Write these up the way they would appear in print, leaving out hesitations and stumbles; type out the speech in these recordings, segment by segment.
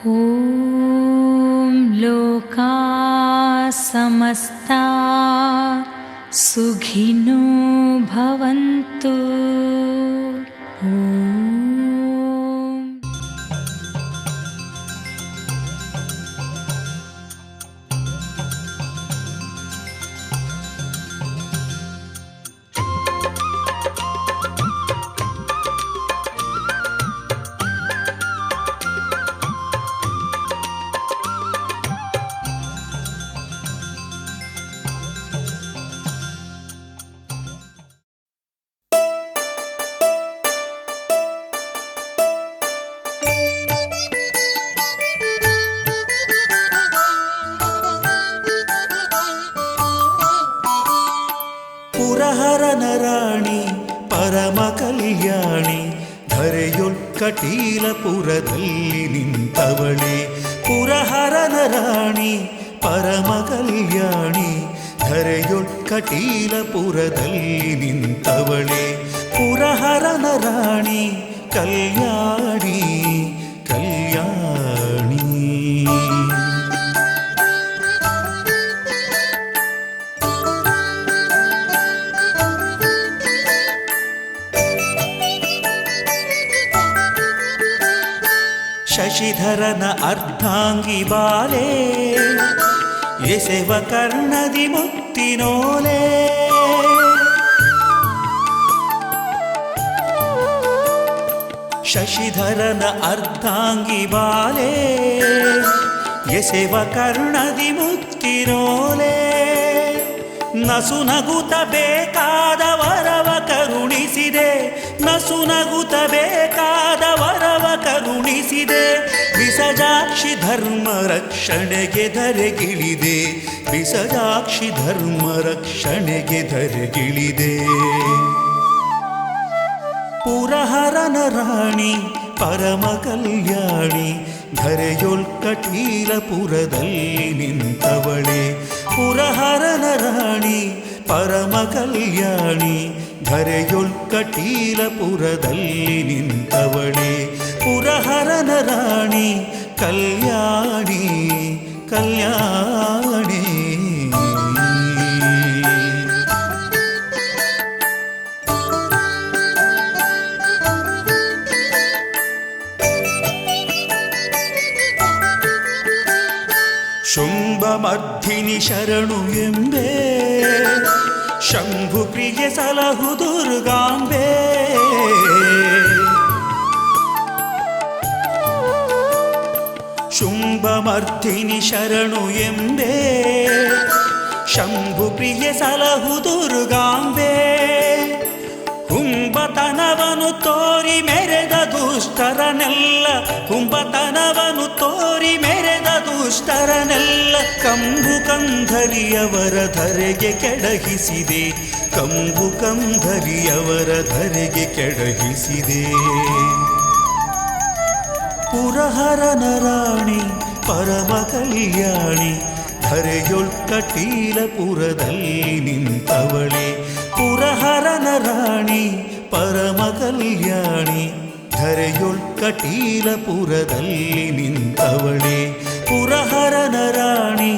ಓಂ ಲೋಕಾ ಸಮಸ್ತಾ ಸುಖಿನೋ ಭವಂತು. ಪುರಹರನ ರಾಣಿ ಪರಮ ಕಲ್ಯಾಣಿ ಧರೆಯೊಳ್ಕಟೀಲಪುರದಲ್ಲಿ ನಿಂತವಳೆ. ಪುರಹರನ ರಾಣಿ ಪರಮ ಕಲ್ಯಾಣಿ ಧರೆಯೊಳ್ಕಟೀಲಪುರದಲ್ಲಿ ನಿಂತವಳೆ. ಪುರಹರನ ರಾಣಿ ಕಲ್ಯಾಣಿ ಕಲ್ಯಾಣಿ. ಶಶಿಧರನ ಅರ್ಧಾಂಗಿ ಬಾಲೆ ಎಸೆವ ಕರ್ಣದಿ ಮುತ್ತಿನೋಲೆ. ಶಶಿಧರನ ಅರ್ಧಾಂಗಿ ಬಾಲೆ ಎಸೆವ ಕರ್ಣದಿ ಮುತ್ತಿನೋಲೆ. ನಸು ನಗುತ ಬೇಕಾದ ವರವ ಕರುಣಿಸಿದೆ, ನಸು ನಗುತ ಬೇಕಾದ ವರವ ಕರುಣಿಸಿದೆ. ವಿಸಜಾಕ್ಷಿ ಧರ್ಮ ರಕ್ಷಣೆಗೆ ಧರೆಗಿಳಿದೆ, ವಿಸಜಾಕ್ಷಿ ಧರ್ಮ ರಕ್ಷಣೆಗೆ ಧರೆಗಿಳಿದೆ. ಪುರಹರನ ರಾಣಿ ಪರಮ ಕಲ್ಯಾಣಿ ಧರೆಯೊಳ್ಕಟೀಲಪುರದಲ್ಲಿ ನಿಂತವಳೆ. ಪುರಹರನ ರಾಣಿ ಪರಮ ಕಲ್ಯಾಣಿ ಧರೆಯೊಳ್ಕಟೀಲಪುರದಲ್ಲಿ ನಿಂತವಳೆ. ಪುರಹರನ ರಾಣಿ ಕಲ್ಯಾಣಿ ಕಲ್ಯಾಣಿ. ಶುಂಭಮರ್ಧಿನಿ ಶರಣು ಎಂಬೆ, ಶಂಭು ಪ್ರಿಯ ಸಲಹು ದುರ್ಗಾಂಬೆ. ಶುಂಭಮರ್ಧಿನಿ ಶರಣು ಎಂಬೆ, ಶಂಭು ಪ್ರಿಯ ಸಲಹು ದುರ್ಗಾಂಬೆ. ಕುಂಭತನವನು ತೋರಿ ಮೆರೆದ ದುಷ್ಟರನೆಲ್ಲ, ಕುಂಭತನವನು ತೋರಿ ಮೆರೆದ ದುಷ್ಟರನೆಲ್ಲ. ಕಂಬು ಕಂಧರಿಯವರ ಧರೆಗೆ ಕೆಡಹಿಸಿದೆ, ಕಂಬು ಕಂಧರಿಯವರ ಧರೆಗೆ ಕೆಡಹಿಸಿದೆ. ಪುರಹರನ ರಾಣಿ ಪರಮ ಕಲ್ಯಾಣಿ ಧರೆಯೊಳ್ಕಟೀಲಪುರದಲ್ಲಿ ನಿಂತವಳೆ. ಪುರಹರನ ರಾಣಿ ಪರಮ ಕಲ್ಯಾಣಿ ಧರೆಯೊಳ್ಕಟೀಲಪುರದಲ್ಲಿ ನಿಂತವಳೆ. ಪುರಹರನ ರಾಣಿ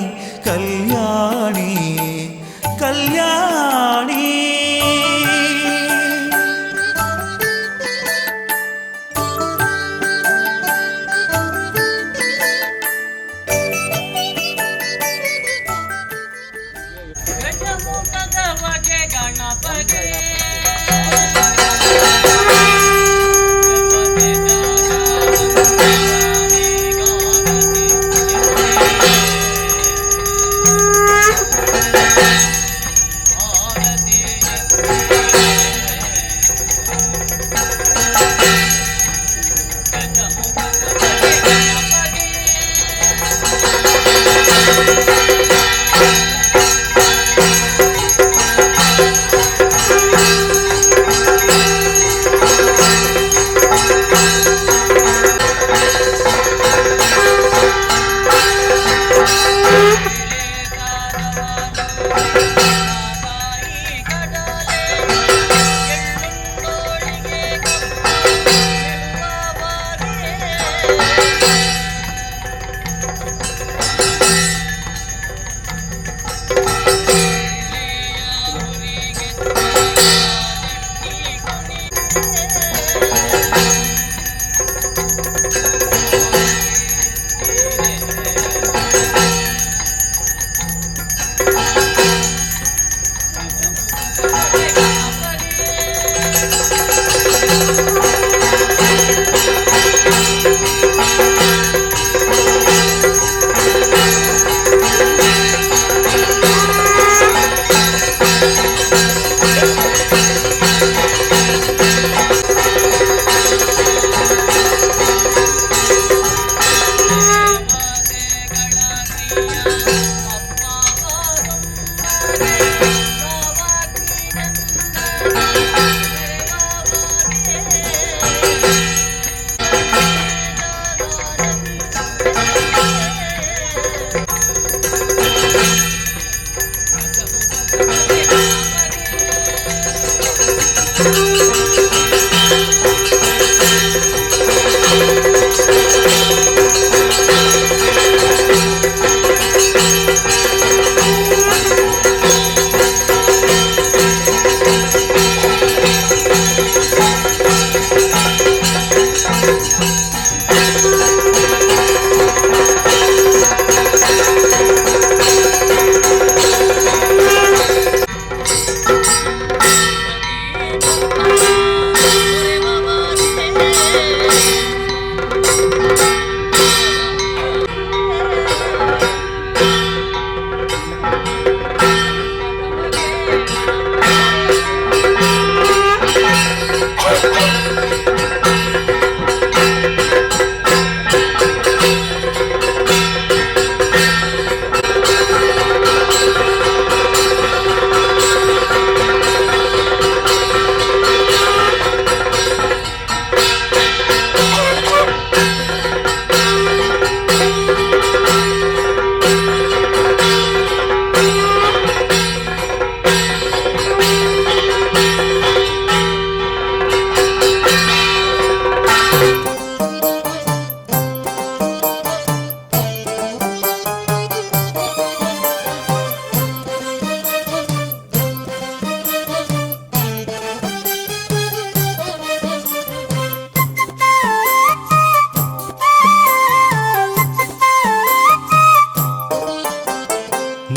ಕಲ್ಯಾಣಿ ಕಲ್ಯಾಣಿ.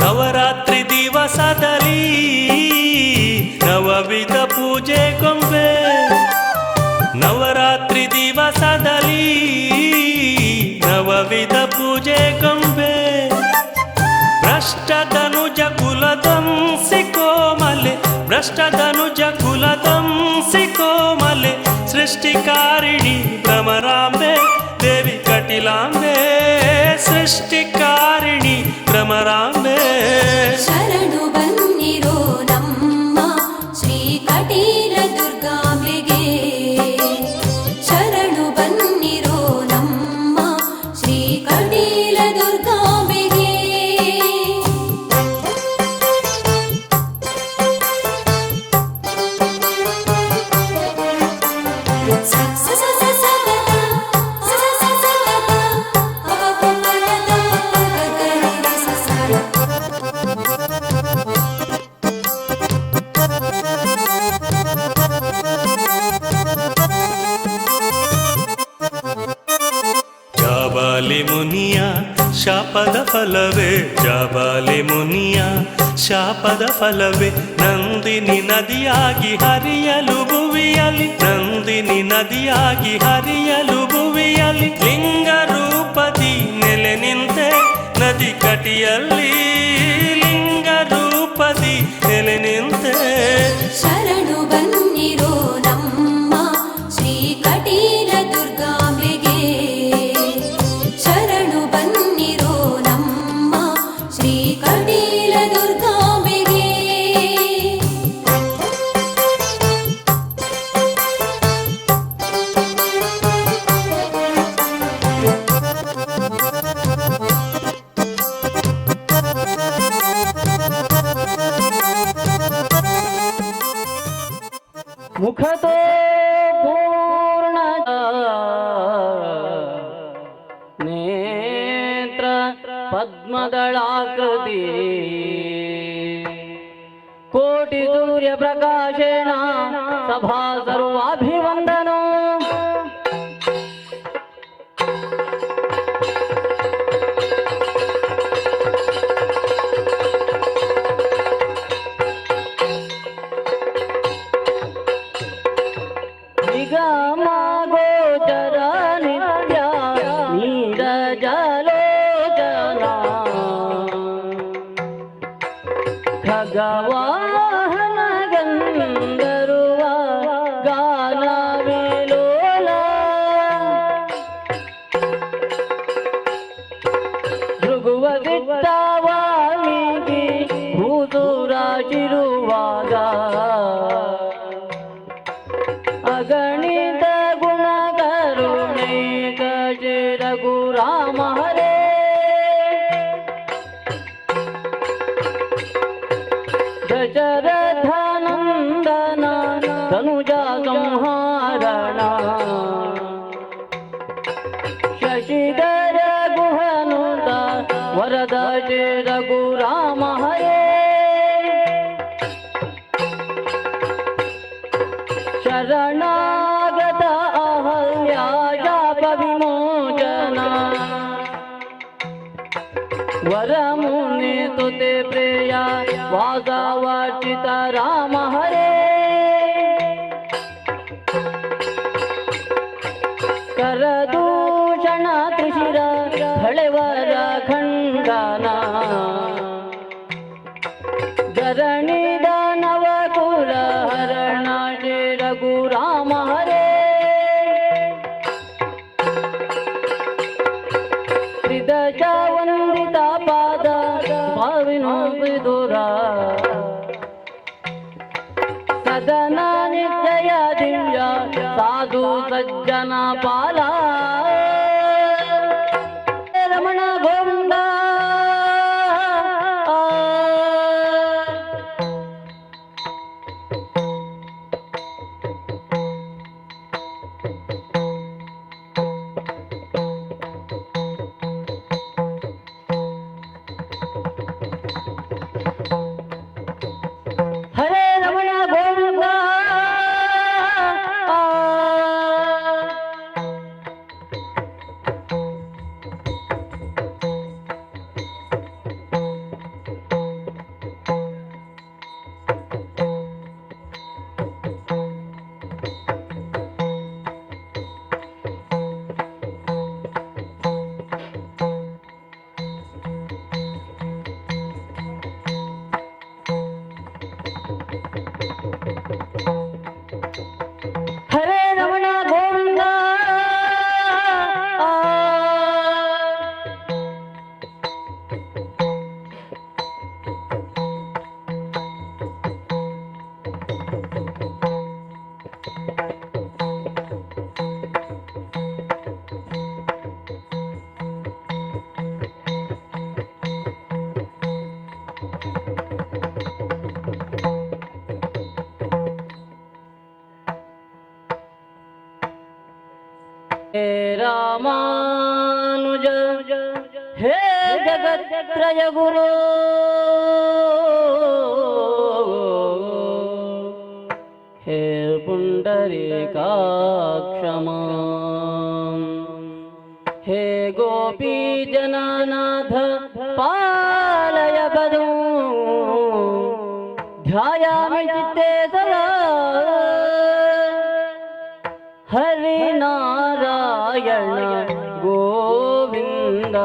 ನವರಾತ್ರಿ ದಿವಸದಲ್ಲಿ ನವವಿಧ ಪೂಜೆ ಗೊಂಬೆ, ನವರಾತ್ರಿ ದಿವಸದಲ್ಲಿ ನವವಿಧ ಪೂಜೆ ಗೊಂಬೆ, ಭ್ರಷ್ಟಧನುಜ ಕುಲದಂಸಿ ಕೋಮಲೆ, ಭ್ರಷ್ಟಧನುಜ ಕುಲದಂಸಿ ಕೋಮಲೆ, ಸೃಷ್ಟಿಕಾರಿಣಿ ಭ್ರಮರಾಂಬೆ ದೇವಿ ಕಟಿಲಾಂಬೆ, ಸೃಷ್ಟಿಕಾರಿಣಿ ಭ್ರಮರಾಂಬೆ. ಶರಣು ಬನ್ನಿರೋ ನಮ್ಮ ಶ್ರೀ ಕಟೀಲ ದುರ್ಗಾಂಬೆಗೆ, ಶರಣು ಬನ್ನಿರೋ ನಮ್ಮ ಶ್ರೀ ಕಟೀಲ ದುರ್ಗಾಂಬೆಗೆ. ಜಾಬಾಲಿ ಮುನಿಯ ಶಾಪದ ಫಲವೇ, ಜಾಬಾಲಿ ಮುನಿಯ ಶಾಪದ ಫಲವೇ, ನಂದಿನಿ ನದಿಯಾಗಿ ಹರಿಯಲು ಭುವಿಯಲಿ, ನಂದಿನಿ ನದಿಯಾಗಿ ಹರಿಯಲು ಭುವಿಯಲಿ, ಲಿಂಗ ರೂಪದಿ ನೆಲೆ ನಿಂತೆ ನದಿ ಕಟಿಯಲ್ಲಿ, ಲಿಂಗ ರೂಪದಿ ನೆಲೆ ನಿಂತೆ. ಶರಣು ಬನ್ನಿರೋ ನಮ್ಮ ಶ್ರೀ ಕಟೀಲ ದುರ್ಗಾಂಬೆಗೆ, ಶರಣು ಬನ್ನಿರೋ ನಮ್ಮ ಶ್ರೀ ಕಟೀಲ ದುರ್ಗಾಂಬೆಗೆ. ಮುಖತೋ ಪೂರ್ಣ ನೇತ್ರ ಪದ್ಮದಳಾಕೃತಿ, ಕೋಟಿ ಸೂರ್ಯ ಪ್ರಕಾಶೇಣ ಸಭಾ ಸರ್ವಾಭಿವಂದನೋ. ನಿಗಮ ಗೋಚರ ನಿತ್ಯ ನೀರಜಲೋಚನ ಖಗವಾಹನ ಗಂಧರ್ವ ಗಾನ ವಿಲೋಲ ಭೃಗುವ ವಾಲ್ಮೀಕಿ ಭೂಸುರಾಜಿರುವಾಗ ಅಗಣಿತ ಗುಣ ಕರುಣೈಕ ರಘುರಾಮ ಹರೇ ದಶರಥ ನಂದನ ತನುಜ ಸಂಹಾರಣ ಶಶಿಧರ ಗುಹನುತ ವರದ ರಘುರಾಮ ಹರೇ ಶರಣಾಗತ ಅಹಲ್ಯಾಜಾಪ ವಿಮೋಚನ ವರಮುನಿ ಸ್ತುತೆ ಪ್ರೇಯ ವಾಸವರ್ಚಿತ ರಾಮ ಹರೇ ಕರದೂಷಣ ತ್ರಿಶಿರ ಹಳೆವರ ಖಂಡನ ಧರಣಿ ದಾನವ ಕುಲ ಹರಣ ಶ್ರೀ ರಘುರಾಮ ಹರೇ ತ್ರಿದಶ ವಂದಿತ ಪಾದ ಭಾವಿನೋ ವಿದುರ ಸದನ ನಿಶ್ಚಯ ದಿವ್ಯ ಸಾಧು ಸಜ್ಜನ ಪಾಲ ರಮಣ ಗೋವಿಂದ ಹರೇ ರಮಣ ಗೋವಿಂದ ಹರೇ ರಮಣ ಗೋವಿಂದ ಹೇ ರಾಮಾನುಜ ಹೇ ಜಗತ್ರಯ ಗುರು ಹೇ ಪುಂಡರೀಕಾಕ್ಷಮ ಹೇ ಗೋಪೀ ಜನನಾಥ ಪಾಲಯ ಪದೋ ಧ್ಯಾಯಾಮಿ ಚಿತ್ತೇ ಸದಾ ಹರಿನಾರಾಯಣ ಗೋವಿಂದ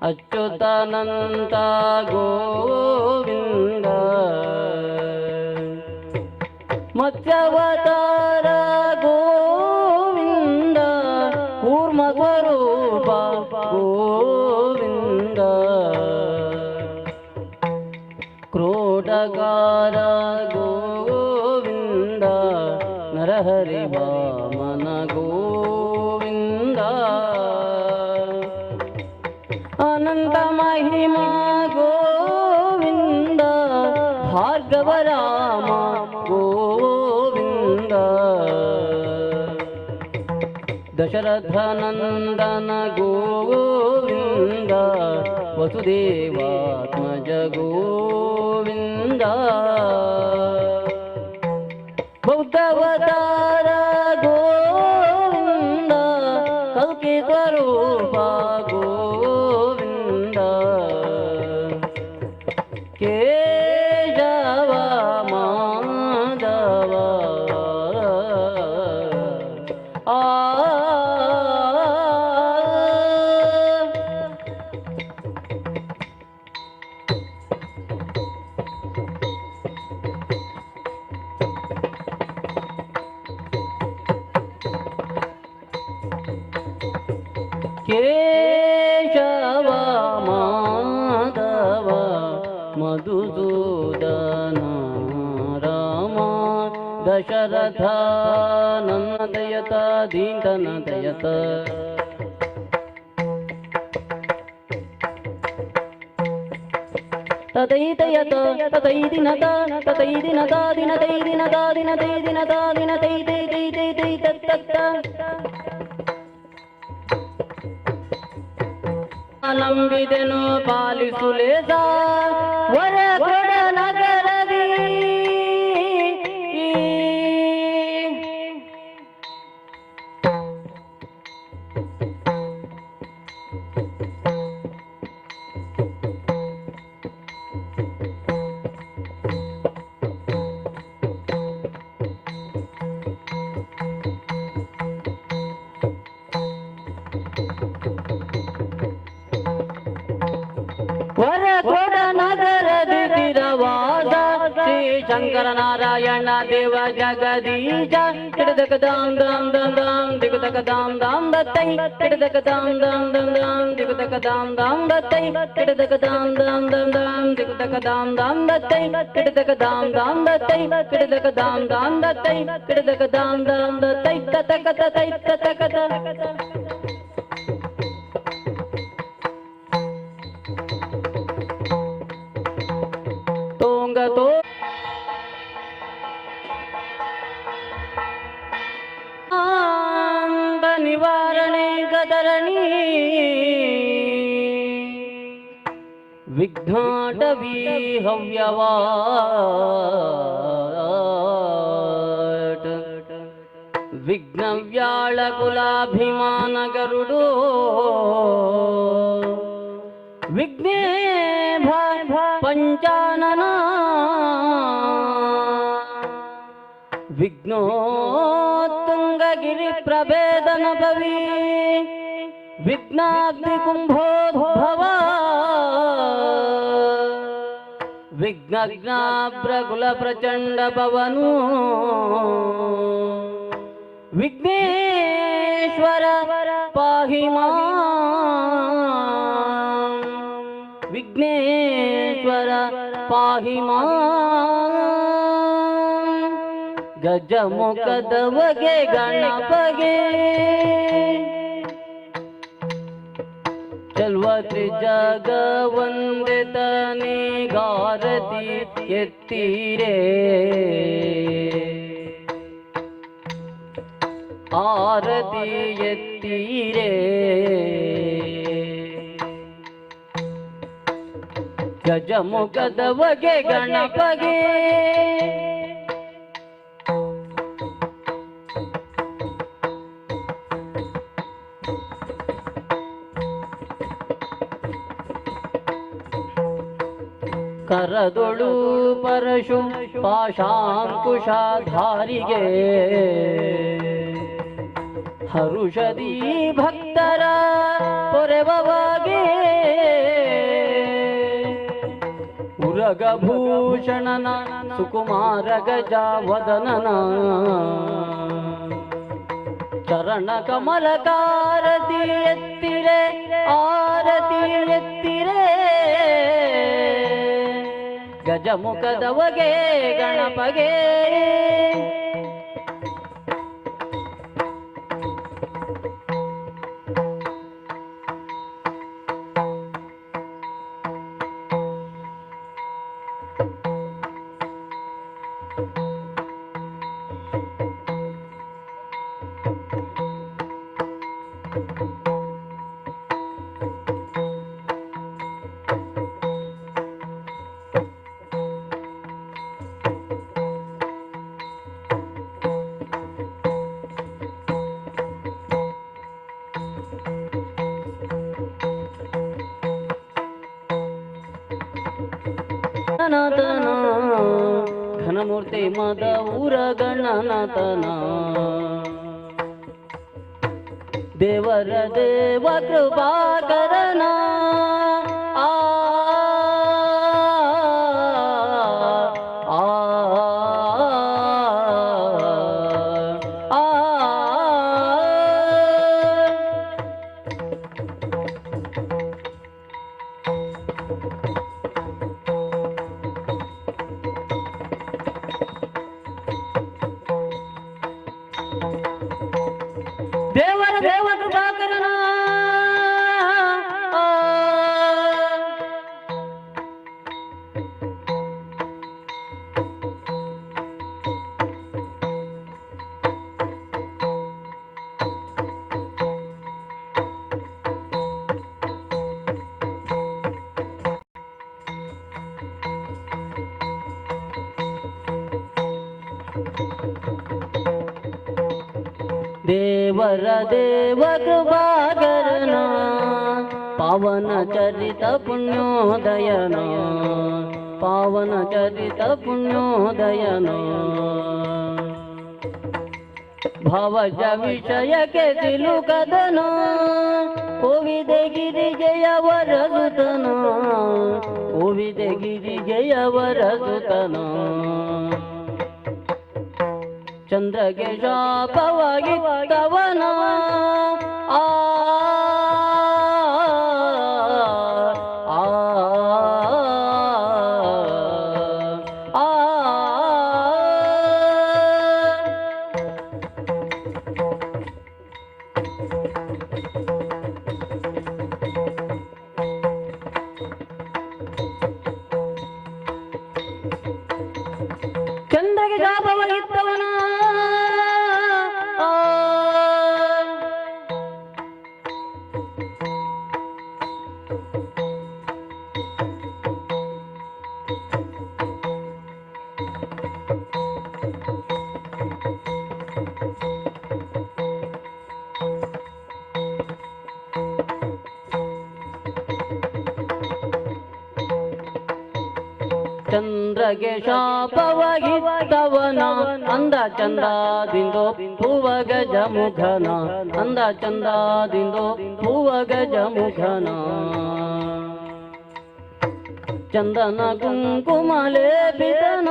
ಅಚ್ಯುತಾನಂತ ಗೋವಿಂದ ಮತ್ಸ್ಯಾವತಾರ ಗೋವಿಂದ ಕೂರ್ಮ ಸ್ವರೂಪ ಗೋವಿಂದ ಕ್ರೋಡಗಾರ ಗೋವಿಂದ ನರಹರಿ ವಾಮನ ಗೋವಿಂದ ಅನಂತ ಮಹಿಮಾ ಗೋವಿಂದ ಭಾರ್ಗವ ರಾಮ ಗೋವಿಂದ ದಶರಥ ನಂದನ ಗೋವಿಂದ ವಸುದೇವಾತ್ಮಜ ಗೋವಿಂದ ಬೌದ್ಧವತಾರ ಗೋವಿಂದ ಕಲ್ಕಿ ಸ್ವರೂಪ ಗೋವಿಂದ ಕೇಶವ ಮಾಧವ ಕೇಶವ ಮಾಧವ ಮಧುಸೂದನ ರಾಮ ದಶರಥ ನನ್ನ ದಯತ ದೀಂತನ ದಯತ ತದೈತಯತ ತದೈದಿನತ ತದೈದಿನತ ದಿನದೈದಿನತ ದಿನದೈದಿನತ ದಿನದೈದೈದೈದೈದೈದತ್ತ ನಂಬಿದೆನು ಪಾಲಿಸುಲೇಸ ವರ ಕೊಡ ನಗರದಿ ವರಕೊಡ ನಗರದಿ ತಿರವಾದ ಶ್ರೀ ಶಂಕರ ನಾರಾಯಣ ದೇವ ಜಗದೀಶ ಕಿಡದಕ ದಾಂ ದಾಂ ದಾಂ ದಾಂ ದಿಗುದಕ ದಾಂ ದಾಂ ದತ್ತೈ ಕಿಡದಕ ದಾಂ ದಾಂ ದಾಂ ದಾಂ ದಿಗುದಕ ದಾಂ ದಾಂ ದತ್ತೈ ಕಿಡದಕ ದಾಂ ದಾಂ ದಾಂ ದಾಂ ದಿಗುದಕ ದಾಂ ದಾಂ ದತ್ತೈ ಕಿಡದಕ ದಾಂ ದಾಂ ದತ್ತೈ ಕಿಡದಕ ದಾಂ ದಾಂ ದತ್ತೈ ಕಿಡದಕ ದಾಂ ದಾಂ ದತ್ತೈ ತತಕ ತತೈ ತತಕ ತೋಂಗತೋ ನಿವಾರಣೆ ಗದರಣಿ ವಿಘ್ನಾಟವೀ ಹವ್ಯವಾಟ್ ವಿಘ್ನವ್ಯಾಳ ಕುಲಾಭಿಮಾನ ಗರುಡು ವಿಘ್ನೇ ಪಂಚಾನನ ವಿಘ್ನೋತ್ತುಂಗಗಿರಿ ಪ್ರಭೇದನ ಭವಿ ವಿಘ್ನಾಗ್ನಿ ಕುಂಭೋದ್ಭವ ವಿಘ್ನಘ್ನಾಭ್ರಕುಲ ಪ್ರಚಂಡ ಪವನು ವಿಘ್ನೇಶ್ವರ ಪಾಹಿ ಮಾಂ ವಿಘ್ನೇಶ್ವರ ಪಾಹಿ ಮಾಂ ಗಜಮುಖದವಗೆ ಗಣಪಗೆ ಚಲ್ವ ತ್ರಿಜಗ ವಂದಿತನೇ ಗಾರತಿ ಎತ್ತೀರೇ ಆರತಿ ಎತ್ತೀರೇ ಗಜಮುಖದವಗೆ ಗಣಪಗೆ ಕರದೊಳು ಪರಶು ಪಾಶಾಂಕುಶಾಧಾರಿಗೆ ಹರುಷದಿ ಭಕ್ತರ ಪೊರೆವಗೆ ಉರಗಭೂಷಣನ ಸುಕುಮಾರ ಗಜವದನನ ಚರಣ ಕಮಲಕಾರತಿ ಎತ್ತಿರೆ ಆರತಿ ಎತ್ತಿರೆ ಗಜಮುಖದವಗೆ ಗಣಪಗೆ ಗಣನಾಥನ ಘನಮೂರ್ತಿ ಮದ ಊರ ಗಣನಾಥನ ದೇವರ ದೇವ ಕೃಪಾಕರನ ಆ ಆ ಆ ದೇವರ ದೇವ ಕೃಪಾಕರನ ಪಾವನ ಚರಿತ ಪುಣ್ಯೋದಯನ ಪಾವನ ಚರಿತ ಪುಣ್ಯೋದಯನ ಭವಜ ವಿಷಯಕ್ಕೆ ಸಿಲುಕದನ ಕೋವಿದೆ ಗಿರಿಜಯವರ ಸುತನ ಕೋವಿದೆ ಗಿರಿಜಯವರ ಸುತನ ಚಂದ್ರಗೆ ಶಾಪವಾಗಿತ್ತವನ ಆ ಚಂದ್ರಗೆ ಶಾಪವಾಗಿತ್ತವನ ಚಂದ್ರಗೆ ಶಾಪವಾಗಿತ್ತವನ ಅಂದ ಚಂದಾದಿಂದೋ ಹೂವ ಗಜ ಮುಖನ ಅಂದ ಚಂದಾದಿಂದೋ ಹೂವ ಗಜ ಮುಖನ ಚಂದನ ಕುಂಕುಮ ಲೇಪಿತನ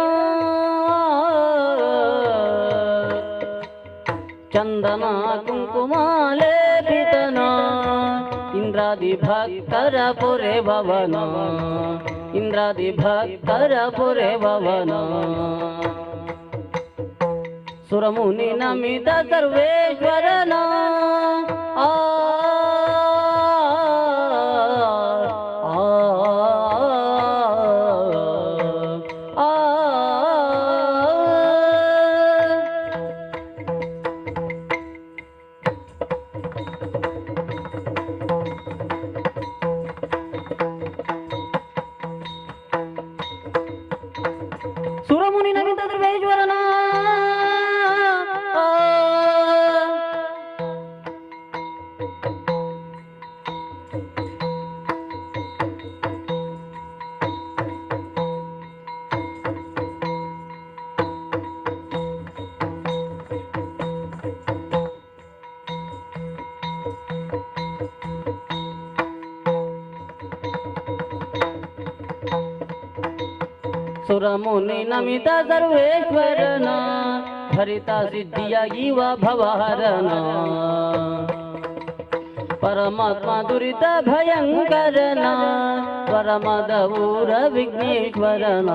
ಚಂದನ ಕುಂಕುಮ ಲೇಪಿತನ ಇಂದ್ರಾದಿ ಭಕ್ತರ ಪುರೆ ಭವನ ಇಂದ್ರಾದಿ ಭಕ್ತರ ಪುರೆ ಭವನ ಸುರಮುನಿ ನಮಿತ ಸರ್ವೇಶ್ವರನ ಆ ಸುರಮುನಿ ನಮಿತ ಸರ್ವೇಶ್ವರನ ಸುರಮುನಿ ನಮಿತ ಸರ್ವೇಶ್ವರನ ಹರಿತ ಸಿದ್ಧಿಯಾಗಿವ ಭವಹರನ ಪರಮಾತ್ಮ ದುರಿತ ಭಯಂಕರನ ಪರಮದ ಊರ ವಿಘ್ನೇಶ್ವರನ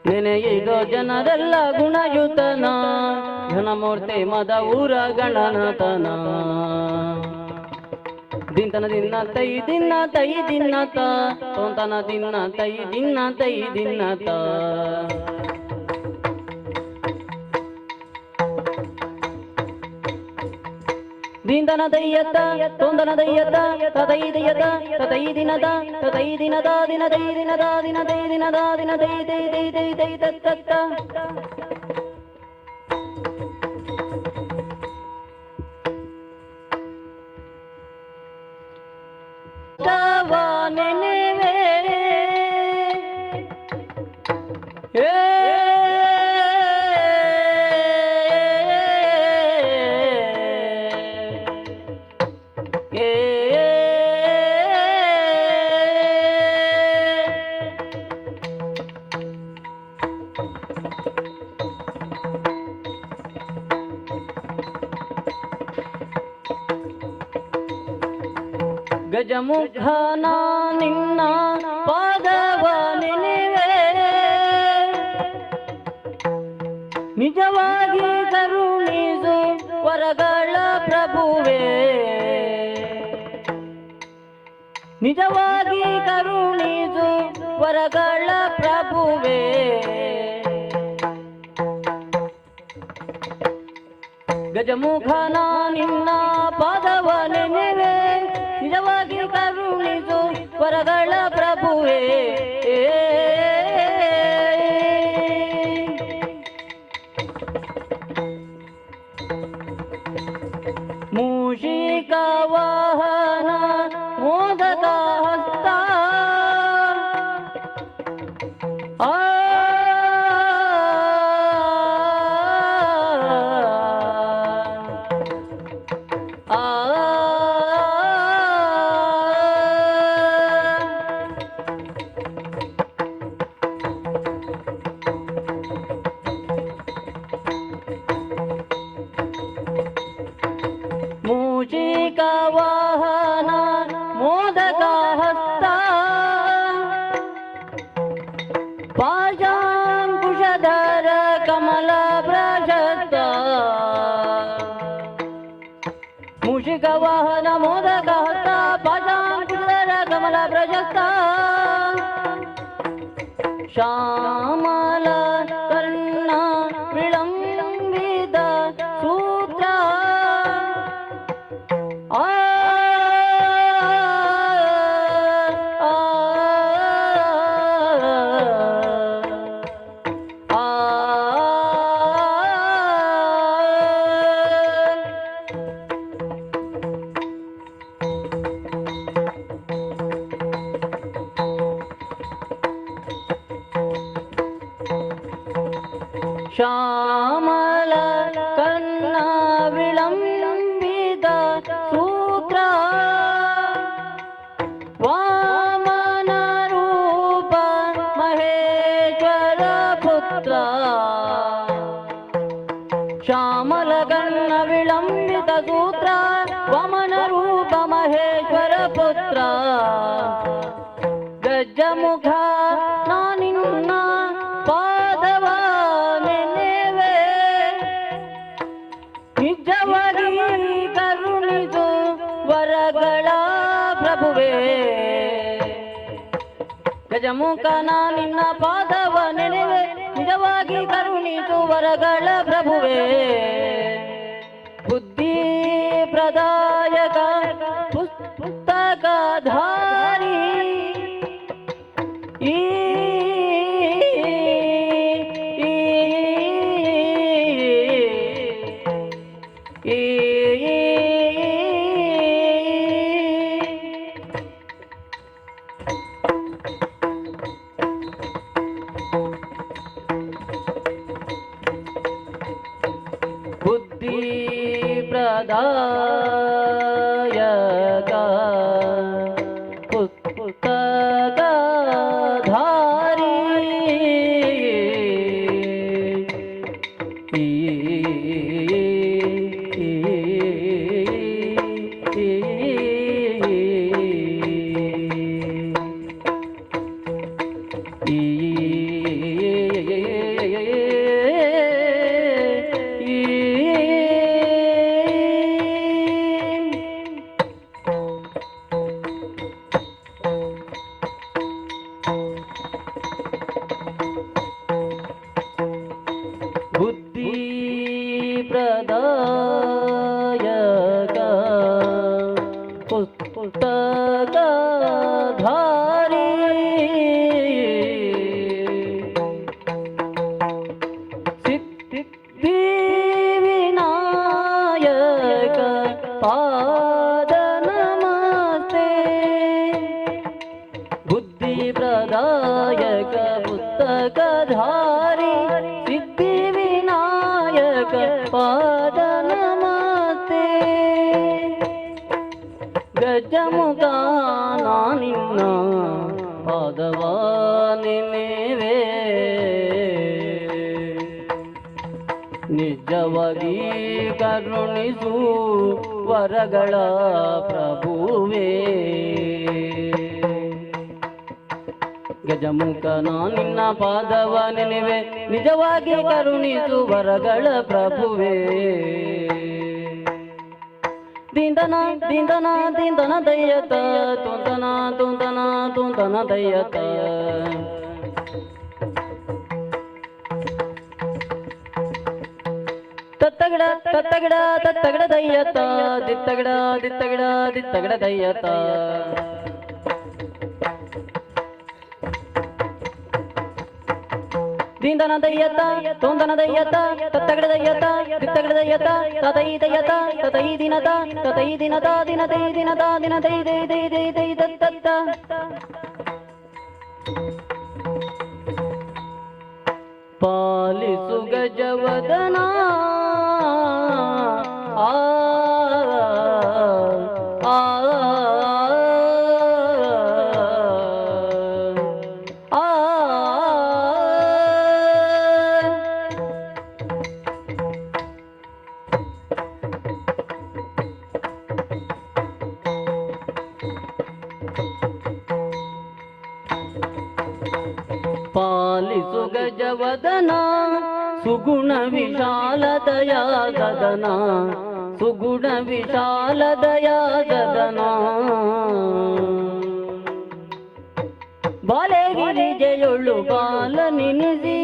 ನೆನೆಯಿದೋ ಜನರೆಲ್ಲ ಗುಣಯುತನ ಘನಮೂರ್ತಿ ಮದ ಊರ ಗಣನತನ ದಿನ ದಿನ ತೈ ದಿನ ತೈ ದಿನತ ತೋಂತನ ದಿನ ತೈ ದಿನತ ದೀಂತನ ದಯ್ಯತ ತೋಂದನ ದಯ್ಯತ ತದೈ ದಯ್ಯತ ತದೈ ದಿನದ ತದೈ ದಿನದ ದಿನ ದೈ ದಿನದ ದಿನ ದೈ ದಿನದ ದಿನ ದೈ ದೈ ದೈ ದೈ ದೈ ತತ್ತ ನೆನೆವೆ ಗಜಮುಖನ ನಿನ್ನ ಪಾದವ ನೆನೆವೆ ನಿಜವಾಗಿ ಕರುಣಿಸು ವರಗಳ ಪ್ರಭುವೇ ನಿಜವಾಗಿ ಕರುಣಿಸು ವರಗಳ ಪ್ರಭುವೇ ಗಜಮುಖನ ನಿನ್ನ ಪಾದವ ನೆನೆವೆ ನಿಜವಾಗಿ ಕರುಣಿಸು ವರಗಳ ಪ್ರಭುವೇ ಕಮಲ ಪ್ರಶಸ್ತ ಮೂಷಿಕ ವಾಹನ ಮೋದಕ ಹಸ್ತ ಪಾಶಾಂಕುಶರ ಕಮಲ ಪ್ರಶಸ್ತ ಶ್ಯಾಮಲ ಕರ್ಣ ವಿಳಂಬಿತ ಸೂತ್ರ ಆ ಶ್ಯಾಮಲ ಕರ್ಣ ವಿಳಂಬಿತ ಸೂತ್ರ ವಾಮನ ರೂಪ ಮಹೇಶ್ವರ ಪುತ್ರ ಶ್ಯಾಮಲ ಕರ್ಣ ವಿಳಂಬಿತ ಸೂತ್ರ ವಾಮನ ರೂಪ ಮಹೇಶ್ವರ ಪುತ್ರ ಗಜಮುಖ ನಾನಿನ್ನ ಪಾದವ ನೆನೆವೆ ನಿಜವರಿ ಕರುಣಿಸು ವರಗಳ ಪ್ರಭುವೇ ಗಜಮುಖ ನಾನಿನ್ನ ಪಾದವ ನೆನೆವೆ ನಿಜವಾಗಿ ಕರುಣಿಸು ವರಗಳ ಪ್ರಭುವೇ ಬುದ್ಧಿ ಪ್ರದಾಯಕ ಪುಸ್ತಕಧಾರಿ ಈ ಬುದ್ಧಿ ಪ್ರದಾಯಕ ಪುಸ್ತಕಧಾರಿ ಬುದ್ಧಿ ಪ್ರದಾಯಕ ಪುಸ್ತಕಧಾರಿ ಸಿದ್ಧಿ ವಿನಾಯಕ ಪಾದ ನಮಸ್ತೆ ಬುದ್ಧಿ ಪ್ರದಾಯಕ ಪುಸ್ತಕಧಾರಿ ಸಿದ್ಧಿ ವಿನಾಯಕ ಪಾದ ನಮಸ್ತೆ ಗಜಮುಖ ನಾನಿನ್ನ ಪಾದವ ನೆನೆವೆ ನಿಜವಾಗಿ ಕರುಣಿಸು ವರಗಳ ಪ್ರಭುವೇ ಗಜಮುಖ ನಿನ್ನ ಪಾದವ ನೆನೆವೆ ನಿಜವಾಗಿ ಕರುಣಿಸು ವರಗಳ ಪ್ರಭುವೇ ದಿಂದನ ದಿಂದನ ದಿಂದನ ದಯ್ಯತ ತುಂತನ ತುಂತನ ತುಂತನ ದಯ್ಯತ ತತ್ತಗಡ ತತ್ತಗಡ ತತ್ತಗಡ ದಯ್ಯತ ದಿತ್ತಗಡ ದಿತ್ತಗಡ ದಿತ್ತಗಡ ದಯ್ಯತ ದಿಂದನ ದಯ್ಯತ ತೊಂದನ ದಯ್ಯತ ತತ್ತಗಡ ದಯ್ಯತ ದಿತ್ತಗಡ ದಯ್ಯತ ತತೈ ದಯ್ಯತ ತತೈ ದಿನತ ತತೈ ದಿನತ ದಿನತೈ ದಿನತ ದಿನತೈ ದೈ ದೈ ದೈ ದೈ ತತ್ತ ಪಾಲಿಸು ಗಜವದನ ಆ ಪಾಲಿಸು ಗಜವದನ ಸುಗುಣ ವಿಶಾಲದಯಾ ಸದನ ಸುಗುಣ ವಿಶಾಲದಯಾ ಸದನ ಬಾಲೆಗಿರಿಜೆಯೊಳು ಬಾಲ ನಿನಿಸಿ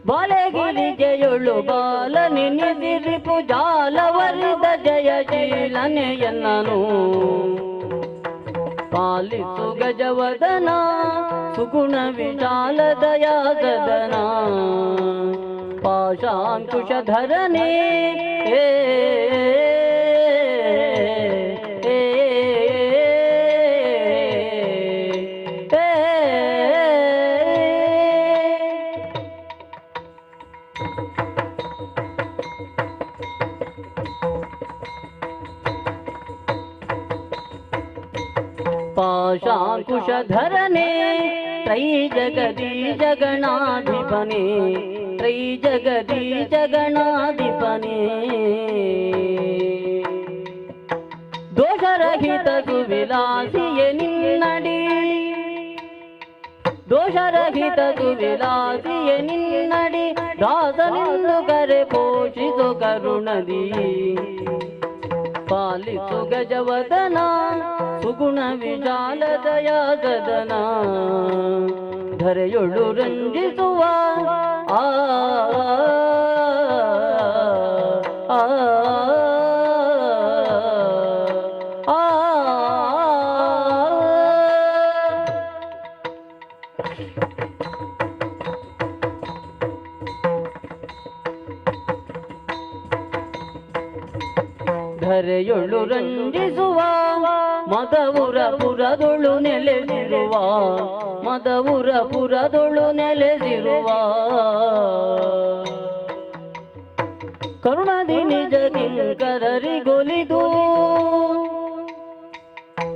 ಬಾಲೆಗಿರಿಜೆಯೊಳು ಬಾಲ ನಿನಿಸಿ ರಿಪುಜಾಲವರಿದ ಜಯಶೀಲನೆಯನ್ನನು ಪಾಲಿಸು ಗಜವದನ ಸುಗುಣ ವಿಶಾಲದಯಾ ಸದನ ಪಾಶಾಂಕುಶಧರನೇ ಪಾಶಾಂಕುಶಧರನೇ ತ್ರೈ ಜಗದೀಶ ಗಣಾಧಿಪನೇ ತ್ರೈ ಜಗದೀಶ ಗಣಾಧಿಪನೇ ದೋಷರಹಿತ ಸುವಿಲಾಸಿಯ ನಿನ್ನಡಿ ದೋಷರಹಿತ ಸುವಿಲಾಸಿಯ ನಿನ್ನಡಿ ದಾಸನೆಂದು ಕರೆ ಪೋಷಿಸು ಕರುಣದಿ ಪಾಲಿಸು ಗಜವದನ ಸುಗುಣ ವಿಶಾಲದಯಾ ಸದನ ಧರೆಯೊಳು ರಂಜಿಸುವ ಆ ಆ ಆ ಧರೆಯೊಳು ರಂಜಿಸುವ ಮದವುರ ಪುರದೊಳು ನೆಲೆಸಿರುವ ಮದವುರ ಪುರದೊಳು ನೆಲೆಸಿರುವ ಕರುಣದಿ ನಿಜ ಕಿಂಕರರಿಗೊಲಿದು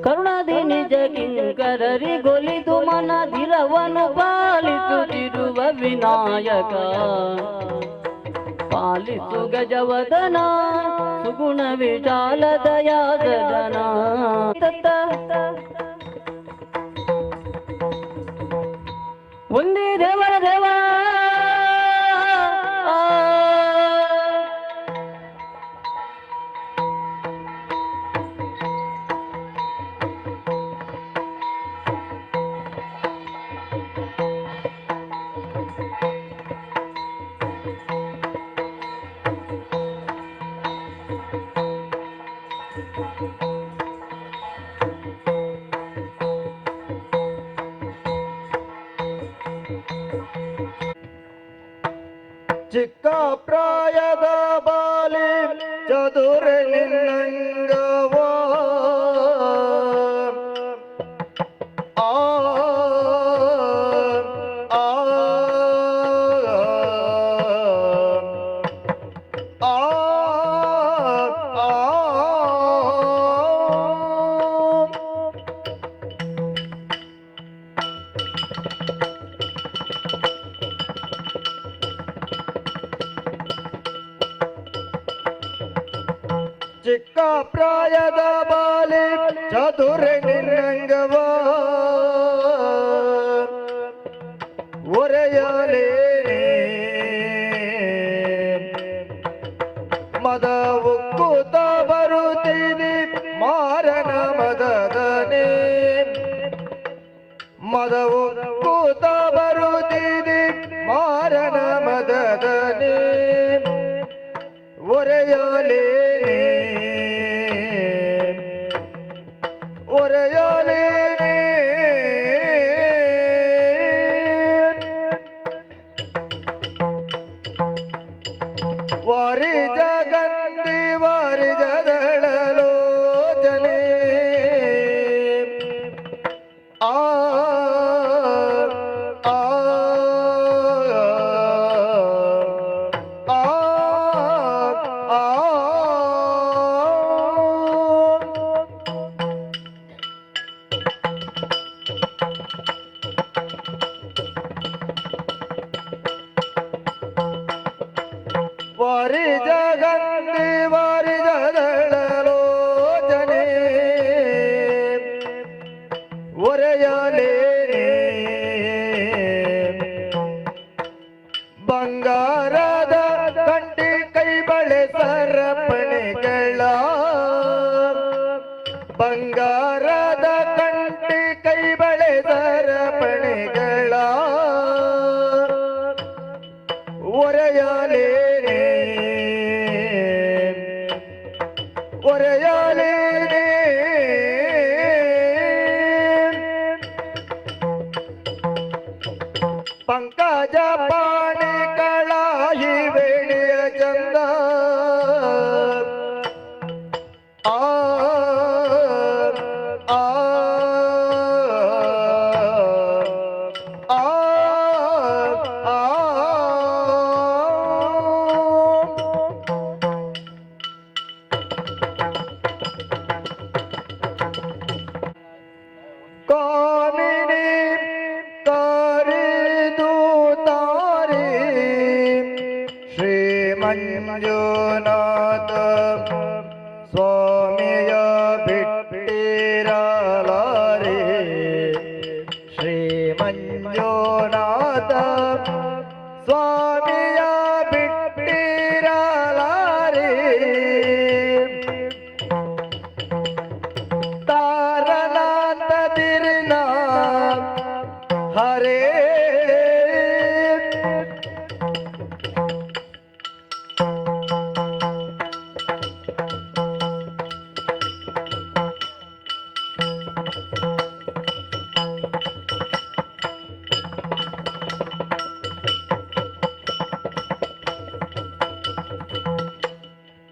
ಕರುಣದಿ ನಿಜ ಕಿಂಕರರಿಗೊಲಿದು ಮನದಿರವನು ಪಾಲಿಸುತ್ತಿರುವ ವಿನಾಯಕ ಪಾಲಿಸು ಗಜವದನ ಸುಗುಣ ವಿಶಾಲದಯಾ ಸದನ ಒಂದೇ ದೇವರ ದೇವ ಚಿಕ್ಕ ಪ್ರಾಯದ ಬಾಲಿ ಚದುರ ನಿನ್ನಂಗವೋ ಆ ಆ ಆ ಚಿಕ್ಕ ಪ್ರಾಯದ ಬಾಲಿ ಚದುರ ನಿನ್ನಂಗವ ಒರೆಯಲೇನೆ ಮದ ಉಕ್ಕುತ ಬರುತ್ತೀನಿ ಮಾರನ ಮದದನೆ ಮದ ಉಕ್ಕುತ ಬರುತ್ತೀನಿ ಮಾರನ ಮದದನೆ ಒರೆಯಲೇನೆ ಒರೆಯಲೇನೆ ವಾರಿ ಜಗಂದಿ ವಾರಿ ಜದಳಲೋಚನೆ ಆ ಆ ವಾರಿ ಜಗಂದಿ ವಾರಿ ಜದಳಲೋಚನೆ ಒರೆಯಲೇನೆ ಬಂಗಾರದ ಗಂಟಿ ಕೈ ಬಳೆ ಸರಪಣಿಗಳ ಬಂಗಾರದ ಗಂಟಿ ಕೈ ಬಳೆ ಸರಪಣಿಗಳ ಒರೆಯಾಲೇನೆ ಒರೆಯಾಲೇನೆ ಪಂಕಜ ಪಾಣಿಗಳ ಹಿವೆಣಿಯ ಚಂದ ಆ ಆ ಆ ಆ ಕಾಮಿನಿ ಕರೆದು ತಾರೆ ಶ್ರೀ ಮಂಜುನಾಥ ಸ್ವಾಮಿಯ ಬಿಟ್ಟಿರಲಾರೆ ಶ್ರೀ ಮಂಜುನಾಥ ಸ್ವಾಮಿಯ ಬಿಟ್ಟಿರಲಾರೆ ತಾರನಾಂತದಿರ್ನ ಹರೇ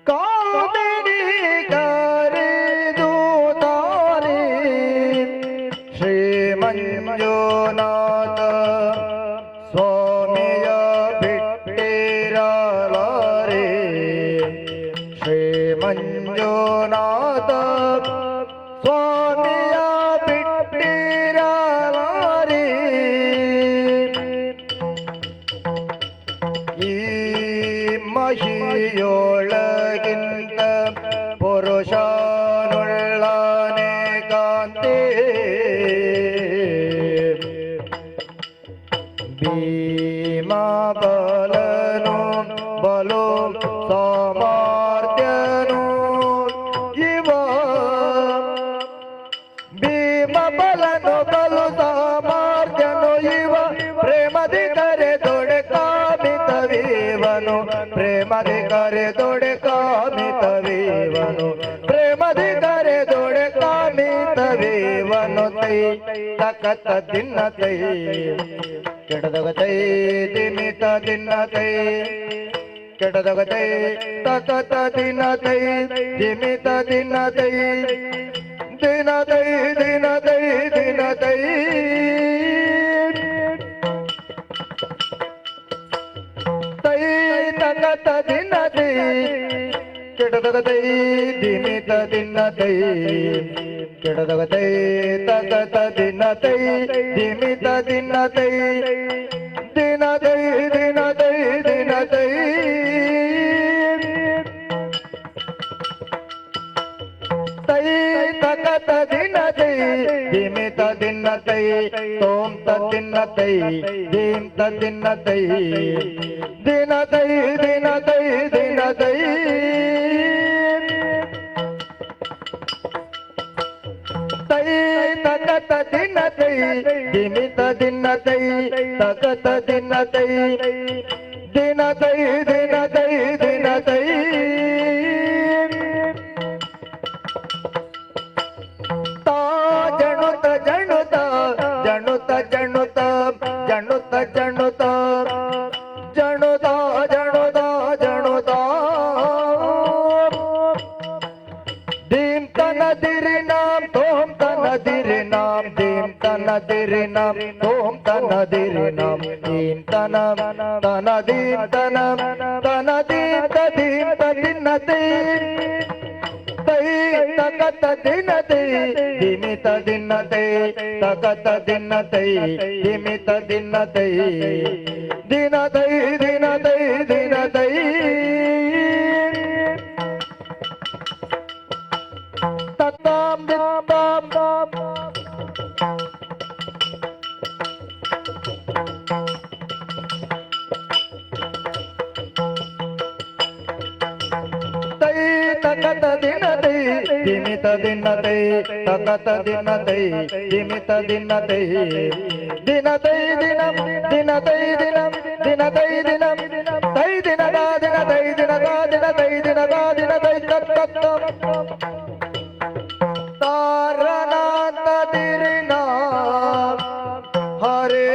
ಕಾಮಿನಿ ಕರೆದು ತಾರೆ ಶ್ರೀ ಮಂಜುನಾಥ ಸ್ವಾಮಿಯ ಬಿಟ್ಟಿರಲಾರೆ ಶ್ರೀ ಮಂಜುನಾಥ ಸ್ವಾಮಿಯ ಬಿಟ್ಟಿರಲಾರೆ ಈ ಮಹಿಯೊಳಗಿಂತ ಪುರುಷನುಳ್ಳನೆ ಕಾಂತಿ ಭೀಮ ಬಲನು ಬಲು ಸಾಮರ್ಥ್ಯನು ಇವ ಭೀಮ ಬಲನು ಬಲು ಸಾಮರ್ಥ್ಯನು ಇವ ಪ್ರೇಮದಿ ಕರೆ ದೊಡೆ ಕಾಮಿತವೀವನು ಪ್ರೇಮದಿ ಕರೆ ದೊಡೆ ಕಾಮಿತವೀವನು ಪ್ರೇಮದಿ ಕರೆ ದೊಡೆ ಕಾಮಿತವೀವನು ತೈ ತಕತ ದಿನ ತೈ ಕೆಡದಗ ತೈ ದಿಮಿತ ದಿನ ತೈ ಕೆಡದಗ ತೈ ತಕತ ದಿನ ತೈ ದಿಮಿತ ದಿನ ತೈ ದಿನ ತೈ ದಿನ ತೈ ದಿನ ತೈ ತೈ ತಕತ ದಿನ ತೈ ಕೆಡದಗ ತೈ ದಿಮಿತ ದಿನ ತೈ ಕೆಡದಗ ತೈ ತಕತ ದಿನ ತೈ ದಿಮಿತ ದಿನ ತೈ ದಿನ ತೈ ದಿನ ತೈ ದಿನ ತೈ ತೈ ತಕತ ದಿನ ತೈ ದಿಮಿತ ದಿನ ತೈ ತೋಂ ದಿನ ತೈ ದೀಂ ದಿನ ತೈ ದಿನ ತೈ ದಿನ ತೈ ದಿನ ತೈ ತೈ ತಕತ ದಿನ ತೈ ದಿಮಿತ ದಿನ ತೈ ತಕತ ದಿನ ತೈ ದಿನ ತೈ ದಿನ ತೈ ದಿನ ತೈ ತಾ ಜಣುತ ಜಣುತ ಜಣುತ ಜಣುತ ಜಣುತ ಜಣುತ ಜಣುತ ಜಣುತ ಜಣುತ ದೀಂ ತನ ದಿರಿ ನಾಮ್ ತೋಂ ತನ ದಿರಿ ನಾಮ್ ದೀಂ ತನ ದಿರಿ ನಾಮ್ ತೋಂ ತನ ದಿರಿ ನಾಮ್ ದೀಂ ತನ ತನ ದೀಂ ತನ ತನ ದೀಂ ತ ದೀಂ ತ ದಿನ ತೈ ತೈ ತಕತ ದಿನ ತೈ ದಿಮಿತ ದಿನ ತೈ ತಕತ ದಿನ ತೈ ದಿಮಿತ ದಿನ ತೈ ದಿನ ತೈ ದಿನ ತೈ ದಿನ ತೈ ತತ್ತಾಂ ದಿತ್ತಾಂ ತಕತ ದಿನತೈ ದಿಮಿತ ದಿನತೈ ತಕತ ದಿನತೈ ದಿಮಿತ ದಿನತೈ ದಿನತೈ ದಿನಂ ದಿನತೈ ದಿನಂ ದಿನತೈ ದಿನಂ ತೈ ದಿನದ ದಿನತೈ ದಿನದ ದಿನತೈ ದಿನದ ದಿನತೈ ತತ್ತ ತಾರನಾಥ ದಿರಿನ ಹರೇ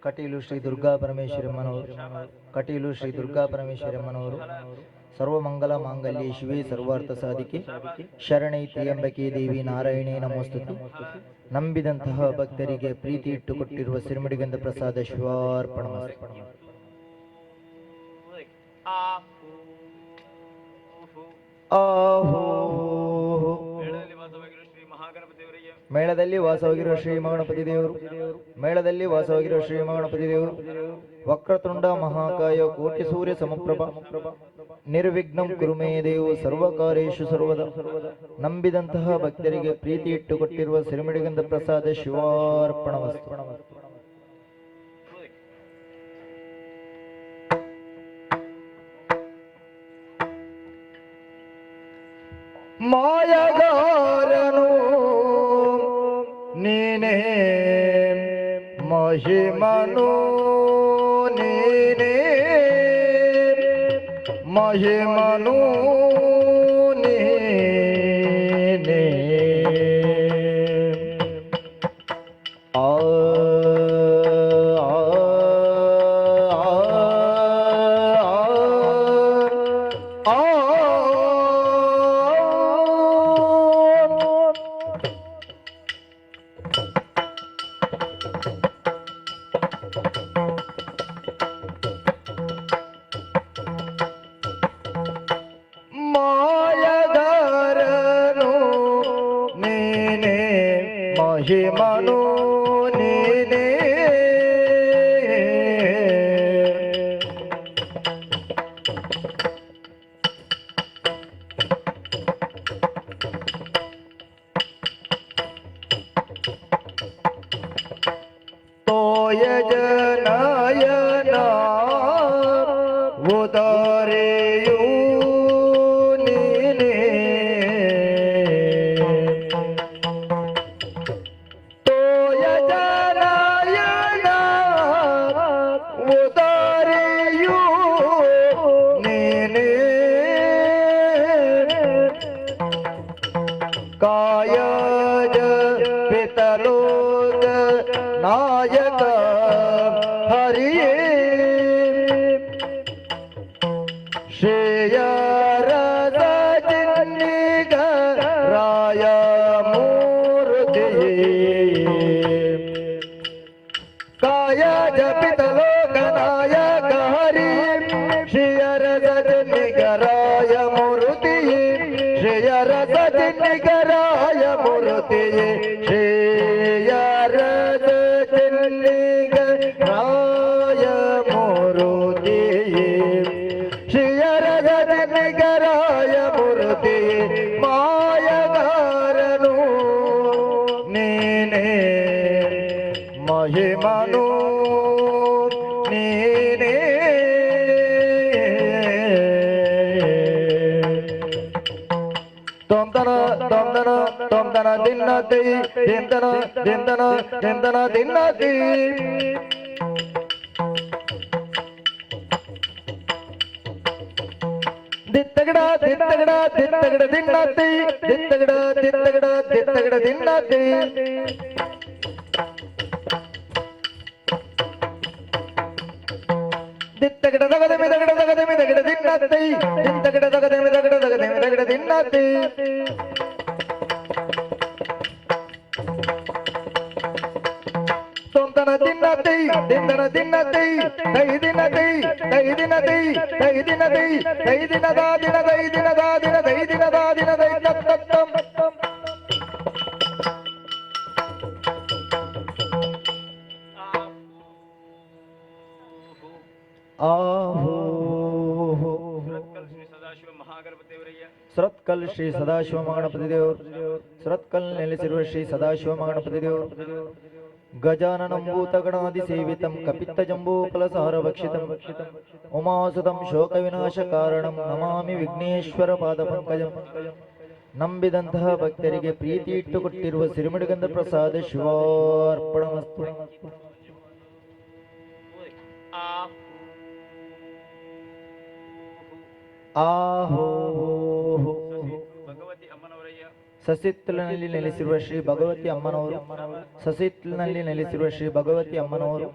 ಕಟೀಲು ಶ್ರೀ ದುರ್ಗಾ ಪರಮೇಶ್ವರಮ್ಮನವರು ಕಟೀಲು ಶ್ರೀ ದುರ್ಗಾ ಪರಮೇಶ್ವರಮ್ಮನವರು ಸರ್ವಮಂಗಲ ಮಾಂಗಲ್ಯೆ ಶಿವೆ ಸರ್ವಾರ್ಥ ಸಾಧಿಕೆ ಶರಣೈ ತ್ರ್ಯಂಬಕೆ ದೇವಿ ನಾರಾಯಣೇ ನಮೋಸ್ತುತೆ. ನಂಬಿದಂತಹ ಭಕ್ತರಿಗೆ ಪ್ರೀತಿ ಇಟ್ಟುಕೊಟ್ಟಿರುವ ಸಿರಿಮಡಿಗಂಧ ಪ್ರಸಾದ ಶಿವಾರ್ಪಣಮಸ್ತು. ಮೇಳದಲ್ಲಿ ವಾಸವಾಗಿರುವ ಶ್ರೀ ಮಹಾಗಣಪತಿ ದೇವರು ಮೇಳದಲ್ಲಿ ವಾಸವಾಗಿರುವ ಶ್ರೀ ಮಹಾಗಣಪತಿ ದೇವರು ವಕ್ರತುಂಡ ಮಹಾಕಾಯ ಕೋಟಿ ಸೂರ್ಯ ಸಮಪ್ರಭ ನಿರ್ವಿಘ್ನಂ ಕುರುಮೇ ದೇವು ಸರ್ವಕಾರ್ಯೇಷು ಸರ್ವದ. ನಂಬಿದಂತಹ ಭಕ್ತರಿಗೆ ಪ್ರೀತಿ ಇಟ್ಟುಕೊಟ್ಟಿರುವ ಸಿರಿಮಡಿಗಂಧ ಪ್ರಸಾದ ಶಿವಾರ್ಪಣಮಸ್ತು. ಮಾಯಗಾರನು ನೀನೇ ಮಹಿಮನು ನೀನೇ ಮಹಿಮನು ನೀನೇ ಆ ಮಾಯಗಾರನು ನೀನೇ ಮಹಿಮನು ನೀನೇ ತೋಯ ಜನಯನ ಉದರೆಯೂ ನೀನೇ ತೋಯ ಜನಯನ ಉದರೆಯೂ ನೀನೇ ಕಾಯಜ ಪಿತಲೋಕ ನಾಯಕ ಹರಿಯೇ ಶ್ರೇಯರದ ಜಿನ್ನಿಗ ರಾಯ ಮೂರ್ತಿಯೇ ಕಾಯ ಜಪಿತ ಲೋಕನಾಯಕ ಹರಿ ಶ್ರೇಯರದ ಜಿನ್ನಿಗ ರಾಯ ಮೂರ್ತಿಯೇ ಶ್ರೇಯರದ ಜಿನ್ನಿಗ ರಾಯ ಮೂರ್ತಿಯೇ ಶ್ರೇಯರದ ಜಿನ್ನಿಗ ರಾಯ ಮೂರ್ತಿಯೇ ಶ್ರೀಯರದ ನಿಗರಾಯ ಮೂರ್ತಿ ಮಾಯಗಾರನು ನೀನೇ ಮಹಿಮನು ನೀನೇ ತೊಂದನ ತೊಂದನ ತೊಂದನ ದಿನ್ನತಿ ದಿಂದನ ದಿಂದನ ದಿಂದನ ದಿನ್ನತಿ ದಿತ್ತಗಡ ದಿತ್ತಗಡ ದಿತ್ತಗಡ ದಿನ್ನತಿ ದಿತ್ತಗಡ ದಿತ್ತಗಡ ದಿತ್ತಗಡ ದಿನ್ನತಿ ದಿತ್ತಗಡ ದಗದ ಮಿದಗಡ ದಗದ ಮಿದಗಡ ದಿನ್ನತಿ ದಿತ್ತಗಡ ದಗದ ಮಿದಗಡ ದಗದ ಮಿದಗಡ ದಿನ್ನತಿ ತೊಂತನ ದಿನ್ನ ತೈ ದಿಂದನ ದಿನ ತೈ ದೈ ದಿನ ತೈ ದೈ ದಿನ ತೈ ದೈ ದಿನ ತೈ ದೈ ದಿನದ ದಿನ ದೈ ದಿನದ ದಿನ ದೈ ದಿನದ ದಿನ ದೈ ತತ್ತಂ ಆಹೋ ಸುರತ್ಕಲ್ ಶ್ರೀ ಸದಾಶಿವ ಮಹಾಗಣಪತಿ ದೇವರು ಸುರತ್ಕಲ್ ನೆಲೆಸಿರುವ ಶ್ರೀ ಸದಾಶಿವ ಮಹಾಗಣಪತಿ ದೇವರು ಗಜಾನನಂ ಭೂತಗಣಾದಿ ಸೇವಿತಂ ಕಪಿತ್ತ ಜಂಬೂಫಲಸಾರ ಭಕ್ಷಿತಂ ಉಮಾಸುತಂ ಶೋಕ ವಿನಾಶ ಕಾರಣಂ ನಮಾಮಿ ವಿಘ್ನೇಶ್ವರ ಪಾದ ಪಂಕಜಂ. ನಂಬಿದಂತಹ ಭಕ್ತರಿಗೆ ಪ್ರೀತಿ ಇಟ್ಟುಕೊಟ್ಟಿರುವ ಸಿರಿಮಿಡಿಗಂಧ ಪ್ರಸಾದ ಶಿವಾರ್ಪಣಮಸ್ತು. ಆಹೋ ಸಸಿತ್ಲಿನಲ್ಲಿ ನೆಲೆಸಿರುವ ಶ್ರೀ ಭಗವತಿ ಅಮ್ಮನವರು ಸಸಿತ್ಲಿನಲ್ಲಿ ನೆಲೆಸಿರುವ ಶ್ರೀ ಭಗವತಿ ಅಮ್ಮನವರು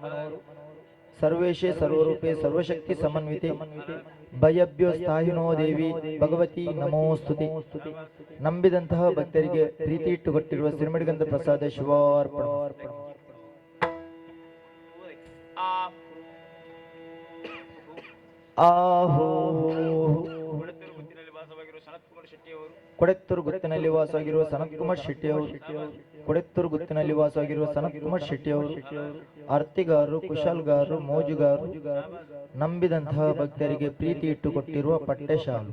ಸರ್ವೇಶೇ ಸರ್ವರೂಪೇ ಸರ್ವಶಕ್ತಿ ಸಮನ್ವಿತೆ ಭಯಭ್ಯೋ ಸ್ಥಾಯಿನೋ ದೇವಿ ಭಗವತಿ ನಮೋಸ್ತುತಿ. ನಂಬಿದಂತಹ ಭಕ್ತರಿಗೆ ಪ್ರೀತಿ ಇಟ್ಟುಕೊಟ್ಟಿರುವ ಸಿರಿಮಿಡಿಗಂಧ ಪ್ರಸಾದ ಶಿವಾರ್ಪಣ. ಆಹೋ ಕೊಡೆತ್ತೂರು ಗುತ್ತಿನಲ್ಲಿ ವಾಸವಾಗಿರುವ ಸನತ್ ಕುಮಾರ್ ಶೆಟ್ಟಿಯವರು ಕೊಡೆತ್ತೂರು ಗುತ್ತಿನಲ್ಲಿ ವಾಸವಾಗಿರುವ ಸನತ್ ಕುಮಾರ್ ಶೆಟ್ಟಿಯವರು ಆರ್ತಿಗಾರರು ಕುಶಾಲ್ಗಾರರು ಮೋಜುಗಾರರು ನಂಬಿದಂತಹ ಭಕ್ತರಿಗೆ ಪ್ರೀತಿ ಇಟ್ಟುಕೊಟ್ಟಿರುವ ಪಟ್ಟೆಶಾಲು.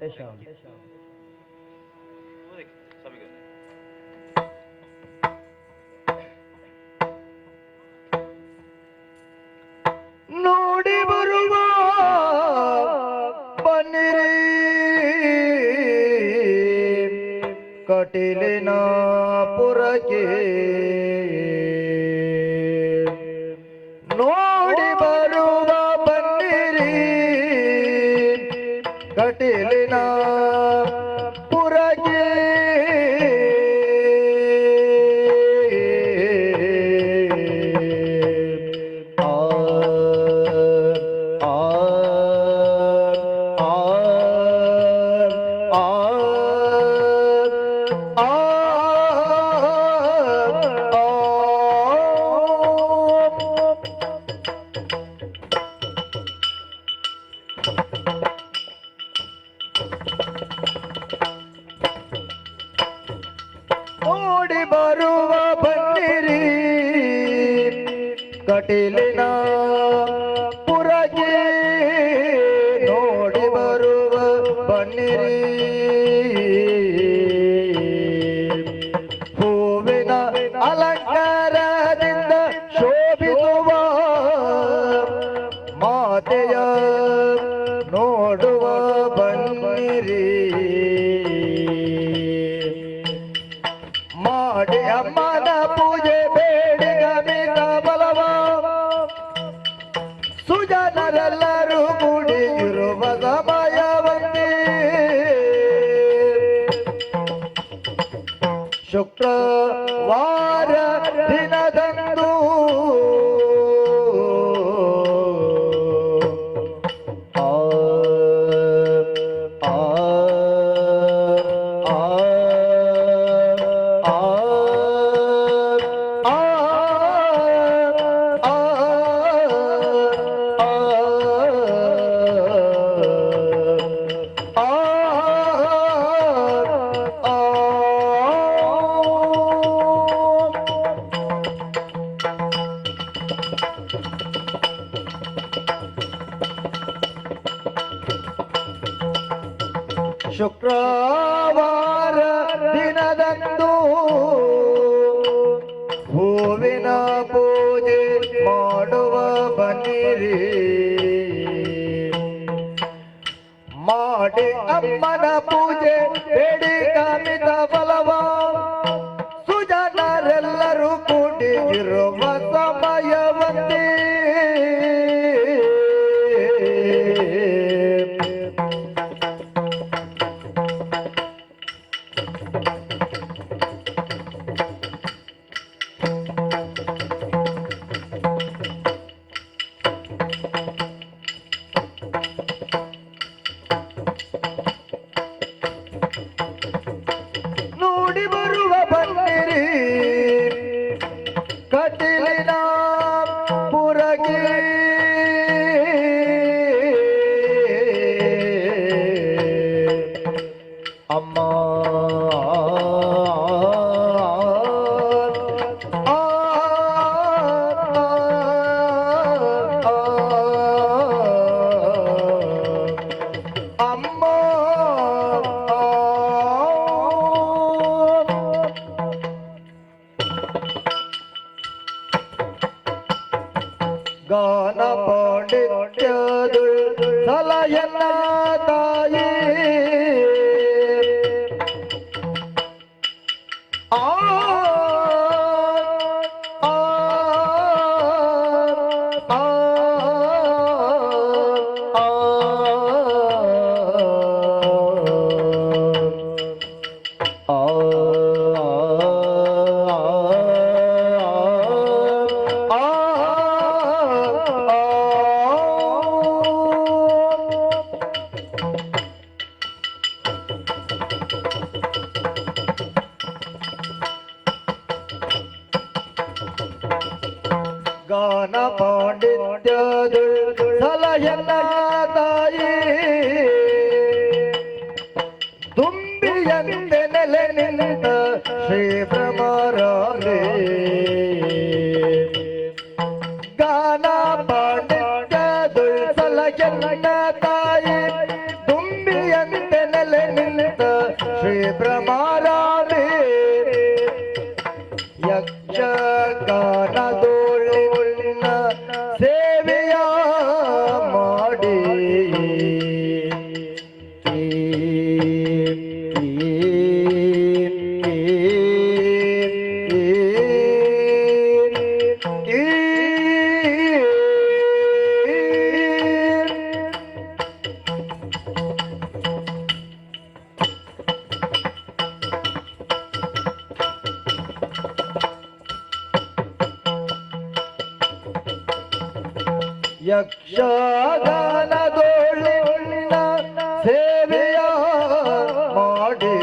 ನೋಡಿ ಬರುವ ಬನ್ನಿರಿ ಕಟೀಲಿನ ಪುರಕ್ಕೆ ನೋಡಿ ಬರುವ ಬನ್ನಿರಿ ಕಟೀಲಿನ ಪುರಕ್ಕೆ ನೋಡಿ ಬರುವ ಬನ್ನಿರಿ ಕಟೀಲಿನ ಪುರಕ್ಕೆ ನೋಡಿ ಬರುವ ಬನ್ನಿರಿ ಹೂವಿನ ಅಲಂಕಾರದಿಂದ ಶೋಭಿಸುವ ಮಾತೆಯ ನೋಡುವ ಬನ್ನಿರಿ ಮಾಡಿ ಅಮ್ಮನ ಪೂಜೆ ಬೇಡಿ ಗಮಿತ ಬಲವ ಸುಜನರೆಲ್ಲರೂ ಕೂಡಿ ಇರುವ ಸಮಯವನ್ನೇ ಶುಕ್ರವಾರ ದಿನದಂದು ಶುಕ್ರವಾರ ದಿನದಂದು ಹೂವಿನ ಪೂಜೆ ಮಾಡುವ ಬನ್ನಿರಿ ಮಾಡಿ ಅಮ್ಮನ ಪೂಜೆ ಬೇಡಿ ಕಾಮಿತ ಬಲವ ಸುಜನರೆಲ್ಲರೂ ಕೂಡಿ ಇರುವ ಸಮಯವನ್ನೇ ನೋಡಿ ಬರುವ ಬನ್ನಿರಿ ಕಟೀಲಿನ ಶ್ರೀ ಭ್ರಮರಾಂಬೆ ಗಾನ ಪಾಂಡಿತ್ಯದುಳ್ಸಲ ಕೆನ್ನ ತಾಯಿ ದುಂಬಿಯಂತೆ ನೆಲೆ ನಿಂತ ಶ್ರೀ ಭ್ರಮರಾಂಬೆ ಯಕ್ಷಗಾನದೋಳಿನ ಸೇವೆಯ ಮಾಡಿ ಯಕ್ಷಗಾನದೋಳಿನ ಸೇವೆಯ ಮಾಡಿ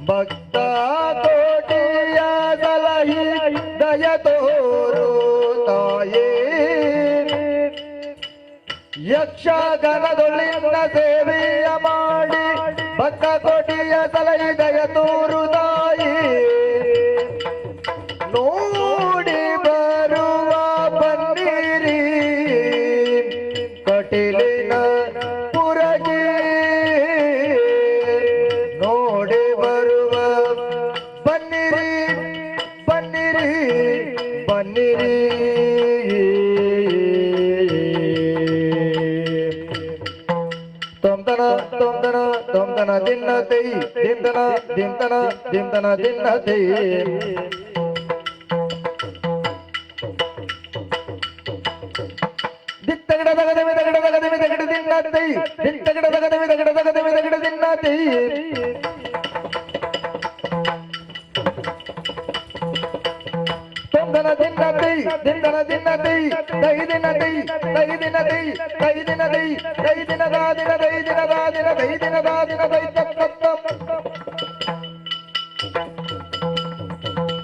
ಭಕ್ತ ಕೋಟಿಯ ಸಲಹಿ ದಯ ತೋರು ತಾಯೇ ಯಕ್ಷಗಾನದೊಳಿನ ಸೇವೆಯ ಮಾಡಿ ಭಕ್ತ ಕೋಟಿಯ ಸಲಹಿ ದಯ ತೋರು ತಾಯಿ ನೋಡಿ ಬರುವ ಬನ್ನಿರಿ ಕಟೀಲಿನ ಪುರಗೆ ನೋಡಿ ಬರುವ ಬನ್ನಿರಿ ಬನ್ನಿರಿ ಬನ್ನಿರಿ ತೊಂದನ ತೊಂದನ ತೊಂದನ ದಿನ ತೈ ದಿಂದನ ದಿಂದನ ದಿಂದನ ದಿನ ತೈ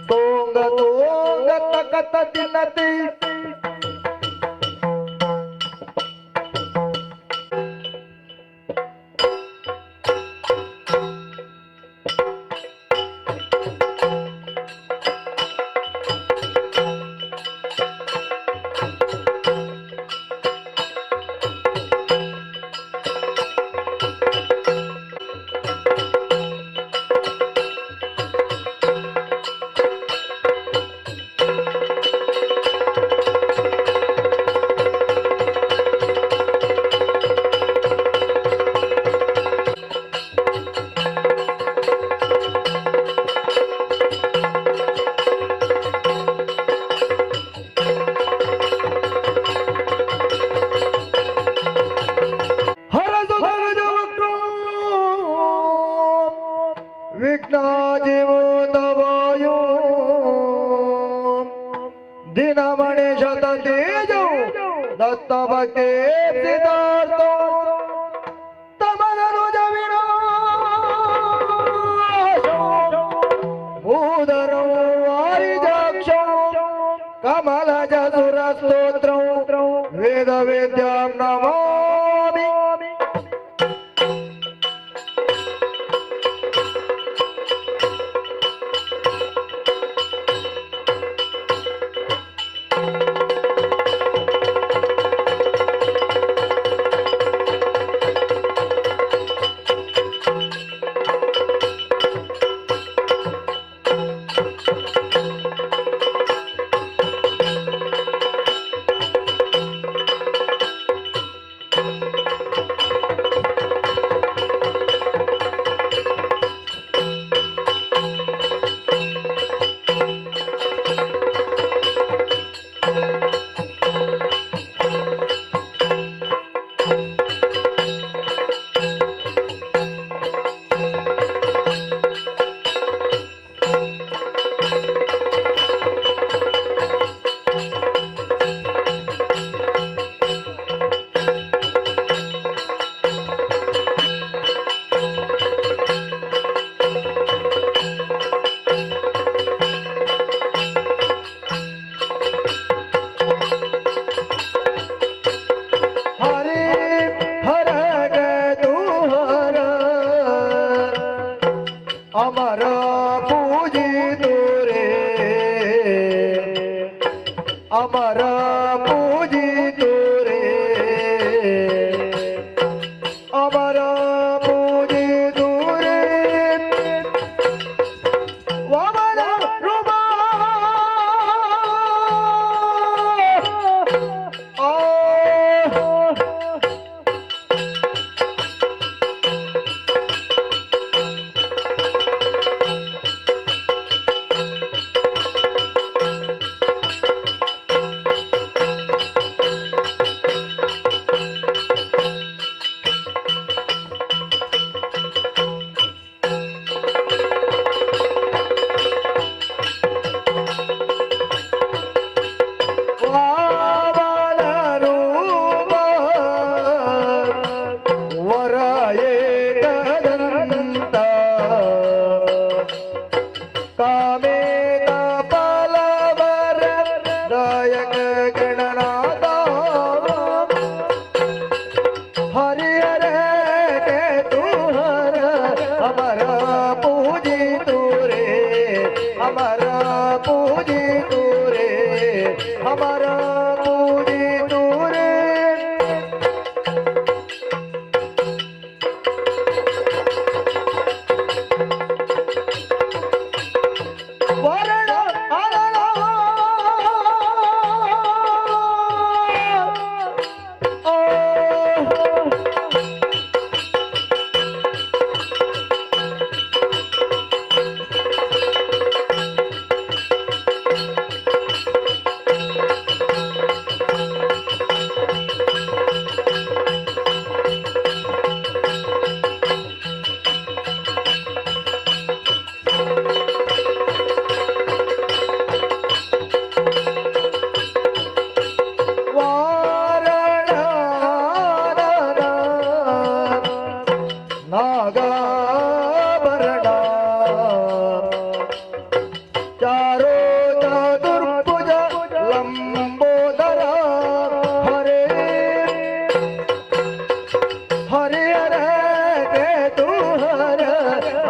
ತೋಂಗ ತೋಂಗ ತಕತ ದಿನತಿ ವಿಘ್ನಾಜಿಮೂತವಾಯು ದಿನಮಣಿ ಶತ ತೇಜೋ ದತ್ತ ಭಕ್ತಿ ಸಿದ್ಧಾರ್ಥ ತಮನನು ಭೂಧರೋ ವಾರಿಜಾಕ್ಷ ಕಮಲಜ ಸುರ ಸ್ತೋತ್ರ ವೇದ ವೇದ್ಯಾಂ ನಮಾಮಿ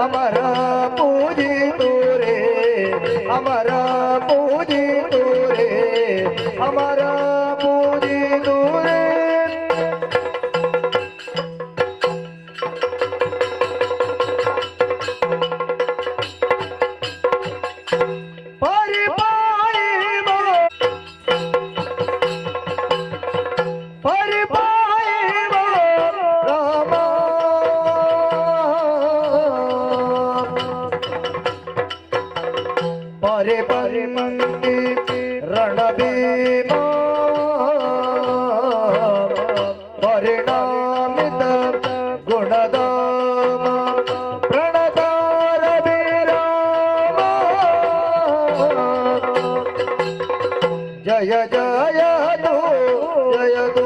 ಅಮರ ಪೂಜಿತು ರೇ ಅಮರ ಪೂಜಿತು ರೇ ಅಮರ ಪೂಜಿತು ರೇ परे परे मंदी रणभीम परिणामित गुणधाम प्रणतार विराम जय जय दो जय दो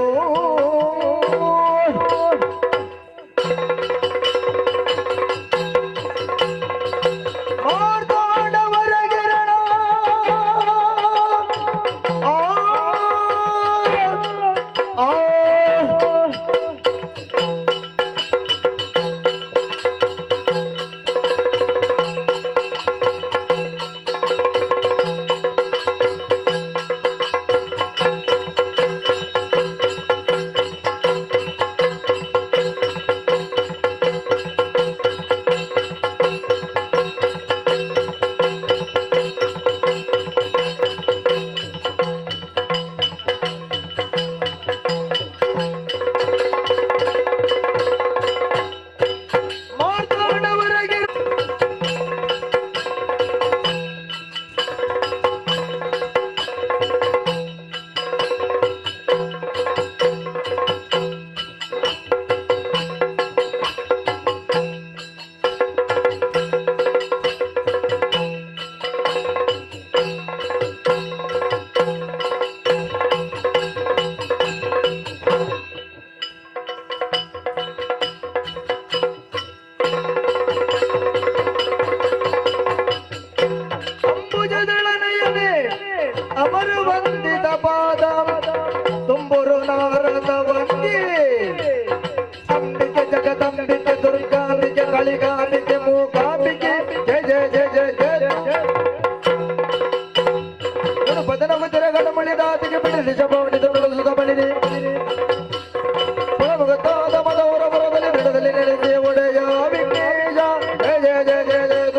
ಅಮರು ವಂದಿತ ಪಾದ ತುಂಬುರು ನಾರದ ವಂದಿ ಅಂಬಿಕೆ ಜಗದಂಬಿಕೆ ದುರ್ಗಾಂಬಿಕೆ ಕಳಿಗಾಂಬಿಕೆ ಮೂಕಾಂಬಿಕೆ ಜಯ ಜಯ ಜಯ ಜಯ ಜಯ ಜಯ ಬದನ ಮುಜರ ಗಣಮಣಿ ದಾತಿಗೆ ಬಿಡಿಸಿ ಶಬವಣಿದ ಸುತ ಬಳಿದೆ ಪುರಮುಗತಾದ ಮದವರ ಬರದಲ್ಲಿ ನಡೆದಲ್ಲಿ ನೆಲೆಸಿ ಒಡೆಯ ವಿಘ್ನೇಶ ಜಯ ಜಯ ಜಯ ಜಯ ಜಯ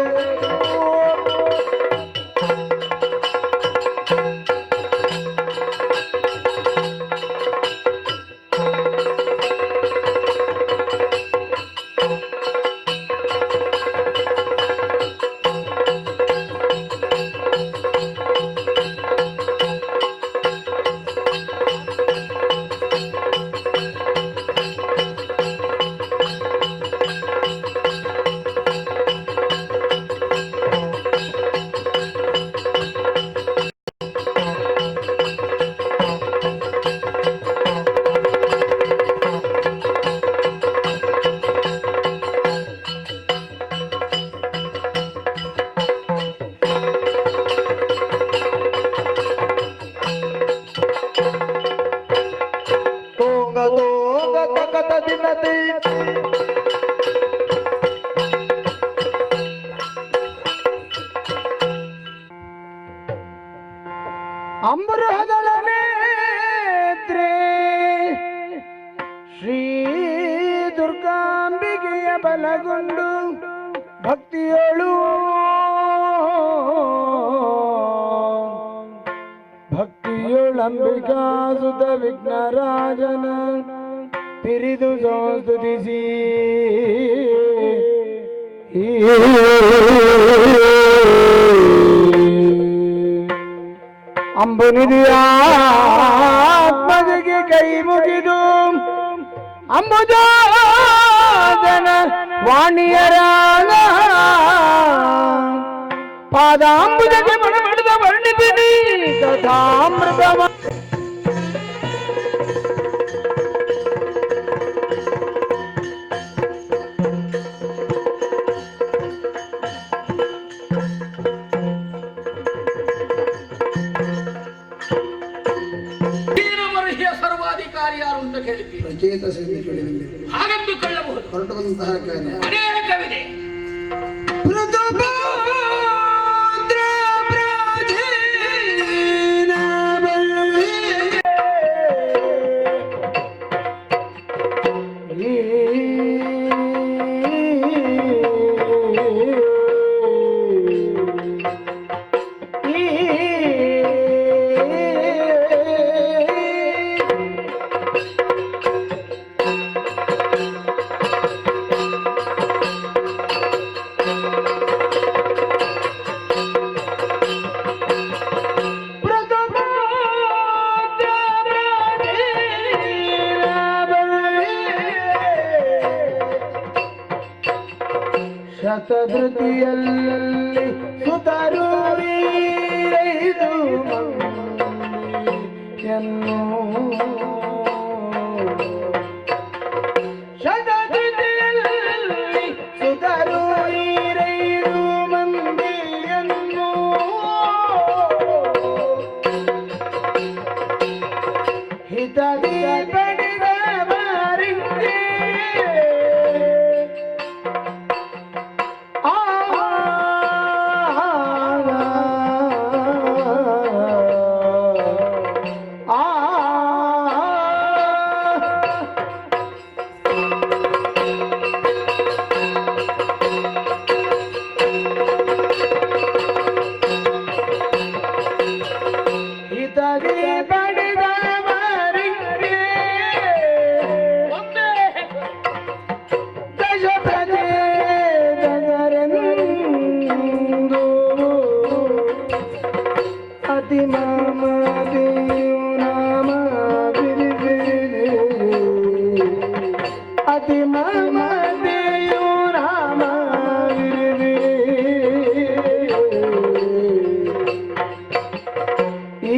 ಅಂಬರಹದಳ ನೇತ್ರೆ ಶ್ರೀ ದುರ್ಗಾಂಬಿಕೆಯ ಬಲಗೊಂಡು ಭಕ್ತಿಯಳು ಭಕ್ತಿಯೊಳಂಬಿಕಾ ಸುತ ವಿಘ್ನರಾಜನ ಪಿರಿದು ಸಂಸ್ತುತಿಸಿ ಅಂಬುನಿಧಿಯಾತ್ಮಜಿಗೆ ಕೈ ಮುಗಿದು ಅಂಬುಜಾಜನ ವಾಣಿಯರಾಗ ಪಾದಾಂಬುಜಕ್ಕೆ ಮನಮಡಿದ ವರ್ಣಿಸಿನಿ ತಥಾಮೃತ ಸರ್ವಾಧಿಕಾರಿ ಯಾರು ಅಂತ ಕೇಳಿದ್ದೀವಿ. ರಚಯಿತ ಸಂಧಿ ಕೇಳಿದಂತೆ ಹಾಗೆಂದುಕೊಳ್ಳಬಹುದು. ಹೊರಟು ಬಂದಂತಹ ಕಾರ್ಯ ಅನೇಕವಿದೆ. ಶತಧೃತಿಯಲ್ಲಿ ಸುತರು ವೀರೈದು ಮಂದಿಯನ್ನು ಶತಧೃತಿಯಲ್ಲಿ ಸುತರು ವೀರೈದು ಮಂದಿಯನ್ನು ಹಿತದಿ ಪಡೆದ ಮಾರಿಗೆ ಹಿತದಿ ಪಡೆದ ಮಾರಿಗೆ ದಶಪದೇ ದಗರೆಂದು ಅತಿ ಮಮತೆಯು ನಾಮ ಬಿರಿಬಿರಿ ಅತಿ ಮಮತೆಯು ನಾಮ ಬಿರಿಬಿರಿ ಈ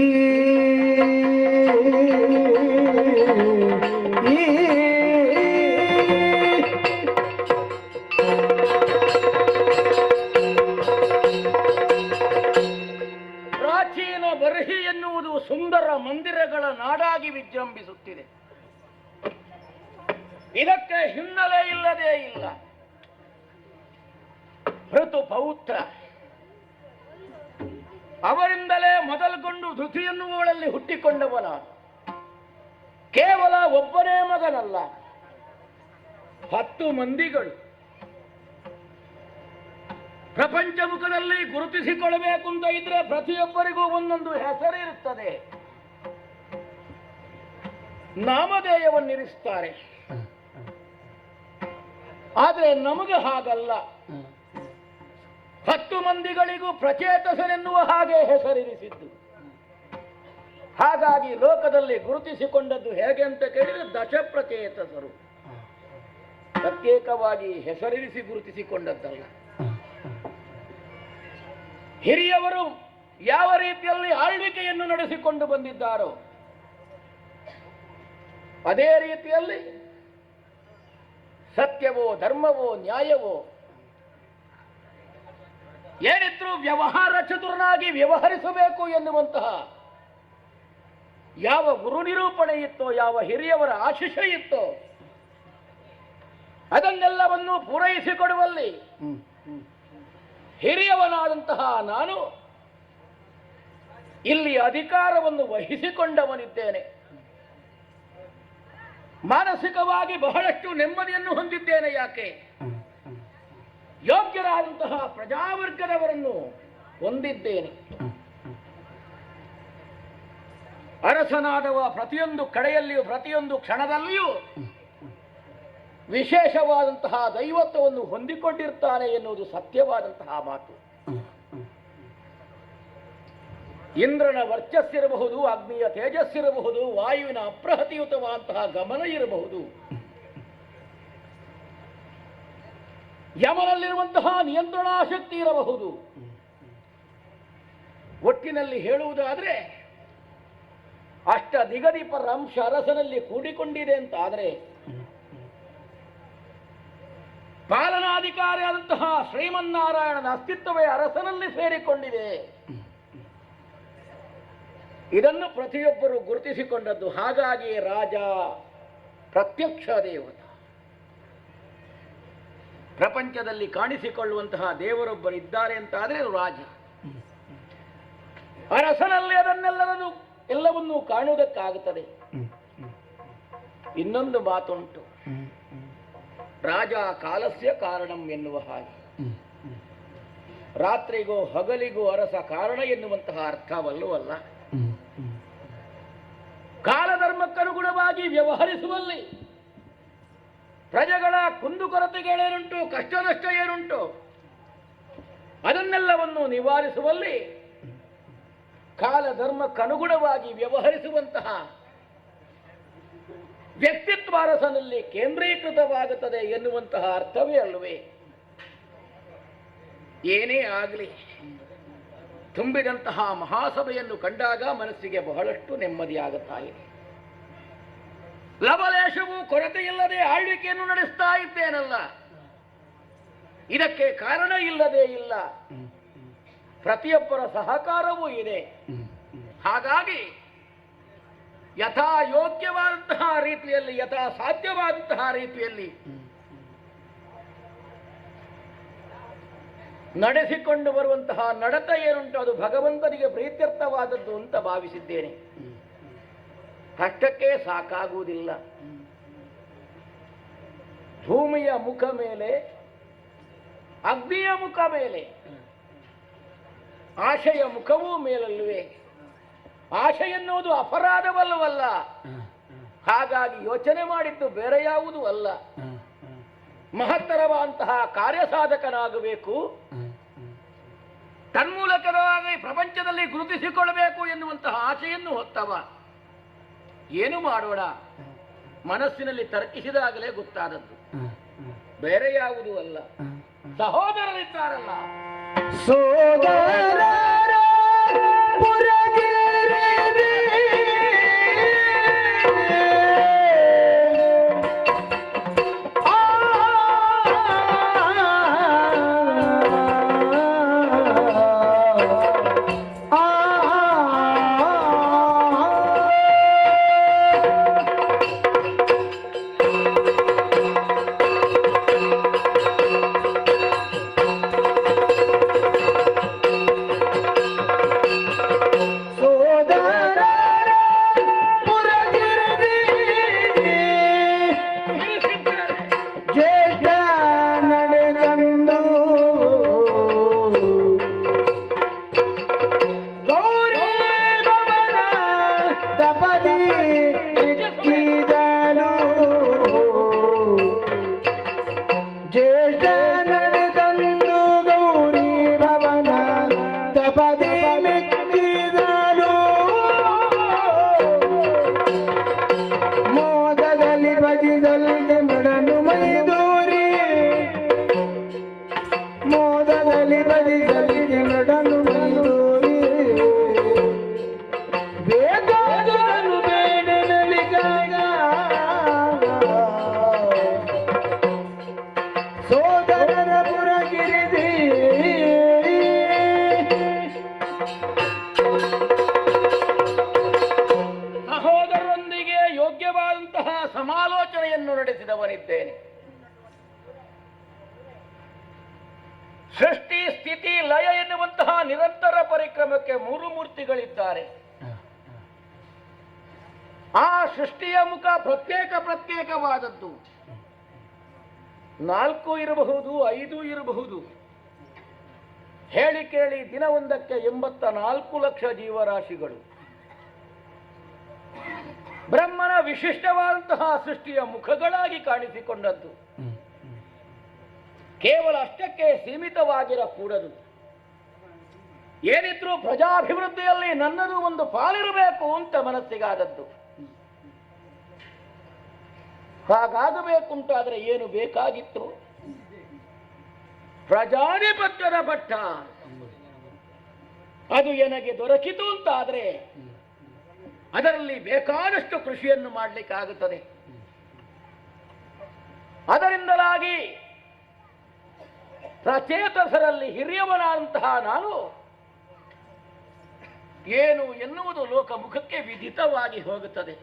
ಪ್ರಾಚೀನ ಬರ್ಹಿ ಎನ್ನುವುದು ಸುಂದರ ಮಂದಿರಗಳ ನಾಡಾಗಿ ವಿಜೃಂಭಿಸುತ್ತಿದೆ. ಇದಕ್ಕೆ ಹಿನ್ನೆಲೆ ಇಲ್ಲದೇ ಇಲ್ಲ. ಋತು ಪೌತ್ರ ಅವರಿಂದಲೇ ಮೊದಲುಗೊಂಡು ಧೃತಿ ಎನ್ನುವಳಲ್ಲಿ ಹುಟ್ಟಿಕೊಂಡವನ ಕೇವಲ ಒಬ್ಬನೇ ಮಗನಲ್ಲ, 10 ಮಂದಿಗಳು. ಪ್ರಪಂಚ ಮುಖದಲ್ಲಿ ಗುರುತಿಸಿಕೊಳ್ಳಬೇಕು ಅಂತ ಇದ್ರೆ ಪ್ರತಿಯೊಬ್ಬರಿಗೂ ಒಂದೊಂದು ಹೆಸರಿರುತ್ತದೆ, ನಾಮಧೇಯವನ್ನಿರಿಸ್ತಾರೆ. ಆದರೆ ನಮಗೆ ಹಾಗಲ್ಲ. 10 ಮಂದಿಗಳಿಗೂ ಪ್ರಚೇತಸನೆನ್ನುವ ಹಾಗೆ ಹೆಸರಿರಿಸಿದ್ದು. ಹಾಗಾಗಿ ಲೋಕದಲ್ಲಿ ಗುರುತಿಸಿಕೊಂಡದ್ದು ಹೇಗೆ ಅಂತ ಕೇಳಿದರೆ ದಶಪ್ರಚೇತಸರು. ಪ್ರತ್ಯೇಕವಾಗಿ ಹೆಸರಿರಿಸಿ ಗುರುತಿಸಿಕೊಂಡದ್ದಲ್ಲ. ಹಿರಿಯವರು ಯಾವ ರೀತಿಯಲ್ಲಿ ಆಳ್ವಿಕೆಯನ್ನು ನಡೆಸಿಕೊಂಡು ಬಂದಿದ್ದಾರೋ ಅದೇ ರೀತಿಯಲ್ಲಿ ಸತ್ಯವೋ ಧರ್ಮವೋ ನ್ಯಾಯವೋ ಏನಿದ್ರೂ ವ್ಯವಹಾರ ಚತುರನಾಗಿ ವ್ಯವಹರಿಸಬೇಕು ಎನ್ನುವಂತಹ ಯಾವ ಗುರು ನಿರೂಪಣೆ ಇತ್ತೋ, ಯಾವ ಹಿರಿಯವರ ಆಶಿಷ ಇತ್ತೋ ಅದನ್ನೆಲ್ಲವನ್ನು ಪೂರೈಸಿಕೊಡುವಲ್ಲಿ ಹಿರಿಯವನಾದಂತಹ ನಾನು ಇಲ್ಲಿ ಅಧಿಕಾರವನ್ನು ವಹಿಸಿಕೊಂಡವನಿದ್ದೇನೆ. ಮಾನಸಿಕವಾಗಿ ಬಹಳಷ್ಟು ನೆಮ್ಮದಿಯನ್ನು ಹೊಂದಿದ್ದೇನೆ. ಯಾಕೆ? ಯೋಗ್ಯರಾದಂತಹ ಪ್ರಜಾವರ್ಗದವರನ್ನು ಹೊಂದಿದ್ದೇನೆ. ಅರಸನಾದವ ಪ್ರತಿಯೊಂದು ಕಡೆಯಲ್ಲಿಯೂ ಪ್ರತಿಯೊಂದು ಕ್ಷಣದಲ್ಲಿಯೂ ವಿಶೇಷವಾದಂತಹ ದೈವತ್ವವನ್ನು ಹೊಂದಿಕೊಂಡಿರ್ತಾನೆ ಎನ್ನುವುದು ಸತ್ಯವಾದಂತಹ ಮಾತು. ಇಂದ್ರನ ವರ್ಚಸ್ಸಿರಬಹುದು, ಅಗ್ನಿಯ ತೇಜಸ್ಸಿರಬಹುದು, ವಾಯುವಿನ ಅಪ್ರಹತಿಯುತವಾದಂತಹ ಗಮನ ಇರಬಹುದು, ಯಮನಲ್ಲಿರುವಂತಹ ನಿಯಂತ್ರಣಾಶಕ್ತಿ ಇರಬಹುದು. ಒಟ್ಟಿನಲ್ಲಿ ಹೇಳುವುದಾದರೆ ಅಷ್ಟ ದಿಗದೀಪರ ಅಂಶ ಅರಸನಲ್ಲಿ ಕೂಡಿಕೊಂಡಿದೆ ಅಂತ ಆದರೆ ಪಾಲನಾಧಿಕಾರಿಯಾದಂತಹ ಶ್ರೀಮನ್ನಾರಾಯಣನ ಅಸ್ತಿತ್ವವೇ ಅರಸನಲ್ಲಿ ಸೇರಿಕೊಂಡಿದೆ. ಇದನ್ನು ಪ್ರತಿಯೊಬ್ಬರು ಗುರುತಿಸಿಕೊಂಡದ್ದು. ಹಾಗಾಗಿ ರಾಜ ಪ್ರತ್ಯಕ್ಷ ದೇವತ. ಪ್ರಪಂಚದಲ್ಲಿ ಕಾಣಿಸಿಕೊಳ್ಳುವಂತಹ ದೇವರೊಬ್ಬರಿದ್ದಾರೆ ಅಂತಾದರೆ ರಾಜ. ಅರಸನಲ್ಲಿ ಎಲ್ಲವನ್ನೂ ಕಾಣುವುದಕ್ಕಾಗುತ್ತದೆ. ಇನ್ನೊಂದು ಮಾತುಂಟು, ರಾಜ ಕಾಲಸ್ಯ ಕಾರಣಂ ಎನ್ನುವ ಹಾಗೆ. ರಾತ್ರಿಗೋ ಹಗಲಿಗೋ ಅರಸ ಕಾರಣ ಎನ್ನುವಂತಹ ಅರ್ಥವಲ್ಲವಲ್ಲ. ಕಾಲಧರ್ಮಕ್ಕನುಗುಣವಾಗಿ ವ್ಯವಹರಿಸುವಲ್ಲಿ ಪ್ರಜೆಗಳ ಕುಂದುಕೊರತೆಗಳೇನುಂಟು, ಕಷ್ಟ ನಷ್ಟ ಏನುಂಟು ಅದನ್ನೆಲ್ಲವನ್ನು ನಿವಾರಿಸುವಲ್ಲಿ ಕಾಲಧರ್ಮಕ್ಕನುಗುಣವಾಗಿ ವ್ಯವಹರಿಸುವಂತಹ ವ್ಯಕ್ತಿತ್ವ ಅರಸನಲ್ಲಿ ಕೇಂದ್ರೀಕೃತವಾಗುತ್ತದೆ ಎನ್ನುವಂತಹ ಅರ್ಥವೇ ಅಲ್ಲವೇ. ಏನೇ ಆಗಲಿ ತುಂಬಿದಂತಹ ಮಹಾಸಭೆಯನ್ನು ಕಂಡಾಗ ಮನಸ್ಸಿಗೆ ಬಹಳಷ್ಟು ನೆಮ್ಮದಿಯಾಗುತ್ತಾ ಇದೆ. ಲವಲೇಶವೂ ಕೊರತೆಯಿಲ್ಲದೆ ಆಳ್ವಿಕೆಯನ್ನು ನಡೆಸ್ತಾ ಇದ್ದೇನಲ್ಲ, ಇದಕ್ಕೆ ಕಾರಣ ಇಲ್ಲದೇ ಇಲ್ಲ. ಪ್ರತಿಯೊಬ್ಬರ ಸಹಕಾರವೂ ಇದೆ. ಹಾಗಾಗಿ ಯಥಾ ಯೋಗ್ಯವಾದಂತಹ ರೀತಿಯಲ್ಲಿ, ಯಥಾ ಸಾಧ್ಯವಾದಂತಹ ರೀತಿಯಲ್ಲಿ ನಡೆಸಿಕೊಂಡು ಬರುವಂತಹ ನಡತೆ ಏನುಂಟು ಅದು ಭಗವಂತನಿಗೆ ಪ್ರೀತ್ಯರ್ಥವಾದದ್ದು ಅಂತ ಭಾವಿಸಿದ್ದೇನೆ. ಅಷ್ಟಕ್ಕೆ ಸಾಕಾಗುವುದಿಲ್ಲ. ಭೂಮಿಯ ಮುಖ ಮೇಲೆ, ಅಗ್ನಿಯ ಮುಖ ಮೇಲೆ, ಆಶೆಯ ಮುಖವೂ ಮೇಲಲ್ವೇ. ಆಶೆ ಎನ್ನುವುದು ಅಪರಾಧವಲ್ಲವಲ್ಲ. ಹಾಗಾಗಿ ಯೋಚನೆ ಮಾಡಿದ್ದು ಬೇರೆ ಯಾವುದೂ ಅಲ್ಲ. ಮಹತ್ತರವಾದಂತಹ ಕಾರ್ಯಸಾಧಕನಾಗಬೇಕು, ತನ್ಮೂಲಕವಾಗಿ ಪ್ರಪಂಚದಲ್ಲಿ ಗುರುತಿಸಿಕೊಳ್ಳಬೇಕು ಎನ್ನುವಂತಹ ಆಶೆಯನ್ನು ಹೊತ್ತವ. ಏನು ಮಾಡೋಣ, ಮನಸ್ಸಿನಲ್ಲಿ ತರ್ಕಿಸಿದಾಗಲೇ ಗೊತ್ತಾದದ್ದು, ಬೇರೆ ಯಾವುದೂ ಅಲ್ಲ. ಸಹೋದರರಿದ್ದಾರಲ್ಲ, ಸೋದರ ಸಮಾಲೋಚನೆಯನ್ನು ನಡೆಸಿದವನಿದ್ದೇನೆ. ಸೃಷ್ಟಿ, ಸ್ಥಿತಿ, ಲಯ ಎನ್ನುವಂತಹ ನಿರಂತರ ಪರಿಕ್ರಮಕ್ಕೆ ಮೂರು ಮೂರ್ತಿಗಳಿದ್ದಾರೆ. ಆ ಸೃಷ್ಟಿಯ ಮುಖ ಪ್ರತ್ಯೇಕವಾದದ್ದು. 4 ಇರಬಹುದು, 5 ಇರಬಹುದು. ಹೇಳಿ ಕೇಳಿ ದಿನವೊಂದಕ್ಕೆ 84 ಲಕ್ಷ ಜೀವರಾಶಿಗಳು. ಬ್ರಹ್ಮನ ವಿಶಿಷ್ಟವಾದಂತಹ ಸೃಷ್ಟಿಯ ಮುಖಗಳಾಗಿ ಕಾಣಿಸಿಕೊಂಡದ್ದು. ಕೇವಲ ಅಷ್ಟಕ್ಕೆ ಸೀಮಿತವಾಗಿರಕೂಡದು. ಏನಿದ್ರೂ ಪ್ರಜಾಭಿವೃದ್ಧಿಯಲ್ಲಿ ನನ್ನದು ಒಂದು ಪಾಲಿರಬೇಕು ಅಂತ ಮನಸ್ಸಿಗಾದದ್ದು. ಹಾಗಾಗಬೇಕು ಅಂತಾದ್ರೆ ಏನು ಬೇಕಾಗಿತ್ತು? ಪ್ರಜಾಧಿಪತ್ಯದ ಪಟ್ಟ ಅದು ನನಗೆ ದೊರಕಿತು ಅಂತಾದ್ರೆ ಅದರಲ್ಲಿ ಬೇಕಾದಷ್ಟು ಕೃಷಿಯನ್ನು ಮಾಡಲಿಕ್ಕಾಗುತ್ತದೆ. ಅದರಿಂದಲಾಗಿ ಪ್ರಚೇತಸರಲ್ಲಿ ಹಿರಿಯವನಾದಂತಹ ನಾನು ಏನು ಎನ್ನುವುದು ಲೋಕಮುಖಕ್ಕೆ ವಿದಿತವಾಗಿ ಹೋಗುತ್ತದೆ.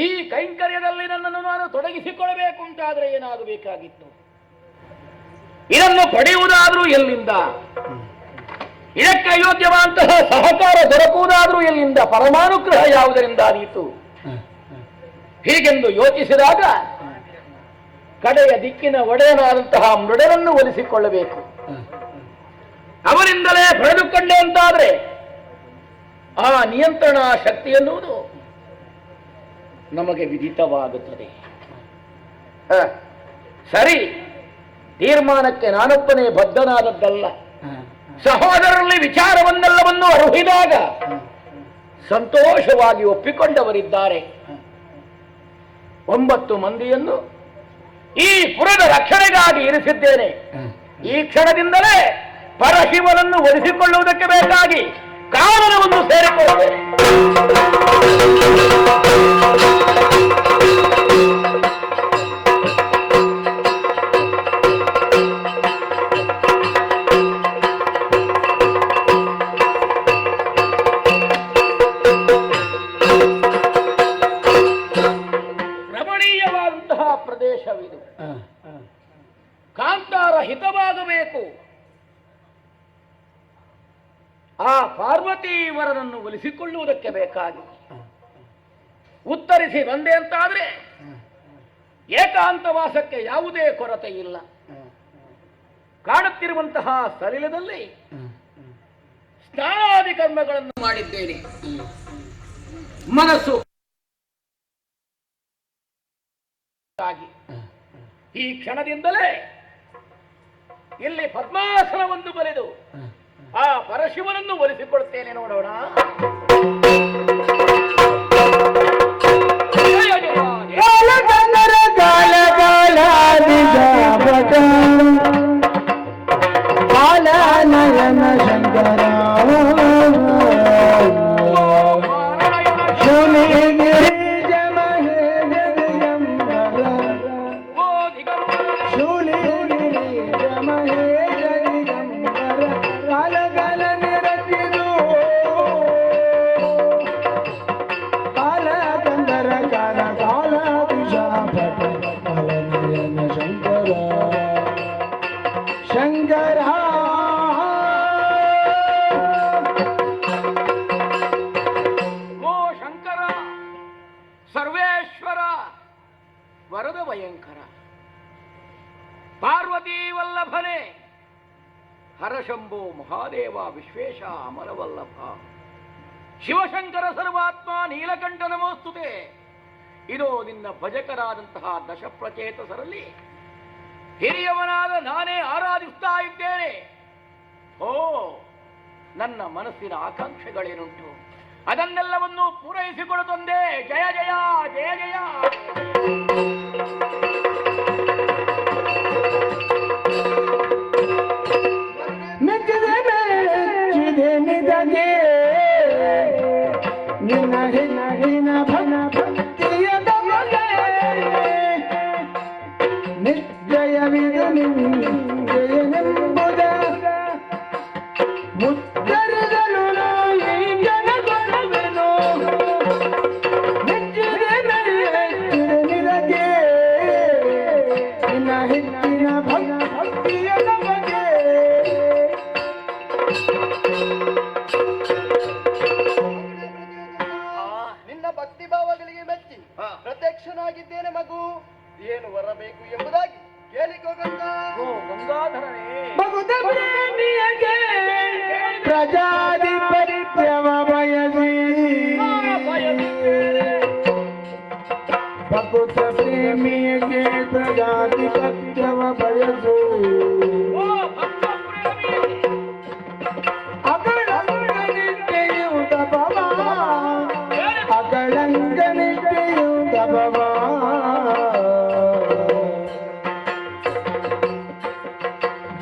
ಈ ಕೈಂಕರ್ಯದಲ್ಲಿ ನನ್ನನ್ನು ನಾನು ತೊಡಗಿಸಿಕೊಳ್ಳಬೇಕು ಅಂತಾದ್ರೆ ಏನಾಗಬೇಕಾಗಿತ್ತು? ಇದನ್ನು ಪಡೆಯುವುದಾದ್ರೂ ಎಲ್ಲಿಂದ? ಇದಕ್ಕೆ ಯೋಗ್ಯವಾದಂತಹ ಸಹಕಾರ ದೊರಕುವುದಾದ್ರೂ ಎಲ್ಲಿಂದ? ಪರಮಾನುಗ್ರಹ ಯಾವುದರಿಂದಾದೀತು? ಹೀಗೆಂದು ಯೋಚಿಸಿದಾಗ ಕಡೆಯ ದಿಕ್ಕಿನ ಒಡೆಯನಾದಂತಹ ಮೃಡರನ್ನು ಒಲಿಸಿಕೊಳ್ಳಬೇಕು. ಅವರಿಂದಲೇ ಪಡೆದುಕೊಂಡೆ ಅಂತಾದ್ರೆ ಆ ನಿಯಂತ್ರಣ ಶಕ್ತಿ ಎನ್ನುವುದು ನಮಗೆ ವಿದಿತವಾಗುತ್ತದೆ. ಸರಿ, ತೀರ್ಮಾನಕ್ಕೆ ನಾನೊಬ್ಬನೇ ಬದ್ಧನಾದದ್ದಲ್ಲ. ಸಹೋದರರಲ್ಲಿ ವಿಚಾರವನ್ನೆಲ್ಲವನ್ನು ಅರುಹಿದಾಗ ಸಂತೋಷವಾಗಿ ಒಪ್ಪಿಕೊಂಡವರಿದ್ದಾರೆ. 9 ಮಂದಿಯನ್ನು ಈ ಪುರದ ರಕ್ಷಣೆಗಾಗಿ ಇರಿಸಿದ್ದೇನೆ. ಈ ಕ್ಷಣದಿಂದಲೇ ಪರಶಿವನನ್ನು ಒಲಿಸಿಕೊಳ್ಳುವುದಕ್ಕೆ ಬೇಕಾಗಿ ಕಾನನವನ್ನು ಸೇರಿಕೊಳ್ಳುತ್ತೇನೆ. ರಮಣೀಯವಾದಂತಹ ಪ್ರದೇಶವಿದು. ಕಾಂತಾರ ಹಿತವಾಗಬೇಕು. ಆ ಪಾರ್ವತೀವರನನ್ನು ಒಲಿಸಿಕೊಳ್ಳುವುದಕ್ಕೆ ಬೇಕಾಗಿ ಉತ್ತರಿಸಿ ಬಂದೆ ಅಂತಾದ್ರೆ ಏಕಾಂತವಾಸಕ್ಕೆ ಯಾವುದೇ ಕೊರತೆ ಇಲ್ಲ. ಕಾಣುತ್ತಿರುವಂತಹ ಸಲಿಲದಲ್ಲಿ ಸ್ನಾನಾದಿ ಕರ್ಮಗಳನ್ನು ಮಾಡಿದ್ದೇನೆ. ಮನಸ್ಸು ಈ ಕ್ಷಣದಿಂದಲೇ ಇಲ್ಲಿ ಪದ್ಮಾಸನವನ್ನು ಬರೆದು ಆ ಪರಶಿವನನ್ನು ಒಲಿಸಿಕೊಳ್ತೇನೆ. ನೋಡೋಣ. ನಯನ ಶಂಕರ ವರದ ಭಯಂಕರ ಪಾರ್ವತೀ ವಲ್ಲಭನೆ ಹರಶಂಭೋ ಮಹಾದೇವ ವಿಶ್ವೇಶ ಅಮರವಲ್ಲಭ ಶಿವಶಂಕರ ಸರ್ವಾತ್ಮ ನೀಲಕಂಠ ನಮೋಸ್ತುತೆ. ಇದು ನಿನ್ನ ಭಜಕರಾದಂತಹ ದಶಪ್ರಚೇತಸರಲ್ಲಿ ಹಿರಿಯವನಾದ ನಾನೇ ಆರಾಧಿಸ್ತಾ ಇದ್ದೇನೆ. ಓ, ನನ್ನ ಮನಸ್ಸಿನ ಆಕಾಂಕ್ಷೆಗಳೇನುಂಟು ಅದನ್ನೆಲ್ಲವನ್ನು ಪೂರೈಸಿಕೊಡು ತಂದೆ. ಜಯ ಜಯ ಜಯ ಜಯ. ನಿಶ್ಚಯವಿದು ನಿಶ್ಚಯನೆಂಬುದ ಮುತ್ತರಿಸಲು ಜನಗೊಳ್ಳುವೆನು. ನೆಚ್ಚಿದೆ ನಿನಗೆ ನಿನ್ನ ಹೆಚ್ಚಿನ ಭಕ್ತಿಯ ನಮಗೆ. ನಿನ್ನ ಭಕ್ತಿ ಭಾವಗಳಿಗೆ ಮೆಚ್ಚಿ ಪ್ರತ್ಯಕ್ಷನಾಗಿದ್ದೇನೆ ಮಗು. ಏನು ಬರಬೇಕು ಎಂಬುದಾಗಿ ಕೇಳಿಕೋಗಂತ ಗಂಗಾಧರನೇ. ಪ್ರಜಾಧಿಪತ್ಯವ ಬಯಸಿ ಭಕುತ ಪ್ರೇಮಿಯಗೆ ಪ್ರಜಾಧಿಪತ್ಯವ ಬಯಸು. ಅಗಳಂಗ ನಿತ್ಯೆಯು ತಪವ ಅಗಳಂಗ ನಿತ್ಯೆಯು ತಪವ.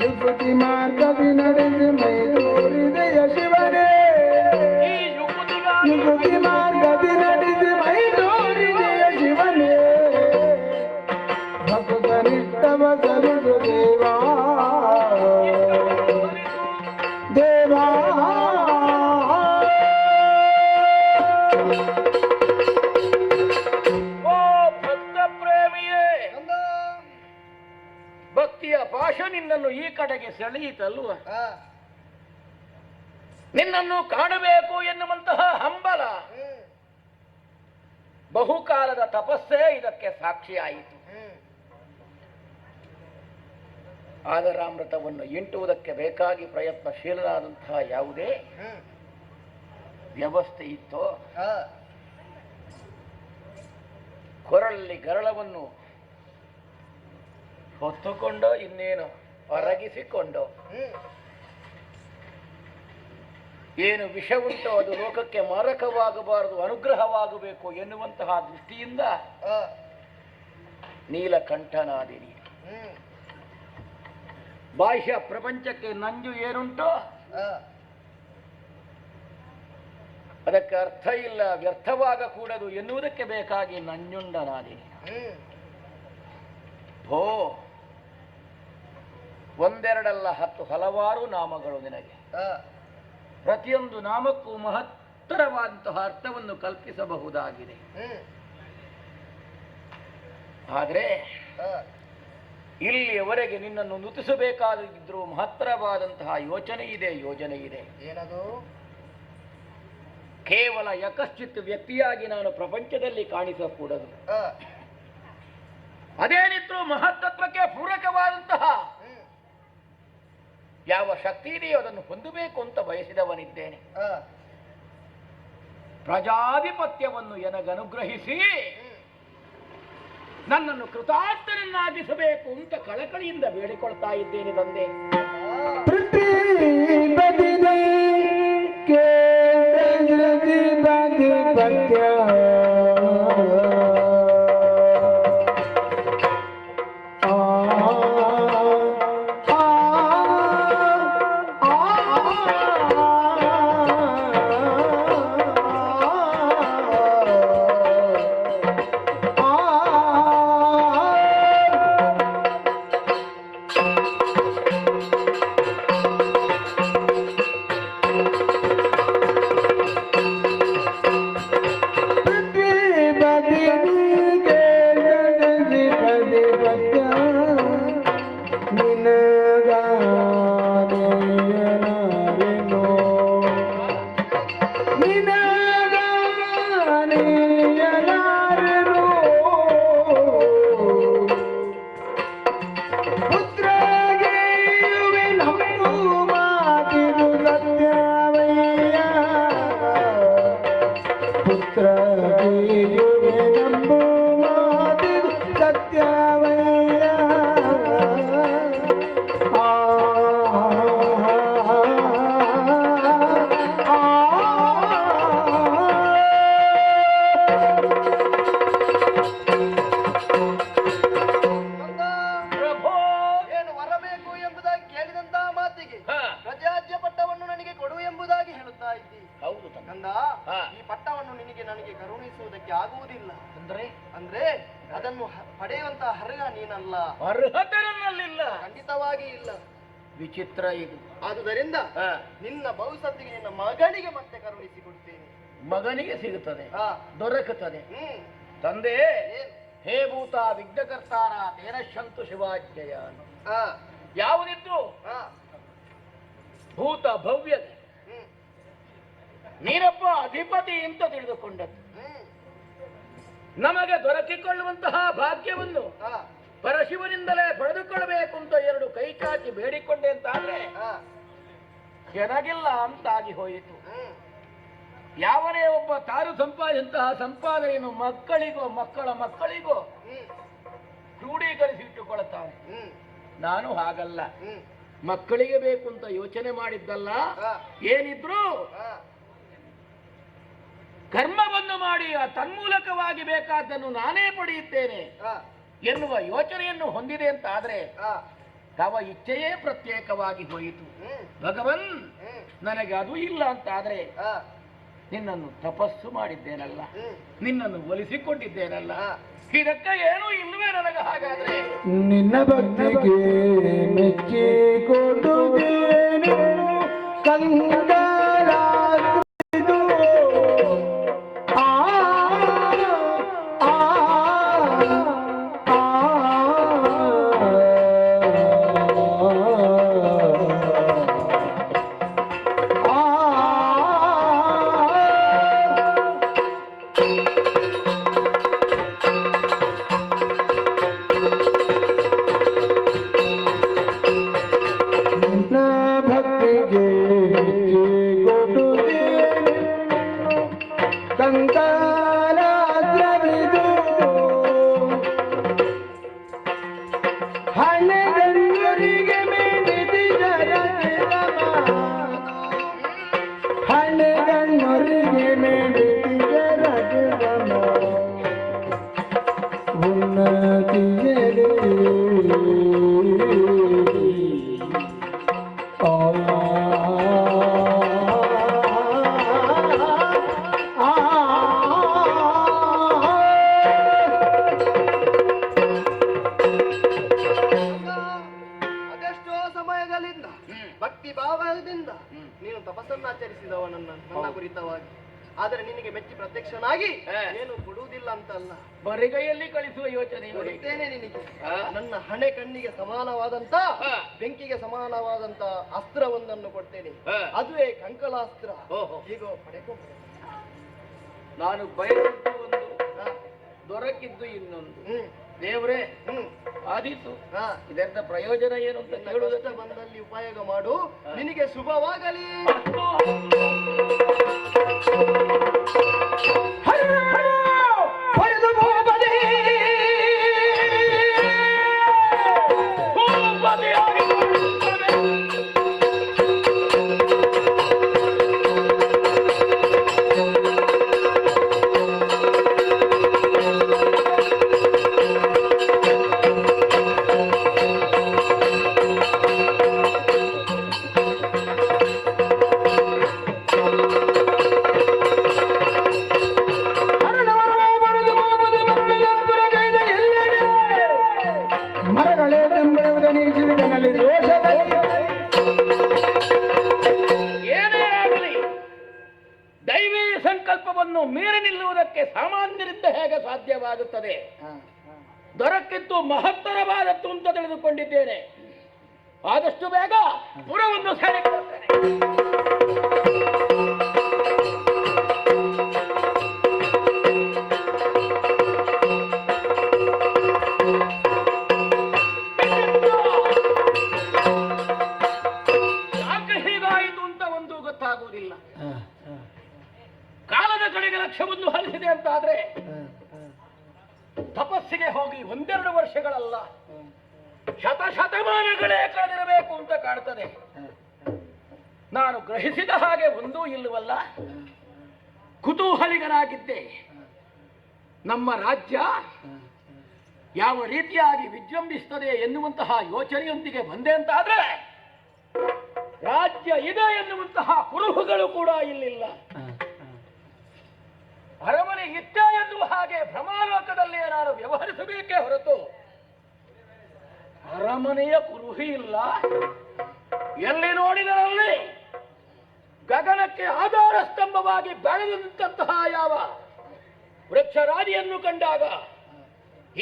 ಯುಕ್ತಿ ಮಾರ್ಗದಿ ನಡೆಸಿ ಮೈ ತೋರಿದೆಯ ಶಿವನೇ. ಯುಕ್ತಿ ಮಾರ್ಗದಿ ನಡೆಸಿ ಮೈ ತೋರಿದೆಯ ಶಿವನೇ. ಭಕ್ತ ನಿಷ್ಠವ ಸರಿದು ದೇವಾ ದೇವಾ. ಭಕ್ತಿಯ ಪಾಶ ನಿನ್ನನ್ನು ಈ ಕಡೆಗೆ ಸೆಳೆಯಿತಲ್ವ? ನಿನ್ನನ್ನು ಕಾಣಬೇಕು ಎನ್ನುವಂತಹ ಹಂಬಲ ಬಹುಕಾಲದ ತಪಸ್ಸೇ ಇದಕ್ಕೆ ಸಾಕ್ಷಿಯಾಯಿತು. ಆದರಾಮೃತವನ್ನು ಇಂಟುವುದಕ್ಕೆ ಬೇಕಾಗಿ ಪ್ರಯತ್ನಶೀಲನಾದಂತಹ ಯಾವುದೇ ವ್ಯವಸ್ಥೆ ಇತ್ತೋ ಕೊರಳಲ್ಲಿ ಗರಳವನ್ನು ಹೊತ್ತುಕೊಂಡೋ ಇನ್ನೇನು ಒರಗಿಸಿಕೊಂಡೋ ಏನು ವಿಷವುಂಟೋ ಅದು ಲೋಕಕ್ಕೆ ಮಾರಕವಾಗಬಾರದು, ಅನುಗ್ರಹವಾಗಬೇಕು ಎನ್ನುವಂತಹ ದೃಷ್ಟಿಯಿಂದ ನೀಲಕಂಠನಾದಿನಿ. ಬಾಹ್ಯ ಪ್ರಪಂಚಕ್ಕೆ ನಂಜು ಏನುಂಟೋ ಅದಕ್ಕೆ ಅರ್ಥ ಇಲ್ಲ, ವ್ಯರ್ಥವಾಗಕೂಡದು ಎನ್ನುವುದಕ್ಕೆ ಬೇಕಾಗಿ ನಂಜುಂಡನಾದಿನಿ. ಭೋ, ಒಂದೆರಡಲ್ಲ 10 ಹಲವಾರು ನಾಮಗಳು ನಿನಗೆ. ಪ್ರತಿಯೊಂದು ನಾಮಕ್ಕೂ ಮಹತ್ತರವಾದಂತಹ ಅರ್ಥವನ್ನು ಕಲ್ಪಿಸಬಹುದಾಗಿದೆ. ಆದರೆ ಇಲ್ಲಿಯವರೆಗೆ ನಿನ್ನನ್ನು ನುತಿಸಬೇಕಾದಿದ್ರೂ ಮಹತ್ತರವಾದಂತಹ ಯೋಚನೆ ಇದೆ. ಏನದು? ಕೇವಲ ಯಕಶ್ಚಿತ್ ವ್ಯಕ್ತಿಯಾಗಿ ನಾನು ಪ್ರಪಂಚದಲ್ಲಿ ಕಾಣಿಸಕೂಡದು. ಅದೇನಿದ್ರು ಮಹತ್ತತ್ವಕ್ಕೆ ಪೂರಕವಾದಂತಹ ಯಾವ ಶಕ್ತಿ ಇದೆಯೋ ಅದನ್ನು ಹೊಂದಬೇಕು ಅಂತ ಬಯಸಿದವನಿದ್ದೇನೆ. ಪ್ರಜಾಧಿಪತ್ಯವನ್ನು ಎನಗನುಗ್ರಹಿಸಿ ನನ್ನನ್ನು ಕೃತಾರ್ಥನನ್ನಾಗಿಸಬೇಕು ಅಂತ ಕಳಕಳಿಯಿಂದ ಬೇಡಿಕೊಳ್ತಾ ಇದ್ದೇನೆ ತಂದೆ. ವಿಚಿತ್ರ ಇದು. ಆದುದರಿಂದ ನಿನ್ನ ಬಹುಸತ್ತಿಗೆ ನಿನ್ನ ಮಗನಿಗೆ ಮತ್ತೆ ಕರುಣಿಸಿಕೊಡ್ತೇನೆ. ಮಗನಿಗೆ ಸಿಗುತ್ತದೆ, ದೊರಕುತ್ತದೆ. ತಂದೆ, ಹೇ ಭೂತ ವಿಘ್ನಕರ್ತಾರ ತೇನಶಂತು ಶಿವಾಜ್ಞೆಯ. ಯಾವುದಿದ್ರು ಭೂತ ಭವ್ಯತೆ ನೀನಪ್ಪ ಅಧಿಪತಿ ಅಂತ ತಿಳಿದುಕೊಂಡದ್ದು. ನಮಗೆ ದೊರಕಿಕೊಳ್ಳುವಂತಹ ಭಾಗ್ಯವನ್ನು ಪರಶಿವನಿಂದಲೇ ಪಡೆದುಕೊಳ್ಳಬೇಕು ಅಂತ 2 ಕೈ ಚಾಚಿ ಬೇಡಿಕೊಂಡೆ ಅಂತಾದ್ರೆ ಚೆನ್ನಾಗಿಲ್ಲ ಅಂತಾಗಿ ಹೋಯಿತು. ಯಾವನೇ ಒಬ್ಬ ತಾನು ಸಂಪಾದಿಸಿದಂತಹ ಸಂಪಾದನೆಯನ್ನು ಮಕ್ಕಳ ಮಕ್ಕಳಿಗೂ ಕ್ರೋಢೀಕರಿಸಿ ಇಟ್ಟುಕೊಳ್ಳುತ್ತಾನೆ. ನಾನು ಹಾಗಲ್ಲ, ಮಕ್ಕಳಿಗೆ ಬೇಕು ಅಂತ ಯೋಚನೆ ಮಾಡಿದ್ದಲ್ಲ. ಏನಿದ್ರು ಕರ್ಮವನ್ನು ಮಾಡಿ ತನ್ಮೂಲಕವಾಗಿ ಬೇಕಾದ್ದನ್ನು ನಾನೇ ಪಡೆಯುತ್ತೇನೆ ಎನ್ನುವ ಯೋಚನೆಯನ್ನು ಹೊಂದಿದೆ ಅಂತ ಆದ್ರೆ ತವ ಇಚ್ಛೆಯೇ ಪ್ರತ್ಯೇಕವಾಗಿ ಹೋಯಿತು. ಭಗವನ್, ನನಗೆ ಅದು ಇಲ್ಲ ಅಂತ ಆದ್ರೆ ನಿನ್ನನ್ನು ತಪಸ್ಸು ಮಾಡಿದ್ದೇನಲ್ಲ, ನಿನ್ನನ್ನು ಒಲಿಸಿಕೊಂಡಿದ್ದೇನಲ್ಲ, ಇದಕ್ಕೆ ಏನೂ ಇಲ್ಲವೇ ನನಗೆ. ಹಾಗಾದ್ರೆ ನಿನ್ನ ಭಕ್ತಿಗೆ ಮೆಚ್ಚಿಕೊಂಡುತ್ತೇನೆ ಕಂದರಾತ್ರಿದು. ಭಕ್ತಿಗೆ ನನ್ನ ಕುರಿತವಾಗಿ. ಆದರೆ ನಿನಗೆ ಮೆಚ್ಚಿ ಪ್ರತ್ಯಕ್ಷನಾಗಿ ಹಾ. ಏನು ಕೊಡುವುದಿಲ್ಲ ಅಂತಲ್ಲ, ಬರಿಗೈಯಲ್ಲಿ ಕಳಿಸುವ ಯೋಚನೆ ಇದೆ. ಕೊಡುತ್ತೇನೆ ನಿನಗೆ. ಹಾ. ನನ್ನ ಹಣೆ ಕಣ್ಣಿಗೆ ಸಮಾನವಾದಂತ ಹಾ. ಬೆಂಕಿಗೆ ಸಮಾನವಾದಂತ ಅಸ್ತ್ರವೊಂದನ್ನು ಕೊಡ್ತೇನೆ. ಹಾ. ಅದುವೇ ಕಂಕಲಾಸ್ತ್ರ. ಓಹೋ. ಹೀಗೋ ಪಡೆಕೊಂಡು ನಾನು ಬಯಸಿದ್ದು ಒಂದು, ದೊರಕಿದ್ದು ಇನ್ನೊಂದು. ದೇವ್ರೇ ಆದೀತು. ಇದರಿಂದ ಪ್ರಯೋಜನ ಏನು ಅಂತ ಕೇಳುವುದಕ್ಕೆ ಬಂದಲ್ಲಿ ಉಪಯೋಗ ಮಾಡು. ನಿನಗೆ ಶುಭವಾಗಲಿ. ಮರಗಳೇ ಬೆಂಬಲದಲ್ಲಿ ದೋಷದಲ್ಲಿ ಏನೇ ಆಗಲಿ ದೈವಿ ಸಂಕಲ್ಪವನ್ನು ಮೀರಿ ನಿಲ್ಲುವುದಕ್ಕೆ ಸಾಮಾನ್ಯರಿಂದ ಹೇಗೆ ಸಾಧ್ಯವಾಗುತ್ತದೆ? ದೊರಕಿದ್ದು ಮಹತ್ತರವಾದದ್ದು ಅಂತ ತಿಳಿದುಕೊಂಡಿದ್ದೇನೆ. ಆದಷ್ಟು ಬೇಗ ಪುರವನ್ನು ಸೇರಿಕೊಳ್ಳುತ್ತೇನೆ. ಯಾಕೆ ಹೀಗಾಯಿತು ಅಂತ ಒಂದು ಗೊತ್ತಾಗುವುದಿಲ್ಲ. ಕಾಲದ ಕಡೆಗೆ ಲಕ್ಷ್ಯವನ್ನು ಹರಿಸಿದೆ ಅಂತಾದ್ರೆ ತಪಸ್ಸಿಗೆ ಹೋಗಿ ಒಂದೆರಡು ವರ್ಷಗಳಲ್ಲ, ಶತಮಾನಗಳೇ ಕಳೆದಿರಬೇಕು ಅಂತ ಕಾಣ್ತದೆ. ನಾನು ಗ್ರಹಿಸಿದ ಹಾಗೆ ಒಂದೂ ಇಲ್ಲವಲ್ಲ. ಕುತೂಹಲಿಗನಾಗಿದ್ದೆ. ನಮ್ಮ ರಾಜ್ಯ ಯಾವ ರೀತಿಯಾಗಿ ವಿಜೃಂಭಿಸುತ್ತದೆ ಎನ್ನುವಂತಹ ಯೋಚನೆಯೊಂದಿಗೆ ಬಂದೆ ಅಂತಾದ್ರೆ ರಾಜ್ಯ ಇದೆ ಎನ್ನುವಂತಹ ಕುರುಹುಗಳು ಕೂಡ ಇಲ್ಲಿಲ್ಲ. ಅರಮನೆ ಇತ್ತ ಎನ್ನುವ ಹಾಗೆ ಭ್ರಮಾಲೋಕದಲ್ಲಿ ನಾನು ವ್ಯವಹರಿಸಬೇಕೇ ಹೊರತು ಅರಮನೆಯ ಕುರುಹು ಇಲ್ಲ. ಎಲ್ಲಿ ನೋಡಿದರಲ್ಲಿ ಗಗನಕ್ಕೆ ಆಧಾರ ಸ್ತಂಭವಾಗಿ ಬೆಳೆದು ನಿಂತಹ ಯಾವ ವೃಕ್ಷರಾಜಿಯನ್ನು ಕಂಡಾಗ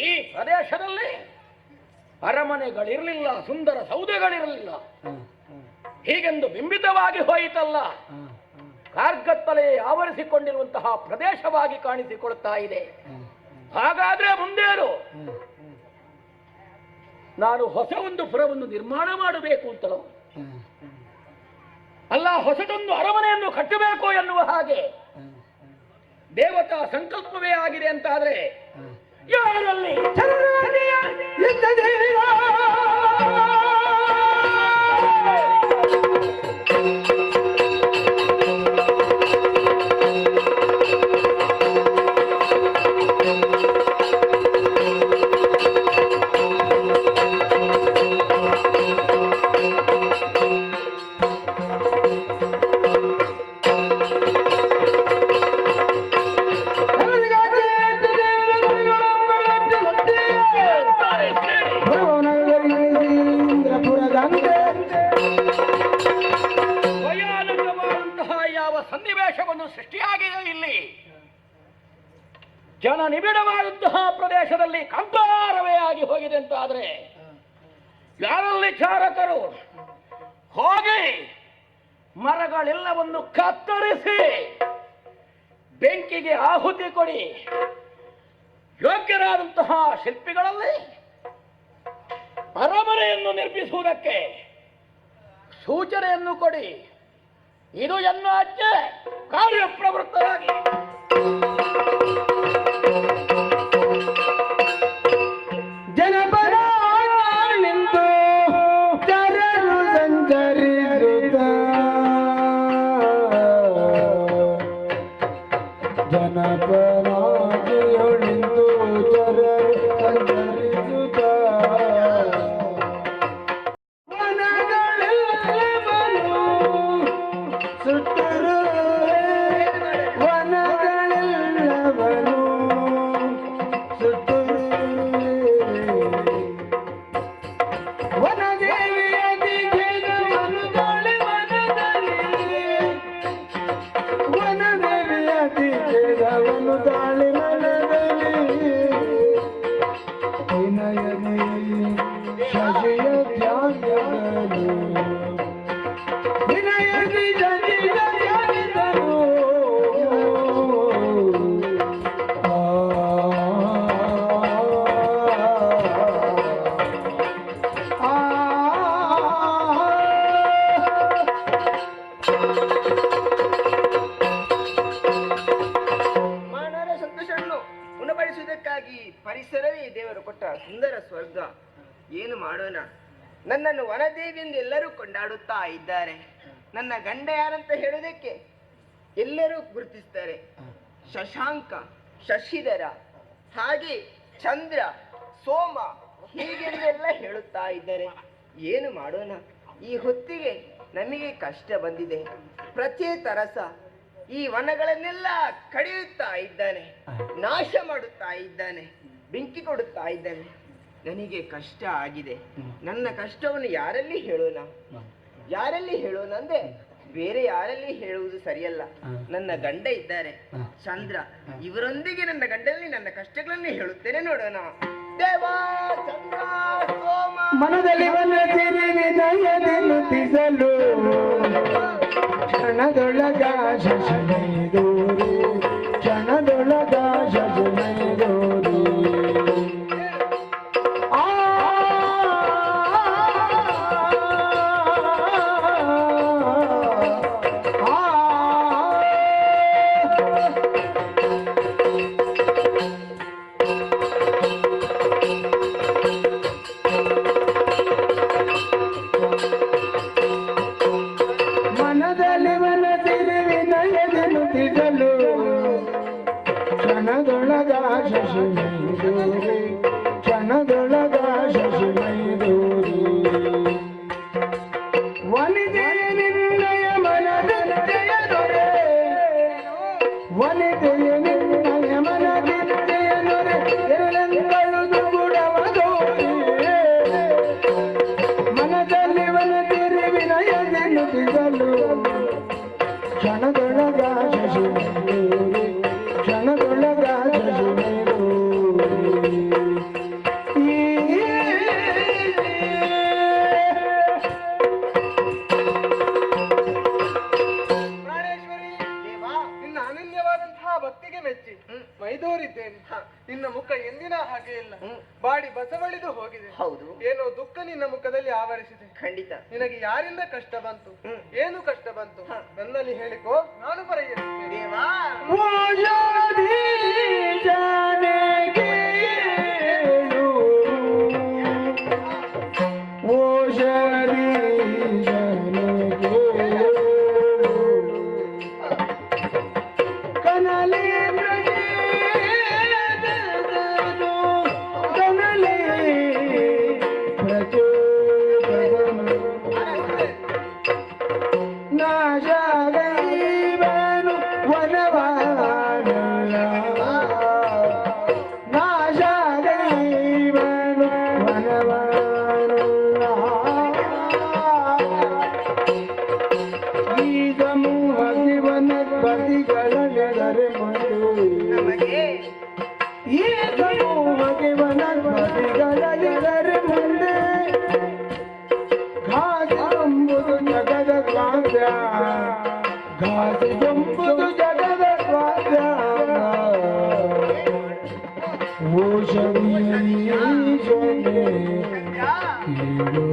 ಈ ಪ್ರದೇಶದಲ್ಲಿ ಅರಮನೆಗಳಿರಲಿಲ್ಲ, ಸುಂದರ ಸೌಧೆಗಳಿರಲಿಲ್ಲ. ಹೀಗೆಂದು ಬಿಂಬಿತವಾಗಿ ಹೋಯಿತಲ್ಲ, ಕಾರ್ಗತ್ತಲೆ ಆವರಿಸಿಕೊಂಡಿರುವಂತಹ ಪ್ರದೇಶವಾಗಿ ಕಾಣಿಸಿಕೊಳ್ತಾ ಇದೆ. ಹಾಗಾದ್ರೆ ಮುಂದೇನು? ನಾನು ಹೊಸ ಒಂದು ಪುರವನ್ನು ನಿರ್ಮಾಣ ಮಾಡಬೇಕು ಅಂತಲೋ ಅಲ್ಲ, ಹೊಸದೊಂದು ಅರಮನೆಯನ್ನು ಕಟ್ಟಬೇಕು ಎನ್ನುವ ಹಾಗೆ ದೇವತಾ ಸಂಕಲ್ಪವೇ ಆಗಿದೆ ಅಂತಾದ್ರೆ ಯಾರಲ್ಲಿ ಭಯಾನಕವಾದಂತಹ ಯಾವ ಸನ್ನಿವೇಶವನ್ನು ಸೃಷ್ಟಿಯಾಗಿದೆ ಇಲ್ಲಿ. ಜನ ನಿಬಿಡವಾದಂತಹ ಪ್ರದೇಶದಲ್ಲಿ ಕಂಪಾರವೇ ಆಗಿ ಹೋಗಿದೆ ಅಂತಾದ್ರೆ ಯಾರಲ್ಲಿ ಚಾರಕರು ಹೋಗಿ ಮರಗಳೆಲ್ಲವನ್ನು ಕತ್ತರಿಸಿ ಬೆಂಕಿಗೆ ಆಹುತಿ ಕೊಡಿ, ಯೋಗ್ಯರಾದಂತಹ ಶಿಲ್ಪಿಗಳಲ್ಲಿ ಅರಮನೆಯನ್ನು ನಿರ್ಮಿಸುವುದಕ್ಕೆ ಸೂಚನೆಯನ್ನು ಕೊಡಿ. ಇದು ಎನ್ನ ಆಜ್ಞೆ. ಕಾರ್ಯಪ್ರವೃತ್ತರಾಗಿ ಜನಪದ ನಿಂತು ಜನರು ಸಂಚರಿಸುತ್ತ ಜನಪನಾಗಿಯೊಳಿಂದು ಜನರು ಸಂಚರಿಸುತ್ತ ವನಗಳೆಲ್ಲವನು ಸುಟ್ಟರು, ವನಗಳೆಲ್ಲವನು ನಯನೆ ಶಶಿಯ ಧ್ಯಾನಿದನು ವಿನಯದಿ ಶಶಿಯ ಧ್ಯಾನಿದನು ಮಾನವರ ಸಂತೋಷವನ್ನು ಉಣಬಡಿಸುವುದಕ್ಕಾಗಿ ಪರಿಸರವೇ ದೇವರು ಕೊಟ್ಟ ಸುಂದರ ಸ್ವರ್ಗ. ಏನು ಮಾಡೋಣ, ನನ್ನನ್ನು ವನದೇವಿ ಎಂದು ಎಲ್ಲರೂ ಕೊಂಡಾಡುತ್ತಾ ಇದ್ದಾರೆ. ನನ್ನ ಗಂಡ ಯಾರಂತ ಹೇಳುವುದಕ್ಕೆ ಎಲ್ಲರೂ ಗುರುತಿಸ್ತಾರೆ. ಶಶಾಂಕ, ಶಶಿಧರ, ಹಾಗೆ ಚಂದ್ರ, ಸೋಮ ಹೀಗೆಂದೆಲ್ಲ ಹೇಳುತ್ತಾ ಇದ್ದಾರೆ. ಏನು ಮಾಡೋಣ, ಈ ಹೊತ್ತಿಗೆ ನಮಗೆ ಕಷ್ಟ ಬಂದಿದೆ. ಪ್ರತಿ ತರಸ ಈ ವನಗಳನ್ನೆಲ್ಲ ಕಡಿಯುತ್ತಾ ಇದ್ದಾನೆ, ನಾಶ ಮಾಡುತ್ತಾ ಇದ್ದಾನೆ, ಬೆಂಕಿ ಕೊಡುತ್ತಾ ಇದ್ದಾನೆ. ನನಗೆ ಕಷ್ಟ ಆಗಿದೆ. ನನ್ನ ಕಷ್ಟವನ್ನು ಯಾರಲ್ಲಿ ಹೇಳೋಣ, ಯಾರಲ್ಲಿ ಹೇಳೋಣ ಅಂದ್ರೆ ಬೇರೆ ಯಾರಲ್ಲಿ ಹೇಳುವುದು ಸರಿಯಲ್ಲ. ನನ್ನ ಗಂಡ ಇದ್ದಾರೆ ಚಂದ್ರ, ಇವರೊಂದಿಗೆ ನನ್ನ ಗಂಡನಲ್ಲಿ ನನ್ನ ಕಷ್ಟಗಳನ್ನೇ ಹೇಳುತ್ತೇನೆ. ನೋಡೋಣ. ದೇವಾ ಚಂದ್ರ ಸೋಮ ಮನದಲ್ಲಿ ಮನಸಿರಿ ವಿನಯದೆನ್ನುತ್ತಿಸಲು ಕ್ಷಣದೊಳಗ ಶಶಿನೈದೂರು ಕ್ಷಣದೊಳಗ ಶಶಿನೈದೂರು ಮನದಲ್ಲಿ ಮನಸಿರಿ ವಿನಯದೆನ್ನುತ್ತಿಸಲು ಕ್ಷಣದೊಳಗ ಶಶಿನೈದೂರಿ ಕ್ಷಣದೊಳಗ ಶಶಿನೈದೂರಿ ವನಿತೆಯ ನಿರ್ಣಯ ಮನದಿತ್ತೆಯ ದೊರೆ ವನಿತೆಯ ನಿರ್ಣಯ ಮನದಿತ್ತೆಯ ದೊರೆ ಎರಳೆಂದಳುದು ಗುಡವದೋರಿ ಮನದಲ್ಲಿ ವನತಿರಿ ವಿನಯದೆನ್ನುತ್ತಿಸಲು ಕ್ಷಣದೊಳಗ ಶಶಿನೈದೂರಿ ಕ್ಷಣದೊಳಗ ಶಶಿನೈದೂರಿ ಪ್ರಾಣೇಶ್ವರಿ ದೇವಾ, ನಿನ್ನ ಅನನ್ಯವಾದಂತಹ ಭಕ್ತಿಗೆ ಮೆಚ್ಚಿ ಮೈದೂರಿದ್ದೇನೆ. ನಿನ್ನ ಮುಖ ಎಂದಿನ ಹಾಗೆ ಇಲ್ಲ, ಬಾಡಿ ಬಸವಳಿದು ಹೋಗಿದೆ. ಹೌದು, ಏನೋ ದುಃಖ ನಿನ್ನ ಮುಖದಲ್ಲಿ ಆವರಿಸಿದೆ. ಖಂಡಿತ. ನಿನಗೆ ಯಾರಿಂದ ಕಷ್ಟ ಬಂತು, ಏನು ಕಷ್ಟ ಬಂತು ನನ್ನಲ್ಲಿ ಹೇಳಿಕೋ, ನಾನು ಬರೆಯುತ್ತೇನೆ. ದೇವಾ ನಾಶಗೈವನು ವನವಾನಲ್ಲ ನಾಶಗೈವನು ವನವಾನಲ್ಲ ಈ ಸಮೂಹಕ್ಕೆ ವನಸ್ಪತಿಗಳೆದರೆ ಮುಂದು ನಮಗೆ ಈ ಸಮೂಹಕ್ಕೆ ವನಸ್ಪತಿಗಳೆದರೆ ಮುಂದೆ ಘಾಸಿಗೊಂಬುದು ಜಗದ ಸ್ವಾಮ್ಯ ಘಾಸಿಗೊಂಬುದು ಜಗದ ಸ್ವಾಮ್ಯ ಓ ಶರೀಶನೇ ಕೇಳು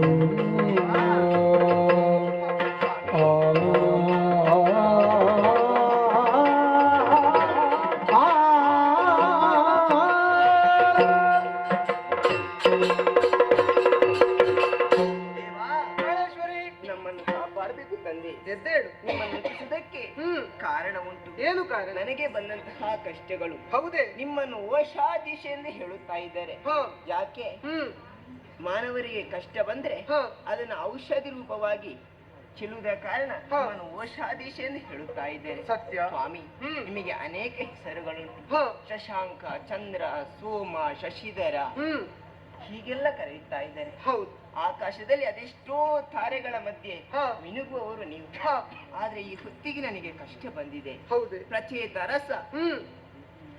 ನಮ್ಮನ್ನು ಕಾಪಾಡಬೇಕು ತಂದೆ. ಎದ್ದೇಳು. ನಿಮ್ಮನ್ನು ರಕ್ಷಿಸುವುದಕ್ಕೆ ಕಾರಣ ಉಂಟು. ಏನು ಕಾರಣ? ನನಗೆ ಬಂದಂತಹ ಕಷ್ಟಗಳು. ಹೌದೇ? ನಿಮ್ಮನ್ನು ಓಷಾದಿಶ ಎಂದು ಹೇಳುತ್ತಾ ಇದ್ದಾರೆ. ಯಾಕೆ? ಮಾನವರಿಗೆ ಕಷ್ಟ ಬಂದ್ರೆ ಅದನ್ನು ಔಷಧಿ ರೂಪವಾಗಿ ಚೆಲ್ಲುವುದ ಕಾರಣ ನಿಮ್ಮನ್ನು ಓಷಾದಿಶ ಎಂದು ಹೇಳುತ್ತಾ ಇದ್ದಾರೆ. ಸತ್ಯ ಸ್ವಾಮಿ, ನಿಮಗೆ ಅನೇಕ ಹೆಸರುಗಳುಂಟು. ಶಶಾಂಕ, ಚಂದ್ರ, ಸೋಮ, ಶಶಿಧರ ಹೀಗೆಲ್ಲ ಕರೆಯುತ್ತಾ ಇದ್ದಾರೆ. ಹೌದು. ಆಕಾಶದಲ್ಲಿ ಅದೆಷ್ಟೋ ತಾರೆಗಳ ಮಧ್ಯೆ ಮಿನುಗುವವರು ನೀವು. ಆದ್ರೆ ಈ ಹೊತ್ತಿಗೆ ನನಗೆ ಕಷ್ಟ ಬಂದಿದೆ. ಹೌದೇ? ಪ್ರಚೇತ ರಸ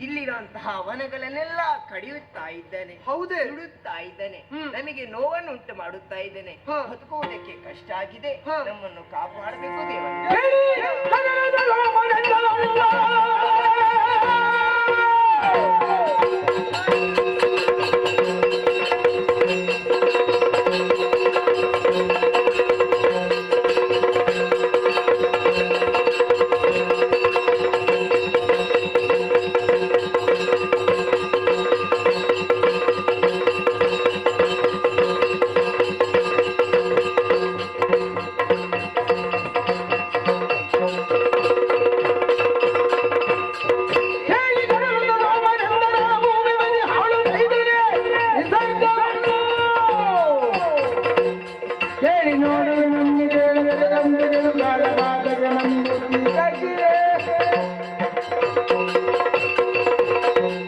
ಇಲ್ಲಿರುವಂತಹ ವನಗಳನ್ನೆಲ್ಲ ಕಡಿಯುತ್ತಾ ಇದ್ದಾನೆ. ಹೌದೇ? ಸುಡುತ್ತಾ ಇದ್ದಾನೆ. ನಮಗೆ ನೋವನ್ನು ಉಂಟು ಮಾಡುತ್ತಾ ಇದ್ದಾನೆ. ಬದುಕುವುದಕ್ಕೆ ಕಷ್ಟ ಆಗಿದೆ. ನಮ್ಮನ್ನು ಕಾಪಾಡಬೇಕು ದೇವ.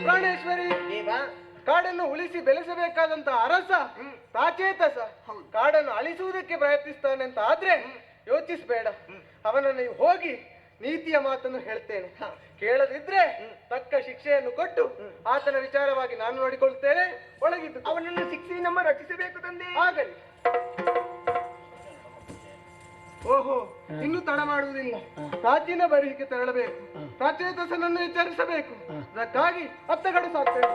ಪ್ರಾಣೇಶ್ವರಿ, ಕಾಡನ್ನು ಉಳಿಸಿ ಬೆಳೆಸಬೇಕಾದಂತ ಅರಸ ಪ್ರಾಚೇತಸ ಕಾಡನ್ನು ಅಳಿಸುವುದಕ್ಕೆ ಪ್ರಯತ್ನಿಸ್ತಾನೆ ಅಂತ ಆದ್ರೆ ಯೋಚಿಸಬೇಡ. ಅವನನ್ನು ನೀವು ಹೋಗಿ ನೀತಿಯ ಮಾತನ್ನು ಹೇಳ್ತೇನೆ. ಕೇಳದಿದ್ರೆ ತಕ್ಕ ಶಿಕ್ಷೆಯನ್ನು ಕೊಟ್ಟು ಆತನ ವಿಚಾರವಾಗಿ ನಾನು ನೋಡಿಕೊಳ್ತೇನೆ. ಒಳಗಿದ್ದು ಅವನನ್ನು ಶಿಕ್ಷೆಯಿಂದ ರಕ್ಷಿಸಬೇಕು ತಂದೆ. ಆಗಲಿ. ಓಹೋ, ಇನ್ನು ತಡ ಮಾಡುವುದಿಲ್ಲ. ಪ್ರಾಚೀನ ಬರಿಹಿಗೆ ತೆರಳಬೇಕು. ಪ್ರಾಚೇತಸನನ್ನು ಎಚ್ಚರಿಸಬೇಕು. ಅದಕ್ಕಾಗಿ ಅತ್ತಗಡು ಸಾಕ್ತೇನೆ.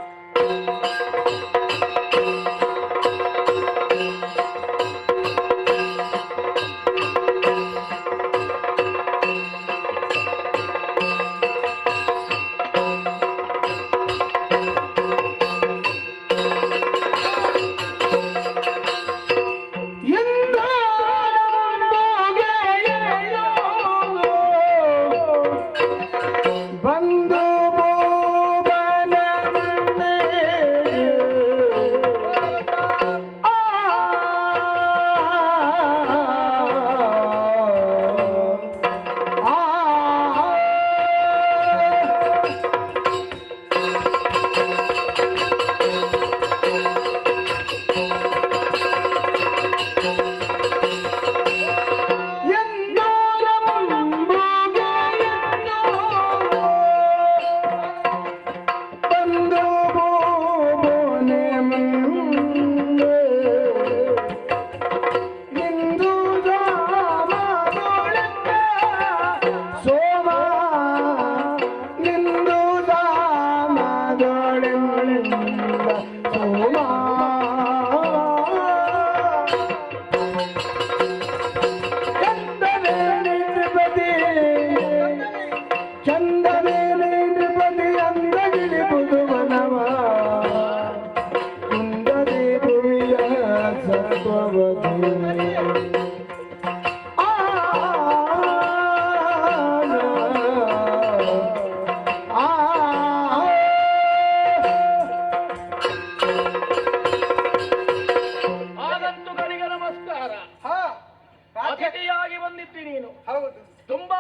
ಅತಿಥಿಯಾಗಿ ಬಂದಿದ್ದಿ ನೀನು. ಹೌದು, ತುಂಬಾ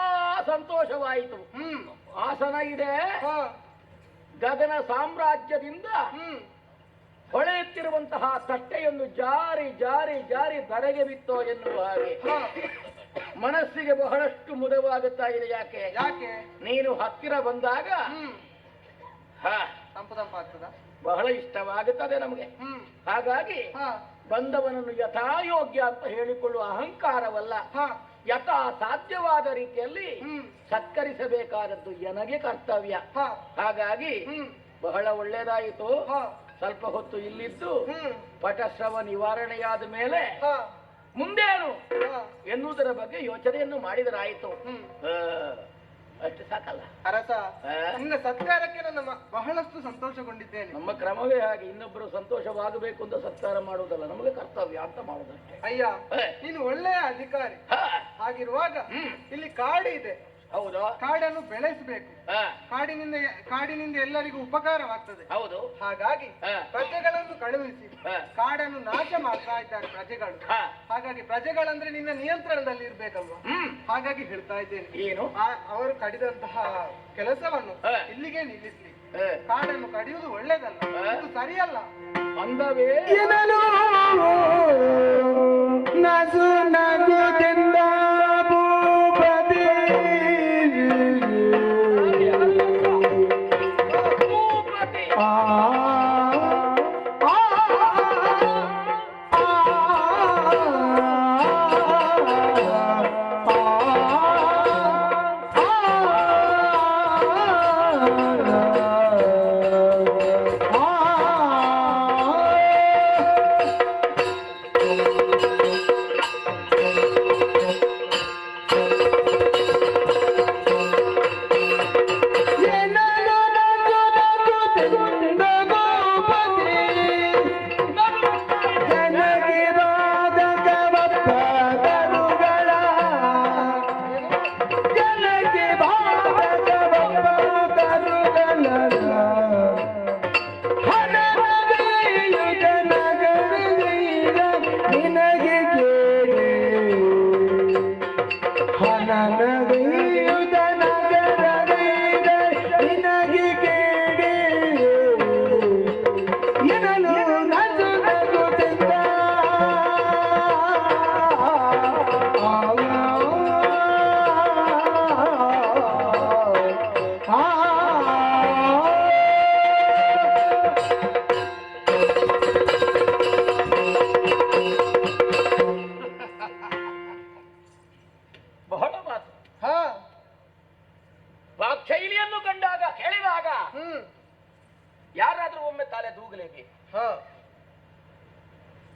ಸಂತೋಷವಾಯಿತು. ಆಸನ ಇದೆ. ಗಗನ ಸಾಮ್ರಾಜ್ಯದಿಂದ ಹೊಳೆಯುತ್ತಿರುವಂತಹ ತಟ್ಟೆಯೊಂದು ಜಾರಿ ಜಾರಿ ಜಾರಿ ಧರೆಗೆ ಬಿತ್ತೋ ಎನ್ನುವ ಹಾಗೆ ಮನಸ್ಸಿಗೆ ಬಹಳಷ್ಟು ಮುದವಾಗುತ್ತಾ ಇದೆ. ಯಾಕೆ ಯಾಕೆ? ನೀನು ಹತ್ತಿರ ಬಂದಾಗ ತಂಪಾಗ್ತದ, ಬಹಳ ಇಷ್ಟವಾಗುತ್ತದೆ ನಮಗೆ. ಹಾಗಾಗಿ ಬಂದವನನ್ನು ಯಥಾಯೋಗ್ಯ ಅಂತ ಹೇಳಿಕೊಳ್ಳುವ ಅಹಂಕಾರವಲ್ಲ, ಯಥಾ ಸಾಧ್ಯವಾದ ರೀತಿಯಲ್ಲಿ ಸತ್ಕರಿಸಬೇಕಾದದ್ದು ನನಗೆ ಕರ್ತವ್ಯ. ಹಾಗಾಗಿ ಬಹಳ ಒಳ್ಳೆಯದಾಯಿತು. ಸ್ವಲ್ಪ ಹೊತ್ತು ಇಲ್ಲಿದ್ದು ಪಟಶ್ರವ ನಿವಾರಣೆಯಾದ ಮೇಲೆ ಮುಂದೇನು ಎನ್ನುವುದರ ಬಗ್ಗೆ ಯೋಚನೆಯನ್ನು ಮಾಡಿದರಾಯಿತು. ಅಷ್ಟು ಸಾಕಲ್ಲ ಅರಸ? ನಿನ್ನ ಸತ್ಕಾರಕ್ಕೆ ನನ್ನ ಬಹಳಷ್ಟು ಸಂತೋಷಗೊಂಡಿದ್ದೇನೆ. ನಮ್ಮ ಕ್ರಮವೇ ಹಾಗೆ, ಇನ್ನೊಬ್ಬರು ಸಂತೋಷವಾಗಬೇಕು ಅಂತ ಸತ್ಕಾರ ಮಾಡುವುದಲ್ಲ, ನಮಗೆ ಕರ್ತವ್ಯ ಅಂತ ಮಾಡುವುದಷ್ಟೇ. ಅಯ್ಯ, ನೀನು ಒಳ್ಳೆಯ ಅಧಿಕಾರಿ. ಹಾಗಿರುವಾಗ ಇಲ್ಲಿ ಕಾಡು ಇದೆ. ಹೌದು, ಕಾಡನ್ನು ಬೆಳೆಸಬೇಕು. ಕಾಡಿನಿಂದ ಎಲ್ಲರಿಗೂ ಉಪಕಾರವಾಗ್ತದೆ. ಹೌದು. ಹಾಗಾಗಿ ಪ್ರಜೆಗಳನ್ನು ಕಳುಹಿಸಿ ಕಾಡನ್ನು ನಾಶ ಮಾಡ್ತಾ ಇದ್ದಾರೆ ಪ್ರಜೆಗಳು. ಹಾಗಾಗಿ ಪ್ರಜೆಗಳಂದ್ರೆ ನಿನ್ನ ನಿಯಂತ್ರಣದಲ್ಲಿ ಇರ್ಬೇಕಲ್ವಾ? ಹಾಗಾಗಿ ಹೇಳ್ತಾ ಇದ್ದೇನೆ, ಏನು ಅವರು ಕಡಿದಂತಹ ಕೆಲಸವನ್ನು ಇಲ್ಲಿಗೆ ನಿಲ್ಲಿಸ್ಲಿ. ಕಾಡನ್ನು ಕಡಿಯುವುದು ಒಳ್ಳೇದಲ್ಲ, ಇದು ಸರಿಯಲ್ಲ. ಅಂದವೇ ನಗು ನಗುದಿಂದ ಭೂಪತಿ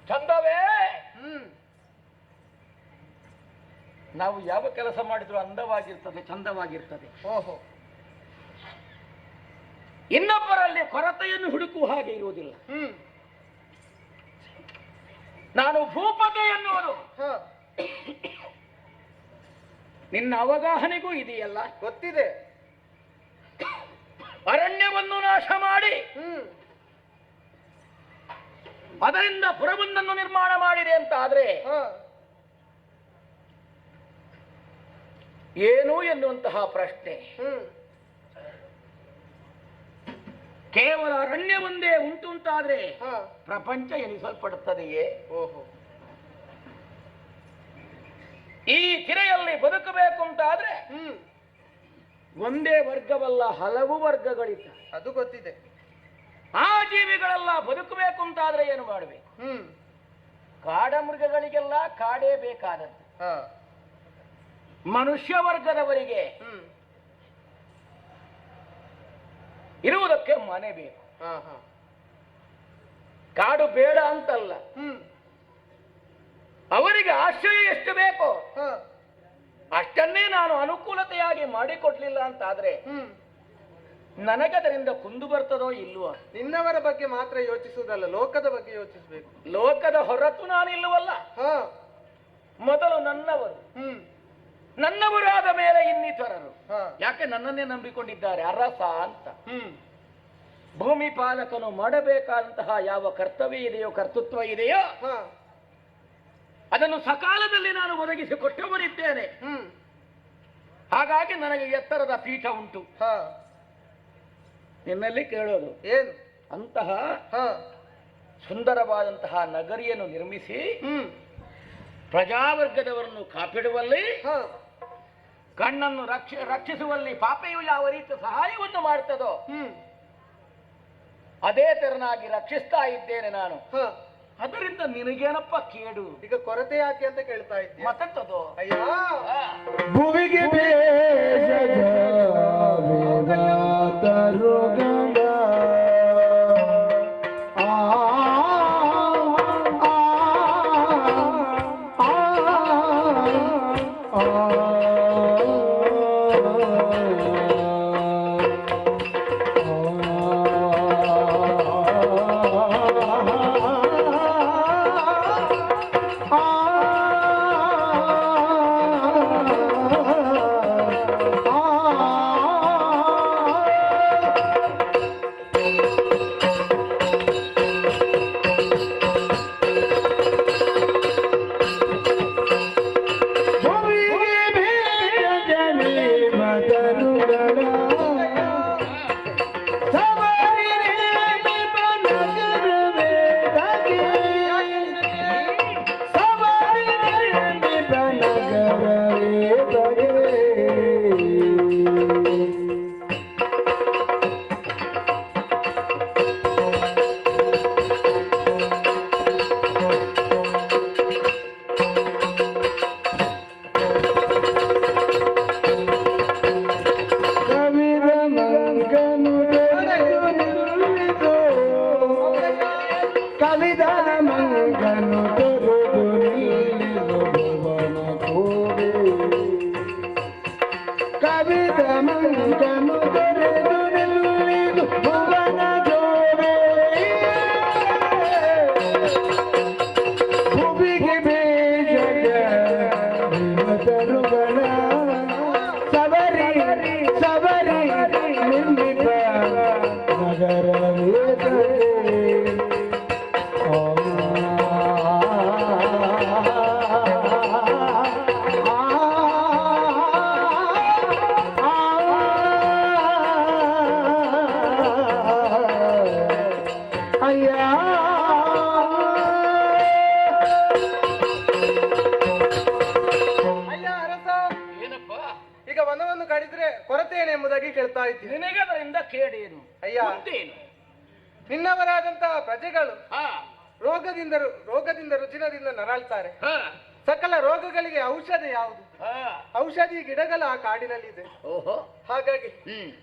ಚಂದವೇ ನಾವು ಯಾವ ಕೆಲಸ ಮಾಡಿದ್ರು ಅಂದವಾಗಿರ್ತದೆ, ಚಂದವಾಗಿರ್ತದೆ. ಓಹೋ, ಇನ್ನೊಬ್ಬರಲ್ಲಿ ಕೊರತೆಯನ್ನು ಹುಡುಕುವ ಹಾಗೆ ಇರುವುದಿಲ್ಲ. ನಾನು ಭೂಪತಿ ಎನ್ನುವುದು ನಿನ್ನ ಅವಗಾಹನೆಗೂ ಇದೆಯಲ್ಲ, ಗೊತ್ತಿದೆ. ಅರಣ್ಯವನ್ನು ನಾಶ ಮಾಡಿ ಅದರಿಂದ ಪುರವೊಂದನ್ನು ನಿರ್ಮಾಣ ಮಾಡಿದೆ ಅಂತ ಆದ್ರೆ ಏನು ಎನ್ನುವಂತಹ ಪ್ರಶ್ನೆ. ಕೇವಲ ಅರಣ್ಯವೊಂದೇ ಉಂಟು ಅಂತಾದ್ರೆ ಪ್ರಪಂಚ ಎನಿಸಲ್ಪಡುತ್ತದೆಯೇ? ಓಹೋ, ಈ ತಿರೆಯಲ್ಲಿ ಬದುಕಬೇಕು ಅಂತಾದ್ರೆ ಒಂದೇ ವರ್ಗವಲ್ಲ, ಹಲವು ವರ್ಗಗಳಿವೆ. ಅದು ಗೊತ್ತಿದೆ. ಆ ಜೀವಿಗಳೆಲ್ಲ ಬದುಕಬೇಕು ಅಂತಾದ್ರೆ ಏನು ಮಾಡಬೇಕು? ಕಾಡ ಮೃಗಗಳಿಗೆಲ್ಲ ಕಾಡೇ ಬೇಕಾದದ್ದು. ಮನುಷ್ಯ ವರ್ಗದವರಿಗೆ ಇರುವುದಕ್ಕೆ ಮನೆ ಬೇಕು. ಕಾಡು ಬೇಡ ಅಂತಲ್ಲ, ಅವರಿಗೆ ಆಶ್ರಯ ಎಷ್ಟು ಬೇಕೋ ಅಷ್ಟನ್ನೇ ನಾನು ಅನುಕೂಲತೆಯಾಗಿ ಮಾಡಿಕೊಡ್ಲಿಲ್ಲ ಅಂತಾದ್ರೆ ನನಗದರಿಂದ ಕುಂದು ಬರ್ತದೋ ಇಲ್ವೋ? ನಿನ್ನವರ ಬಗ್ಗೆ ಮಾತ್ರ ಯೋಚಿಸುವುದಲ್ಲ, ಲೋಕದ ಬಗ್ಗೆ ಯೋಚಿಸಬೇಕು. ಲೋಕದ ಹೊರತು ನಾನಿಲ್ಲವಲ್ಲ. ಮೊದಲು ನನ್ನವರು, ನನ್ನವರಾದ ಮೇಲೆ ಇನ್ನಿತರರು. ಯಾಕೆ ನನ್ನನ್ನೇ ನಂಬಿಕೊಂಡಿದ್ದಾರೆ ಅರಸ ಅಂತ. ಭೂಮಿ ಪಾಲಕನು ಮಾಡಬೇಕಾದಂತಹ ಯಾವ ಕರ್ತವ್ಯ ಇದೆಯೋ, ಕರ್ತೃತ್ವ ಇದೆಯೋ ಅದನ್ನು ಸಕಾಲದಲ್ಲಿ ನಾನು ಒದಗಿಸಿಕೊಟ್ಟವನಿದ್ದೇನೆ. ಹಾಗಾಗಿ ನನಗೆ ಎತ್ತರದ ಪೀಠ ಉಂಟು. ನಿನ್ನಲ್ಲಿ ಕೇಳೋದು ಏನು? ಅಂತಹ ಸುಂದರವಾದಂತಹ ನಗರಿಯನ್ನು ನಿರ್ಮಿಸಿ ಪ್ರಜಾವರ್ಗದವರನ್ನು ಕಾಪಿಡುವಲ್ಲಿ, ಕಣ್ಣನ್ನು ರಕ್ಷಿಸುವಲ್ಲಿ ಪಾಪೆಯು ಯಾವ ರೀತಿ ಸಹಾಯವನ್ನು ಮಾಡ್ತದೋ ಅದೇ ತೆರನಾಗಿ ರಕ್ಷಿಸ್ತಾ ಇದ್ದೇನೆ ನಾನು. ಅದರಿಂದ ನಿನಗೇನಪ್ಪ ಕೇಡು? ಈಗ ಕೊರತೆ ಯಾಕೆ ಅಂತ ಕೇಳ್ತಾ ಇದ್ದೆ. ಮತ್ತದು ಅಯ್ಯ, ಭುವಿಗೆ ನಿನಗೆ ಅದರಿಂದ ಕೇಳೇನು? ಅಯ್ಯ, ನಿನ್ನವರಾದಂತಹ ಪ್ರಜೆಗಳು ರೋಗದಿಂದ ರುಜಿನದಿಂದ ನರಳ್ತಾರೆ. ಸಕಲ ರೋಗಗಳಿಗೆ ಔಷಧ ಯಾವುದು? ಔಷಧಿ ಗಿಡಗಳ ಆ ಕಾಡಿನಲ್ಲಿದೆ. ಹಾಗಾಗಿ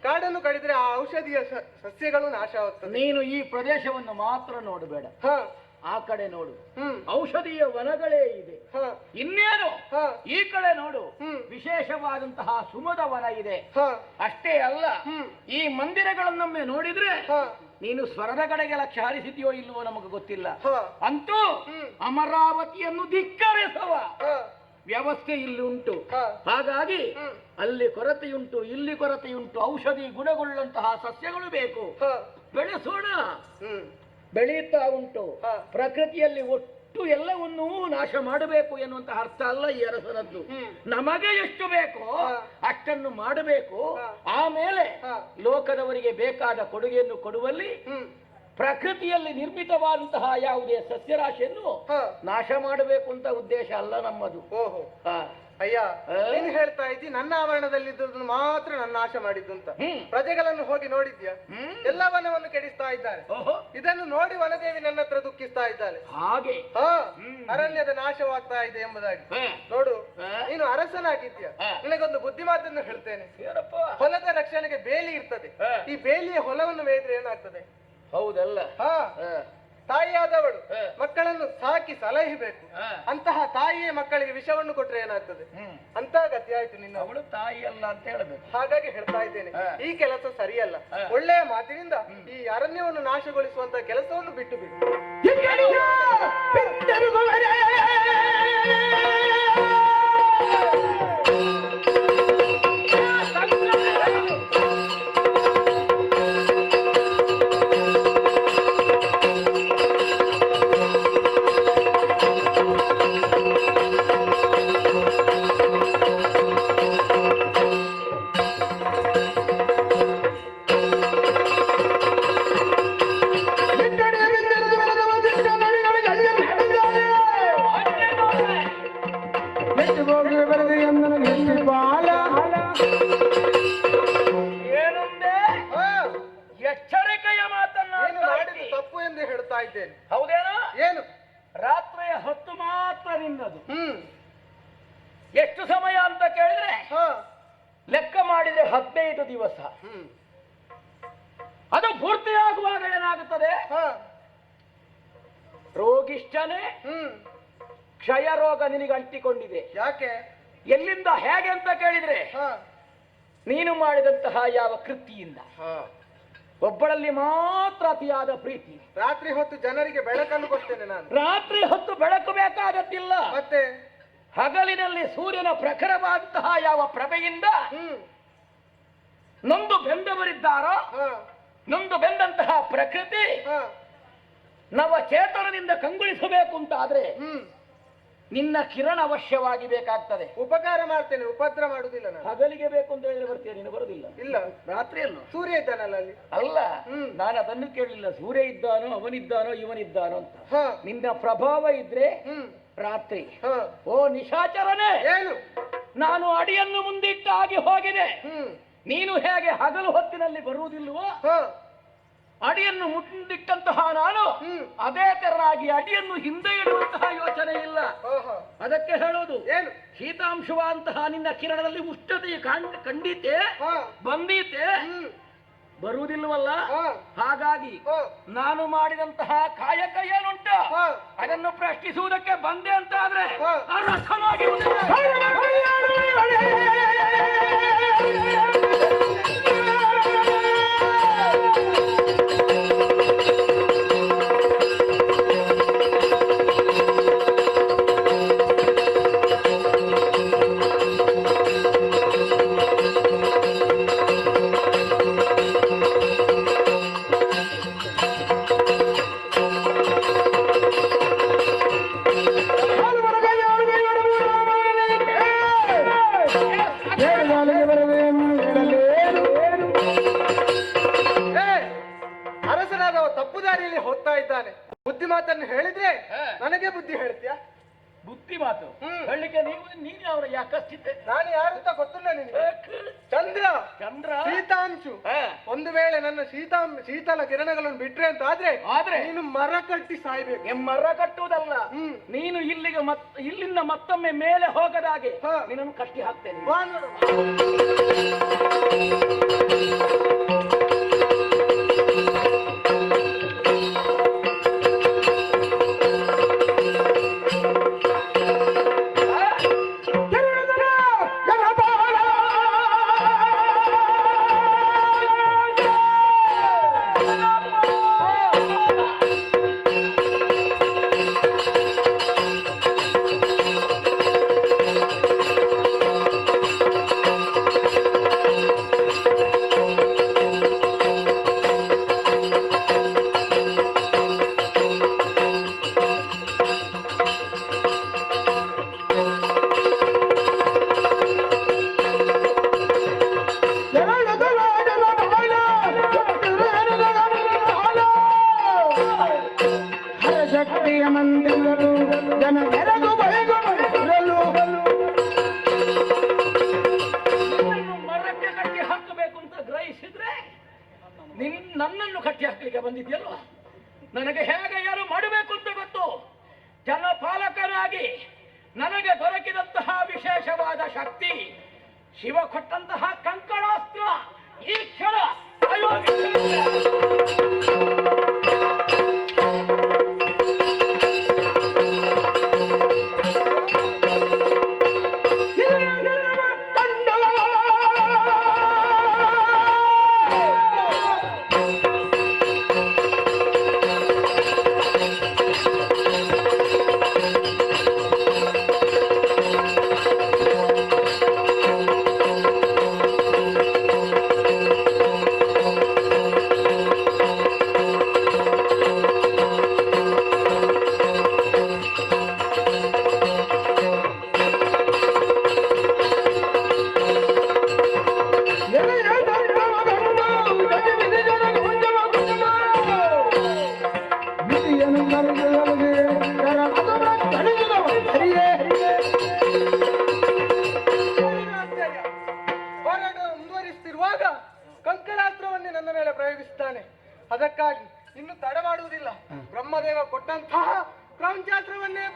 ಕಾಡನ್ನು ಕಡಿದ್ರೆ ಆ ಔಷಧಿಯ ಸಸ್ಯಗಳು ನಾಶ ಆಗುತ್ತದೆ. ನೀನು ಈ ಪ್ರದೇಶವನ್ನು ಮಾತ್ರ ನೋಡಬೇಡ, ಆ ಕಡೆ ನೋಡು, ಔಷಧೀಯ ವನಗಳೇ ಇದೆ. ಇನ್ನೇನು ಈ ಕಡೆ ನೋಡು, ವಿಶೇಷವಾದಂತಹ ಸುಮದ ವನ ಇದೆ. ಅಷ್ಟೇ ಅಲ್ಲ, ಈ ಮಂದಿರಗಳನ್ನೊಮ್ಮೆ ನೋಡಿದ್ರೆ ನೀನು ಸ್ವರದ ಕಡೆಗೆ ಲಕ್ಷ್ಯ ಹರಿಸಿದ್ಯೋ ಇಲ್ವೋ ನಮಗೆ ಗೊತ್ತಿಲ್ಲ. ಅಂತೂ ಅಮರಾವತಿಯನ್ನು ಧಿಕ್ಕರಿಸುವ ವ್ಯವಸ್ಥೆ ಇಲ್ಲಿ ಉಂಟು. ಹಾಗಾಗಿ ಅಲ್ಲಿ ಕೊರತೆಯುಂಟು, ಇಲ್ಲಿ ಕೊರತೆಯುಂಟು. ಔಷಧಿ ಗುಣಗೊಳ್ಳುವಂತಹ ಸಸ್ಯಗಳು ಬೇಕು, ಬೆಳೆಸೋಣ. ಬೆಳೆಯುತ್ತಾ ಉಂಟು. ಪ್ರಕೃತಿಯಲ್ಲಿ ಒಟ್ಟು ಎಲ್ಲವನ್ನೂ ನಾಶ ಮಾಡಬೇಕು ಎನ್ನುವಂತಹ ಅರ್ಥ ಅಲ್ಲ ಈ ಅರಸನದ್ದು. ನಮಗೆ ಎಷ್ಟು ಬೇಕೋ ಅಷ್ಟನ್ನು ಮಾಡಬೇಕು. ಆಮೇಲೆ ಲೋಕದವರಿಗೆ ಬೇಕಾದ ಕೊಡುಗೆಯನ್ನು ಕೊಡುವಲ್ಲಿ ಪ್ರಕೃತಿಯಲ್ಲಿ ನಿರ್ಮಿತವಾದಂತಹ ಯಾವುದೇ ಸಸ್ಯರಾಶಿಯನ್ನು ನಾಶ ಮಾಡಬೇಕು ಅಂತ ಉದ್ದೇಶ ಅಲ್ಲ ನಮ್ಮದು. ಅಯ್ಯ, ನೀನು ಹೇಳ್ತಾ ಇದ್ದಿ ನನ್ನ ಆವರಣದಲ್ಲಿದ್ದದನ್ನು ಮಾತ್ರ ನನ್ನ ನಾಶ ಮಾಡಿದ್ದು ಅಂತ. ಪ್ರಜೆಗಳನ್ನು ಹೋಗಿ ನೋಡಿದ್ಯಾ? ಎಲ್ಲ ವನವನ್ನು ಕೆಡಿಸ್ತಾ ಇದ್ದಾರೆ. ಇದನ್ನು ನೋಡಿ ವನದೇವಿ ನನ್ನ ಹತ್ರ ದುಃಖಿಸ್ತಾ ಇದ್ದಾಳೆ. ಹಾಗೆ ಅರಣ್ಯದ ನಾಶವಾಗ್ತಾ ಇದೆ ಎಂಬುದಾಗಿ. ನೋಡು, ನೀನು ಅರಸನಾಗಿದ್ಯಾ, ನಿನಗೊಂದು ಬುದ್ಧಿ ಮಾತನ್ನು ಹೇಳ್ತೇನೆ. ಹೊಲದ ರಕ್ಷಣೆಗೆ ಬೇಲಿ ಇರ್ತದೆ. ಈ ಬೇಲಿಯ ಹೊಲವನ್ನು ಮೇಯ್ದ್ರೆ ಏನಾಗ್ತದೆ? ಹೌದಲ್ಲ? ತಾಯಿಯಾದವಳು ಮಕ್ಕಳನ್ನು ಸಾಕಿ ಸಲಹಿಬೇಕು. ಅಂತಹ ತಾಯಿಯೇ ಮಕ್ಕಳಿಗೆ ವಿಷವನ್ನು ಕೊಟ್ರೆ ಏನಾಗ್ತದೆ? ಅಂತ ಗತಿ ಆಯ್ತು ನಿನ್ನ. ಅವಳು ತಾಯಿ ಅಲ್ಲ ಅಂತ ಹೇಳಬೇಕು. ಹಾಗಾಗಿ ಹೇಳ್ತಾ ಇದ್ದೇನೆ, ಈ ಕೆಲಸ ಸರಿಯಲ್ಲ. ಒಳ್ಳೆಯ ಮಾತಿನಿಂದ ಈ ಅರಣ್ಯವನ್ನು ನಾಶಗೊಳಿಸುವಂತ ಕೆಲಸವನ್ನು ಬಿಟ್ಟು ಬಿಡು. ಎಚ್ಚರಿಕೆಯ ಮಾತನ್ನ ತಪ್ಪು ಎಂದು ಹೇಳ್ತಾ ಇದ್ದೇನೆ. ಹೌದೇನೋ? ಏನು? ರಾತ್ರಿಯ ಹೊತ್ತು ಮಾತ್ರ ನಿನ್ನದು. ಎಷ್ಟು ಸಮಯ ಅಂತ ಕೇಳಿದ್ರೆ ಲೆಕ್ಕ ಮಾಡಿದ್ರೆ 15 ದಿವಸ. ಅದು ಪೂರ್ತಿಯಾಗುವಾಗ ಏನಾಗುತ್ತದೆ? ರೋಗಿಷ್ಠನೇ ಕ್ಷಯ ರೋಗ ನಿನಗೆ ಅಂಟಿಕೊಂಡಿದೆ. ಯಾಕೆ? ಎಲ್ಲಿಂದ ಹೇಗೆ ಅಂತ ಕೇಳಿದ್ರೆ ನೀನು ಮಾಡಿದಂತಹ ಯಾವ ಕೃತಿಯಿಂದ ಒಬ್ಬಳಲ್ಲಿ ಮಾತ್ರ ಅತಿಯಾದ ಪ್ರೀತಿ. ರಾತ್ರಿ ಹೊತ್ತು ಜನರಿಗೆ ಬೆಳಕನ್ನು ಕೊಡ್ತೇನೆ ನಾನು. ರಾತ್ರಿ ಹೊತ್ತು ಬೆಳಕು ಬೇಕಾದದ್ದಿಲ್ಲ. ಮತ್ತೆ ಹಗಲಿನಲ್ಲಿ ಸೂರ್ಯನ ಪ್ರಖರವಾದಂತಹ ಯಾವ ಪ್ರಭೆಯಿಂದ ನೊಂದು ಬೆಂದವರಿದ್ದಾರೋ, ನೊಂದು ಬೆಂದಂತಹ ಪ್ರಕೃತಿ ನವಚೇತನದಿಂದ ಕಂಗೊಳಿಸಬೇಕು ಅಂತ ಆದ್ರೆ ನಿನ್ನ ಕಿರಣ ಅವಶ್ಯವಾಗಿ ಬೇಕಾಗ್ತದೆ. ಉಪಕಾರ ಮಾಡ್ತೇನೆ, ಉಪದ್ರ ಮಾಡುದಿಲ್ಲ ನಾನು. ಹಗಲಿಗೆ ಬೇಕು ಅಂತ ಹೇಳಿದ್ರೆ ಬರ್ತೀಯ, ನೀನು ಬರುದಿಲ್ಲ. ಇಲ್ಲ, ರಾತ್ರಿಯಲ್ಲ. ಸೂರ್ಯ ಇದ್ದಾನಲ್ಲ ಅಲ್ಲಿ. ಅಲ್ಲ, ನಾನು ಅದನ್ನು ಕೇಳಲಿಲ್ಲ. ಸೂರ್ಯ ಇದ್ದಾನೋ, ಅವನಿದ್ದಾನೋ, ಇವನಿದ್ದಾನೋ ಅಂತ. ನಿನ್ನ ಪ್ರಭಾವ ಇದ್ರೆ ರಾತ್ರಿ. ಓ ನಿಶಾಚರನೇ, ಏನು? ನಾನು ಅಡಿಯನ್ನು ಮುಂದಿಟ್ಟ ಆಗಿ ಹೋಗಿದೆ. ನೀನು ಹೇಗೆ ಹಗಲು ಹೊತ್ತಿನಲ್ಲಿ ಬರುವುದಿಲ್ವೋ, ಅಡಿಯನ್ನು ಮುಂದಿಟ್ಟಂತಹ ನಾನು ಅದೇ ತೆರನಾಗಿ ಅಡಿಯನ್ನು ಹಿಂದೆ ಇಡುವಂತಹ ಯೋಚನೆ ಇಲ್ಲ. ಅದಕ್ಕೆ ಹೇಳೋದು, ಏನು? ಶೀತಾಂಶವಾದಂತಹ ನಿನ್ನ ಕಿರಣದಲ್ಲಿ ಉಷ್ಣತೆ ಖಂಡಿತೆ ಬಂದೀತೆ ಬರುವುದಿಲ್ವಲ್ಲ. ಹಾಗಾಗಿ ನಾನು ಮಾಡಿದಂತಹ ಕಾಯಕ ಏನುಂಟ ಅದನ್ನು ಪ್ರಶ್ನಿಸುವುದಕ್ಕೆ ಬಂದೆ ಅಂತ ಆದ್ರೆ ಅರ್ಹವಾಗಿ ಅರಸನಾದವ ತಪ್ಪು ದಾರಿಯಲ್ಲಿ ಹೋಗ್ತಾ ಇದ್ದಾನೆ. ಬುದ್ಧಿ ಮಾತನ್ನು ಹೇಳಿದ್ರೆ ನನಗೆ ಬುದ್ಧಿ ಹೇಳ್ತೀಯಾ? ಬುದ್ಧಿ ಮಾತು ಹೇಳಲಿಕ್ಕೆ ನೀನು ಅವರ ಯಾಕಷ್ಟಿದ್ದೆ? ನಾನು ಯಾರಂತ ಗೊತ್ತಿಲ್ಲ ನಿನಗೆ? ಚಂದ್ರ, ಚಂದ್ರ, ಶೀತಾಂಶು. ಒಂದು ವೇಳೆ ನನ್ನ ಶೀತಲ ಕಿರಣಗಳನ್ನು ಬಿಟ್ರೆ ಅಂತ ಆದ್ರೆ ನೀನು ಮರ ಕಟ್ಟಿ ಸಾಯ್ಬೇಕು. ಮರ ಕಟ್ಟುವುದಲ್ಲ, ನೀನು ಇಲ್ಲಿಂದ ಮತ್ತೊಮ್ಮೆ ಮೇಲೆ ಹೋಗದಾಗೆ ನಿನ್ನನ್ನು ಕಟ್ಟಿ ಹಾಕ್ತೇನೆ. ಮಂದಿಯ ಮಂದಿರಲು ಜನ ಬೆರಗು ಬಳೆಗು ಬಳೆಗಿರಲು ಮರಕ್ಕೆ ಕಟ್ಟಿ ಹಾಕಬೇಕು ಅಂತ ಗ್ರಹಿಸಿದ್ರೆ ನನ್ನನ್ನು ಕಟ್ಟಿ ಹಾಕಲಿಕ್ಕೆ ಬಂದಿದ್ಯಲ್ವ? ನನಗೆ ಹೇಗೆ ಏನು ಮಾಡಬೇಕು ಅಂತ ಗೊತ್ತು. ಜನಪಾಲಕನಾಗಿ ನನಗೆ ದೊರಕಿದಂತಹ ವಿಶೇಷವಾದ ಶಕ್ತಿ, ಶಿವ ಕೊಟ್ಟಂತಹ ಕಂಕಣಾಸ್ತ್ರ ಈ ಕ್ಷಣ ಮುಂದುವರಿಸುತ್ತಿರುವಾಗ ಕಂಕಣಾಸ್ತ್ರವನ್ನೇ ನನ್ನ ಮೇಲೆ ಪ್ರಯೋಗಿಸುತ್ತಾನೆ. ಅದಕ್ಕಾಗಿ ಇನ್ನು ತಡ ಮಾಡುವುದಿಲ್ಲ. ಬ್ರಹ್ಮದೇವ ಕೊಟ್ಟಂತಹ ಕ್ರೌಂಚಾಸ್ತ್ರವನ್ನೇ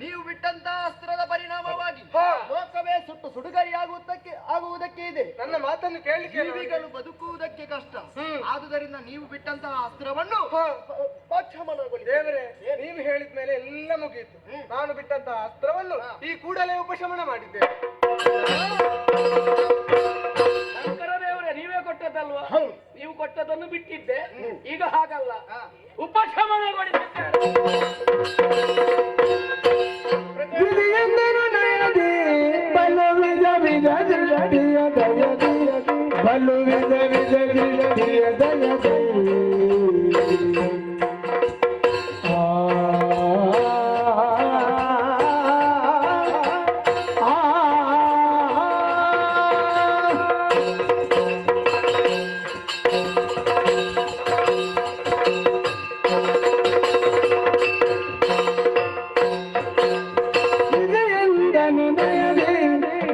ನೀವು ಬಿಟ್ಟಂತಹ ಅಸ್ತ್ರದ ಪರಿಣಾಮವಾಗಿ ಲೋಕವೇ ಸುಟ್ಟು ಆಗುವುದಕ್ಕೆ ಇದೆ. ನನ್ನ ಮಾತನ್ನು ಕೇಳಲಿಕ್ಕೆ ಜೀವಿಗಳು ಬದುಕುವುದಕ್ಕೆ ಕಷ್ಟ. ಆದುದರಿಂದ ನೀವು ಬಿಟ್ಟಂತಹ ಅಸ್ತ್ರವನ್ನು ದೇವರೇ, ನೀವು ಹೇಳಿದ ಮೇಲೆ ಎಲ್ಲ ಮುಗಿಯಿತು. ನಾನು ಬಿಟ್ಟಂತಹ ಅಸ್ತ್ರವನ್ನು ಈ ಕೂಡಲೇ ಉಪಶಮನ ಮಾಡಿದ್ದೇನೆ. ಶಂಕರ ದೇವರೇ, ನೀವೇ ಕೊಟ್ಟದ್ದಲ್ವಾ? ನೀವು ಕೊಟ್ಟದನ್ನು ಬಿಟ್ಟಿದ್ದೆ. ಈಗ ಹಾಗಲ್ಲ, ಉಪಶಮನಗೊಳಿಸಿದ್ದೇನೆ. ಬಲು ವಿಧ ವಿಧ ದೃಷ್ಟಿಯ ದಯ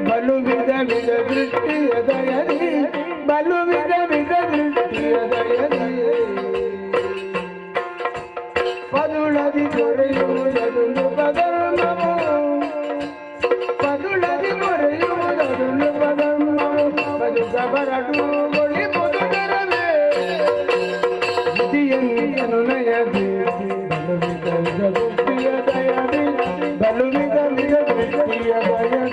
ಬಲು ವಿಧ ವಿಧ ದೃಷ್ಟಿಯ ದಯದಿ ಬಲು ವಿಧ ವಿಧ ದೃಷ್ಟಿಯ ದಯದಿ ಪದುಳದಿ ದೊರೆಯುವುದನ್ನು ಪದರ್ಮವು ಪದುಳದಿ ದೊರೆಯುವುದನ್ನು ಪದರ್ಮವು ಬದುಕ ಬರಡು ಗೊಳಿ ಪುದುಗರವೇ ವಿಧಿಯನ್ನು ನಯದಿ ಬಲು ವಿಧ ವಿಧ ದೃಷ್ಟಿಯ ದಯದಿ ಬಲು ವಿಧ ವಿಧ ದೃಷ್ಟಿಯ ದಯದಿ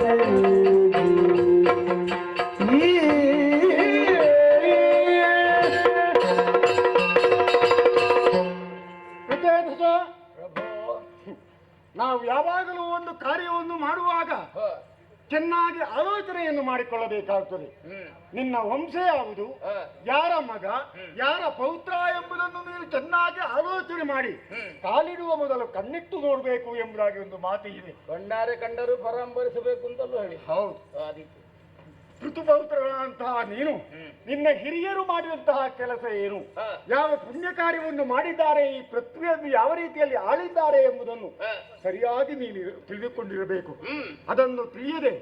ನಾವು ಯಾವಾಗಲೂ ಒಂದು ಕಾರ್ಯವನ್ನು ಮಾಡುವಾಗ ಚೆನ್ನಾಗಿ ಆಲೋಚನೆಯನ್ನು ಮಾಡಿಕೊಳ್ಳಬೇಕಾಗುತ್ತದೆ. ನಿನ್ನ ವಂಶ ಯಾವುದು, ಯಾರ ಮಗ, ಯಾರ ಪೌತ್ರ ಎಂಬುದನ್ನು ನೀನು ಚೆನ್ನಾಗಿ ಆಲೋಚನೆ ಮಾಡಿ ಕಾಲಿಡುವ ಮೊದಲು ಕಣ್ಣಿಟ್ಟು ನೋಡಬೇಕು ಎಂಬುದಾಗಿ ಒಂದು ಮಾತು ಇದೆ. ಕಂಡಾರೆ ಕಂಡರೂ ಪರಾಂಬರಿಸಬೇಕು ಅಂತಲೂ ಹೇಳಿ. ಹೌದು. ಆದೀತು. ಋತುಪೌತ್ರಗಳಂತಹ ನೀನು ನಿನ್ನ ಹಿರಿಯರು ಮಾಡಿದಂತಹ ಕೆಲಸ ಏನು, ಯಾವ ಪುಣ್ಯ ಕಾರ್ಯವನ್ನು ಮಾಡಿದ್ದಾರೆ, ಈ ಪೃಥ್ವಿಯನ್ನು ಯಾವ ರೀತಿಯಲ್ಲಿ ಆಳಿದ್ದಾರೆ ಎಂಬುದನ್ನು ಸರಿಯಾಗಿ ನೀನು ತಿಳಿದುಕೊಂಡಿರಬೇಕು. ಅದನ್ನು ತಿಳಿಯದೆ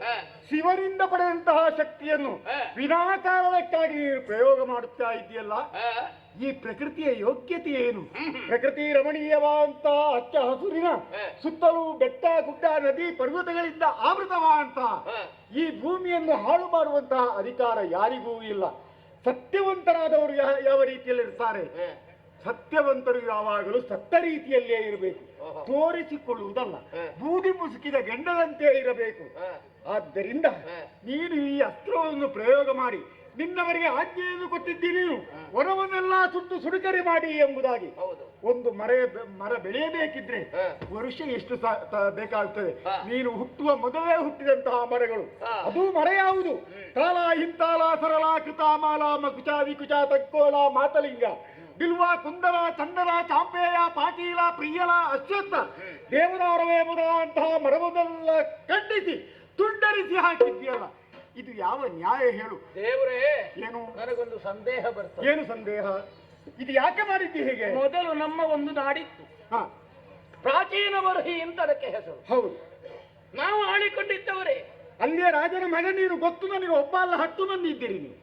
ಶಿವನಿಂದ ಪಡೆದಂತಹ ಶಕ್ತಿಯನ್ನು ವಿನಾಕಾರಣಕ್ಕಾಗಿ ನೀನು ಪ್ರಯೋಗ ಮಾಡುತ್ತಾ ಇದೆಯಲ್ಲ, ಈ ಪ್ರಕೃತಿಯ ಯೋಗ್ಯತೆ ಏನು? ಪ್ರಕೃತಿ ರಮಣೀಯವಾದಂತಹ ಹಚ್ಚ ಹಸುರಿನ ಸುತ್ತಲೂ ಬೆಟ್ಟ ಗುಡ್ಡ ನದಿ ಪರ್ವತಗಳಿಂದ ಆವೃತವಾದಂತಹ ಈ ಭೂಮಿಯನ್ನು ಹಾಳು ಮಾಡುವಂತಹ ಅಧಿಕಾರ ಯಾರಿಗೂ ಇಲ್ಲ. ಸತ್ಯವಂತರಾದವರು ಯಾವ ರೀತಿಯಲ್ಲಿ ಇರ್ತಾರೆ, ಸತ್ಯವಂತರು ಯಾವಾಗಲೂ ಸತ್ತ ರೀತಿಯಲ್ಲೇ ಇರಬೇಕು, ತೋರಿಸಿಕೊಳ್ಳುವುದಲ್ಲ, ಬೂದಿ ಮುಸುಕಿದ ಗೆಂಡದಂತೆ ಇರಬೇಕು. ಆದ್ದರಿಂದ ನೀನು ಈ ಅಸ್ತ್ರವನ್ನು ಪ್ರಯೋಗ ಮಾಡಿ ನಿನ್ನವರಿಗೆ ಆಜ್ಞೆಯನ್ನು ಕೊಟ್ಟಿದ್ದೀನಿ, ವನವನ್ನೆಲ್ಲ ಸುಟ್ಟು ಸುಡುಕರೆ ಮಾಡಿ ಎಂಬುದಾಗಿ. ಒಂದು ಮರ ಬೆಳೆಯಬೇಕಿದ್ರೆ ವರ್ಷ ಎಷ್ಟು ಬೇಕಾಗುತ್ತದೆ? ನೀನು ಹುಟ್ಟುವ ಮೊದಲೇ ಹುಟ್ಟಿದಂತಹ ಮರಗಳು, ಅದು ಮರ ಯಾವುದು? ತಾಲ ಹಿಂತಾಲ ಸರಳ ಕೃತಾಮಾಲ ಮಕುಚ ವಿಕುಚ ತಕ್ಕೋಲ ಮಾತಲಿಂಗ ಬಿಲ್ವ ಕುಂದರ ಚಂದನ ಚಾಂಪೇಯ ಪಾಟೀಲ ಪ್ರಿಯಲ ಅಶ್ವತ್ಥ ದೇವದಾರವೇ ಮೊದಲಾದಂತಹ ಮರವನ್ನೆಲ್ಲ ಖಂಡಿಸಿ ತುಂಡರಿಸಿ ಹಾಕಿದ್ಯಲ್ಲ, ಇದು ಯಾವ ನ್ಯಾಯ ಹೇಳು? ದೇವರೇ, ಏನು? ನನಗೊಂದು ಸಂದೇಹ ಬರ್ತದೆ. ಏನು ಸಂದೇಹ? ಇದು ಯಾಕೆ ಮಾಡಿದ್ದಿ ಹೇಗೆ? ಮೊದಲು ನಮ್ಮ ಒಂದು ನಾಡಿತ್ತು, ಪ್ರಾಚೀನ ಬರ್ಹಿ ಅಂತ ಅದಕ್ಕೆ ಹೆಸರು. ಹೌದು, ನಾವು ಆಳಿಕೊಂಡಿದ್ದವರೇ. ಅಲ್ಲಿಯ ರಾಜನ ಮಗ ನೀನು, ಗೊತ್ತು ನನಗೆ. ಒಬ್ಬ ಅಲ್ಲ 10 ಮಂದಿ ಇದ್ದೀರಿ ನೀವು.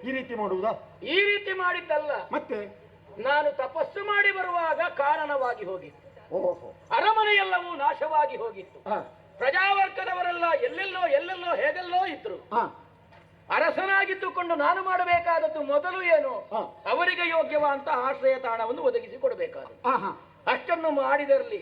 ಈ ರೀತಿ ಮಾಡುವುದಾ? ಈ ರೀತಿ ಮಾಡಿದ್ದಲ್ಲ, ಮತ್ತೆ ನಾನು ತಪಸ್ಸು ಮಾಡಿ ಬರುವಾಗ ಕಾರಣವಾಗಿ ಹೋಗಿತ್ತು. ಓಹೋ, ಅರಮನೆಯೆಲ್ಲವೂ ನಾಶವಾಗಿ ಹೋಗಿತ್ತು. ಪ್ರಜಾವರ್ಗದವರೆಲ್ಲ ಎಲ್ಲೆಲ್ಲೋ ಹೇಗೆಲ್ಲೋ ಇದ್ರು. ಅರಸನಾಗಿದ್ದುಕೊಂಡು ನಾನು ಮಾಡಬೇಕಾದದ್ದು ಮೊದಲು ಏನು, ಅವರಿಗೆ ಯೋಗ್ಯವಾದಂತ ಆಶ್ರಯ ತಾಣವನ್ನು ಒದಗಿಸಿ ಕೊಡಬೇಕಾದದ್ದು. ಅಷ್ಟನ್ನು ಮಾಡಿದರಲ್ಲಿ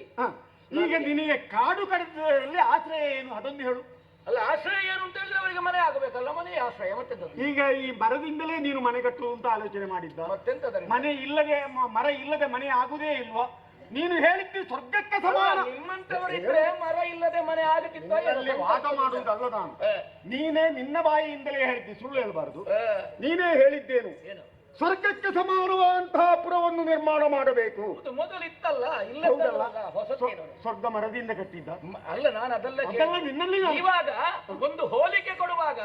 ಈಗ ನಿನಗೆ ಕಾಡು ಕಡಿತದಲ್ಲಿ ಆಶ್ರಯ ಏನು ಅದನ್ನು ಹೇಳು. ಅಲ್ಲ, ಆಶ್ರಯ ಏನು ಅಂತ ಹೇಳಿದ್ರೆ ಅವರಿಗೆ ಮನೆ ಆಗಬೇಕಲ್ಲ, ಮನೆ ಆಶ್ರಯ. ಮತ್ತೆಂತ? ಈಗ ಈ ಮರದಿಂದಲೇ ನೀನು ಮನೆ ಕಟ್ಟುವಂತ ಆಲೋಚನೆ ಮಾಡಿದ್ದ? ಮತ್ತೆಂತ? ಮನೆ ಇಲ್ಲದೆ, ಮರ ಇಲ್ಲದೆ ಮನೆ ಆಗುದೇ ಇಲ್ವಾ? ನೀನು ಹೇಳಿದ್ದು ಸ್ವರ್ಗಕ್ಕೆ ಸಮಾನ. ನಿಮ್ಮಂತವರಿದ್ರೆ ಮರ ಇಲ್ಲದೆ ಮನೆ ಆಗುತ್ತಿತ್ತು. ವಾದ ಮಾಡುವುದಲ್ಲ ನಾನು, ನೀನೇ ನಿನ್ನ ಬಾಯಿಯಿಂದಲೇ ಹೇಳಿದ್ದಿ, ಸುಳ್ಳು ಹೇಳಬಾರದು. ನೀನೇ ಹೇಳಿದ್ದೇನು, ಸ್ವರ್ಗಕ್ಕೆ ಸಮಾನವಾದಂತಹ ಪುರವನ್ನು ನಿರ್ಮಾಣ ಮಾಡಬೇಕು. ಮೊದಲು ಇತ್ತಲ್ಲ, ಇಲ್ಲ ಸ್ವರ್ಗ ಮರದಿಂದ ಕಟ್ಟಿದ್ದ ಅಲ್ಲ. ನಾನು ಅದೆಲ್ಲ ನಿನ್ನಲ್ಲಿ ಇವಾಗ ಒಂದು ಹೋಲಿಕೆ ಕೊಡುವಾಗ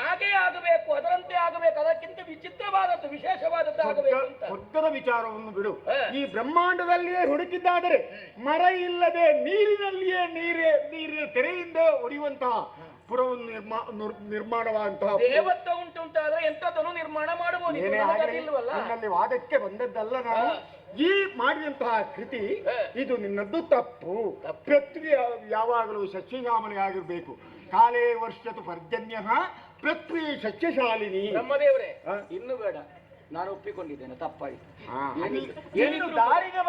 ಹಾಗೆ ಆಗಬೇಕು, ಅದರಂತೆ ಆಗಬೇಕು, ಅದಕ್ಕಿಂತ ವಿಚಿತ್ರವಾದದ್ದು ವಿಶೇಷವಾದದ್ದು ಆಗಬೇಕು ಅಂತ. ಸ್ವರ್ಗದ ವಿಚಾರವನ್ನು ಬಿಡು. ಈ ಬ್ರಹ್ಮಾಂಡದಲ್ಲಿಯೇ ಹುಡುಕಿದ್ದಾದರೆ ಮರ ಇಲ್ಲದೆ ನೀರಿನಲ್ಲಿಯೇ ನೀರಿನ ತೆರೆಯಿಂದ ಒಡೆಯುವಂತಹ ಪುರವನ್ನು ನಿರ್ಮಾಣವಾದಂತಹ ದೇವತ್ವ ಉಂಟಾದ್ರೆ ಎಂತದನ್ನು ನಿರ್ಮಾಣ ಮಾಡಬಹುದು. ನನ್ನಲ್ಲಿ ವಾದಕ್ಕೆ ಬಂದದ್ದಲ್ಲ ನಾನು. ಈ ಮಾಡಿದಂತಹ ಕೃತಿ ಇದು ನಿನ್ನದ್ದು ತಪ್ಪು. ಪೃಥ್ವಿ ಯಾವಾಗಲೂ ಸಸ್ಯಶ್ಯಾಮನೆ ಆಗಿರ್ಬೇಕು. ಕಾಲೇ ವರ್ಷತು ಪರ್ಜನ್ಯ ಪೃಥ್ವಿ ಸಸ್ಯಶಾಲಿನಿ. ಬ್ರಹ್ಮದೇವರೇ, ಇನ್ನು ಬೇಡ, ನಾನು ಒಪ್ಪಿಕೊಂಡಿದ್ದೇನೆ, ತಪ್ಪಾಯಿತು. ದಾರಿಗೆ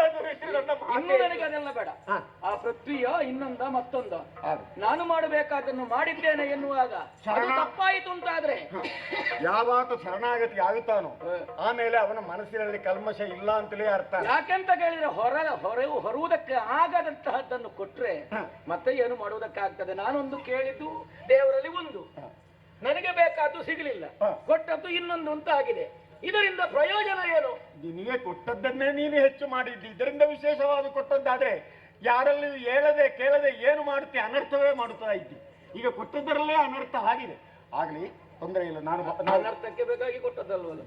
ನನಗೆ ಅದೆಲ್ಲ ಬೇಡ. ಆ ಪೃಥ್ವಿಯ ಇನ್ನೊಂದ ಮತ್ತೊಂದ ನಾನು ಮಾಡಬೇಕಾದನ್ನು ಮಾಡಿದ್ದೇನೆ ಎನ್ನುವಾಗ ತಪ್ಪಾಯಿತು ಅಂತಾದ್ರೆ ಯಾವಾತ ಶರಣಾಗತಿ ಆಗುತ್ತಾನೋ ಆಮೇಲೆ ಅವನ ಮನಸ್ಸಿನಲ್ಲಿ ಕಲ್ಮಶ ಇಲ್ಲ ಅಂತಲೇ ಅರ್ಥ. ಯಾಕೆಂತ ಕೇಳಿದ್ರೆ ಹೊರುವುದಕ್ಕೆ ಆಗದಂತಹದ್ದನ್ನು ಕೊಟ್ರೆ ಮತ್ತೆ ಏನು ಮಾಡುವುದಕ್ಕಾಗ್ತದೆ. ನಾನೊಂದು ಕೇಳಿದ್ದು ದೇವರಲ್ಲಿ ಒಂದು, ನನಗೆ ಬೇಕಾದ್ದು ಸಿಗಲಿಲ್ಲ, ಕೊಟ್ಟದ್ದು ಇನ್ನೊಂದು ಅಂತ ಆಗಿದೆ. ಇದರಿಂದ ಪ್ರಯೋಜನ ಏನು? ನಿನಗೆ ಕೊಟ್ಟದ್ದನ್ನೇ ನೀನು ಹೆಚ್ಚು ಮಾಡಿದ್ದಿ. ಇದರಿಂದ ವಿಶೇಷವಾದ ಕೊಟ್ಟದ್ದಾದ್ರೆ ಯಾರಲ್ಲಿ ಹೇಳದೆ ಕೇಳದೆ ಏನು ಮಾಡುತ್ತೆ, ಅನರ್ಥವೇ ಮಾಡುತ್ತಾ ಇದ್ದಿ. ಈಗ ಕೊಟ್ಟದ್ದರಲ್ಲೇ ಅನರ್ಥ ಆಗಿದೆ. ಆಗಲಿ, ತೊಂದರೆ ಇಲ್ಲ. ನಾನು ಅನರ್ಥಕ್ಕೆ ಬೇಕಾಗಿ ಕೊಟ್ಟದ್ದಲ್ವಲ್ಲ.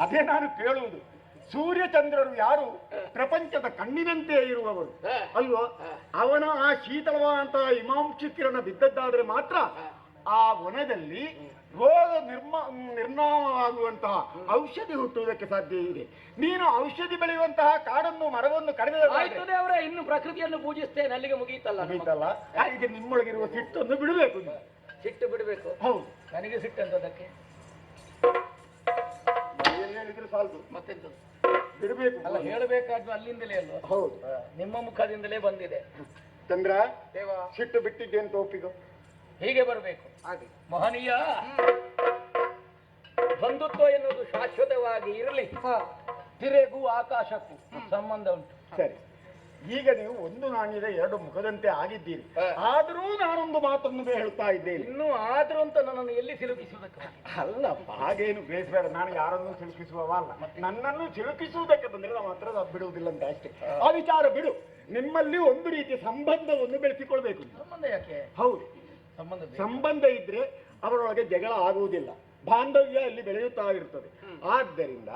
ಅದೇ ನಾನು ಕೇಳುವುದು. ಸೂರ್ಯಚಂದ್ರರು ಯಾರು ಪ್ರಪಂಚದ ಕಣ್ಣಿನಂತೆ ಇರುವವರು ಅಲ್ವೋ, ಅವನ ಆ ಶೀತಳವಾದಂತಹ ಹಿಮಾಂಶು ಕಿರಣ ಬಿದ್ದದ್ದಾದ್ರೆ ಮಾತ್ರ ಆ ವನದಲ್ಲಿ ರೋಗ ನಿರ್ನಾಮವಾಗುವಂತಹ ಔಷಧಿ ಹುಟ್ಟುವುದಕ್ಕೆ ಸಾಧ್ಯ ಇದೆ. ನೀನು ಔಷಧಿ ಬೆಳೆಯುವಂತಹ ಕಾಡನ್ನು ಮರವನ್ನು ಕಡಿಮೆ ಅವರ ಇನ್ನು ಪ್ರಕೃತಿಯನ್ನು ಪೂಜಿಸ್ತೇನೆ, ಅಲ್ಲಿಗೆ ಮುಗಿಯಿತಲ್ಲ. ಈಗ ನಿಮ್ಮೊಳಗಿರುವ ಸಿಟ್ಟನ್ನು ಬಿಡಬೇಕು. ಸಿಟ್ಟು ಬಿಡಬೇಕು. ಹೌದು, ನನಗೆ ಸಿಟ್ಟಂತದಕ್ಕೆ ಹೇಳಿದ್ರೆ ಸಾಲದು, ಮತ್ತೆಂತ ಬಿಡಬೇಕು. ಅಲ್ಲ, ಹೇಳಬೇಕಾದ್ರು ಅಲ್ಲಿಂದಲೇ ಅಲ್ವ? ಹೌದು, ನಿಮ್ಮ ಮುಖದಿಂದಲೇ ಬಂದಿದೆ. ಚಂದ್ರ, ಸಿಟ್ಟು ಬಿಟ್ಟಿದ್ದೆ ಅಂತ ಒಪ್ಪಿಗೋ. ಹೀಗೆ ಬರಬೇಕು. ಹಾಗೆ ಮಹನೀಯ ಬಂಧುತ್ವ ಎನ್ನುವುದು ಶಾಶ್ವತವಾಗಿ ಇರಲಿ. ತಿರೆಗೂ ಆಕಾಶಕ್ಕೂ ಸಂಬಂಧ ಉಂಟು. ಸರಿ, ಈಗ ನೀವು ಒಂದು ನಾಣ್ಯದ ಎರಡು ಮುಖದಂತೆ ಆಗಿದ್ದೀರಿ. ಆದರೂ ನಾನೊಂದು ಮಾತನ್ನು ಹೇಳುತ್ತಾ ಇದ್ದೇನೆ. ಇನ್ನು ಆದ್ರೂ ಅಂತ ನನ್ನನ್ನು ಎಲ್ಲಿ ಸಿಲುಕಿಸುವುದಕ್ಕೆ? ಅಲ್ಲಪ್ಪ, ಹಾಗೇನು ಬೇಸಬೇಡ. ನಾನು ಯಾರನ್ನು ಸಿಲುಕಿಸುವವ ಅಲ್ಲ. ನನ್ನನ್ನು ಸಿಲುಕಿಸುವುದಕ್ಕೆ ಬಂದ್ರೆ ನಾವು ಹತ್ರ ಬಿಡುವುದಿಲ್ಲ ಅಂತ ಅಷ್ಟೇ. ಆ ವಿಚಾರ ಬಿಡು. ನಿಮ್ಮಲ್ಲಿ ಒಂದು ರೀತಿಯ ಸಂಬಂಧವನ್ನು ಬೆಳೆಸಿಕೊಳ್ಬೇಕು. ಸಂಬಂಧ ಯಾಕೆ? ಹೌದು, ಸಂಬಂಧ ಇದ್ರೆ ಅವರೊಳಗೆ ಜಗಳ ಆಗುವುದಿಲ್ಲ, ಬಾಂಧವ್ಯ ಅಲ್ಲಿ ಬೆಳೆಯುತ್ತಾ ಇರ್ತದೆ. ಆದ್ದರಿಂದ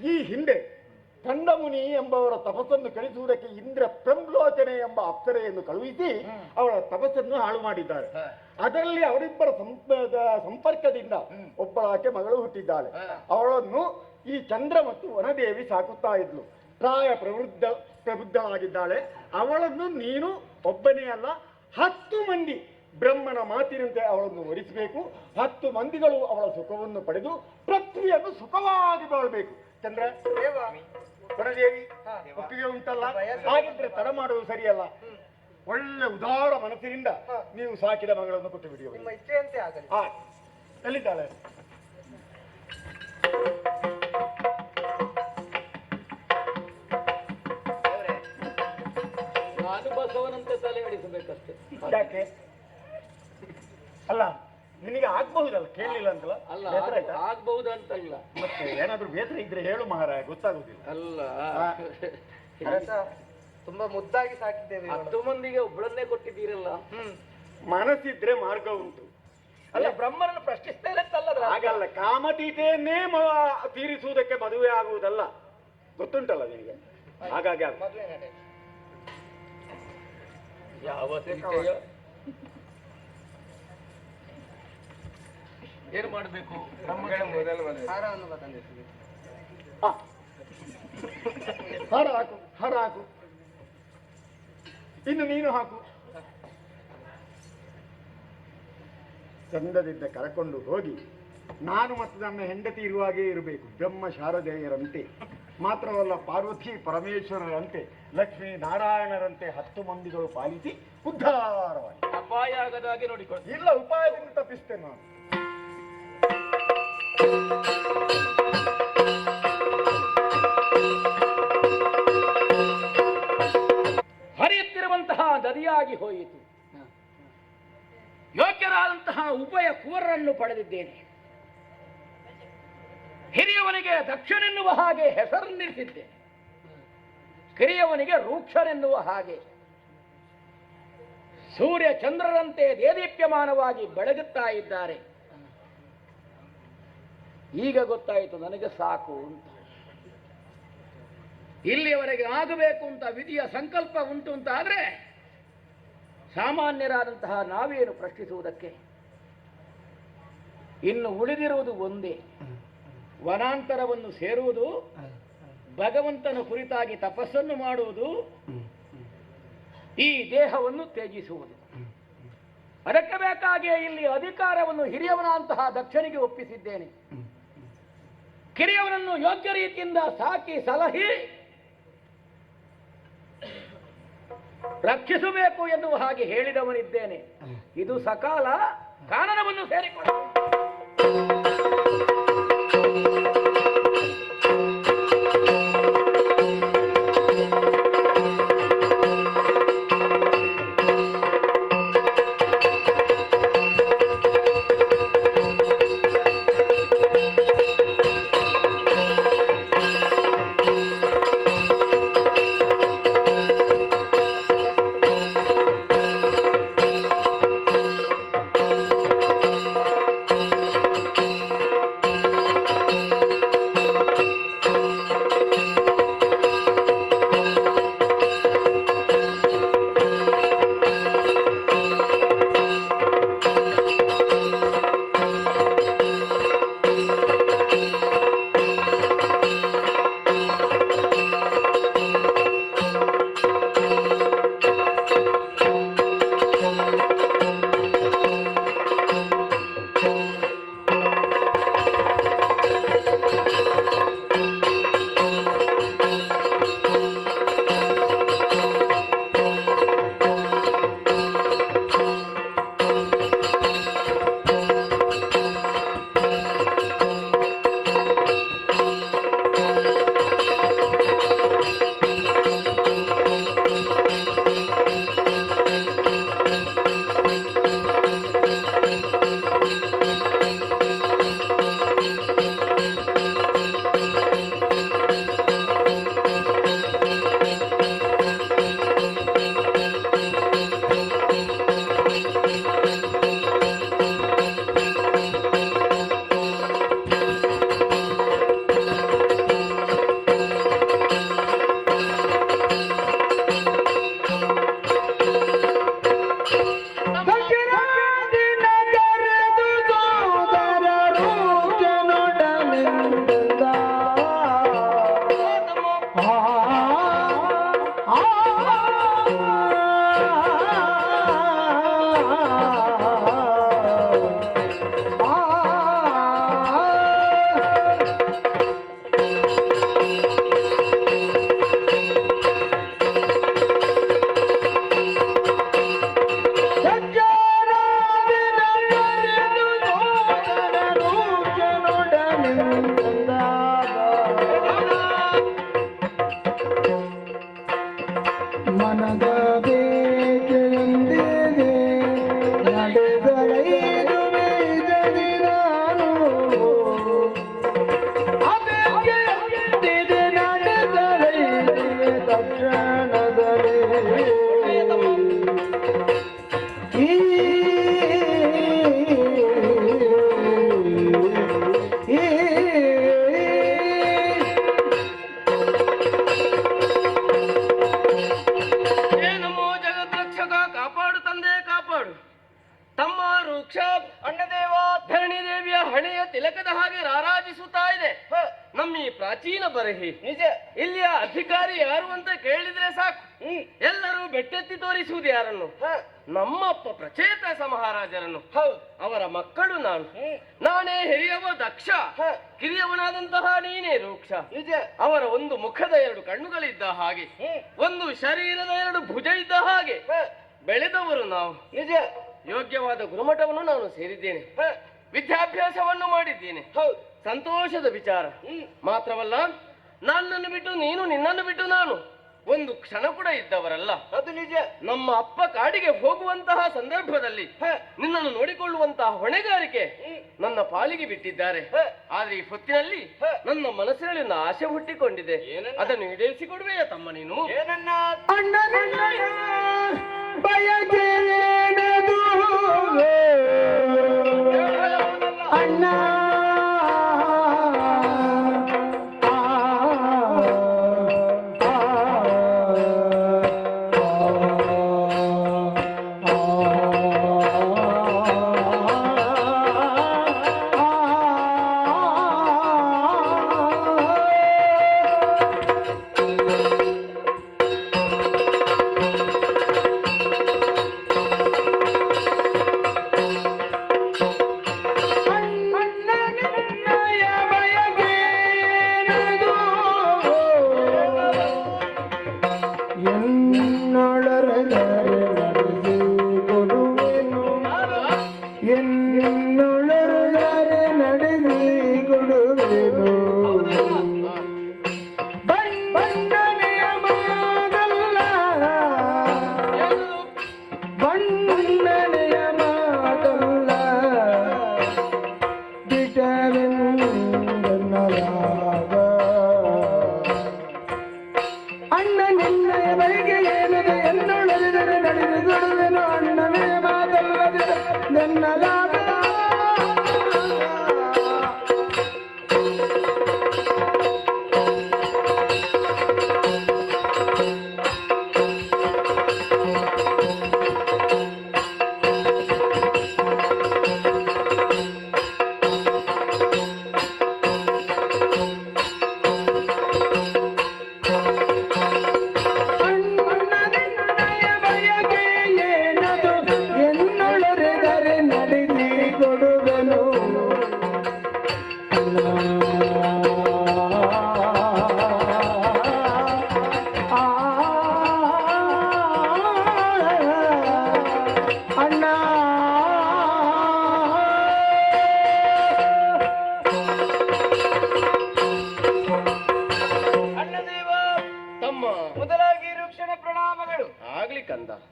ಈ ಹಿಂದೆ ಕಂದಮುನಿ ಎಂಬವರ ತಪಸ್ಸನ್ನು ಕಳಿಸುವುದಕ್ಕೆ ಇಂದ್ರ ಪ್ರಮ್ಲೋಚನೆ ಎಂಬ ಅಪ್ಸರೆಯನ್ನು ಕಳುಹಿಸಿ ಅವಳ ತಪಸ್ಸನ್ನು ಹಾಳು ಮಾಡಿದ್ದಾರೆ. ಅದರಲ್ಲಿ ಅವರಿಬ್ಬರ ಸಂಪರ್ಕದಿಂದ ಒಬ್ಬಳಾಕೆ ಮಗಳು ಹುಟ್ಟಿದ್ದಾಳೆ. ಅವಳನ್ನು ಈ ಚಂದ್ರ ಮತ್ತು ವನದೇವಿ ಸಾಕುತ್ತಾ ಇದ್ಲು. ಪ್ರಾಯ ಪ್ರಬುದ್ಧಳಾಗಿದ್ದಾಳೆ. ಅವಳನ್ನು ನೀನು ಒಬ್ಬನೇ ಅಲ್ಲ, 10 ಮಂದಿ ಬ್ರಹ್ಮನ ಮಾತಿನಂತೆ ಅವಳನ್ನು ವರಿಸಬೇಕು. 10 ಮಂದಿಗಳು ಅವಳ ಸುಖವನ್ನು ಪಡೆದು ಪೃಥ್ವಿಯನ್ನು ಸುಖವಾಗಿ ಬಾಳಬೇಕು. ಚಂದ್ರ, ವನದೇವಿ ಒಪ್ಪಿಗೆ ಉಂಟಲ್ಲ? ಹಾಗಿದ್ರೆ ತಡ ಮಾಡುವುದು ಸರಿಯಲ್ಲ. ಒಳ್ಳೆ ಉದಾರ ಮನಸ್ಸಿನಿಂದ ನೀವು ಸಾಕಿದ ಮಗಳನ್ನು ಕೊಟ್ಟು ಬಿಡಿ. ನಿಮ್ಮ ಇಚ್ಛೆಯಂತೆ ಆಗಲಿ. ಎಲ್ಲಿದ್ದಾಳೆ? ನಾನು ಬಸವನಂತೆ ತಲೆ ನಡೆಸಬೇಕಷ್ಟೇ. ಯಾಕೆ? ಅಲ್ಲ, ನಿನಗೆ ಆಗ್ಬಹುದಲ್ಲ, ಕೇಳಲಿಲ್ಲ ಅಂತಲ್ಲ? ಅಲ್ಲ, ಬೇಸರ ಆಯ್ತಾ? ಆಗ್ಬಹುದಂತಲ್ಲ. ಮತ್ತೆ ಏನಾದ್ರೂ ಬೇಸರ ಇದ್ರೆ ಹೇಳು ಮಹಾರಾಯ, ಗೊತ್ತಾಗುದಿಲ್ಲ. ಅಲ್ಲ, ತುಂಬಾ ಮುದ್ದಾಗಿ ಸಾಕಿದ್ದೇವೆ. 10 ಮಂದಿಗೆ ಒಬ್ಬಳನ್ನೇ ಕೊಟ್ಟಿದ್ದೀರಲ್ಲ. ಮನಸ್ಸಿದ್ರೆ ಮಾರ್ಗ ಉಂಟು. ಅಲ್ಲ, ಬ್ರಹ್ಮನನ್ನು ಪ್ರಶ್ನಿಸ್ತೇನೆ ಅಂತಲ್ಲ. ಹಾಗಲ್ಲ, ಕಾಮತೀತೆಯನ್ನೇ ತೀರಿಸುವುದಕ್ಕೆ ಮದುವೆ ಆಗುವುದಲ್ಲ, ಗೊತ್ತುಂಟಲ್ಲ ನಿನಗೆ. ಹಾಗಾಗಿ ಯಾವ ತೀರ್ಕೆಯ ಏನು ಮಾಡಬೇಕು? ಹಾರ ಹಾಕು, ಹಾರ ಹಾಕು. ಇನ್ನು ನೀನು ಹಾಕು. ಚಂದದಿಂದ ಕರಕೊಂಡು ಹೋಗಿ ನಾನು ಮತ್ತು ನನ್ನ ಹೆಂಡತಿ ಇರುವಾಗೇ ಇರಬೇಕು. ಬ್ರಹ್ಮ ಶಾರದೆಯರಂತೆ ಮಾತ್ರವಲ್ಲ, ಪಾರ್ವತಿ ಪರಮೇಶ್ವರರಂತೆ, ಲಕ್ಷ್ಮೀ ನಾರಾಯಣರಂತೆ 10 ಮಂದಿಗಳು ಪಾಲಿಸಿ ಉದ್ಧಾರವಾಗಿ. ಅಪಾಯ ಆಗದಾಗೆ ನೋಡಿಕೊಳ್ಳಿ. ಇಲ್ಲ, ಉಪಾಯದಿಂದ ತಪ್ಪಿಸ್ತೇನೆ ನಾನು. ಹರಿಯುತ್ತಿರುವಂತಹ ನದಿಯಾಗಿ ಹೋಯಿತು. ಯೋಗ್ಯರಾದಂತಹ ಉಭಯ ಕುವರರನ್ನು ಪಡೆದಿದ್ದೇನೆ. ಹಿರಿಯವನಿಗೆ ದಕ್ಷನೆನ್ನುವ ಹಾಗೆ ಹೆಸರನ್ನಿರಿಸಿದ್ದೇನೆ. ಕಿರಿಯವನಿಗೆ ರೂಕ್ಷನೆನ್ನುವ ಹಾಗೆ. ಸೂರ್ಯ ಚಂದ್ರರಂತೆ ದೇದೀಪ್ಯಮಾನವಾಗಿ ಬೆಳಗುತ್ತಾ ಇದ್ದಾರೆ. ಈಗ ಗೊತ್ತಾಯಿತು ನನಗೆ ಸಾಕು ಅಂತ. ಇಲ್ಲಿಯವರೆಗೆ ಆಗಬೇಕು ಅಂತ ವಿಧಿಯ ಸಂಕಲ್ಪ ಉಂಟು ಅಂತ ಆದ್ರೆ ಸಾಮಾನ್ಯರಾದಂತಹ ನಾವೇನು ಪ್ರಶ್ನಿಸುವುದಕ್ಕೆ? ಇನ್ನು ಉಳಿದಿರುವುದು ಒಂದೇ, ವನಾಂತರವನ್ನು ಸೇರುವುದು, ಭಗವಂತನ ಕುರಿತಾಗಿ ತಪಸ್ಸನ್ನು ಮಾಡುವುದು, ಈ ದೇಹವನ್ನು ತ್ಯಜಿಸುವುದು. ಅದಕ್ಕೆ ಬೇಕಾಗಿಯೇ ಇಲ್ಲಿ ಅಧಿಕಾರವನ್ನು ಹಿರಿಯವನಂತಹ ದಕ್ಷನಿಗೆ ಒಪ್ಪಿಸಿದ್ದೇನೆ. ಕಿರಿಯವನನ್ನು ಯೋಗ್ಯ ರೀತಿಯಿಂದ ಸಾಕಿ ಸಲಹಿ ರಕ್ಷಿಸಬೇಕು ಎನ್ನುವ ಹಾಗೆ ಹೇಳಿದವನಿದ್ದೇನೆ. ಇದು ಸಕಾಲ ಕಾನನವನ್ನು ಸೇರಿಕೊಂಡು ಪ್ರಾಚೀನ ಬರಹಿ. ನಿಜ. ಇಲ್ಲಿಯ ಅಧಿಕಾರಿ ಯಾರು ಅಂತ ಕೇಳಿದ್ರೆ ಸಾಕು, ಎಲ್ಲರೂ ಬೆಟ್ಟೆತ್ತಿ ತೋರಿಸುವುದು ಯಾರನ್ನು? ನಮ್ಮಪ್ಪ ಪ್ರಚೇತ ಮಹಾರಾಜರನ್ನು. ಅವರ ಮಕ್ಕಳು ನಾನು. ನಾನೇ ಹಿರಿಯವ ದಕ್ಷ, ಕಿರಿಯವನಾದಂತಹ ನೀನೇ ರೂಕ್ಷ. ನಿಜ. ಅವರ ಒಂದು ಮುಖದ 2 ಕಣ್ಣುಗಳಿದ್ದ ಹಾಗೆ, ಒಂದು ಶರೀರದ 2 ಭುಜ ಇದ್ದ ಹಾಗೆ ಬೆಳೆದವರು ನಾವು. ನಿಜ. ಯೋಗ್ಯವಾದ ಗುರುಮಠವನ್ನು ನಾನು ಸೇರಿದ್ದೇನೆ, ವಿದ್ಯಾಭ್ಯಾಸವನ್ನು ಮಾಡಿದ್ದೇನೆ. ಸಂತೋಷದ ವಿಚಾರ. ಮಾತ್ರವಲ್ಲ, ನನ್ನನ್ನು ಬಿಟ್ಟು ನೀನು, ನಿನ್ನನ್ನು ಬಿಟ್ಟು ನಾನು ಒಂದು ಕ್ಷಣ ಕೂಡ ಇದ್ದವರಲ್ಲ. ಅದು ನಿಜ. ನಮ್ಮ ಅಪ್ಪ ಕಾಡಿಗೆ ಹೋಗುವಂತಹ ಸಂದರ್ಭದಲ್ಲಿ ನಿನ್ನನ್ನು ನೋಡಿಕೊಳ್ಳುವಂತಹ ಹೊಣೆಗಾರಿಕೆ ನನ್ನ ಪಾಲಿಗೆ ಬಿಟ್ಟಿದ್ದಾರೆ. ಆದ್ರೆ ಈ ಹೊತ್ತಿನಲ್ಲಿ ನನ್ನ ಮನಸ್ಸಿನಲ್ಲಿ ಒಂದು ಆಸೆ ಹುಟ್ಟಿಕೊಂಡಿದೆ. ಅದನ್ನು ಈಡೇರಿಸಿಕೊಡುವೆಯಾ ತಮ್ಮ ನೀನು? ಏನನ್ನ ಅಣ್ಣ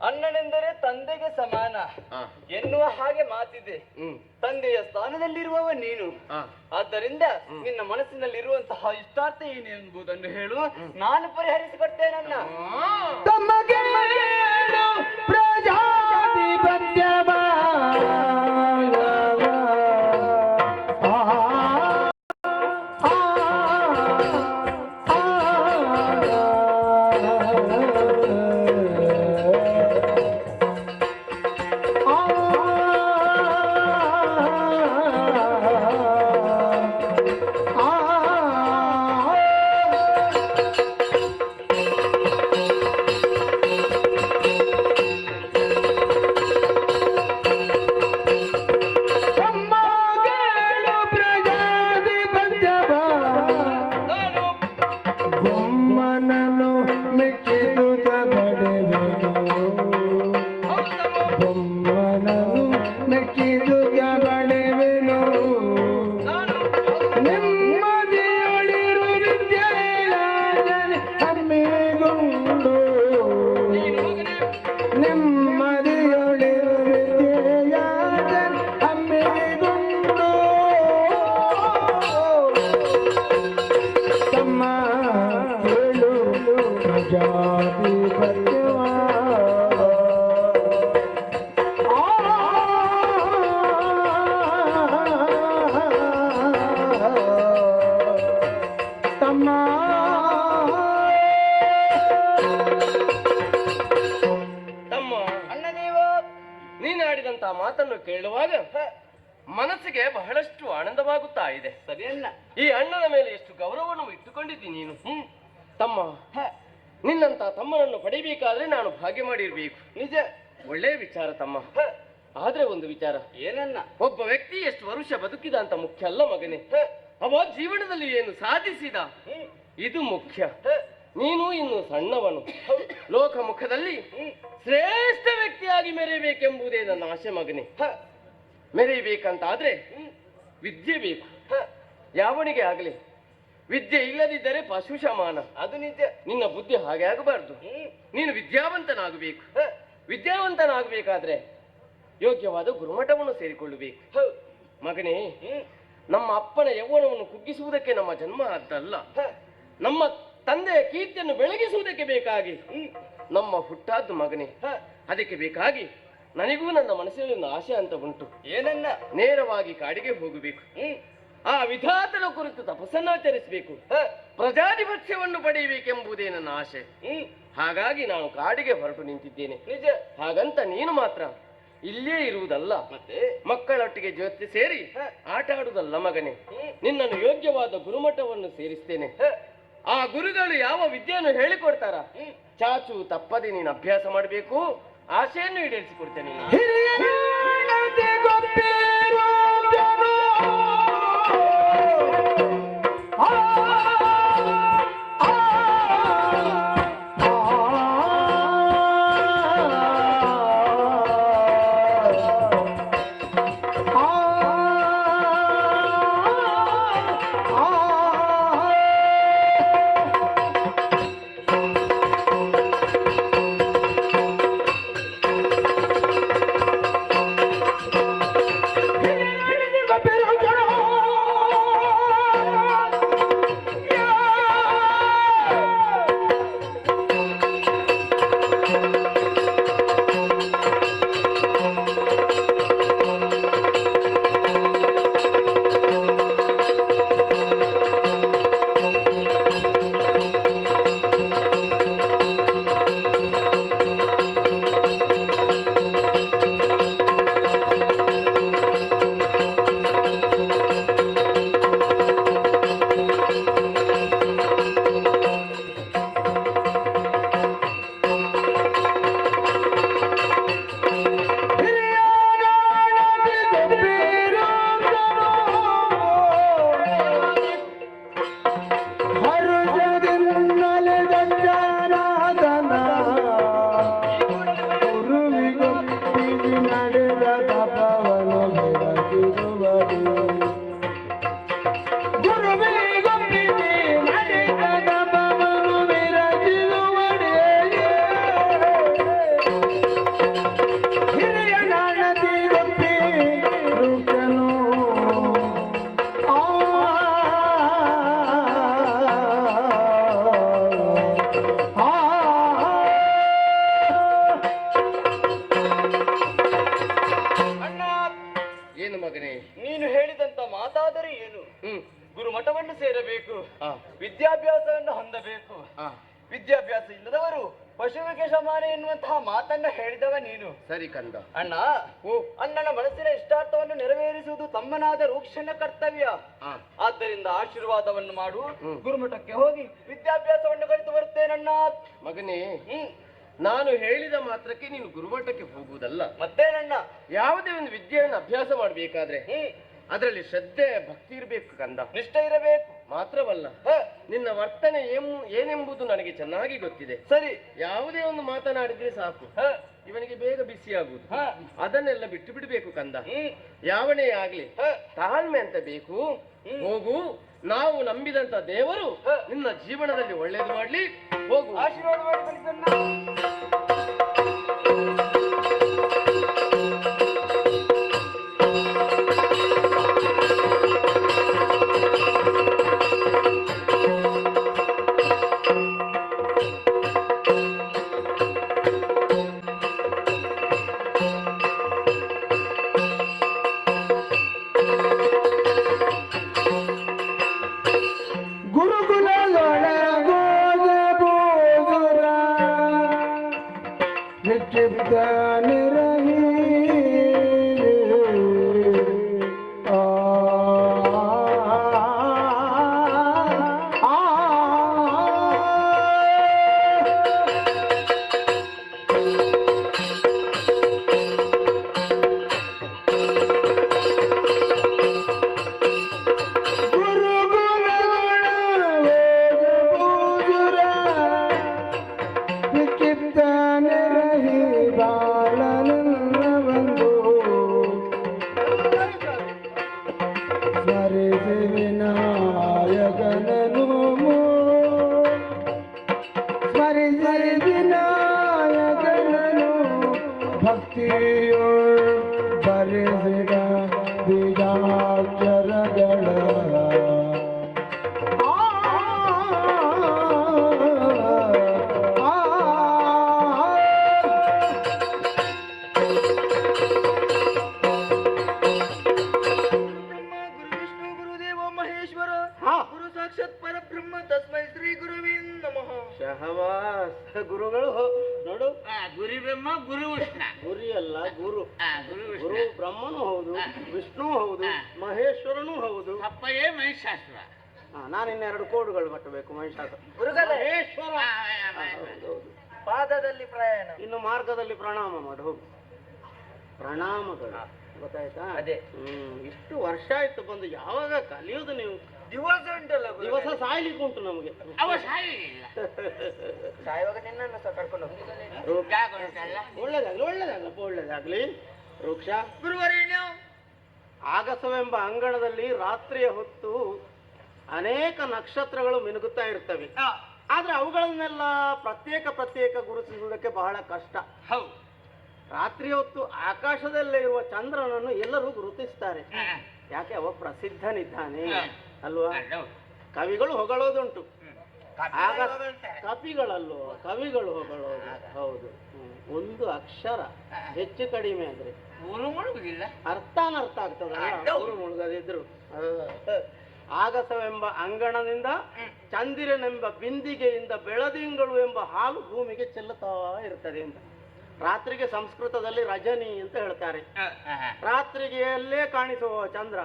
ಅಣ್ಣನೆಂದರೆ ತಂದೆಗೆ ಸಮಾನ ಎನ್ನುವ ಹಾಗೆ ಮಾತಿದೆ. ತಂದೆಯ ಸ್ಥಾನದಲ್ಲಿರುವವ ನೀನು. ಆದ್ದರಿಂದ ನಿನ್ನ ಮನಸ್ಸಿನಲ್ಲಿರುವಂತಹ ಇಷ್ಟಾರ್ಥ ಏನು ಎಂಬುದನ್ನು ಹೇಳು, ನಾನು ಪರಿಹರಿಸಿಕೊಡ್ತೇನನ್ನ. ನೀನಾಡಿದಂತಹ ಮಾತನ್ನು ಕೇಳುವಾಗ ಮನಸ್ಸಿಗೆ ಬಹಳಷ್ಟು ಆನಂದವಾಗುತ್ತಾ ಇದೆ. ಸರಿಯಲ್ಲ, ಈ ಅಣ್ಣನ ಮೇಲೆ ಎಷ್ಟು ಗೌರವವನ್ನು ಅಂದುಕೊಂಡಿದ್ದೀನಿ ನೀನು ತಮ್ಮ ನಿನ್ನಂತ ತಮ್ಮನನ್ನು ಪಡಿಬೇಕಾದ್ರೆ ನಾನು ಭಾಗ್ಯ ಮಾಡಿರ್ಬೇಕು. ನಿಜ, ಒಳ್ಳೆಯ ವಿಚಾರ ತಮ್ಮ. ಆದ್ರೆ ಒಂದು ವಿಚಾರ ಏನನ್ನ, ಒಬ್ಬ ವ್ಯಕ್ತಿ ಎಷ್ಟು ವರುಷ ಬದುಕಿದ ಅಂತ ಮುಖ್ಯ ಅಲ್ಲ ಮಗನೇ, ಅವ ಜೀವನದಲ್ಲಿ ಏನು ಸಾಧಿಸಿದ ಇದು ಮುಖ್ಯ. ನೀನು ಇನ್ನು ಸಣ್ಣವನು, ಲೋಕಮುಖದಲ್ಲಿ ಶ್ರೇಷ್ಠ ವ್ಯಕ್ತಿಯಾಗಿ ಮೆರೆಯಬೇಕೆಂಬುದೇ ನನ್ನ ಆಸೆ ಮಗನೇ. ಮೆರೆಯಬೇಕಂತಾದ್ರೆ ವಿದ್ಯೆ ಬೇಕು. ಯಾವನಿಗೆ ಆಗಲಿ ವಿದ್ಯೆ ಇಲ್ಲದಿದ್ದರೆ ಪಶು ಸಮಾನ. ಅದು ನಿಜ. ನಿನ್ನ ಬುದ್ಧಿ ಹಾಗೆ ಆಗಬಾರ್ದು. ನೀನು ವಿದ್ಯಾವಂತನಾಗಬೇಕು. ವಿದ್ಯಾವಂತನಾಗಬೇಕಾದ್ರೆ ಯೋಗ್ಯವಾದ ಗುರುಮಠವನ್ನು ಸೇರಿಕೊಳ್ಳಬೇಕು ಮಗನೇ. ನಮ್ಮ ಅಪ್ಪನ ಯೌವನವನ್ನು ಕುಗ್ಗಿಸುವುದಕ್ಕೆ ನಮ್ಮ ಜನ್ಮ ಅದ್ದಲ್ಲ, ನಮ್ಮ ತಂದೆಯ ಕೀರ್ತಿಯನ್ನು ಬೆಳಗಿಸುವುದಕ್ಕೆ ಬೇಕಾಗಿ ನಮ್ಮ ಹುಟ್ಟಾದ್ದು ಮಗನೇ. ಅದಕ್ಕೆ ಬೇಕಾಗಿ ನನಗೂ ನನ್ನ ಮನಸ್ಸಿನಲ್ಲಿ ಒಂದು ಆಸೆ ಅಂತ ಉಂಟು. ಏನನ್ನ? ನೇರವಾಗಿ ಕಾಡಿಗೆ ಹೋಗಬೇಕು. ಆ ವಿಧಾತನ ಕುರಿತು ತಪಸ್ಸನ್ನಾಚರಿಸಬೇಕು. ಪ್ರಜಾಧಿಪತ್ಯವನ್ನು ಪಡೆಯಬೇಕೆಂಬುದೇ ನನ್ನ ಆಸೆ. ಹಾಗಾಗಿ ನಾನು ಕಾಡಿಗೆ ಹೊರಟು ನಿಂತಿದ್ದೇನೆ. ನಿಜ. ಹಾಗಂತ ನೀನು ಮಾತ್ರ ಇಲ್ಲೇ ಇರುವುದಲ್ಲ, ಮತ್ತೆ ಮಕ್ಕಳೊಟ್ಟಿಗೆ ಜೊತೆ ಸೇರಿ ಆಟ ಆಡುವುದಲ್ಲ ಮಗನೇ. ನಿನ್ನನ್ನು ಯೋಗ್ಯವಾದ ಗುರುಮಠವನ್ನು ಸೇರಿಸ್ತೇನೆ. ಆ ಗುರುಗಳು ಯಾವ ವಿದ್ಯೆಯನ್ನು ಹೇಳಿಕೊಡ್ತಾರ ಚಾಚು ತಪ್ಪದೆ ನೀನು ಅಭ್ಯಾಸ ಮಾಡಬೇಕು. ಆಸೆಯನ್ನು ಈಡೇರಿಸಿಕೊಡ್ತೇನೆ. ನೀನು ಹೇಳಿದಂತ ಮಾತಾದರೆ ಏನು? ಗುರುಮಠವನ್ನು ಸೇರಬೇಕು, ವಿದ್ಯಾಭ್ಯಾಸವನ್ನು ಹೊಂದಬೇಕು. ವಿದ್ಯಾಭ್ಯಾಸ ಇಲ್ಲದವರು ಪಶುವಿಗೆ ಸಮಾನ ಎನ್ನುವಂತಹ ಮಾತನ್ನ ಹೇಳಿದವ ನೀನು. ಸರಿ ಕಂದ. ಅಣ್ಣ, ಅಣ್ಣನ ಮನಸ್ಸಿನ ಇಷ್ಟಾರ್ಥವನ್ನು ನೆರವೇರಿಸುವುದು ತಮ್ಮನಾದ ರೂಕ್ಷನ ಕರ್ತವ್ಯ. ಆದ್ದರಿಂದ ಆಶೀರ್ವಾದವನ್ನು ಮಾಡು. ಗುರುಮಠಕ್ಕೆ ಹೋಗಿ ವಿದ್ಯಾಭ್ಯಾಸವನ್ನು ಕಲಿತು ಬರುತ್ತೇನಣ್ಣ. ಮಗನೇ, ನಾನು ಹೇಳಿದ ಮಾತ್ರಕ್ಕೆ ನೀನು ಗುರುಮಠಕ್ಕೆ ಹೋಗುವುದಲ್ಲ. ಮತ್ತೇನಣ್ಣ? ಯಾವುದೇ ಒಂದು ವಿದ್ಯೆಯನ್ನು ಅಭ್ಯಾಸ ಮಾಡಬೇಕಾದ್ರೆ ಅದರಲ್ಲಿ ಶ್ರದ್ಧೆ ಭಕ್ತಿ ಇರಬೇಕು ಕಂದ, ನಿಷ್ಠೆ ಇರಬೇಕು. ಮಾತ್ರವಲ್ಲ, ನಿನ್ನ ವರ್ತನೆ ಏನೆಂಬುದು ನನಗೆ ಚೆನ್ನಾಗಿ ಗೊತ್ತಿದೆ. ಸರಿ, ಯಾವುದೇ ಒಂದು ಮಾತನಾಡಿದ್ರೆ ಸಾಕು ಇವನಿಗೆ ಬೇಗ ಬಿಸಿಯಾಗುವುದು. ಅದನ್ನೆಲ್ಲ ಬಿಟ್ಟು ಬಿಡಬೇಕು ಕಂದ. ಯಾವನೇ ಆಗ್ಲಿ ತಾಳ್ಮೆ ಅಂತ ಬೇಕು. ಹೋಗು, ನಾವು ನಂಬಿದಂತ ದೇವರು ನಿನ್ನ ಜೀವನದಲ್ಲಿ ಒಳ್ಳೇದು ಮಾಡ್ಲಿ. ಹೋಗು, ಆಶೀರ್ವಾದ ಮಾಡಿ ಕಳಿಸಣ್ಣ. ಸಾಕ್ಷಾತ್ ಪರಬ್ರಹ್ಮ ತಸ್ಮೈ ಶ್ರೀ ಗುರುವೇ ನಮಃ. ಶಹವಾಸ್ ಗುರುಗಳು ನೋಡು, ಗುರಿ ಬ್ರಹ್ಮ ಗುರು ವಿಷ್ಣ. ಗುರಿ ಅಲ್ಲ ಗುರು. ಗುರು ಗುರು ಬ್ರಹ್ಮನು ಹೌದು, ವಿಷ್ಣು ಹೌದು, ಮಹೇಶ್ವರನು ಹೌದು. ಅಪ್ಪಯೇ ಮಹಿಷಾಸುರ. ನಾನಿನ್ನೆರಡು ಕೋಡುಗಳು ಕಟ್ಟಬೇಕು. ಮಹಿಷಾಸುರ, ಮಹೇಶ್ವರ. ಹೌದು. ಪಾದದಲ್ಲಿ ಪ್ರಯಾಣ, ಇನ್ನು ಮಾರ್ಗದಲ್ಲಿ ಪ್ರಣಾಮ ಮಾಡು, ಹೋಗು. ಪ್ರಣಾಮಗಳು ಗೊತ್ತಾಯ್ತಾ? ಅದೇ. ಇಷ್ಟು ವರ್ಷ ಆಯ್ತು ಬಂದು, ಯಾವಾಗ ಕಲಿಯೋದು ನೀವು? ದಿವಸ ಉಂಟಲ್ಲ ಗುರುಗಳೇ. ದಿವಸ ಸಾಯ್ಲಿಕ್ಕೆ ಉಂಟು ನಮಗೆ. ಅವ ಸಾಯಲಿಲ್ಲ. ಸಾಯುವಾಗ ನಿನ್ನನ್ನು ಸಹ ಕರ್ಕೊಂಡು ಹೋಗ್ತೀನಿ. ಒಳ್ಳೇದಾಗ್ಲಿ, ಒಳ್ಳೇದಾಗ್ಲಪ್ಪ, ಒಳ್ಳೇದಾಗ್ಲಿ. ವೃಕ್ಷ ಗುರುವರೇಣ್ಯ, ಆಗಸವೆಂಬ ಅಂಗಣದಲ್ಲಿ ರಾತ್ರಿಯ ಹೊತ್ತು ಅನೇಕ ನಕ್ಷತ್ರಗಳು ಮಿನುಗುತ್ತಾ ಇರ್ತವೆ. ಆದ್ರೆ ಅವುಗಳನ್ನೆಲ್ಲ ಪ್ರತ್ಯೇಕ ಗುರುತಿಸುವುದಕ್ಕೆ ಬಹಳ ಕಷ್ಟ. ಹೌದು. ರಾತ್ರಿ ಹೊತ್ತು ಆಕಾಶದಲ್ಲೇ ಇರುವ ಚಂದ್ರನನ್ನು ಎಲ್ಲರೂ ಗುರುತಿಸ್ತಾರೆ. ಯಾಕೆ? ಅವ ಪ್ರಸಿದ್ಧನಿದ್ದಾನೆ ಅಲ್ವಾ? ಕವಿಗಳು ಹೊಗಳೋದುಂಟು, ಆಗ ಕಪಿಗಳಲ್ಲೋ ಕವಿಗಳು ಹೊಗಳೋದು. ಹೌದು. ಒಂದು ಅಕ್ಷರ ಹೆಚ್ಚು ಕಡಿಮೆ ಆದ್ರೆ ಮುಳುಗುದಿಲ್ಲ, ಅರ್ಥಾನರ್ಥ ಆಗ್ತದಲ್ಲ ಊರು ಮುಳುಗದಿದ್ರು. ಆಗಸವೆಂಬ ಅಂಗಣದಿಂದ ಚಂದಿರನೆಂಬ ಬಿಂದಿಗೆಯಿಂದ ಬೆಳದಿಂಗಳು ಎಂಬ ಹಾಲು ಭೂಮಿಗೆ ಚೆಲ್ಲುತ್ತಾ ಇರ್ತದೆ ಅಂತ. ರಾತ್ರಿಗೆ ಸಂಸ್ಕೃತದಲ್ಲಿ ರಜನಿ ಅಂತ ಹೇಳ್ತಾರೆ. ರಾತ್ರಿಗೆಯಲ್ಲೇ ಕಾಣಿಸುವ ಚಂದ್ರ,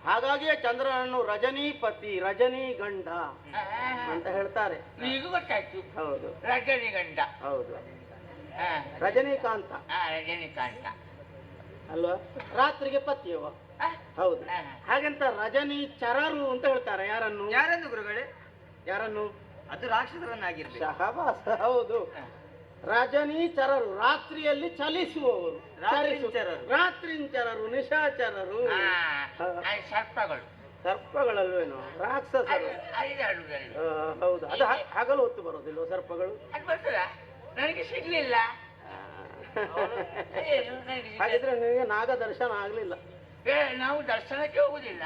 ಹಾಗಾಗಿಯೇ ಚಂದ್ರನನ್ನು ರಜನೀಪತಿ, ರಜನಿ ಗಂಡ ಅಂತ ಹೇಳ್ತಾರೆ. ಈಗ ಗೊತ್ತಾಯ್ತು. ಹೌದು, ರಜನಿ ಗಂಡ. ಹೌದು, ರಜನಿಕಾಂತ. ರಜನಿಕಾಂತ ಅಲ್ವಾ? ರಾತ್ರಿಗೆ ಪತಿಯವ. ಹೌದು. ಹಾಗೆಂತ ರಜನಿ ಚರರು ಅಂತ ಹೇಳ್ತಾರೆ. ಯಾರನ್ನು? ಯಾರನ್ನು ಗುರುಗಳೇ? ಯಾರನ್ನು? ಅದು ರಾಕ್ಷಸರನ್ನಾಗಿರ್ಬೇಕು. ಶಹಬಾಸ್. ಹೌದು, ರಜನಿ ಚರರು, ರಾತ್ರಿಯಲ್ಲಿ ಚಲಿಸುವವರು. ರಾತ್ರಿಂಚರರು, ನಿಶಾಚರರು, ಸರ್ಪಗಳು. ಸರ್ಪಗಳಲ್ವೇನೋ? ರಾಕ್ಷಸರು. ಹೌದು. ಅದು ಹಗಲು ಹೊತ್ತು ಬರೋದಿಲ್ವ ಸರ್ಪಗಳು? ಅದು ಬರ್ತದ? ನನಗೆ ಸಿಗ್ಲಿಲ್ಲ. ಹಾಗಿದ್ರೆ ನಿನಗೆ ನಾಗ ದರ್ಶನ ಆಗ್ಲಿಲ್ಲ. ನಾವು ದರ್ಶನಕ್ಕೆ ಹೋಗುದಿಲ್ಲ.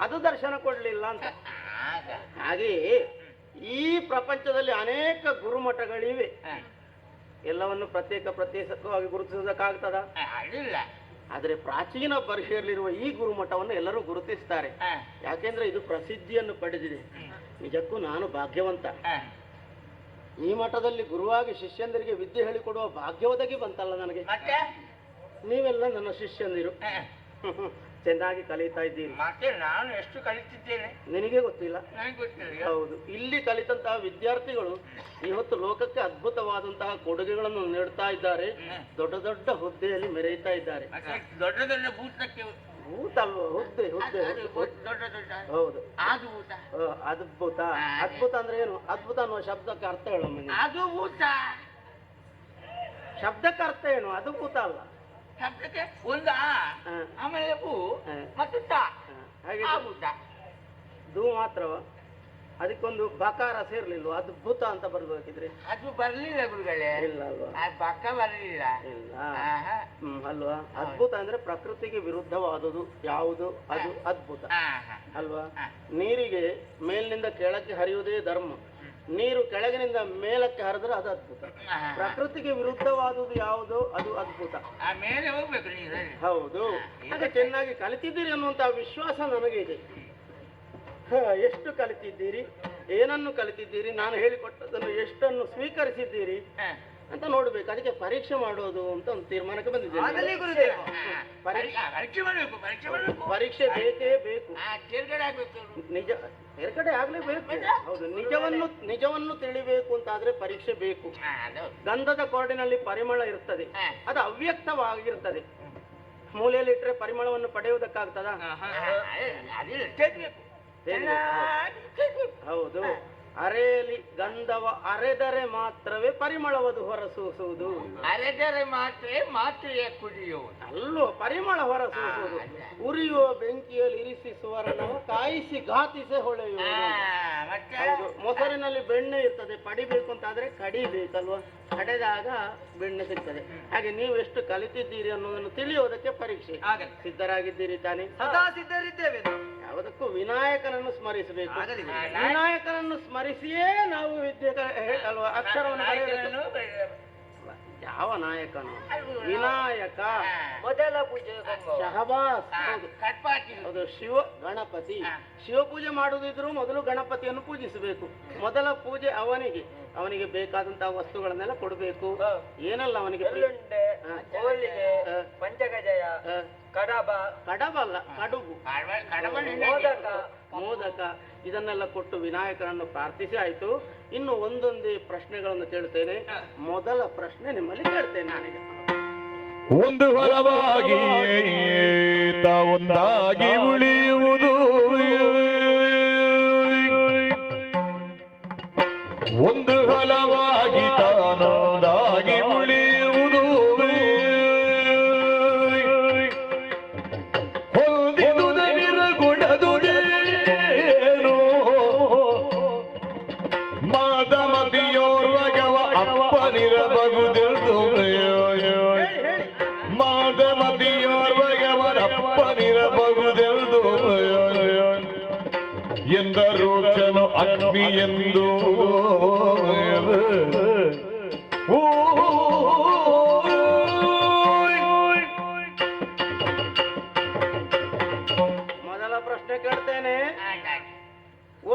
ಅದು ದರ್ಶನ ಕೊಡ್ಲಿಲ್ಲ ಅಂತ. ಹಾಗೆಯೇ ಈ ಪ್ರಪಂಚದಲ್ಲಿ ಅನೇಕ ಗುರುಮಠಗಳಿವೆ. ಎಲ್ಲವನ್ನು ಪ್ರತ್ಯೇಕವಾಗಿ ಗುರುತಿಸುವುದಕ್ಕಾಗ್ತದ? ಅದಿಲ್ಲ. ಆದ್ರೆ ಪ್ರಾಚೀನ ಬರ್ಷೆಯಲ್ಲಿರುವ ಈ ಗುರುಮಠವನ್ನು ಎಲ್ಲರೂ ಗುರುತಿಸ್ತಾರೆ. ಯಾಕೆಂದ್ರೆ ಇದು ಪ್ರಸಿದ್ಧಿಯನ್ನು ಪಡೆದಿದೆ. ನಿಜಕ್ಕೂ ನಾನು ಭಾಗ್ಯವಂತ. ಈ ಮಠದಲ್ಲಿ ಗುರುವಾಗಿ ಶಿಷ್ಯಂದರಿಗೆ ವಿದ್ಯೆ ಹೇಳಿಕೊಡುವ ಭಾಗ್ಯ ಒದಗಿ ಬಂತಲ್ಲ ನನಗೆ. ನೀವೆಲ್ಲ ನನ್ನ ಶಿಷ್ಯಂದಿರು, ಚೆನ್ನಾಗಿ ಕಲಿತಾ ಇದ್ದೀರಿ. ಮತ್ತೆ ನಾನು ಎಷ್ಟು ಕಲಿತಿದ್ದೇನೆ ನಿನಗೆ ಗೊತ್ತಿಲ್ಲ. ನನಗೆ ಗೊತ್ತಿಲ್ಲ. ಹೌದು. ಇಲ್ಲಿ ಕಲಿತಂತಹ ವಿದ್ಯಾರ್ಥಿಗಳು ಇವತ್ತು ಲೋಕಕ್ಕೆ ಅದ್ಭುತವಾದಂತಹ ಕೊಡುಗೆಗಳನ್ನು ನೀಡ್ತಾ ಇದ್ದಾರೆ. ದೊಡ್ಡ ದೊಡ್ಡ ಹುದ್ದೆಯಲ್ಲಿ ಮೆರೆಯುತ್ತಾ ಇದ್ದಾರೆ. ದೊಡ್ಡ ದೊಡ್ಡ ಭೂತಕ್ಕೆ ಭೂತ ಅಲ್ವ? ಹುದ್ದೆ. ದೊಡ್ಡ ದೊಡ್ಡ. ಹೌದು. ಅದ್ಭುತ. ಅದ್ಭುತ. ಅದ್ಭುತ ಅಂದ್ರೆ ಏನು? ಅದ್ಭುತ ಅನ್ನುವ ಶಬ್ದಕ್ಕೆ ಅರ್ಥ ಹೇಳೋಣ. ಅದು ಭೂತ. ಶಬ್ದಕ್ಕೆ ಅರ್ಥ ಏನು? ಅದು ಭೂತ ಅಲ್ಲ. ಶಬ್ದಕ್ಕೆ ಒಂದು ಆಮೇಲೆ ಭೂ ಮತ್ತು ತ. ಹಾಗೆ ಭೂತ. ದು ಮಾತ್ರವ? ಅದಕ್ಕೊಂದು ಬಕಾರ ಸೇರ್ಲಿಲ್ವ? ಅದ್ಭುತ ಅಂತ ಬರ್ಬೇಕಿದ್ರೆ ಅದು ಬರ್ಲಿಲ್ಲ ಗುರುಗಳೇ. ಇಲ್ಲ ಅಲ್ವಾ? ಪಕ್ಕ ಬರ್ಲಿಲ್ಲ. ಇಲ್ಲ ಅಲ್ವಾ? ಅದ್ಭುತ ಅಂದ್ರೆ ಪ್ರಕೃತಿಗೆ ವಿರುದ್ಧವಾದುದು ಯಾವುದು ಅದು ಅದ್ಭುತ ಅಲ್ವಾ? ನೀರಿಗೆ ಮೇಲಿನಿಂದ ಕೆಳಕ್ಕೆ ಹರಿಯುವುದೇ ಧರ್ಮ. ನೀರು ಕೆಳಗಿನಿಂದ ಮೇಲಕ್ಕೆ ಹರಿದ್ರೆ ಅದು ಅದ್ಭುತ. ಪ್ರಕೃತಿಗೆ ವಿರುದ್ಧವಾದುದು ಯಾವುದೋ ಅದು ಅದ್ಭುತ. ಮೇಲೆ ಹೋಗ್ಬೇಕು ನೀರು. ಹೌದು. ಹಾಗೆ ಚೆನ್ನಾಗಿ ಕಲಿತಿದ್ದೀರಿ ಅನ್ನುವಂತಹ ವಿಶ್ವಾಸ ನನಗೆ ಇದೆ. ಎಷ್ಟು ಕಲಿತಿದ್ದೀರಿ, ಏನನ್ನು ಕಲಿತಿದ್ದೀರಿ, ನಾನು ಹೇಳಿಕೊಟ್ಟದನ್ನು ಎಷ್ಟನ್ನು ಸ್ವೀಕರಿಸಿದ್ದೀರಿ ಅಂತ ನೋಡ್ಬೇಕು. ಅದಕ್ಕೆ ಪರೀಕ್ಷೆ ಮಾಡೋದು ಅಂತ ಒಂದು ತೀರ್ಮಾನಕ್ಕೆ ಬಂದಿದ್ದೇನೆ. ಪರೀಕ್ಷೆ ಬೇಕೇ ಬೇಕು. ನಿಜ ತೇರ್ಗಡೆ ಆಗ್ಲೇಬೇಕು. ಹೌದು. ನಿಜವನ್ನು ತಿಳಿಬೇಕು ಅಂತಾದ್ರೆ ಪರೀಕ್ಷೆ ಬೇಕು. ಗಂಧದ ಕೊರಡಿನಲ್ಲಿ ಪರಿಮಳ ಇರ್ತದೆ, ಅದು ಅವ್ಯಕ್ತವಾಗಿರ್ತದೆ. ಮೂಲೆಯಲ್ಲಿ ಇಟ್ಟರೆ ಪರಿಮಳವನ್ನು ಪಡೆಯುವುದಕ್ಕಾಗ್ತದ? ಹೌದು. ಅರೆಯಲ್ಲಿ ಗಂಧವ ಅರೆದರೆ ಮಾತ್ರವೇ ಪರಿಮಳವದು ಹೊರಸೂಸುವುದು. ಅರೆದರೆ ಮಾತ್ರವೇ ಕುಡಿಯುವುದು ಅಲ್ಲೋ ಪರಿಮಳ ಹೊರಸೂಸುವುದು. ಉರಿಯುವ ಬೆಂಕಿಯಲ್ಲಿ ಇರಿಸಿ ಸುವರ್ಣವ ಕಾಯಿಸಿ ಘಾತಿಸಿ ಹೊಳೆಯುವುದು. ಮೊಸರಿನಲ್ಲಿ ಬೆಣ್ಣೆ ಇರ್ತದೆ, ಪಡಿಬೇಕು ಅಂತಾದ್ರೆ ಕಡಿಬೇಕಲ್ವಾ? ಕಡೆದಾಗ ಬೆಣ್ಣೆ ಸಿಗ್ತದೆ. ಹಾಗೆ ನೀವು ಎಷ್ಟು ಕಲಿತಿದ್ದೀರಿ ಅನ್ನೋದನ್ನು ತಿಳಿಯೋದಕ್ಕೆ ಪರೀಕ್ಷೆ. ಸಿದ್ಧರಾಗಿದ್ದೀರಿ ತಾನೆ? ಸದಾ ಸಿದ್ಧರಿದ್ದೇವೆ. ಯಾವುದಕ್ಕೂ ವಿನಾಯಕನನ್ನು ಸ್ಮರಿಸಬೇಕು. ವಿನಾಯಕನನ್ನು ಸ್ಮರಿಸಿಯೇ ನಾವು ವಿದ್ಯೆ ಅಲ್ವಾ ಅಕ್ಷರವನ್ನು ಯಾವ ನಾಯಕನು? ವಿನಾಯಕ. ಮೊದಲ ಪೂಜೆ ಶಹಬಾಸ್. ಹೌದು, ಶಿವ ಗಣಪತಿ. ಶಿವ ಪೂಜೆ ಮಾಡುವುದಿದ್ರು ಮೊದಲು ಗಣಪತಿಯನ್ನು ಪೂಜಿಸಬೇಕು. ಮೊದಲ ಪೂಜೆ ಅವನಿಗೆ. ಅವನಿಗೆ ಬೇಕಾದಂತಹ ವಸ್ತುಗಳನ್ನೆಲ್ಲ ಕೊಡಬೇಕು. ಏನಲ್ಲ ಅವನಿಗೆ ಪಂಚಗಜಯ, ಕಡಬ. ಕಡಬ ಅಲ್ಲ, ಕಡುಬು, ಮೋದಕ ಇದನ್ನೆಲ್ಲ ಕೊಟ್ಟು ವಿನಾಯಕನನ್ನು ಪ್ರಾರ್ಥಿಸಿ ಆಯ್ತು. ಇನ್ನು ಒಂದೊಂದೇ ಪ್ರಶ್ನೆಗಳನ್ನು ಕೇಳ್ತೇನೆ. ಮೊದಲ ಪ್ರಶ್ನೆ ನಿಮ್ಮಲ್ಲಿ ಕೇಳ್ತೇನೆ ನಾನೀಗ. ಒಂದು ಹೊಲವಾಗಿ ಒಂದಾಗಿ ಉಳಿಯುವುದು, ಒಂದು ಹೊಲವಾಗಿ ತಾನೊಂದಾಗಿ ಉಳಿಯುವುದು, ಹೊಂದಿದುದನಿರಗುಣದುದೇನು ಮಾದಮತಿಯೋರ್ವಗವ ಅಪ್ಪನಿರಬಗುದಿರುವುದು, ಮಾದಮತಿಯೋರ್ವಗವರಪ್ಪನಿರಬಗುದಿರುವುದು ಎಂದರು ಕ್ಷನು ಅಗ್ನಿ ಎಂದು. ಮೊದಲ ಪ್ರಶ್ನೆ ಕೇಳ್ತೇನೆ.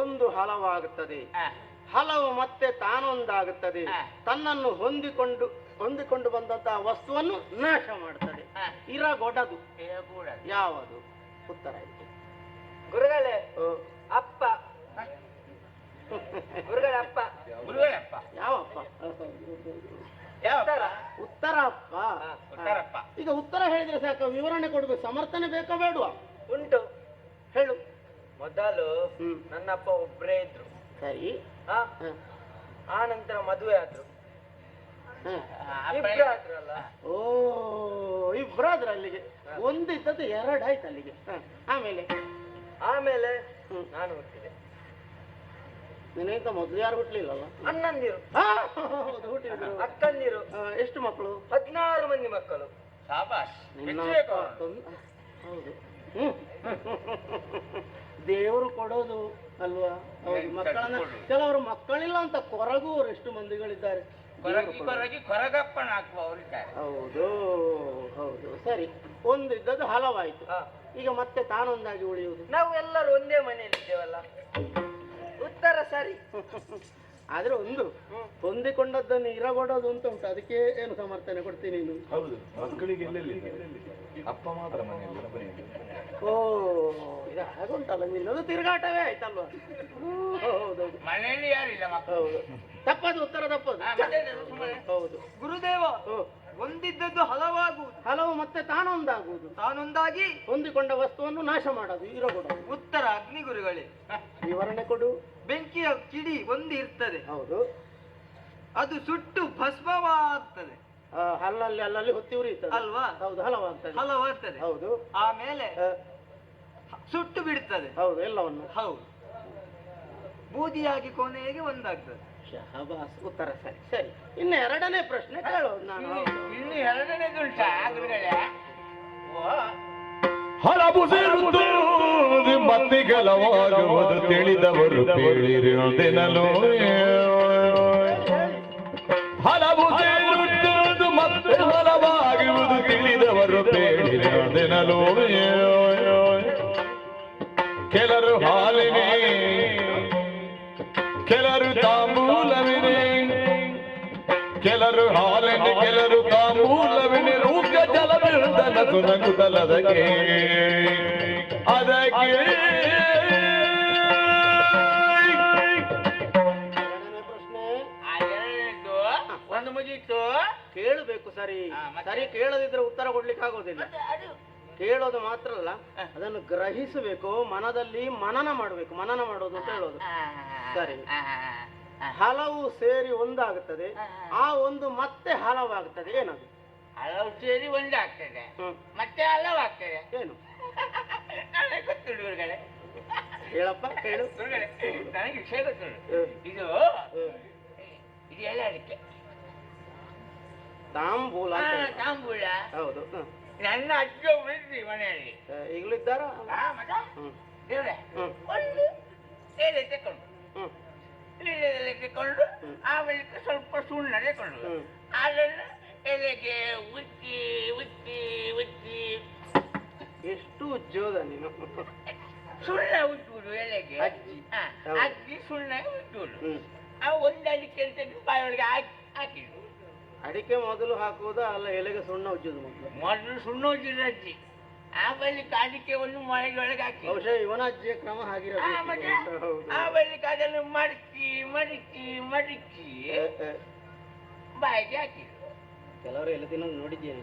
ಒಂದು ಹಲವಾಗುತ್ತದೆ, ಹಲವು ಮತ್ತೆ ತಾನೊಂದಾಗುತ್ತದೆ, ತನ್ನನ್ನು ಹೊಂದಿಕೊಂಡು ಬಂದಂತಹ ವಸ್ತುವನ್ನು ನಾಶ ಮಾಡುತ್ತದೆ. ಇರಗೊಡದು ಯಾವುದು? ಉತ್ತರ ಇದೆ ಗುರುಗಳೇ. ಅಪ್ಪ. ಗುರುಗಳ ಅಪ್ಪ. ಯಾವಪ್ಪ? ಉತ್ತರ ಅಪ್ಪ. ಈಗ ಉತ್ತರ ಹೇಳಿದ್ರೆ ಸಾಕು, ವಿವರಣೆ ಕೊಡ್ಬೇಕು. ಸಮರ್ಥನೆ ಬೇಕಾ ಬೇಡವಾ? ಉಂಟು, ಹೇಳು. ಮೊದಲು ನನ್ನಪ್ಪ ಒಬ್ರೇ ಇದ್ರು. ಸರಿ. ಆ ನಂತರ ಮದುವೆ ಆದ್ರು. ಇಬ್ರಾದ್ರಲ್ಲ. ಓ, ಇಬ್ರಾದ್ರ ಅಲ್ಲಿಗೆ. ಒಂದಿದ್ದದ್ದು ಎರಡಾಯ್ತು ಅಲ್ಲಿಗೆ. ಆಮೇಲೆ ನಾನು ಹುಟ್ಟಿದೆ. ನಿನಗಿಂತ ಮೊದಲು ಯಾರು ಹುಟ್ಲಿಲ್ಲಲ್ಲ? ಅಣ್ಣಂದಿರು. ಹೌದು, ಹುಟ್ಟಿದ್ರು. ಅಕ್ಕಂದಿರು. ಎಷ್ಟು ಮಕ್ಕಳು? 16 ಮಂದಿ ಮಕ್ಕಳು. ಹೌದು. ದೇವರು ಕೊಡೋದು ಅಲ್ವಾ? ಹೌದು. ಮಕ್ಕಳನ್ನ ಕೆಲವರು ಮಕ್ಕಳಿಲ್ಲ ಅಂತ ಕೊರಗುವವರು ಎಷ್ಟು ಮಂದಿಗಳಿದ್ದಾರೆ. ಕೊರಗಪ್ಪನ ಹಾಕುವವರಿದ್ದಾರೆ. ಹೌದು ಹೌದು. ಸರಿ, ಒಂದಿದ್ದದ್ದು ಹಲವಾಯ್ತು. ಈಗ ಮತ್ತೆ ತಾನೊಂದಾಗಿ ಉಳಿಯುವುದು. ನಾವು ಎಲ್ಲರೂ ಒಂದೇ ಮನೆಯಲ್ಲಿದ್ದೇವಲ್ಲ. ಉತ್ತರ ಸರಿ. ಆದ್ರೆ ಒಂದು ಹೊಂದಿಕೊಂಡದ್ದನ್ನು ಇರಗೊಡೋದು ಅಂತ ಉಂಟು. ಅದಕ್ಕೆ ಏನು ಸಮರ್ಥನೆ ಕೊಡ್ತೀನಿ ನೀನು? ಹೌದು, ಮಕ್ಕಳಿಗೆ ಅಪ್ಪ ಮಾತ್ರ ಮನೆಯಲ್ಲಿ. ಓ, ಇದು ಹಾಗುಂಟಲ್ಲ, ನಿನ್ನದು ತಿರುಗಾಟವೇ ಆಯ್ತಲ್ವಾ? ಹೌದು, ಮನೆಯಲ್ಲಿ ಯಾರಿಲ್ಲ ಮಕ್ಕಳು. ಹೌದು. ತಪ್ಪದು, ಉತ್ತರ ತಪ್ಪದು. ಹೌದು. ಗುರುದೇವ, ಒಂದಿದ್ದದ್ದು ಹಲವಾಗುವುದು, ಹಲವು ಮತ್ತೆ ತಾನೊಂದಾಗುವುದು, ತಾನೊಂದಾಗಿ ಹೊಂದಿಕೊಂಡ ವಸ್ತುವನ್ನು ನಾಶ ಮಾಡೋದು, ಇರಗೊಡೋದು. ಉತ್ತರ ಅಗ್ನಿ ಗುರುಗಳೇ. ವಿವರಣೆ ಕೊಡು. ಬೆಂಕಿಯ ಕಿಡಿ ಒಂದು ಇರ್ತದೆ. ಹೌದು. ಅದು ಸುಟ್ಟು ಭಸ್ಮವಾಗ್ತದೆ. ಅಲ್ಲಲ್ಲಿ ಅಲ್ಲಲ್ಲಿ ಹೊತ್ತಿ ಉರಿಯುತ್ತದೆ ಅಲ್ವಾ? ಹೌದು, ಹಲವಾಗ್ತದೆ. ಹೌದು. ಆಮೇಲೆ ಸುಟ್ಟು ಬಿಡ್ತದೆ. ಹೌದು, ಎಲ್ಲವನ್ನು. ಹೌದು, ಬೂದಿಯಾಗಿ ಕೊನೆಗೆ ಒಂದಾಗ್ತದೆ. ಶಹಬಾಸ್, ಉತ್ತರ ಸರಿ. ಸರಿ, ಇನ್ನು ಎರಡನೇ ಪ್ರಶ್ನೆ ಕೇಳೋದು ನಾನು. ಇನ್ನು ಎರಡನೇದು ಉಂಟಾ ಗುರುಗಳೇ? ಹಲವು ಸೇರುವುದು ಮತ್ತೆ ಕೆಲವಾಗುವುದು ತಿಳಿದವರು ತಿಳಿದಿರುವುದೆನಲು. ಹಲವು ಸೇರುವುದು ಮತ್ತೆ ಹಲವಾಗುವುದು ತಿಳಿದವರು ತಿಳಿದಿರುವುದೆನಲು. ಕೆಲರು ಹಾಲಿನೇ, ಕೆಲರು ತಾಂಬೂಲವಿದೆ, ಕೆಲರು ಹಾಲಿನ ಕೆಲರು ತಾಂಬೂಲವಿದೆ. ರೂಪ ಜಲ ಬಿರುದನ ಸುನಗುತ್ತಲದಕ್ಕೆ ಅದಕ್ಕೆ. ಒಂದು ಮುಗೀತು. ಕೇಳಬೇಕು. ಸರಿ ಸರಿ, ಕೇಳದಿದ್ರೆ ಉತ್ತರ ಕೊಡ್ಲಿಕ್ಕೆ ಆಗೋದಿಲ್ಲ. ಕೇಳೋದು ಮಾತ್ರ ಅಲ್ಲ, ಅದನ್ನು ಗ್ರಹಿಸಬೇಕು, ಮನದಲ್ಲಿ ಮನನ ಮಾಡಬೇಕು. ಮನನ ಮಾಡೋದು ಅಂತ ಹೇಳೋದು. ಸರಿ, ಹಲವು ಸೇರಿ ಒಂದಾಗುತ್ತದೆ, ಆ ಒಂದು ಮತ್ತೆ ಹಲವಾಗುತ್ತದೆ. ಏನದು? ಹಲವು ಸೇರಿ ಒಂದಾಗ್ತದೆ, ಮತ್ತೆ ಹಲವಾಗ್ತದೆ. ಏನು? ನನಗೆ ಗೊತ್ತುಂಟು ಗುರುಗಳೇ. ಹೇಳಪ್ಪ, ಹೇಳು. ಗುರುಗಳೇ, ನನಗೆ ವಿಷಯ ಗೊತ್ತುಂಟು. ಇದು ಎಲ್ಲ ಅಡಿಕೆ ತಾಂಬೂಲ. ತಾಂಬೂಲ. ಹೌದು. ನನ್ನ ಅಜ್ಜ ಉಳಿದ್ರಿ ಮನೆಯಲ್ಲಿ. ಈಗಲೂ ಇದ್ದಾರ? ದೇವ್ರೆ, ಒಂದು ಎಲೆ ತಕೊಂಡು, ಎಲೆ ತಕೊಂಡು, ಆಮೇಲೆ ಸ್ವಲ್ಪ ಸುಣ್ಣ ತಕೊಂಡು, ಅದನ್ನು ಎಲೆಗೆ ಉಚ್ಚಿ ಉಚ್ಚಿ ಉಚ್ಚಿ. ಎಷ್ಟು ಉಜ್ಜೋದ ನೀನು. ಸುಣ್ಣ ಉಚ್ಚುವುದು ಎಲೆಗೆ. ಅಜ್ಜಿ. ಅಜ್ಜಿ ಸುಣ್ಣ ಉಚ್ಚುವುದು. ಆ ಒಂದು ಅಡಿಕೆ ತೆಗೆದು ಬಾಯೊಳಗೆ ಹಾಕಿದ್ರು. ಅಡಿಕೆ ಮೊದಲು ಹಾಕುವುದ ಅಲ್ಲ ಎಲೆಗೆ ಸುಣ್ಣ ಉಜ್ಜೋದು ಮೊದಲು? ಮೊದಲು ಸುಣ್ಣ ಉಜ್ಜಿದ ಅಜ್ಜಿ, ಆಮೇಲೆ ಅಡಿಕೆಯನ್ನು ಮಳೆಯೊಳಗೆ ಹಾಕಿ. ಬಹುಶಃ ಇವನ ಅಜ್ಜಿಯ ಕ್ರಮ ಆಗಿರಬೇಕು. ಆಮೇಲೆ ಅದನ್ನು ಮಡಚಿ ಮಡಚಿ ಮಡಚಿ ಬಾಯಿಗೆ ಹಾಕಿದ್ರು. ಕೆಲವರು ಎಲ್ಲ ತಿನ್ನೋದು ನೋಡಿದ್ದೇನೆ.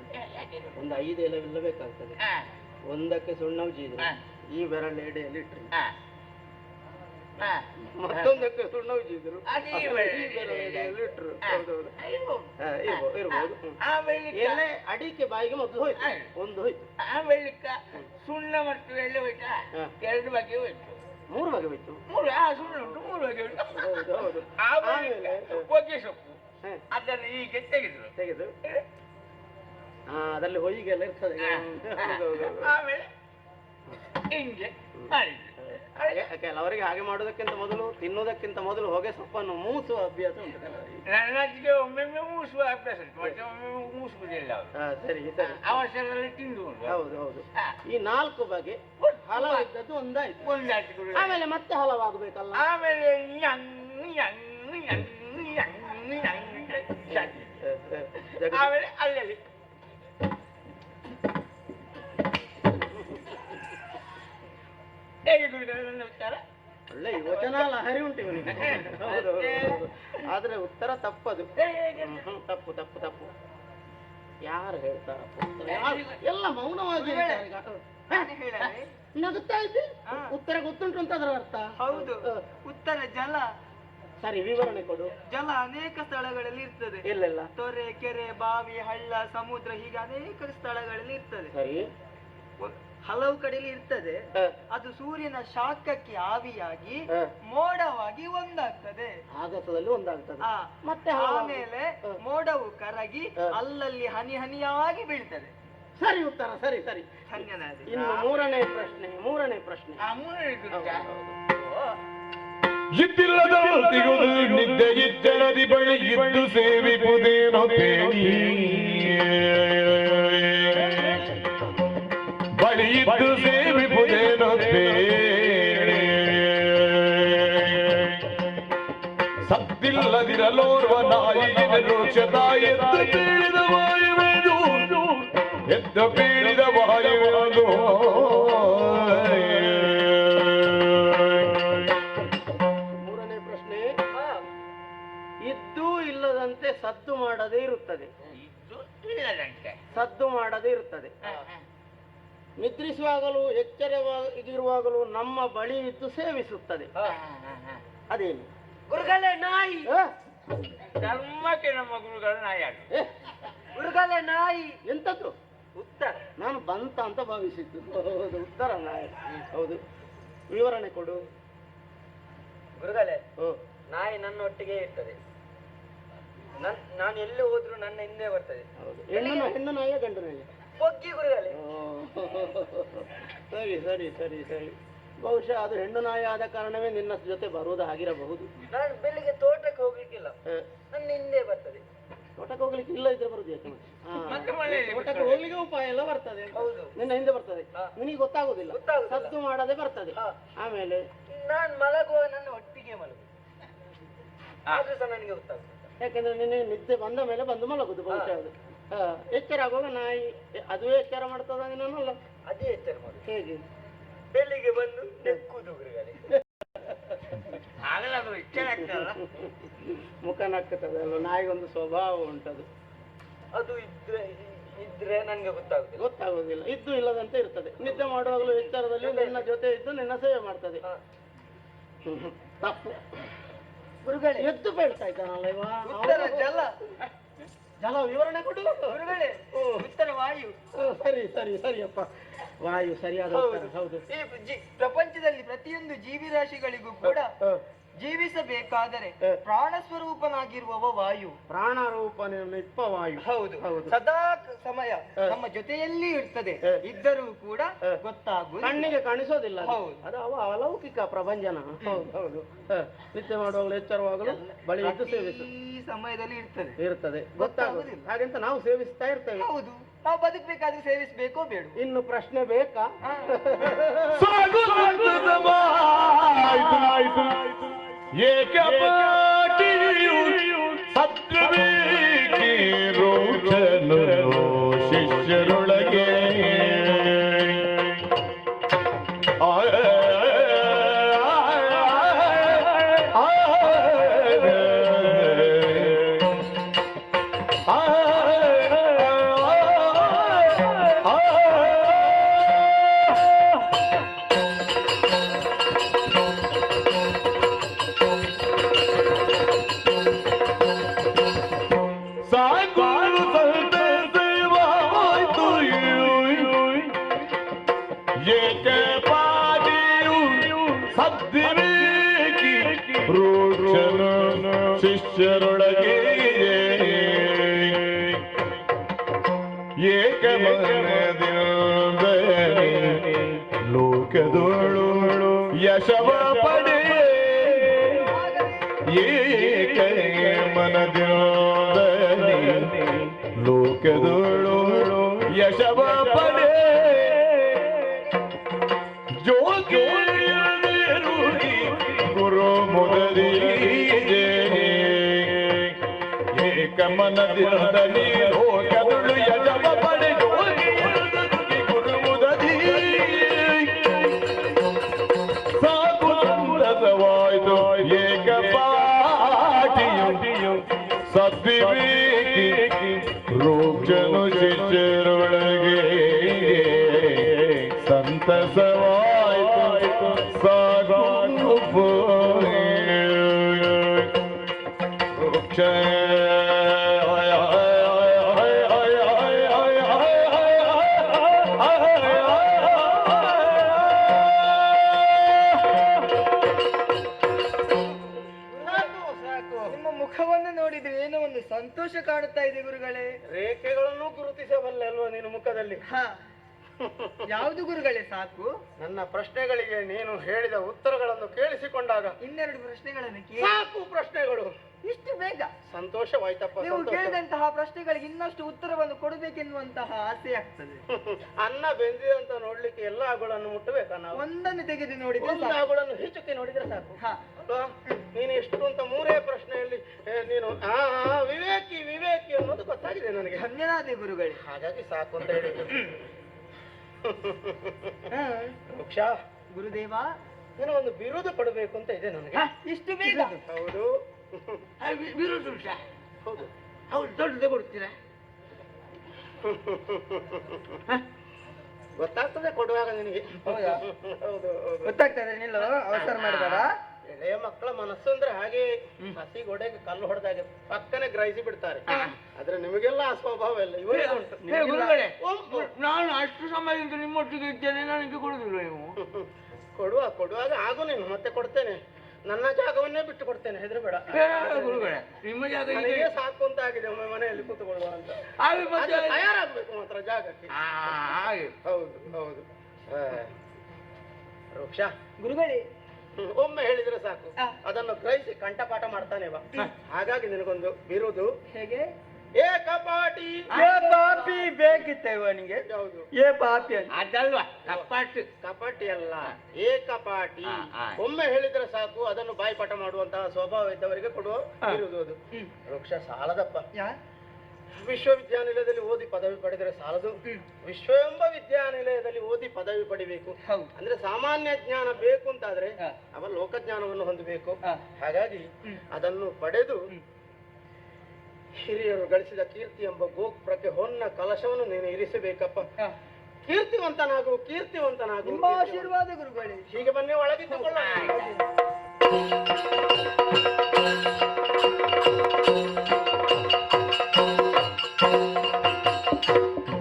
ಒಂದು 5 ಎಲೆ ಎಲ್ಲ ಬೇಕಾಗ್ತದೆ. ಒಂದಕ್ಕೆ ಸುಣ್ಣ ಉಜ್ಜಿದ್ರು, ಈ ಬೆರಳ ಎಡೆಯಲ್ಲಿ ಇಟ್ರು. ಮತ್ತೊಂದಕ್ಕೆ ಸುಣ್ಣ ಉಜ್ಜಿದ್ರು, ಈ ಬೆರಳ ಎಡೆಯಲ್ಲಿ ಇಟ್ರು. ಇರ್ಬೋದು. ಎಲೆ ಅಡಿಕೆ ಬಾಯಿಗೆ ಮೊದಲು ಹೋಯ್ತು, ಒಂದು ಹೋಯ್ತು. ಆಮೇಲೆ ಸುಣ್ಣ ಮತ್ತು ಎಲೆ ಹೋಯ್ತಾ, 2 ಬಗೆ ಹೋಯ್ತು. 3 ಬಗೆ ಹೋಯ್ತು. ಸುಣ್ಣ ಉಂಟು, 3 ಬಗೆ ಉಂಟು. ಹೌದು. ಆಮೇಲೆ ಹೊಗೆ ಸೊಪ್ಪು ಅದನ್ನು ಹೀಗೆ ತೆಗೆದು ಅದರಲ್ಲಿ ಹೊಯ್ಗೆಲ್ಲ ಇರ್ತದೆ. ಆಮೇಲೆ ಹಿಂಗೆ ಮಾಡಿದ್ರು. ಕೆಲವರಿಗೆ ಹಾಗೆ ಮಾಡೋದಕ್ಕಿಂತ ಮೊದಲು, ತಿನ್ನುವುದಕ್ಕಿಂತ ಮೊದಲು ಹೊಗೆ ಸೊಪ್ಪನ್ನು ಮೂಸುವ ಅಭ್ಯಾಸ ಉಂಟು ಕೆಲವರಿಗೆ. ನನ್ನಜ್ಜಿಗೆ ಒಮ್ಮೊಮ್ಮೆ ಮೂಸುವ ಅಭ್ಯಾಸ ಉಂಟು, ಮತ್ತೆ ಒಮ್ಮೊಮ್ಮೆ ಮೂಸುವುದಿಲ್ಲ. ಸರಿ ಸರಿ, ಅವಸರದಲ್ಲಿ ತಿಂದು. ಹೌದು ಹೌದು. ಈ 4 ಬಗೆ ಹಲವಿದ್ದದ್ದು ಒಂದಾಯ್ತು. ಆಮೇಲೆ ಮತ್ತೆ ಹಲವಾಗಬೇಕಲ್ಲ. ಆಮೇಲೆ ಆಮೇಲೆ ಅಲ್ಲಲ್ಲಿ ಹೇಗೆ ಗುರುಗಳೇ ನನ್ನ ಉತ್ತರ? ಒಳ್ಳೆ ಯೋಚನಾ ಲಹರಿ ಉಂಟು ಇವನಿಗೆ. ಹೌದು, ಆದ್ರೆ ಉತ್ತರ ತಪ್ಪದು. ತಪ್ಪು ತಪ್ಪು ತಪ್ಪು. ಯಾರು ಹೇಳ್ತಾರ? ಎಲ್ಲ ಮೌನವಾಗಿ ನಗುತ್ತಾ ಇದ್ದೆ. ಉತ್ತರ ಗೊತ್ತುಂಟು ಅಂತ ಅದರ ಅರ್ಥ. ಹೌದು, ಉತ್ತರ ಜಲ. ಸರಿ, ವಿವರಣೆ ಕೊಡು. ಜಲ ಅನೇಕ ಸ್ಥಳಗಳಲ್ಲಿ ಇರ್ತದೆ. ಎಲ್ಲೆಲ್ಲ? ತೊರೆ, ಕೆರೆ, ಬಾವಿ, ಹಳ್ಳ, ಸಮುದ್ರ, ಹೀಗೆ ಅನೇಕ ಸ್ಥಳಗಳಲ್ಲಿ ಇರ್ತದೆ. ಸರಿ, ಹಲವು ಕಡೆಯಲ್ಲಿ ಇರ್ತದೆ. ಅದು ಸೂರ್ಯನ ಶಾಖಕ್ಕೆ ಆವಿಯಾಗಿ ಮೋಡವಾಗಿ ಒಂದಾಗ್ತದೆ. ಆಗಸದಲ್ಲಿ ಒಂದಾಗ್ತದೆ. ಮತ್ತೆ ಆಮೇಲೆ ಮೋಡವು ಕರಗಿ ಅಲ್ಲಲ್ಲಿ ಹನಿ ಹನಿಯಾಗಿ ಬೀಳ್ತದೆ. ಸರಿ ಉತ್ತರ, ಸರಿ ಸರಿ. ಧನ್ಯವಾದ. ಇನ್ನು ಮೂರನೇ ಪ್ರಶ್ನೆ. ಇದ್ದಿಲ್ಲದ ನಿದ್ದೆ ಇದ್ದರದಿ ಬಳಿ ಇದ್ದು ಸೇವಿಪುದೇನೋ ತೇನಿ, ಬಳಿ ಇದ್ದು ಸೇವಿಪುದೇನೋ ತೇನಿ. ಸತ್ತಿಲ್ಲದಿರಲೋರ್ವ ನಾಯಿಗೆ ರೋಷದ ಎದ್ದು ಬೀಳಿದ ವಾಯುವೆದು, ಎದ್ದು ಬೀಳಿದ ವಾಯುವೆದು. ಮೂರನೇ ಪ್ರಶ್ನೆ. ಇದ್ದೂ ಇಲ್ಲದಂತೆ ಸದ್ದು ಮಾಡದೇ ಇರುತ್ತದೆ. ಸದ್ದು ಮಾಡದೇ ಇರುತ್ತದೆ. ನಿದ್ರಿಸುವಾಗಲೂ ಎಚ್ಚರವಾಗಿರುವಾಗಲೂ ನಮ್ಮ ಬಳಿ ಇದ್ದು ಸೇವಿಸುತ್ತದೆ. ಅದೇನು? ಗುರುಗಳೇ ನಾಯಿ. ಧರ್ಮಕ್ಕೆ ನಮ್ಮ ಗುರುಗಳ ನಾಯಿ ಆಗ. ಗುರುಗಳೇ ನಾಯಿ. ಎಂತದ್ದು? ಉತ್ತರ. ನಾನು ಬಂತ ಅಂತ ಭಾವಿಸಿದ್ದು. ಹೌದು, ಉತ್ತರ ನಾಯಿ. ಹೌದು, ವಿವರಣೆ ಕೊಡು. ಗುರುಗಳೇ, ನಾಯಿ ನನ್ನೊಟ್ಟಿಗೆ ಇರ್ತದೆ. ನಾನು ಎಲ್ಲಿ ಹೋದ್ರು ನನ್ನ ಹಿಂದೆ ಬರ್ತದೆ. ಹೆಣ್ಣು ನಾಯಿಯ ಗಂಡು ನಾಯಿಯ? ಬೊಗ್ಗಿ ಗುರುಗಳೇ. ಸರಿ ಸರಿ ಸರಿ ಸರಿ. ಬಹುಶಃ ಅದು ಹೆಣ್ಣು ನಾಯಿ ಆದ ಕಾರಣವೇ ನಿನ್ನ ಜೊತೆ ಬರುವುದಾಗಿರಬಹುದು. ನಾನು ಬೆಳಿಗ್ಗೆ ತೋಟಕ್ಕೆ ಹೋಗ್ಲಿಕ್ಕಿಲ್ಲ, ನನ್ನ ಹಿಂದೆ ಬರ್ತದೆ. ತೋಟಕ್ಕೆ ಹೋಗ್ಲಿಕ್ಕೆ ಇಲ್ಲ ಇದ್ರೆ ಬರುದು ಯಾಕೆ? ತೋಟಕ್ಕೆ ಹೋಗ್ಲಿಕ್ಕೆ ಉಪಾಯ ಎಲ್ಲ ಬರ್ತದೆ. ಹೌದು, ನಿನ್ನ ಹಿಂದೆ ಬರ್ತದೆ. ನಿನಗೆ ಗೊತ್ತಾಗುದಿಲ್ಲ, ಸದ್ದು ಮಾಡದೆ ಬರ್ತದೆ. ಆಮೇಲೆ ನಾನು ಮಲಗುವ ನನ್ನ ಒಟ್ಟಿಗೆ ಮಲಗು, ಆದ್ರೂ ಸಹ ನನಗೆ ಗೊತ್ತಾಗುದು. ಯಾಕಂದ್ರೆ ನಿನ್ನೆ ನಿದ್ದೆ ಬಂದ ಮೇಲೆ ಬಂದು ಮಲಗುದು ಬಹುಶಃ ಅದು. ಎಚ್ಚರ ಆಗುವಾಗ ನಾಯಿ ಅದುವೇ ಎಚ್ಚರ ಮಾಡ್ತದ ನಿನ್ನಲ್ಲ? ಅದೇ ಎಚ್ಚರ ಮಾಡುದು. ಹೇಗೆ? ಬೆಳಿಗ್ಗೆ ಬಂದು ನೆಕ್ಕುದು ಗುರುಗಳೇ. ಆಗಲ್ಲ, ಅದು ಎಚ್ಚರ ಆಗ್ತದಲ್ಲ. ಮುಖ ನಕ್ಕುತ್ತದೆ ಅಲ್ವ? ನಾಯಿಗೊಂದು ಸ್ವಭಾವ ಉಂಟದು. ಅದು ಇದ್ರೆ ನನ್ಗೆ ಗೊತ್ತಾಗುದಿಲ್ಲ. ಇದ್ದು ಇಲ್ಲದಂತೆ ಇರ್ತದೆ. ನಿದ್ದೆ ಮಾಡುವಾಗಲೂ ಎಚ್ಚರದಲ್ಲಿ ನಿನ್ನ ಜೊತೆ ಇದ್ದು ನಿನ್ನ ಸೇವೆ ಮಾಡ್ತದೆ. ತಪ್ಪು ಗುರುಗಳೇ. ಎದ್ದು ಬೀಳ್ತಾ ಇದ್ದಾನಲ್ಲ ಇವ. ಜಲ. ಜಲ ವಿವರಣೆ ಕೊಡು ಗುರುಗಳೇ. ಉತ್ತರ ವಾಯು. ಸರಿ ಸರಿ ಸರಿಯಪ್ಪ, ವಾಯು ಸರಿಯಾದ ಉತ್ತರ. ಹೌದು. ಈ ಪ್ರಪಂಚದಲ್ಲಿ ಪ್ರತಿಯೊಂದು ಜೀವಿರಾಶಿಗಳಿಗೂ ಕೂಡ ಜೀವಿಸಬೇಕಾದರೆ ಪ್ರಾಣ ಸ್ವರೂಪನಾಗಿರುವವ ವಾಯು. ಪ್ರಾಣ ರೂಪನಿಪ್ಪ ವಾಯು. ಹೌದು ಹೌದು. ಸದಾ ಸಮಯ ನಮ್ಮ ಜೊತೆಯಲ್ಲಿ ಇರ್ತದೆ, ಇದ್ದರೂ ಕೂಡ ಗೊತ್ತಾಗುವುದು, ಕಣ್ಣಿಗೆ ಕಾಣಿಸೋದಿಲ್ಲ. ಹೌದು. ಅದು ಅವ ಅಲೌಕಿಕ ಪ್ರಭಂಜನ. ಹೌದು ಹೌದು. ನಿತ್ಯ ಮಾಡುವಾಗಲೂ ಎಚ್ಚರವಾಗಲು ಬಳಿ ಇದ್ದು ಸೇವಿಸು ಈ ಸಮಯದಲ್ಲಿ ಇರ್ತದೆ, ಗೊತ್ತಾಗುದಿಲ್ಲ. ಹಾಗೆಂತ ನಾವು ಸೇವಿಸ್ತಾ ಇರ್ತೇವೆ. ಹೌದು, ನಾವು ಬದುಕಬೇಕಾದ್ರೆ ಸೇವಿಸಬೇಕೋ ಬೇಡ. ಇನ್ನು ಪ್ರಶ್ನೆ ಬೇಕಾ? ಶಿಷ್ಯರೊಳಗೆ ಶಿಷ್ಯರೊಳಗೆ ಏಕಮನದಿಂದ ಲೋಕದೋಳು ಯಶವ ಪಡೆ, ಏಕ ಮನದಿಂದ ಲೋಕದೋಳು ಯಶವ ಪಡೆ. ಜೋಗಿ ಗುರು ಮುದದಿ ಏಕಮನದಿಂದ ಲೋಕದೊಳು ಯಜವ ಪಡೆ. ಜೋಗಿ ಗುರು ಮುದದಿ ಸಾಕು ಸಂತಸವಾಯ್ತು ಏಕಪಾಟಿಯು ಸದ್ವಿವೇಕಿ ರೋಕ್ಷನು ಶಿಷ್ಯರೊಳಗೆ ಸಂತಸವಾಯ್ತು ಸಾಕು ರೋಕ್ಷ ಸಂತೋಷ ಕಾಣುತ್ತಾ ಇದೆ ಗುರುಗಳೇ. ರೇಖೆಗಳನ್ನು ಗುರುತಿಸಬಲ್ಲೆ ಅಲ್ವಾ ನೀನು ಮುಖದಲ್ಲಿ? ಯಾವುದು ಗುರುಗಳೇ ಸಾಕು? ನನ್ನ ಪ್ರಶ್ನೆಗಳಿಗೆ ನೀನು ಹೇಳಿದ ಉತ್ತರಗಳನ್ನು ಕೇಳಿಸಿಕೊಂಡಾಗ ಇನ್ನೆರಡು ಪ್ರಶ್ನೆಗಳನ್ನು ಸಾಕು. ಪ್ರಶ್ನೆಗಳು ಇಷ್ಟು ಬೇಗ? ಸಂತೋಷವಾಯ್ತಪ್ಪ. ನೀವು ಕೇಳಿದಂತಹ ಪ್ರಶ್ನೆಗಳಿಗೆ ಇನ್ನಷ್ಟು ಉತ್ತರವನ್ನು ಕೊಡಬೇಕೆನ್ನುವಂತಹ ಆಸೆ ಆಗ್ತದೆ. ಅನ್ನ ಬೆಂದಿದಂತ ನೋಡ್ಲಿಕ್ಕೆ ಎಲ್ಲ ಆಗುಗಳನ್ನು ಮುಟ್ಟಬೇಕಾ ನಾವು? ಒಂದನ್ನು ತೆಗೆದು ನೋಡಿದ್ರೆ ಆಗುಗಳನ್ನು ಹೆಚ್ಚುಕ್ಕೆ ನೋಡಿದ್ರೆ ಸಾಕು. ನೀನು ಎಷ್ಟು ಅಂತ ಮೂರೇ ಪ್ರಶ್ನೆಯಲ್ಲಿ ನೀನು ವಿವೇಕಿ ವಿವೇಕಿ ಅನ್ನೋದು ಗೊತ್ತಾಗಿದೆ ನನಗೆ. ಧನ್ಯನಾದೆ ಗುರುಗಳೇ. ಹಾಗಾಗಿ ಸಾಕು ಅಂತ ಹೇಳಿದ್ರು. ವೃಕ್ಷ ಗುರುದೇವ, ಏನೋ ಒಂದು ಬಿರುದು ಪಡಬೇಕು ಅಂತ ಇದೆ ನನಗೆ. ಇಷ್ಟು ಬೇಗ? ಹೌದು. ಬಿರುದು ಹೌದು ಹೌದು, ದೊಡ್ಡದೇ ಕೊಡ್ತೀರಾ? ಗೊತ್ತಾಗ್ತದೆ ಕೊಡುವಾಗ ನಿನಗೆ. ಹೌದು ಗೊತ್ತಾಗ್ತದೆ, ನಿಲ್ಲ ಅವಸರ ಮಾಡಬೇಡ. ಎಳೆಯ ಮಕ್ಕಳ ಮನಸ್ಸು ಅಂದ್ರೆ ಹಾಗೆ ಹಸಿ ಗೋಡೆಗೆ ಕಲ್ಲು ಹೊಡೆದಾಗೆ ಪಕ್ಕನೆ ಗ್ರಹಿಸಿ ಬಿಡ್ತಾರೆ. ಆದ್ರೆ ನಿಮಗೆಲ್ಲ ಆ ಸ್ವಭಾವ ಇಲ್ಲ. ನಾನು ಅಷ್ಟು ಸಮಯದಿಂದ ನಿಮ್ಮೊಟ್ಟಿಗೆ ಇದ್ದೇನೆ, ನನಗೆ ಕೊಡುದಿಲ್ಲ ನೀವು? ಕೊಡುವಾಗ ಆಗು ನೀನು, ಮತ್ತೆ ಕೊಡ್ತೇನೆ. ನನ್ನ ಜಾಗವನ್ನೇ ಬಿಟ್ಟು ಕೊಡ್ತೇನೆ, ಹೆದರಬೇಡ. ಗುರುಗಳೇ, ನಿಮ್ಮ ಜಾಗ ಸಾಕು ಅಂತ ಆಗಿದೆ ಒಮ್ಮೆ ಮನೆಯಲ್ಲಿ ಕೂತ್ಕೊಳ್ಳುವ ಅಂತ. ತಯಾರಾಗ್ಬೇಕು ಮಾತ್ರ ಜಾಗಕ್ಕೆ. ಹೌದು ಹೌದು. ವೃಕ್ಷ ಗುರುಗಳೇ, ಒಮ್ಮೆ ಹೇಳಿದ್ರೆ ಸಾಕು, ಅದನ್ನು ಗ್ರಹಿಸಿ ಕಂಠಪಾಠ ಮಾಡ್ತಾನೆ ಬಾ. ಹಾಗಾಗಿ ನಿನಗೊಂದು ಬಿರುದು. ಹೇಗೆ? ಏಕಪಾಟಿ. ಪಾಪಿ ಬೇಕಿತ್ತ ಇವನಿಗೆ? ಯಾವುದು? ಏ ಪಾಪಿ ಅದಲ್ವಾ, ಕಪಾಟಿ. ಕಪಾಟಿ ಅಲ್ಲ, ಏಕಪಾಟಿ. ಒಮ್ಮೆ ಹೇಳಿದ್ರೆ ಸಾಕು, ಅದನ್ನು ಬಾಯಿಪಾಠ ಮಾಡುವಂತಹ ಸ್ವಭಾವ ಇದ್ದವರಿಗೆ ಕೊಡುವ ಬಿರುದು ಅದು. ವೃಕ್ಷ ಸಾಲದಪ್ಪ. ವಿಶ್ವವಿದ್ಯಾನಿಲಯದಲ್ಲಿ ಓದಿ ಪದವಿ ಪಡೆದರೆ ಸಾಲದು, ವಿಶ್ವ ಎಂಬ ವಿದ್ಯಾನಿಲಯದಲ್ಲಿ ಓದಿ ಪದವಿ ಪಡಿಬೇಕು. ಅಂದ್ರೆ ಸಾಮಾನ್ಯ ಜ್ಞಾನ ಬೇಕು ಅಂತಾದ್ರೆ ಅವ ಲೋಕಜ್ಞಾನವನ್ನು ಹೊಂದಬೇಕು. ಹಾಗಾಗಿ ಅದನ್ನು ಪಡೆದು ಹಿರಿಯರು ಗಳಿಸಿದ ಕೀರ್ತಿ ಎಂಬ ಗೋಪುರಕ್ಕೆ ಹೊನ್ನ ಕಲಶವನ್ನು ನೀನು ಇರಿಸಬೇಕಪ್ಪ. ಕೀರ್ತಿವಂತನಾಗು, ಕೀರ್ತಿವಂತನಾಗು. ತುಂಬಾ ಆಶೀರ್ವಾದ ಗುರುಗಳೇ. ಹೀಗೆ ಬನ್ನಿ, ಒಳಗಿಟ್ಟುಕೊಳ್ಳ.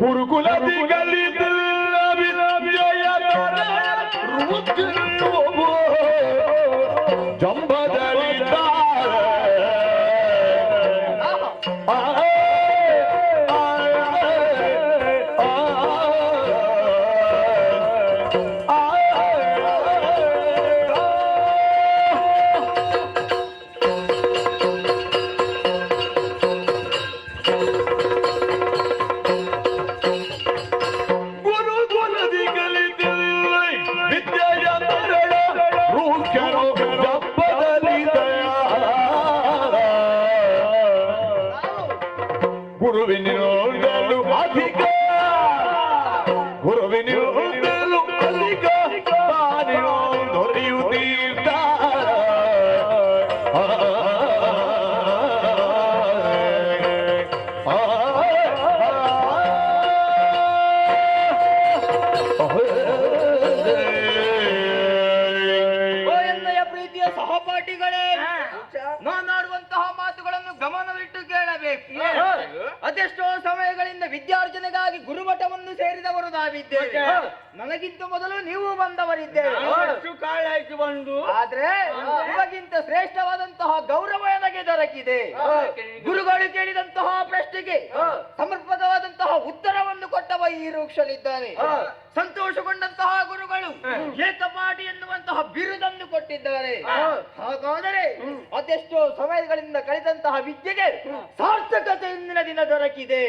ಗುರುಕುಲದಿ ಜಂಬದ ಗುರುಕುಲದಿ ಕಲಿತಿಲ್ಲ ವಿದ್ಯೆಯ ಮರಳ ರೂಖ್ಯನು ಜಪ್ಪದಲ್ಲಿ ಗುರುವಿನಿಂದಲೂ ಅಧಿಕ ಗುರುವಿನಿಂದಲೂ ಅಧಿಕ ತಾನಿಯೋ ದೊರೆಯುತ್ತೀರ್ತ ಓ ಎನ್ನಯ ಪ್ರೀತಿಯ ಸಹಪಾಠಿಗಳೇ, ನಾನಾಡುವಂತಹ ಮಾತುಗಳನ್ನು ಗಮನವಿಟ್ಟು ಕೇಳಬೇಕು. ಅದೆಷ್ಟೋ ಸಮಯಗಳಿಂದ ವಿದ್ಯಾರ್ಜನೆಗಾಗಿ ಗುರುಮಠವನ್ನು ಸೇರಿದವರು ನಾವಿದ್ದೇವೆ. ನನಗಿಂತ ಮೊದಲು ನೀವು ಬಂದವರಿದ್ದೇವೆ. ಆದ್ರೆ ಇವಾಗಿಂತ ಶ್ರೇಷ್ಠವಾದಂತಹ ಗೌರವ ನನಗೆ ದೊರಕಿದೆ. ಗುರುಗಳು ಕೇಳಿದಂತಹ ಪ್ರಶ್ನೆಗೆ ಸಮರ್ಪಕವಾದಂತಹ ಉತ್ತರವನ್ನು ಕೊಟ್ಟವ ಈ ರೂಕ್ಷಲಿದ್ದಾನೆ. ಸಂತೋಷಗೊಂಡಂತಹ ಗುರುಗಳು ಏಕಪಾಠಿ ಎನ್ನುವಂತಹ ಬಿರುದನ್ನು ಕೊಟ್ಟಿದ್ದಾರೆ. ಹಾಗಾದರೆ ಅದೆಷ್ಟೋ ಸಮಯಗಳಿಂದ ಕಳೆದಂತಹ ವಿದ್ಯೆಗೆ ಸಾರ್ಥಕತೆ ಇಂದಿನ ದಿನ ದೊರಕಿದೆ.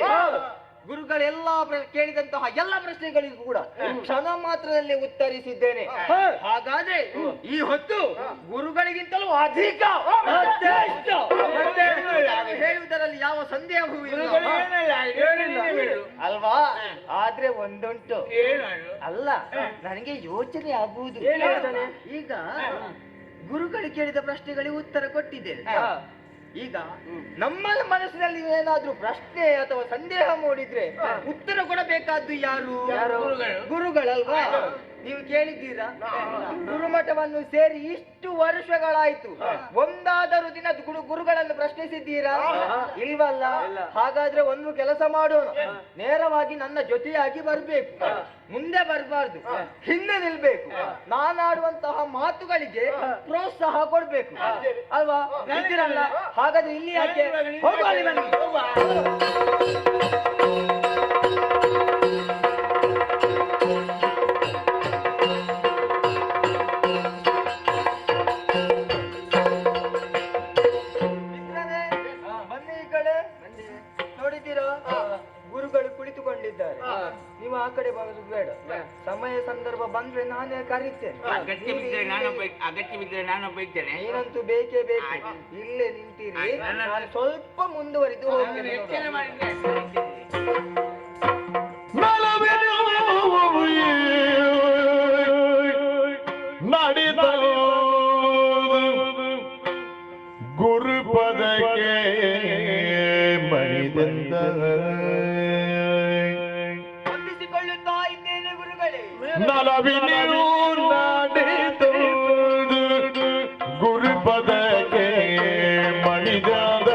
ಗುರುಗಳೆಲ್ಲ ಕೇಳಿದಂತಹ ಎಲ್ಲ ಪ್ರಶ್ನೆಗಳಿಗೂ ಕೂಡ ಕ್ಷಣ ಮಾತ್ರದಲ್ಲಿ ಉತ್ತರಿಸಿದ್ದೇನೆ. ಹಾಗಾದ್ರೆ ಈ ಹೊತ್ತು ಗುರುಗಳಿಗಿಂತಲೂ ಅಧಿಕ ಹೇಳುವುದರಲ್ಲಿ ಯಾವ ಸಂದೇಹವೂ ಇಲ್ಲ ಅಲ್ವಾ? ಆದ್ರೆ ಒಂದುಂಟು, ಅಲ್ಲ ನನಗೆ ಯೋಚನೆ ಆಗುವುದು. ಈಗ ಗುರುಗಳು ಕೇಳಿದ ಪ್ರಶ್ನೆಗಳಿಗೆ ಉತ್ತರ ಕೊಟ್ಟಿದ್ದೇನೆ. ಈಗ ನಮ್ಮ ಮನಸ್ಸಿನಲ್ಲಿ ಏನಾದ್ರೂ ಪ್ರಶ್ನೆ ಅಥವಾ ಸಂದೇಹ ಮೂಡಿದ್ರೆ ಉತ್ತರ ಕೊಡಬೇಕಾದ್ದು ಯಾರು? ಗುರುಗಳಲ್ವಾ? ನೀವು ಕೇಳಿದ್ದೀರಾ? ಗುರುಮಠವನ್ನು ಸೇರಿ ಇಷ್ಟು ವರ್ಷಗಳಾಯ್ತು, ಒಂದಾದರೂ ದಿನ ಗುರುಗಳನ್ನು ಪ್ರಶ್ನಿಸಿದ್ದೀರಾ? ಇಲ್ವಲ್ಲ. ಹಾಗಾದ್ರೆ ಒಂದು ಕೆಲಸ ಮಾಡೋಣ, ನೇರವಾಗಿ ನನ್ನ ಜೊತೆಯಾಗಿ ಬರ್ಬೇಕು. ಮುಂದೆ ಬರಬಾರ್ದು, ಹಿಂದೆ ನಿಲ್ಬೇಕು. ನಾನಾಡುವಂತಹ ಮಾತುಗಳಿಗೆ ಪ್ರೋತ್ಸಾಹ ಕೊಡ್ಬೇಕು ಅಲ್ವಾ? ಇದ್ದೀರಲ್ಲ? ಹಾಗಾದ್ರೆ ಇಲ್ಲಿ ಯಾಕೆ? ಹೋಗುವ ಬನ್ನಿ. ಬನ್ನಿ ಈ ಕಡೆ. ನೋಡಿದ್ದೀರಾ? ಗುರುಗಳು ಕುಳಿತುಕೊಂಡಿದ್ದಾರೆ. ನೀವು ಆ ಕಡೆ ಬರೋದು ಬೇಡ. ಸಮಯ ಸಂದರ್ಭ ಬಂದ್ರೆ ನಾನೇ ಕರೀತೇನೆ. ನೀನಂತೂ ಬೇಕೇ ಬೇಕು. ಇಲ್ಲೇ ನಿಂತೀರಿ, ನಾನು ಸ್ವಲ್ಪ ಮುಂದುವರಿದು ಹೋಗ್ತೇನೆ. ನಡೆದ ಗುರುಪದಕ್ಕೆ ಮಣಿದಂತ ಹೊಂದಿಸಿಕೊಳ್ಳುತ್ತಾ ಇದ್ದೇನೆ ಗುರುಗಳೇ. ನಲವಿನಿಯೂ ನಡೆದು ಗುರುಪದಕ್ಕೆ ಮಣಿದಂದ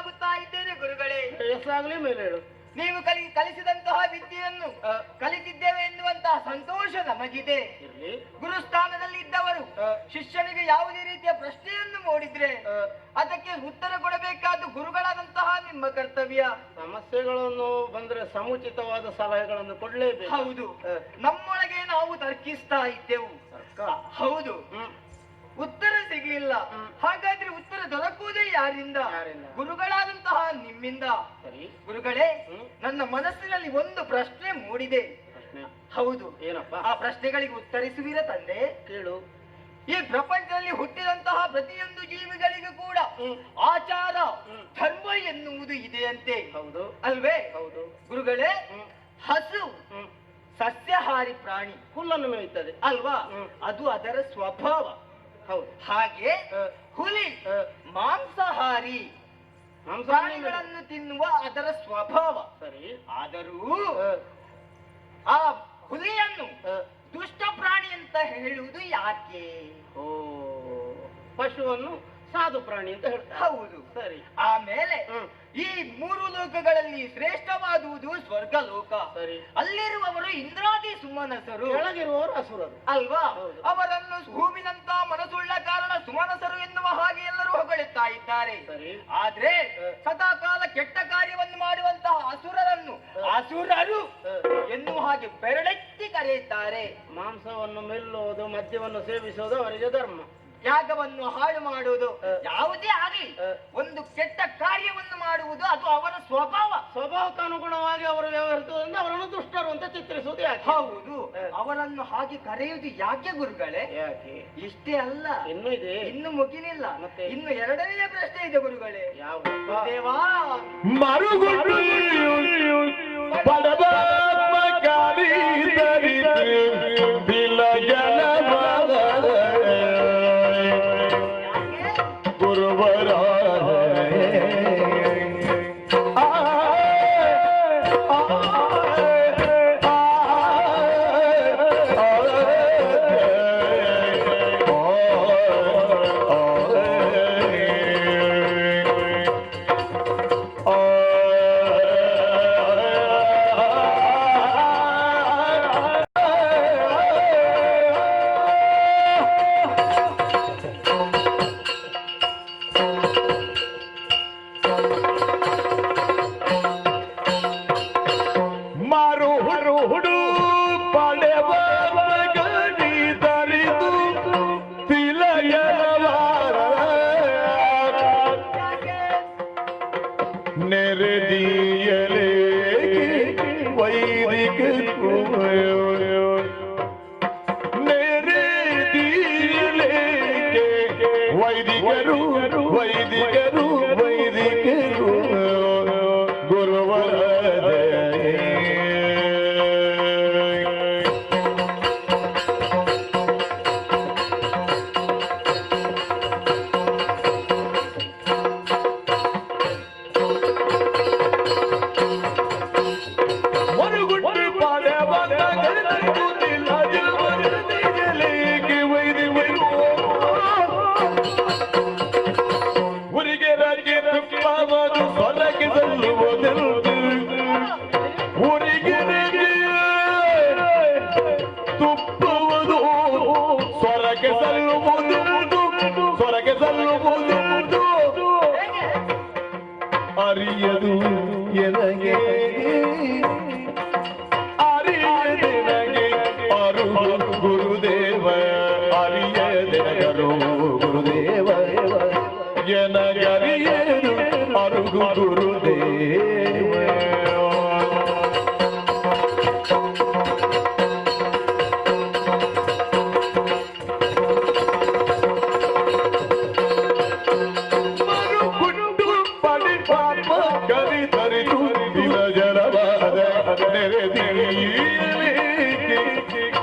ವಂಚಿತನಾಗುತ್ತಾ ಇದ್ದೇನೆ ಗುರುಗಳೇ. ಎಷ್ಟಾಗ್ಲಿ ಮೇಲೆ ಹೇಳು. ನೀವು ಕಲಿಸಿದಂತಹ ವಿದ್ಯೆಯನ್ನು ಕಲಿತಿದ್ದೇವೆ ಎನ್ನುವಂತಹ ಸಂತೋಷ ನಮಗಿದೆ. ಗುರುಸ್ಥಾನದಲ್ಲಿ ಇದ್ದವರು ಶಿಷ್ಯನಿಗೆ ಯಾವುದೇ ರೀತಿಯ ಪ್ರಶ್ನೆಯನ್ನು ಮೂಡಿದ್ರೆ ಅದಕ್ಕೆ ಉತ್ತರ ಕೊಡಬೇಕಾದ್ದು ಗುರುಗಳಾದಂತಹ ನಿಮ್ಮ ಕರ್ತವ್ಯ. ಸಮಸ್ಯೆಗಳನ್ನು ಬಂದ್ರೆ ಸಮುಚಿತವಾದ ಸಲಹೆಗಳನ್ನು ಕೊಡ್ಲೇಬೇಕು. ಹೌದು, ನಮ್ಮೊಳಗೆ ನಾವು ತರ್ಕಿಸ್ತಾ ಇದ್ದೆವು. ಹೌದು, ಉತ್ತರ ಸಿಗ್ಲಿಲ್ಲ. ಹಾಗಾದ್ರೆ ಉತ್ತರ ದೊರಕುವುದೇ ಯಾರಿಂದ? ಗುರುಗಳಾದಂತಹ ನಿಮ್ಮಿಂದ. ಗುರುಗಳೇ, ನನ್ನ ಮನಸ್ಸಿನಲ್ಲಿ ಒಂದು ಪ್ರಶ್ನೆ ಮೂಡಿದೆ. ಹೌದು, ಏನಪ್ಪ? ಆ ಪ್ರಶ್ನೆಗಳಿಗೆ ಉತ್ತರಿಸುವಿರ ತಂದೆ? ಕೇಳು. ಈ ಪ್ರಪಂಚದಲ್ಲಿ ಹುಟ್ಟಿದಂತಹ ಪ್ರತಿಯೊಂದು ಜೀವಿಗಳಿಗೂ ಕೂಡ ಆಚಾರ ಧರ್ಮ ಎನ್ನುವುದು ಇದೆಯಂತೆ. ಹೌದು ಅಲ್ವೇ? ಹೌದು. ಗುರುಗಳೇ, ಹಸು ಸಸ್ಯಾಹಾರಿ ಪ್ರಾಣಿ, ಹುಲ್ಲನ್ನು ಮೇಯುತ್ತದೆ ಅಲ್ವಾ? ಅದು ಅದರ ಸ್ವಭಾವ. ಹೌದು. ಹಾಗೆ ಹುಲಿ ಮಾಂಸಾಹಾರಿ ಪ್ರಾಣಿಗಳನ್ನು ತಿನ್ನುವ ಅದರ ಸ್ವಭಾವ. ಸರಿ. ಆದರೂ ಆ ಹುಲಿಯನ್ನು ದುಷ್ಟ ಪ್ರಾಣಿ ಅಂತ ಹೇಳುವುದು ಯಾಕೆ? ಓ, ಪಶುವನ್ನು ಸಾಧು ಪ್ರಾಣಿ ಅಂತ ಹೇಳ್ತಾರೆ. ಹೌದು, ಸರಿ. ಆಮೇಲೆ ಈ ಮೂರು ಲೋಕಗಳಲ್ಲಿ ಶ್ರೇಷ್ಠವಾದುದು ಸ್ವರ್ಗ ಲೋಕ. ಸರಿ. ಅಲ್ಲಿರುವವರು ಇಂದ್ರಾದಿ ಸುಮನಸರು, ಕೆಳಗಿರುವವರು ಅಸುರರು, ಅಲ್ವಾ? ಅವರನ್ನು ಹೂವಿನಂತ ಮನಸ್ಸುಳ್ಳ ಕಾರಣ ಸುಮನಸರು ಎನ್ನುವ ಹಾಗೆ ಎಲ್ಲರೂ ಹೊಗಳುತ್ತಾ ಇದ್ದಾರೆ. ಆದ್ರೆ ಸದಾಕಾಲ ಕೆಟ್ಟ ಕಾರ್ಯವನ್ನು ಮಾಡುವಂತಹ ಅಸುರರನ್ನು ಅಸುರರು ಎನ್ನುವ ಹಾಗೆ ಬೆರಳೆತ್ತಿ ಕರೆಯುತ್ತಾರೆ. ಮಾಂಸವನ್ನು ಮೆಲ್ಲುವುದು, ಮದ್ಯವನ್ನು ಸೇವಿಸುವುದು ಅವರಿಗೆ ಧರ್ಮ. ಯಾಗವನ್ನು ಹಾಳು ಮಾಡುವುದು, ಯಾವುದೇ ಆಗಲಿ ಒಂದು ಕೆಟ್ಟ ಕಾರ್ಯವನ್ನು ಮಾಡುವುದು ಅದು ಅವರ ಸ್ವಭಾವ. ಸ್ವಭಾವಕ್ಕೆ ಅನುಗುಣವಾಗಿ ಅವರು ವ್ಯವಹರಿಸುವುದರಿಂದ ಅವರನ್ನು ದುಷ್ಟರು ಅಂತ ಚಿತ್ರಿಸುವುದು ಯಾಕೆ? ಹೌದು, ಅವರನ್ನು ಹಾಗೆ ಕರೆಯುವುದು ಯಾಕೆ ಗುರುಗಳೇ? ಯಾಕೆ? ಇಷ್ಟೇ ಅಲ್ಲ, ಇನ್ನೂ ಇದೆ, ಇನ್ನು ಮುಗಿಲಿಲ್ಲ. ಮತ್ತೆ ಇನ್ನು ಎರಡನೆಯ ಪ್ರಶ್ನೆ ಇದೆ ಗುರುಗಳೇ. ಯಾವ? ದೇವಾ ಅರಿಯದು ಎನಗೆ ಅರಿಯದೆನಗೆ ಅರುಹು ಗುರುದೇವ ಅರಿಯದೆನಗರು ಗುರುದೇವ ಎನಗರಿಯದು ಅರುಹು ಗುರುದೇವ.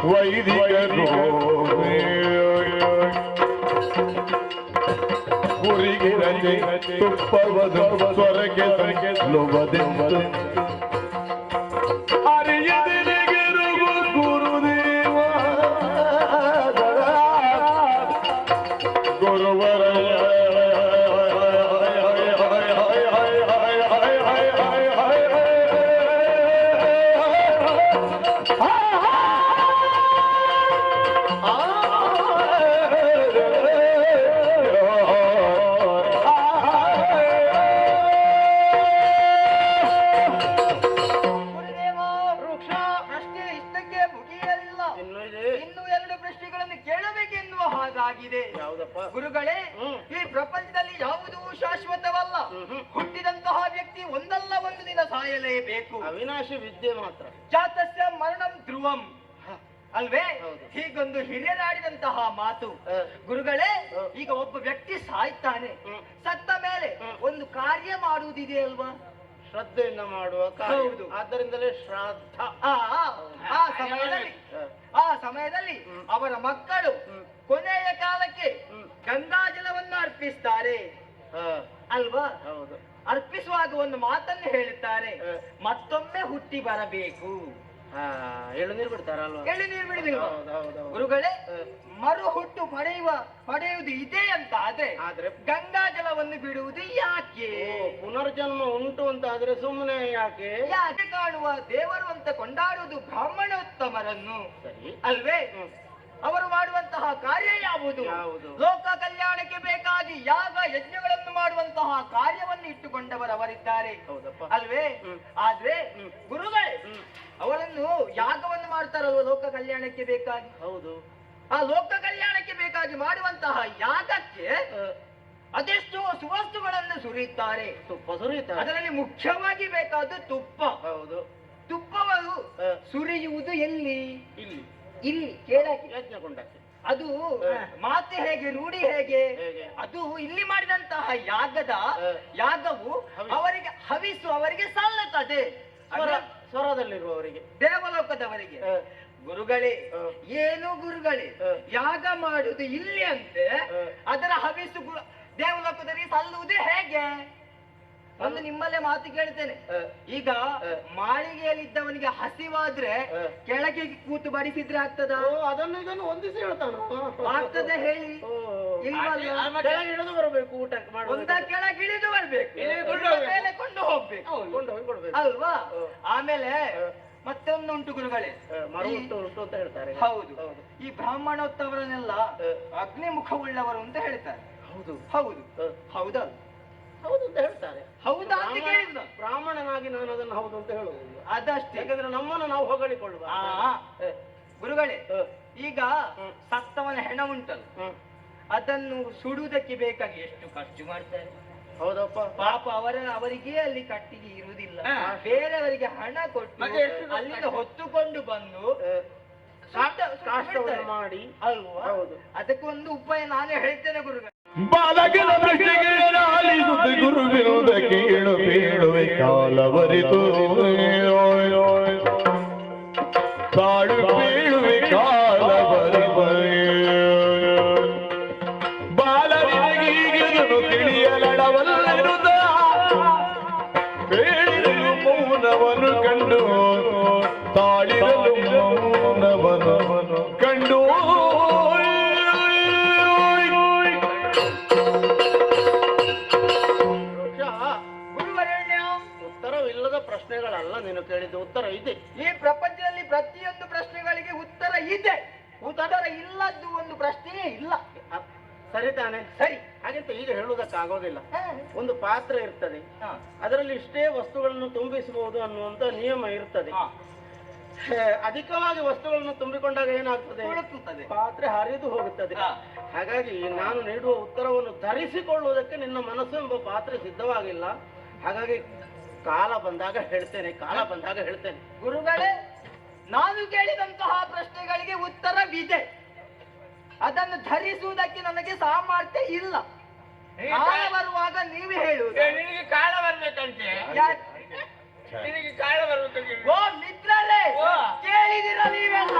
ವೈದಿಕರು ಗುರಿಗೆ ರಜೆ ತುಪ್ಪವದು ಸ್ವರಕ್ಕೆ ಲೋಭದೆಂದು ಅರಿಯದೆನಗಿರುವ ಗುರುದೇವ ಗುರುವರ ಹುಟ್ಟಿದಂತಹ ವ್ಯಕ್ತಿ ಒಂದಲ್ಲ ಒಂದು ದಿನ ಸಾಯಲೇಬೇಕು. ಅವಿನಾಶಿ ವಿದ್ಯೆ ಮಾತ್ರ. ಜಾತಸ್ಯ ಮರಣಂ ಧ್ರುವಂ ಅಲ್ವೇ? ಹೀಗೊಂದು ಹಿರಿಯರಾಡಿದಂತಹ ಮಾತು. ಗುರುಗಳೇ, ಈಗ ಒಬ್ಬ ವ್ಯಕ್ತಿ ಸಾಯ್ತಾನೆ, ಸತ್ತ ಮೇಲೆ ಒಂದು ಕಾರ್ಯ ಮಾಡುವುದಿದೆ ಅಲ್ವಾ? ಶ್ರದ್ಧೆಯಿಂದ ಮಾಡುವ ಕಾರ್ಯ. ಹೌದು. ಆದ್ದರಿಂದಲೇ ಶ್ರಾದ್ದ. ಆ ಸಮಯದಲ್ಲಿ ಅವರ ಮಕ್ಕಳು ಕೊನೆಯ ಕಾಲಕ್ಕೆ ಗಂಗಾಜಲವನ್ನು ಅರ್ಪಿಸ್ತಾರೆ ಅಲ್ವಾ? ಹೌದು. ಅರ್ಪಿಸುವಾಗ ಒಂದು ಮಾತನ್ನು ಹೇಳುತ್ತಾರೆ, ಮತ್ತೊಮ್ಮೆ ಹುಟ್ಟಿ ಬರಬೇಕು. ಎಳುನೀರು ಬಿಡ್ತಾರಲ್ವಾ? ಎಳುನೀರು ಬಿಡುದಿಲ್ವಾ? ಗುರುಗಳೇ, ಮರು ಹುಟ್ಟು ಪಡೆಯುವುದು ಇದೆ ಅಂತ ಆದ್ರೆ ಗಂಗಾಜಲವನ್ನು ಬಿಡುವುದು ಯಾಕೆ? ಪುನರ್ಜನ್ಮ ಉಂಟು ಅಂತ ಆದ್ರೆ ಸುಮ್ಮನೆ ಯಾಕೆ? ಯಾಕೆ ಕಾಣುವ ದೇವರು ಅಂತ ಕೊಂಡಾಡುವುದು ಬ್ರಾಹ್ಮಣೋತ್ತಮರನ್ನು ಅಲ್ವೇ? ಅವರು ಮಾಡುವಂತಹ ಕಾರ್ಯ ಯಾವುದು? ಲೋಕ ಕಲ್ಯಾಣಕ್ಕೆ ಬೇಕಾಗಿ ಯಾಗ ಯಜ್ಞಗಳನ್ನು ಮಾಡುವಂತಹ ಕಾರ್ಯವನ್ನು ಇಟ್ಟುಕೊಂಡವರವರಿದ್ದಾರೆ ಅಲ್ವೇ? ಆದ್ರೆ ಗುರುಗಳೇ, ಅವರನ್ನು ಯಾಗವನ್ನು ಮಾಡ್ತಾರಲ್ವ ಲೋಕ ಕಲ್ಯಾಣಕ್ಕೆ ಬೇಕಾಗಿ? ಹೌದು. ಆ ಲೋಕ ಕಲ್ಯಾಣಕ್ಕೆ ಬೇಕಾಗಿ ಮಾಡುವಂತಹ ಯಾಗಕ್ಕೆ ಅದೆಷ್ಟೋ ಸುವಸ್ತುಗಳನ್ನು ಸುರಿಯುತ್ತಾರೆ. ತುಪ್ಪ ಸುರಿಯುತ್ತಾರೆ. ಅದರಲ್ಲಿ ಮುಖ್ಯವಾಗಿ ಬೇಕಾದ ತುಪ್ಪ. ಹೌದು. ತುಪ್ಪವನ್ನು ಸುರಿಯುವುದು ಎಲ್ಲಿ? ಇಲ್ಲಿ ಕೇಳಕ್ಕೆ ಯಜ್ಞಕೊಂಡಕ್ಕೆ. ಅದು ಮಾತು ಹೇಗೆ, ರೂಢಿ ಹೇಗೆ? ಅದು ಇಲ್ಲಿ ಮಾಡಿದಂತಹ ಯಾಗವು ಅವರಿಗೆ ಹವಿಸು ಅವರಿಗೆ ಸಲ್ಲುತ್ತದೆ. ಸ್ವರದಲ್ಲಿರುವವರಿಗೆ, ದೇವಲೋಕದವರಿಗೆ. ಗುರುಗಳೇ, ಏನು ಗುರುಗಳೇ, ಯಾಗ ಮಾಡುವುದು ಇಲ್ಲಿ ಅಂತೆ, ಅದರ ಹವಿಸು ದೇವಲೋಕದವರಿಗೆ ಸಲ್ಲುವುದು ಹೇಗೆ? ಒಂದು ನಿಮ್ಮಲ್ಲೇ ಮಾತು ಕೇಳ್ತೇನೆ. ಈಗ ಮಾಳಿಗೆಯಲ್ಲಿದ್ದವನಿಗೆ ಹಸಿವಾದ್ರೆ ಕೆಳಗೆ ಕೂತು ಬಡಿಸಿದ್ರೆ ಆಗ್ತದ? ಅದನ್ನು ಇದನ್ನು ಹೊಂದಿಸಿ ಹೇಳ್ತಾನ. ಆಗ್ತದೆ ಹೇಳಿ? ಕೆಳಗಿಳಿದು ಬರಬೇಕು, ಊಟ ಒಂದ ಕೆಳಗಿಳಿದು ಬರ್ಬೇಕು, ಮೇಲೆ ಕೊಂಡು ಹೋಗ್ಬೇಕು ಅಲ್ವಾ? ಆಮೇಲೆ ಮತ್ತೊಂದುಂಟು ಗುರುಗಳೇ, ಉಂಟು ಅಂತ ಹೇಳ್ತಾರೆ. ಹೌದು. ಈ ಬ್ರಾಹ್ಮಣೋತ್ತವರನ್ನೆಲ್ಲ ಅಗ್ನಿಮುಖವುಳ್ಳವರು ಅಂತ ಹೇಳ್ತಾರೆ. ಹೌದು. ಹೌದು. ಹೌದಾ? ಹೌದು ಅಂತ ಹೇಳ್ತಾರೆ. ಹೌದಾ ಅಂತ ಕೇಳಿದ. ಬ್ರಾಹ್ಮಣನಾಗಿ ನಾನು ಅದನ್ನು ಹೌದು ಅಂತ ಹೇಳುವುದು ಅದಷ್ಟೇ. ಯಾಕಂದ್ರೆ ನಮ್ಮನ್ನು ನಾವು ಹೊಗಳಿಕೊಳ್ಳುವ. ಗುರುಗಳೇ, ಈಗ ಸತ್ತವನ ಹೆಣ ಉಂಟಲ್ಲ, ಅದನ್ನು ಸುಡುವುದಕ್ಕೆ ಬೇಕಾಗಿ ಎಷ್ಟು ಖರ್ಚು ಮಾಡ್ತಾರೆ? ಹೌದಪ್ಪ. ಪಾಪ ಅವರಿಗೆ ಅಲ್ಲಿ ಕಟ್ಟಿಗೆ ಇರುವುದಿಲ್ಲ, ಬೇರೆಯವರಿಗೆ ಹಣ ಕೊಟ್ಟು ಅಲ್ಲಿಂದ ಹೊತ್ತುಕೊಂಡು ಬಂದು ಮಾಡಿ ಅಲ್ವಾ? ಅದಕ್ಕೊಂದು ಉಪಾಯ ನಾನೇ ಹೇಳ್ತೇನೆ ಗುರುಗಳು. ಬಾಲಕನ ಪ್ರಶ್ನೆಗೆ ಆಲಿಸುತ್ತ ಗುರುವಿರುವುದ ಕೇಳು ಬೇಡುವೆ ಕಾಲವರಿತು ತಾಳು ಬೇಡುವೆ ಕಾಲವರಿತು ಬಾಲನಿಗೀಗನು ತಿಳಿಯಲಡವಲ್ಲರುದ ಬೇಡಿರಲು ಮೌನವನ್ನು ಕಂಡು ತಾಳಿರಲು ಮೌನವನ್ನು ಕಂಡು ಉತ್ತರವಿಲ್ಲದ ಪ್ರಶ್ನೆಗಳಲ್ಲ ನೀನು ಕೇಳಿದ, ಉತ್ತರ ಇದೆ. ಈ ಪ್ರಪಂಚದಲ್ಲಿ ಪ್ರತಿಯೊಂದು ಪ್ರಶ್ನೆಗಳಿಗೆ ಉತ್ತರ ಇದೆ. ಉತ್ತರ ಇಲ್ಲದ್ದು ಒಂದು ಪ್ರಶ್ನೆಯೇ ಇಲ್ಲ. ಸರಿ ತಾನೆ? ಸರಿ. ಹಾಗಂತ ಈಗ ಹೇಳುವುದಕ್ಕಾಗೋದಿಲ್ಲ. ಒಂದು ಪಾತ್ರ ಇರ್ತದೆ, ಅದರಲ್ಲಿ ಇಷ್ಟೇ ವಸ್ತುಗಳನ್ನು ತುಂಬಿಸಬಹುದು ಅನ್ನುವಂತ ನಿಯಮ ಇರ್ತದೆ. ಅಧಿಕವಾಗಿ ವಸ್ತುಗಳನ್ನು ತುಂಬಿಕೊಂಡಾಗ ಏನಾಗ್ತದೆ? ಪಾತ್ರೆ ಹರಿದು ಹೋಗುತ್ತದೆ. ಹಾಗಾಗಿ ನಾನು ನೀಡುವ ಉತ್ತರವನ್ನು ಧರಿಸಿಕೊಳ್ಳುವುದಕ್ಕೆ ನಿನ್ನ ಮನಸ್ಸು ಎಂಬ ಪಾತ್ರೆ ಸಿದ್ಧವಾಗಿಲ್ಲ. ಹಾಗಾಗಿ ಕಾಲ ಬಂದಾಗ ಹೇಳ್ತೇನೆ. ಗುರುಗಳೇ, ನಾನು ಕೇಳಿದಂತಹ ಪ್ರಶ್ನೆಗಳಿಗೆ ಉತ್ತರವಿದೆ, ಅದನ್ನು ಧರಿಸುವುದಕ್ಕೆ ನನಗೆ ಸಾಮರ್ಥ್ಯ ಇಲ್ಲ. ಕಾಲ ಬರುವಾಗ ನೀವೇ ಹೇಳುವುದು. ನಿನಗೆ ಕಾಳ ಬರ್ಬೇಕಂತೆ. ನಿನಗೆ ಕಾಳ ಬರ್ಬೇಕಂತೆ. ಓ ಮಿತ್ರರೇ, ಕೇಳಿದಿರ ನೀವೆಲ್ಲ?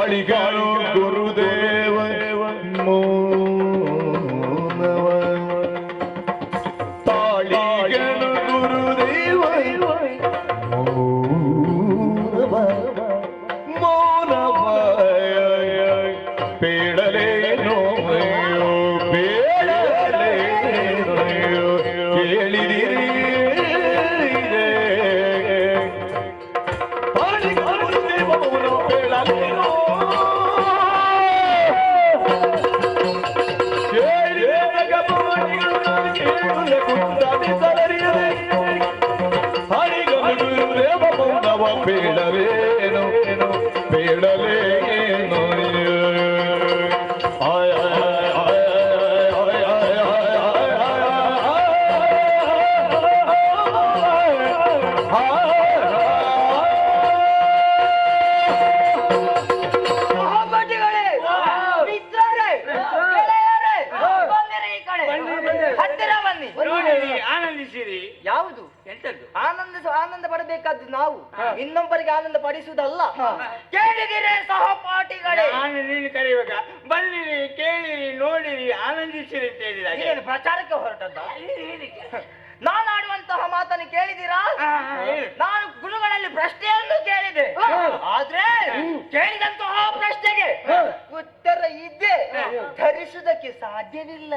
ತಾಳಿಗನು ಗುರುದೇವ ಮೌನವ ತಾಳಿಗನು ಗುರುದೇವ ಮೌನವ ಬೇಡಲೇನೋ ಬೇಡಲೇನೋ ಕೇಳಿದಿರಿ ಬೇಡಲೇನೋ ಬೇಡಲೇನೋ ಹತ್ತಿರ ಬನ್ನಿ. ಆನಂದಿಸಿರಿ. ಯಾವುದು ಎಂತದ್ದು? ಆನಂದ ಪಡಬೇಕಾದ್ದು ನಾವು, ಇನ್ನೊಬ್ಬರಿಗೆ ಆನಂದ ಪಡಿಸುವುದಲ್ಲ. ಕೇಳಿದಿರೇ ಸಹಪಾಠಿಗಳೇ? ನಾನು ನೀನು ಕರೆಯುವಾಗ ಬನ್ನಿರಿ, ಕೇಳಿರಿ, ನೋಡಿರಿ, ಆನಂದಿಸಿರಿ ಅಂತ ಹೇಳಿದಾಗ ಏನು ಪ್ರಚಾರಕ್ಕೆ ಹೊರಟದ್ದ? ನಾನು ಆಡುವಂತಹ ಮಾತನ್ನು ಕೇಳಿದಿರಾ? ನಾನು ಗುರುಗಳಲ್ಲಿ ಪ್ರಶ್ನೆಯನ್ನು ಕೇಳಿದೆ, ಆದ್ರೆ ಕೇಳಿದಂತಹ ಪ್ರಶ್ನೆಗೆ ಉತ್ತರ ಇದ್ದೆ ಧರಿಸುವುದಕ್ಕೆ ಸಾಧ್ಯವಿಲ್ಲ.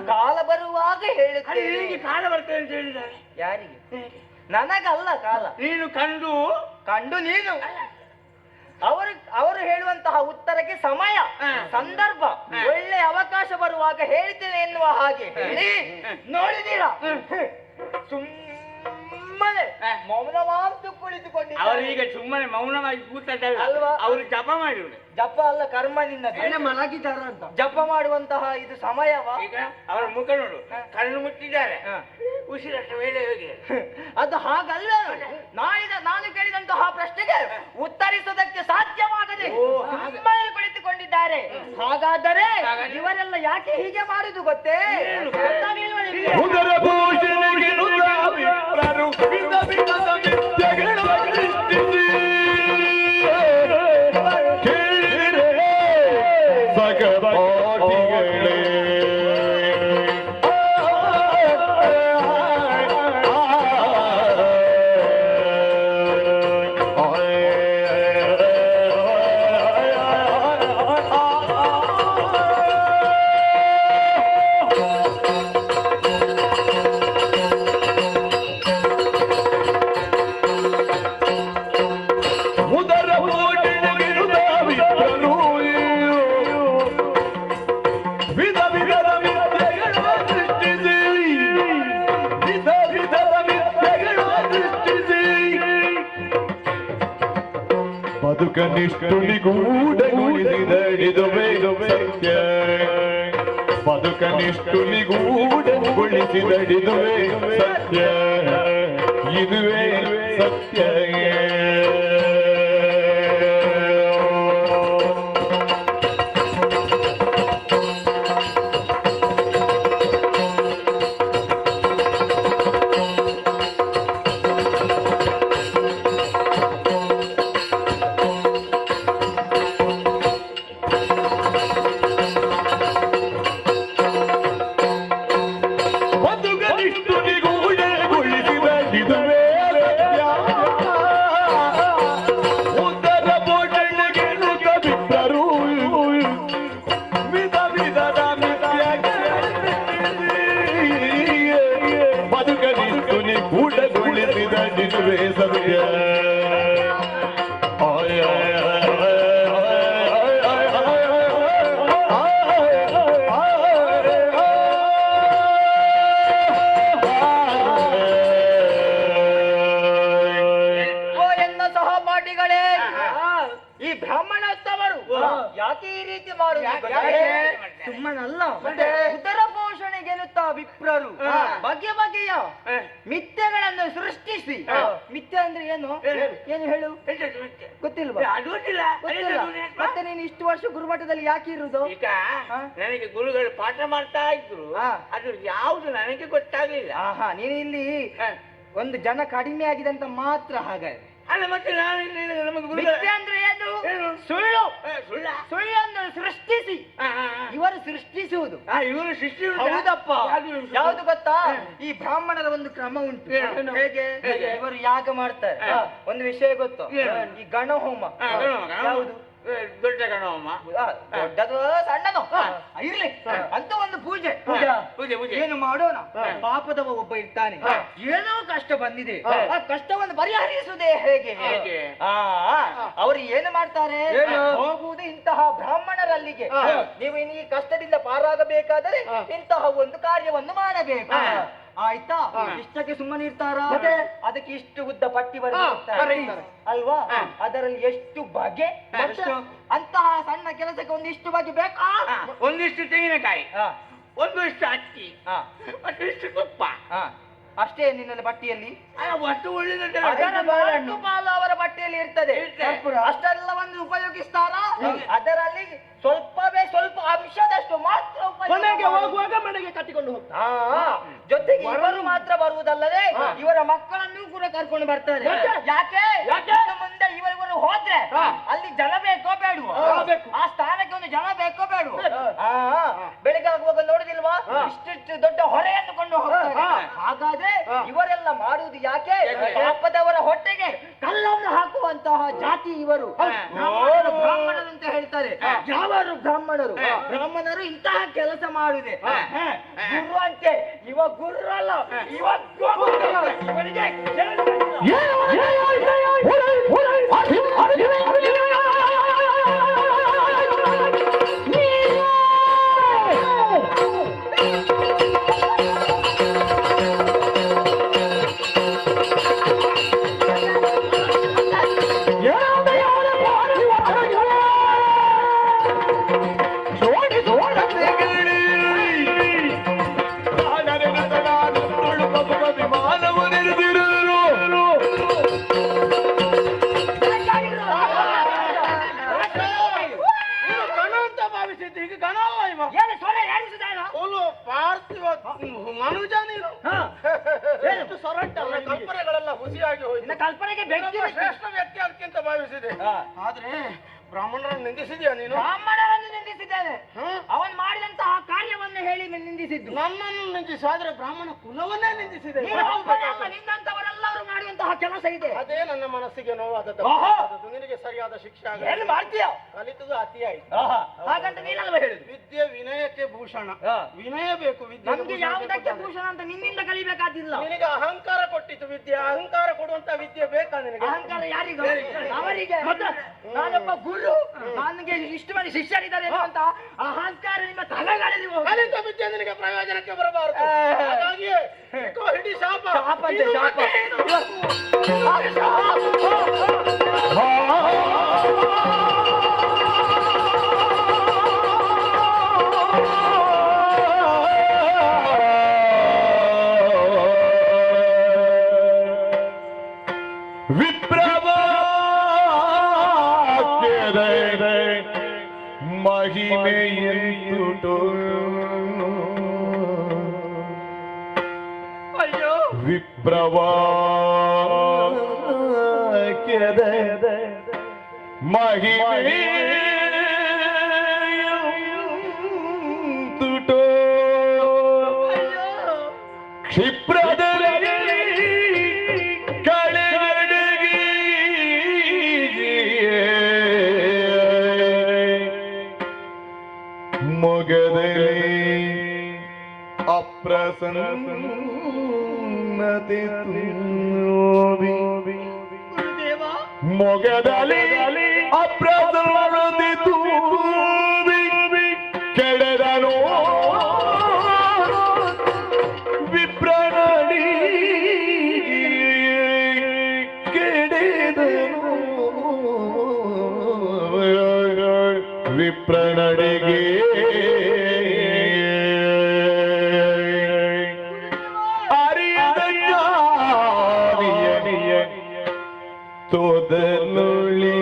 ಕಾಲ ಬರುವಾಗ ಹೇಳುತ್ತೇನೆ. ಕಾಲ ಬರ್ತದೆ ಅಂತ ಹೇಳಿದ್ದಾರೆ. ಯಾರಿಗೆ? ನನಗಲ್ಲ ಕಾಲ. ನೀನು ಕಂಡು ನೀನು ಅವರು ಹೇಳುವಂತಹ ಉತ್ತರಕ್ಕೆ ಸಮಯ ಸಂದರ್ಭ ಒಳ್ಳೆ ಅವಕಾಶ ಬರುವಾಗ ಹೇಳ್ತೇನೆ ಎನ್ನುವ ಹಾಗೆ ಹೇಳಿ ನೋಡಿದೀರಾ? ಸುಮ್ಮನೆ ಮೌನವಾಗಿ ಕುಳಿತುಕೊಂಡಿದ್ದಾರೆ. ಅವರೀಗ ಸುಮ್ಮನೆ ಮೌನವಾಗಿ ಕೂತದ್ದಲ್ಲ, ಅಲ್ವಾ? ಅವರು ಜಪ ಮಾಡಿರುವುದು. ಜಪ ಅಲ್ಲ, ಕರ್ಮ ನಿನ್ನದು. ಮಲಗಿದ್ದಾರ ಅಂತ ಜಪ ಮಾಡುವಂತಹ ಇದು ಸಮಯವಾ? ಈಗ ಅವರ ಮುಖ ನೋಡು, ಕಣ್ಣು ಮುಟ್ಟಿದ್ದಾರೆ, ಉಸಿರಷ್ಟು ವೇಳೆ ಹೋಗಿ. ಅದು ಹಾಗಲ್ಲ. ನಾನು ಕೇಳಿದಂತಹ ಪ್ರಶ್ನೆಗೆ ಉತ್ತರಿಸುವುದಕ್ಕೆ ಸಾಧ್ಯವಾಗದೆ ಸುಮ್ಮನೆ ಕುಳಿತುಕೊಂಡಿದ್ದಾರೆ. ಹಾಗಾದರೆ ಇವರೆಲ್ಲ ಯಾಕೆ ಹೀಗೆ ಮಾಡುದು ಗೊತ್ತೇ? ಉದರ ಭೂಷಣೆಗೆ ನುಗ್ಗಾವಿಪ್ರರು ವಿಧ ವಿಧದ ವಿದ್ಯೆಗಳ ಸೃಷ್ಟಿಸಿ ಕೇಳಿರೆ ಸಗಪಾಠಿಗಳೇ ಬದುಕನಿಷ್ಟುಲಿಗೂಡಗೊಳಿಸಿದಡಿದುವೆ ಸತ್ಯ ಬದುಕನಿಷ್ಟುಲಿಗೂಡಗೊಳಿಸಿದಡಿದುವೆ ಸತ್ಯ ಇದುವೇ ಸತ್ಯ ಸುಮ್ಮನಲ್ಲ, ಉದರ ಪೋಷಣೆ ಗೆಲ್ಲುತ್ತಾ ವಿಪ್ರರು ಬಗೆ ಬಗೆಯ ಮಿಥ್ಯೆಗಳನ್ನು ಸೃಷ್ಟಿಸಿ. ಮಿಥ್ಯೆ ಅಂದ್ರೆ ಏನು? ಏನು ಹೇಳು? ಗೊತ್ತಿಲ್ವಾ? ಮತ್ತೆ ನೀನು ಇಷ್ಟು ವರ್ಷ ಗುರುಮಠದಲ್ಲಿ ಯಾಕೆ ಇರುವುದು? ಈಗ ನನಗೆ ಗುರುಗಳು ಪಾಠ ಮಾಡ್ತಾ ಇದ್ರು, ಅದು ಯಾವುದು ನನಗೆ ಗೊತ್ತಾಗ್ಲಿಲ್ಲ. ನೀನು ಇಲ್ಲಿ ಒಂದು ಜನ ಕಡಿಮೆ ಆಗಿದೆ ಅಂತ ಮಾತ್ರ. ಹಾಗಾದ್ರೆ ಅಲ್ಲ, ಮತ್ತೆ ನಾನು ನಮಗೆ ಮಿಥ್ಯೆ ಅಂದ್ರೆ ಏನು? ಸುಳ್ಳು. ಸುಳ್ಳನ್ನು ಸೃಷ್ಟಿಸಿ ಇವರು ಸೃಷ್ಟಿಸುವುದು. ಇವರು ಸೃಷ್ಟಿ ಹೌದಪ್ಪ. ಯಾವುದು ಗೊತ್ತಾ, ಈ ಬ್ರಾಹ್ಮಣರ ಒಂದು ಕ್ರಮ ಉಂಟು. ಹೇಗೆ ಇವರು ಯಾಗ ಮಾಡ್ತಾರೆ. ಒಂದು ವಿಷಯ ಗೊತ್ತು, ಈ ಗಣ ಹೋಮ ಯಾವುದು ದೊಡ್ಡ ಗಣಹೋಮ, ದೊಡ್ಡದು ಸಣ್ಣದು ಇರ್ಲಿ ಅಂತ ಒಂದು ಪೂಜೆ. ಏನು ಮಾಡೋಣ, ಪಾಪದವ ಒಬ್ಬ ಇರ್ತಾನೆ, ಏನೋ ಕಷ್ಟ ಬಂದಿದೆ, ಆ ಕಷ್ಟವನ್ನು ಪರಿಹರಿಸುವುದೇ ಹೇಗೆ? ಅವರು ಏನು ಮಾಡ್ತಾರೆ, ಹೋಗುವುದು ಇಂತಹ ಬ್ರಾಹ್ಮಣರಲ್ಲಿಗೆ. ನೀವು ಈ ಕಷ್ಟದಿಂದ ಪಾರಾಗಬೇಕಾದರೆ ಇಂತಹ ಒಂದು ಕಾರ್ಯವನ್ನು ಮಾಡಬೇಕು. ಆಯ್ತಾ? ಇಷ್ಟಕ್ಕೆ ಸುಮ್ಮನೆ ಇರ್ತಾರ? ಅದಕ್ಕೆ ಇಷ್ಟು ಉದ್ದ ಪಟ್ಟಿ ಬರೀತಾರೆ ಅಲ್ವಾ? ಅದರಲ್ಲಿ ಎಷ್ಟು ಬಗೆ, ಅಂತಹ ಸಣ್ಣ ಕೆಲಸಕ್ಕೆ ಒಂದಿಷ್ಟು ಬಗೆ ಬೇಕಾ? ಒಂದಿಷ್ಟು ತೆಂಗಿನಕಾಯಿ, ಒಂದಿಷ್ಟು ಅಕ್ಕಿ, ಒಂದಿಷ್ಟು ತುಪ್ಪ, ಅಷ್ಟೇ ನಿನ್ನಲ್ಲಿ ಬಟ್ಟಿಯಲ್ಲಿ? ಒಟ್ಟು ಉಳಿದ ಅವರ ಬಟ್ಟೆಯಲ್ಲಿ ಇರ್ತದೆ. ಅಷ್ಟೆಲ್ಲವನ್ನು ಉಪಯೋಗಿಸ್ತಾರ? ಅದರಲ್ಲಿ ಸ್ವಲ್ಪವೇ ಸ್ವಲ್ಪ ಅಂಶದಷ್ಟು ಮಾತ್ರ ಮನೆಗೆ ಹೋಗುವಾಗ ಮನೆಗೆ ಕಟ್ಟಿಕೊಂಡು ಹೋಗ್ತಾರೆ. ಜೊತೆಗೆ ಇವರು ಮಾತ್ರ ಬರುವುದಲ್ಲದೆ ಇವರ ಮಕ್ಕಳನ್ನು ಕೂಡ ಕರ್ಕೊಂಡು ಬರ್ತಾರೆ. ಯಾಕೆ? ಇನ್ನು ಮುಂದೆ ಇವರು ಹೋದ್ರೆ ಅಲ್ಲಿ ಜನ ಬೇಕೋ ಬೇಡುವ? ಆ ಸ್ಥಾನಕ್ಕೆ ಒಂದು ಜನ ಬೇಕೋ ಬೇಡುವ? ಬೆಳಿಗ್ಗೆ ಆಗುವಾಗ ನೋಡುದಿಲ್ವಾ, ಇಷ್ಟಿಷ್ಟು ದೊಡ್ಡ ಹೊರೆಯನ್ನು ಕೊಂಡು ಹೋಗ್ತಾರೆ. ಹಾಗಾದ್ರೆ ಇವರೆಲ್ಲ ಮಾಡುವುದು ಯಾಕೆ? ಪಾಪದವರ ಹೊಟ್ಟೆಗೆ ಕಲ್ಲನ್ನು ಹಾಕುವಂತಹ ಜಾತಿ ಇವರು. ಬ್ರಾಹ್ಮಣರು ಅಂತ ಹೇಳ್ತಾರೆ. ಯಾವರು ಬ್ರಾಹ್ಮಣರು? ಬ್ರಾಹ್ಮಣರು ಇಂತಹ ಕೆಲಸ ಮಾಡುದೆ. ಗುರು ಅಂತೆ, ಇವ ಗುರು ಅಲ್ಲ, ಇವ ಇವನಿಗೆ ಮನುಜ ನೀನು. ಕಲ್ಪನೆಗಳೆಲ್ಲ ಹುಸಿಯಾಗಿ ಹೋಯ್ತು. ಕಲ್ಪನೆಗೆ ಶ್ರೇಷ್ಠ ವ್ಯಕ್ತಿ ಅದಕ್ಕಿಂತ ಭಾವಿಸಿದೆ. ಆದ್ರೆ ಬ್ರಾಹ್ಮಣರನ್ನು ನಿಂದಿಸಿದ್ಯಾ ನೀನು? ಬ್ರಾಹ್ಮಣರನ್ನು ನಿಂದಿಸಿದ್ದೇನೆ. ಅವನು ಮಾಡಿದಂತಹ ಕಾರ್ಯವನ್ನು ಹೇಳಿ ನಿಂದಿಸಿದ್ದು. ನನ್ನನ್ನು ನಿಂದಿಸಾದ್ರೆ ಬ್ರಾಹ್ಮಣ ಕುಲವನ್ನೇ ನಿಂದಿಸಿದೆ. ನಿನ್ನಂತವರೆಲ್ಲರೂ ಮಾಡುವಂತಹ ಕೆಲಸ ಇದೆ. ಅದೇ ನನ್ನ ಮನಸ್ಸಿಗೆ ನೋವಾದದ್ದು. ನಿನಗೆ ಸರಿಯಾದ ಶಿಕ್ಷೆ ಆಗ. ಏನು ಮಾಡ್ತೀಯ? ಕಲಿತದ್ದು ಅತಿ ಆಯ್ತು. ಹಾಗಂತ ನೀನಲ್ವ ಹೇಳುದು? ವಿದ್ಯೆ ವಿನಯಕ್ಕೆ ಭೂಷಣ. ವಿನಯ ಬೇಕು ವಿದ್ಯೆ. ನಮ್ಗೆ ಯಾವುದಕ್ಕೆ ಭೂಷಣ ಅಂತ ನಿನ್ನಿಂದ ಕಲಿಬೇಕಾದಿಲ್ಲ. ನಿನಗೆ ಅಹಂಕಾರ ಕೊಟ್ಟಿತ್ತು ವಿದ್ಯೆ. ಅಹಂಕಾರ ಕೊಡುವಂತ ವಿದ್ಯೆ ಬೇಕಾ ನಿನಗೆ? ಅಹಂಕಾರ ಯಾರಿಗೂ? ಅವರಿಗೆ. ನಾನೊಬ್ಬ ಗುರು, ನನಗೆ ಇಷ್ಟು ಮಂದಿ ಶಿಷ್ಯರಿದ್ದಾರೆ ಅಂತ ಅಹಂಕಾರ ನಿಮ್ಮ ತಲೆಗಳಲ್ಲಿ ಕಲಿತ ವಿದ್ಯೆ ನಿನಗೆ ಪ್ರಯೋಜನಕ್ಕೆ ಬರಬಾರದು. ಹಾಗಾಗಿಯೇ ಹಿಡಿ ಶಾಪ. ಶಾಪ ಅಂತೆ, ಶಾಪ. ಮಹಿಮೆಯುಂಟು ಅಯ್ಯೋ ವಿಪ್ರವಾಕ್ಯದ ಮಹಿಮೆಯುಂಟು ಕ್ಷಿಪ್ರದಲ್ಲಿ ಮೊಗದಲ್ಲಿ ಅಪ್ರಸನ್ನತೆ ತುಂಬಿ ಮೊಗದಲ್ಲಿ ಅಪ್ರಸನ್ನತೆ ತುಂಬಿ ಕೆಡದನು ವಿಪ್ರನಡಿ ಕೆಡೆದನು ವಿಪ್ರನಡಿಗೆ ತೋದನುಳಿ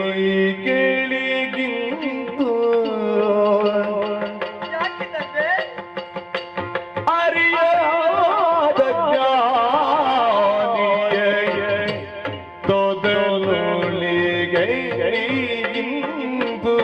ಕೇಳಿಗಿಂತು ಅರಿಯಾದ ಜ್ಞಾನಿಯ ತೋದನುಳಿ ಗೈಗಿಂತು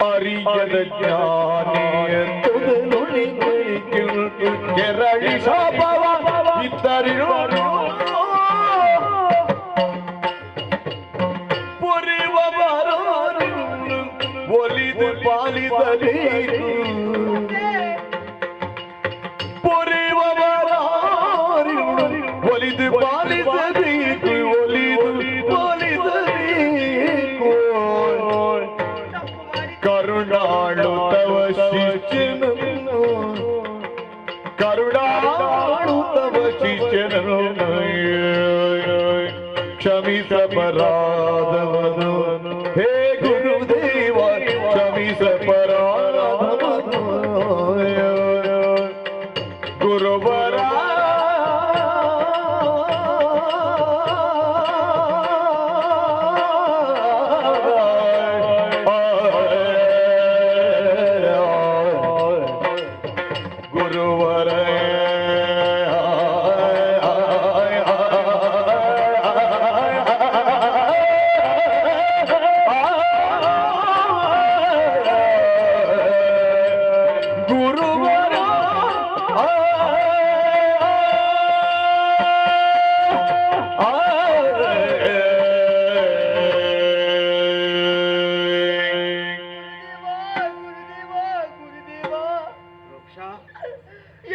ಅರಿಯದ ಜ್ಞಾನಿಯ ಕೆರಳಿ ಶಾಪವ ಇದ್ದರಿರೋ ಪೊರೆವ ಬರೋರು ಒಲಿದು ಪಾಲಿಸಬೇಕು ಪೊರೆವ ಬರೋರು ಒಲಿದು ಪಾಲಿಸಬೇಕು ಒಲಿದು ಪಾಲಿಸಬೇಕು ಕರುಣಾಳು ತವ ಶಿಷ್ಯನನ್ನು ಕರುಣಾಳು ತವ ಶಿಷ್ಯನನ್ನು ಕ್ಷಮಿಸಪರಾಧವನು ಹೇ ಗುರುದೇವ ಕ್ಷಮಿಸಪರಾಧವನು ಗುರುವರ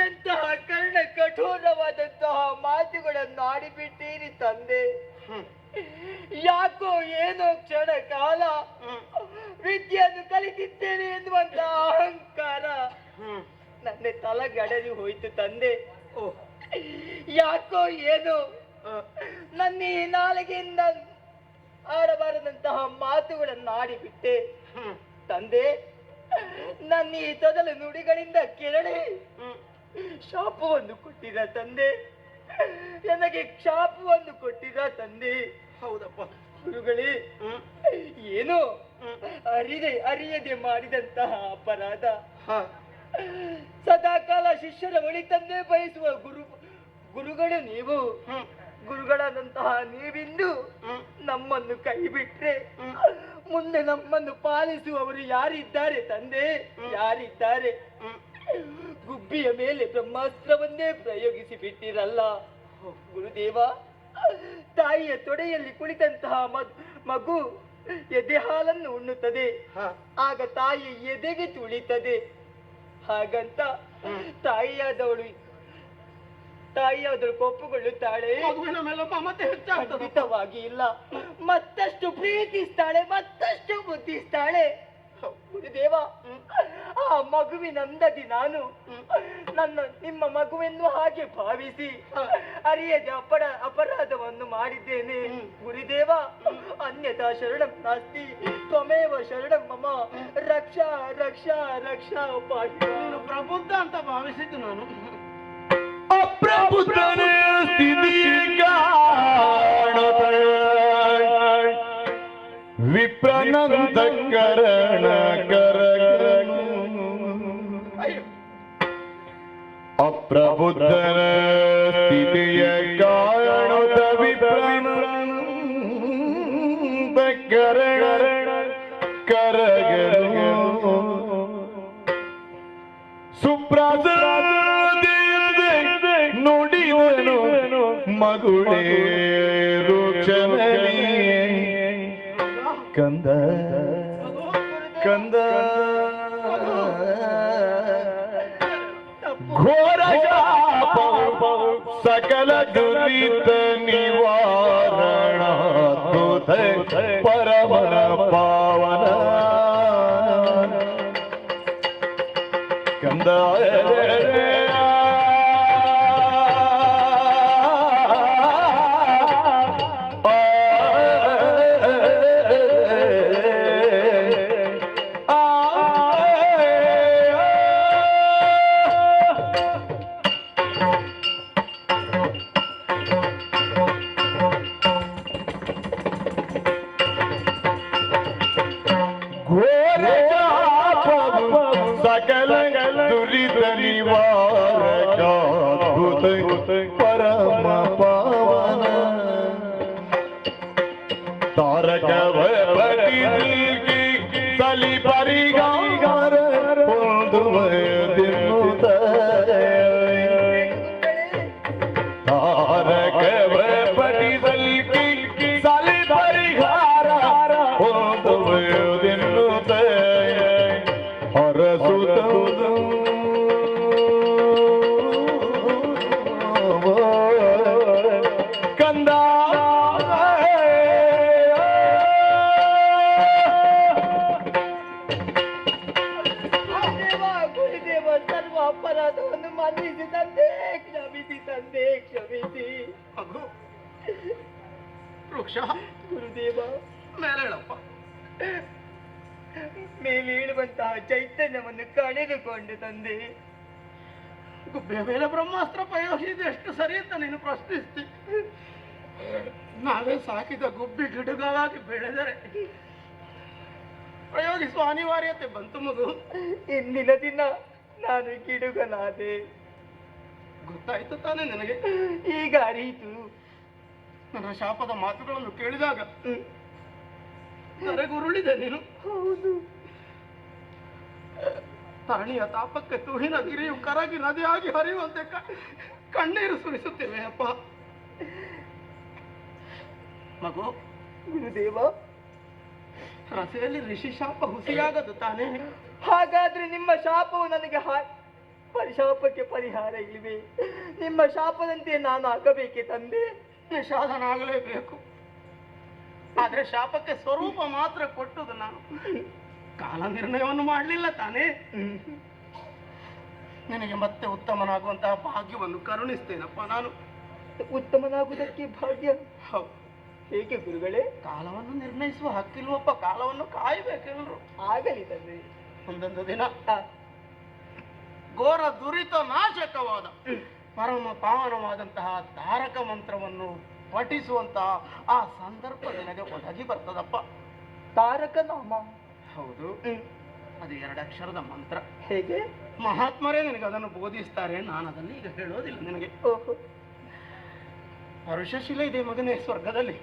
ಎಂತಹ ಕರ್ಣ ಕಠೋರವಾದಂತಹ ಮಾತುಗಳನ್ನು ಆಡಿಬಿಟ್ಟೀರಿ ತಂದೆ. ಯಾಕೋ ಏನೋ ಕ್ಷಣ ಕಾಲ ವಿದ್ಯೆಯನ್ನು ಕಲಿತಿದ್ದೇನೆ ಎನ್ನುವಂತಹ ಅಹಂಕಾರ ನನ್ನ ತಲೆಗಡರಿ ಹೋಯ್ತು ತಂದೆ. ಯಾಕೋ ಏನೋ ನನ್ನ ಈ ನಾಲಿಗೆಯಿಂದ ಆಡಬಾರದಂತಹ ಮಾತುಗಳನ್ನು ಆಡಿಬಿಟ್ಟೆ ತಂದೆ. ನನ್ನ ಈ ತೊದಲು ನುಡಿಗಳಿಂದ ಕೆರಳಿ ಶಾಪವನ್ನು ಕೊಟ್ಟಿದ ತಂದೆ, ನನಗೆ ಶಾಪವನ್ನು ಕೊಟ್ಟಿದ ತಂದೆ. ಹೌದಪ್ಪ ಗುರುಗಳೇ, ಏನು ಅರಿಯದೆ ಮಾಡಿದಂತಹ ಅಪರಾಧ. ಸದಾಕಾಲ ಶಿಷ್ಯರ ಒಳಿತನ್ನೇ ಬಯಸುವ ಗುರುಗಳು ನೀವು. ಗುರುಗಳಾದಂತಹ ನೀವಿಂದು ನಮ್ಮನ್ನು ಕೈ ಬಿಟ್ರೆ ಮುಂದೆ ನಮ್ಮನ್ನು ಪಾಲಿಸುವವರು ಯಾರಿದ್ದಾರೆ ತಂದೆ? ಯಾರಿದ್ದಾರೆ? ಗುಬ್ಬಿಯ ಮೇಲೆ ಬ್ರಹ್ಮಾಸ್ತ್ರವನ್ನೇ ಪ್ರಯೋಗಿಸಿ ಬಿಟ್ಟಿರಲ್ಲ ಗುರುದೇವ. ತಾಯಿಯ ತೊಡೆಯಲ್ಲಿ ಕುಳಿತಂತಹ ಮಗು ಎದೆ ಹಾಲನ್ನು ಉಣ್ಣುತ್ತದೆ, ಆಗ ತಾಯಿ ಎದೆಗೆ ತುಳಿತದೆ. ಹಾಗಂತ ತಾಯಿಯಾದವಳು ಕೋಪಗೊಳ್ಳುತ್ತಾಳೆ? ಖಂಡಿತವಾಗಿ ಇಲ್ಲ. ಮತ್ತಷ್ಟು ಪ್ರೀತಿಸ್ತಾಳೆ, ಮತ್ತಷ್ಟು ಬುದ್ಧಿಸ್ತಾಳೆ. ಗುರುದೇವ, ಆ ಮಗುವಿನಂದದಿ ನಾನು ನಿಮ್ಮ ಮಗುವೆನ್ನು ಹಾಗೆ ಭಾವಿಸಿ ಅರಿಯದೆ ಅಪರಾಧವನ್ನು ಮಾಡಿದ್ದೇನೆ ಗುರುದೇವ. ಅನ್ಯಥಾ ಶರಣಂ ನಾಸ್ತಿ, ತ್ವಮೇವ ಶರಣಂ ಮಮ, ರಕ್ಷಾ ರಕ್ಷಾ ರಕ್ಷಾ ಪಾಹಿ. ಪ್ರಬುದ್ಧ ಅಂತ ಭಾವಿಸಿದ್ದು ನಾನು. ಅಪ್ರಬುದ್ಧನ ಸ್ಥಿತಿ ಕಾಣುತ್ತ ವಿಪ್ರನಂತ ಕರಣ ಕರಗನು. ಅಪ್ರಬುದ್ಧನ ಸ್ಥಿತಿಯ ಕಾಣುತ್ತ ವಿಪ್ರನಂತ ಕರಣ ಕರಗನು. ಸುಪ್ರಾದ ನುಡಿದನು ಮಗುಳೇ ರುಕ್ಷನಲ್ಲಿ ಕಂದ ಕಂದ ಘೋರ ಸಕಲ ದುರಿತ ನಿವಾರಣ ಪರಮನ ಪಾವನ ಕಂದ ತಾರಕವ ಪಟಿಲ್ಗಿ ಸಲಿ ಪರಿಗಾರ ಹೊಂದುವುದೆನ್ನುತ್ತ ತಾರಕವ ಪಟಿಲ್ಗಿ ಸಲಿ ಪರಿಹಾರ ಹೊಂದುವುದೆನ್ನುತ್ತ ಹೊರಸುತ್ತುವುದು ಕಂದ ಗುರುದೇವ ಸರ್ವ ಅಪರಾಧವನ್ನು ಮನ್ನಿಸಿ ತಂದೆ, ಕ್ಷಮಿಸಿ ತಂದೆ, ಕ್ಷಮಿಸಿ. ವೃಕ್ಷ ಗುರುದೇವ ಮೇಲೇಳಪ್ಪ. ಮೇಲೆ ಇಳುವಂತಹ ಚೈತನ್ಯವನ್ನು ಕಳೆದುಕೊಂಡು ತಂದೆ. ಗುಬ್ಬೆಯ ಮೇಲೆ ಬ್ರಹ್ಮಾಸ್ತ್ರ ಪ್ರಯೋಗಿಸಿದ ಎಷ್ಟು ಸರಿ ಅಂತ ನೀನು ಪ್ರಶ್ನಿಸ್ತಿ. ನಾವೇ ಸಾಕಿದ ಗುಬ್ಬಿ ಗಿಡಗಳಾಗಿ ಬೆಳೆದರೆ ಪ್ರಯೋಗಿಸುವ ಅನಿವಾರ್ಯತೆ ಬಂತು ಮಗು. ಇಂದಿನ ದಿನ ನಾನು ಗಿಡುಗನಾದೆ. ಗೊತ್ತಾಯ್ತು ತಾನೇ ನಿನಗೆ? ಈಗ ಅರಿಯಿತು. ನನ್ನ ಶಾಪದ ಮಾತುಗಳನ್ನು ಕೇಳಿದಾಗ ನರೆಗುರುಳಿದೆ ನೀನು. ಹೌದು. ತರಣಿಯ ತಾಪಕ್ಕೆ ತುಹಿನ ಗಿರಿಯು ಕರಗಿ ನದಿಯಾಗಿ ಹರಿಯುವಂತೆ ಕಣ್ಣೀರು ಸುರಿಸುತ್ತೇವೆ ಅಪ್ಪ. ಮಗು, ಗುರುದೇವ ರಸೆಯಲ್ಲಿ ಋಷಿ ಶಾಪ ಹುಸಿಯಾಗದು ತಾನೇ? ಹಾಗಾದ್ರೆ ನಿಮ್ಮ ಶಾಪವು ನನಗೆ ಶಾಪಕ್ಕೆ ಪರಿಹಾರ ಇಲ್ವೇ? ನಿಮ್ಮ ಶಾಪದಂತೆ ನಾನು ಆಗಬೇಕೆ ತಂದೆ? ನಿಷಾದನ ಆಗಲೇಬೇಕು. ಆದ್ರೆ ಶಾಪಕ್ಕೆ ಸ್ವರೂಪ ಮಾತ್ರ ಕೊಟ್ಟುದು ನಾನು. ಕಾಲ ನಿರ್ಣಯವನ್ನು ಮಾಡಲಿಲ್ಲ ತಾನೇ? ನಿನಗೆ ಮತ್ತೆ ಉತ್ತಮನಾಗುವಂತಹ ಭಾಗ್ಯವನ್ನು ಕರುಣಿಸ್ತೇನಪ್ಪ ನಾನು. ಉತ್ತಮನಾಗುವುದಕ್ಕೆ ಭಾಗ್ಯ? ಹೌದು. ಹೇಗೆ ಗುರುಗಳೇ? ಕಾಲವನ್ನು ನಿರ್ಣಯಿಸುವ ಹಕ್ಕಿಲ್ವಪ್ಪ, ಕಾಲವನ್ನು ಕಾಯಬೇಕೆಲ್ಲರೂ. ಆಗಲಿ ತಂದೆ. ಒಂದೊಂದು ದಿನ ಘೋರ ದುರಿತ ನಾಶಕವಾದ ಪರಮ ಪಾವನವಾದಂತಹ ತಾರಕ ಮಂತ್ರವನ್ನು ಪಠಿಸುವಂತಹ ಆ ಸಂದರ್ಭ ನಿನಗೆ ಒದಗಿ ಬರ್ತದಪ್ಪ. ತಾರಕ ನಾಮ? ಹೌದು. ಅದು 2 ಅಕ್ಷರದ ಮಂತ್ರ. ಹೇಗೆ? ಮಹಾತ್ಮರೇ ನಿನಗೆ ಅದನ್ನು ಬೋಧಿಸ್ತಾರೆ, ನಾನು ಅದನ್ನು ಈಗ ಹೇಳೋದಿಲ್ಲ ನಿನಗೆ. ಪರುಷಶಿಲೆ ಇದೆ ಮಗನೇ ಸ್ವರ್ಗದಲ್ಲಿ.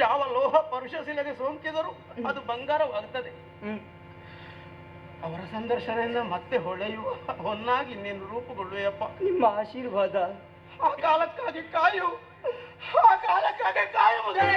ಯಾವ ಲೋಹ ಪರುಷಶಿಲೆಗೆ ಸೋಂಕಿದರೂ ಅದು ಬಂಗಾರವಾಗುತ್ತದೆ. ಅವರ ಸಂದರ್ಶನದಿಂದ ಮತ್ತೆ ಹೊಳೆಯುವ ಹೊನ್ನಾಗಿ ನೀನು ರೂಪುಗೊಳ್ಳುವೆಯಪ್ಪ. ನಿಮ್ಮ ಆಶೀರ್ವಾದ. ಆ ಕಾಲಕ್ಕಾಗಿ ಕಾಯು, ಆ ಕಾಲಕ್ಕಾಗಿ ಕಾಯು ಮಗನೇ.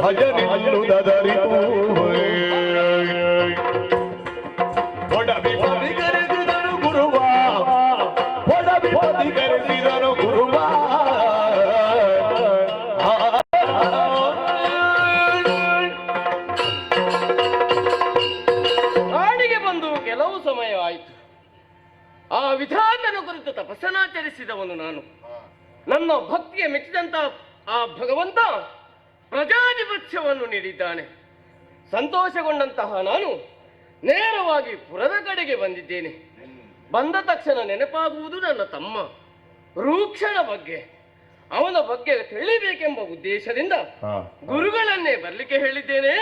ಹಜರಿಲ್ಲುದರಿತು ಒಡವಿ ಪದಿಗರಿಸಿದನು ಗುರುವ, ಒಡವಿ ಪದಿಗರಿಸಿದನು ಗುರುವ. ನಾಡಿಗೆ ಬಂದು ಕೆಲವು ಸಮಯ ಆಯಿತು. ಆ ವಿಧಾನನ ಕುರಿತು ತಪಸ್ಸನಾಚರಿಸಿದವನು ನಾನು. ನನ್ನ ಭಕ್ತಿಗೆ ಮೆಚ್ಚಿದಂತ ಆ ಭಗವಂತ ಪ್ರಜಾಧಿಪತ್ಯವನ್ನು ನೀಡಿದ್ದಾನೆ. ಸಂತೋಷಗೊಂಡಂತಹ ನಾನು ನೇರವಾಗಿ ಪುರದ ಕಡೆಗೆ ಬಂದಿದ್ದೇನೆ. ಬಂದ ತಕ್ಷಣ ನೆನಪಾಗುವುದು ನನ್ನ ತಮ್ಮ ರೂಕ್ಷಣ ಬಗ್ಗೆ. ಅವನ ಬಗ್ಗೆ ತಿಳಿಬೇಕೆಂಬ ಉದ್ದೇಶದಿಂದ ಗುರುಗಳನ್ನೇ ಬರ್ಲಿಕ್ಕೆ ಹೇಳಿದ್ದೇನೆ.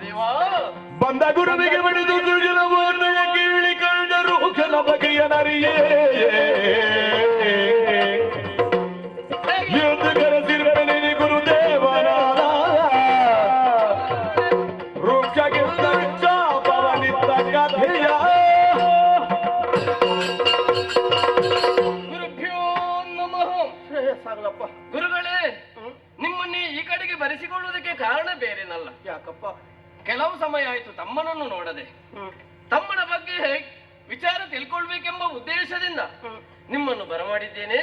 ದೇವಾ, ಬಂದ ಗುರುವಿಗೆ ಬಡಿದು ದುರ್ಜನವನ್ನು ಕೇಳಿಕೊಂಡರು ಕೆಲ ಬಗೆಯ ನರಿಯೇ ಎಂದು ಕರೆಸಿರುವನೆ ಗುರುದೇವನಾದ ವೃಕ್ಷಗಿಂದ ಚಾಪವನಿದ್ದ ಕಥೆಯ. ಗುರುಭ್ಯೋ ನಮಃ. ಶ್ರೇಯಸ್ಸಾಗಲಪ್ಪ. ಗುರುಗಳೇ, ನಿಮ್ಮನ್ನೇ ಈ ಕಡೆಗೆ ಬರೆಸಿಕೊಳ್ಳುವುದಕ್ಕೆ ಕಾರಣ ಬೇರೇನಲ್ಲ. ಯಾಕಪ್ಪ? ಕೆಲವು ಸಮಯ ಆಯ್ತು ತಮ್ಮನನ್ನು ನೋಡದೆ. ತಮ್ಮನ ಬಗ್ಗೆ ವಿಚಾರ ತಿಳ್ಕೊಳ್ಳುವ ಮಾಡಿಕೊಳ್ಬೇಕೆಂಬ ಉದ್ದೇಶದಿಂದ ನಿಮ್ಮನ್ನು ಬರಮಾಡಿದ್ದೇನೆ.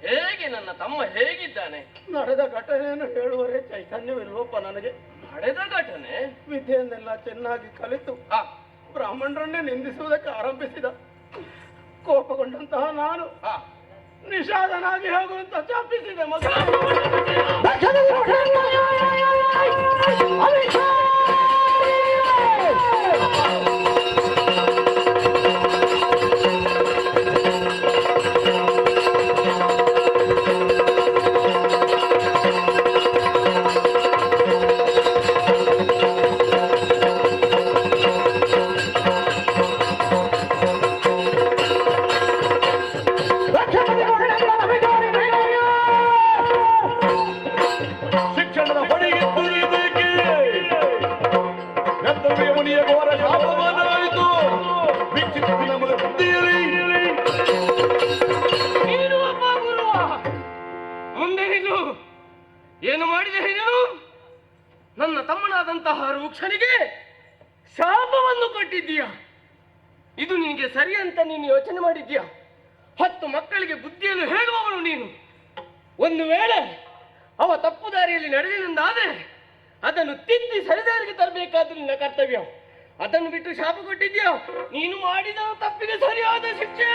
ಹೇಗೆ ನನ್ನ ತಮ್ಮ ಹೇಗಿದ್ದಾನೆ? ನಡೆದ ಘಟನೆಯನ್ನು ಹೇಳುವರೆ ಚೈತನ್ಯವಿಲ್ವಪ್ಪ ನನಗೆ. ನಡೆದ ಘಟನೆ? ವಿದ್ಯೆಯನ್ನೆಲ್ಲ ಚೆನ್ನಾಗಿ ಕಲಿತು ಬ್ರಾಹ್ಮಣರನ್ನೇ ನಿಂದಿಸುವುದಕ್ಕೆ ಆರಂಭಿಸಿದ. ಕೋಪಗೊಂಡಂತಹ ನಾನು ನಿಷಾದನಾಗಿ ಹೋಗುವಂತ ಚಾಪಿಸಿದೆ ಮಗ. ಶಿಕ್ಷಣದ ಹೊಡೆಗೆ ತುಳಿಬೇಕೆ ಎತ್ತುಗೆ ಮುನಿಯ ಘೋರ ಶಾಪವಾಯಿತು. ವಿಚಿತ್ರ ಬುದ್ಧಿಯಿರಿ. ನೀನು ಒಬ್ಬ ಗುರುವ, ಮುಂದೆ ನೀನು ಏನು ಮಾಡಿದೆ? ನೀನು ನನ್ನ ತಮ್ಮನಾದಂತಹ ರೂಕ್ಷನಿಗೆ ಶಾಪವನ್ನು ಕೊಟ್ಟಿದ್ದೀಯ. ಇದು ನಿನಗೆ ಸರಿ ಅಂತ ನೀನು ಯೋಚನೆ ಮಾಡಿದ್ದೀಯ? 10 ಮಕ್ಕಳಿಗೆ ಬುದ್ಧಿಯನ್ನು ಹೇಳುವವನು ನೀನು. ಒಂದು ವೇಳೆ ಅವ ತಪ್ಪು ದಾರಿಯಲ್ಲಿ ನಡೆದಿದ್ದಾದರೆ ಅದನ್ನು ತಿದ್ದಿ ಸರಿದಾರಿಗೆ ತರಬೇಕಾದ್ರೆ ನಿನ್ನ ಕರ್ತವ್ಯ. ಅದನ್ನು ಬಿಟ್ಟು ಶಾಪ ಕೊಟ್ಟಿದ್ಯಾ? ನೀನು ಮಾಡಿದ ತಪ್ಪಿಗೆ ಸರಿಯಾದ ಶಿಕ್ಷೆ.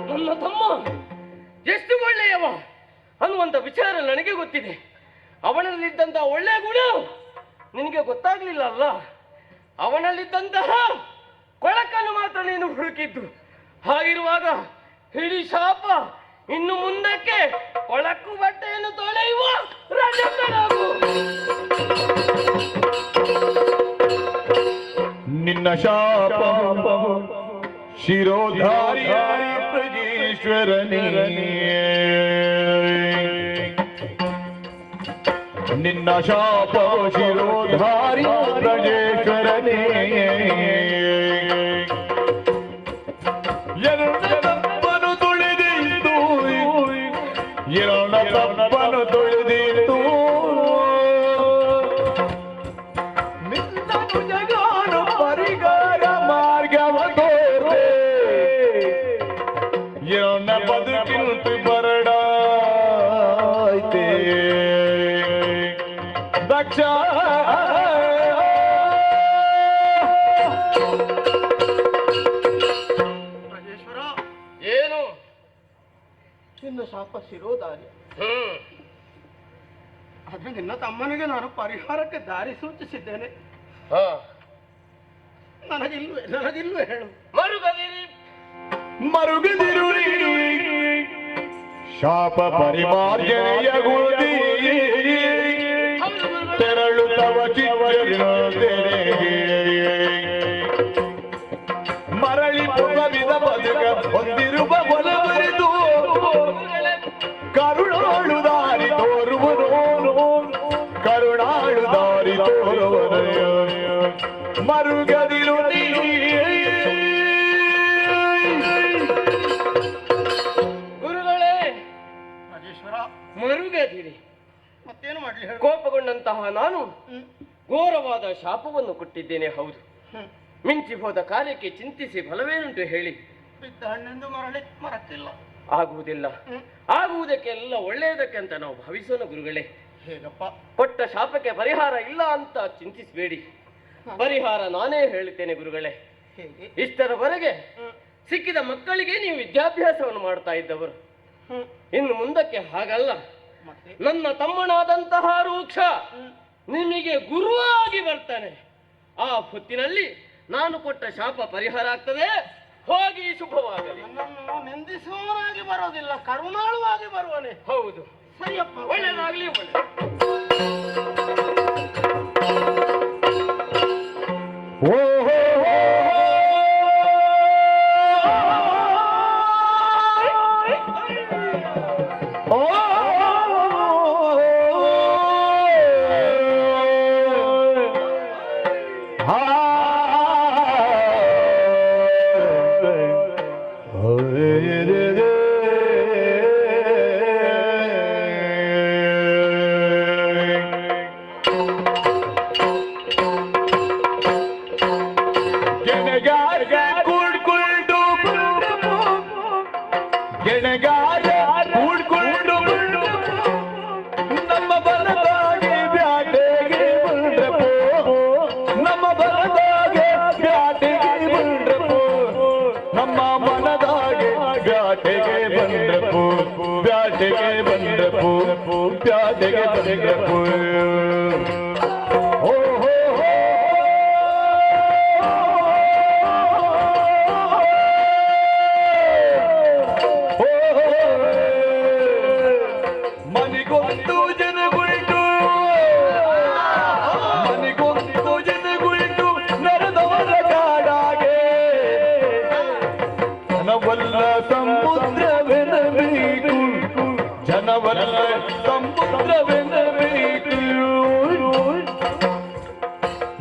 ನನ್ನ ತಮ್ಮ ಎಷ್ಟು ಒಳ್ಳೆಯವ ಅನ್ನುವಂತ ವಿಚಾರ ನನಗೆ ಗೊತ್ತಿದೆ. ಅವನಲ್ಲಿದ್ದಂತಹ ಒಳ್ಳೆಯ ಗುಣ ನಿನಗೆ ಗೊತ್ತಾಗ್ಲಿಲ್ಲ ಅಲ್ಲ. ಅವನಲ್ಲಿದ್ದಂತಹ ಕೊಳಕನ್ನು ಮಾತ್ರ ನೀನು ಹುಡುಕಿದ್ದು. ಹಾಗಿರುವಾಗ ಹಿಡಿ ಶಾಪ ಇನ್ನು ಮುಂದಕ್ಕೆ ಕೊಳಕು ಬಟ್ಟೆಯನ್ನು ತೊಳೆಯುವ ರಜಕನಾಗು. ನಿನ್ನ ಶಾಪ ಶಿರೋಧಾರಿ ಪ್ರಜೇಶ್ವರನೇ. ನಿನ್ನ ಶಾಪ ಶಿರೋಧಾರಿ ಪ್ರಜೇಶ್ವರನೇ. ತಪ್ಪನು ತುಳಿದಿತ್ತು, ತಪ್ಪನು ತುಳಿದಿತ್ತು. ನಿನ್ನನು ಜಗಾನು ಪರಿಗಾರ ಮಾರ್ಗವ ತೋರೆ. ಎನ್ನ ಬದುಕಿಲ್ತು ಬರಡಾಯ್ತೆ ದಕ್ಷ. ರಾಜೇಶ್ವರ, ಏನು? ನಿನ್ನ ಶಾಪ ಶಿರೋಧಾರ್ಯ. ಆದ್ರೆ ನಿನ್ನ ತಮ್ಮನಿಗೆ ನಾನು ಪರಿಹಾರಕ್ಕೆ ದಾರಿ ಸೂಚಿಸಿದ್ದೇನೆ. ನನಗಿಲ್ವೇ ಹೇಳು. ಮರುಗದಿರುಳಿ ಶಾಪ ಪರಿಮಾರ್ಜನೆಯ ಗುರುದಿ ತೆರಳುತ್ತವ ಚಿತ್ತರಿನೊಂದಿಗೆ ಮರಳಿ ಪುಗವಿದ ಬದುಕ ಹೊಂದಿರುವ ಒಲವರಿದು ಕರುಣಾಳು ದಾರಿ ತೋರುವನು. ಕರುಣಾಳು ದಾರಿ ತೋರುವನು. ಮರುಗದಿರುಳಿ ಮರುಗದಿರಿ. ಮತ್ತೇನು ಮಾಡ್ಲಿ? ಕೋಪಗೊಂಡಂತಹ ನಾನು ಘೋರವಾದ ಶಾಪವನ್ನು ಕೊಟ್ಟಿದ್ದೇನೆ. ಹೌದು, ಮಿಂಚಿ ಹೋದ ಕಾರ್ಯಕ್ಕೆ ಚಿಂತಿಸಿ ಫಲವೇನುಂಟು ಹೇಳಿ? ಬಿದ್ದ ಹಣ್ಣೆಂದು ಮರಳಿ ಮರಕ್ಕಿಲ್ಲ. ಆಗುವುದಿಲ್ಲ. ಆಗುವುದಕ್ಕೆಲ್ಲ ಒಳ್ಳೆಯದಕ್ಕೆ ಅಂತ ನಾವು ಭಾವಿಸೋಣ ಗುರುಗಳೇ. ಹೇಗಪ್ಪ? ಕೊಟ್ಟ ಶಾಪಕ್ಕೆ ಪರಿಹಾರ ಇಲ್ಲ ಅಂತ ಚಿಂತಿಸಬೇಡಿ. ಪರಿಹಾರ ನಾನೇ ಹೇಳುತ್ತೇನೆ ಗುರುಗಳೇ. ಇಷ್ಟರವರೆಗೆ ಸಿಕ್ಕಿದ ಮಕ್ಕಳಿಗೆ ನೀವು ವಿದ್ಯಾಭ್ಯಾಸವನ್ನು ಮಾಡ್ತಾ ಇದ್ದವರು. ಇನ್ನು ಮುಂದಕ್ಕೆ ಹಾಗಲ್ಲ. ನನ್ನ ತಮ್ಮನಾದಂತಹ ರೂಕ್ಷ ನಿಮಗೆ ಗುರುವಾಗಿ ಬರ್ತಾನೆ. ಆ ಹೊತ್ತಿನಲ್ಲಿ ನಾನು ಕೊಟ್ಟ ಶಾಪ ಪರಿಹಾರ ಆಗ್ತದೆ. ಹೋಗಿ ಶುಭವಾಗಲಿ. ನನ್ನನ್ನು ನಿಂದಿಸುವವನಾಗಿ ಬರೋದಿಲ್ಲ, ಕರುಣಾಳುವಾಗಿ ಬರುವನೆ. ಹೌದು, ಸರಿಯಪ್ಪ, ಒಳ್ಳೆಯದಾಗ್ಲಿ.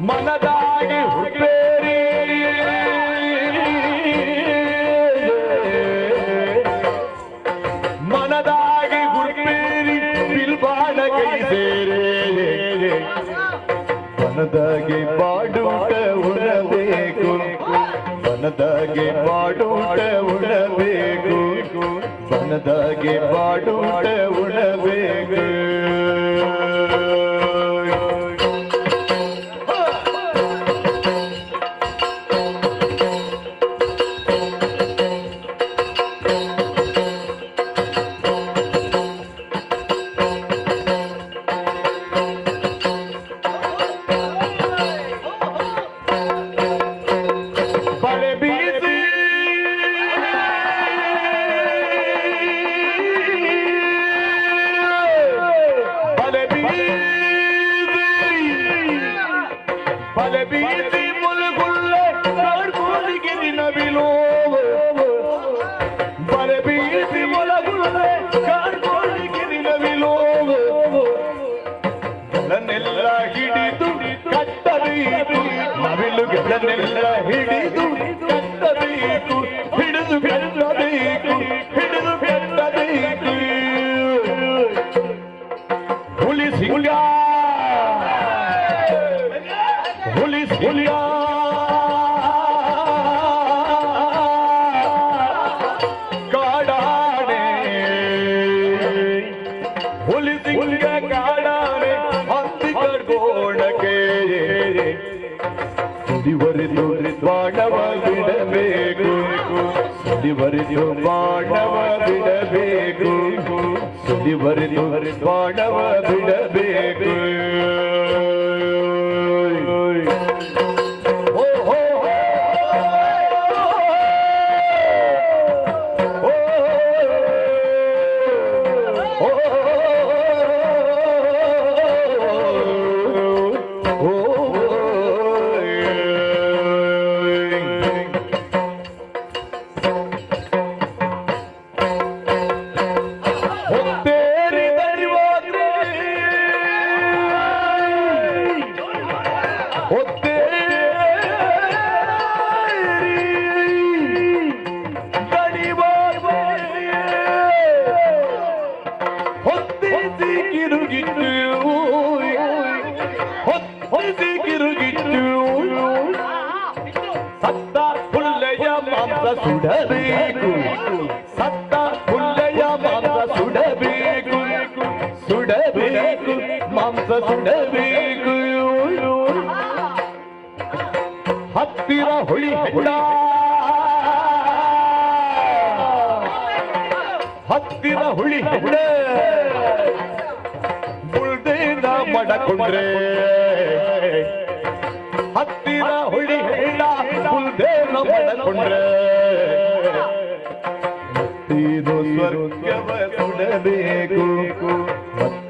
ಮನದಾಗಿ ಹುಟ್ಟೇರಿ ಮನದಾಗಿ ಹುಟ್ಟೇರಿ ಬಿಲ್ಬಾಣ ಕೈ ಸೇರೆ ಮನದಾಗಿ ಬಾಡೂಟ ಉಣಬೇಕು ಮನದಾಗಿ ಬಾಡೂಟ ಉಣಬೇಕು ಮನದಾಗಿ ಬಾಡೂಟ ಉಣಬೇಕು ಹಿಡಿದು ಕಟ್ಟಬೇಕು ನವಿಲುಗಳನ್ನೆಲ್ಲ ಹಿಡಿದು ಕಟ್ಟಬೇಕು ಹಿಡಿದು ಕಟ್ಟಬೇಕು ಹಿಡಿದು ಕಟ್ಟಬೇಕು ಹುಲಿ ಸಿಂಗ ಹುಲಿ ಸಿಂಗ ಕಾಡಾನೆ ಹುಲಿ ಸಿಂಗ ಕಾಡಾನೆ ಗೋಣಕ್ಕೆ ಸುಡಿವರಿದು ಬಾಣವ ಬಿಡಬೇಕು ಸುಡಿವರಿದು ಬಾಣವ ಬಿಡಬೇಕು ಸುಡಿವರಿದು ಬಾಣವ ಬಿಡಬೇಕು ಸತ್ತ ಪುಲ್ಲೆಯ ಮಾಂಸ ಸುಡಬೇಕು ಸತ್ತ ಪುಲ್ಲೆಯ ಮಾಂಸ ಸುಡಬೇಕು ಸುಡಬೇಕು ಮಾಂಸ ಸುಡಬೇಕು ಹತ್ತಿರ ಹುಳಿ ಹೆಣ್ಣ ಹತ್ತಿರ ಹುಳಿ ಹೆಣ್ಣ ಬುಳ್ದೇನ ಮಡಕೊಂಡ್ರೆ ಹತ್ತಿರ ಹುಳಿ ಹೆಣ್ಣ ಬುಳ್ದೇನ ಮಡಕೊಂಡ್ರೆ ಇದು ಸ್ವರ್ಗವ ಸುಡಬೇಕು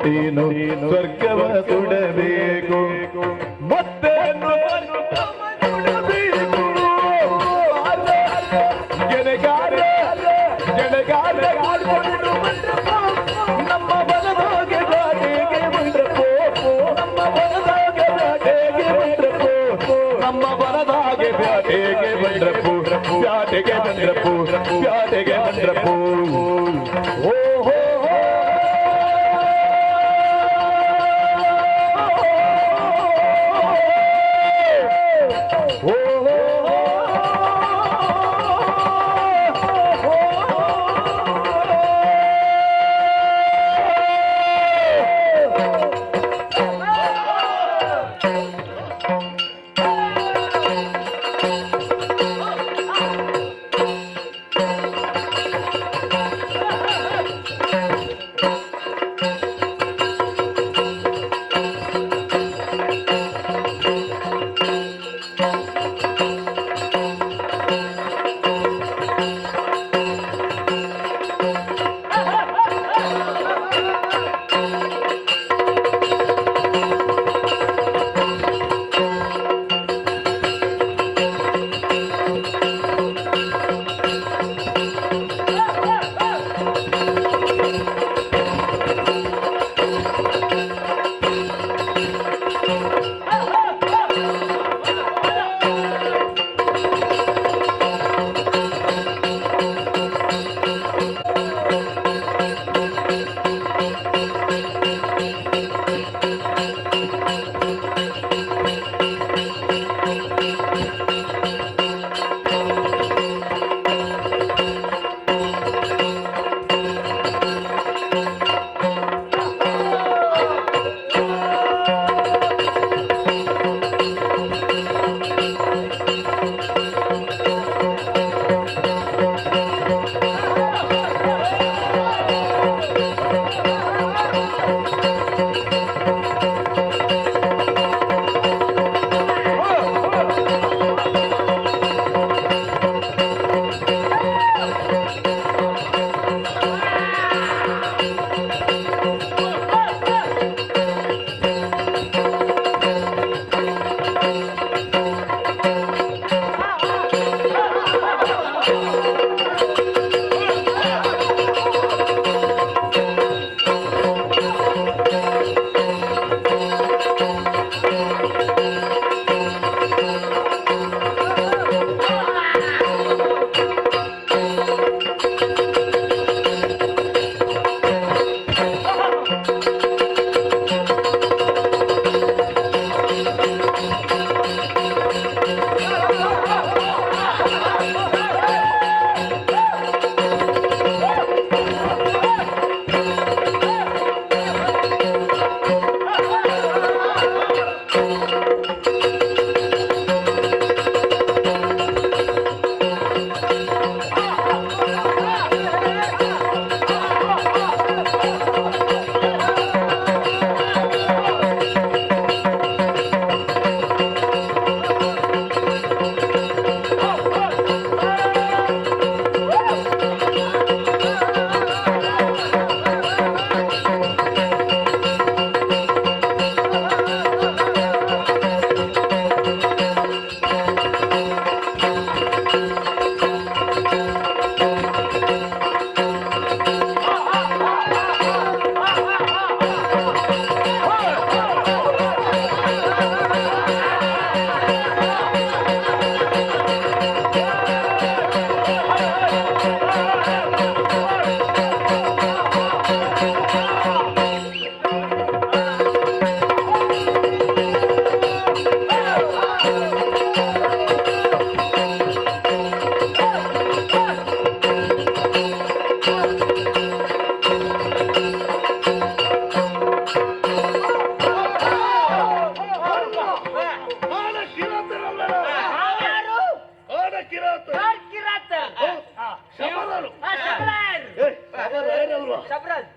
ಹುಟ್ಟೇನು ಸ್ವರ್ಗವ ಸುಡಬೇಕು ಮತ್ತೆ ನಮ್ಮ ಬಲದಾಗೆ ಜಾಟೆಗೆ ಬಂದ್ರಪ್ಪೋ ನಮ್ಮ ಬಲದಾಗೆ ಜಾಟೆಗೆ ಬಂದ್ರಪ್ಪೋ ನಮ್ಮ ಬಲದಾಗೆ ಬ್ಯಾಟೆಗೆ ಬಂದ್ರಪ್ಪೋ ಬ್ಯಾಟೆಗೆ ಬಂದ್ರಪ್ಪೋ ಬ್ಯಾಟೆಗೆ ಬಂದ್ರಪ್ಪೋ ಓಹೋ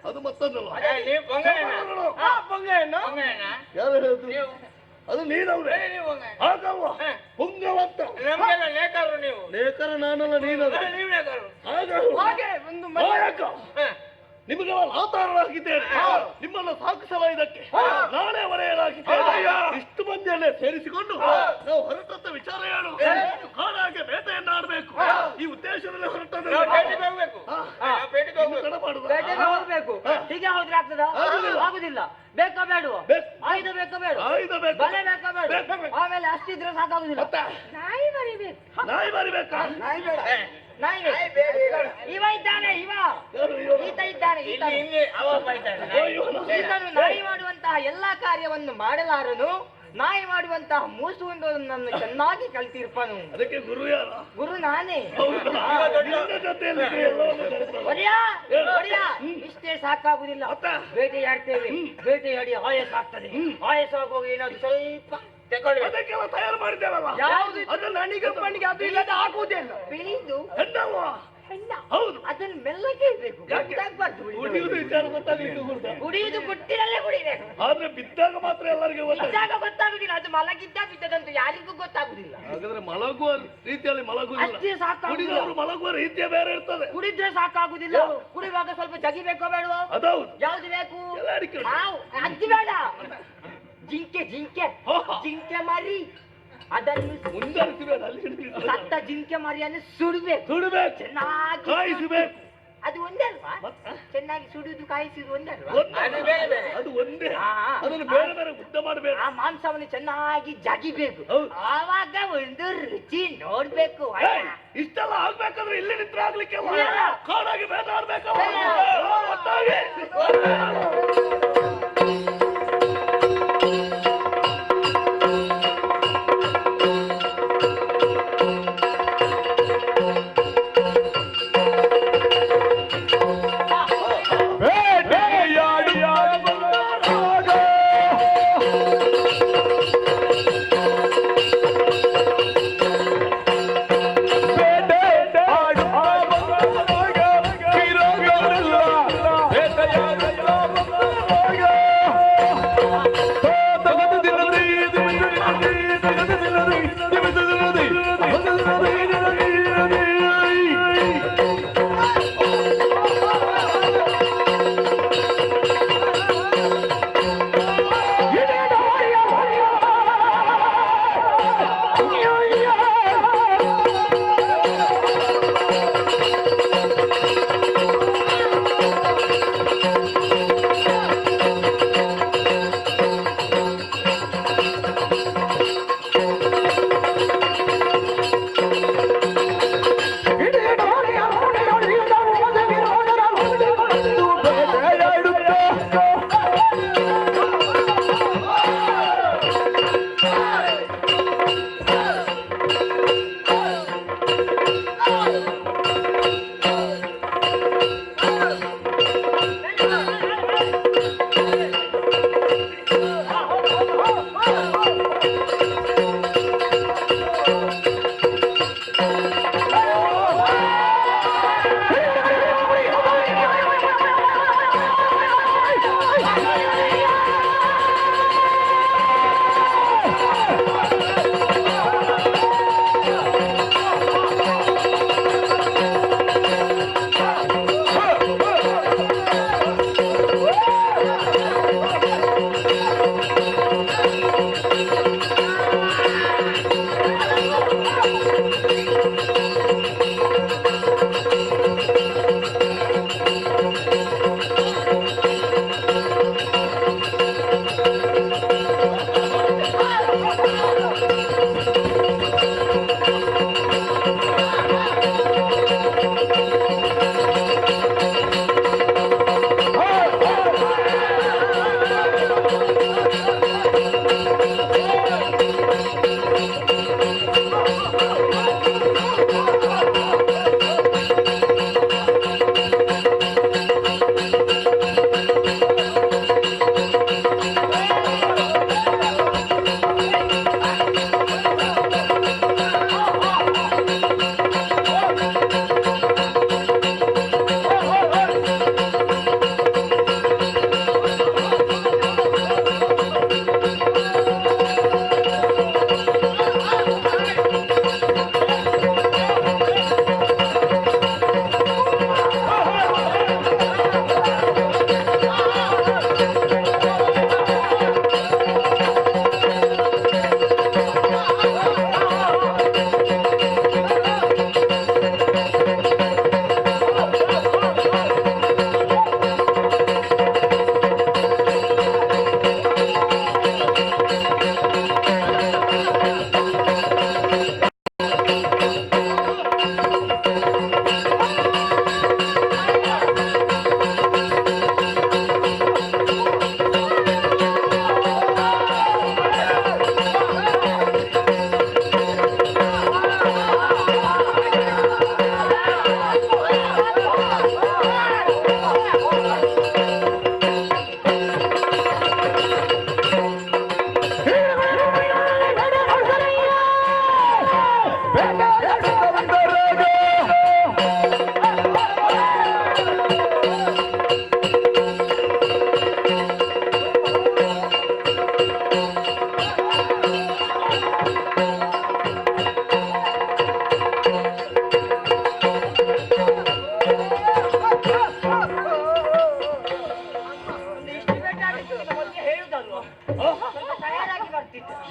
ಅದು ಮತ್ತೊಂದಲ್ಲ. ಯಾರು ಹೇಳಿದ್ರು? ಅದು ನೀನವ್ರೆ ಆಗವ್ವ ಪುಂಗವಂತ ಲೇಖರ ನಾನಲ್ಲ ನೀನಲ್ಲ ನಿಮಗೆ ಆತಾರನಾಗಿದ್ದೇನೆ. ನಿಮ್ಮನ್ನು ಸಾಕಿಸಲ ಇದಕ್ಕೆ ನಾನೇ ಹೊರೆಯಲಾಗಿದ್ದೇನೆ. ಇಷ್ಟು ಮಂದಿಯನ್ನೇ ಸೇರಿಸಿಕೊಂಡು ನಾವು ಹೊರಟಂತ ವಿಚಾರ ಹೇಳು. ಕಾಡಾಗೆ ಬೇಟೆಯನ್ನು ಆಡಬೇಕು ಈ ಉದ್ದೇಶದಲ್ಲಿ ಹೊರಟದ್ದು. ಹೋಗ್ಬೇಕು. ಹೀಗೆ ಹೋದ್ರೆ ಆಗ್ತದ? ಆಗುದಿಲ್ಲ. ಬೇಕಾ ಬೇಡ? ಆಯುಧ ಬೇಕಾ ಬೇಡ? ಬಲೆ ಬೇಕಾ ಬೇಡ? ಆಮೇಲೆ ಅಷ್ಟಿದ್ರೆ ಸಾಕಾಗುದಿಲ್ಲ. ನಾಯಿ ಮರಿಬೇಕು. ನಾಯಿ ಮರಿಬೇಕಾ? ನಾಯಿ ಬೇಡ. ನಾಯಿ ಇವ ಇದ್ದಾನೆ. ಈತ ಇದ್ದಾನೆ. ಈತನು ನಾಯಿ ಮಾಡುವಂತಹ ಎಲ್ಲಾ ಕಾರ್ಯವನ್ನು ಮಾಡಲಾರನು. ನಾಯಿ ಮಾಡುವಂತಹ ಮೂಸುವುದನ್ನು ಚೆನ್ನಾಗಿ ಕಲ್ತಿರ್ಪನು. ಅದಕ್ಕೆ ಗುರು ಯಾರು? ಗುರು ನಾನೇ. ಇಷ್ಟೇ ಸಾಕಾಗುದಿಲ್ಲ. ಬೇಟೆಯಾಡ್ತೇವೆ. ಬೇಟೆಯಾಡಿ ಆಯಸ್ ಆಗ್ತದೆ. ಆಯಸ್ ಆಗುವಾಗ ಏನಾದ್ರು ಸ್ವಲ್ಪ ಅದಕ್ಕೆಲ್ಲ ತಯಾರು ಮಾಡಿದ್ದೇವಲ್ಲ. ಯಾವುದು? ಅದು ನನಗೆ ಮಣ್ಣಿಗೆ ಅದು ಇಲ್ಲದ ಆಗುವುದಿಲ್ಲ. ಬೆಳೆದು ಹೆಣ್ಣ. ಹೌದು. ಅದನ್ನು ಮೆಲ್ಲಗೆ ಇರ್ಬೇಕು. ಗೊತ್ತಾಗ್ಬಾರ್ದು. ಕುಡಿಯುವುದು ವಿಚಾರ ಗೊತ್ತಾಗ್ಲಿಕ್ಕೆ ಕುಡಿಯುವುದು ಗುಟ್ಟಿನಲ್ಲೇ ಕುಡಿಬೇಕು. ಆದ್ರೆ ಬಿದ್ದಾಗ ಮಾತ್ರ ಎಲ್ಲರಿಗೂ ಬಿದ್ದಾಗ ಗೊತ್ತಾಗುದಿಲ್ಲ. ಅದು ಮಲಗಿದ್ದ ಬಿದ್ದದಂತೂ ಯಾರಿಗೂ ಗೊತ್ತಾಗುದಿಲ್ಲ. ಹಾಗಾದ್ರೆ ಮಲಗುವ ರೀತಿಯಲ್ಲಿ ಮಲಗುವುದಿಲ್ಲ. ಅಷ್ಟೇ ಸಾಕಾಗುದಿಲ್ಲ. ಕುಡಿದವರು ಮಲಗುವ ರೀತಿಯ ಬೇರೆ ಇರ್ತದೆ. ಕುಡಿದ್ರೆ ಸಾಕಾಗುದಿಲ್ಲ. ಕುಡಿಯುವಾಗ ಸ್ವಲ್ಪ ಜಗಿಬೇಕೋ ಬೇಡವೋ? ಅದೌದು. ಯಾವ್ದು ಬೇಕು? ಅಜ್ಜಿ ಬೇಡ. ಜಿಂಕೆ ಮರಿ. ಅದನ್ನು ಸತ್ತ ಜಿಂಕೆ ಮರಿಯನ್ನು ಸುಡಬೇಕು. ಚೆನ್ನಾಗಿ ಕಾಯಿಸಬೇಕು. ಅದು ಒಂದೇ ಅಲ್ವಾ? ಚೆನ್ನಾಗಿ ಸುಡುದು ಕಾಯಿಸುದು ಒಂದೇ ಅಲ್ವಾ? ಅದು ಒಂದೇ. ಅದನ್ನು ಬೇರೆ ಬೇರೆ ಉದ್ದ ಮಾಡಬೇಕು. ಆ ಮಾಂಸವನ್ನು ಚೆನ್ನಾಗಿ ಜಗಿಬೇಕು. ಆವಾಗ ಒಂದು ರುಚಿ ನೋಡ್ಬೇಕು. ಇಷ್ಟೆಲ್ಲ ಆಗ್ಬೇಕಂದ್ರೆ ಇಲ್ಲಿ ನಿಂತ್ರ ಆಗ್ಲಿಕ್ಕೆ ಕಾಡಾಗಿ ಬೇಟಾಡ್ಬೇಕಲ್ಲ. ಬೇಟೆಯಾಡ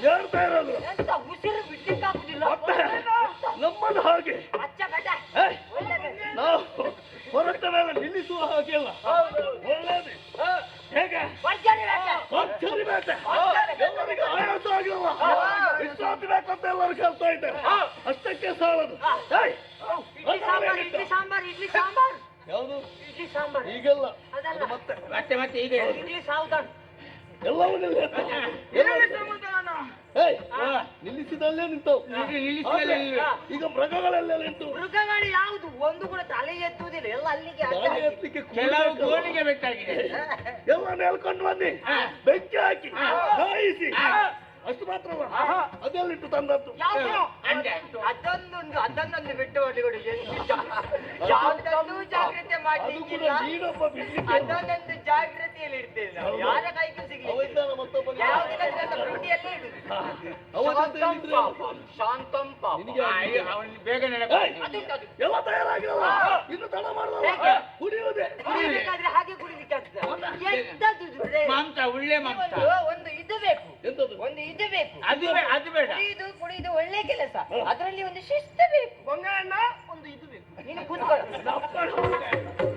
ಹೇಳ್ತಾ ಇರೋದು ಎಂತ ಉಸಿರು ಬಿಡ್ಲಿಕ್ಕಾಗುದಿಲ್ಲ. ಮತ್ತೆ ನಮ್ಮದು ಹಾಗೆ ಅಚ್ಚ ಬೇಟ. ಏಯ್, ನಾವು ಹೊರಟ ಮೇಲೆ ನಿಲ್ಲಿಸುವ ಹಾಗೆಲ್ಲ ಒಳ್ಳೇದು. ಹೇಗೆ ಭರ್ಜರಿ ಬೇಟ. ಭರ್ಜರಿ ಬೇಟೆ. ಎಲ್ಲರಿಗೂ ಆಯಾಸ ಆಗಿಲ್ಲ, ವಿಶ್ರಾಂತಿ ಬೇಕಂತ ಎಲ್ಲರೂ ಕೇಳ್ತಾ ಇದ್ದಾರೆ. ಅಷ್ಟಕ್ಕೆ ಸಾಲದು. ಏಯ್, ಇಡ್ಲಿ ಸಾಂಬಾರ್, ಇಡ್ಲಿ ಸಾಂಬಾರ್, ಇಡ್ಲಿ ಸಾಂಬಾರ್. ಯಾವುದು ಇಡ್ಲಿ ಸಾಂಬಾರ್ ಈಗೆಲ್ಲ ಅದಲ್ಲ. ಅದು ಮತ್ತೆ ಮತ್ತೆ ಈಗ ಇಡ್ಲಿ ಸಾವುದಾನ್. ಎಲ್ಲವೂ ಏಯ್, ನಿಲ್ಲಿಸಿದಲ್ಲೇ ನಿಂತವು. ಈಗ ಮೃಗಗಳೆಲ್ಲ ನಿಂತು ಮೃಗಗಳು ಯಾವುದು ಒಂದು ಕೂಡ ತಲೆ ಎತ್ತುವುದಿಲ್ಲ, ಎಲ್ಲ ಅಲ್ಲಿಗೆ ಅಡ್ಡ ಗಾಳಿ ಹಾಕಿ. ಎತ್ತಲಿಕ್ಕೆ ಕೆಲವು ಕೂಡಬೇಕು. ಗೋಣಿಗೆ ಬೇಕಾಗಿದೆ. ಎಲ್ಲ ನೆಲ್ಕೊಂಡು ಬನ್ನಿ, ಬೆಂಕಿ ಹಾಕಿ ಕಾಯಿಸಿ. ಅಷ್ಟು ಮಾತ್ರ ಅಲ್ಲ, ಅದೆಲ್ಲಿಟ್ಟು ತಂದದ್ದು ಯಾವುದು? ಅದನ್ನೊಂದು ಬಿಟ್ಟು ಹೊರಡುಗಡೆ ಯಾವುದನ್ನು ಜಾಗ್ರತೆ ಅದು ಕೂಡ ಮಾಡ್ಲಿಕ್ಕಿಲ್ಲ. ನೀನೊಬ್ಬ ಬಿಡ್ಲಿಕ್ಕೆ ಅದನ್ನೊಂದು ಜಾಗ್ರತೆಯಲ್ಲಿ ಇಡ್ತೇವೆ ನಾವು. ಯಾರ ಕೈಗೂ ಸಿಗಲಿ ಅವೈಜ್ಞಾನ ಮತ್ತೊಬ್ಬ ಫ್ರೂಟಿಯಲ್ಲೇ ಇಡುದು. ಶಾಂತಂ ಪಾಪ. ನಿನಗೆ ಅವನು ಬೇಗ ನೆನಪು. ಅದುಂಟು ಅದು. ಎಲ್ಲ ತಯಾರಾಗಿರಲ್ಲ, ಇನ್ನು ತಡ ಮಾಡಲ್ಲ. ಹೇಗೆ? ಕುಡಿಯುವುದೇ ಕುಡಿಬೇಕಾದ್ರೆ ಹಾಗೆ ಕುಡಿಲಿಕ್ಕೆ ಆಗ್ತದೆ. ಎಂತದು ಇದು? ಮಾಂಸ ಒಳ್ಳೆ ಮಾಂಸ. ಒಂದು ಇದು ಬೇಕು, ಎಂತದ್ದು ಒಂದು ಇದು ಬೇಕು. ಅದು ಬೇಡ. ಕುಡಿದು ಒಳ್ಳೆ ಕೆಲಸ, ಅದರಲ್ಲಿ ಒಂದು ಶಿಸ್ತು ಬೇಕು. ಒಂದು ಇದು ಬೇಕು. ನೀನು ಕೂತ್ಕೊಳ್ಳ.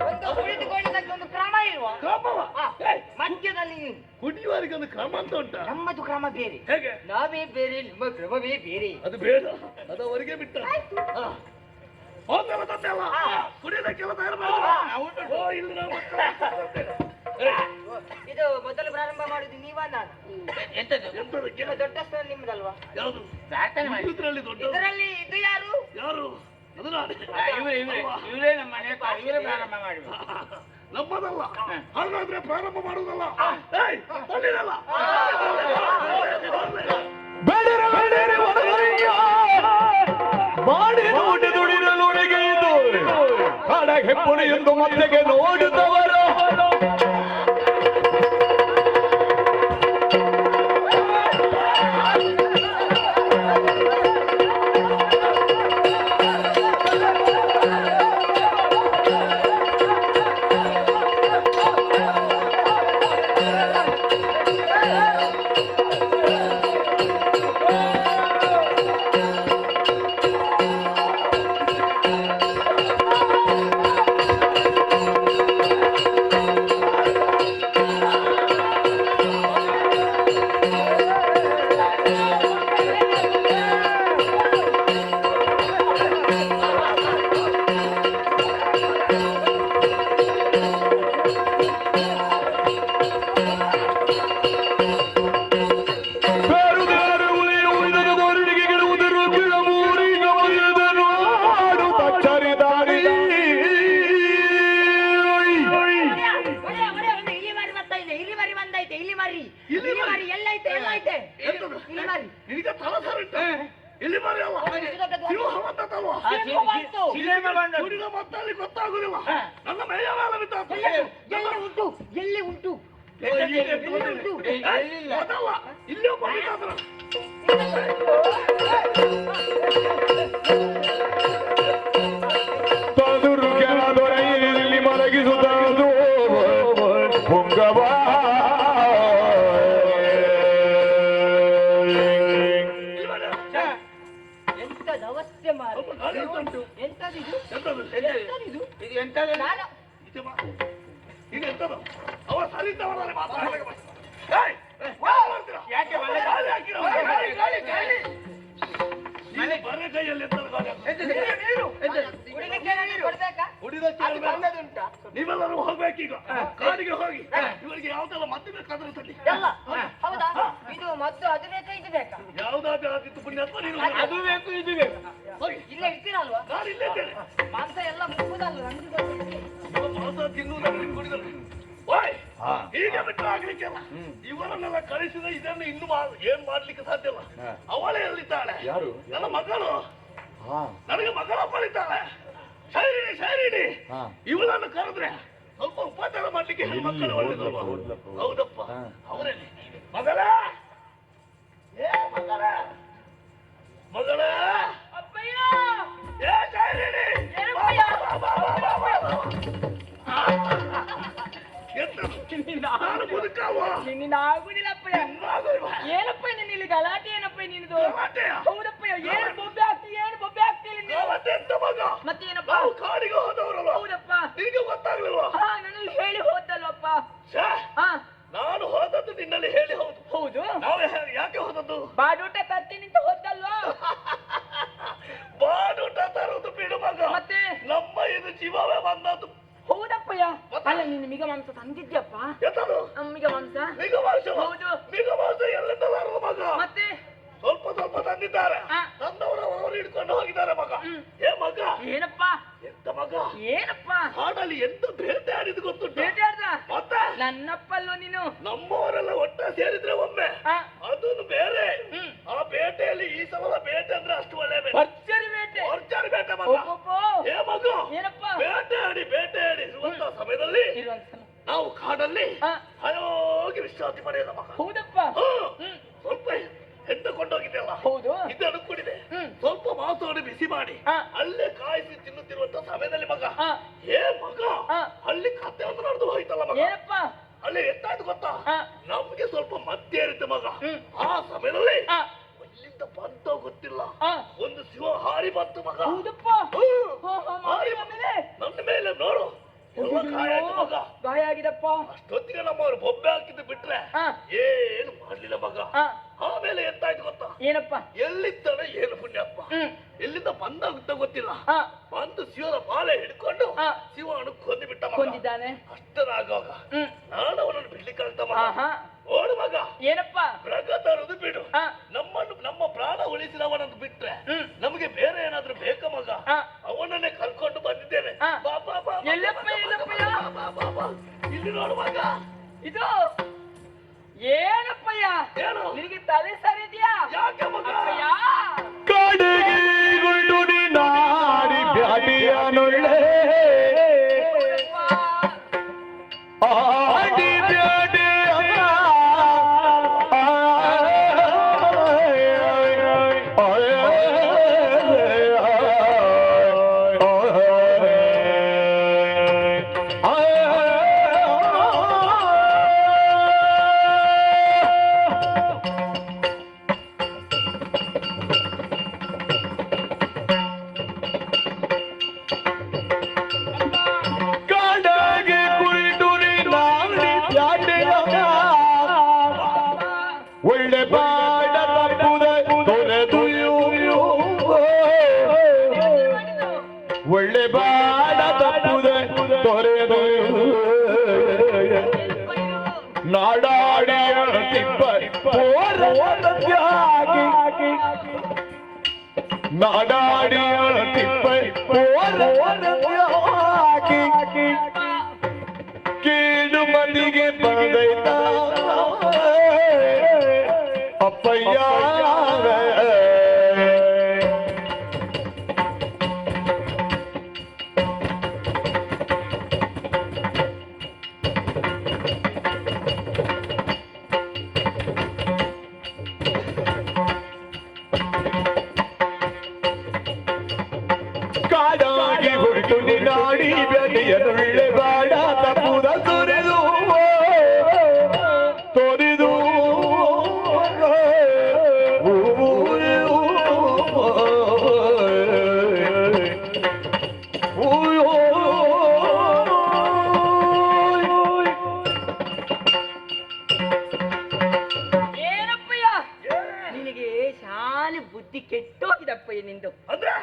ಒಂದು ಕುಳಿತುಕೊಳ್ಳೋದಕ್ಕೆ ಒಂದು ಕ್ರಮ ಇಲ್ವಾ? ಕ್ರಮವ? ಮಧ್ಯದಲ್ಲಿ ನೀವು ಕುಡಿಯುವವರಿಗೆ ಒಂದು ಕ್ರಮ ಅಂತ ಉಂಟಾ? ನಮ್ಮದು ಕ್ರಮ ಬೇರೆ, ಹೇಗೆ? ನಾವೇ ಬೇರೆ, ನಿಮ್ಮ ಕ್ರಮವೇ ಬೇರೆ. ಅದು ಬೇಡ, ಅದು ಅವರಿಗೆ ಬಿಟ್ಟ. ಹೋಗಲ್ಲ ತಂದೆಲ್ಲ ಕುಡಿಯೋದಕ್ಕೆಲ್ಲ ತಯಾರು ಮಾಡಿ. ಓ, ಇಲ್ಲಿ ನಾವು ಇದು ಮೊದಲು ಪ್ರಾರಂಭ ಮಾಡುದು ನೀವಾ ನಾನು? ಎಂತದ್ದು? ಎಂತದಕ್ಕೆ? ನಿಮ್ಮ ದೊಡ್ಡ ಸ್ಥಾನ ನಿಮ್ಮದಲ್ವಾ? ಯಾವುದು? ಪ್ರಾರ್ಥನೆ ಮಾಡಿ. ಇದರಲ್ಲಿ ದೊಡ್ಡ ಇದರಲ್ಲಿ ಇದು ಯಾರು? ಯಾರು? ಅದು ನಾನೇ. ಇವರೇ ನಮ್ಮ ಮನೆ ಇವರೇ ಪ್ರಾರಂಭ ಮಾಡುವ. ನಮ್ಮದಲ್ಲ. ಹಾಗಾದ್ರೆ ಪ್ರಾರಂಭ ಮಾಡುವುದಲ್ಲ. ಏಯ್, ತಳ್ಳಿರಲ್ಲ. ಬೇಡರೆ ಬೇಡರೆ ಒಡಗರಿಯ ಮಾಡಿ ನೋಡಿ ನುಡಿದಲೊಳಗೆ ಇದು ಕಡೆಗೆ ಪುಳಿಯೊಂದು ಮತ್ತೆಗೆ ನೋಡುತ್ತವರು ನಿನಗೆ ತಲಸರುಂಟ? ಇಲ್ಲಿ ಬರೀ ಅಲ್ಲ, ಸಿಂಹವಂತಲ್ವಾ? ಕುಡಿದ ಮತ್ತಲ್ಲಿ ಗೊತ್ತಾಗುದಿಲ್ಲ. ನನ್ನ ಮೇಯ ಮೇಲೆ ಬಿದ್ದಾತು. ಎಲ್ಲಿ ಉಂಟು? ಅದಲ್ಲ, ಇಲ್ಲಿ ಒಬ್ಬ ಬಿದ್ದಾದ್ರು. ದೊರೆಯಲ್ಲಿ ಮಲಗಿಸುವುದು ಪುಂಗವ ಎಂತದ ಅವಸ್ಥೆ ಮಾರ. ಎಂತದಿದು? ಎಂತದಿದು? ಇದು ಎಂತದ್ದು? ನಾನು ಇದು ಎಂತದು? ಅವ ಸರಿದ್ದವರಲ್ಲ ಮಾತಾಡಲಿಕ್ಕೆ. ಯಾಕೆ ಮನೆ ಮನೆ ಬರ ಕೈಯಲ್ಲಿ ಎಂತದು ನೀವೆಲ್ಲರೂ ಹೋಗ್ಬೇಕೀಗ, ಕಾಡಿಗೆ ಹೋಗಿ ಇವರಿಗೆ ಯಾವ್ದೆಲ್ಲ ಮದ್ದು ಬೇಕಾದ್ರೆ ತಲ್ಲಿ. ಹೌದಾ? ಇದು ಮದ್ದು ಅದು ಬೇಕಾ ಇದು ಬೇಕಾ? ಯಾವ್ದಾದ್ರು ಆಗಿತ್ತು ಪುಣ್ಯಾತ್ಮ ನೀನು. ಅದು ಬೇಕು ಇದು ಬೇಕು. ಇಲ್ಲೇ ಇರ್ತೀರಲ್ವಾ? ನಾನು ಇಲ್ಲೇ ಇದ್ದೇನೆ. ಮಾಂಸ ಎಲ್ಲ ಮುಕ್ಕುದಲ್ಲ ನಮ್ಗೆ ಗೊತ್ತಿದೆ. ಮಾಂಸ ತಿನ್ನುವುದನ್ನು ಕುಡಿದರೆ ಓಯ್ ಹೀಗೆ ಬಿಟ್ಟು ಆಗ್ಲಿಕ್ಕೆಲ್ಲ. ಇವರನ್ನೆಲ್ಲ ಕಳಿಸಿದ ಇದನ್ನು ಇನ್ನು ಏನ್ ಮಾಡ್ಲಿಕ್ಕೆ ಸಾಧ್ಯ ಇಲ್ಲ. ಅವಳೇ ಎಲ್ಲಿದ್ದಾಳೆ? ಯಾರು? ನನ್ನ ಮಗಳು. ನನಗೆ ಮಗಳಪ್ಪಳಿದ್ದಾಳೆ. ಶೈರಿಣಿ ಶೈರಿಣಿ. ಇವಳನ್ನು ಕರೆದ್ರೆ ಸ್ವಲ್ಪ ಉಪಚಾರ ಮಾಡ್ಲಿಕ್ಕೆ ಮಕ್ಕಳು ಒಳ್ಳೆದಲ್ವಾ? ಹೌದಪ್ಪ, ಅವರೇ. ಮಗಳ ಏ ಮಗಳ ಮಗಳ ಏ ಶೈರಿಣಿ ನಾನು ಬದುಕಾವ ನಿನ್ನ ಆಗುದಿಲ್ಲಪ್ಪ. ಏನಪ್ಪ ನಿನ್ನ ಏನಪ್ಪಯ್ಯ ಇಲ್ಲಿ ಗಲಾಟೆ ಏನಪ್ಪಯ್ಯ ನಿನ್ನದು? ಗಲಾಟೆಯಾ? ಹೌದಪ್ಪಯ್ಯ. ಏನು ಬೊಬ್ಬೆ ಆಗ್ತಿ, ಏನು ಬೊಬ್ಬೆ ಆಗ್ತಿಲ್ಲ ನೀನು? ಗಲಾಟೆ ಎಂತ ಮಗ? ಮತ್ತೇನಪ್ಪ? ನಾವು ಕಾಡಿಗೆ ಹೋದವರಲ್ಲ. ಹೌದಪ್ಪ. ನಿನಗೆ ಗೊತ್ತಾಗ್ಲಿಲ್ವಾ? ಹಾ, ನನಗೆ ಹೇಳಿ ಹೋದಲ್ವಪ್ಪ. ಛೇ, ಹಾ, ನಾನು ಹೋದದ್ದು ನಿನ್ನಲ್ಲಿ ಹೇಳಿ ಹೌದು. ಹೌದು. ನಾವು ಯಾಕೆ ಹೋದದ್ದು? ಬಾಡೂಟ ತತ್ತಿ ನಿಂತ ಹೋದಲ್ವಾ? ಬಾಡೂಟ ತರುವುದು ಬಿಡು ಮಗ. ಮತ್ತೆ ನಮ್ಮ ಇದು ಜೀವವೇ ಬಂದದ್ದು. ಹೌದಪ್ಪಯ್ಯ. ಅಲ್ಲ, ನೀನು ಮಿಗ ಮಾಂಸ ತಂದಿದ್ಯಪ್ಪ? ಎಂತದು? ಮಿಗ ಮಾಂಸ. ಮಿಗ ಮಾಂಸ? ಹೌದು. ಮಿಗ ಮಾಂಸ ಎಲ್ಲಿಂದ ತರುವುದು ಮಗ? ಮತ್ತೆ ಸ್ವಲ್ಪ ಸ್ವಲ್ಪ ತಂದಿದ್ದಾರೆ. ತಂದವರು ಅವರು ಹಿಡ್ಕೊಂಡು ಹೋಗಿದ್ದಾರೆ ಮಗ. ಏ ಮಗ, ಏನಪ್ಪ? ಎಂತ ಮಗ? ಏನಪ್ಪ? ಕಾಡಲ್ಲಿ ಎಂತ ಬೇಟೆ ಆಡಿದ್ದು ಗೊತ್ತುಂಟ? ಬೇಟೆ ಆಡ್ದ? ಮತ್ತೆ ನನ್ನಪ್ಪಲ್ವ ನೀನು? ನಮ್ಮವರೆಲ್ಲ ಒಟ್ಟ ಸೇರಿದ್ರೆ ಒಮ್ಮೆ ಅದನ್ನು ಬೇರೆ. ಆ ಬೇಟೆಯಲ್ಲಿ ಈ ಸಲದ ಬೇಟೆ ಅಂದ್ರೆ ಅಷ್ಟು ಒಳ್ಳೆ ಬೇಟೆ. ಭರ್ಜರಿ ಬೇಟೆ. ಭರ್ಜರಿ ಬೇಟೆ ಮಗ. ಏ ಮಗ, ಏನಪ್ಪ? ಬೇಟೆ ಆಡಿ ಇರುವಂತ ಸಮಯದಲ್ಲಿ ನಾವು ಕಾಡಲ್ಲಿ ಹೋಗಿ ವಿಶ್ರಾಂತಿ ಪಡೆಯೋದ ಮಗ. ಹೌದಪ್ಪ. ಸ್ವಲ್ಪ ಹೆಂಡ ಕೊಂಡೋಗಿದ್ದೆಲ್ಲ. ಹೌದು. ಇದನ್ನು ಕುಡಿದೆ. ಸ್ವಲ್ಪ ಮಾಂಸವನ್ನು ಬಿಸಿ ಮಾಡಿ ಅಲ್ಲೇ ಕಾಯಿಸಿ ತಿನ್ನುತ್ತಿರುವಂತ ಸಮಯದಲ್ಲಿ ಮಗ, ಏ ಮಗ, ಅಲ್ಲಿ ಕತ್ತೆ ಒಂದು ನಡೆದು ಹೋಯ್ತಲ್ಲ ಮಗ. ಏನಪ್ಪ? ಅಲ್ಲಿ ಎಂತಾಯ್ತು ಗೊತ್ತಾ? ನಮ್ಗೆ ಸ್ವಲ್ಪ ಮಧ್ಯ ಇರುತ್ತೆ ಮಗ. ಆ ಸಮಯದಲ್ಲಿ ಅಲ್ಲಿಂದ ಬಂತ ಗೊತ್ತಿಲ್ಲ, ಒಂದು ಸಿಂಹ ಹಾರಿ ಬಂತು ಮಗ. ಹೌದಪ್ಪ. ಹಾರಿ ನನ್ನ ಮೇಲೆ ನೋಡು, ಮಗ ಗಾಯ ಆಗಿದಪ್ಪ. ಅಷ್ಟೊತ್ತಿಗೆ ನಮ್ಮವ್ರು ಬೊಬ್ಬೆ ಹಾಕಿದ್ದು ಬಿಟ್ರೆ ಏನು ಮಾಡ್ಲಿಲ್ಲ ಮಗ. ಆಮೇಲೆ ಎಂತಾಯ್ತು ಗೊತ್ತಾ? ಏನಪ್ಪ? ಎಲ್ಲಿದ್ದಾನೆ ಏನು ಪುಣ್ಯಪ್ಪ, ಎಲ್ಲಿಂದ ಬಂದಾಗುತ್ತ ಗೊತ್ತಿಲ್ಲ, ಬಂದು ಶಿವನ ಬಾಲೆ ಹಿಡ್ಕೊಂಡು ಶಿವನು ಕೊಂದು ಬಿಟ್ಟ ಮಗ. ಕೊಂದಿದ್ದಾನೆ. ಅಷ್ಟನಾಗುವಾಗ ನಾನು ಅವನನ್ನು ಬಿಡ್ಲಿಕ್ಕಾಗ್ತ ಮಗ. ಓಡು ಮಗ. ಏನಪ್ಪ? ಮೃಗ ತರುದು ಬಿಡು, ನಮ್ಮ ಪ್ರಾಣ ಉಳಿಸಿದವನನ್ನು ಬಿಟ್ರೆ ನಮಗೆ ಬೇರೆ ಏನಾದ್ರೂ ಬೇಕ ಮಗ. ಅವನನ್ನೇ ಕರ್ಕೊಂಡು ಬಂದಿದ್ದೇನೆ. ಇಲ್ಲಿ ನೋಡು ಮಗ. ಇದು ಏನಪ್ಪಯ್ಯ? ಏನು? ನಿನಗೆ ತಲೆ ಸರಿದ್ಯಾ? ಯಾಕೆ ಮಗ? ಕಾಡಿಗೆ ಗುಂಡು ನಾಡಿ ಬ್ಯಾಟಿಯನುಳ್ಳೆ ಆಡಿ ಒಳ್ಳೆ ಬಾಡ ತಪ್ಪುದ ತೊರೆದು ಒಳ್ಳೆ ಬಾಡ ತಪ್ಪುದ ತೊರೆದು ನಾಡಾಡಿಯ ತಿಪ್ಪ ತ್ಯಾಗಿ ನಾಡಾಡಿಯ ತಿಪ್ಪ ತ್ಯಾಗಿ ಕೀಳು ಮಂದಿಗೆ ಬಂದೈತ ಅಪ್ಪಯ್ಯ. ಕಾಡಾಗಿ ಹೊರಟು ನಿನ್ನಾಡಿ ಬೆಳೆಯನುಳ್ಳೆ ಬಾಡ ತಪ್ಪುದ ತೊರೆದು ತೊರೆದು ಏನಪ್ಪಯ್ಯ? ನಿನಗೆ ಶಾಲೆ ಬುದ್ಧಿ ಕೆಟ್ಟೋಗಿದಪ್ಪಯ್ಯ ನಿಂದು. ಅಂದ್ರೆ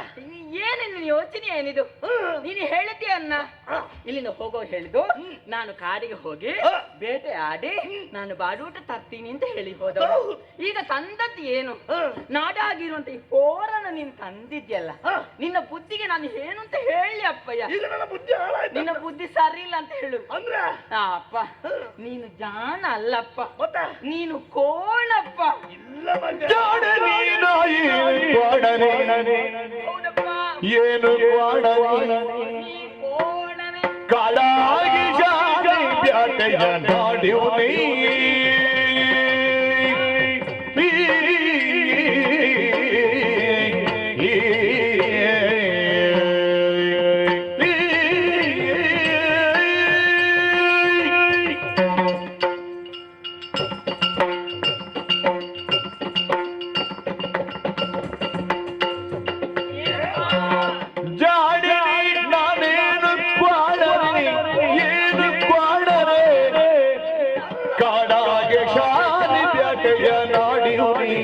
ಏನೇನು ಯೋಚನೆ ಏನಿದು? ನೀನು ಹೇಳಿದ್ದೆ ಅನ್ನ, ಇಲ್ಲಿಂದ ಹೋಗೋ ಹೇಳಿದ್ದು. ನಾನು ಕಾಡಿಗೆ ಹೋಗಿ ಬೇಟೆ ಆಡಿ ನಾನು ಬಾಡೂಟ ತರ್ತೀನಿ ಅಂತ ಹೇಳಿ ಹೋದ. ಈಗ ತಂದದ್ದು ಏನು? ನಾಡಾಗಿರುವಂತ ಈ ಪೋರನ ನೀನು ತಂದಿದ್ಯಲ್ಲ, ನಿನ್ನ ಬುದ್ಧಿಗೆ ನಾನು ಏನು ಅಂತ ಹೇಳಿ ಅಪ್ಪಯ್ಯ. ನಿನ್ನ ಬುದ್ಧಿ ಸರಿ ಇಲ್ಲ ಅಂತ ಹೇಳು. ಅಪ್ಪ, ನೀನು ಜಾಣ ಅಲ್ಲಪ್ಪ, ನೀನು ಕೋಣಪ್ಪ. ಏನು ಕಾಡಾಗಿ ಶಾಲೆ ಬ್ಯಾಟೆಯ ನಾಡಿವು ನೀ ಕಾಡಾಗೆ ಶಾದಿ ಬ್ಯಾಟೆಯ ನಾಡಿಯುಡಿ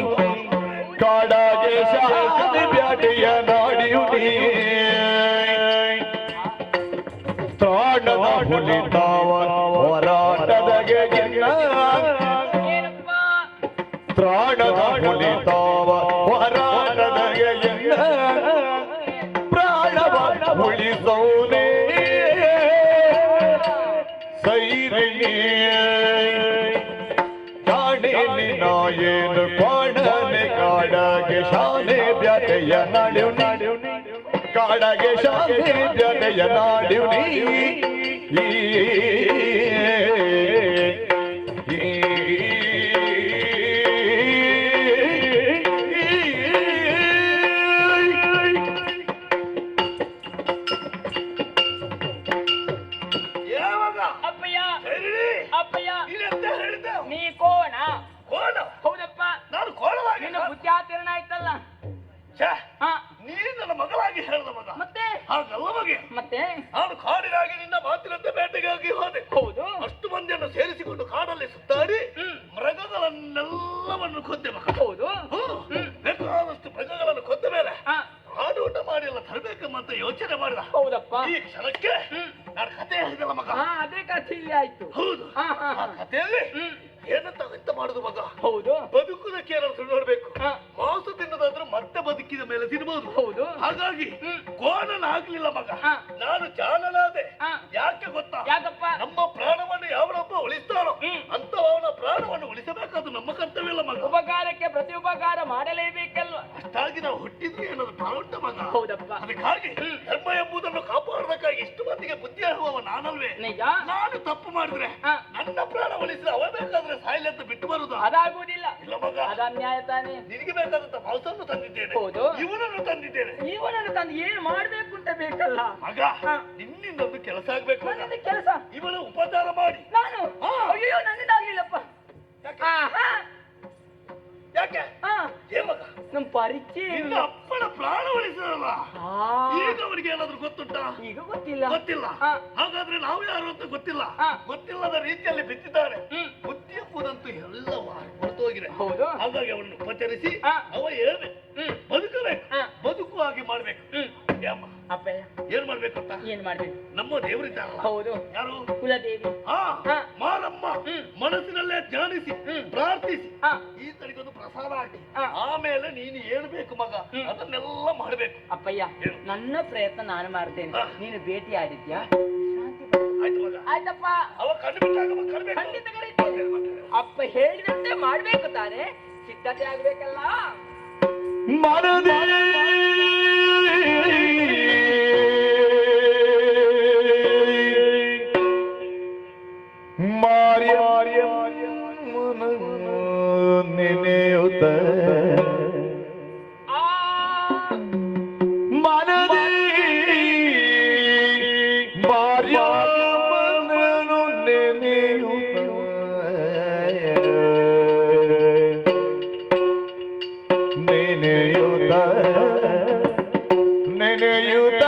ಕಾಡಾಗೆ ಶಾದಿ ಬ್ಯಾಟೆಯ ನಾಡಿಯುಡಿ ತ್ರಾಣದ ಹುಲಿತಾವ ಹೋರಾಟದಗೆ ತ್ರಾಣದ ಹುಲಿತಾವ ಹೋರಾಟದಗೆ ಪ್ರಾಣವ ಉಳಿಸೋನೇ ಸೈರಿ ಕಾಣೇಲಿ ನಾಯೇನು ಕಾಣನೆ ಕಾಡಾಗೆ ಶಾಲೆ ಬ್ಯಾಟೆಯ ನಾಡ್ಯು ಕಾಡಾಗೆ ಶಾಲೆ ಬ್ಯಾಟೆಯ ನಾಡ್ಯು ಅಪ್ಪಯ್ಯ ಅಪ್ಪಯ್ಯ ನೀ ಕೋಣ ಕೋಣ ಹೌದಪ್ಪ ನಾನು ಕೋಣವಾಗಿ ನಿನ್ನ ಬುದ್ಧಾಚರಣ ಆಯ್ತಲ್ಲ ನೀನು ನನ್ನ ಮಗಳಾಗಿ ಹೇಳಿದ ಮಗ ಮತ್ತೆ ಹಾಗಲ್ಲ ಮಗೆ ಮತ್ತೆ ನಾನು ಕಾಡಿನಾಗಿ ನಿನ್ನ ಮಾತಿನಂತೆ ಬೇಟೆಗಾಗಿ ಹೋದೆ ಹೌದು ಅಷ್ಟು ಮಂದಿಯನ್ನು ಸೇರಿಸಿಕೊಂಡು ಕಾಡಲ್ಲಿ ಸುತ್ತಾಡಿ ಮೃಗಗಳನ್ನೆಲ್ಲವನ್ನು ಕೊಂದೆ ಮಗ ಹೌದು ಬೇಕಾದಷ್ಟು ಮೃಗಗಳನ್ನು ಕೊಂದ ಮೇಲೆ ಆಡೂಟ ಮಾಡಿ ಎಲ್ಲ ತರಬೇಕಂತ ಯೋಚನೆ ಮಾಡಿದ ಹೌದಪ್ಪ ಈ ಕ್ಷಣಕ್ಕೆ ನಾನು ಕತೆ ಹೇಳಿದಲ್ಲ ಮಗ ಅದೇ ಕಥೆ ಇಲ್ಲಿ ಆಯ್ತು ಹೌದು ಆ ಕಥೆಯಲ್ಲಿ ಏನಂತ ಎಂತ ಮಾಡುದು ಮಗ ಹೌದು ಬದುಕುದಕ್ಕೆ ಏನಾದ್ರು ನೋಡ್ಬೇಕು ಮಾಂಸ ತಿನ್ನೋದಾದ್ರೆ ಮತ್ತೆ ಬದುಕಿದ ಮೇಲೆ ತಿನ್ಬಹುದು ಹೌದು ಹಾಗಾಗಿ ಕೋಣನ ಆಗ್ಲಿಲ್ಲ ಮಗ ನಾನು ಜಾಣನಾದೆ ಯಾಕೆ ಗೊತ್ತಾ ಯಾಕಪ್ಪ ನಮ್ಮ ಪ್ರಾಣವನ್ನು ಯಾವನೊಬ್ಬ ಉಳಿಸ್ತಾನೋ ಅಂತವನ ಪ್ರಾಣವನ್ನು ಉಳಿಸಬೇಕಾದ ನಮ್ಮ ಕರ್ತವ್ಯ ಮಗ ಉಪಕಾರಕ್ಕೆ ಪ್ರತಿ ಉಪಕಾರ ಮಾಡಲೇಬೇಕಲ್ವ ಅಷ್ಟಾಗಿ ನಾವು ಹುಟ್ಟಿದ್ವಿ ಅನ್ನೋದು ಪ್ರಾರಂಭ ಮಗ ಹೌದಪ್ಪ ಅದಕ್ಕಾಗಿ ಧರ್ಮ ಎಂಬುದನ್ನು ಕಾಪಾಡೋದಕ್ಕಾಗಿ ಇಷ್ಟು ಮಂದಿಗೆ ಬುದ್ಧಿ ಹೇಳುವವ ನಾನಲ್ವೇ ನಿಜ ನಾನು ತಪ್ಪು ಮಾಡಿದ್ರೆ ನನ್ನ ಪ್ರಾಣ ಉಳಿಸಿದ್ರೆ ಅವ ಬೇಕಾದ್ರೆ ಸಾಯಿಲೆ ಅಂತ ಬಿಟ್ಟು ಬರುದು ಅದಾಗುವುದಿಲ್ಲ ಇಲ್ಲ ಮಗ ಅದು ಅನ್ಯಾಯ ತಾನೇ ನಿನಗೆ ಬೇಕಾದಂತ ಮಾಂಸವನ್ನು ತಂದಿದ್ದೇನೆ ಹೌದು ಇವನನ್ನು ತಂದಿದ್ದೇನೆ ಇವನನ್ನು ತಂದು ಏನ್ ಮಾಡ್ಬೇಕು ಅಂತ ಬೇಕಲ್ಲ ಮಗ ನಿನ್ನಿಂದೊಂದು ಕೆಲಸ ಆಗ್ಬೇಕು ನನ್ನಿಂದ ಕೆಲಸ ಇವನ ಉಪಚಾರ ಮಾಡಿ ನಾನು ಅಯ್ಯೋ ನನ್ನಿಂದ ಆಗ್ಲಿಲ್ಲಪ್ಪ ಯಾಕೆ ಏ ಮಗ ನಮ್ ಪರಿಚಯ ನಿನ್ನ ಅಪ್ಪನ ಪ್ರಾಣ ಉಳಿಸಲ್ಲ ಈಗ ಅವರಿಗೆ ಏನಾದ್ರು ಗೊತ್ತುಂಟಾ ಈಗ ಗೊತ್ತಿಲ್ಲ ಗೊತ್ತಿಲ್ಲ ಹಾಗಾದ್ರೆ ನಾವು ಯಾರು ಅಂತ ಗೊತ್ತಿಲ್ಲ ಗೊತ್ತಿಲ್ಲದ ರೀತಿಯಲ್ಲಿ ಬಿತ್ತಿದ್ದಾರೆ ಬುದ್ಧಿ ಎಂಬುದಂತೂ ಎಲ್ಲ ಹೊರತೋಗಿದೆ ಹೌದು ಹಾಗಾಗಿ ಅವನನ್ನು ಉಪಚರಿಸಿ ಅವ ಹೇಳ್ಬೇಕು ಬದುಕಬೇಕು ಬದುಕು ಹಾಗೆ ಮಾಡ್ಬೇಕು ಅಪ್ಪಯ್ಯ ಏನ್ ಮಾಡ್ಬೇಕು ಅಂತ ಏನ್ ಮಾಡ್ಬೇಕು ನಮ್ಮ ದೇವರಿದ್ದಾರಲ್ಲ ಹೌದು ಯಾರು ಕುಲದೇವಿ ಮಾರಮ್ಮ ಮನಸ್ಸಿನಲ್ಲೇ ಧ್ಯಾನಿಸಿ ಪ್ರಾರ್ಥಿಸಿ ಈ ತನಗೊಂದು ಪ್ರಸಾದ ಹಾಕಿ ಆಮೇಲೆ ನೀನು ಹೇಳ್ಬೇಕು ಮಗ ಅದನ್ನೆಲ್ಲ ಮಾಡ್ಬೇಕು ಅಪ್ಪಯ್ಯ ನನ್ನ ಪ್ರಯತ್ನ ನಾನು ಮಾಡ್ತೇನೆ ನೀನು ಭೇಟಿ ಆಡಿದ್ಯಾ ಆಯ್ತು ಮಗ ಆಯ್ತಪ್ಪ ಅವ ಕಣ್ಣು ಬಿಟ್ಟಾಗ ಖಂಡಿತ ಕರೀತೇನೆ ಅಪ್ಪ ಹೇಳಿದಂತೆ ಮಾಡ್ಬೇಕು ತಾನೆ ಸಿದ್ಧತೆ ಆಗ್ಬೇಕಲ್ಲ ನೆನೆಯುತ್ತ ಮನದಿ ಮಾರ್ಯಮ್ಮನನು ನೆನೆಯುತ್ತ ನೆನೆಯುತ್ತ ನೆನೆಯುತ್ತ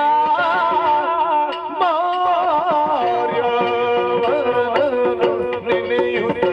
ಮಾರ್ಯಮ್ಮನನು ನೆನೆಯುತ್ತ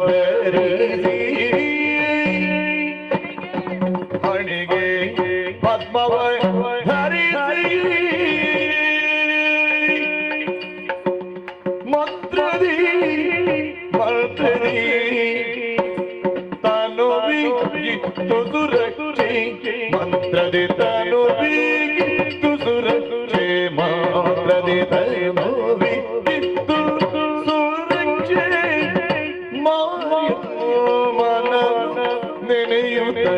ಧರಿಸಿ ಹಣಿಗೆ ಪದ್ಮವ ಧರಿಸಿ ಮಂತ್ರದಿ ಮಂತ್ರದಿ ತನುವಿಗಿತ್ತು ಸುರಕ್ಷೆ ಮಂತ್ರದಿ ತನುವಿಗಿತ್ತು ಸುರಕ್ಷೆ ಮಂತ್ರದಿ ತನುವಿಗಿತ್ತು ಸುರಕ್ಷೆ ಮನ ನೆನೆಯುತ್ತೆ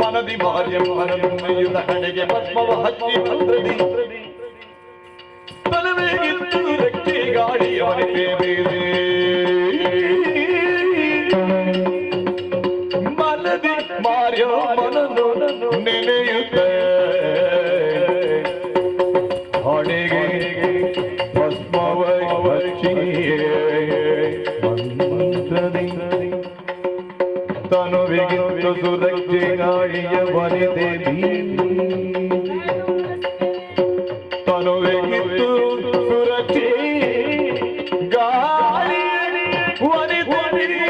ಮನದಿ ಮಾರ್ಯ ಮನದ ಹಣೆಗೆ ಪದ್ಮವ ಹಚ್ಚಿ ಮಂತ್ರದಿ ತನವೇಗಿತ್ತು ರಕ್ಕೆ ಗಾಳಿಯವನಿಗೆ ಬೇರೆ ಮನದಿ ಮಾರ್ಯ ಮನನು ನೆನೆಯುತ್ತೆ ಹಣೆಗೆ ಪದ್ಮವ ಹಚ್ಚಿ ಮಂತ್ರದಿ ತನುವಿಗಿತ್ತು ಸುರಕ್ಷೆ ಗಾಳಿಯ ವನಿತೆ ತನುವಿಗಿತ್ತು ಸುರಕ್ಷೆ ಗಾಳಿ ವನಿತೆ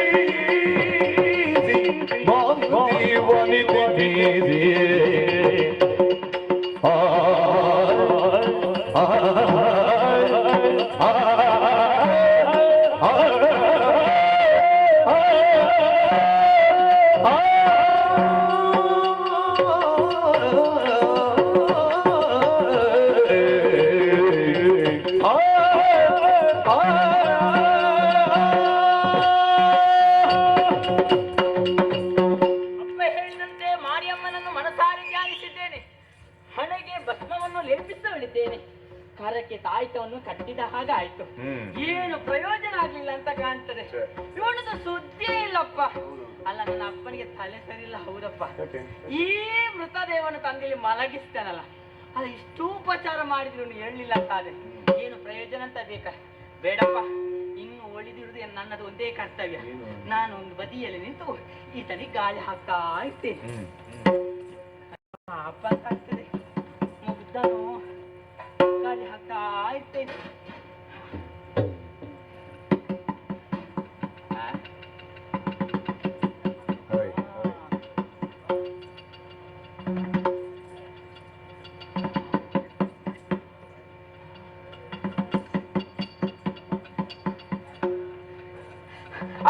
ವನಿತೆ ಕಾರ್ಯಕ್ಕೆ ತಾಯ್ತವನ್ನು ಕಟ್ಟಿದ ಹಾಗಾಯ್ತು. ಏನು ಪ್ರಯೋಜನ ಆಗ್ಲಿಲ್ಲ ಅಂತ ಕಾಣ್ತದೆ. ಇವನದು ಸುದ್ದಿಯೇ ಇಲ್ಲಪ್ಪ. ಅಲ್ಲ, ನನ್ನ ಅಪ್ಪನಿಗೆ ತಲೆ ಸರಿಯಿಲ್ಲ. ಹೌದಪ್ಪ, ಈ ಮೃತದೇವನು ತಂದಿಲ್ಲಿ ಮಲಗಿಸ್ತೇನಲ್ಲ, ಅಲ್ಲ ಇಷ್ಟು ಉಪಚಾರ ಮಾಡಿದ್ರು ಹೇಳಲಿಲ್ಲ ಅಂತಾದೆ ಏನು ಪ್ರಯೋಜನ ಅಂತ ಬೇಕ? ಬೇಡಪ್ಪ, ಇನ್ನು ಒಳಿದಿರುವುದು ನನ್ನದು ಒಂದೇ ಕರ್ತವ್ಯ. ನಾನು ಒಂದು ಬದಿಯಲ್ಲಿ ನಿಂತು ಈತನಿಗೆ ಗಾಳಿ ಹಾಕ್ತಾ ಇರ್ತೇನೆ. ಪಾಪ ಅಂತ ಆಗ್ತದೆ, ಮುಗ್ದನು ಗಾಳಿ ಹಾಕ್ತಾ ಇರ್ತೇನೆ.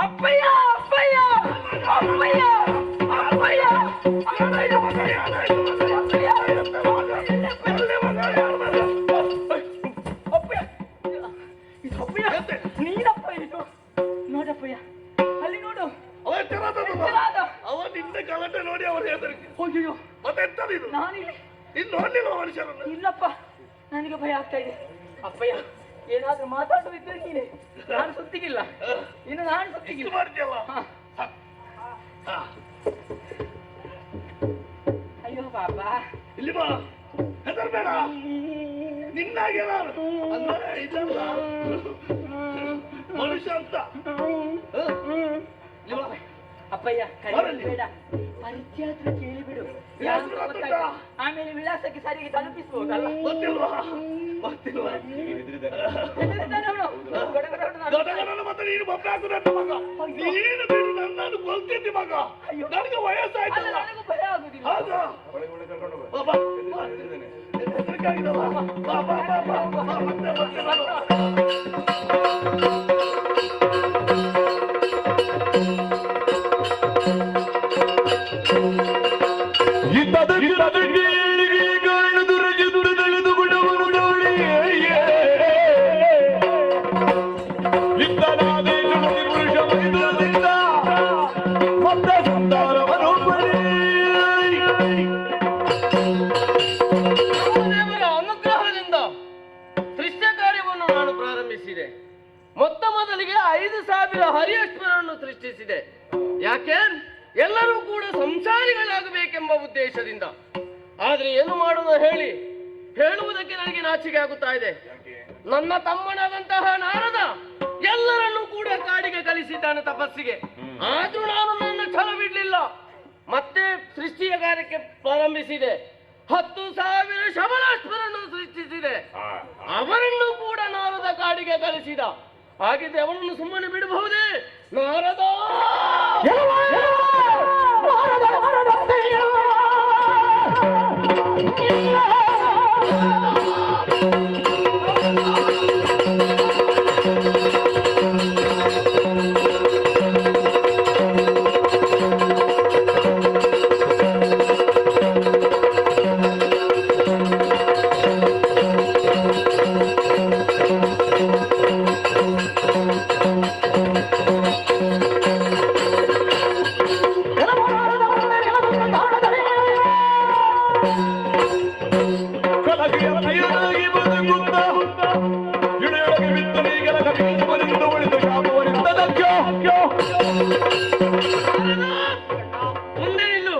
ಅಪ್ಪಯ್ಯ ಅಪ್ಪಯ್ಯ ಅಪ್ಪಯ್ಯ ಅಪ್ಪಯ್ಯ ನೀನಪ್ಪ ಇದು ನೋಡಪ್ಪಯ್ಯ, ಅಲ್ಲಿ ನೋಡು. ಅವ ನಿನ್ನ ಗಲಾಟೆ ನೋಡಿ ಅವರು ಹೆದರಿಕೆ. ಅಯ್ಯೋ ಮತ್ತೆಂತದಿದು? ನಾನಿಲ್ಲಿ ಇನ್ನು ನೋಡ್ಲಿಲ್ಲ ಮನುಷ್ಯರನ್ನು? ಇಲ್ಲಪ್ಪ, ನನಗೆ ಭಯ ಆಗ್ತಾ ಇದೆ. ಅಪ್ಪಯ್ಯ, ಏನಾದ್ರೂ ಮಾತಾಡುವಿದ್ರೆ ನೀನೆ, ನಾನು ಸುತ್ತಿಗಿಲ್ಲ. ಇನ್ನು ನಾನು ಸುತ್ತಿಗಿಲ್ಲ ಮಾಡ್ತೀಯಲ್ಲ. ಅಯ್ಯೋ ಬಾಬಾ, ಇಲ್ಲಿ ಬಾ, ಹೆದರ್ಬೇಡ. ನಿನ್ನಾಗೆ ನಾನು ಇದಲ್ಲ ಮನುಷ್ಯ ಅಂತ. ಅಪ್ಪಯ್ಯ ಬೇಡ, ಪರಿಚಯ ಹತ್ರ ಕೇಳಿಬಿಡು. ಆಮೇಲೆ ವಿಳಾಸಕ್ಕೆ ಸರಿಗೆ ತಲುಪಿಸಬಹುದಲ್ಲ? ಮತ್ತೆ ನೀನು ಮಬ್ಬೆ ಹಾಕುದಂತ ಮಗ. ನೀನು ಬಿಡು, ನನ್ನನ್ನು ಕೊಲ್ತಿದ್ದಿ ಮಗ. ನನಗೆ ವಯಸ್ಸಾಯ್ತಲ್ಲ. ನನಗೂ ಭಯ ಆಗುದಿಲ್ಲ. ಹೌದಾ? ಹೆದರಿಕೆ ಆಗಿದಲ್ಲ? ಬಾ ಬಾ ಬಾ ಬಾ ಬಾ, ಮತ್ತೆ ಅನುಗ್ರಹದಿಂದ ಸೃಷ್ಟಿ ಕಾರ್ಯವನ್ನು ನಾನು ಪ್ರಾರಂಭಿಸಿದೆ. ಮೊತ್ತ ಮೊದಲಿಗೆ 5,000 ಹರಿಯಶ್ವರನ್ನು ಸೃಷ್ಟಿಸಿದೆ. ಯಾಕೆ? ಎಲ್ಲರೂ ಕೂಡ ಸಂಸಾರಿಗಳಾಗಬೇಕೆಂಬ ಉದ್ದೇಶದಿಂದ. ಆದ್ರೆ ಏನು ಮಾಡುವುದು ಹೇಳಿ, ಹೇಳುವುದಕ್ಕೆ ನನಗೆ ನಾಚಿಕೆ ಆಗುತ್ತಾ ಇದೆ. ನನ್ನ ತಮ್ಮನಾದಂತಹ ನಾರದ ಎಲ್ಲರನ್ನೂ ಕೂಡ ಕಾಡಿಗೆ ಕಲಿಸಿದ್ದಾನೆ ತಪಸ್ಸಿಗೆ. ಆದ್ರೂ ನಾನು ನನ್ನ ಛಲ ಬಿಡ್ಲಿಲ್ಲ. ಮತ್ತೆ ಸೃಷ್ಟಿಯ ಕಾರ್ಯಕ್ಕೆ ಪ್ರಾರಂಭಿಸಿದೆ. 10,000 ಶಬಲಾಶ್ವರನ್ನು ಸೃಷ್ಟಿಸಿದೆ. ಅವರನ್ನು ಕೂಡ ನಾರದ ಕಾಡಿಗೆ ಕಲಿಸಿದ. ಹಾಗಿದ್ರೆ ಅವನನ್ನು ಸುಮ್ಮನೆ ಬಿಡಬಹುದೇ? ನಾರದ ಮುಂದೆ ನಿಲ್ಲು.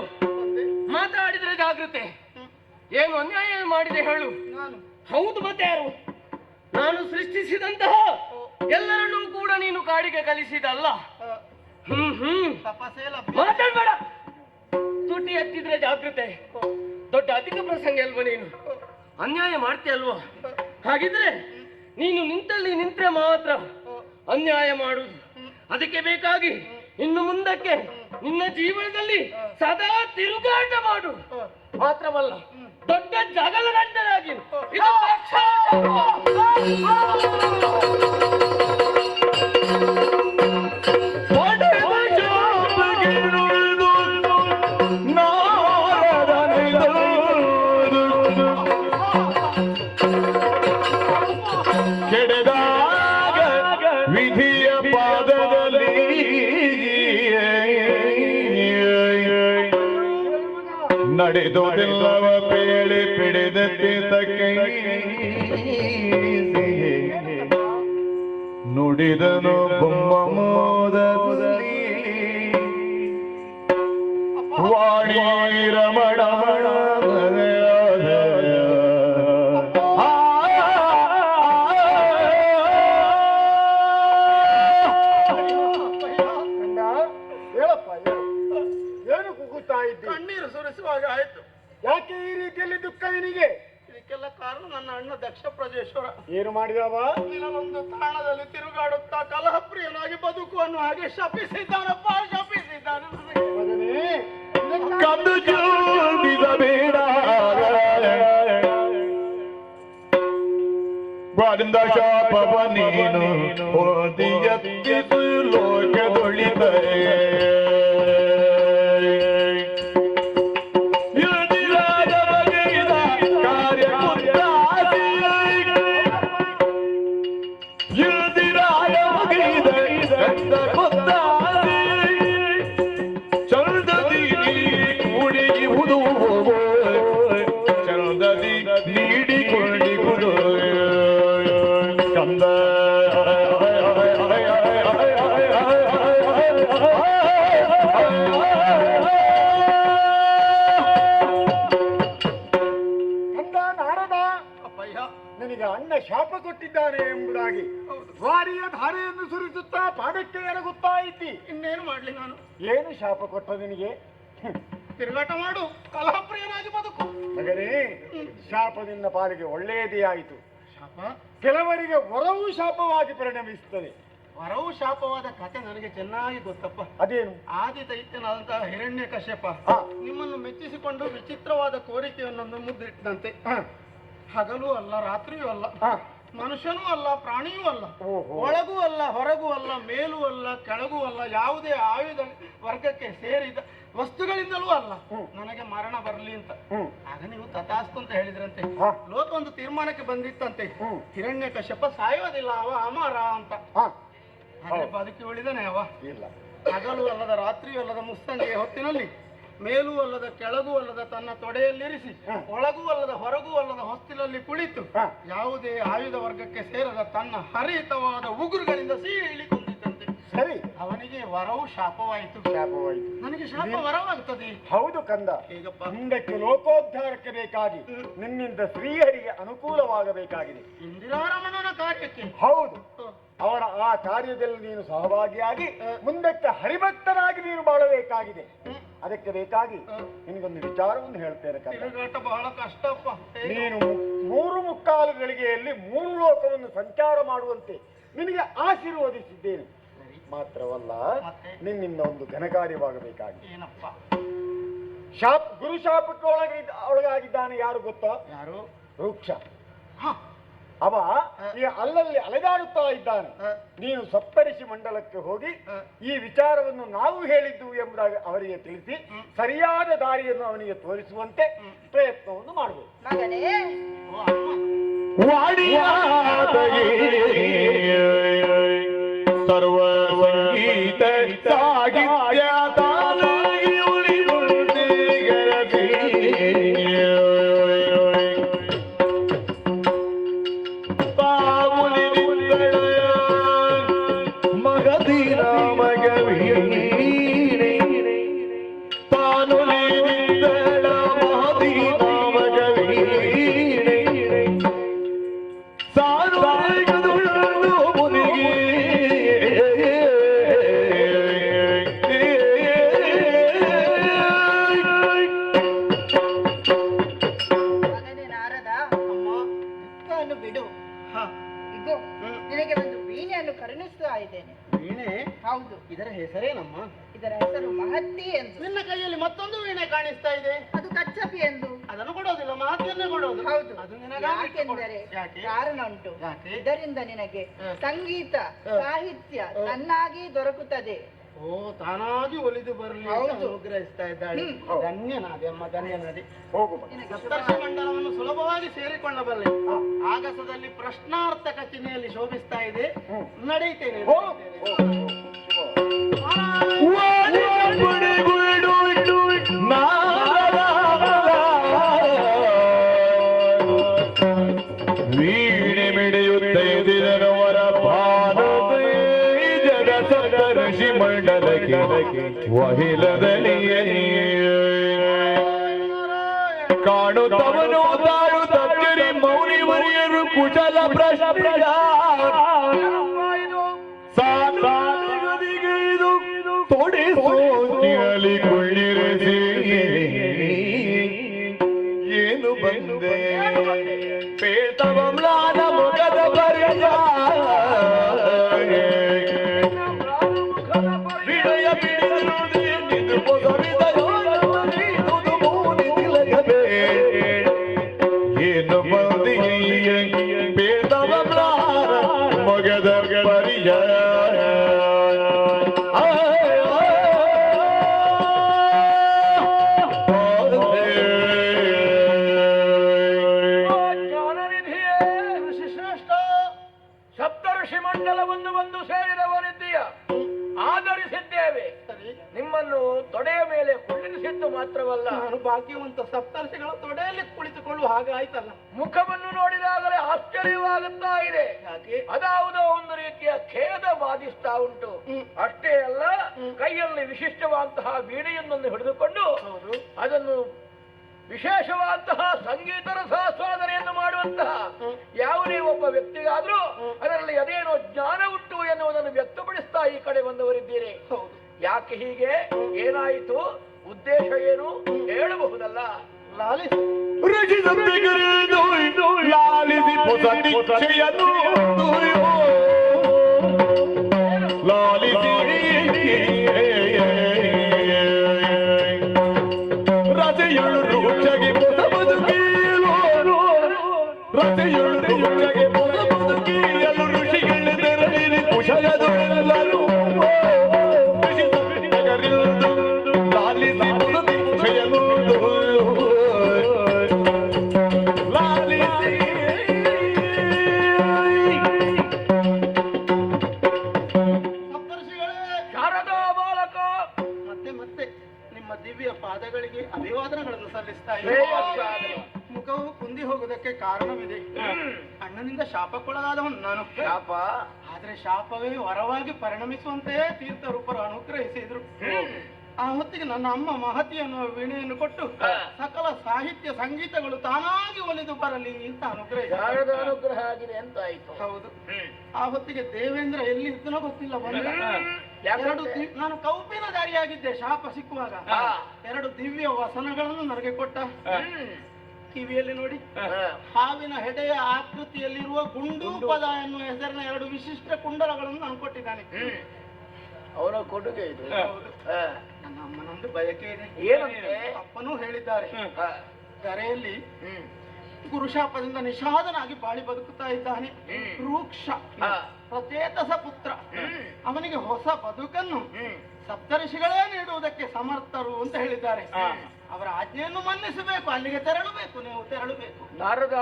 ಮಾತಾಡಿದ್ರೆ ಜಾಗೃತೆ. ಏನು ಅನ್ಯಾಯ ಮಾಡಿದೆ ಹೇಳು. ಹೌದು, ಮತ್ತೆ ಯಾರು? ನಾನು ಸೃಷ್ಟಿಸಿದಂತಹ ಎಲ್ಲರನ್ನೂ ಕೂಡ ನೀನು ಕಾಡಿಗೆ ಕಲಿಸಿದಲ್ಲ. ಮಾತಾಡ್ಬೇಡ. ತುಟಿ ಎತ್ತಿದ್ರೆ ಜಾಗೃತೆ. ದೊಡ್ಡ ಅಧಿಕ ಪ್ರಸಂಗ ಅಲ್ವಾ ನೀನು? ಅನ್ಯಾಯ ಮಾಡ್ತೀಯಲ್ವಾ? ಹಾಗಿದ್ರೆ ನೀನು ನಿಂತಲ್ಲಿ ನಿಂತ್ರೆ ಮಾತ್ರ ಅನ್ಯಾಯ ಮಾಡುವುದು. ಅದಕ್ಕೆ ಬೇಕಾಗಿ ಇನ್ನು ಮುಂದಕ್ಕೆ ನಿನ್ನ ಜೀವನದಲ್ಲಿ ಸದಾ ತಿರುಗಾಟ ಮಾಡು. ಮಾತ್ರವಲ್ಲ, ದೊಡ್ಡ ಜಗಲಗಂಟನಾಗಿ ಇದು ವಿಧಿಯ ಪಾದದಲ್ಲಿ ನಡೆದುದೆಲ್ಲವ ಪೇಳೆ ಪಿಡಿದಕ್ಕೆ ನುಡಿದನು ಬೊಮ್ಮ ಮೋದದಲ್ಲಿ ವಾಣಿ ರಮಣ ಇದ್ದಿ? ಕಣ್ಣೀರು ಸುರಿಸುವಾಗ ಆಯ್ತು. ಯಾಕೆ ಈ ರೀತಿಯಲ್ಲಿ ದುಃಖ ನಿನಗೆ? ಇದಕ್ಕೆಲ್ಲ ಕಾರಣ ನನ್ನ ಅಣ್ಣ ದಕ್ಷ ಪ್ರಜೇಶ್ವರ. ಏನು ಮಾಡಿದವ? ಒಂದು ತಾಣದಲ್ಲಿ ತಿರುಗಾಡುತ್ತಾ ಕಲಹಪ್ರಿಯನಾಗಿ ಬದುಕುವನ್ನು ಹಾಗೆ ಶಪಿಸಿದ್ದಾನಪ್ಪ, ಶಪಿಸಿದ್ದಾನೆ. ಮಗನೇ, ಕಂದು ಬೇಡ ಬಾರಿಂದ ಶಾಪವ ನೀನು ಓದಿಯತ್ತಿದು ಲೋಕದೊಳಿದರೆ ನಿನಗೆ ಅಣ್ಣ ಶಾಪ ಕೊಟ್ಟಿದ್ದಾನೆ ಎಂಬುದಾಗಿ ವಾರಿಯ ಧಾರೆಯನ್ನು ಸುರಿಸುತ್ತಾ ಪಾದಕ್ಕೆ ಎರಗುತ್ತಾ ಇದ್ದಿ. ಇನ್ನೇನು ಮಾಡ್ಲಿ ನಾನು? ಏನು ಶಾಪ ಕೊಟ್ಟ ನಿನಗೆ? ತಿರುಗಾಟ ಮಾಡು, ಕಲಹಪ್ರಿಯನಾಗಿ ಬದುಕು. ಮಗನೇ, ಶಾಪ ನಿನ್ನ ಪಾಲಿಗೆ ಒಳ್ಳೆಯದೇ ಆಯಿತು. ಶಾಪ ಕೆಲವರಿಗೆ ವರವೂ ಶಾಪವಾಗಿ ಪರಿಣಮಿಸುತ್ತದೆ. ವರವು ಶಾಪವಾದ ಕಥೆ ನನಗೆ ಚೆನ್ನಾಗಿ ಗೊತ್ತಪ್ಪ. ಅದೇನು? ಆದಿ ದೈತ್ಯನಾದಂತಹ ಹಿರಣ್ಯ ಕಶ್ಯಪ ನಿಮ್ಮನ್ನು ಮೆಚ್ಚಿಸಿಕೊಂಡು ವಿಚಿತ್ರವಾದ ಕೋರಿಕೆಯನ್ನೊಂದು ಮುದ್ದಿಟ್ಟಂತೆ. ಹಗಲೂ ಅಲ್ಲ, ರಾತ್ರಿಯೂ ಅಲ್ಲ, ಮನುಷ್ಯನೂ ಅಲ್ಲ, ಪ್ರಾಣಿಯೂ ಅಲ್ಲ, ಒಳಗೂ ಅಲ್ಲ, ಹೊರಗೂ ಅಲ್ಲ, ಮೇಲೂ ಅಲ್ಲ, ಕೆಳಗೂ ಅಲ್ಲ, ಯಾವುದೇ ಆಯುಧ ವರ್ಗಕ್ಕೆ ಸೇರಿದ ವಸ್ತುಗಳಿಂದಲೂ ಅಲ್ಲ, ನನಗೆ ಮರಣ ಬರಲಿ ಅಂತ. ಆಗ ನೀವು ತಥಾಸ್ತು ಅಂತ ಹೇಳಿದ್ರಂತೆ. ಲೋಕ ಒಂದು ತೀರ್ಮಾನಕ್ಕೆ ಬಂದಿತ್ತಂತೆ, ಹಿರಣ್ಯ ಕಶ್ಯಪ ಸಾಯೋದಿಲ್ಲ, ಅವ ಅಮರ ಅಂತ. ಆದ್ರೆ ಬದುಕಿ ಉಳಿದಾನೆ ಅವ. ಹಗಲು ಅಲ್ಲದ, ರಾತ್ರಿಯೂ ಅಲ್ಲದ ಮುಸ್ಸಂಜೆಯ ಹೊತ್ತಿನಲ್ಲಿ ಮೇಲೂ ಅಲ್ಲದ, ಕೆಳಗೂ ಅಲ್ಲದ ತನ್ನ ತೊಡೆಯಲ್ಲಿರಿಸಿ, ಒಳಗೂ ಅಲ್ಲದ, ಹೊರಗೂ ಅಲ್ಲದ ಹೊಸ್ತಿಲಲ್ಲಿ ಕುಳಿತು ಯಾವುದೇ ಆಯುಧ ವರ್ಗಕ್ಕೆ ಸೇರದ ತನ್ನ ಹರಿತವಾದ ಉಗುರುಗಳಿಂದ ಸೀಳಿ ಕೊಂದಿತ್ತಂತೆ. ಸರಿ, ಅವನಿಗೆ ವರವು ಶಾಪವಾಯಿತು. ಶಾಪವಾಯಿತು. ನನಗೆ ಶಾಪ ವರವಾಗುತ್ತದೆ. ಹೌದು ಕಂದ. ಮುಂದಕ್ಕೆ ಲೋಕೋದ್ಧಾರಕ್ಕೆ ಬೇಕಾಗಿ ನಿನ್ನಿಂದ ಶ್ರೀಹರಿಗೆ ಅನುಕೂಲವಾಗಬೇಕಾಗಿದೆ. ಇಂದಿರಾರಮಣನ ಕಾರ್ಯಕ್ಕೆ. ಹೌದು, ಅವರ ಆ ಕಾರ್ಯದಲ್ಲಿ ನೀನು ಸಹಭಾಗಿಯಾಗಿ ಮುಂದಕ್ಕೆ ಹರಿಭಕ್ತನಾಗಿ ನೀನು ಬಾಳಬೇಕಾಗಿದೆ. ಅದಕ್ಕೆ ಬೇಕಾಗಿ ನಿನಗೊಂದು ವಿಚಾರವನ್ನು ಹೇಳ್ತೇನೆ. ತಿರುಗಾಟ ಬಹಳ ಕಷ್ಟಪ್ಪ. ನೀನು 3 ಗಳಿಗೆಯಲ್ಲಿ 3 ಲೋಕವನ್ನು ಸಂಚಾರ ಮಾಡುವಂತೆ ನಿನಗೆ ಆಶೀರ್ವದಿಸಿದ್ದೇನೆ. ಮಾತ್ರವಲ್ಲ, ನಿನ್ನಿಂದ ಒಂದು ಘನಕಾರ್ಯವಾಗಬೇಕಾಗಿದೆ. ಏನಪ್ಪ? ಗುರು ಶಾಪಕ್ಕೆ ಒಳಗಾಗಿದ್ದಾನೆ. ಯಾರು ಗೊತ್ತಾ? ಯಾರು? ವೃಕ್ಷ. ಅವ ಈ ಅಲ್ಲಲ್ಲಿ ಅಲೆದಾಡುತ್ತಾ ಇದ್ದಾನೆ. ನೀನು ಸಪ್ತರಿಷಿ ಮಂಡಲಕ್ಕೆ ಹೋಗಿ ಈ ವಿಚಾರವನ್ನು ನಾವು ಹೇಳಿದ್ದು ಎಂಬುದಾಗಿ ಅವರಿಗೆ ತಿಳಿಸಿ ಸರಿಯಾದ ದಾರಿಯನ್ನು ಅವನಿಗೆ ತೋರಿಸುವಂತೆ ಪ್ರಯತ್ನವನ್ನು ಮಾಡಬೇಕು. ಸರ್ವ ಸಂಗೀತ ಇದರ ಹೆಸರೇನಮ್ಮ? ಇದರ ಹೆಸರು ಮಹತ್ತಿ ಎಂದು. ನಿನ್ನ ಕೈಯಲ್ಲಿ ಮತ್ತೊಂದು ವೀಣೆ ಕಾಣಿಸ್ತಾ ಇದೆ. ಅದು ಕಚ್ಚಪಿ ಎಂದು. ಅದನ್ನು ಕೊಡೋದಿಲ್ಲ, ಮಹತ್ತಿಯನ್ನೇ ಕೊಡೋದು. ಹೌದು. ಅದು ಯಾಕೆಂದರೆ ಕಾರಣ ಉಂಟು. ಇದರಿಂದ ನಿನಗೆ ಸಂಗೀತ ಸಾಹಿತ್ಯ ಚೆನ್ನಾಗಿ ದೊರಕುತ್ತದೆ. ಓ, ತಾನಾಗಿ ಒಲಿದು ಬರಲಿ ಅನುಗ್ರಹಿಸ್ತಾ ಇದ್ದಾಳೆ. ಧನ್ಯನಾದೆ ಅಮ್ಮ, ಧನ್ಯನಾದೆ. ಸಪ್ತರ್ಷಿ ಮಂಡಲವನ್ನು ಸುಲಭವಾಗಿ ಸೇರಿಕೊಳ್ಳಬಲ್ಲೆ. ಆಗಸದಲ್ಲಿ ಪ್ರಶ್ನಾರ್ಥಕ ಚಿಹ್ನೆಯಲ್ಲಿ ಶೋಭಿಸ್ತಾ ಇದೆ. ನಡೆಯುತ್ತೇನೆ. ವೀಣೆ ಮಿಡಿಯುತ್ತಿದ್ದವರ ಭಾರತ ಋಷಿ ಮಂಡಲಕ್ಕೆ ವಹಿಲದಲ್ಲಿಯೇ ಕಾಣುತ್ತವನು ತಾಳುತ್ತಿರಿ ಮೌನಿವರಿಯರು ಕುಶಲ ಪ್ರಶ್ನ ಸಾಧಿಗೆ ಇದು ತೊಡಿಸೋತಿಯಲ್ಲಿ ಕೊಳ್ಳಿರಿಸಿ ವಿಷಯ ಬಿಡಿದು ಏನು ಮಂದಿಗೆ ಬೇಡವ ಮಗದ ಪರಿಯ ಜ್ಞಾನನಿಧಿಯೇ ಋಷಿಶ್ರೇಷ್ಠ, ಸಪ್ತಋಷಿ ಮಂಡಲವನ್ನು ಬಂದು ಸೇರಿದವರಿದ್ದೀಯ, ಆಧರಿಸಿದ್ದೇವೆ. ನಿಮ್ಮನ್ನು ತೊಡೆಯ ಮೇಲೆ ಕುಳ್ಳಿರಿಸಿದ್ದು ಮಾತ್ರವಲ್ಲ, ನಾನು ಭಾಗ್ಯವಂತ ಸಪ್ತರ್ಷಿಗಳ ತೊಡೆಯಲ್ಲಿ ಕುಳಿತುಕೊಳ್ಳುವ ಹಾಗೆ ಆಯ್ತಲ್ಲ. ಮುಖವನ್ನು ನೋಡಿದಾಗಲೇ ಆಶ್ಚರ್ಯವಾಗುತ್ತಾ ಇದೆ. ಅದಾವುದೋ ಒಂದು ರೀತಿಯ ಖೇದ ಬಾಧಿಸ್ತಾ ಉಂಟು. ಅಷ್ಟೇ ಅಲ್ಲ, ಕೈಯಲ್ಲಿ ವಿಶಿಷ್ಟವಾದಂತಹ ವೀಣೆಯನ್ನೊಂದು ಹಿಡಿದುಕೊಂಡು ಅದನ್ನು ವಿಶೇಷವಾದಂತಹ ಸಂಗೀತ ರಸಾಸ್ವಾದನೆಯನ್ನು ಮಾಡುವಂತಹ ಯಾವುದೇ ಒಬ್ಬ ವ್ಯಕ್ತಿಗಾದ್ರೂ ಅದರಲ್ಲಿ ಅದೇನೋ ಜ್ಞಾನ ಉಂಟು ಎನ್ನುವುದನ್ನು ವ್ಯಕ್ತಪಡಿಸ್ತಾ ಈ ಕಡೆ ಬಂದವರಿದ್ದೀರಿ. ಯಾಕೆ ಹೀಗೆ? ಏನಾಯಿತು? ಉದ್ದೇಶ ಏನು ಹೇಳಬಹುದಲ್ಲ? ಲಾಲಿಸಿ ಪೊಸತಿಯನ್ನು ಲಾಲಿಸಿ ರಜೆಯಳು ರುಚಗೆ ಪೊಸ ಬದುಕೀಲೋ ರಜೆಯಳು ರುಚಗೆ ಪೊಸ ಬದುಕೀಯಲು ಋಷಿಗಳು ತೆರಳಿರಿ ಕುಶಲದೊಳೆಲ್ಲರೂ ಲಾಲಿಸಿ ಪೊಸತಿ ವಿಷಯನು ಶಾರದಾ ಬಾಲಕ, ಮತ್ತೆ ಮತ್ತೆ ನಿಮ್ಮ ದಿವ್ಯ ಪಾದಗಳಿಗೆ ಅಭಿವಾದನಗಳನ್ನು ಸಲ್ಲಿಸ್ತಾ ಮುಖವು ಕುಂದಿ ಹೋಗುವುದಕ್ಕೆ ಕಾರಣವಿದೆ. ಅಣ್ಣನಿಂದ ಶಾಪಕ್ಕೊಳಗಾದವನು ನಾನು. ಶಾಪ? ಆದ್ರೆ ಶಾಪವೇ ವರವಾಗಿ ಪರಿಣಮಿಸುವಂತೆ ತೀರ್ಥರೂಪರು ಅನುಗ್ರಹಿಸಿದ್ರು. ಆ ಹೊತ್ತಿಗೆ ನನ್ನ ಅಮ್ಮ ಮಹತಿ ಅನ್ನುವ ವೀಣೆಯನ್ನು ಕೊಟ್ಟು ಸಕಲ ಸಾಹಿತ್ಯ ಸಂಗೀತಗಳು ತಾನಾಗಿ ಒಲಿದು ಬರಲಿ ಅಂತ ಶಾರದ ಅನುಗ್ರಹ ಆಗಿದೆ ಅಂತ ಆಯ್ತು. ಹೌದು. ಆ ಹೊತ್ತಿಗೆ ದೇವೇಂದ್ರ ಎಲ್ಲಿ ಇದ್ದನೋ ಗೊತ್ತಿಲ್ಲ ಬಂದ. ನಾನು ಕೌಪಿನ ದಾರಿಯಾಗಿದ್ದೆ ಶಾಪ ಸಿಕ್ಕುವಾಗ. 2 ದಿವ್ಯ ವಸನಗಳನ್ನು ನನಗೆ ಕೊಟ್ಟ. ಕಿವಿಯಲ್ಲಿ ನೋಡಿ, ಹಾವಿನ ಹೆಡೆಯ ಆಕೃತಿಯಲ್ಲಿರುವ ಗುಂಡೂಪದ ಎನ್ನುವ ಹೆಸರಿನ 2 ವಿಶಿಷ್ಟ ಕುಂಡಲಗಳನ್ನು ನಾನು ಕೊಟ್ಟಿದ್ದಾನೆ. ಅವರ ಕೊಡುಗೆ ಇದು. ನನ್ನ ಅಮ್ಮನೊಂದು ಬಯಕೆ ಇದೆ. ಏನಂತೆ? ಅಪ್ಪನೂ ಹೇಳಿದ್ದಾರೆ. ಕರೆಯಲ್ಲಿ ಗುರುಶಾಪದಿಂದ ನಿಷಾದನಾಗಿ ಬಾಳಿ ಬದುಕುತ್ತಾ ಇದ್ದಾನೆ. ರೂಕ್ಷ ಪ್ರಚೇತಸ ಪುತ್ರ. ಅವನಿಗೆ ಹೊಸ ಬದುಕನ್ನು ಸಪ್ತಋಷಿಗಳೇ ನೀಡುವುದಕ್ಕೆ ಸಮರ್ಥರು ಅಂತ ಹೇಳಿದ್ದಾರೆ. ಅವರ ಆಜ್ಞೆಯನ್ನು ಮನ್ನಿಸಬೇಕು. ಅಲ್ಲಿಗೆ ತೆರಳಬೇಕು, ನೀವು ತೆರಳಬೇಕು. ನಾರದ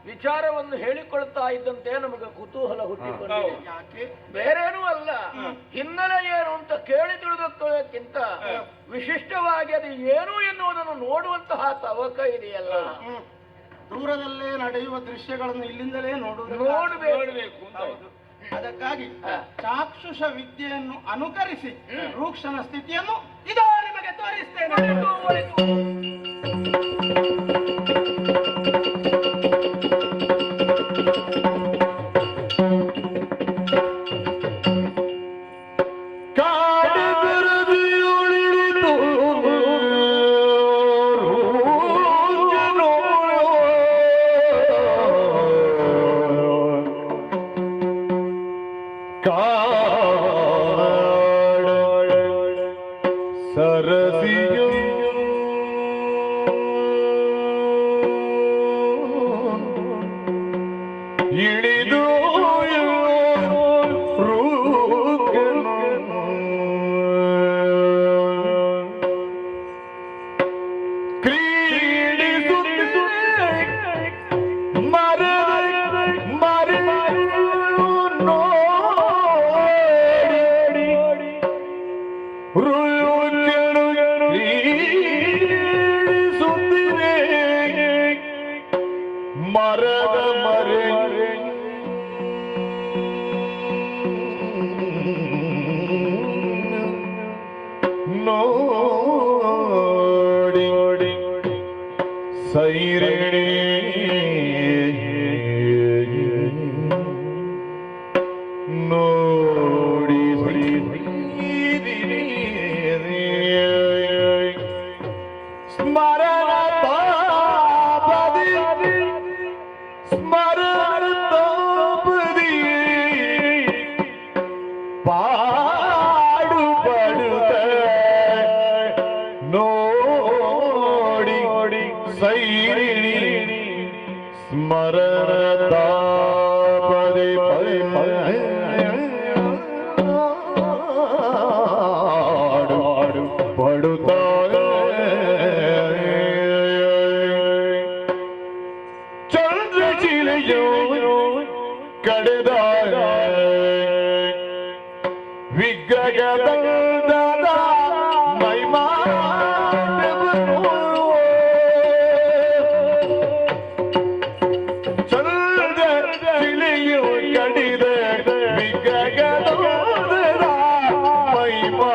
ವಿಚಾರವನ್ನು ಹೇಳಿಕೊಳ್ತಾ ಇದ್ದಂತೆ ನಮಗೆ ಕುತೂಹಲ ಹುಟ್ಟಿಕೊಂಡಿದೆ. ಯಾಕೆ? ಬೇರೇನೂ ಅಲ್ಲ, ಹಿನ್ನೆಲೆ ಏನು ಅಂತ ಕೇಳಿ ತಿಳಿದುಕೊಳ್ಳೋಕ್ಕಿಂತ ವಿಶಿಷ್ಟವಾಗಿ ಅದು ಏನು ಎನ್ನುವುದನ್ನು ನೋಡುವಂತಹ ತವಕ ಇದೆಯಲ್ಲ. ದೂರದಲ್ಲೇ ನಡೆಯುವ ದೃಶ್ಯಗಳನ್ನು ಇಲ್ಲಿಂದಲೇ ನೋಡಬೇಕು. ಅದಕ್ಕಾಗಿ ಚಾಕ್ಷುಷ ವಿದ್ಯೆಯನ್ನು ಅನುಕರಿಸಿ ರೂಕ್ಷನ ಸ್ಥಿತಿಯನ್ನು ಇದೋ ನಿಮಗೆ ತೋರಿಸ್ತೇನೆ. ಸರಸಿಯು ಇಳಿದು ಮರದ ಮರೆ ನೋಡಿ ಸೈರಣಿ ನೋಡಿ ಸ್ಮರಣ ಪಾಡು ಪಡುತ್ತಾರೆ ಚಂದ್ರಶಿಲೆಯೋ ಕಡೆದಾಗ ವಿಗ್ರಹದ ಮೈಮಾ ಚಂದ್ರಶಿಲೆಯೋ ಕಡಿದ ವಿಗ್ರಹದ ಮೈಮಾ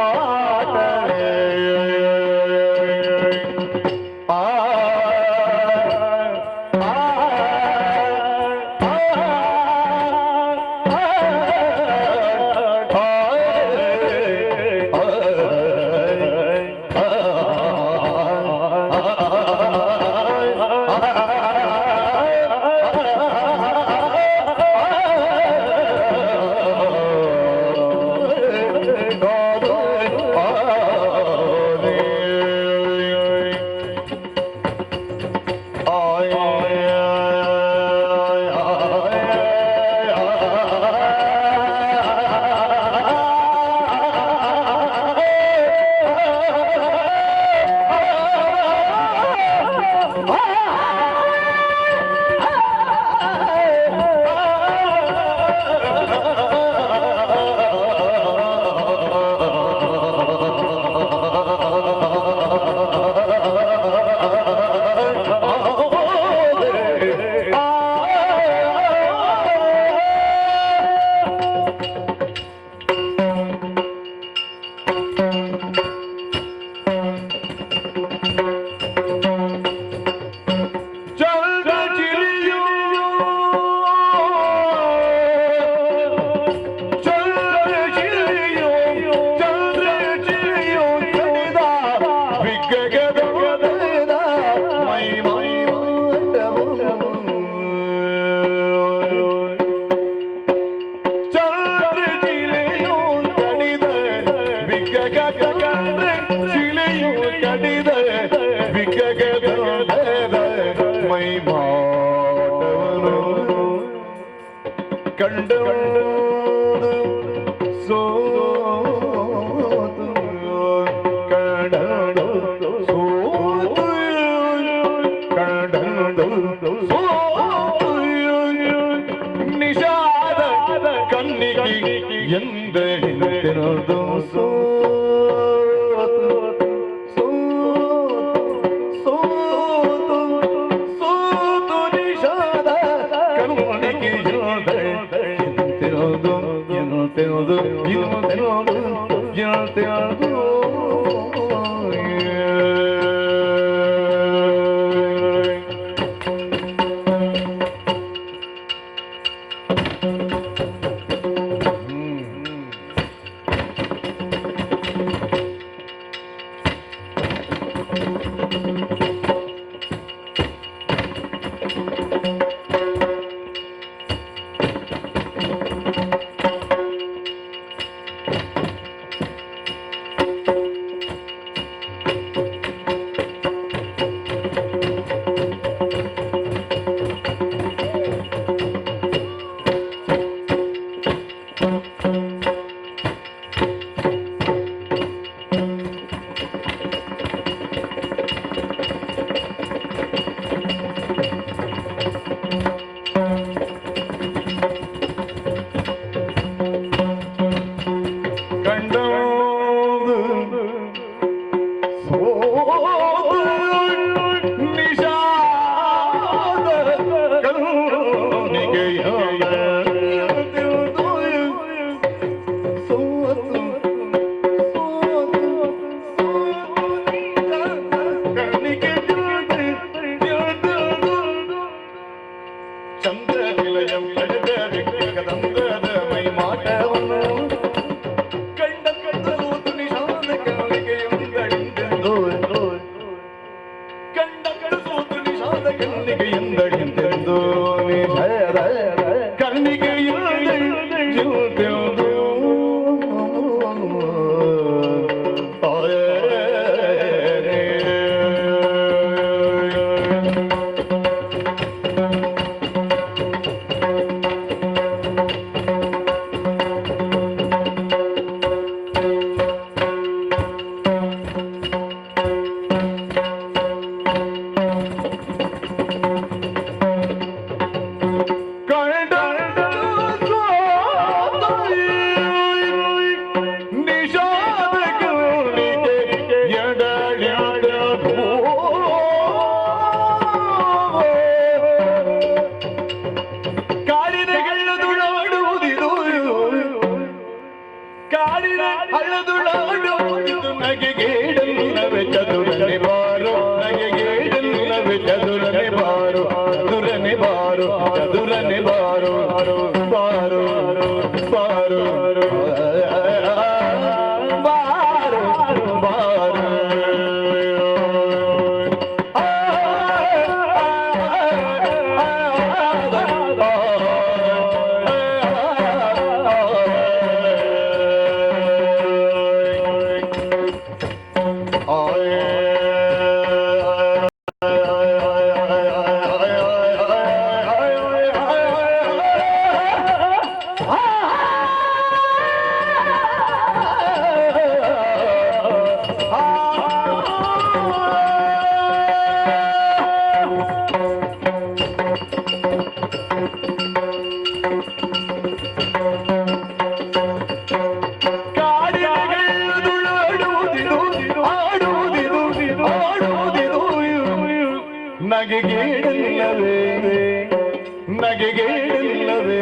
ನಿಷಾದ ಕಣ್ಣಿಗೆ ಎಂದೆಂತೆನದು ಸೋತು ನಿಷಾದ ಕಣ್ಣಿಗೆ ಎಂತೆನದು ನಗೆಗೇಡಿಲ್ಲವೇ ನಗೆಗೇಡಿಲ್ಲವೇ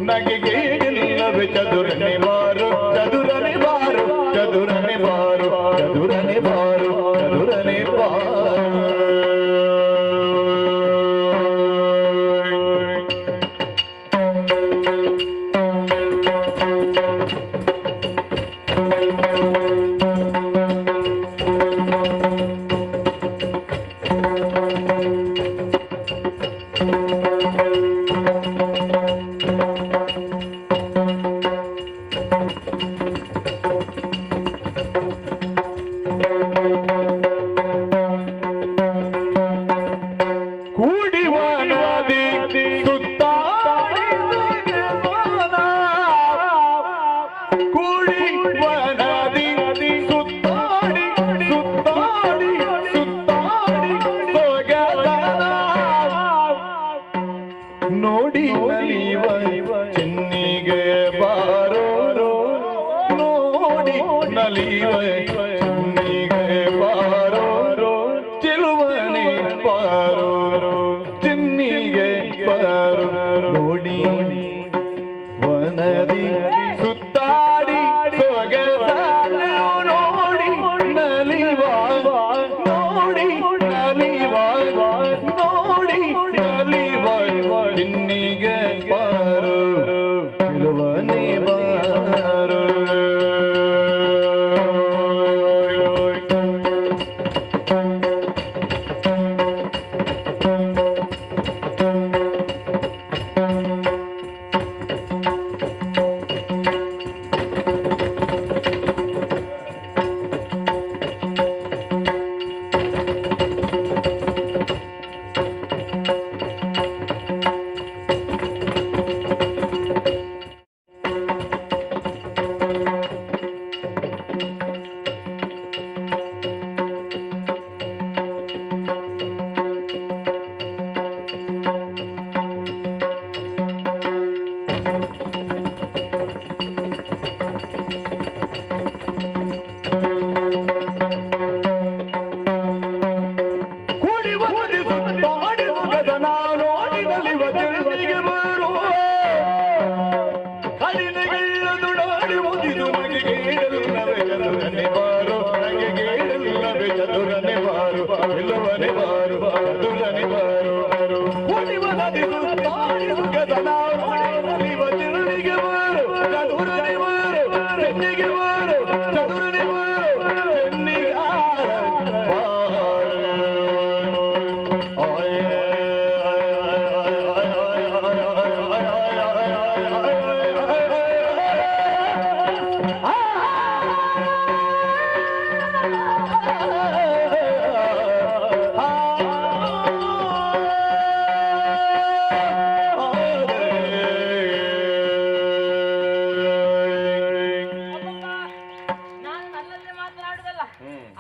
ನಗೆಗೇಡಿಲ್ಲವೇ ಚದುರನೆ ಬಾರು ಚದುರನೆ ಬಾರು ಚದುರನೆ ಬಾರು ಚದುರನೆ ಬಾರು ಚದುರನೆ ಬಾರು ನೋಡಿ ನಲಿವ ಚೆನ್ನಿಗೆ ಬಾರೋ ನೋಡಿ ನಲಿವ ಚೆನ್ನಿಗೆ ಬಾರೋ ಚೆಲುವನೆ ಬಾರೋ ಚೆನ್ನಿಗೆ ಬಾರೋ ನೋಡಿ ವನದಿ ಸುತ್ತಾಡಿ ನೋಡಿ ನಲಿವ ನೋಡಿ ನಲಿವ ನೋಡಿ ನಲಿವ ಚಿನ್ನಿಗೆ ಬಾರು ಚೆಲುವನೆ ಬಾರು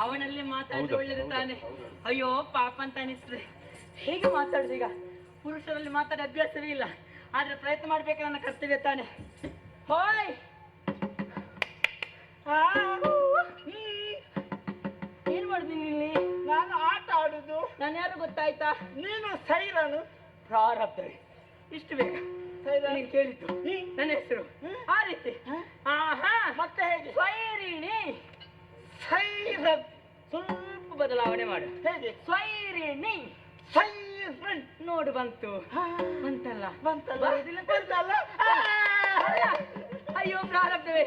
ಅವನಲ್ಲಿ ಮಾತಾಡಿದ್ರೆ ಒಳ್ಳೆದಿರ್ತಾನೆ. ಅಯ್ಯೋ ಪಾಪ ಅಂತ ಅನಿಸ್ತದೆ. ಹೇಗೆ ಮಾತಾಡುದು ಈಗ? ಪುರುಷರಲ್ಲಿ ಮಾತಾಡೋ ಅಭ್ಯಾಸವೇ ಇಲ್ಲ, ಆದ್ರೆ ಪ್ರಯತ್ನ ಮಾಡ್ಬೇಕು, ನನ್ನ ಕರ್ತವ್ಯ ತಾನೆ. ಹೋಯ್ ಏನ್ ಮಾಡುದು ಇಲ್ಲಿ? ನಾನು ಆಟ ಆಡುದು. ನಾನು ಯಾರು ಗೊತ್ತಾಯ್ತಾ? ನೀನು ಸೈರನು. ಪ್ರಾರಬ್ಧ ಇಷ್ಟು ಬೇಗ ನೀನು ಕೇಳಿದ್ದು. ನನ್ನ ಹೆಸರು ಆ ರೀತಿ. ಮತ್ತೆ ಹೇಗೆ? ಸ್ವೈರಿಣಿ. ಸೈರನ್ ಸ್ವಲ್ಪ ಬದಲಾವಣೆ ಮಾಡು. ಹೇಗೆ? ಸ್ವೈರಿಣಿ. ಸೈರನ್ ನೋಡು ಬಂತು. ಬಂತಲ್ಲ ಬಂತಲ್ಲ. ಅಯ್ಯೋ ಪ್ರಾರಬ್ಧವೇ,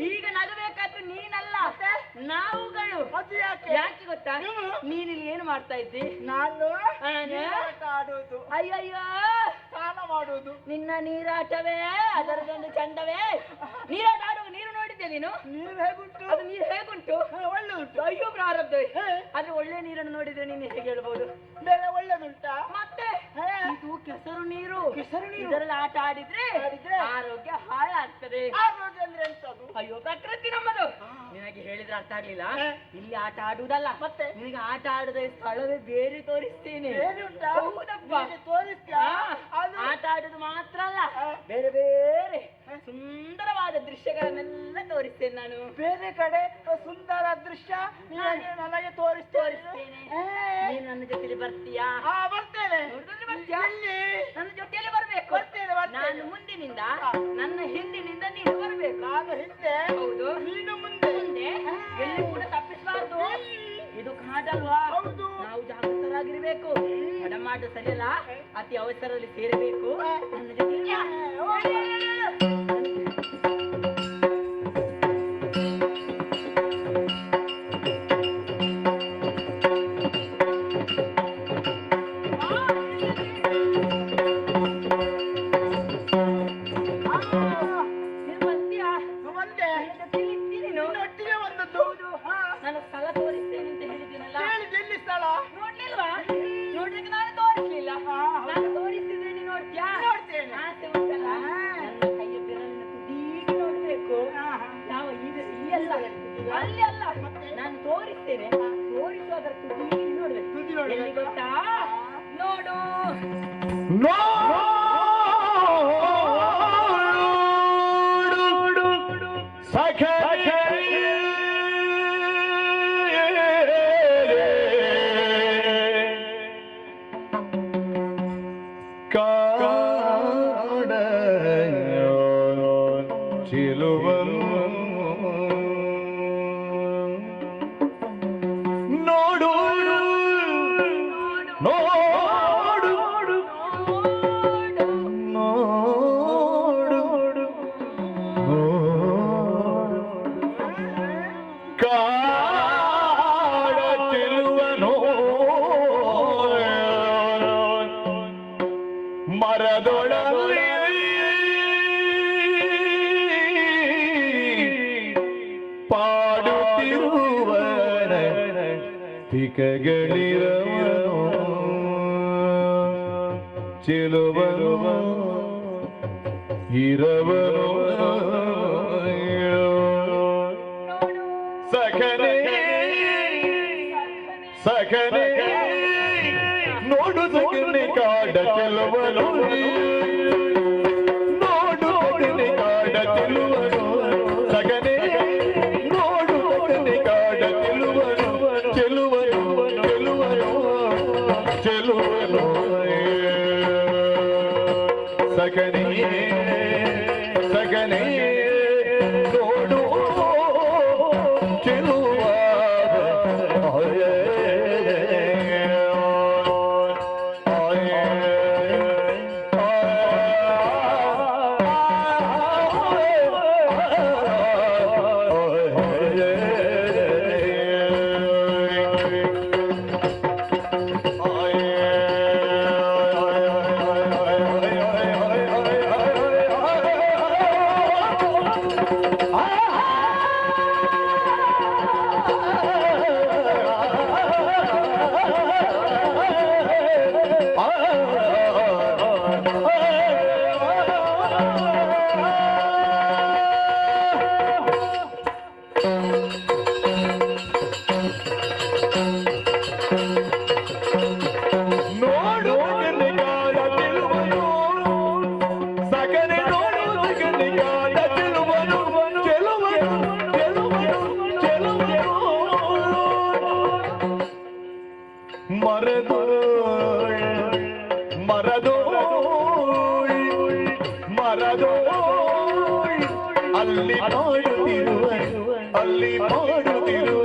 ಈಗ ನಗಬೇಕಾದ್ರೆ ನೀನಲ್ಲ ನಾವುಗಳು. ಅದು ಯಾಕೆ? ಯಾಕೆ ಗೊತ್ತಾ? ನೀನಿಲ್ಲಿ ಏನು ಮಾಡ್ತಾ ಇದ್ದಿ? ನಾನು ನಾನು ಆಟ ಆಡುವುದು, ಅಯ್ಯಯ್ಯೋ ಸ್ನಾನ ಮಾಡುವುದು. ನಿನ್ನ ನೀರಾಟವೇ ಅದರದೊಂದು ಚಂದವೇ. ನೀರಾಟ ಆಡುವ ನೀರು ನೋಡಿದ್ದೆ ನೀನು? ನೀರು ಹೇಗುಂಟು? ಅದು ನೀರು ಹೇಗುಂಟು? ಒಳ್ಳೆ ಉಂಟು. ಅಯ್ಯೋ ಪ್ರಾರಬ್ಧ. ಆದ್ರೆ ಒಳ್ಳೆ ನೀರನ್ನು ನೋಡಿದ್ರೆ ನೀನು ಹೇಗೆ ಹೇಳ್ಬೋದು? ಬೇರೆ ಒಳ್ಳೆದುಂಟಾ? ಮತ್ತೆ ಇದು ಕೆಸರು ನೀರು. ಕೆಸರು ನೀರು ಇದರಲ್ಲಿ ಆಟ ಆಡಿದ್ರೆ ಆರೋಗ್ಯ ಹಾಳಾಗ್ತದೆ. ಆರೋಗ್ಯ ಅಂದ್ರೆ ಎಂತದು? ಅಯ್ಯೋ ಪ್ರಕೃತಿ ನಮ್ಮದು. ನಿನಗೆ ಹೇಳಿದ್ರೆ ಅರ್ಥ ಆಗ್ಲಿಲ್ಲ. ಇಲ್ಲಿ ಆಟ ಆಡುವುದಲ್ಲ, ಮತ್ತೆ ನಿನಗೆ ಆಟ ಆಡದ ಸ್ಥಳವೇ ಬೇರೆ ತೋರಿಸ್ತೇನೆ. ಹೌದಪ್ಪ, ತೋರಿಸ್ತೀಯಾ? ಆಟ ಆಡುದು ಮಾತ್ರ ಅಲ್ಲ, ಬೇರೆ ಬೇರೆ ಸುಂದರವಾದ ದೃಶ್ಯಗಳನ್ನೆಲ್ಲ ತೋರಿಸ್ತೇನೆ ನಾನು. ಬೇರೆ ಕಡೆ ಸುಂದರ ದೃಶ್ಯ ನನಗೆ ತೋರಿಸ್ತೇನೆ. ನೀನು ನನ್ನ ಜೊತೆಲಿ ಬರ್ತೀಯಾ? ಬರ್ತೇನೆ. ನನ್ನ ಜೊತೆಯಲ್ಲಿ ಬರ್ಬೇಕು. ನಾನು ಮುಂದಿನಿಂದ, ನನ್ನ ಹಿಂದಿನಿಂದ ನೀನು ಬರ್ಬೇಕು. ನಾನು ಹಿಂದೆ, ಹೌದು, ನೀನು ಮುಂದೆ. ಎಲ್ಲಿ ಕೂಡ ತಪ್ಪಿಸಬಾರ್ದು. ಇದು ಕಾಡಲ್ವಾ? ನಾವು ಜಾಗೃತರಾಗಿರ್ಬೇಕು. ತಡ ಮಾಡು ಸರಿಯಲ್ಲ, ಅತಿ ಅವಸರದಲ್ಲಿ ಸೇರಬೇಕು. ನನ್ನ ಜೊತೆ ನಾನು ಸ್ಥಳ ತೋರಿಸ್ತೇನೆ ಅಂತ ಹೇಳಿದ್ದೀನಲ್ಲ. ಎಲ್ಲಿ ಸ್ಥಳ? ನೋಡ್ಲಿಲ್ವಾ? ನೋಡ್ಲಿಕ್ಕೆ ನಾನು ತೋರಿಸ್ಲಿಲ್ಲ. ನಾನು ತೋರಿಸ್ತಿದ್ರೆ ನೀನು ನೋಡ್ತೀಯಾ? ನೋಡ್ತೇನೆ. ಆಸೆ ಉಂಟಲ್ಲ, ನನ್ನ ಕೈಯ ಬೆರಳಿನ ತುದಿಗೆ ನೋಡ್ಬೇಕು. ಯಾವ ಈ ಅಲ್ಲ, ಅಲ್ಲಿ ಅಲ್ಲ, ನಾನು ತೋರಿಸ್ತೇನೆ. ತೋರಿಸುವುದರ ತುದಿಗೆ ನೋಡ್ಬೇಕು. ಎಲ್ಲಿ ಗೊತ್ತಾ? ನೋಡು. ಗಳಿರವನು ಚೆಲುವನು ಇರವನು ಸಖನೆ ಸಖನೆ ನೋಡು ಸಖನೆ ಕಾಡ ಚೆಲುವನು ನೋಡು ಸಖನೆ ಕಾಡ ಚೆಲುವನು ಸಖನೆ ನೋಡು ಸಖನೆ ಕಾಡ ಚೆಲುವನು ಚೆಲುವನು ಚೆಲುವನು ಸಗನೆ ಸಗನೆ ನೋಡು ಚೆಲುವ ಅಲ್ಲಿ ಮಾಡುತ್ತಿರುವ ಅಲ್ಲಿ ಮಾಡುತ್ತಿರುವ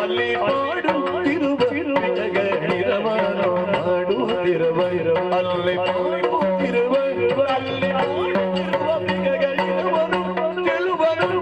ಅಲ್ಲಿ ಮಾಡುತ್ತಿರುವ ಗಳಿರವನು ಮಾಡುತ್ತಿರುವ ಅಲ್ಲಿ ಮಾಡುತ್ತಿರುವ ಅಲ್ಲಿ ಮಾಡುತ್ತಿರುವ ಗಳಿರವನು ಚೆಲುವನು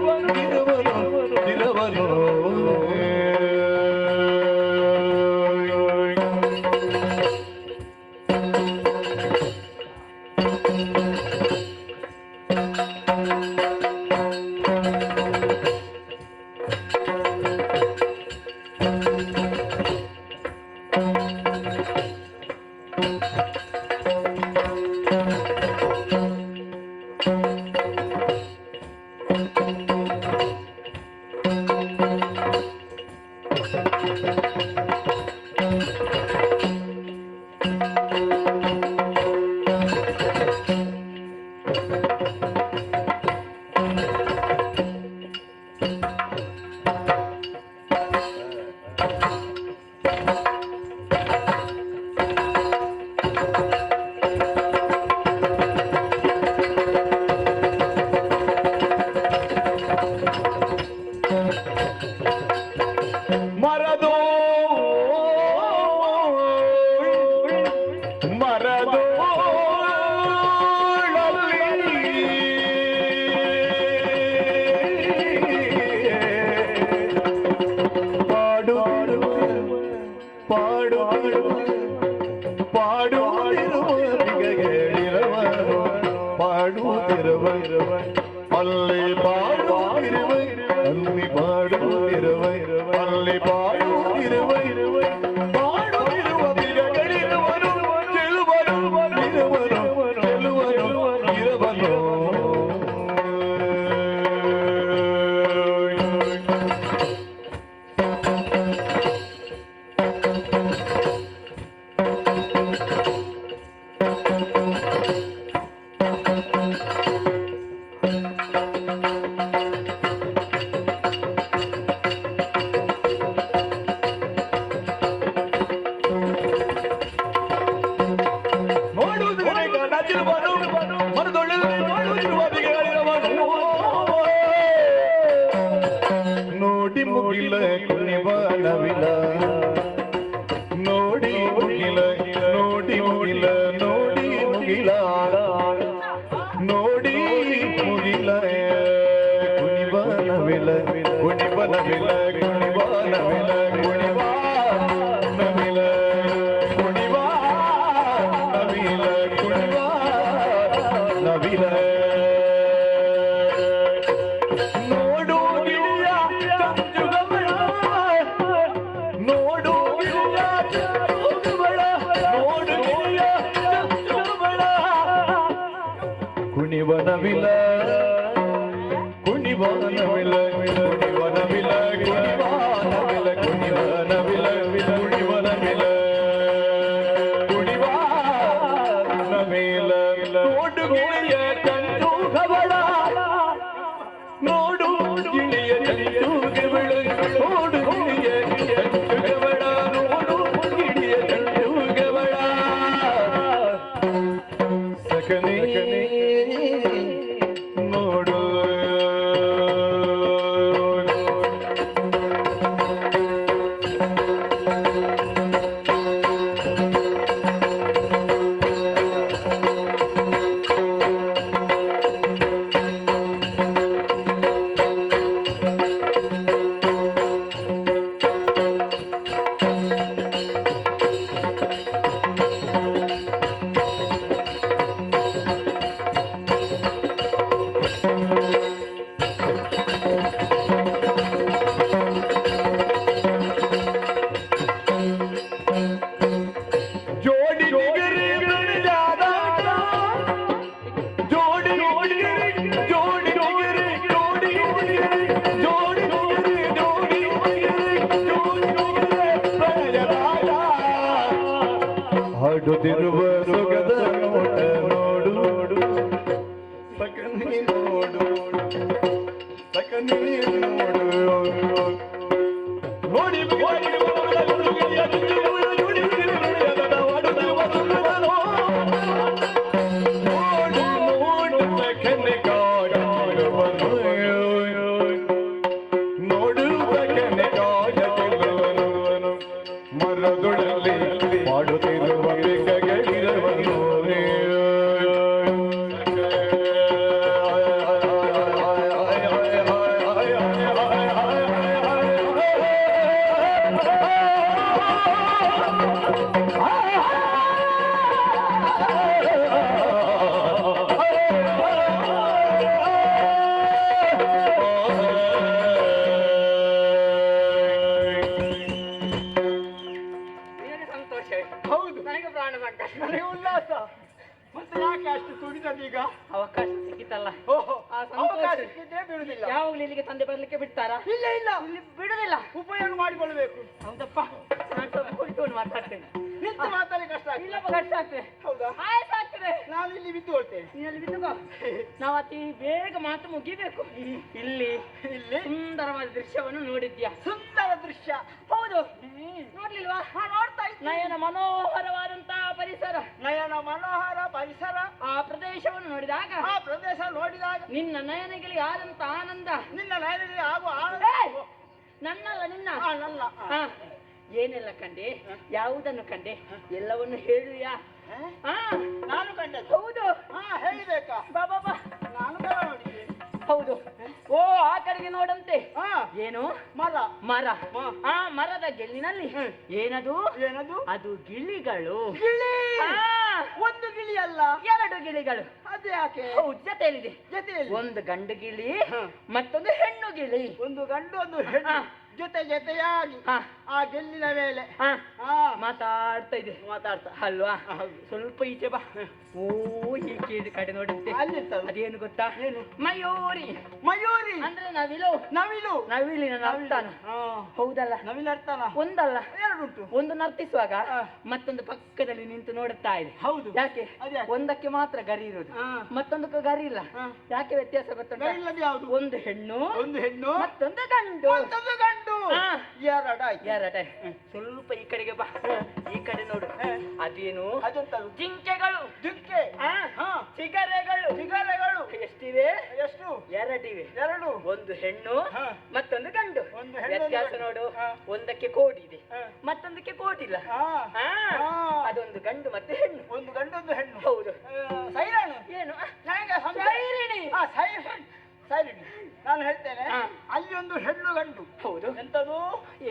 ಅಲ್ಲಿ ಪಾಡುತ್ತಿರುವೆ ಅಲ್ಲಿ ಪಾಡುತ್ತಿರುವೆ ಅಲ್ಲಿ ಪಾಡುತ್ತಿರುವೆ ಪಾಡುತ್ತಿರುವ ಬಿಗಗಳಿರುವನು ಚೆಲುವನು ಇರುವನು ಚೆಲುವನು ಇರುವನು ನೋಡಿ ಮುಗಿಲ ಕುಣಿಬಾಣವಿಲ ನೋಡಿ ಮುಗಿಲ ನೋಡಿ ಮುಗಿಲ ನೋಡಿ ಮುಗಿಲ ನೋಡಿ ಮುಗಿಲ ಕುಣಿಬಾಣವಿಲ ಕುಣಿಬಾಣವಿಲ ಕುಣಿಬಾಣವಿಲ ಕುಣಿಬಾಣವಿಲ ಕುಣಿಬಾಣವಿಲ ಕುಣಿಬಾಣವಿಲ ಕುಣಿವನವಿಲ ಕುಣಿವನವಿಲ ಕುಣಿವನವಿಲ ಕುಣಿವನವಿಲ ಕುಣಿವನವಿಲ ಕುಣಿವನವಿಲ ಕುಣಿವನವಿಲ ನೋಡು ಗಿಳಿಯ ಕಂಡು ಕವಳ ನೋಡು ಗಿಳಿಯ ಕಂಡು ಕವಳ ನೋಡು ಗಿಳಿಯ ಕಂಡು ಕವಳ ನೋಡು ಗಿಳಿಯ ಕಂಡು ಕವಳ ಸಕನೆ ನೋಡು ಹಾಡುತ್ತಿರುವ ಸೊಗದ ನೋಟ ನೋಡು ನೋಡು ಸಕನಿ ನೋಡು ಸಕನಿ ನೋಡು ನೋಡಿ ನೋಡು ಸಕನೆ ಕಾಡುವನು ಮರದೊಳಲ್ಲಿ ಪಾಡುತ್ತಿರುವ ಬೇಗಗಳಿರವನು ಅವಕಾಶ ಸಿಕ್ಕಿತಲ್ಲ. ಓಹೋ, ಆ ಅವಕಾಶ ಸಂತೋಷ ಸಿಕ್ಕಿದ್ರೆ ಬಿಡುದಿಲ್ಲ. ಯಾವಾಗ್ಲೂ ಇಲ್ಲಿಗೆ ತಂದೆ ಬರ್ಲಿಕ್ಕೆ ಬಿಡ್ತಾರಾ? ಇಲ್ಲ ಇಲ್ಲ, ಇಲ್ಲಿ ಬಿಡುದಿಲ್ಲ. ಉಪಯೋಗ ಮಾಡಿಕೊಳ್ಳಬೇಕು. ಹೌದಪ್ಪ, ನಾನು ಸ್ವಲ್ಪ ಕುಳಿತುಕೊಂಡು ಮಾತಾಡ್ತೇನೆ. ನಿಂತು ಮಾತಾಡಿ ಕಷ್ಟ ಆಗ್ತದೆ. ಇಲ್ಲಪ್ಪ, ಕಷ್ಟ ಆಗ್ತದೆ. ಹೌದಾ? ಆಯ್ತಾಗ್ತದೆ. ನಾನು ಇಲ್ಲಿ ಬಿದ್ದುಕೊಳ್ತೇನೆ. ನೀನಲ್ಲಿ ಬಿದ್ದುಕೋ. ನಾವು ಅತಿ ಬೇಗ ಮಾತು ಮುಗಿಬೇಕು. ಇಲ್ಲಿ ಇಲ್ಲಿ ಸುಂದರವಾದ ದೃಶ್ಯವನ್ನು ನೋಡಿದ್ಯಾ? ಸುಂದರ ದೃಶ್ಯ. ಹೌದು, ನೋಡ್ಲಿಲ್ವಾ? ನೋಡ್ತಾ ಇದ್ದೀನಿ. ನಯನ ಮನೋಹರವಾದಂತಹ ಪರಿಸರ, ನಯನ ಮನೋಹರ ಪರಿಸರ. ಆ ಪ್ರದೇಶವನ್ನು ನೋಡಿದಾಗ, ಆ ಪ್ರದೇಶ ನೋಡಿದಾಗ ನಿನ್ನ ನಯನಗಳಿಗೆ ಆದಂತ ಆನಂದ. ನಿನ್ನ ನಯನದಲ್ಲಿ ಆಗುವ ಆನಂದ. ಏಯ್! ನನ್ನಲ್ಲ ನಿನ್ನ. ನನ್ನ ಹಾ, ಏನೆಲ್ಲ ಕಂಡೆ, ಯಾವುದನ್ನು ಕಂಡೆ, ಎಲ್ಲವನ್ನು ಹೇಳುಯಾ? ನಾನು ಕಂಡದ್ದು. ಹೌದು. ಹೇಳಿಬೇಕಾ? ಬಾ ಬಾ ಬಾ. ನಾನು ನೋಡಿದ್ದೆ. ಹೌದು. ಓ, ಆ ಕಡೆಗೆ ನೋಡಂತೆ. ಏನು? ಮರ. ಮರ. ಆ ಮರದ ಗೆಲ್ಲಿನಲ್ಲಿ ಏನದು? ಏನದು? ಅದು ಗಿಳಿಗಳು. ಗಿಳಿ. ಒಂದು ಗಿಳಿ ಅಲ್ಲ, 2 ಗಿಳಿಗಳು. ಅದು ಯಾಕೆ? ಹೌದು, ಜೊತೆಯಲ್ಲಿದೆ. ಜೊತೆಯಲ್ಲಿ ಒಂದು ಗಂಡು ಗಿಳಿ, ಮತ್ತೊಂದು ಹೆಣ್ಣು ಗಿಳಿ. ಒಂದು ಗಂಡು ಒಂದು ಹೆಣ್ಣು ಜೊತೆಯಾಗಿ ಆ ಗೆಲ್ಲಿನ ಮೇಲೆ ಮಾತಾಡ್ತಾ ಇದೆ. ಮಾತಾಡ್ತಾ ಅಲ್ವಾ? ಸ್ವಲ್ಪ ಈಚೆ ಬಾ. ಓ, ಈ ಕಡೆ ನೋಡುತ್ತೆ. ಅದೇನು ಗೊತ್ತಾ? ಮಯೂರಿ. ಮಯೂರಿ ಅಂದ್ರೆ ನವಿಲು. ನವಿಲು. ನವಿಲಿನ ನರ್ತಾನ. ಹೌದಲ್ಲ? ನವಿಲು ನರ್ತಾನ ಒಂದಲ್ಲ, 2 ಉಂಟು. ಒಂದು ನರ್ತಿಸುವಾಗ ಮತ್ತೊಂದು ಪಕ್ಕದಲ್ಲಿ ನಿಂತು ನೋಡುತ್ತಾ ಇದೆ. ಹೌದು. ಯಾಕೆ? ಒಂದಕ್ಕೆ ಮಾತ್ರ ಗರಿ ಇರುವುದು, ಮತ್ತೊಂದಕ್ಕೆ ಗರಿ ಇಲ್ಲ. ಯಾಕೆ ವ್ಯತ್ಯಾಸ ಗೊತ್ತುಂಟಾ? ಯಾವುದು? ಒಂದು ಹೆಣ್ಣು, ಒಂದು ಹೆಣ್ಣು, ಮತ್ತೊಂದು ಗಂಡು. ಮತ್ತೊಂದು ಗಂಡು. ಎರಡಾಯ್. ಸ್ವಲ್ಪ ಈ ಕಡೆಗೆ ಬಾ. ಈ ಕಡೆ ನೋಡು. ಅದೇನು? ಅದೊಂದು ಜಿಂಕೆಗಳು. ಜಿಂಕೆ. ಚಿಗರೆಗಳು. ಚಿಗರೆಗಳು ಎಷ್ಟಿವೆ? ಎಷ್ಟು? 2 ಇವೆ. 2. ಒಂದು ಹೆಣ್ಣು, ಮತ್ತೊಂದು ಗಂಡು. ಒಂದು ಹೆಣ್ಣು, ವ್ಯತ್ಯಾಸ ನೋಡು. ಒಂದಕ್ಕೆ ಕೋಡಿ ಇದೆ, ಮತ್ತೊಂದಕ್ಕೆ ಕೋಡಿಲ್ಲ. ಅದೊಂದು ಗಂಡು ಮತ್ತೆ ಹೆಣ್ಣು. ಒಂದು ಗಂಡು ಒಂದು ಹೆಣ್ಣು. ಹೌದು. ಸೈರಣಿ. ಏನು? ಸೈರಣಿ. ಸೈರಣಿ. ನಾನು ಹೇಳ್ತೇನೆ, ಅಲ್ಲಿ ಒಂದು ಹೆಣ್ಣು ಗಂಡು. ಹೌದು. ಎಂತದು?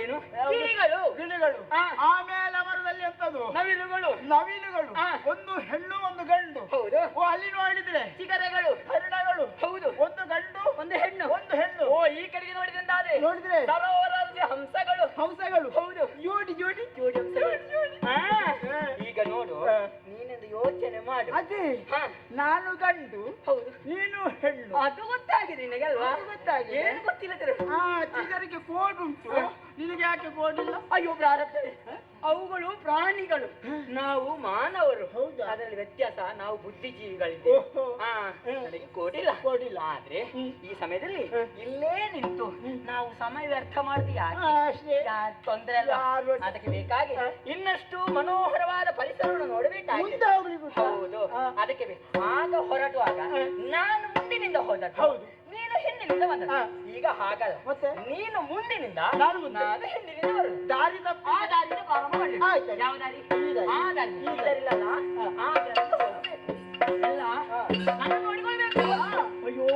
ಏನು? ಗಿಳಿಗಳು. ಗಿಳಿಗಳು. ಆಮೇಲೆ ಮರದಲ್ಲಿ ಎಂತದು? ನವಿಲುಗಳು. ನವಿಲುಗಳು. ಒಂದು ಹೆಣ್ಣು ಒಂದು ಗಂಡು. ಹೌದು. ಓ, ಅಲ್ಲಿ ನೋಡಿದ್ರೆ ಚಿಗರೆಗಳು. ಹರಿಣಗಳು. ಹೌದು. ಒಂದು ಗಂಡು ಒಂದು ಹೆಣ್ಣು. ಒಂದು ಹೆಣ್ಣು. ಓ, ಈ ಕಡೆಗೆ ನೋಡಿದ್ರೆ ನೋಡಿದ್ರೆ ಸರೋವರದ ಹಂಸಗಳು. ಹಂಸಗಳು. ಹೌದು. ಜೋಡಿ ಜೋಡಿ ಜೋಡಿ ಹಂಸಗಳು. ಈಗ ನೋಡು, ನೀನೊಂದು ಯೋಚನೆ ಮಾಡು. ಅದೇ ನಾನು ಗಂಡು. ಹೌದು. ನೀನು ಹೆಣ್ಣು. ಅದು ಗೊತ್ತಾಗಿದೆ ನಿನಗೆ ಅಲ್ವಾ? ಗೊತ್ತಾಗಿದೆ. ಏನು ಗೊತ್ತಿಲ್ಲದಿರ. ಚಿಗರಿಗೆ ಕೋಡ್ ಉಂಟು, ನಿನಗೆ ಯಾಕೆ ಕೋಡ್ ಇಲ್ಲ? ಅಯ್ಯೋ ಪ್ರಾರಬ್ಧ. ಅವುಗಳು ಪ್ರಾಣಿಗಳು, ನಾವು ಮಾನವರು. ಹೌದು. ಅದರಲ್ಲಿ ವ್ಯತ್ಯಾಸ, ನಾವು ಬುದ್ಧಿಜೀವಿಗಳಿದ್ದೇವೆ. ನನಗೆ ಕೋಡಿಲ್ಲ. ಆದ್ರೆ ಈ ಸಮಯದಲ್ಲಿ ಇಲ್ಲೇ ನಿಂತು ನಾವು ಸಮಯ ವ್ಯರ್ಥ ಮಾಡುದು ಯಾಕೆ? ತೊಂದರೆ ಅಲ್ಲ. ಅದಕ್ಕೆ ಬೇಕಾಗಿ ಇನ್ನಷ್ಟು ಮನೋಹರವಾದ ಪರಿಸರವನ್ನು ನೋಡಬೇಕಾಗಿದೆ. ಹೌದು. ಅದಕ್ಕೆ ಆಗ ಹೊರಟುವಾಗ ನಾನು ಮುಂದಿನಿಂದ ಹೋದದ್ದು, ನೀನು ಹಿಂದಿನಿಂದ ಬಂದದ್ದು. ಈಗ ಹಾಗಲ್ಲ, ನೀನು ಮುಂದಿನಿಂದ, ನಾನು ಹಿಂದಿನಿಂದ ಬರುದು. ದಾರಿ ತಪ್ಪು. ಆ ದಾರಿಯಿಂದ ಪ್ರಾರಂಭ ಮಾಡಿ. ಯಾವ ದಾರಿ? ಆ ದಾರಿ. ಈ ದಾರಿ ಇಲ್ಲಲ್ಲ, ಆ ದಾರಿಯಿಂದ ಹೋಗ್ಬೇಕು. ಎಲ್ಲ ನಾನು ನೋಡಿಕೊಳ್ಬೇಕು. ಅಯ್ಯೋ,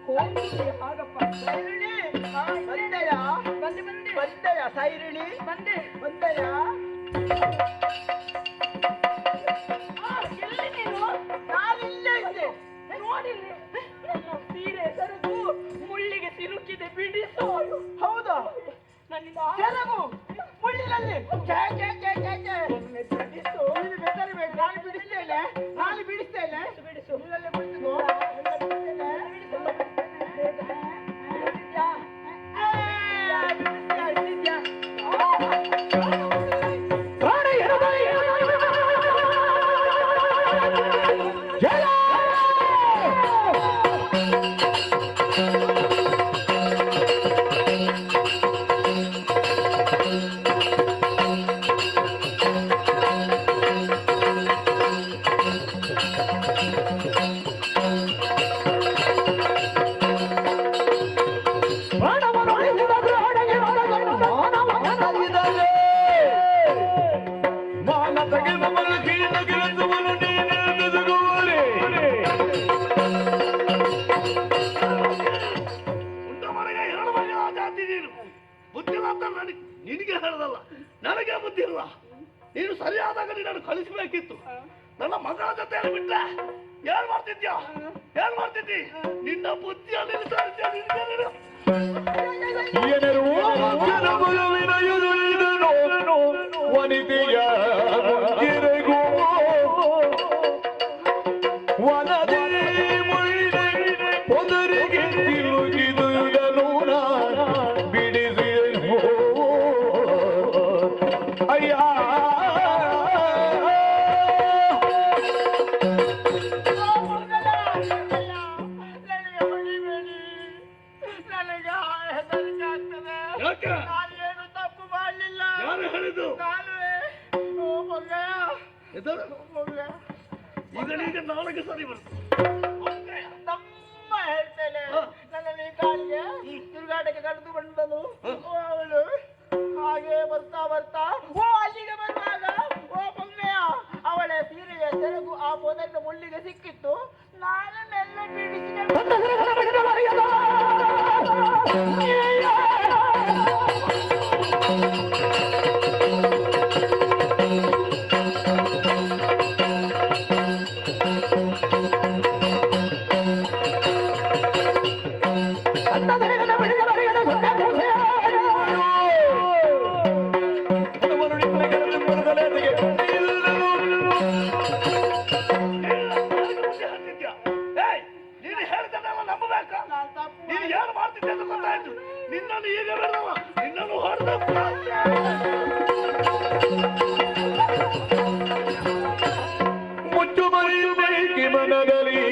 ಹೋಗಿ ಹಾಗಪ್ಪ. ಸೈರಣಿ. ಬಂದೆಯ? ಬಂದೆಯ ಸೈರಣಿ? ಬಂದೆಯ? ಎಲ್ಲಿ ನೀನು? ನಾನಿಲ್ಲೇ ಇದ್ದೆ. ನೋಡಿಲ್ಲಿ ನನ್ನ ಸೀರೆ ಸರಕು ಮುಳ್ಳಿಗೆ ಸಿಲುಕಿದೆ, ಬಿಡಿಸೋ. ಹೌದಾ? ನನ್ನಿಂದ ಸೆರಗು ಮುಳ್ಳಿನಲ್ಲಿ. ಬಿಡಿಸು. ನೀನು ಬೆದರಬೇಡ, ನಾನು ಬಿಡಿಸ್ತೇನೆ. ಬಿಡಿಸು. ನೀನಲ್ಲೇ ಬಿಡಿಸು. ನಿನಗೆ ಹೇಳದಲ್ಲ, ನನಗೆ ಬುದ್ಧಿ ಇಲ್ಲ. ನೀನು ಸರಿಯಾದಾಗ ನೀನು ಕಳಿಸಬೇಕಿತ್ತು. ನನ್ನ ಮಗಳ ಜೊತೆ ಬಿಟ್ರೆ ಏನ್ ಮಾಡ್ತಿದ್ದಿ? ನಿನ್ನ ಬುದ್ಧಿಯಲ್ಲಿ ವನಿತೆಯ ವನದೇ ಯಾಕೆ? ನಾನೇನು ತಪ್ಪು ಮಾಡಲಿಲ್ಲ. ಯಾರು ಹೇಳಿದ್ದು? ನಾನುವೇ. ಓ ಮಂಗಯ್ಯ. ಈಗ ನಾಳೆಗೆ ಸರಿ ಬರ್ತದೆ. ತಮ್ಮ ಹೇಳ್ತೇನೆ. ನನ್ನಲ್ಲಿ ಕಾಲಿಗೆ ತಿರುಗಾಟಕ್ಕೆ ಕರೆದು ಬಂದನು ಅವಳು. ಹಾಗೆ ಬರ್ತಾ ಬರ್ತಾ ಅಲ್ಲಿಗೆ ಬಂದಾಗ ಓ ಮಂಗಯ್ಯ, ಅವಳ ಸೀರೆಯ ಸೆರಗು ಆ ಪೊದೆಯ ಮುಳ್ಳಿಗೆ ಸಿಕ್ಕಿತ್ತು. ನಾನು ಮೆಲ್ಲ ಬಿಡಿಸಿದೆ. ನೀನು ಹೇಳ್ತಾನಲ್ಲ ನಂಬಬೇಕಾ? ನೀನು ಏನು ಮಾಡ್ತಿದ್ದೆ ಅಂತ ಗೊತ್ತಾಯ್ತು. ನಿನ್ನನ್ನು ಈಗ ಬೇಡವ, ನಿನ್ನನ್ನು ಹೊಡೆದ ಮುಚ್ಚು ಮರೆಯುಬೇಕಿ ಮನದಲ್ಲಿ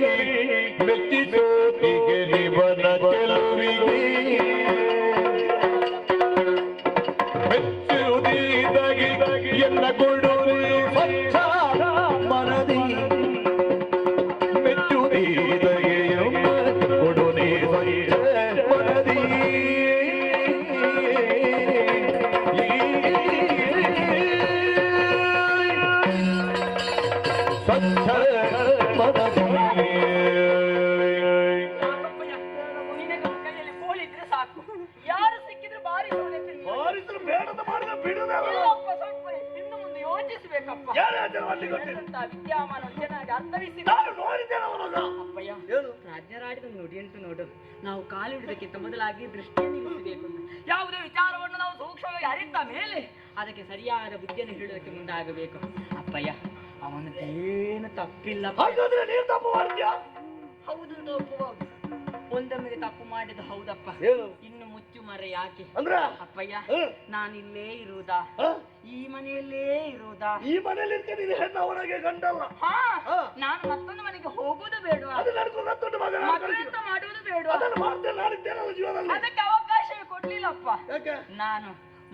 ಮೆಚ್ಚಿಸೋತಿಗೆ ನಿವನ ಚೆಲುವಿಗೆ ಮೆಚ್ಚುವುದಿದ್ದಾಗಿ ಎಲ್ಲ ಕೊಡುವೆ ಸ್ವಚ್ಛ ಮನದಿ ಮೆಚ್ಚುವುದಿದ್ದಾಗೆ ಕೊಡುವೆ ಸ್ವಚ್ಛ ಮನದಿ ಸ್ವಚ್ಛ ಕೋಲಿದ್ರೆ ಸಾಕು, ಯಾರು ಸಿಕ್ಕಿದ್ರು ಬಾರಿ ಬಾರಿದ್ರು ಬೇಡದ ಮಾಡಿದ ಬಿಡುದಲ್ಲ. ಇನ್ನು ಮುಂದೆ ಯೋಚಿಸಬೇಕಪ್ಪ. ವಿದ್ಯಾಮಾನ ಚೆನ್ನಾಗಿ ಅರ್ಥವಿಸಿ ಅಪ್ಪಯ್ಯ, ರಾಜ್ಯರಾಡಿದ ನುಡಿ ಉಂಟು ನೋಡು. ನಾವು ಕಾಲಿಡುವುದಕ್ಕಿಂತ ಮೊದಲಾಗಿ ದೃಷ್ಟಿಯನ್ನು ಇರಿಸಬೇಕು. ಯಾವುದೇ ವಿಚಾರವನ್ನು ನಾವು ಸೂಕ್ಷ್ಮವಾಗಿ ಅರಿತ ಮೇಲೆ ಅದಕ್ಕೆ ಸರಿಯಾದ ಬುದ್ಧಿಯನ್ನು ಹೇಳುವುದಕ್ಕೆ ಮುಂದಾಗಬೇಕು. ಅಪ್ಪಯ್ಯ, ಅವನದೇನು ತಪ್ಪಿಲ್ಲ. ಹೌದು, ತಪ್ಪು ಒಂದೊಮ್ಮೆಗೆ ತಪ್ಪು ಮಾಡಿದ ಹೌದಪ್ಪ. ಇನ್ನು ಮುಚ್ಚು ಮರೆ ಯಾಕೆ ಅಪ್ಪಯ್ಯ? ನಾನಿಲ್ಲೇ ಇರುವುದಾ? ಈ ಮನೆಯಲ್ಲೇ ಇರುವುದಾ? ಈ ಮನೆಯಲ್ಲಿ ಇರ್ತೀನಿ. ಹೆಣ್ಣು ಅವನಿಗೆ ಗಂಡಲ್ಲ. ನಾನು ಮತ್ತೊಂದು ಮನೆಗೆ ಹೋಗುವುದು ಬೇಡವಾ? ಅಂತ ಮಾಡುವುದು ಬೇಡವಾ? ಅದಕ್ಕೆ ಅವಕಾಶವೇ ಕೊಡ್ಲಿಲ್ಲಪ್ಪ. ನಾನು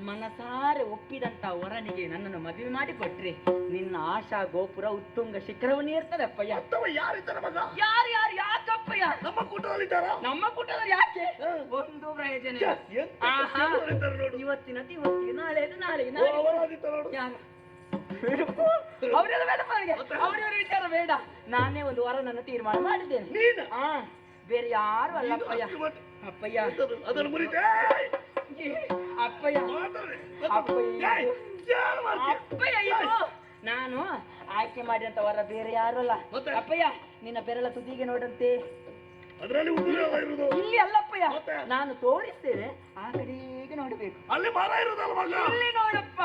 ಮನಸಾರೆ ಒಪ್ಪಿದಂತ ವರನಿಗೆ ನನ್ನನ್ನು ಮದುವೆ ಮಾಡಿ ಕೊಟ್ರೆ ನಿನ್ನ ಆಶಾ ಗೋಪುರ ಉತ್ತುಂಗ ಶಿಖರವನ್ನೇ ಇರ್ತದೆ ಅಪ್ಪಯ್ಯ. ಯಾರು ಯಾರು ಯಾಕಪ್ಪಯ್ಯ? ನಮ್ಮ ಕೂಟದಲ್ಲಿದ್ದಾರ? ನಮ್ಮ ಕೂಟದಲ್ಲಿ ಯಾಕೆ? ಒಂದು ಪ್ರಯೋಜನ ಇವತ್ತಿನದು ಇವತ್ತಿಗೆ, ನಾಳೆದು ನಾಳೆಗೆ. ಅವರೆಲ್ಲ ಬೇಡ ನನಗೆ, ಅವರವರ ವಿಚಾರ ಬೇಡ. ನಾನೇ ಒಂದು ವರನನ್ನು ತೀರ್ಮಾನ ಮಾಡಿದ್ದೇನೆ. ಬೇರೆ ಯಾರು ಅಲ್ಲ ಅಪ್ಪಯ್ಯ. ಅಪ್ಪಯ್ಯ ಅಪ್ಪಯ್ಯ ಅಪ್ಪಯ್ಯ ಇದು ನಾನು ಆಯ್ಕೆ ಮಾಡಿದಂತ ವರ ಬೇರೆ ಯಾರು ಅಲ್ಲ ಅಪ್ಪಯ್ಯ. ನಿನ್ನ ಬೆರಳ ತುದಿಗೆ ನೋಡಂತೆ ಇಲ್ಲಿ ಅಲ್ಲಪ್ಪಯ್ಯ, ನಾನು ತೋರಿಸ್ತೇನೆ. ಆ ಕಡೆಗೆ ನೋಡಬೇಕು. ಅಲ್ಲಿ ಮರ ಇರುದಲ್ಲ, ಇಲ್ಲಿ ನೋಡಪ್ಪ.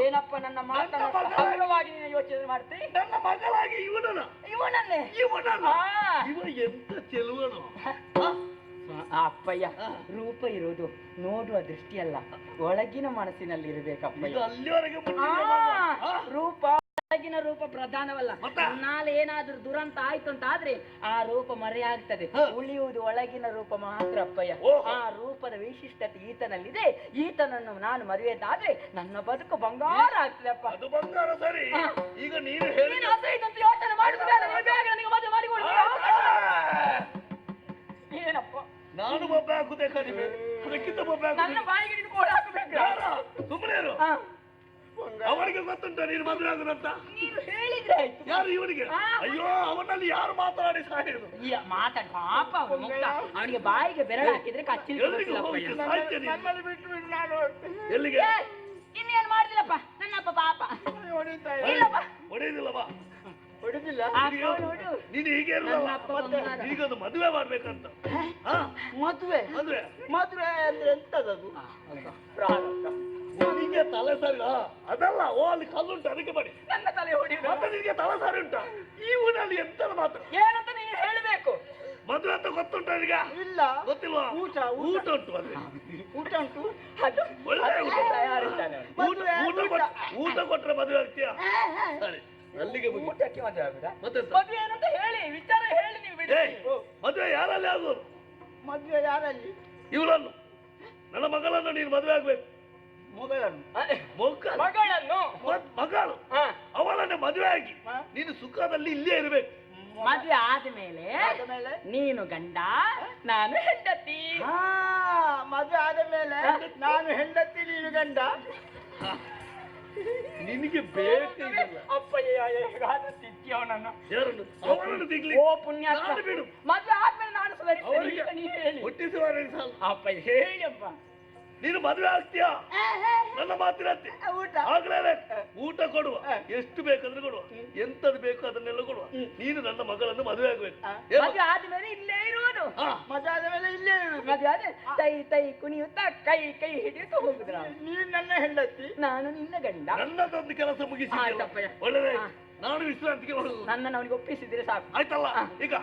ಏನಪ್ಪ ನನ್ನ ಮಾತವಾಗಿ ನೀನು ಯೋಚನೆ ಮಾಡ್ತೀನಿ. ನನ್ನ ಮಗಳಾಗಿ ಇವನನ್ನೇ ಇವ ಎಂತ ಚೆಲುವನು ಅಪ್ಪಯ್ಯ. ರೂಪ ಇರುವುದು ನೋಡುವ ದೃಷ್ಟಿಯಲ್ಲ, ಒಳಗಿನ ಮನಸ್ಸಿನಲ್ಲಿ ಇರಬೇಕಪ್ಪಯ್ಯ. ಅಲ್ಲಿವರೆಗೆ ರೂಪ ಒಳಗಿನ ರೂಪ ಪ್ರಧಾನವಲ್ಲ. ನಾಳೆ ಏನಾದ್ರೂ ದುರಂತ ಆಯ್ತು ಅಂತ ಆದ್ರೆ ಆ ರೂಪ ಮರೆಯಾಗ್ತದೆ. ಉಳಿಯುವುದು ಒಳಗಿನ ರೂಪ ಮಾತ್ರ ಅಪ್ಪಯ್ಯ. ಆ ರೂಪದ ವೈಶಿಷ್ಟ್ಯತೆ ಈತನಲ್ಲಿದೆ. ಈತನನ್ನು ನಾನು ಮದುವೆದಾದ್ರೆ ನನ್ನ ಬದುಕು ಬಂಗಾರ ಆಗ್ತದೆ ಅಪ್ಪ. ಅದು ಬಂಗಾರ ಸರಿ. ಈಗ ನೀನು ಯೋಚನೆ ಮಾಡುದು ಬೇಡ. ನನಗೆ ಮದುವೆ ಮಾಡಿಕೊಡು. ಏನಪ್ಪ ನಾನು ಬೊಬ್ಬೆ ಹಾಕುದೇ ಕಡಿಮೆ, ಅದಕ್ಕಿಂತ ಬೊಬ್ಬೆ ನನ್ನ ಬಾಯಿಗೆ ನೀನು ಕೋಡ್ ಹಾಕಬೇಕು. ಸುಮ್ಮನೆ ಅವನಿಗೆ ಗೊತ್ತುಂಟ ನೀನು ಮದುವೆ ಆಗುದಂತ? ನೀನು ಹೇಳಿದ್ರೆ ಆಯ್ತು. ಯಾರು ಇವನಿಗೆ? ಅಯ್ಯೋ, ಅವನಲ್ಲಿ ಯಾರು ಮಾತಾಡಿ ಸಾಯೋದು? ಮಾತಾಡ ಪಾಪ ಅವನು. ಅವನಿಗೆ ಬಾಯಿಗೆ ಬೆರಳು ಹಾಕಿದ್ರೆ ಕಚ್ಚಿ ಎಲ್ಲಿಗೆ? ಇನ್ನೇನು ಮಾಡಿದಿಲ್ಲಪ್ಪ ನನ್ನಪ್ಪ ಪಾಪ. ಹೊಡೆಯುದಿಲ್ಲವಾ? ಹೊಡೆದಿಲ್ಲ. ನೀನು ಹೀಗೆ ಈಗೊಂದು ಮದುವೆ ಮಾಡ್ಬೇಕಂತ. ಮದುವೆ ಮದುವೆ ಮದುವೆ ಅಂದ್ರೆ ಎಂತದದು? ನಿನಗೆ ತಲೆ ಸರಿ ಅದಲ್ಲ. ಓ, ಅಲ್ಲಿ ಕಲ್ಲುಂಟು, ಅದಕ್ಕೆ ಮಾಡಿ ನನ್ನ ತಲೆ ಹೊಡಿ. ಮತ್ತೆ ನಿನಗೆ ತಲೆ ಸರಿ ಉಂಟಾ? ಈ ಊರಲ್ಲಿ ಎಂತ ಮಾತ್ರ ಏನಂತ ನೀನು ಹೇಳಬೇಕು. ಮದುವೆ ಅಂತ ಗೊತ್ತುಂಟ ನಿನಗೆ? ಇಲ್ಲ, ಗೊತ್ತಿಲ್ವಾ? ಊಟ ಊಟ ಉಂಟು ಅಲ್ಲಿ. ಊಟ ಉಂಟು. ಊಟ ಕೊಟ್ರೆ ಮದುವೆ ಆಗ್ತೀಯಾ? ಸರಿ, ಅಲ್ಲಿಗೆ ಊಟಕ್ಕೆ ಮದುವೆ ಆಗುದಾ? ಮತ್ತೆ ಮದುವೆ ಏನಂತ ಹೇಳಿ, ವಿಚಾರ ಹೇಳಿ ನೀವು ಬಿಡಿ. ಮದುವೆ ಯಾರಲ್ಲಿ ಆಗೋದು? ಮದುವೆ ಯಾರಲ್ಲಿ? ಇವಳನ್ನು, ನನ್ನ ಮಗಳನ್ನು ನೀನು ಮದುವೆ ಆಗ್ಬೇಕು. ಮಗಳನ್ನು? ಮಗಳನ್ನು ಮಗಳು ಅವಳನ್ನೇ ಮದುವೆ ಆಗಿ ನೀನು ಸುಖದಲ್ಲಿ ಇಲ್ಲೇ ಇರಬೇಕು. ಮದುವೆ ಆದ್ಮೇಲೆ ನೀನು ಗಂಡ, ನಾನು ಹೆಂಡತಿ. ಮದುವೆ ಆದ ಮೇಲೆ ನಾನು ಹೆಂಡತಿ, ನೀನು ಗಂಡ. ನಿನಗೆ ಬೇಕು ಅಪ್ಪಯ್ಯ ಹೇಗಾದ್ರೂ ತಿದ್ದಿಯವನನ್ನು. ಯಾರನ್ನು? ಅವಳನ್ನು ತಿಗ್ಲಿ. ಓ ಪುಣ್ಯ, ಬಿಡು. ಮದುವೆ ಆದ್ಮೇಲೆ ನಾನು ಅವರಿಗೆ ನೀವು ಹೇಳಿ. ಹುಟ್ಟಿಸುವ ಸಾಲ. ಅಪ್ಪಯ್ಯ ಹೇಳಿಯಪ್ಪ. ನೀನು ಮದುವೆ ಆಗ್ತೀಯಾ? ನನ್ನ ಮಾತಿನಂತೆ ಆಗ್ಲೇಬೇಕು. ಊಟ ಕೊಡುವ, ಎಷ್ಟು ಬೇಕಂದ್ರೆ ಕೊಡುವ, ಎಂತದ್ದು ಬೇಕು ಅದನ್ನೆಲ್ಲ ಕೊಡುವ. ನೀನು ನನ್ನ ಮಗಳನ್ನು ಮದುವೆ ಆಗ್ಬೇಕು. ಮದುವೆ ಆದ್ಮೇಲೆ ಇಲ್ಲೇ ಇರುವುದು. ಮದುವೆ ಆದ ಮೇಲೆ ಇಲ್ಲೇ ಇರುವುದು. ಮದುವೆ ಆದ್ರೆ ತೈ ತೈ ಕುಣಿಯುತ್ತಾ ಕೈ ಕೈ ಹಿಡಿಯುತ್ತಾ ಹೋಗುದು. ನೀನು ನನ್ನ ಹೆಂಡತಿ, ನಾನು ನಿನ್ನ ಗಂಡ. ನನ್ನದೊಂದು ಕೆಲಸ ಮುಗಿಸಿ ಒಳ್ಳೆದೇ. ನಾನು ವಿಶ್ರಾಂತಿಗೆ ಹೊರಡುವುದು. ನನ್ನನ್ನು ಅವನಿಗೆ ಒಪ್ಪಿಸಿದ್ರೆ ಸಾಕು. ಆಯ್ತಲ್ಲ? ಈಗ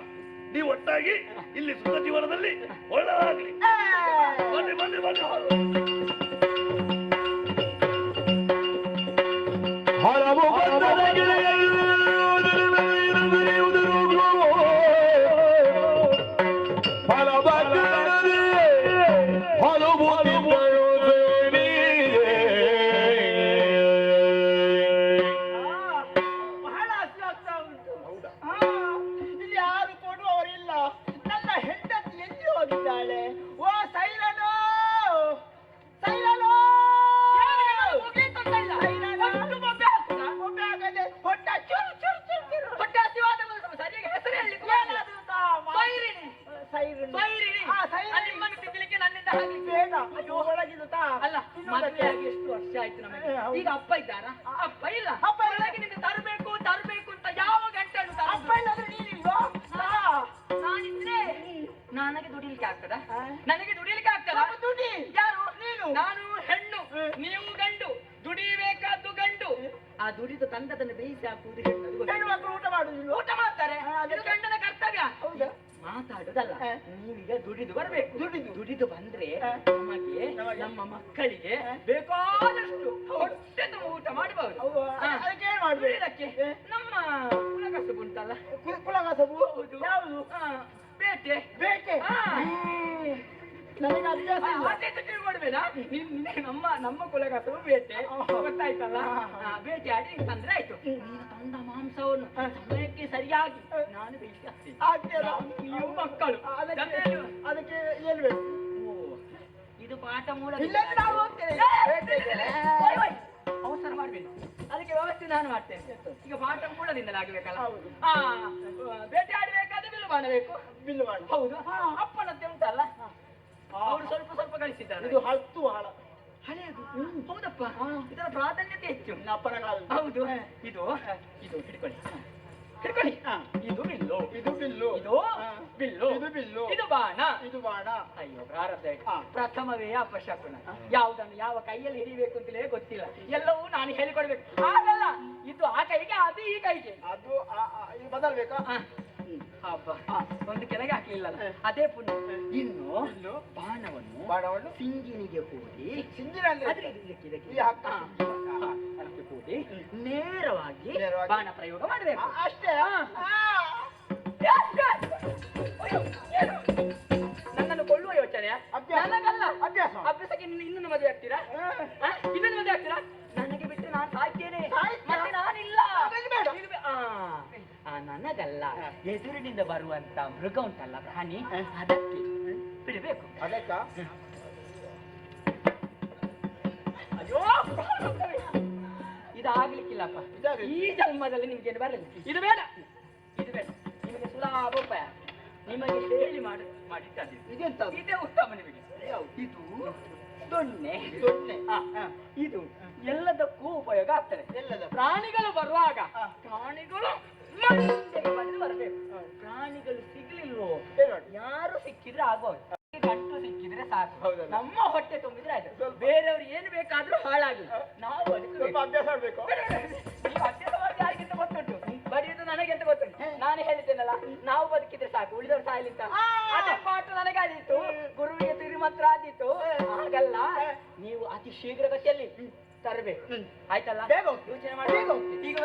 ನೀವು ಒಟ್ಟಾಗಿ ಇಲ್ಲಿ ಸುಖ ಜೀವನದಲ್ಲಿ ಒಳ್ಳೆದಾಗ್ಲಿ. ಬನ್ನಿ ಬನ್ನಿ ಬನ್ನಿ. ಹಲವು ಬಂಧನ ಹಲವು ಬಹಳ ಹಸಿವಾಗ್ತಾ ಉಂಟು. ಇಲ್ಲಿ ಯಾರು ಕೊಡುವವರಿಲ್ಲ. ನನ್ನ ಹೆಂಡತಿ ಎಲ್ಲಿ ಹೋಗಿದ್ದಾಳೆ? ಓ ಸೈರನೋ, ಸೈರನೋ, ಒಬ್ಬೆ ಆಗದೆ ಹೊಟ್ಟೆ ಚುರು ಚುರು ಚುರು ಚುರು. ಹೊಟ್ಟೆ ಹಸಿವಾದ ಸರಿಯಾಗಿ ಹೆಸರು ಹೇಳಲಿಕ್ಕೆ ನಿಮ್ಮನ್ನು ತಿದ್ದಲಿಕ್ಕೆ ನನ್ನಿಂದ ಆಗ್ಲಿಕ್ಕೆ ಬೇಡ. ಅದು ಒಳಗಿರುತ್ತಾ? ಅಲ್ಲ, ಮದುವೆಯಾಗಿ ಎಷ್ಟು ವರ್ಷ ಆಯ್ತು ನಮಗೆ. ಈಗ ಅಪ್ಪ ಇದ್ದಾರಾ? ಅಪ್ಪ ಇಲ್ಲ. ಅಪ್ಪ ಇಲ್ಲ. ನಿನ್ನ ತರಬೇಕು ತರಬೇಕು ಅಂತ ಯಾವ ಗಂಟೆ ಅಪ್ಪ ಇಲ್ಲಾದ್ರೆ ನೀನಿಲ್ವಾ? ನಾನಿದ್ರೆ ನನಗೆ ದುಡಿಲಿಕ್ಕೆ ಆಗ್ತದ? ನನಗೆ ದುಡಿಲಿಕ್ಕೆ ಆಗ್ತದ? ದುಡಿ. ಯಾರು? ನೀನು. ನಾನು ಹೆಣ್ಣು, ನೀವು ಗಂಡು. ದುಡಿಬೇಕಾದ್ದು ಗಂಡು. ಆ ದುಡಿದು ತಂದದನ್ನು ಬೇಯಿಸಿ ಹಾಕುವುದು ಹೆಣ್ಣು. ಹೆಣ್ಣು ಮಕ್ಕಳು ಊಟ ಮಾಡುದಿಲ್ಲ. ಊಟ ಮಾಡ್ತಾರೆ. ಇದು ಗಂಡನ ಕರ್ತವ್ಯ. ಹೌದಾ? ಮಾತಾಡುದಲ್ಲ, ನೀವೀಗ ದುಡಿದು ಬರಬೇಕು. ದುಡಿದು ಬಂದ್ರೆ ನಮಗೆ, ನಮ್ಮ ಮಕ್ಕಳಿಗೆ ಬೇಕಾದಷ್ಟು ಹೊಟ್ಟೆ ತುಂಬ ಊಟ ಮಾಡಬಹುದು. ಅದಕ್ಕೆ ಏನ್ ಮಾಡ್ಬೇಕು? ಇದಕ್ಕೆ ನಮ್ಮ ಕುಲಕಸಬು ಉಂಟಲ್ಲ. ಕುಲಕಸಬು ಯಾವುದು? ಬೇಟೆ. ಬೇಟೆ ನನಗೆ ಅಭ್ಯಾಸ ಇಲ್ಲ. ತಿಳ್ಕೊಡ್ಬೇಡ. ನಮ್ಮ ಕುಲಕಸಬು ಬೇಟೆ, ಗೊತ್ತಾಯ್ತಲ್ಲ? ಬೇಟೆ ಆಡಿ ತಂದ್ರೆ ಆಯ್ತು. ನೀನು ತಂದ ಮಾಂಸವನ್ನು ಸಮಯಕ್ಕೆ ಸರಿಯಾಗಿ ನಾನು ಬೇಯಿಸಿ ಹಾಕ್ತೇನೆ. ನೀವು ಮಕ್ಕಳು ಅದಕ್ಕೆ ಏನ್ ಬೇಕು? ಇದು ಪಾಠ ಮೂಲ. ನಾವು ಹೋಗ್ತೇವೆ. ಅವಸರ ಮಾಡ್ಬೇಕು. ಅದಕ್ಕೆ ವ್ಯವಸ್ಥೆ ನಾನು ಮಾಡ್ತೇನೆ. ಈಗ ಪಾಠ ಮೂಲದಿಂದಲೇ ಆಗಬೇಕಲ್ಲ. ಬೇಟೆ ಆಡಬೇಕಾದ್ರೆ ಬಿಲ್ಲು ಮಾಡಬೇಕು. ಬಿಲ್ಲು ಮಾಡಿ. ಹೌದು. ಅಪ್ಪನದ್ದೇ ಉಂಟಲ್ಲ, ಅವರು ಸ್ವಲ್ಪ ಸ್ವಲ್ಪ ಗಳಿಸಿದ್ದಾರೆ. ಇದು ಹತ್ತು ಹಾಳ ಹಳೆಯದು. ಹೌದಪ್ಪ, ಇದರ ಪ್ರಾಧಾನ್ಯತೆ ಹೆಚ್ಚು. ಅಪ್ಪನ ಕಾಲ. ಹೌದು. ಇದು ಇದು ಹಿಡ್ಕೊಳ್ಳಿ, ಹಿಡ್ಕೊಳ್ಳಿ. ಇದು ಬಿಲ್ಲು, ಇದು ಬಿಲ್ಲು, ಇದು ಬಿಲ್ಲು, ಇದು ಬಿಲ್ಲು, ಇದು ಬಾಣ, ಇದು ಬಾಣ. ಅಯ್ಯೋ ಪ್ರಾರಬ್ಧ. ಪ್ರಥಮವೇ ಅಪಶಕುನ. ಯಾವುದನ್ನು ಯಾವ ಕೈಯಲ್ಲಿ ಹಿಡಿಬೇಕು ಅಂತಲೇ ಗೊತ್ತಿಲ್ಲ. ಎಲ್ಲವೂ ನಾನು ಹೇಳಿಕೊಡ್ಬೇಕು. ಆಗಲ್ಲ, ಇದು ಆ ಕೈಗೆ, ಅದು ಈ ಕೈಗೆ. ಅದು ಬದಲ್ಬೇಕಾ? ಹಬ್ಬ, ಒಂದು ಕೆಳಗೆ ಹಾಕ್ಲಿಲ್ಲ, ಅದೇ ಪುಣ್ಯ. ಇನ್ನು ಬಾಣವನ್ನು ಸಿಂಗಿನಿಗೆ ಕೂಡಿ, ಸಿಂಗಿನ ಅಂದ್ರೆ ಅದಕ್ಕೆ ಕೂಡಿ ನೇರವಾಗಿ ಬಾಣ ಪ್ರಯೋಗ ಮಾಡಬೇಕು. ಅಷ್ಟೇ. ನನ್ನನ್ನು ಕೊಳ್ಳುವ ಯೋಚನೆ ನನಗಲ್ಲ. ಅಭ್ಯಾಸಕ್ಕೆ ಇನ್ನೊಂದು ಮದುವೆ ಆಗ್ತೀರಾ? ಇನ್ನೊಂದು ಮದುವೆ ಆಗ್ತೀರಾ? ನನಗೆ ಬಿಟ್ಟು ನಾನು ಸಾಯ್ತೇನೆ, ಮತ್ತೆ ನಾನಿಲ್ಲ. ನನಗಲ್ಲ, ಎದುರಿನಿಂದ ಬರುವಂತ ಮೃಗ ಉಂಟಲ್ಲ, ಪ್ರಾಣಿ, ಅದಕ್ಕೆ ಬಿಡಬೇಕು. ಅದಕ್ಕ ಅಯ್ಯೋ, ಇದಾಗ್ಲಿಕ್ಕಿಲ್ಲಪ್ಪ. ಈ ಜನ್ಮದಲ್ಲಿ ನಿಮ್ಗೆ ಬರಲಿಲ್ಲ. ಇದು ಬೇಡ, ಇದು ಬೇಡ. ನಿಮಗೆ ಸುಲಭ ಉಪಾಯ ನಿಮಗೆ ಹೇಳಿ ಮಾಡಿದ್ದಾರೆ. ಇದೆಂತ? ಇದೇ ಉತ್ತಮ ನಿಮಗೆ. ಇದು ದೊಣ್ಣೆ. ಇದು ಎಲ್ಲದಕ್ಕೂ ಉಪಯೋಗ ಆಗ್ತದೆ. ಪ್ರಾಣಿಗಳು ಬರುವಾಗ ಪ್ರಾಣಿಗಳು ಬಂದು ಬರಬೇಕು. ಪ್ರಾಣಿಗಳು ಸಿಗ್ಲಿಲ್ವೋ, ಯಾರು ಸಿಕ್ಕಿದ್ರೆ ಆಗೋದು. ಗಂಟು ಸಿಕ್ಕಿದ್ರೆ ಸಾಕು, ನಮ್ಮ ಹೊಟ್ಟೆ ತುಂಬಿದ್ರೆ ಆಯ್ತು. ಬೇರೆಯವ್ರು ಏನು ಬೇಕಾದ್ರೂ ಹಾಳಾಗಿ ನಾವು ಅದಕ್ಕೆ ಅಭ್ಯಾಸ ಮಾಡ್ಬೇಕು. ನೀವು ಅಭ್ಯಾಸ ಮಾಡಿ ಯಾರಿಗಿಂತ ಗೊತ್ತುಂಟು, ಬರೆಯುವುದು ನನಗೆ ಅಂತ ಗೊತ್ತುಂಟು. ನಾನು ಹೇಳಿದ್ದೇನಲ್ಲ, ನಾವು ಬದುಕಿದ್ರೆ ಸಾಕು, ಉಳಿದವರು ಸಾಯ್ಲಿಂತ. ಅದೇ ಪಾಠ ನನಗಾದೀತು, ಗುರುವಿಗೆ ತಿರುಮತ್ರ ಆದೀತು. ಹಾಗಲ್ಲ, ನೀವು ಅತಿ ಶೀಘ್ರಗತಿಯಲ್ಲಿ ತರಬೇಕು. ಆಯ್ತಲ್ಲ? ಯೋಚನೆ ಮಾಡಿ. ಈಗ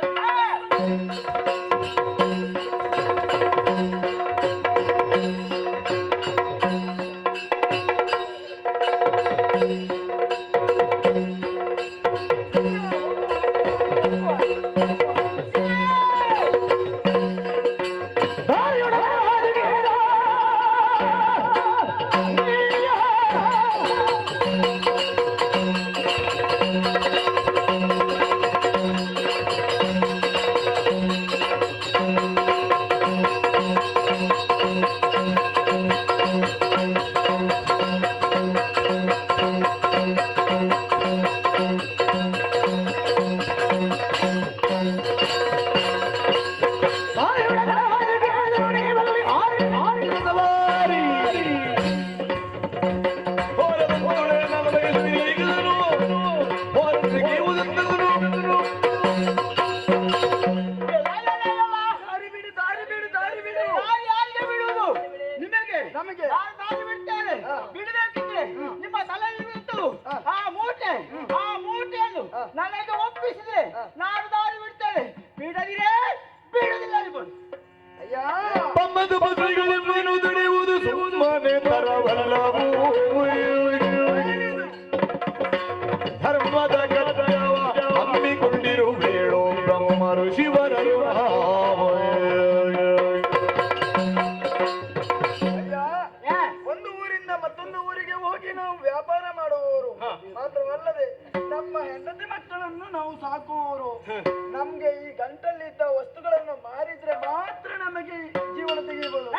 ಬಿಡಬೇಕಿದ್ರೆ ನಿಮ್ಮ ತಲೆಯಲ್ಲಿ ಬಿಟ್ಟು ಆ ಮೂಟೆಯನ್ನು ನನಗೆ ಒಪ್ಪಿಸಿದ್ರೆ ನಾನು ದಾರಿ ಬಿಡ್ತೇನೆ. ಬಿಡದಿರೇ ಬಿಡುವುದಿಲ್ಲ ಅನ್ಕೊಂಡು. ಬಮ್ಮದು ಬದುಗಳಿಂದನು ದುಡಿಯುವುದು ಸುಮ್ಮನೆ ತರವಲ್ಲವು. ಧರ್ಮದ ಕರ್ತವ್ಯ ಹಮ್ಮಿಕೊಂಡಿರುವೇಳೋ ಬ್ರಹ್ಮ ಋಷಿವರರು. ಒಂದು ಊರಿಂದ ಮತ್ತೊಂದು ಊರಿಗೆ ಹೋಗಿ ನಾವು ವ್ಯಾಪಾರ ಮಾಡುವವರು ಮಾತ್ರವಲ್ಲದೆ ನಮ್ಮ ಹೆಂಡತಿ ಮಕ್ಕಳನ್ನು ನಾವು ಸಾಕುವವರು. ನಮ್ಗೆ ಈ ಗಂಟಲ್ಲಿದ್ದ ವಸ್ತುಗಳನ್ನು ಮಾರಿದ್ರೆ ಮಾತ್ರ ನಮಗೆ ಜೀವನ ತೆಗೆಯಬಹುದು.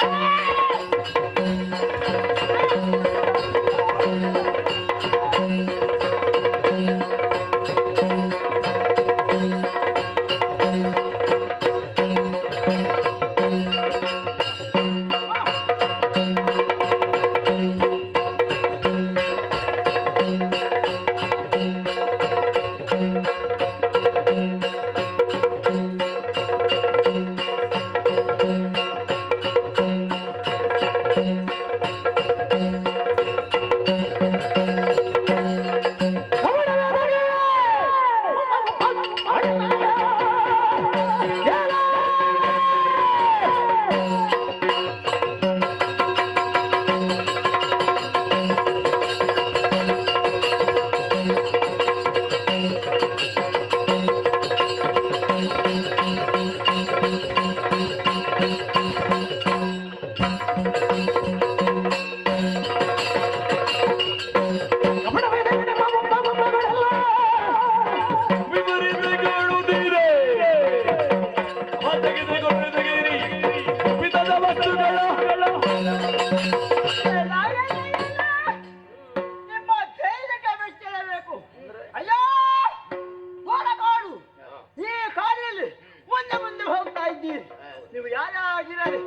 ನೀವು ಯಾರಾಗಿರಲಿ,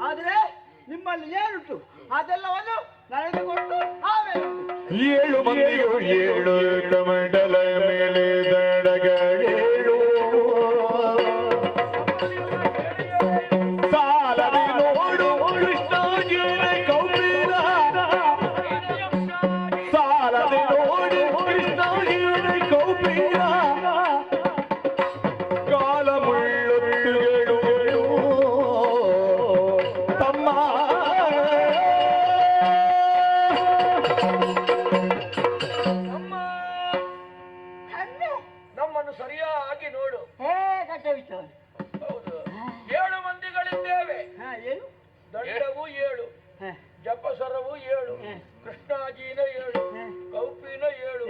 ಆದ್ರೆ ನಿಮ್ಮಲ್ಲಿ ಏನುಂಟು ಅದೆಲ್ಲವನ್ನು ನನಗೆ ಕೊಟ್ಟು ಆಮೇಲೆ 7 ಮಂದಿಯು 7 ಕಮಂಡಲ ಮೇಲೆ ದಡಗಳೇಳು. ಸಾಲದೆ ನೋಡು ಕೃಷ್ಣಗಿರ ಕೌಪೀರ. ಸಾಲದೆ ನೋಡು ಕೃಷ್ಣಗಿರ ಕೌಪೀರ. ಕಾಲ ಮುಳ್ಳೊತ್ತುಗಳು ತಮ್ಮ. ನಮ್ಮನ್ನು ಸರಿಯಾಗಿ ನೋಡು. ಹೌದು, 7 ಮಂದಿಗಳಿದ್ದೇವೆ. ದಂಡವು 7, ಜಪಸರವು 7, ಕೃಷ್ಣಾಜಿನ 7, ಕೌಪಿನ 7.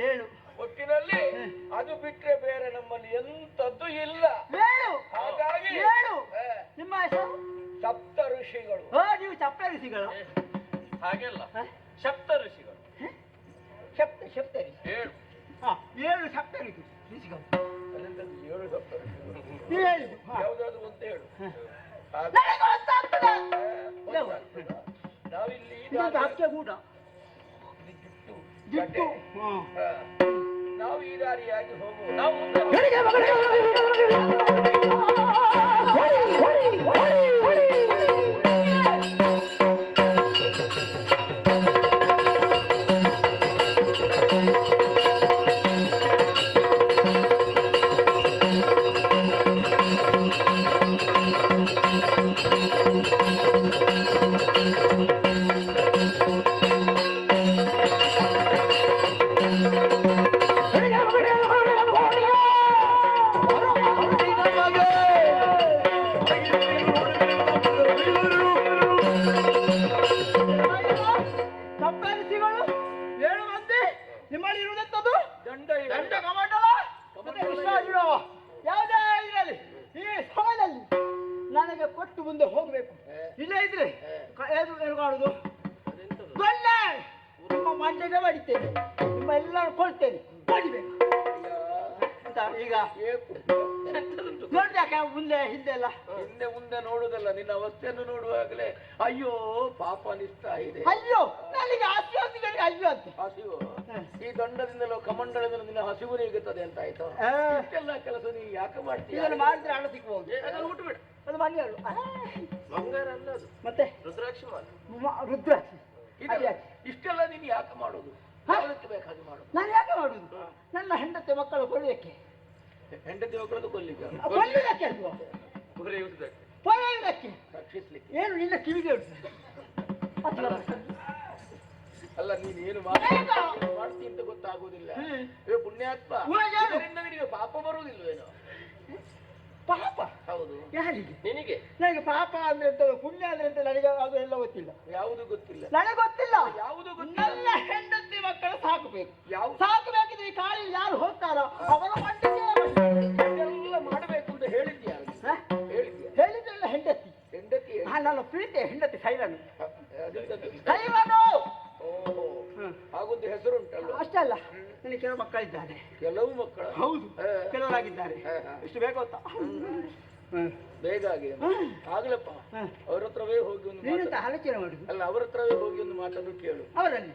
ಒಟ್ಟಿನಲ್ಲಿ ಅದು ಬಿಟ್ರೆ ಬೇರೆ ನಮ್ಮಲ್ಲಿ ಎಂತದ್ದು ಇಲ್ಲ. ಹಾಗಾಗಿ ನಿಮ್ಮ ಹೆಸರು ಸಪ್ತ ಋಷಿಗಳು. ನೀವು ಸಪ್ತ ಋಷಿಗಳು? ಹಾಗೆಲ್ಲ ಸಪ್ತ ಋಷಿಗಳು. ಸಪ್ತ ಋಷಿ 7 ಸಪ್ತ ಋಷಿಗಳು. 7 ಸಪ್ತ ಋಷಿಗಳು. ನೀವು ಹೇಳಿದ್ದು ಯಾವ್ದಾದ್ರು ಅಂತ ಹೇಳು. ನಾವಿಲ್ಲಿ ಕೂಡ ನಾವು ಈ ದಾರಿಯಾಗಿ ಹೋಗುವ. ನಾವು ಸಪ್ತಋಷಿಗಳು 7 ಮಂದಿ. ನಿಮ್ಮಲ್ಲಿ ಇರುವುದಂತದ್ದು ದಂಡ ಕಮಂಡಲ ಮತ್ತೆ ಕೃಷ್ಣಾರ್ಜುನವ. ಯಾವುದೇ ಇರಲಿ ಈ ಸಮಯದಲ್ಲಿ ನನಗೆ ಕೊಟ್ಟು ಮುಂದೆ ಹೋಗಬೇಕು. ಇಲ್ಲೇ ಇದ್ರೆ ಏನು ಮಾಡುದು? ಕೊಲ್ಲೆ ನಿಮ್ಮ ಮಂಡೆಗೆ ಬಡಿತೇನೆ, ನಿಮ್ಮ ಎಲ್ಲರೂ ಕೊಳ್ತೇನೆ, ಬಡಿಬೇಕು. ಈಗ ನೋಡ್ಯಾಕೆ ಮುಂದೆ ಹಿಂದೆ ಎಲ್ಲ ಹಿಂದೆ ಮುಂದೆ ನೋಡುದಲ್ಲ, ನಿನ್ನ ಅವಸ್ಥೆಯನ್ನು ನೋಡುವಾಗಲೇ ಅಯ್ಯೋ ಪಾಪ ಅನಿಸ್ತಾ ಇದೆ. ಅಯ್ಯೋ ನನಗೆ ಆಸ್ವಾದಿಗಳಿಗೆ ಅಯ್ಯೋ ಅಂತ. ಹಸಿವು ಈ ದಂಡದಿಂದಲೋ ಕಮಂಡಲದಿಂದ ನಿನ್ನ ಹಸಿವು ನೀಗುತ್ತದೆ ಅಂತ ಆಯ್ತು. ಇಷ್ಟೆಲ್ಲ ಕೆಲಸ ನೀನು ಯಾಕೆ ಮಾಡ್ತೀಯ? ಇದನ್ನು ಮಾಡಿದ್ರೆ ಹಣ ಸಿಗ್ಬಹುದು. ಅದನ್ನು ಬಿಟ್ಬಿಡ. ಅದು ಬಂಗಾರ ಬಂಗಾರ ಅಲ್ಲ, ಅದು ಮತ್ತೆ ರುದ್ರಾಕ್ಷಿ ಮಾಲ. ರುದ್ರಾಕ್ಷಿ. ಇಷ್ಟೆಲ್ಲ ಕೊಡ್ಲಿಕ್ಕೆ ಹೆಂಡತಿ ಮಕ್ಕಳನ್ನು ಕೊಲ್ಲಿಕ್ಕೆ ಕೊಲ್ಲುವುದಕ್ಕೆ ಅಲ್ವಾ ಹೊರೆಯುವುದಕ್ಕೆ ಪೊರೆಯುವುದಕ್ಕೆ ರಕ್ಷಿಸ್ಲಿಕ್ಕೆ ಏನು ನಿನ್ನ ಕಿವಿಗೆ ಉಂಟು ಅಲ್ಲ ನೀನು ಏನು ಮಾಡ್ತಿ ಅಂತ ಗೊತ್ತಾಗುವುದಿಲ್ಲ ಪುಣ್ಯಾತ್ಮ ಇದರಿಂದ ನಿನಗೆ ಪಾಪ ಬರುವುದಿಲ್ವೇನೋ ಪಾಪ ಹೌದು ಯಾರಿಗೆ ನಿನಗೆ ನನಗೆ ಪಾಪ ಅಂದ್ರೆ ಎಂತ ಪುಣ್ಯ ಅಂದ್ರೆ ಎಂತ ನನಗೆ ಅದು ಎಲ್ಲ ಗೊತ್ತಿಲ್ಲ ಯಾವುದು ಗೊತ್ತಿಲ್ಲ ನನಗೆ ಗೊತ್ತಿಲ್ಲ ಯಾವುದು ಗೊತ್ತಿಲ್ಲ ನನ್ನ ಹೆಂಡತಿ ಮಕ್ಕಳು ಸಾಕಬೇಕು ಸಾಕಬೇಕಿದ್ರೆ ಈ ಕಾಳಿಗೆ ಯಾರು ಹೋಗ್ತಾರೋ ಅವರ ಮಟ್ಟಿಗೆ ಎಲ್ಲ ಮಾಡಬೇಕು ಅಂತ ಹೇಳಿದ್ಯಾ ಹೇಳಿದ್ರಲ್ಲ ಹೆಂಡತಿ ಹೆಂಡತಿ ನನ್ನ ಪ್ರೀತಿ ಹೆಂಡತಿ ಸೈರನು ಹಾಗೊಂದು ಹೆಸರುಂಟಲ್ಲ ಅಷ್ಟೇ ಅಲ್ಲ ನನಗೆ ಕೆಲವು ಮಕ್ಕಳಿದ್ದಾರೆ ಕೆಲವು ಮಕ್ಕಳು ಹೌದು ಕೆಲವರಾಗಿದ್ದಾರೆ ಇಷ್ಟು ಬೇಕು ಅಂತ ಬೇಗ ಆಗಿ ಆಗ್ಲಪ್ಪ ಅವ್ರ ಹತ್ರವೇ ಹೋಗಿ ಒಂದು ಆಲೋಚನೆ ಮಾಡುದು ಅಲ್ಲ ಅವ್ರ ಹತ್ರವೇ ಹೋಗಿ ಒಂದು ಮಾತನ್ನು ಕೇಳು ಅವರಲ್ಲಿ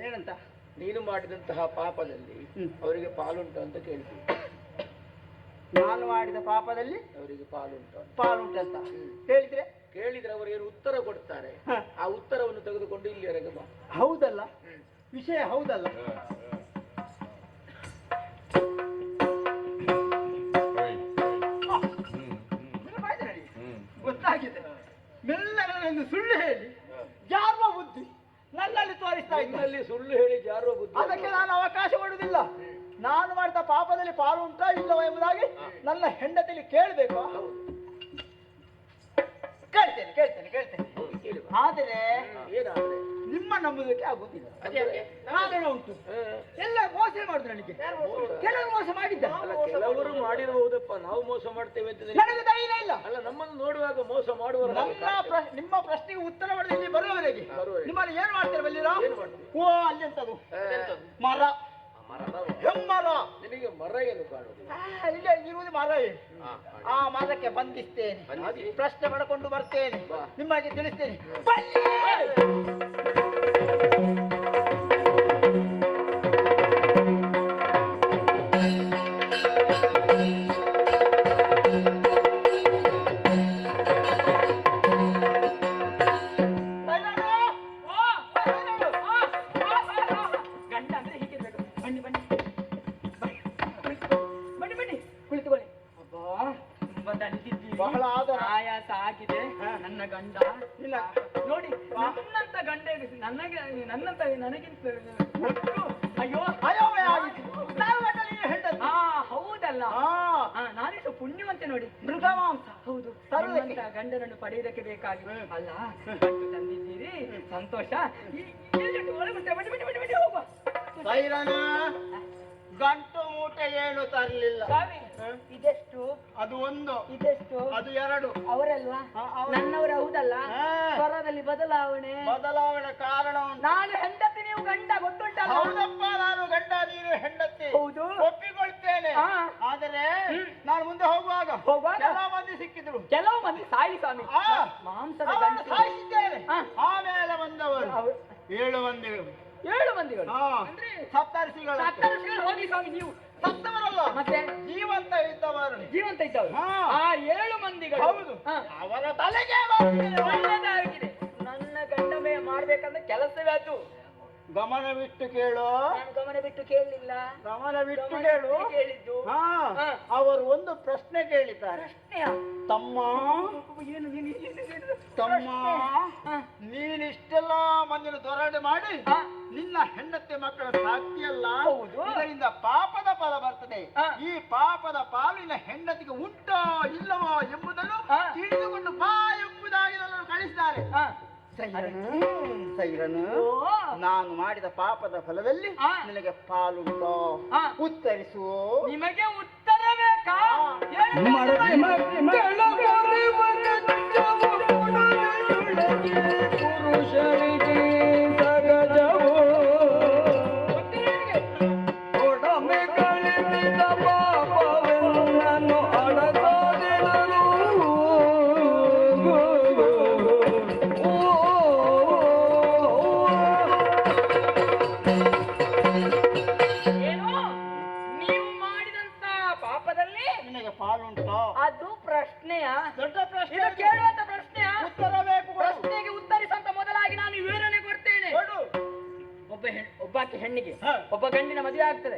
ಏನಂತ ನೀನು ಮಾಡಿದಂತಹ ಪಾಪದಲ್ಲಿ ಅವರಿಗೆ ಪಾಲುಂಟು ಅಂತ ಕೇಳ್ತೀವಿ ನಾನು ಮಾಡಿದ ಪಾಪದಲ್ಲಿ ಅವರಿಗೆ ಪಾಲುಂಟು ಅಂತ ಕೇಳಿದ್ರೆ ಅವರು ಏನು ಉತ್ತರ ಕೊಡ್ತಾರೆ ಆ ಉತ್ತರವನ್ನು ತೆಗೆದುಕೊಂಡು ಇಲ್ಲಿವರೆಗೆ ಬಾ ಹೌದಲ್ಲ ವಿಷಯ ಹೌದಲ್ಲ ಗೊತ್ತಾಗಿದೆ ಮೆಲ್ಲರನ್ನು ಸುಳ್ಳು ಹೇಳಿ ಜಾರುವ ಬುದ್ಧಿ ನನ್ನಲ್ಲಿ ತೋರಿಸ್ತಾ ಇದ್ದಲ್ಲಿ ಸುಳ್ಳು ಹೇಳಿ ಜಾರುವ ಬುದ್ಧಿ ಅದಕ್ಕೆ ನಾನು ಅವಕಾಶ ಕೊಡುವುದಿಲ್ಲ ನಾನು ಮಾಡಿದ ಪಾಪದಲ್ಲಿ ಪಾಲು ಉಂಟಾ ಇಲ್ಲವೋ ಎಂಬುದಾಗಿ ನನ್ನ ಹೆಂಡತಿಯಲ್ಲಿ ಕೇಳಬೇಕು ಕೇಳ್ತೇನೆ ಆದರೆ ನಿಮ್ಮ ನಂಬುದಕ್ಕೆ ಆಗುತ್ತಿಲ್ಲ ಕಾರಣ ಉಂಟು ಎಲ್ಲ ಮೋಸ ಮಾಡುದು ನನಗೆ ಕೆಲವರು ಮೋಸ ಮಾಡಿದ್ದ ಕೆಲವರು ಮಾಡಿರಬಹುದಪ್ಪ ನಾವು ಮೋಸ ಮಾಡ್ತೇವೆ ಅಂತ ನನಗೆ ಧೈರ್ಯ ಇಲ್ಲ ಅಲ್ಲ ನಮ್ಮನ್ನು ನೋಡುವಾಗ ಮೋಸ ಮಾಡುವರು ನಿಮ್ಮ ಪ್ರಶ್ನೆಗೆ ಉತ್ತರ ಮಾಡಿದ ಇಲ್ಲಿ ಬರುವವರೆಗೆ ನಿಮ್ಮಲ್ಲಿ ಏನ್ ಮಾಡ್ತಾರೆ ಬಲ್ಲಿರೋ ಓ ಅಲ್ಲಿ ಎಂತದು ಮರ ಹೆಮ್ಮರ ನಿನಗೆ ಮರ ಏನು ಕಾಣುದು ಇಲ್ಲ ಇರುವುದು ಮರ ಏನು ಆ ಮರಕ್ಕೆ ಬಂಧಿಸ್ತೇನೆ ಪ್ರಶ್ನೆ ಪಡ್ಕೊಂಡು ಬರ್ತೇನೆ ನಿಮಗೆ ತಿಳಿಸ್ತೇನೆ ಬಹಳ ಆಯಾಸ ಆಗಿದೆ ನನ್ನ ಗಂಡ ನೋಡಿ ನನ್ನಂತ ಗಂಡ ನನಗೆ ನನ್ನಂತ ನನಗಿಂತ ಅಯ್ಯೋ ಹೌದಲ್ಲ ನಾನಿಷ್ಟು ಪುಣ್ಯವಂತೆ ನೋಡಿ ಮೃಗಮಾಂಸ ಹೌದು ಗಂಡನನ್ನು ಪಡೆಯುವುದಕ್ಕೆ ಬೇಕಾಗಿ ಅಲ್ಲ ಗಂಟು ತಂದಿದ್ದೀರಿ ಸಂತೋಷ ಹೋಗುವ ಗಂಟು ಮೂಟೆ ಏನು ತರಲಿಲ್ಲ ಇದೆಷ್ಟು ಅದು ಒಂದು ಇದೆಷ್ಟು ಅದು ಎರಡು ಅವರಲ್ವಾ ನನ್ನವರು ಹೌದಲ್ಲ ಸ್ವರದಲ್ಲಿ ಬದಲಾವಣೆ ಕಾರಣ ನಾನು ಹೆಂಡತಿ ನೀವು ಗಂಡ ಗೊತ್ತುಂಟಲ್ಲ ಹೌದಪ್ಪ ನಾನು ಗಂಡ ನೀನು ಹೆಂಡತಿ ಹೌದು ಒಪ್ಪಿಕೊಳ್ತೇನೆ ಆದರೆ ನಾನು ಮುಂದೆ ಹೋಗುವಾಗ ಕೆಲವು ಮಂದಿ ಸಿಕ್ಕಿದ್ರು ಕೆಲವು ಮಂದಿ ಸಾಯಿ ಸ್ವಾಮಿ ಮಾಂಸದ ಗಂಟು ಸಾಯಿಸಿದ್ದೇನೆ ಆಮೇಲೆ ಬಂದವರು 7 ಮಂದಿಗಳು ಅಂದ್ರೆ ಸಪ್ತರ್ಷಿಗಳು ಹೋಗಿ ಸ್ವಾಮಿ ನೀವು ಸತ್ತವರಲ್ಲ ಮತ್ತೆ ಜೀವಂತ ಇದ್ದವರು ಆ 7 ಮಂದಿಗಳು ಹೌದು ಅವರ ತಲೆಗೆ ಒಳ್ಳೆದಾಗಿದೆ ನನ್ನ ಗಂಡಮೇ ಮಾಡ್ಬೇಕಂದ್ರೆ ಕೆಲಸವೇ ಅದು ಗಮನವಿಟ್ಟು ಕೇಳು ನಾನು ಗಮನ ಬಿಟ್ಟು ಕೇಳಲಿಲ್ಲ ಗಮನವಿಟ್ಟು ಕೇಳು ಕೇಳಿದ್ದು ಅವರು ಒಂದು ಪ್ರಶ್ನೆ ಕೇಳಿದ್ದಾರೆ ತಮ್ಮ ನೀನಿಷ್ಟೆಲ್ಲ ಮಂದಿನ ದೊರಡೆ ಮಾಡಿ ನಿನ್ನ ಹೆಂಡತಿ ಮಕ್ಕಳ ಸಾಕ್ಷಿಯಲ್ಲ ಇದರಿಂದ ಪಾಪದ ಫಲ ಬರ್ತದೆ ಈ ಪಾಪದ ಪಾಲಿನ ಹೆಂಡತಿಗೆ ಉಂಟೋ ಇಲ್ಲವೋ ಎಂಬುದನ್ನು ತಿಳಿದುಕೊಂಡು ಬಾ ಎಂಬುದಾಗಿ ನನ್ನನ್ನು ಕಳಿಸಿದ್ದಾರೆ ಸೈರನು ನಾನು ಮಾಡಿದ ಪಾಪದ ಫಲದಲ್ಲಿ ನಿನಗೆ ಪಾಲುಂಟೋ ಉತ್ತರಿಸು ನಿಮಗೆ ಉತ್ತರ ಬೇಕಾ ಪುರುಷರಿಗೆ ಸಗಜವು ಒಡಮೆ ಕಳಿಸಿದ ಪಾಪವೆಲ್ಲನ್ನು ಅಡಸೋದಿದರು ಏನು ನೀವು ಮಾಡಿದಂತ ಪಾಪದಲ್ಲಿ ನಿನಗೆ ಪಾಲುಂಟೋ ಅದು ಪ್ರಶ್ನೆಯ ದೊಡ್ಡ ಪ್ರಶ್ನೆ ಇದು ಕೇಳುವಂತ ಪ್ರಶ್ನೆಯ ಉತ್ತರ ಬೇಕು ಪ್ರಶ್ನೆಗೆ ಉತ್ತರಿಸಂತ ಮೊದಲಾಗಿ ನಾನು ವಿವರಣೆ ಒಬ್ಬಾಕಿ ಹೆಣ್ಣಿಗೆ ಒಬ್ಬ ಗಂಡಿನ ಮದುವೆ ಆಗ್ತದೆ.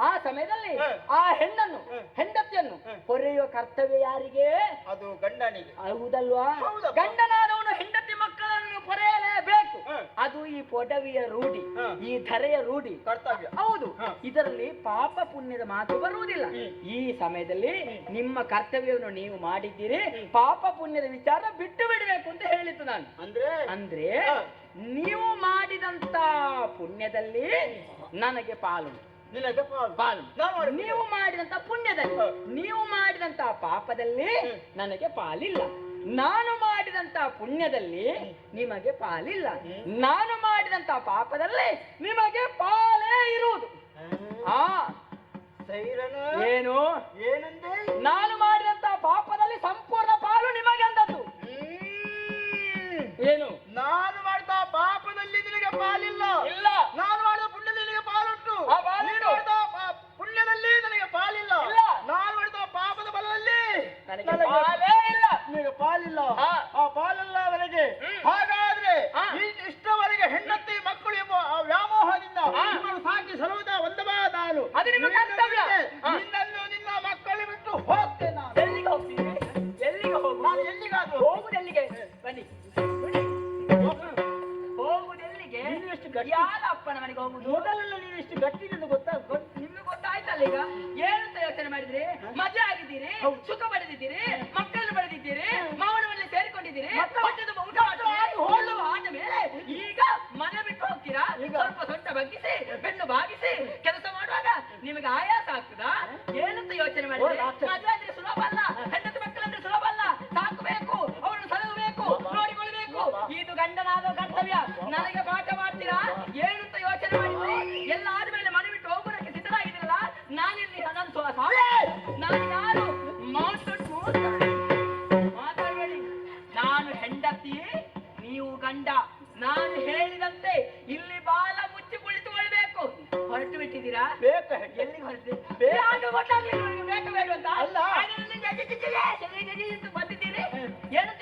ಆ ಸಮಯದಲ್ಲಿ ಆ ಹೆಂಡತಿಯನ್ನು ಹೊರೆಯುವ ಕರ್ತವ್ಯ ಯಾರಿಗೆ? ಅದು ಗಂಡನಿಗೆ. ಹೌದಲ್ವಾ? ಗಂಡನಾದವನು ಹೆಂಡತಿ ಮಕ್ಕಳನ್ನು ಹೊರೆಯಲೇಬೇಕು. ಅದು ಈ ಪೊಡವಿಯ ರೂಢಿ, ಈ ಧರೆಯ ರೂಢಿ, ಕರ್ತವ್ಯ. ಹೌದು. ಇದರಲ್ಲಿ ಪಾಪ ಪುಣ್ಯದ ಮಾತು ಬರುವುದಿಲ್ಲ. ಈ ಸಮಯದಲ್ಲಿ ನಿಮ್ಮ ಕರ್ತವ್ಯವನ್ನು ನೀವು ಮಾಡಿದ್ದೀರಿ, ಪಾಪ ಪುಣ್ಯದ ವಿಚಾರ ಬಿಟ್ಟು ಬಿಡಬೇಕು ಅಂತ ಹೇಳಿದ್ದು ನಾನು. ಅಂದ್ರೆ ನೀವು ಮಾಡಿದಂತ ಪುಣ್ಯದಲ್ಲಿ ನನಗೆ ಪಾಲು, ನಿನಗೆ ಪಾಲು. ನೀವು ಮಾಡಿದಂತ ಪುಣ್ಯದಲ್ಲಿ, ನೀವು ಮಾಡಿದಂತ ಪಾಪದಲ್ಲಿ ನನಗೆ ಪಾಲಿಲ್ಲ. ನಾನು ಮಾಡಿದಂತ ಪುಣ್ಯದಲ್ಲಿ ನಿಮಗೆ ಪಾಲಿಲ್ಲ. ನಾನು ಮಾಡಿದಂತ ಪಾಪದಲ್ಲಿ ನಿಮಗೆ ಪಾಲೇ ಇರುವುದು. ಏನು? ಏನಂದ್ರೆ ನಾನು ಮಾಡಿದಂತ ಪಾಪದಲ್ಲಿ ಸಂಪೂರ್ಣ ಪಾಲು ನಿಮಗೆ ಅಂದದ್ದು. ಏನು? ನಾನು ಮಾಡಿದ ಪಾಪದಲ್ಲಿ ನಿನಗೆ ಪಾಲಿಲ್ಲ. ಇಲ್ಲ. ನಾನು ಮಾಡಿದ ಪುಣ್ಯದಲ್ಲಿ ನಿನಗೆ ಪಾಲುಂಟು. ನೀನು ಮಾಡಿದ ಪುಣ್ಯದಲ್ಲಿ ನನಗೆ ಪಾಲಿಲ್ಲ. ನಾನು ಮಾಡಿದ ಪಾಪದ ಬಲದಲ್ಲಿ ನನಗೆ ಪಾಲೇ ಇಲ್ಲ. ನಿನಗೆ ಪಾಲಿಲ್ಲ. ಆ ಪಾಲಲ್ಲ ನನಗೆ. ಹಾಗಾದ್ರೆ ಇಷ್ಟವರೆಗೆ ಹೆಂಡತಿ ಮಕ್ಕಳು ಎಂಬ ವ್ಯಾಮೋಹದಿಂದ ನಿಮ್ಮನ್ನು ಸಾಕಿ ಸಲುವುದ ಒಂದವಾ ನಾನು. ಅದು ನಿಮ್ಮ ಕರ್ತವ್ಯ. ನಿನ್ನನ್ನು ನಿನ್ನ ಮಕ್ಕಳು ಬಿಟ್ಟು ಹೋಗ್ತೇನೆ ನಾನು. ಎಲ್ಲಿಗೆ ಹೋಗ್ತೀನಿ? ಎಲ್ಲಿಗೆ ಹೋಗು? ನಾನು ಎಲ್ಲಿಗಾದ್ರು ಹೋಗುದೆಲ್ಲಿಗೆ? ಬನ್ನಿ. ಹೋಗುದೆಲ್ಲಿಗೆ? ಯಾರ ಅಪ್ಪನ ಮನೆಗೆ ಹೋಗುದು? ಮೊದಲೆಲ್ಲ ನೀನು ಇಷ್ಟು ಗಟ್ಟಿದ್ದು ನಿಮ್ಗೆ ಗೊತ್ತಾಯ್ತಲ್ಲ ಈಗ. ಏನಂತ ಯೋಚನೆ ಮಾಡಿದ್ರಿ? ಮಜಾ ಆಗಿದ್ದೀರಿ, ಸುಖ ಪಡೆದಿದ್ದೀರಿ, ಮಕ್ಕಳನ್ನು ಪಡೆದಿದ್ದೀರಿ, ಮಾವನ ಮನೆಯಲ್ಲಿ ಸೇರಿಕೊಂಡಿದ್ದೀರಿ, ಊಟ ಹೋಳುವ ಆದ ಮೇಲೆ ಈಗ ಮನೆ ಬಿಟ್ಟು ಹೋಗ್ತೀರಾ? ಸ್ವಲ್ಪ ಸೊಂಟ ಬಗ್ಗಿಸಿ ಬೆನ್ನು ಬಾಗಿಸಿ ಕೆಲಸ ಮಾಡುವಾಗ ನಿಮಗೆ ಆಯಾಸ ಆಗ್ತದಾ? ಏನಂತ ಯೋಚನೆ ಮಾಡಿದ್ರಿ? ಮದುವೆ ಅಂದ್ರೆ ಸುಲಭ ಅಲ್ಲ, ಹೆಂಡತಿ ಮಕ್ಕಳಂದ್ರೆ ಸುಲಭ ಅಲ್ಲ. ಸಾಕಬೇಕು, ಅವರನ್ನು ಸಲಹಬೇಕು, ನೋಡಿಕೊಳ್ಬೇಕು. ಇದು ಗಂಡನಾದ ಕರ್ತವ್ಯ. ನನಗೆ ಪಾಠ ಮಾಡ್ತೀರಾ? ಏನಂತ ಯೋಚನೆ ಮಾಡಿದ್ರಿ? ಎಲ್ಲ ಆದ್ಮೇಲೆ ಮನೆ ಬಿಟ್ಟು ಹೋಗೋದಕ್ಕೆ ಸಿದ್ಧರಾಗಿದ್ದೀರಲ್ಲ, ನಾನಿಲ್ಲಿ ನಾನು ಯಾರು? ಮಾತಾಡಬೇಡಿ. ನಾನು ಹೆಂಡತಿ, ನೀವು ಗಂಡ. ನಾನು ಹೇಳಿದಂತೆ ಇಲ್ಲಿ ಬಾಲ ಮುಚ್ಚಿ ಕುಳಿತುಕೊಳ್ಬೇಕು. ಹೊರಟು ಬಿಟ್ಟಿದ್ದೀರಾ? ಎಲ್ಲಿಗೆ ಹೊರಟು? ಗೊತ್ತಾಗ್ಲಿಲ್ಲ ಬೇಕು ಬೇಡ ಅಂತ ಅಲ್ಲ. ಬಂದಿದ್ದೀರಿ. ಏನಂತ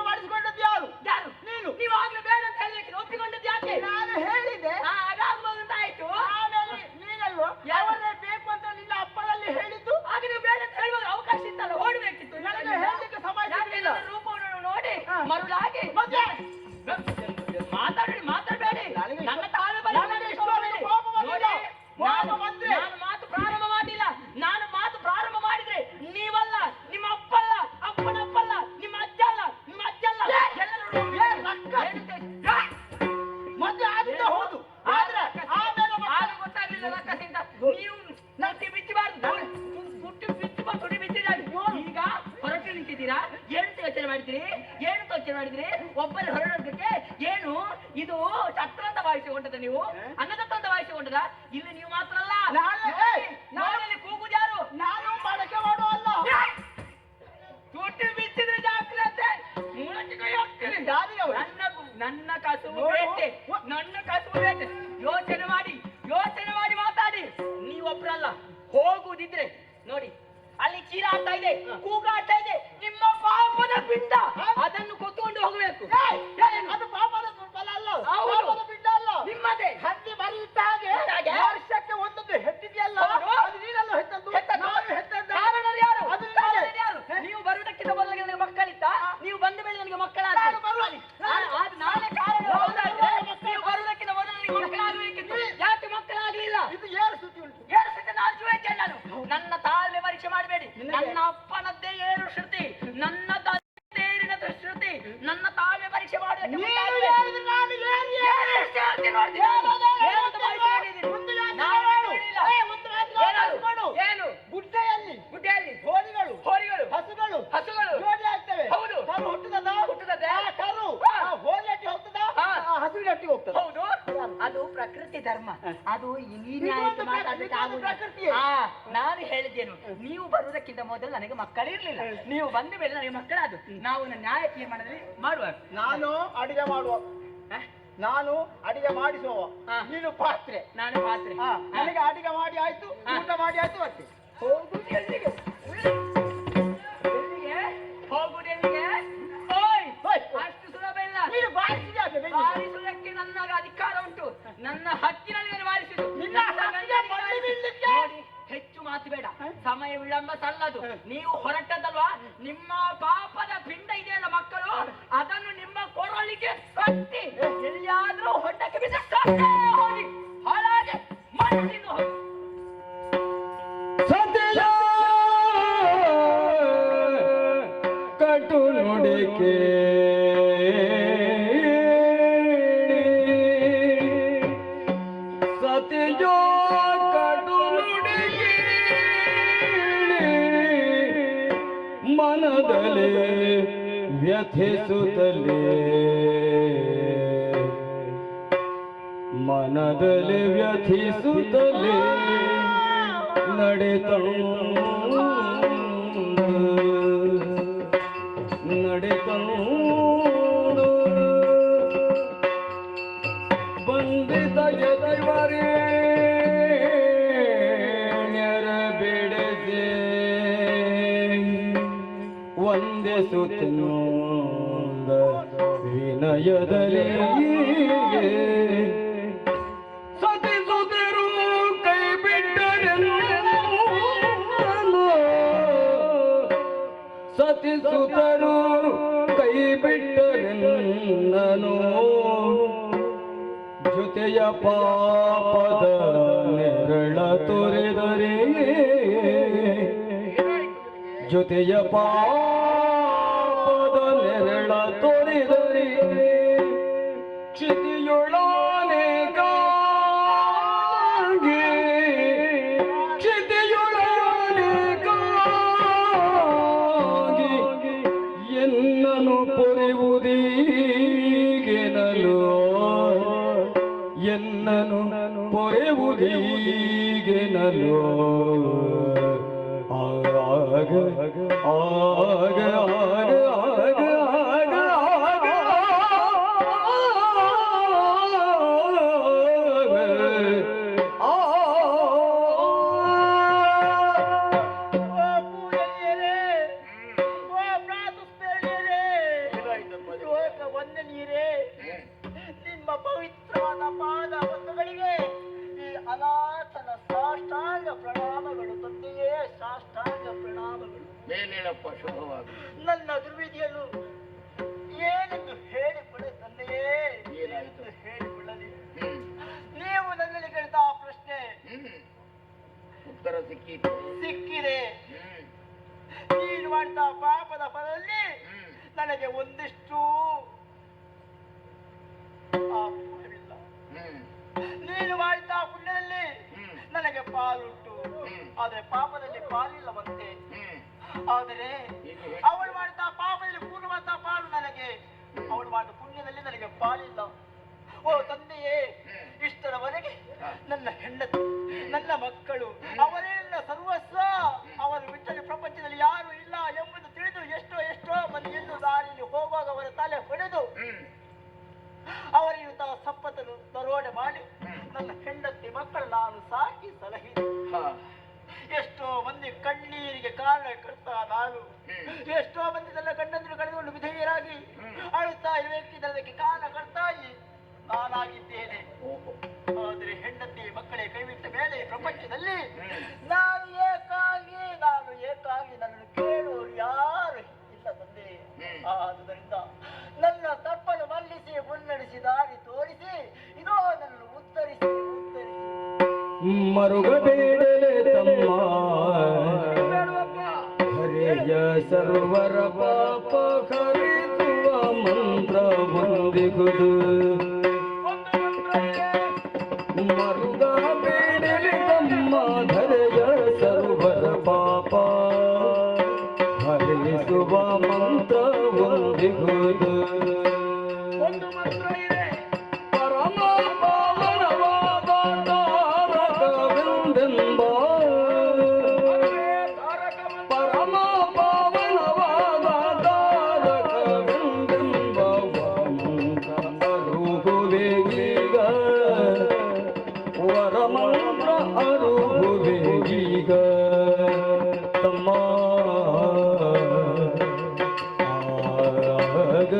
ಮಾಡಿಸಿಕೊಂಡದ್ದು ಯಾರು? ಯಾರು? ನೀನು. ನೀವು ಆಗ್ಲೂ ಬೇಡ ಅಂತ ಹೇಳಿ ಒಪ್ಪಿಕೊಂಡದ್ದು ಯಾಕೆ? ನಾನು ಹೇಳಿದೆ. ಅದಾಗ್ಬೋದು ಅಂತ ಆಯ್ತು. ಆಮೇಲೆ ನೀನಲ್ವ ಯಾವನ್ನೇ ಬೇಕು ಅಂತ ನಿನ್ನ ಅಪ್ಪನಲ್ಲಿ ಹೇಳಿದ್ದು? ಆಗ ನೀವು ಬೇಡ ಅಂತ ಹೇಳುವಾಗ ಅವಕಾಶ ಇತ್ತಲ್ಲ, ಓಡಬೇಕಿತ್ತು. ನನಗೆ ಹೇಳಲಿಕ್ಕೆ ಸಮಯ ಸಿಗಲಿಲ್ಲ. ರೂಪವನ್ನು ನೋಡಿ ಮರುಳಾಗಿ ಮಾತಾಡಬೇಡಿ. ನನ್ನ ತಾಳ್ಮೆ ನಾನು ಮಾತು ಪ್ರಾರಂಭ ಮಾಡಿಲ್ಲ. ನಾನು ಮಾತು ಪ್ರಾರಂಭ ಮಾಡಿದ್ರೆ ನೀವಲ್ಲ, ನಿಮ್ಮ ಅಪ್ಪಲ್ಲ, ಅಪ್ಪನಪ್ಪಲ್ಲ, ನಿಮ್ಮ ಅಜ್ಜ ಅಲ್ಲ, ನಿಮ್ಮ ಅಜ್ಜಲ್ಲ, ಮತ್ತೆ ಆಗಿದ್ದ ಹೌದು. ಆದ್ರೆ ಆಮೇಲೆ ಗೊತ್ತಾಗ್ಲಿಲ್ಲ. ಲಕ್ಕಸಿಂದ ನೀವು ನಟ್ಟಿ ಬಿಚ್ಚಬಾರ್ದು. ತುಟಿ ಬಿಚ್ಚಿದ್ದಾರೆ. ಈಗ ಹೊರಟು ನಿಂತಿದ್ದೀರಾ? ಏನಂತ ಯೋಚನೆ ಮಾಡಿದ್ರಿ? ಏನಂತ ಯೋಚನೆ ಮಾಡಿದ್ರಿ? ಒಬ್ಬರು ಹೊರಡೋದಕ್ಕೆ ಏನು ಇದು ಚಕ್ರ ಅಂತ ಭಾವಿಸಿಕೊಂಡದ? ನೀವು ಅನ್ನದತ್ತ ಅಂತ ಭಾವಿಸಿಕೊಂಡದ? ಇಲ್ಲಿ ನೀವು ಮಾತ್ರ ಅಲ್ಲ, ನಾನಲ್ಲಿ ಕೂಗುದು ಯಾರು? ನಾನು ಬಳಕೆ ಮಾಡುವಲ್ಲ. ತುಟಿ ಬಿಚ್ಚಿದ್ರೆ ಜಾಗ್ರತೆ. ನನ್ನ ಕಸುಬು ಬೇಟೆ, ನನ್ನ ಕಸುಬು ಬೇಟೆ. ಯೋಚನೆ ಮಾಡಿ ಮಾತಾಡಿ. ನೀವೊಬ್ರಲ್ಲ. ಹೋಗುದಿದ್ರೆ ನೋಡಿ, ಅಲ್ಲಿ ಚೀರ ಆಗ್ತಾ ಇದೆ, ಕೂಗಾಡ್ತಾ ಇದೆ. ನಿಮ್ಮ ಪಾಪದ ಪಿಂಡ ಅದನ್ನು ಕೊತ್ಕೊಂಡು ಹೋಗಬೇಕು. ಅದು ಪಾಪದ ಫಲ ಅಲ್ಲ, ಪಾಪದ ಪಿಂಡ ಅಲ್ಲ, ನಿಮ್ಮದೇ. ಹತ್ತಿ ಬರೀತ ಹಾಗೆ ವರ್ಷಕ್ಕೆ ಒಂದೊಂದು ಹೆತ್ತಿದೆಯಲ್ಲ, ಅದು ನೀನಲ್ಲ ಹೆತ್ತದ್ದು. ಕಾರಣ ಯಾರು? ನೀವು ಬರುವುದಕ್ಕಿಂತ ಮೊದಲಿಗೆ ನನಗೆ ಮಕ್ಕಳಿತ್ತ? ನೀವು ಬಂದ ಮೇಲೆ ನನಗೆ ಮಕ್ಕಳ ನಾನೇ ಕಾರಣ. ನೀವು ಬರುವುದಕ್ಕಿಂತ ಮೊದಲು ನನಗೆ ಮಕ್ಕಳಾಗಬೇಕಿತ್ತು. ಯಾಕೆ ಮಕ್ಕಳಾಗಲಿಲ್ಲ? ಇದು ಏಳು ಸುದ್ದಿ ಉಂಟು. ಏಳು ಸುದ್ದಿ ನಾನು ಜುವೇಕೆ ನಾನು. ನನ್ನ ತಾಳ್ಮೆ ಪರೀಕ್ಷೆ ಮಾಡಬೇಡಿ. ನನ್ನ ಅಪ್ಪನದ್ದೇ 7 ಶ್ರುತಿ, ನನ್ನ ತೇರಿನ ಶ್ರುತಿ. ನನ್ನ ತಾಳ್ಮೆ ಪರೀಕ್ಷೆ ಮಾಡಬೇಕು. ಏನು? ಗುಡ್ಡೆಯಲ್ಲಿ ಹೋರಿಗಳು ಹಸುಗಳು ಜೋಡಿ ಆಗ್ತವೆ. ಹೌದು. ಕರು ಹುಟ್ಟುತ್ತದೆ. ಕರು ಹೋಲಿಯಟ್ಟಿ ಹೋಗ್ತದ, ಹಸುವಿನ ಹಟ್ಟಿಗೆ ಹೋಗ್ತದೆ. ಹೌದು. ಅದು ಪ್ರಕೃತಿ ಧರ್ಮ. ಅದು ನಾನು ಹೇಳಿದ್ದೇನು, ನೀವು ಬರುವುದಕ್ಕಿಂತ ಮೊದಲು ನನಗೆ ಮಕ್ಕಳಿರ್ಲಿಲ್ಲ. ನೀವು ಬಂದ ಮೇಲೆ ನನಗೆ ಮಕ್ಕಳಾದ್ರು. ನಾವು ನ್ಯಾಯ ತೀರ್ಮಾನದಲ್ಲಿ ಮಾಡುವ. ನಾನು ಅಡಿಗೆ ಮಾಡುವ, ನಾನು ಅಡಿಗೆ ಮಾಡಿಸುವ, ನೀನು ಪಾತ್ರೆ. ನಾನು ಪಾತ್ರೆ. ನನಗೆ ಅಡಿಗೆ ಮಾಡಿ ಆಯ್ತು, ಊಟ ಮಾಡಿ ಆಯ್ತು. ಮತ್ತೆ ಹೋಗುದು ಎಲ್ಲಿಗೆ? ಅಷ್ಟು ಸುಲಭ ಇಲ್ಲ. ನೀನು ಬಾರಿಸುವುದಕ್ಕೆ ಬಾರಿಸುವುದಕ್ಕೆ ನನ್ನ ಅಧಿಕಾರ ಉಂಟು. ನನ್ನ ಹತ್ತಿರಲ್ಲಿ ಬಾರಿಸಿದ್ದು ನೋಡಿ, ಹೆಚ್ಚು ಮಾತು ಬೇಡ, ಸಮಯ ವಿಳಂಬ ಸಲ್ಲದು. ನೀವು ಹೊರಟದಲ್ವಾ, ನಿಮ್ಮ ಪಾಪದ ಪಿಂಡ ಇದೆಯಲ್ಲ ಮಕ್ಕಳು, ಅದನ್ನು ನಿಮ್ಮ ಕೊರಳಿಗೆ ಕಟ್ಟಿ ಎಲ್ಲಿಯಾದ್ರೂ ಹೊಂಡಕ್ಕೆ ಬಿದ್ದು ಹೋಗಿ ಹಾಳಾಗಿ ಮಣ್ಣಿಂದ ಹೋಗಿ. ಕಟು ನುಡಿಕೆ ಸತ್ಯಜೋ ಕಟು ನುಡಿಕೆ ಮನದಲ್ಲಿ ವ್ಯಥಿಸುತ್ತಲೇ ಮನದಲ್ಲಿ ವ್ಯಥಿಸುತ್ತಲೇ ನಡೆತಂದು ಬಂದಿದ್ದ ಜಗವರೇ ಬಿಡಿಸಿ ಒಂದೇ ಸುತ್ತಿನೊಂದ ವಿನಯದಲ್ಲಿ ಸತಿಸುತ್ತಿರು ಕೈ ಬಿಟ್ಟರೆನ್ನು ಸತಿಸುತ್ತರು ಕೈ ಬಿಟ್ಟರೆನ್ನನು ಜೊತೆಯ ಪಾಪದ ನೆರಳ ತೊರೆದರೆ ಜೊತೆಯ ಪಾಪದ ನೆರಳ ತೊರೆದರೆ ಕ್ಷಿತಿಯೊಳನೆ ಗಾಗಿ ಕ್ಷಿತಿಯೊಳನೆ ಗಾಗಿ ಎನ್ನನು ಪೊರೆವುದೀಗೆನಲು ಎನ್ನನು ಪೊರೆವುದೀಗೆನಲು ಆಗ ಆಗ ಆಗ ಆಗ ಆಗ ನಿಮ್ಮ ಪವಿತ್ರವಾದ ಪಾದ ಬಂಧುಗಳಿಗೆ ಈ ಅನಾಥನ ಸಾಷ್ಟಾಂಗ ಪ್ರಣಾಮಗಳು ತಂದೆಯೇ, ಸಾಷ್ಟಾಂಗ ಪ್ರಣಾಮಗಳು. ಮೇಲೇಳಪ್ಪ, ಶುಭವಾಗಿ. ನನ್ನ ದುರ್ವಿಧಿಯನ್ನು ಏನೆಂದು ಹೇಳಿಕೊಳ್ಳೆ ತಂದೆಯೇ, ಏನೆಂದು ಹೇಳಿಕೊಳ್ಳಲಿ. ನೀವು ನನ್ನಲ್ಲಿ ಕೇಳಿದ ಆ ಪ್ರಶ್ನೆ ಉತ್ತರ ಸಿಕ್ಕಿದೆ. ನೀನು ಮಾಡಿದ ಪಾಪದ ಫಲದಲ್ಲಿ ನನಗೆ ಒಂದಿಷ್ಟು ಪುಣ್ಯವಿಲ್ಲ. ನೀನು ಮಾಡಿದ ಪುಣ್ಯದಲ್ಲಿ ನನಗೆ ಪಾಲುಂಟು, ಆದರೆ ಪಾಪದಲ್ಲಿ ಪಾಲಿಲ್ಲವಂತೆ. ಆದರೆ ಅವಳು ಮಾಡಿದ ಪಾಪದಲ್ಲಿ ಪೂರ್ಣವಾದ ಪಾಲು ನನಗೆ, ಅವಳು ಮಾಡಿದ ಪುಣ್ಯದಲ್ಲಿ ನನಗೆ ಪಾಲಿಲ್ಲ. ಓ ತಂದೆಯೇ, ಇಷ್ಟರವರೆಗೆ ನನ್ನ ಹೆಂಡತಿ, ನನ್ನ ಮಕ್ಕಳು, ಅವರೇ ನನ್ನ ಸರ್ವಸ್ವ. ಅವರು ಬಿಟ್ಟರೆ ಪ್ರಪಂಚದಲ್ಲಿ ಯಾರು ಇಲ್ಲ ಎಂಬುದು ತಿಳಿದು ಎಷ್ಟೋ ಎಷ್ಟೋ ಮಂದಿಯನ್ನು ದಾರಿಯಲ್ಲಿ ಹೋಗುವಾಗ ಅವರ ತಲೆ ಹೊಡೆದು ಅವರಿಗೆ ಸಂಪತ್ತನ್ನು ದರೋಡೆ ಮಾಡಿ ನನ್ನ ಹೆಂಡತಿ ಮಕ್ಕಳು ನಾನು ಸಾಕಿ ಸಲಹಿದೆ. ಎಷ್ಟೋ ಮಂದಿ ಕಣ್ಣೀರಿಗೆ ಕಾರಣಕರ್ತ ನಾನು. ಎಷ್ಟೋ ಮಂದಿ ನನ್ನ ಗಂಡಂದಿರು ಕಳೆದುಕೊಂಡು ವಿಧೇಯರಾಗಿ ಅಳುತ್ತಾ ಇರಬೇಕಿದ್ದಕ್ಕೆ ಕಾರಣಕರ್ತಾಯಿ ನಾನಾಗಿದ್ದೇನೆ. ಆದರೆ ಹೆಂಡತಿ ಮಕ್ಕಳೇ ಕೈಬಿಟ್ಟ ಮೇಲೆ ಪ್ರಪಂಚದಲ್ಲಿ ನಾನು ಏಕಾಗಿ ನನ್ನನ್ನು ಕೇಳೋರು ಯಾರು ಇಲ್ಲ ತಂದೆ. ಆದುದರಿಂದ ನನ್ನ ತಪ್ಪನ್ನು ಮಲ್ಲಿಸಿ ಮುನ್ನಡೆಸಿ ದಾರಿ ತೋರಿಸಿ ಇದೋ ನನ್ನನ್ನು ಉತ್ತರಿಸಿ ಮರುಗಬೇಡಲೆ ತಮ್ಮ ಹರಿಯ ಸರ್ವರ ಪಾಪ ಹರಿಸುವ ಮಂತ್ರ ಒಂದಿಗುದು. ಮರುಗಬೇಡಲೆ ತಮ್ಮ ಹರಿಯ ಸರ್ವರ ಪಾಪ ಹರಿಸುವ ಮಂತ್ರ ಒಂದಿಗುದು. ಪರಮ ಪಾವನವಾದ ತಾರಕವೆಂದೆಂಬ ಪರಮ ಪಾವನವಾದ ತಾರಕವೆಂದೆಂಬ ಅರುಹುವೆಗೀಗ ವರಮಂತ್ರ ಅರುಹುವೆಗೀಗ ತಮ್ಮ ಆಗ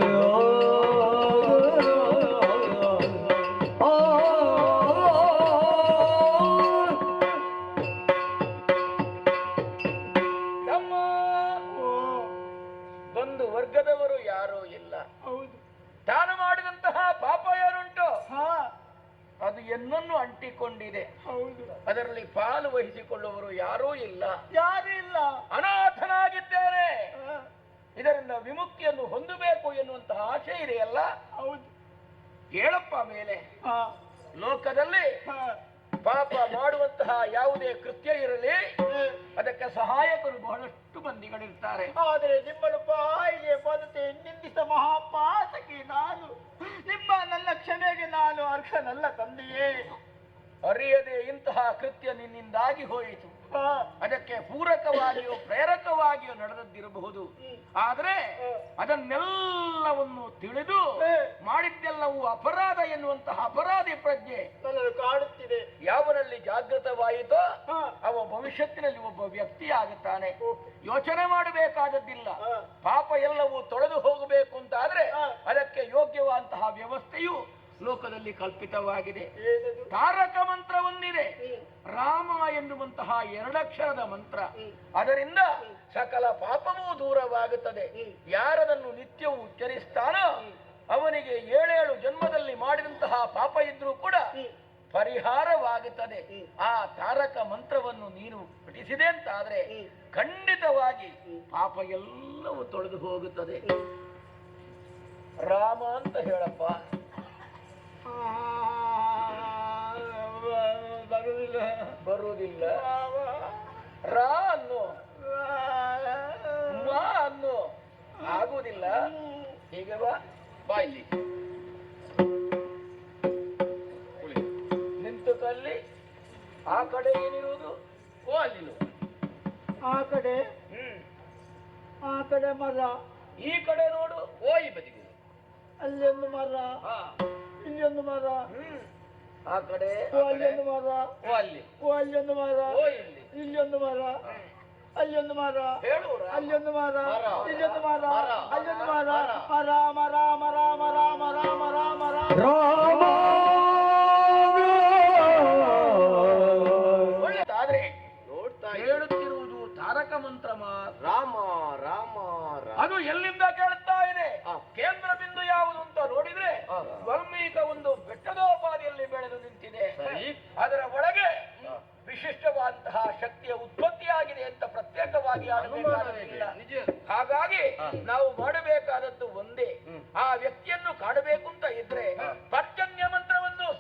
ಅಂಟಿಕೊಂಡಿದೆ. ಹೌದು, ಅದರಲ್ಲಿ ಪಾಲು ವಹಿಸಿಕೊಳ್ಳುವರು ಯಾರೂ ಇಲ್ಲ. ಯಾರು ಇಲ್ಲ. ಅನಾಥನಾಗಿದ್ದೇನೆ, ಇದರಿಂದ ವಿಮುಕ್ತಿಯನ್ನು ಹೊಂದಬೇಕು ಎನ್ನುವಂತಹ ಆಶೆ ಇದೆಯಲ್ಲ. ಹೌದು, ಹೇಳಪ್ಪ ಮೇಲೆ. ಲೋಕದಲ್ಲಿ ಪಾಪ ಮಾಡುವಂತಹ ಯಾವುದೇ ಕೃತ್ಯ ಇರಲಿ, ಅದಕ್ಕೆ ಸಹಾಯಕರು ಬಹಳಷ್ಟು ಮಂದಿಗಳಿರ್ತಾರೆ. ಆದರೆ ನಿಮ್ಮನ್ನು ಬಾಯಿಗೆ ಬರುತ್ತೆ ನಿಂದಿಸ ಮಹಾಪಾತಕಿ ನಾನು. ನಿಮ್ಮ ನನ್ನ ಕ್ಷಮೆಗೆ ನಾನು ಅರ್ಹನಲ್ಲ ತಂದೆಯೇ. ಅರಿಯದೆ ಇಂತಹ ಕೃತ್ಯ ನಿನ್ನಿಂದಾಗಿ ಹೋಯಿತು. ಅದಕ್ಕೆ ಪೂರಕವಾಗಿಯೋ ಪ್ರೇರಕವಾಗಿಯೋ ನಡೆದದ್ದಿರಬಹುದು. ಆದ್ರೆ ಅದನ್ನೆಲ್ಲವನ್ನು ತಿಳಿದು ಮಾಡಿದ್ದೆಲ್ಲವೂ ಅಪರಾಧ ಎನ್ನುವಂತಹ ಅಪರಾಧಿ ಪ್ರಜ್ಞೆ ಕಾಡುತ್ತಿದೆ. ಯಾವನಲ್ಲಿ ಜಾಗೃತವಾಯಿತೋ ಅವ ಭವಿಷ್ಯತ್ತಿನಲ್ಲಿ ಒಬ್ಬ ವ್ಯಕ್ತಿ ಆಗುತ್ತಾನೆ. ಯೋಚನೆ ಮಾಡಬೇಕಾದದ್ದಿಲ್ಲ. ಪಾಪ ಎಲ್ಲವೂ ತೊಳೆದು ಹೋಗಬೇಕು ಅಂತ ಆದ್ರೆ ಅದಕ್ಕೆ ಯೋಗ್ಯವಾದಂತಹ ವ್ಯವಸ್ಥೆಯು ಲೋಕದಲ್ಲಿ ಕಲ್ಪಿತವಾಗಿದೆ. ತಾರಕ ಮಂತ್ರ ಒಂದಿದೆ, ರಾಮ ಎನ್ನುವಂತಹ 2 ಅಕ್ಷರದ ಮಂತ್ರ. ಅದರಿಂದ ಸಕಲ ಪಾಪವೂ ದೂರವಾಗುತ್ತದೆ. ಯಾರದನ್ನು ನಿತ್ಯವೂ ಉಚ್ಚರಿಸ್ತಾನೋ ಅವನಿಗೆ 7 ಜನ್ಮದಲ್ಲಿ ಮಾಡಿದಂತಹ ಪಾಪ ಇದ್ರೂ ಕೂಡ ಪರಿಹಾರವಾಗುತ್ತದೆ. ಆ ತಾರಕ ಮಂತ್ರವನ್ನು ನೀನು ಪಠಿಸಿದೆ ಅಂತಾದ್ರೆ ಖಂಡಿತವಾಗಿ ಪಾಪ ಎಲ್ಲವೂ ತೊಳೆದು ಹೋಗುತ್ತದೆ. ರಾಮ ಅಂತ ಹೇಳಪ್ಪ. ಬರುವುದಿಲ್ಲ. ರಾ ಅನ್ನು ಮಾ ಅನ್ನು ಆಗುವುದಿಲ್ಲ. ಹೀಗೆ ಬಾ ಇಲ್ಲಿ ನಿಂತು ಕಲ್ಲಿ. ಆ ಕಡೆ ಏನಿರುವುದು? ಓ ಅಲ್ಲಿ ಆ ಕಡೆ ಮರ, ಈ ಕಡೆ ನೋಡು. ಓ ಈ ಬದಿಗೆ ಅಲ್ಲೊಂದು ಮರ, ಇಲ್ಲೊಂದು ಮರ, ಆ ಕಡೆ ಅಲ್ಲೊಂದು ಮರ, ಓ ಅಲ್ಲಿ ಅಲ್ಲೊಂದು ಮರ, ಓ ಇಲ್ಲಿ ಇಲ್ಲೊಂದು ಮರ, ಅಲ್ಲೊಂದು ಮರ, ಹೇಳು. ಅಲ್ಲೊಂದು ಮರ, ಇಲ್ಲೊಂದು ಮರ, ಅಲ್ಲೊಂದು ಮರ, ಮರ ಮರ ಮರ ಮರ ಮರ ಮರ ಮರ ರಾಮ. ಒಳ್ಳೆದಾದ್ರೆ ನೋಡ್ತಾ ಹೇಳುತ್ತಿರುವುದು ತಾರಕ ಮಂತ್ರ. ರಾಮ ರಾಮ ಅದು ಎಲ್ಲಿಂದ ಕೇಳುತ್ತಾ ಇದೆ? ಕೇಂದ್ರ ಬಿಂದು ಯಾವುದು ಅಂತ ನೋಡಿದ್ರೆ ವಾಲ್ಮೀಕ ಒಂದು ಬೆಟ್ಟದೋಪಾದಿಯಲ್ಲಿ ಬೆಳೆದು ನಿಂತಿದೆ. ಅದರ ಒಳಗೆ ವಿಶಿಷ್ಟವಾದಂತಹ ಶಕ್ತಿಯ ಉತ್ಪತ್ತಿಯಾಗಿದೆ ಅಂತ ಪ್ರತ್ಯೇಕವಾಗಿ ಆಡಬೇಕಾಗಿಲ್ಲ. ಹಾಗಾಗಿ ನಾವು ಮಾಡಬೇಕಾದದ್ದು ಒಂದೇ, ಆ ವ್ಯಕ್ತಿಯನ್ನು ಕಾಣಬೇಕು ಅಂತ ಇದ್ರೆ ಪರ್ಜನ್ಯ ಮಂತ್ರವನ್ನು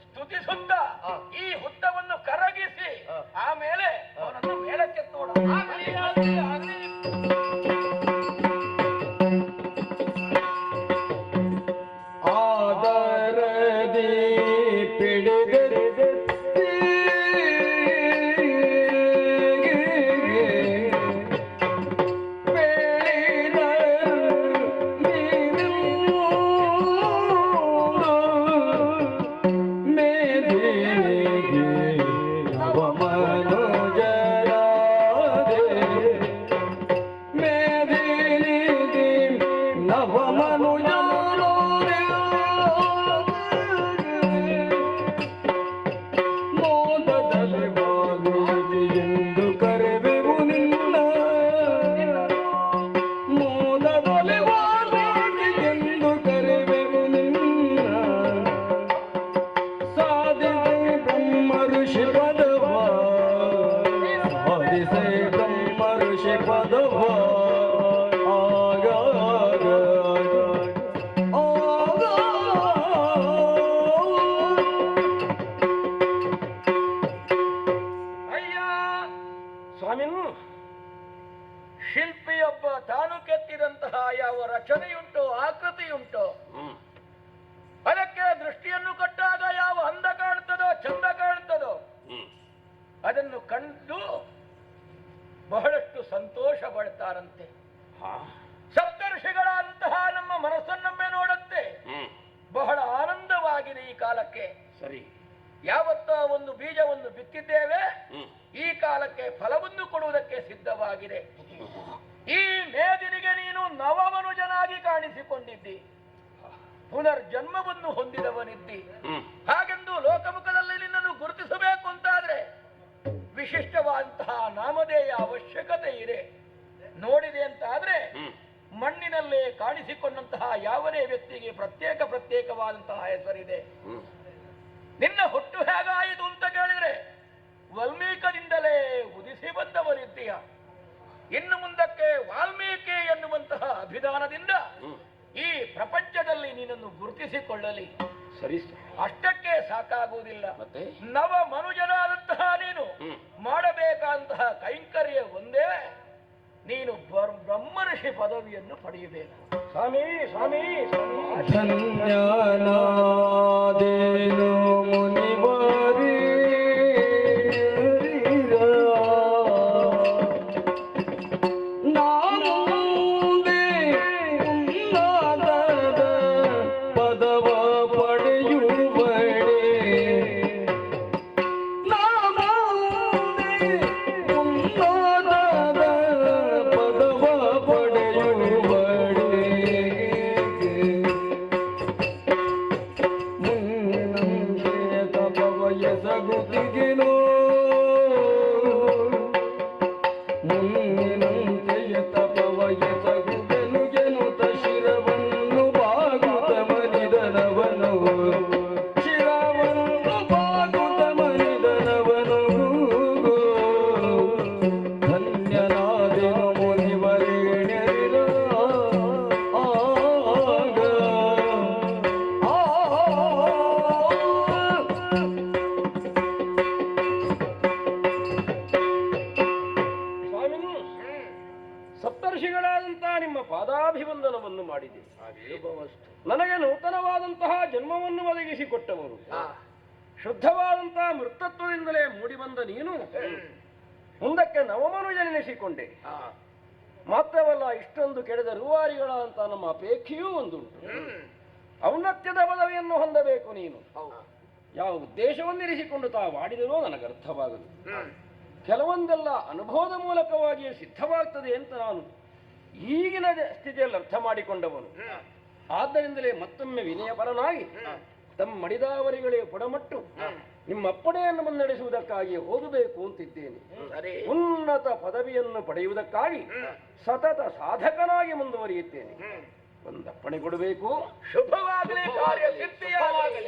ಸ್ತುತಿಸುತ್ತಾ ಈ ಹುತ್ತವನ್ನು ಕರಗಿಸಿ ಆಮೇಲೆ ಅವನನ್ನು ಮೇಲಕ್ಕೆತ್ತೋಣ. ಆದರದಿ ಪಿಡಿದ ಶಿಲ್ಪಿಯೊಬ್ಬ ತಾನು ಕೆತ್ತಿದಂತಹ ಯಾವ ರಚನೆಯುಂಟೋ ಆಕೃತಿಯುಂಟೋ ಅದಕ್ಕೆ ದೃಷ್ಟಿಯನ್ನು ಕೊಟ್ಟಾಗ ಯಾವ ಅಂದ ಕಾಣ್ತದೋ ಚಂದ ಕಾಣ್ತದೋ ಅದನ್ನು ಕಂಡು ಬಹಳಷ್ಟು ಸಂತೋಷ ಪಡ್ತಾರಂತೆ. ಸಪ್ತರ್ಷಿಗಳಂತಹ ನಮ್ಮ ಮನಸ್ಸನ್ನೊಮ್ಮೆ ನೋಡುತ್ತೆ. ಬಹಳ ಆನಂದವಾಗಿದೆ ಈ ಕಾಲಕ್ಕೆ. ಸರಿ, ಯಾವತ್ತ ಒಂದು ಬೀಜವನ್ನು ಬಿತ್ತಿದ್ದೇವೆ, ಈ ಕಾಲಕ್ಕೆ ಫಲವನ್ನು ಕೊಡುವುದಕ್ಕೆ ಸಿದ್ಧವಾಗಿದೆ. ಈ ಮೇದಿನಿಗೆ ನೀನು ನವಮನುಜನಾಗಿ ಕಾಣಿಸಿಕೊಂಡಿದ್ದಿ, ಪುನರ್ಜನ್ಮವನ್ನು ಹೊಂದಿದವನಿದ್ದಿ. ಹಾಗೆಂದು ಲೋಕಮುಖದಲ್ಲಿ ನಿನ್ನನ್ನು ಗುರುತಿಸಬೇಕು ಅಂತಾದ್ರೆ ವಿಶಿಷ್ಟವಾದಂತಹ ನಾಮಧೇಯ ಅವಶ್ಯಕತೆ ಇದೆ. ನೋಡಿದೆ ಅಂತಾದ್ರೆ ಮಣ್ಣಿನಲ್ಲೇ ಕಾಣಿಸಿಕೊಂಡಂತಹ ಯಾವನೇ ವ್ಯಕ್ತಿಗೆ ಪ್ರತ್ಯೇಕವಾದಂತಹ ಹೆಸರಿದೆ. ನಿನ್ನ ಹುಟ್ಟು ಹೇಗಾಯಿತು ಅಂತ ಕೇಳಿದ್ರೆ ವಾಲ್ಮೀಕದಿಂದಲೇ ಉದಿಸಿ ಬಂದವರಿದ್ದೀಯ. ಇನ್ನು ಮುಂದಕ್ಕೆ ವಾಲ್ಮೀಕಿ ಎನ್ನುವಂತಹ ಅಭಿಧಾನದಿಂದ ಈ ಪ್ರಪಂಚದಲ್ಲಿ ನೀನನ್ನು ಗುರುತಿಸಿಕೊಳ್ಳಲಿ. ಸರಿ, ಅಷ್ಟಕ್ಕೆ ಸಾಕಾಗುವುದಿಲ್ಲ. ಮತ್ತೆ ನವ ಮನುಜನಾದಂತಹ ನೀನು ಮಾಡಬೇಕಾದಂತಹ ಕೈಂಕರ್ಯ ಒಂದೇ, ನೀನು ಬ್ರಹ್ಮರ್ಷಿ ಪದವಿಯನ್ನು ಪಡೆಯಬೇಕು. ಸ್ವಾಮಿ ಸ್ವಾಮಿ ಧನ್ಯನಾದೇನು ಮುನಿವಾರಿ ನಾನುಂದೆ ಉನ್ನಾದದ ಪದವ ಪಡೆಯುವಡೆ ನಾನುಂದೆ ಉನ್ನಾದದ ಪದವ ಪಡೆಯುವಡೆ ಮುನ್ನಂತೆ ತಪವಯಸಗುತ್ತಿಗೆನೋ ಮುಂದಿನಂತೆಯ ತಪವಯಸಗುವೆನು ಎನ್ನುತ್ತ ಶಿರವನ್ನು ಬಾಗುತ್ತ ಮನಿದನವನು ಶಿರವನ್ನು ಬಾಗುತ್ತ ಮನಿದನವನು ಧನ್ಯನಾದೆನು ಮುನಿವರೇಣ್ಯರಿರ ಆಗ ಸ್ವಾಮಿ, ಸಪ್ತರ್ಷಿಗಳಾದಂತಹ ನಿಮ್ಮ ಪಾದಾಭಿವಂದನವನ್ನು ಮಾಡಿದೆ. ನನಗೆ ನೂತನವಾದಂತಹ ಜನ್ಮವನ್ನು ಒದಗಿಸಿಕೊಟ್ಟವರು, ಶುದ್ಧವಾದಂತಹ ಮೃತತ್ವದಿಂದಲೇ ಮೂಡಿಬಂದ ನೀನು ಮುಂದಕ್ಕೆ ನವಮನುಜನೆನಿಸಿಕೊಂಡೆ. ಮಾತ್ರವಲ್ಲ, ಇಷ್ಟೊಂದು ಕೆಡದ ರೂವಾರಿಗಳಂತ ನಮ್ಮ ಅಪೇಕ್ಷೆಯೂ ಒಂದುಂಟು. ಔನ್ನತ್ಯದ ಪದವಿಯನ್ನು ಹೊಂದಬೇಕು ನೀನು. ಯಾವ ಉದ್ದೇಶವನ್ನಿರಿಸಿಕೊಂಡು ತಾವಾಡಿದರೂ ನನಗೆ ಅರ್ಥವಾಗದು. ಕೆಲವೊಂದೆಲ್ಲ ಅನುಭವದ ಮೂಲಕವಾಗಿಯೇ ಸಿದ್ಧವಾಗ್ತದೆ ಅಂತ ನಾನು ಈಗಿನ ಸ್ಥಿತಿಯಲ್ಲಿ ಅರ್ಥ ಮಾಡಿಕೊಂಡವನು. ಆದ್ದರಿಂದಲೇ ಮತ್ತೊಮ್ಮೆ ವಿನಯಪರನಾಗಿ ತಮ್ಮ ಮಡಿದಾವರಿಗಳೇ ಪುಡಮಟ್ಟು ನಿಮ್ಮ ಅಪ್ಪಣೆಯನ್ನು ಮುನ್ನಡೆಸುವುದಕ್ಕಾಗಿ ಹೋಗಬೇಕು ಅಂತಿದ್ದೇನೆ. ಉನ್ನತ ಪದವಿಯನ್ನು ಪಡೆಯುವುದಕ್ಕಾಗಿ ಸತತ ಸಾಧಕನಾಗಿ ಮುಂದುವರಿಯುತ್ತೇನೆ. ಒಂದಪ್ಪಣೆ ಕೊಡಬೇಕು. ಶುಭವಾಗಲಿ, ಕಾರ್ಯ ಸಿದ್ಧಿಯಾಗಲಿ.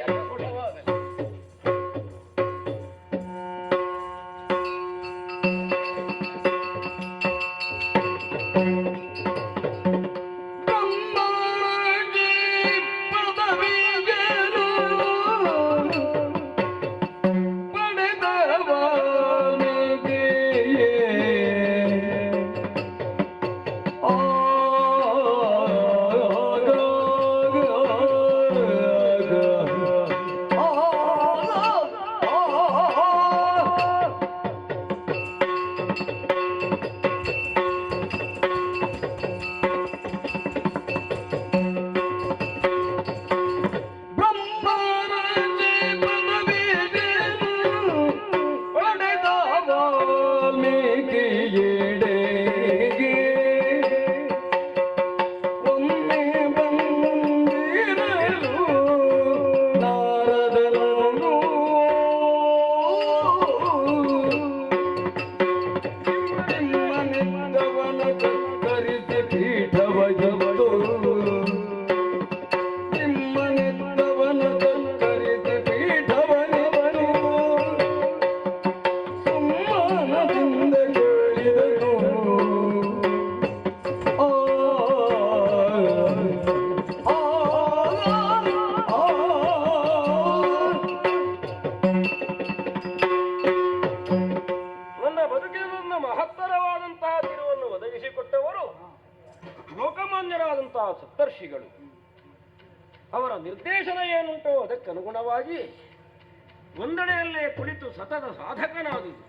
ಸಪ್ತರ್ಷಿಗಳು. ಅವರ ನಿರ್ದೇಶನ ಏನುಂಟೋ ಅದಕ್ಕನುಗುಣವಾಗಿ ಒಂದೆಡೆಯಲ್ಲೇ ಕುಳಿತು ಸತತ ಸಾಧಕನಾದುದು.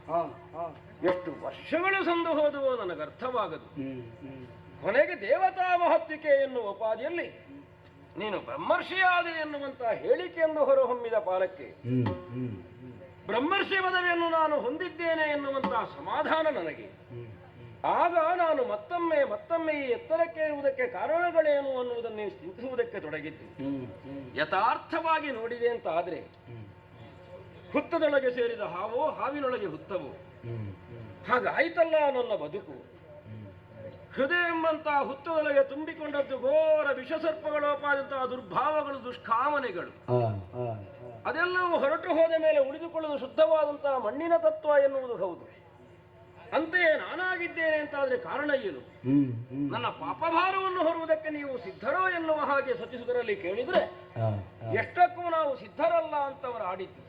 ಎಷ್ಟು ವರ್ಷಗಳು ಸಂದು ಹೋದುವೋ ನನಗರ್ಥವಾಗದು. ಕೊನೆಗೆ ದೇವತಾ ಮಹತ್ವಿಕೆ ಎನ್ನುವ ಉಪಾಧಿಯಲ್ಲಿ ನೀನು ಬ್ರಹ್ಮರ್ಷಿಯಾದೆ ಎನ್ನುವಂತಹ ಹೇಳಿಕೆಯನ್ನು ಹೊರಹೊಮ್ಮಿದ ಪಾಲಕ್ಕೆ ಬ್ರಹ್ಮರ್ಷಿ ಪದವಿಯನ್ನು ನಾನು ಹೊಂದಿದ್ದೇನೆ ಎನ್ನುವಂತಹ ಸಮಾಧಾನ ನನಗೆ. ಆಗ ನಾನು ಮತ್ತೊಮ್ಮೆ ಈ ಎತ್ತರಕ್ಕೆ ಇರುವುದಕ್ಕೆ ಕಾರಣಗಳೇನು ಅನ್ನುವುದನ್ನು ಚಿಂತಿಸುವುದಕ್ಕೆ ತೊಡಗಿದ್ದು. ಯಥಾರ್ಥವಾಗಿ ನೋಡಿದೆ ಅಂತ ಆದ್ರೆ ಹುತ್ತದೊಳಗೆ ಸೇರಿದ ಹಾವೋ ಹಾವಿನೊಳಗೆ ಹುತ್ತವೋ ಹಾಗಾಯ್ತಲ್ಲ ನನ್ನ ಬದುಕು. ಹೃದಯ ಎಂಬಂತಹ ಹುತ್ತದೊಳಗೆ ತುಂಬಿಕೊಂಡದ್ದು ಘೋರ ವಿಷಸರ್ಪಗಳೋಪಾದಂತಹ ದುರ್ಭಾವಗಳು, ದುಷ್ಕಾಮನೆಗಳು. ಅದೆಲ್ಲವೂ ಹೊರಟು ಹೋದ ಮೇಲೆ ಉಳಿದುಕೊಳ್ಳುವುದು ಶುದ್ಧವಾದಂತಹ ಮಣ್ಣಿನ ತತ್ವ ಎನ್ನುವುದು ಹೌದು. ಅಂತೆಯೇ ನಾನಾಗಿದ್ದೇನೆ ಅಂತಾದ್ರೆ ಕಾರಣ ಏನು? ನನ್ನ ಪಾಪಭಾರವನ್ನು ಹೊರುವುದಕ್ಕೆ ನೀವು ಸಿದ್ಧರೋ ಎನ್ನುವ ಹಾಗೆ ಸಚಿಸುವುದರಲ್ಲಿ ಕೇಳಿದ್ರೆ ಎಷ್ಟಕ್ಕೂ ನಾವು ಸಿದ್ಧರಲ್ಲ ಅಂತವರು ಆಡಿದ್ದು.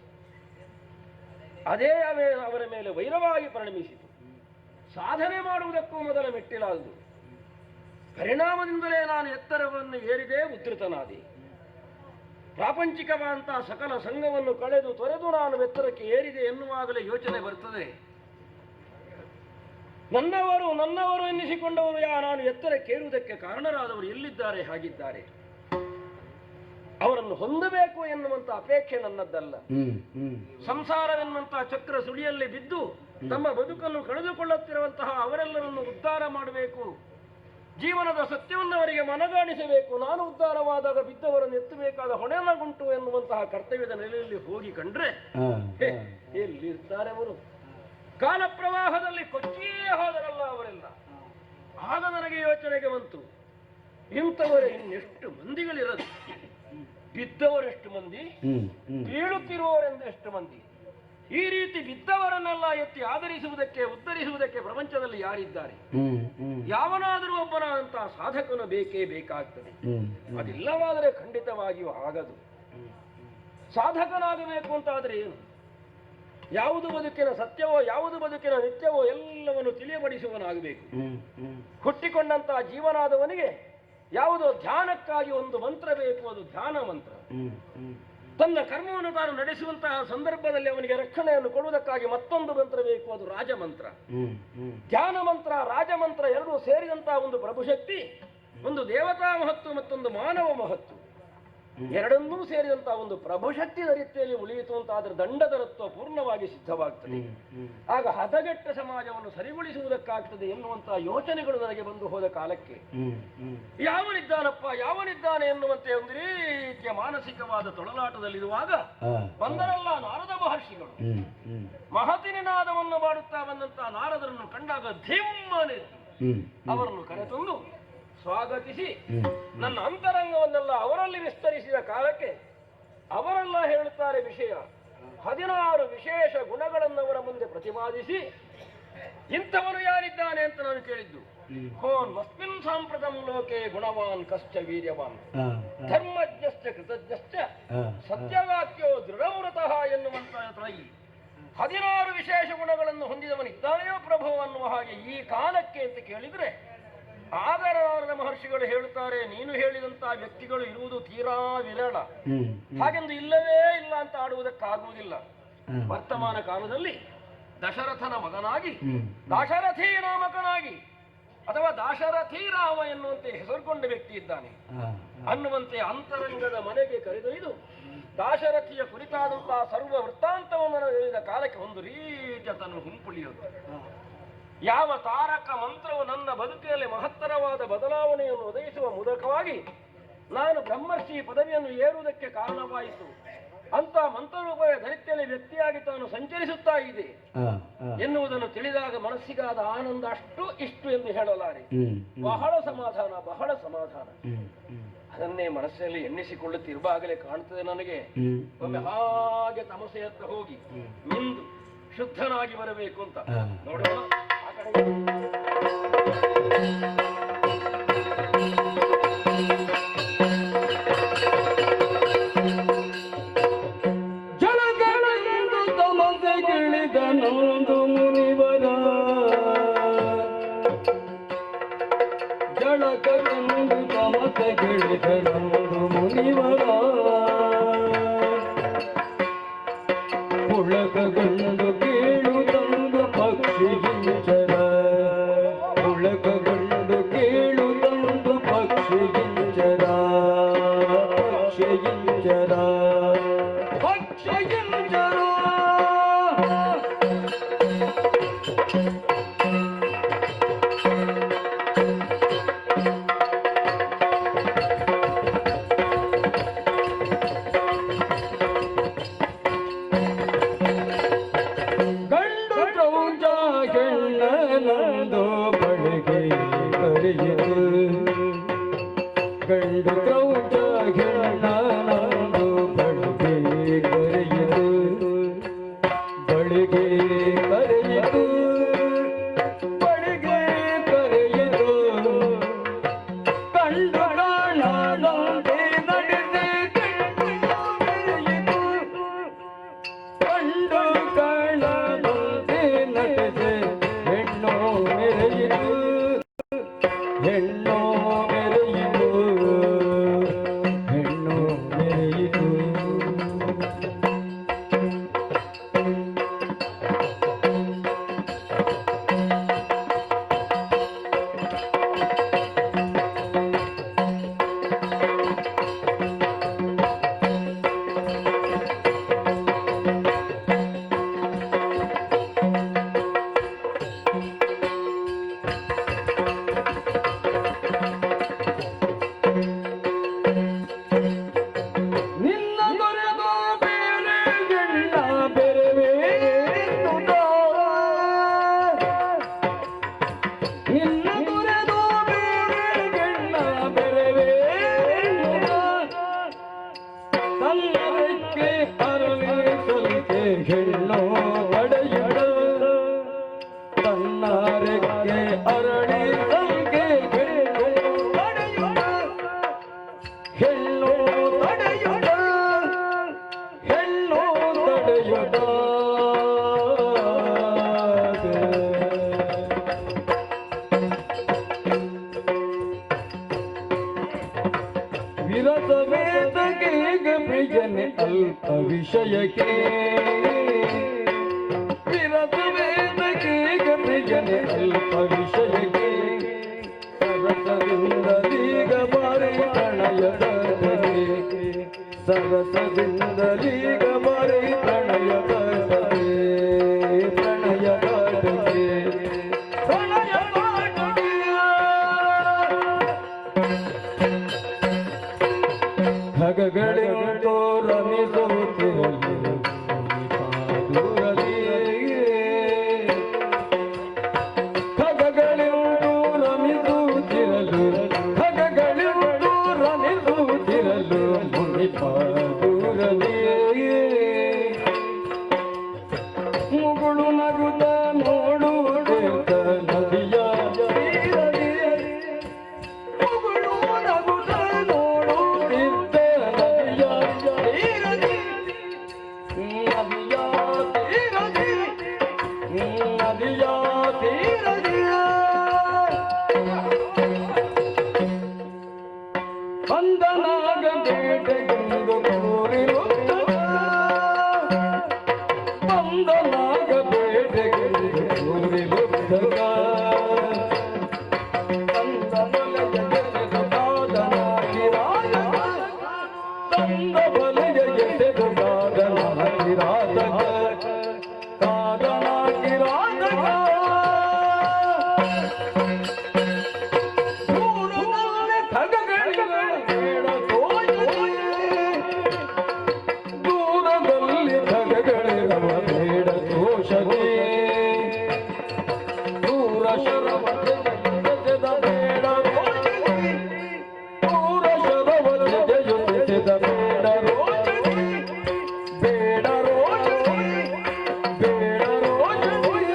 ಅದೇ ಅವರ ಮೇಲೆ ವೈರವಾಗಿ ಪರಿಣಮಿಸಿತು. ಸಾಧನೆ ಮಾಡುವುದಕ್ಕೂ ಮೊದಲ ಮೆಟ್ಟಿಲಾಗದು. ಪರಿಣಾಮದಿಂದಲೇ ನಾನು ಎತ್ತರವನ್ನು ಏರಿದೆ, ಉದ್ಧತನಾದೆ. ಪ್ರಾಪಂಚಿಕವಾದಂತಹ ಸಕಲ ಸಂಘವನ್ನು ಕಳೆದು ತೊರೆದು ನಾನು ಎತ್ತರಕ್ಕೆ ಏರಿದೆ ಎನ್ನುವಾಗಲೇ ಯೋಚನೆ ಬರ್ತದೆ, ನನ್ನವರು ಎನ್ನಿಸಿಕೊಂಡವರು ನಾನು ಎತ್ತರಕ್ಕೇರುವುದಕ್ಕೆ ಕಾರಣರಾದವರು ಎಲ್ಲಿದ್ದಾರೆ, ಹಾಗಿದ್ದಾರೆ. ಅವರನ್ನು ಹೊಂದಬೇಕು ಎನ್ನುವಂತ ಅಪೇಕ್ಷೆ ನನ್ನದ್ದಲ್ಲ. ಸಂಸಾರವೆನ್ನುವಂತಹ ಚಕ್ರ ಸುಳಿಯಲ್ಲಿ ಬಿದ್ದು ತಮ್ಮ ಬದುಕನ್ನು ಕಳೆದುಕೊಳ್ಳುತ್ತಿರುವಂತಹ ಅವರೆಲ್ಲರನ್ನು ಉದ್ಧಾರ ಮಾಡಬೇಕು, ಜೀವನದ ಸತ್ಯವನ್ನು ಅವರಿಗೆ ಮನಗಾಣಿಸಬೇಕು. ನಾನು ಉದ್ಧಾರವಾದಾಗ ಬಿದ್ದವರನ್ನು ಎತ್ತಬೇಕಾದ ಹೊಣೆನಗುಂಟು ಎನ್ನುವಂತಹ ಕರ್ತವ್ಯದ ನೆಲೆಯಲ್ಲಿ ಹೋಗಿ ಕಂಡ್ರೆ ಎಲ್ಲಿರ್ತಾರೆ ಅವರು? ಕಾಲ ಪ್ರವಾಹದಲ್ಲಿ ಕೊಚ್ಚಿಯೇ ಹೋದರಲ್ಲ ಅವರೆಲ್ಲ. ಆಗ ನನಗೆ ಯೋಚನೆಗೆ ಬಂತು, ಇಂಥವರೇ ಇನ್ನೆಷ್ಟು ಮಂದಿಗಳಿರದು, ಬಿದ್ದವರೆಷ್ಟು ಮಂದಿ, ಬೀಳುತ್ತಿರುವವರೆಂದೆಷ್ಟು ಮಂದಿ. ಈ ರೀತಿ ಬಿದ್ದವರನ್ನೆಲ್ಲ ಎತ್ತಿ ಆಧರಿಸುವುದಕ್ಕೆ ಉದ್ಧರಿಸುವುದಕ್ಕೆ ಪ್ರಪಂಚದಲ್ಲಿ ಯಾರಿದ್ದಾರೆ? ಯಾವನಾದರೂ ಒಬ್ಬನಾದಂತಹ ಸಾಧಕನು ಬೇಕೇ ಬೇಕಾಗ್ತದೆ. ಅದಿಲ್ಲವಾದರೆ ಖಂಡಿತವಾಗಿಯೂ ಆಗದು. ಸಾಧಕನಾಗಬೇಕು ಅಂತಾದ್ರೆ ಏನು? ಯಾವುದು ಬದುಕಿನ ಸತ್ಯವೋ ಯಾವುದು ಬದುಕಿನ ನಿತ್ಯವೋ ಎಲ್ಲವನ್ನು ತಿಳಿಯಪಡಿಸುವನಾಗಬೇಕು. ಹುಟ್ಟಿಕೊಂಡಂತಹ ಜೀವನಾದವನಿಗೆ ಯಾವುದೋ ಧ್ಯಾನಕ್ಕಾಗಿ ಒಂದು ಮಂತ್ರ ಬೇಕು, ಅದು ಧ್ಯಾನ ಮಂತ್ರ. ತನ್ನ ಕರ್ಮವನ್ನು ತಾನು ನಡೆಸುವಂತಹ ಸಂದರ್ಭದಲ್ಲಿ ಅವನಿಗೆ ರಕ್ಷಣೆಯನ್ನು ಕೊಡುವುದಕ್ಕಾಗಿ ಮತ್ತೊಂದು ಮಂತ್ರ ಬೇಕು, ಅದು ರಾಜಮಂತ್ರ. ಧ್ಯಾನ ಮಂತ್ರ ರಾಜಮಂತ್ರ ಎರಡೂ ಸೇರಿದಂತಹ ಒಂದು ಪ್ರಭುಶಕ್ತಿ, ಒಂದು ದೇವತಾ ಮಹತ್ವ ಮತ್ತೊಂದು ಮಾನವ ಮಹತ್ವ, ಎರಡನ್ನೂ ಸೇರಿದಂತಹ ಒಂದು ಪ್ರಭುಶಕ್ತಿ ರೀತಿಯಲ್ಲಿ ಉಳಿಯಿತು ಅಂತ ಅದರ ದಂಡದರತ್ವ ಪೂರ್ಣವಾಗಿ ಸಿದ್ಧವಾಗ್ತದೆ. ಆಗ ಹದಗೆಟ್ಟ ಸಮಾಜವನ್ನು ಸರಿಗೊಳಿಸುವುದಕ್ಕಾಗ್ತದೆ ಎನ್ನುವಂತಹ ಯೋಚನೆಗಳು ನನಗೆ ಬಂದು ಹೋದ ಕಾಲಕ್ಕೆ ಯಾವನಿದ್ದಾನೆ ಎನ್ನುವಂತೆ ಒಂದು ರೀತಿಯ ಮಾನಸಿಕವಾದ ತೊಳಲಾಟದಲ್ಲಿರುವಾಗ ಬಂದರಲ್ಲ ನಾರದ ಮಹರ್ಷಿಗಳು. ಮಹತಿನಿನಾದವನ್ನು ಮಾಡುತ್ತಾ ಬಂದಂತಹ ನಾರದರನ್ನು ಕಂಡಾಗ ಧಿಮ್ಮನೆ ಅವರನ್ನು ಕರೆತಂದು ಸ್ವಾಗತಿಸಿ ನನ್ನ ಅಂತರಂಗವನ್ನೆಲ್ಲ ಅವರಲ್ಲಿ ವಿಸ್ತರಿಸಿದ ಕಾಲಕ್ಕೆ ಅವರೆಲ್ಲ ಹೇಳುತ್ತಾರೆ ವಿಷಯ. 16 ವಿಶೇಷ ಗುಣಗಳನ್ನು ಅವರ ಮುಂದೆ ಪ್ರತಿಪಾದಿಸಿ, ಇಂಥವನು ಯಾರಿದ್ದಾನೆ ಅಂತ ನಾನು ಕೇಳಿದ್ದು. ಕೋನ್ ಮಸ್ಮಿನ್ ಸಾಂಪ್ರತಂ ಲೋಕೆ ಗುಣವಾನ್ ಕಶ್ಚ ವೀರ್ಯವಾನ್ ಧರ್ಮಜ್ಞಶ್ಚ ಕೃತಜ್ಞಶ್ಚ ಸತ್ಯವಾಕ್ಯೋ ದೃಢವ್ರತಃ ಎನ್ನುವಂತಹ 16 ವಿಶೇಷ ಗುಣಗಳನ್ನು ಹೊಂದಿದವನಿದ್ದಾನೆಯೋ ಪ್ರಭು ಅನ್ನುವ ಹಾಗೆ ಈ ಕಾಲಕ್ಕೆ ಅಂತ ಕೇಳಿದ್ರೆ ಆದರಾರದ ಮಹರ್ಷಿಗಳು ಹೇಳುತ್ತಾರೆ, ನೀನು ಹೇಳಿದಂತಹ ವ್ಯಕ್ತಿಗಳು ಇರುವುದು ತೀರಾ ವಿರಳ. ಹಾಗೆಂದು ಇಲ್ಲವೇ ಇಲ್ಲ ಅಂತ ಆಡುವುದಕ್ಕಾಗುವುದಿಲ್ಲ. ವರ್ತಮಾನ ಕಾಲದಲ್ಲಿ ದಶರಥನ ಮಗನಾಗಿ ದಾಶರಥಿ ನಾಮಕನಾಗಿ ಅಥವಾ ದಾಶರಥಿ ರಾಮ ಎನ್ನುವಂತೆ ಹೆಸರುಕೊಂಡ ವ್ಯಕ್ತಿ ಇದ್ದಾನೆ ಅನ್ನುವಂತೆ ಅಂತರಂಗದ ಮನೆಗೆ ಕರೆದೊಯ್ದು ದಾಶರಥಿಯ ಕುರಿತಾದಂತಹ ಸರ್ವ ವೃತ್ತಾಂತವನ್ನು ಹೇಳಿದ ಕಾಲಕ್ಕೆ ಒಂದು ರೀತಿಯ ತನ್ನ ಹುಂಪುಳಿಯೋದು. ಯಾವ ತಾರಕ ಮಂತ್ರವು ನನ್ನ ಬದುಕಿನಲ್ಲಿ ಮಹತ್ತರವಾದ ಬದಲಾವಣೆಯನ್ನು ಒದಗಿಸುವ ಮೂಲಕವಾಗಿ ನಾನು ಬ್ರಹ್ಮರ್ಷಿ ಪದವಿಯನ್ನು ಏರುವುದಕ್ಕೆ ಕಾರಣವಾಯಿತು ಅಂತ ಮಂತ್ರರೂಪದ ಧರಿತ್ಯಲ್ಲಿ ವ್ಯಕ್ತಿಯಾಗಿ ತಾನು ಸಂಚರಿಸುತ್ತಾ ಇದೆ ಎನ್ನುವುದನ್ನು ತಿಳಿದಾಗ ಮನಸ್ಸಿಗಾದ ಆನಂದ ಅಷ್ಟು ಇಷ್ಟು ಎಂದು ಹೇಳಲಾರೆ. ಬಹಳ ಸಮಾಧಾನ. ಅದನ್ನೇ ಮನಸ್ಸಿನಲ್ಲಿ ಎಣ್ಣಿಸಿಕೊಳ್ಳುತ್ತಿರುವಾಗಲೇ ಕಾಣುತ್ತದೆ ನನಗೆ, ಒಮ್ಮೆ ಹಾಗೆ ತಮಸೆ ಹತ್ರ ಹೋಗಿ ಮಿಂದು ಶುದ್ಧನಾಗಿ ಬರಬೇಕು ಅಂತ. ನೋಡೋಣ ಆ ಕಡೆ ಜಳಗಳೆಂದು ತಮಸೆಗಿಳಿದನೊಂದು ಮುನಿವರ, ಜಳಗಳೆಂದು ತಮಸೆಗಿಳಿದನೊಂದು ಮುನಿವರ, ಉಳಕಗೊಂಡು ಕೇಳುತ್ತಂದು ಪಕ್ಷಿಗಿಂಚರ, ಉಳಕಗೊಂಡು ಕೇಳುತ್ತಂದು ಪಕ್ಷಿಗಿಂಚರ, ಪಕ್ಷಿಗಿಂಚರ. ಬಳಿಗೆ ಕರೆಯಿತು ಬಳಿಗೆ ಕರೆಯಿತು ಕಂಡು ಕಾಣದಂತೆ ನಡೆಸಿ ಮೆರೆಯಿತು ಕಂಡು ಕಾಣದಂತೆ ನಡೆಸಿ ಹೆಣ್ಣು ಮೆರೆಯಿತು ಹೆಣ್ಣು ಮೆರೆಯಿತು ಹೆಣ್ಣು ಮೆರೆಯಿತು ನಿನ್ನ ದೊರೆದು ಬೇರೆ ಗೆಣ್ಣ ಬೆರವೇ ನಿನ್ನ ದೊರೆದು ಬೇರೆ ಗೆಣ್ಣ ಬೆರವೇ ತನ್ನಕ್ಕೆ ಅರಳಿ ಸಲಿಕೆ ಹೆಣ್ಣು ತಡೆಯುವ ತನ್ನರೆಕ್ಕೆ ಅರಳಿ ಸಲಿಕೆ ಹೆಣ್ಣು ತಡೆಯುವ ಹೆಣ್ಣು ತಡೆಯುವ ವಿರಸ ವೇದಕ್ಕೆ ಪ್ರಿಯನೆ ಅಲ್ಪ ವಿಷಯಕ್ಕೆ ವಿರಸ ವೇದಕ್ಕೆ ಪ್ರಿಯನೆ ಅಲ್ಪ ವಿಷಯಕ್ಕೆ ಸರಸದಿಂದಲೀಗ ಬಾರಿ ಪ್ರಣಯದ ಸರಸದಿಂದಲೀಗ ಬಾರಿ ಪ್ರಣಯದ ಪ್ರಣಯದ ಖಗಗಳೆಂದು ರಮಿಸುತ್ತಿರಲಿ ದೂರಲಿ ಖಗಗಳೆಂದು ರಮಿಸುತ್ತಿರಲು ಖಗಗಳೆಂದು ರಮಿಸುತ್ತಿರಲು ಮುನಿಪ ದೂರಲಿ ಮುಗುಳು ನಗುತ್ತ ನೋಡುತ್ತ ನದಿಯ ತೀರಲಿ ಮುಗುಳು ನಗುತ್ತ ನೋಡುತ್ತಿದ್ದ ನದಿಯ ತೀರಲಿ ನದಿಯ ತೀರಲಿ ನದಿಯ ತೀರಲಿ ಅಂದನಾಗ ಬೇಟೆಗೆಂದು ಕೋರಿರುತ್ತ ಬಂದನಾಗ ಬೇಟೆಗೆಂದು ಕೋರಿರುತ್ತ ತಂದ ಬಲೆಗೆ ಕಾದನಾಗಿ ರಾಜ ತಂದ ಬಲೆಗೆ ಕಾದನಾಗಿ ರಾಜ ಕಾದನಾಗಿ ರಾಜ ದೂರದಲ್ಲಿ ಖಗಗಳಿಗಳ ಬೇಡ ದೂರದಲ್ಲಿ ಖಗಗಳಿರವ ಬೇಡ ದೋಷವೇ ದೂರ ಶರವ ಜಯದ ಬೇಡ ರೋಷಣಿ ದೂರ ಶರವ ಜಯದ ಬೇಡ ರೋಷಣಿ ಬೇಡ ರೋಷಣಿ ಬೇಡ ರೋಷಣಿ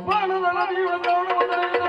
ಬಾಣದ ನದಿಯುಳ ಪ್ರಾಣವದರಿಂದ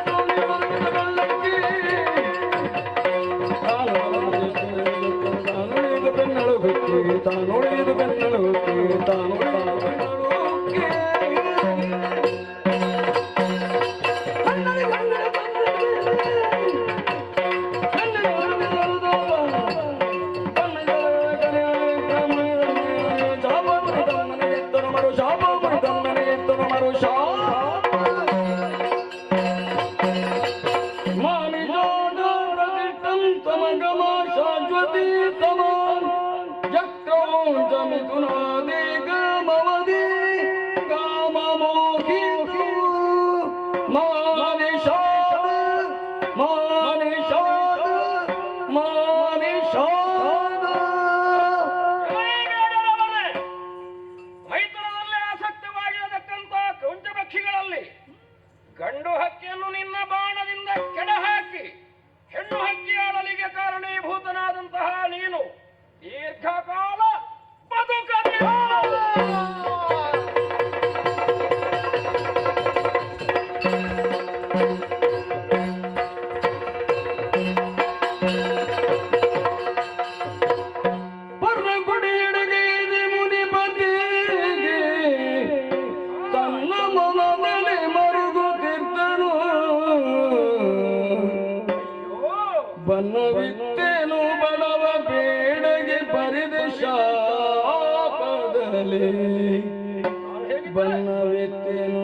ಬನ್ನವೆತ್ತೇನು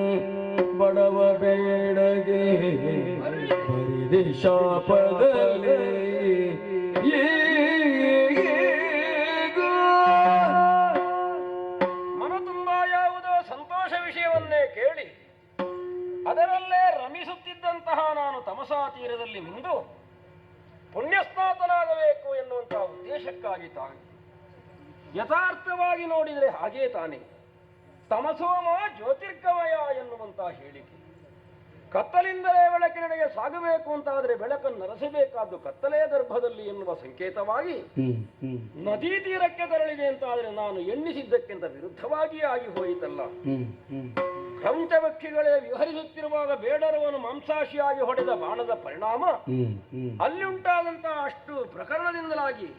ಬಡವ ಬೇಡಗೆ ಬರಿದೆ ಶಾಪದಲ್ಲೇ ಮನ ತುಂಬಾ ಯಾವುದೋ ಸಂತೋಷ ವಿಷಯವನ್ನೇ ಕೇಳಿ ಅದರಲ್ಲೇ ರಮಿಸುತ್ತಿದ್ದಂತಹ ನಾನು ತಮಸಾ ತೀರದಲ್ಲಿ ಮಿಂದು ಪುಣ್ಯಸ್ನಾತನಾಗಬೇಕು ಎನ್ನುವಂತಹ ಉದ್ದೇಶಕ್ಕಾಗಿ ತಾನೆ ಯಥಾರ್ಥವಾಗಿ ನೋಡಿದರೆ ಹಾಗೇ ತಾನೆ ತಮಸೋಮ ಜ್ಯೋತಿರ್ಗಮಯ ಎನ್ನುವಂತಹ ಹೇಳಿಕೆ. ಕತ್ತಲಿಂದಲೇ ಬೆಳಕಿನೆಡೆಗೆ ಸಾಗಬೇಕು ಅಂತಾದರೆ ಬೆಳಕನ್ನು ನರಸಬೇಕಾದ್ದು ಕತ್ತಲೆಯ ಗರ್ಭದಲ್ಲಿ ಎನ್ನುವ ಸಂಕೇತವಾಗಿ ನದಿ ತೀರಕ್ಕೆ ತೆರಳಿದೆ ಅಂತಾದರೆ ನಾನು ಎಣ್ಣಿಸಿದ್ದಕ್ಕಿಂತ ವಿರುದ್ಧವಾಗಿಯೇ ಆಗಿ ಹೋಯಿತಲ್ಲ. ಕ್ರೌಂಚವಕ್ಷಿಗಳೇ ವಿಹರಿಸುತ್ತಿರುವಾಗ ಬೇಡರವನು ಮಾಂಸಾಶಿಯಾಗಿ ಹೊಡೆದ ಬಾಣದ ಪರಿಣಾಮ ಅಲ್ಲಿ ಉಂಟಾದಂತಹ ಅಷ್ಟು ಪ್ರಕರಣದಿಂದಲಾಗಿ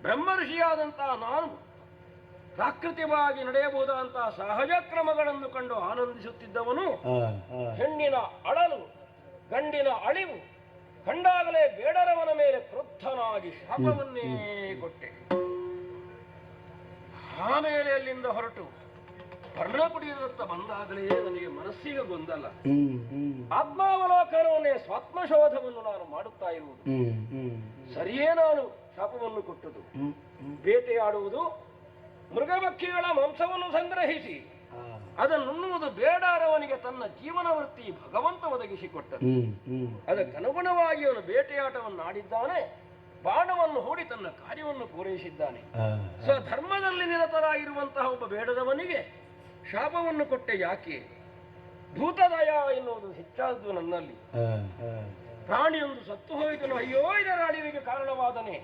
ಬ್ರಹ್ಮರ್ಷಿಯಾದಂತಹ ನಾನು ಪ್ರಾಕೃತಿಕವಾಗಿ ನಡೆಯಬಹುದಾದಂತಹ ಸಹಜ ಕ್ರಮಗಳನ್ನು ಕಂಡು ಆನಂದಿಸುತ್ತಿದ್ದವನು ಹೆಣ್ಣಿನ ಅಳಲು ಗಂಡಿನ ಅಳಿವು ಕಂಡಾಗಲೇ ಬೇಡರವನ ಮೇಲೆ ಕ್ರುದ್ಧನಾಗಿ ಶಾಪವನ್ನೇ ಕೊಟ್ಟೆ. ಆಮೇಲೆ ಅಲ್ಲಿಂದ ಹೊರಟು ಪರ್ಣಕುಟಿಯದತ್ತ ಬಂದಾಗಲೇ ನನಗೆ ಮನಸ್ಸಿಗೆ ಗೊಂದಲ. ಆತ್ಮಾವಲೋಕನವನ್ನೇ ಸ್ವಾತ್ಮಶೋಧವನ್ನು ನಾನು ಮಾಡುತ್ತಾ ಇರುವುದು ಸರಿಯೇ? ನಾನು ಶಾಪವನ್ನು ಕೊಟ್ಟದು ಬೇಟೆಯಾಡುವುದು, ಮೃಗಪಕ್ಷಿಗಳ ಮಾಂಸವನ್ನು ಸಂಗ್ರಹಿಸಿ ಅದನ್ನುಣ್ಣುವುದು ಬೇಡಾರವನಿಗೆ ತನ್ನ ಜೀವನ ವೃತ್ತಿ ಭಗವಂತ ಒದಗಿಸಿಕೊಟ್ಟನು. ಅದಕ್ಕನುಗುಣವಾಗಿ ಅವನು ಬೇಟೆಯಾಟವನ್ನು ಆಡಿದ್ದಾನೆ, ಬಾಣವನ್ನು ಹೂಡಿ ತನ್ನ ಕಾರ್ಯವನ್ನು ಪೂರೈಸಿದ್ದಾನೆ. ಸ್ವಧರ್ಮದಲ್ಲಿ ನಿರತರಾಗಿರುವಂತಹ ಒಬ್ಬ ಬೇಡದವನಿಗೆ ಶಾಪವನ್ನು ಕೊಟ್ಟೆ ಯಾಕೆ? ಭೂತದಯ ಎನ್ನುವುದು ಹೆಚ್ಚಾದ್ದು ನನ್ನಲ್ಲಿ. ಪ್ರಾಣಿಯೊಂದು ಸತ್ತು ಹೋಯಿತನು, ಅಯ್ಯೋ ಇದರ ಅಳಿವಿಗೆ ಕಾರಣವಾದನೆ.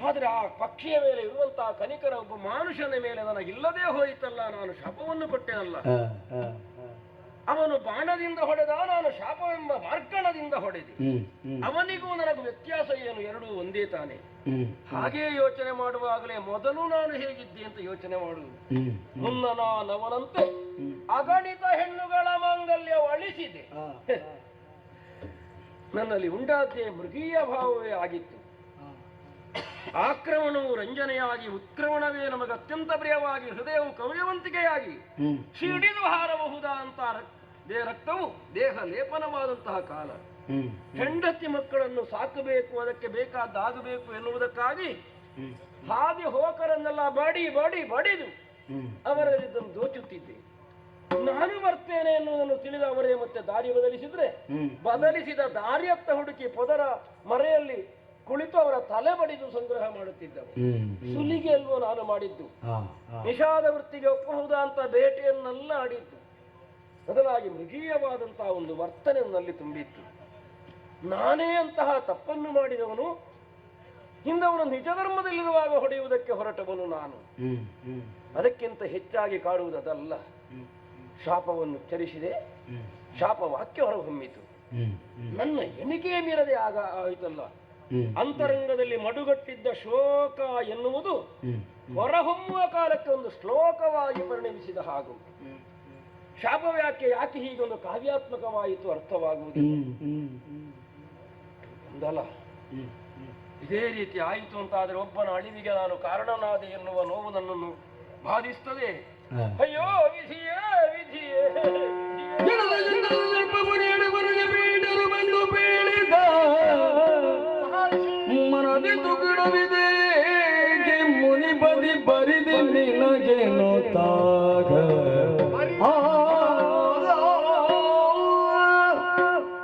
ಆದ್ರೆ ಆ ಪಕ್ಷಿಯ ಮೇಲೆ ಇರುವಂತಹ ಕನಿಕರ ಒಬ್ಬ ಮನುಷ್ಯನ ಮೇಲೆ ನನಗಿಲ್ಲದೆ ಹೋಯಿತಲ್ಲ, ನಾನು ಶಾಪವನ್ನು ಕೊಟ್ಟೆನಲ್ಲ. ಅವನು ಬಾಣದಿಂದ ಹೊಡೆದ, ನಾನು ಶಾಪವೆಂಬ ಮಾರ್ಕಣದಿಂದ ಹೊಡೆದೆ. ಅವನಿಗೂ ನನಗೂ ವ್ಯತ್ಯಾಸ ಏನು? ಎರಡೂ ಒಂದೇ ತಾನೆ. ಹಾಗೇ ಯೋಚನೆ ಮಾಡುವಾಗಲೇ ಮೊದಲು ನಾನು ಹೇಗಿದ್ದೆ ಅಂತ ಯೋಚನೆ ಮಾಡುವುದು. ಮುನ್ನ ನಾನವನಂತೆ ಅಗಣಿತ ಹೆಣ್ಣುಗಳ ಮಾಂಗಲ್ಯ ಅಳಿಸಿದೆ. ನನ್ನಲ್ಲಿ ಉಂಟಾದ್ದೇ ಮೃಗೀಯ ಭಾವವೇ ಆಗಿತ್ತು. ಆಕ್ರಮಣವು ರಂಜನೆಯಾಗಿ, ಉತ್ಕ್ರಮಣವೇ ನಮಗೆ ಅತ್ಯಂತ ಪ್ರಿಯವಾಗಿ, ಹೃದಯವು ಕೌಯವಂತಿಕೆಯಾಗಿ ಸಿಡಿದು ಹಾರಬಹುದಾದಂತ ರಕ್ತವು ದೇಹ ಲೇಪನವಾದಂತಹ ಕಾಲ. ಹೆಂಡತಿ ಮಕ್ಕಳನ್ನು ಸಾಕಬೇಕು, ಅದಕ್ಕೆ ಬೇಕಾದಾಗಬೇಕು ಎನ್ನುವುದಕ್ಕಾಗಿ ಹಾದಿ ಹೋಕರನ್ನೆಲ್ಲ ಬಡಿದು ಅವರಲ್ಲಿದ್ದನ್ನು ದೋಚುತ್ತಿದ್ದೆ. ನಾನು ಬರ್ತೇನೆ ಎನ್ನುವುದನ್ನು ತಿಳಿದ ಅವರೇ ಮತ್ತೆ ದಾರಿ ಬದಲಿಸಿದ ದಾರಿಯತ್ತ ಹುಡುಕಿ ಪೊದರ ಮರೆಯಲ್ಲಿ ಕುಳಿತು ಅವರ ತಲೆ ಬಡಿದು ಸಂಗ್ರಹ ಮಾಡುತ್ತಿದ್ದವು. ಸುಲಿಗೆ ಅಲ್ವೋ ನಾನು ಮಾಡಿದ್ದು. ನಿಷಾದ ವೃತ್ತಿಗೆ ಒಪ್ಪಬಹುದಾ ಅಂತ ಬೇಟೆಯನ್ನೆಲ್ಲ ಆಡಿದ್ದು. ಬದಲಾಗಿ ಮೃಗೀಯವಾದಂತಹ ಒಂದು ವರ್ತನೆ ನನ್ನಲ್ಲಿ ತುಂಬಿತ್ತು. ನಾನೇ ಅಂತಹ ತಪ್ಪನ್ನು ಮಾಡಿದವನು, ಹಿಂದವನು ನಿಜ ಧರ್ಮದಲ್ಲಿರುವಾಗ ಹೊಡೆಯುವುದಕ್ಕೆ ಹೊರಟವನು ನಾನು. ಅದಕ್ಕಿಂತ ಹೆಚ್ಚಾಗಿ ಕಾಡುವುದಲ್ಲ. ಶಾಪವನ್ನು ಚರಿಸಿದೆ, ಶಾಪ ವಾಕ್ಯ ಹೊರಹೊಮ್ಮಿತು. ನನ್ನ ಎಣಿಕೆಯ ಮೀರದೆ ಆಯಿತಲ್ಲ. ಅಂತರಂಗದಲ್ಲಿ ಮಡುಗಟ್ಟಿದ್ದ ಶೋಕ ಎನ್ನುವುದು ಹೊರಹೊಮ್ಮುವ ಕಾಲಕ್ಕೆ ಒಂದು ಶ್ಲೋಕವಾಗಿ ಪರಿಣಮಿಸಿದ ಹಾಗೂ. ಶಾಪವ್ಯಾಖ್ಯೆ ಯಾಕೆ ಹೀಗೊಂದು ಕಾವ್ಯಾತ್ಮಕವಾಯಿತು ಅರ್ಥವಾಗುವುದಿಲ್ಲ. ಇದೇ ರೀತಿ ಆಯಿತು ಅಂತಾದರೆ ಒಬ್ಬನ ಅಳಿವಿಗೆ ನಾನು ಕಾರಣನಾದೆ ಎನ್ನುವ ನೋವು ನನ್ನನ್ನು ಬಾಧಿಸುತ್ತದೆ. ಅಯ್ಯೋ ವಿಧಿಯೇ ವಿಧಿಯೇ. ಮನದಿ ತುಗಿಡವಿದೆ ಮುನಿ ಬದಿ ಬರಿದೆ ನಿನಗೆ ನೋತಾಗ.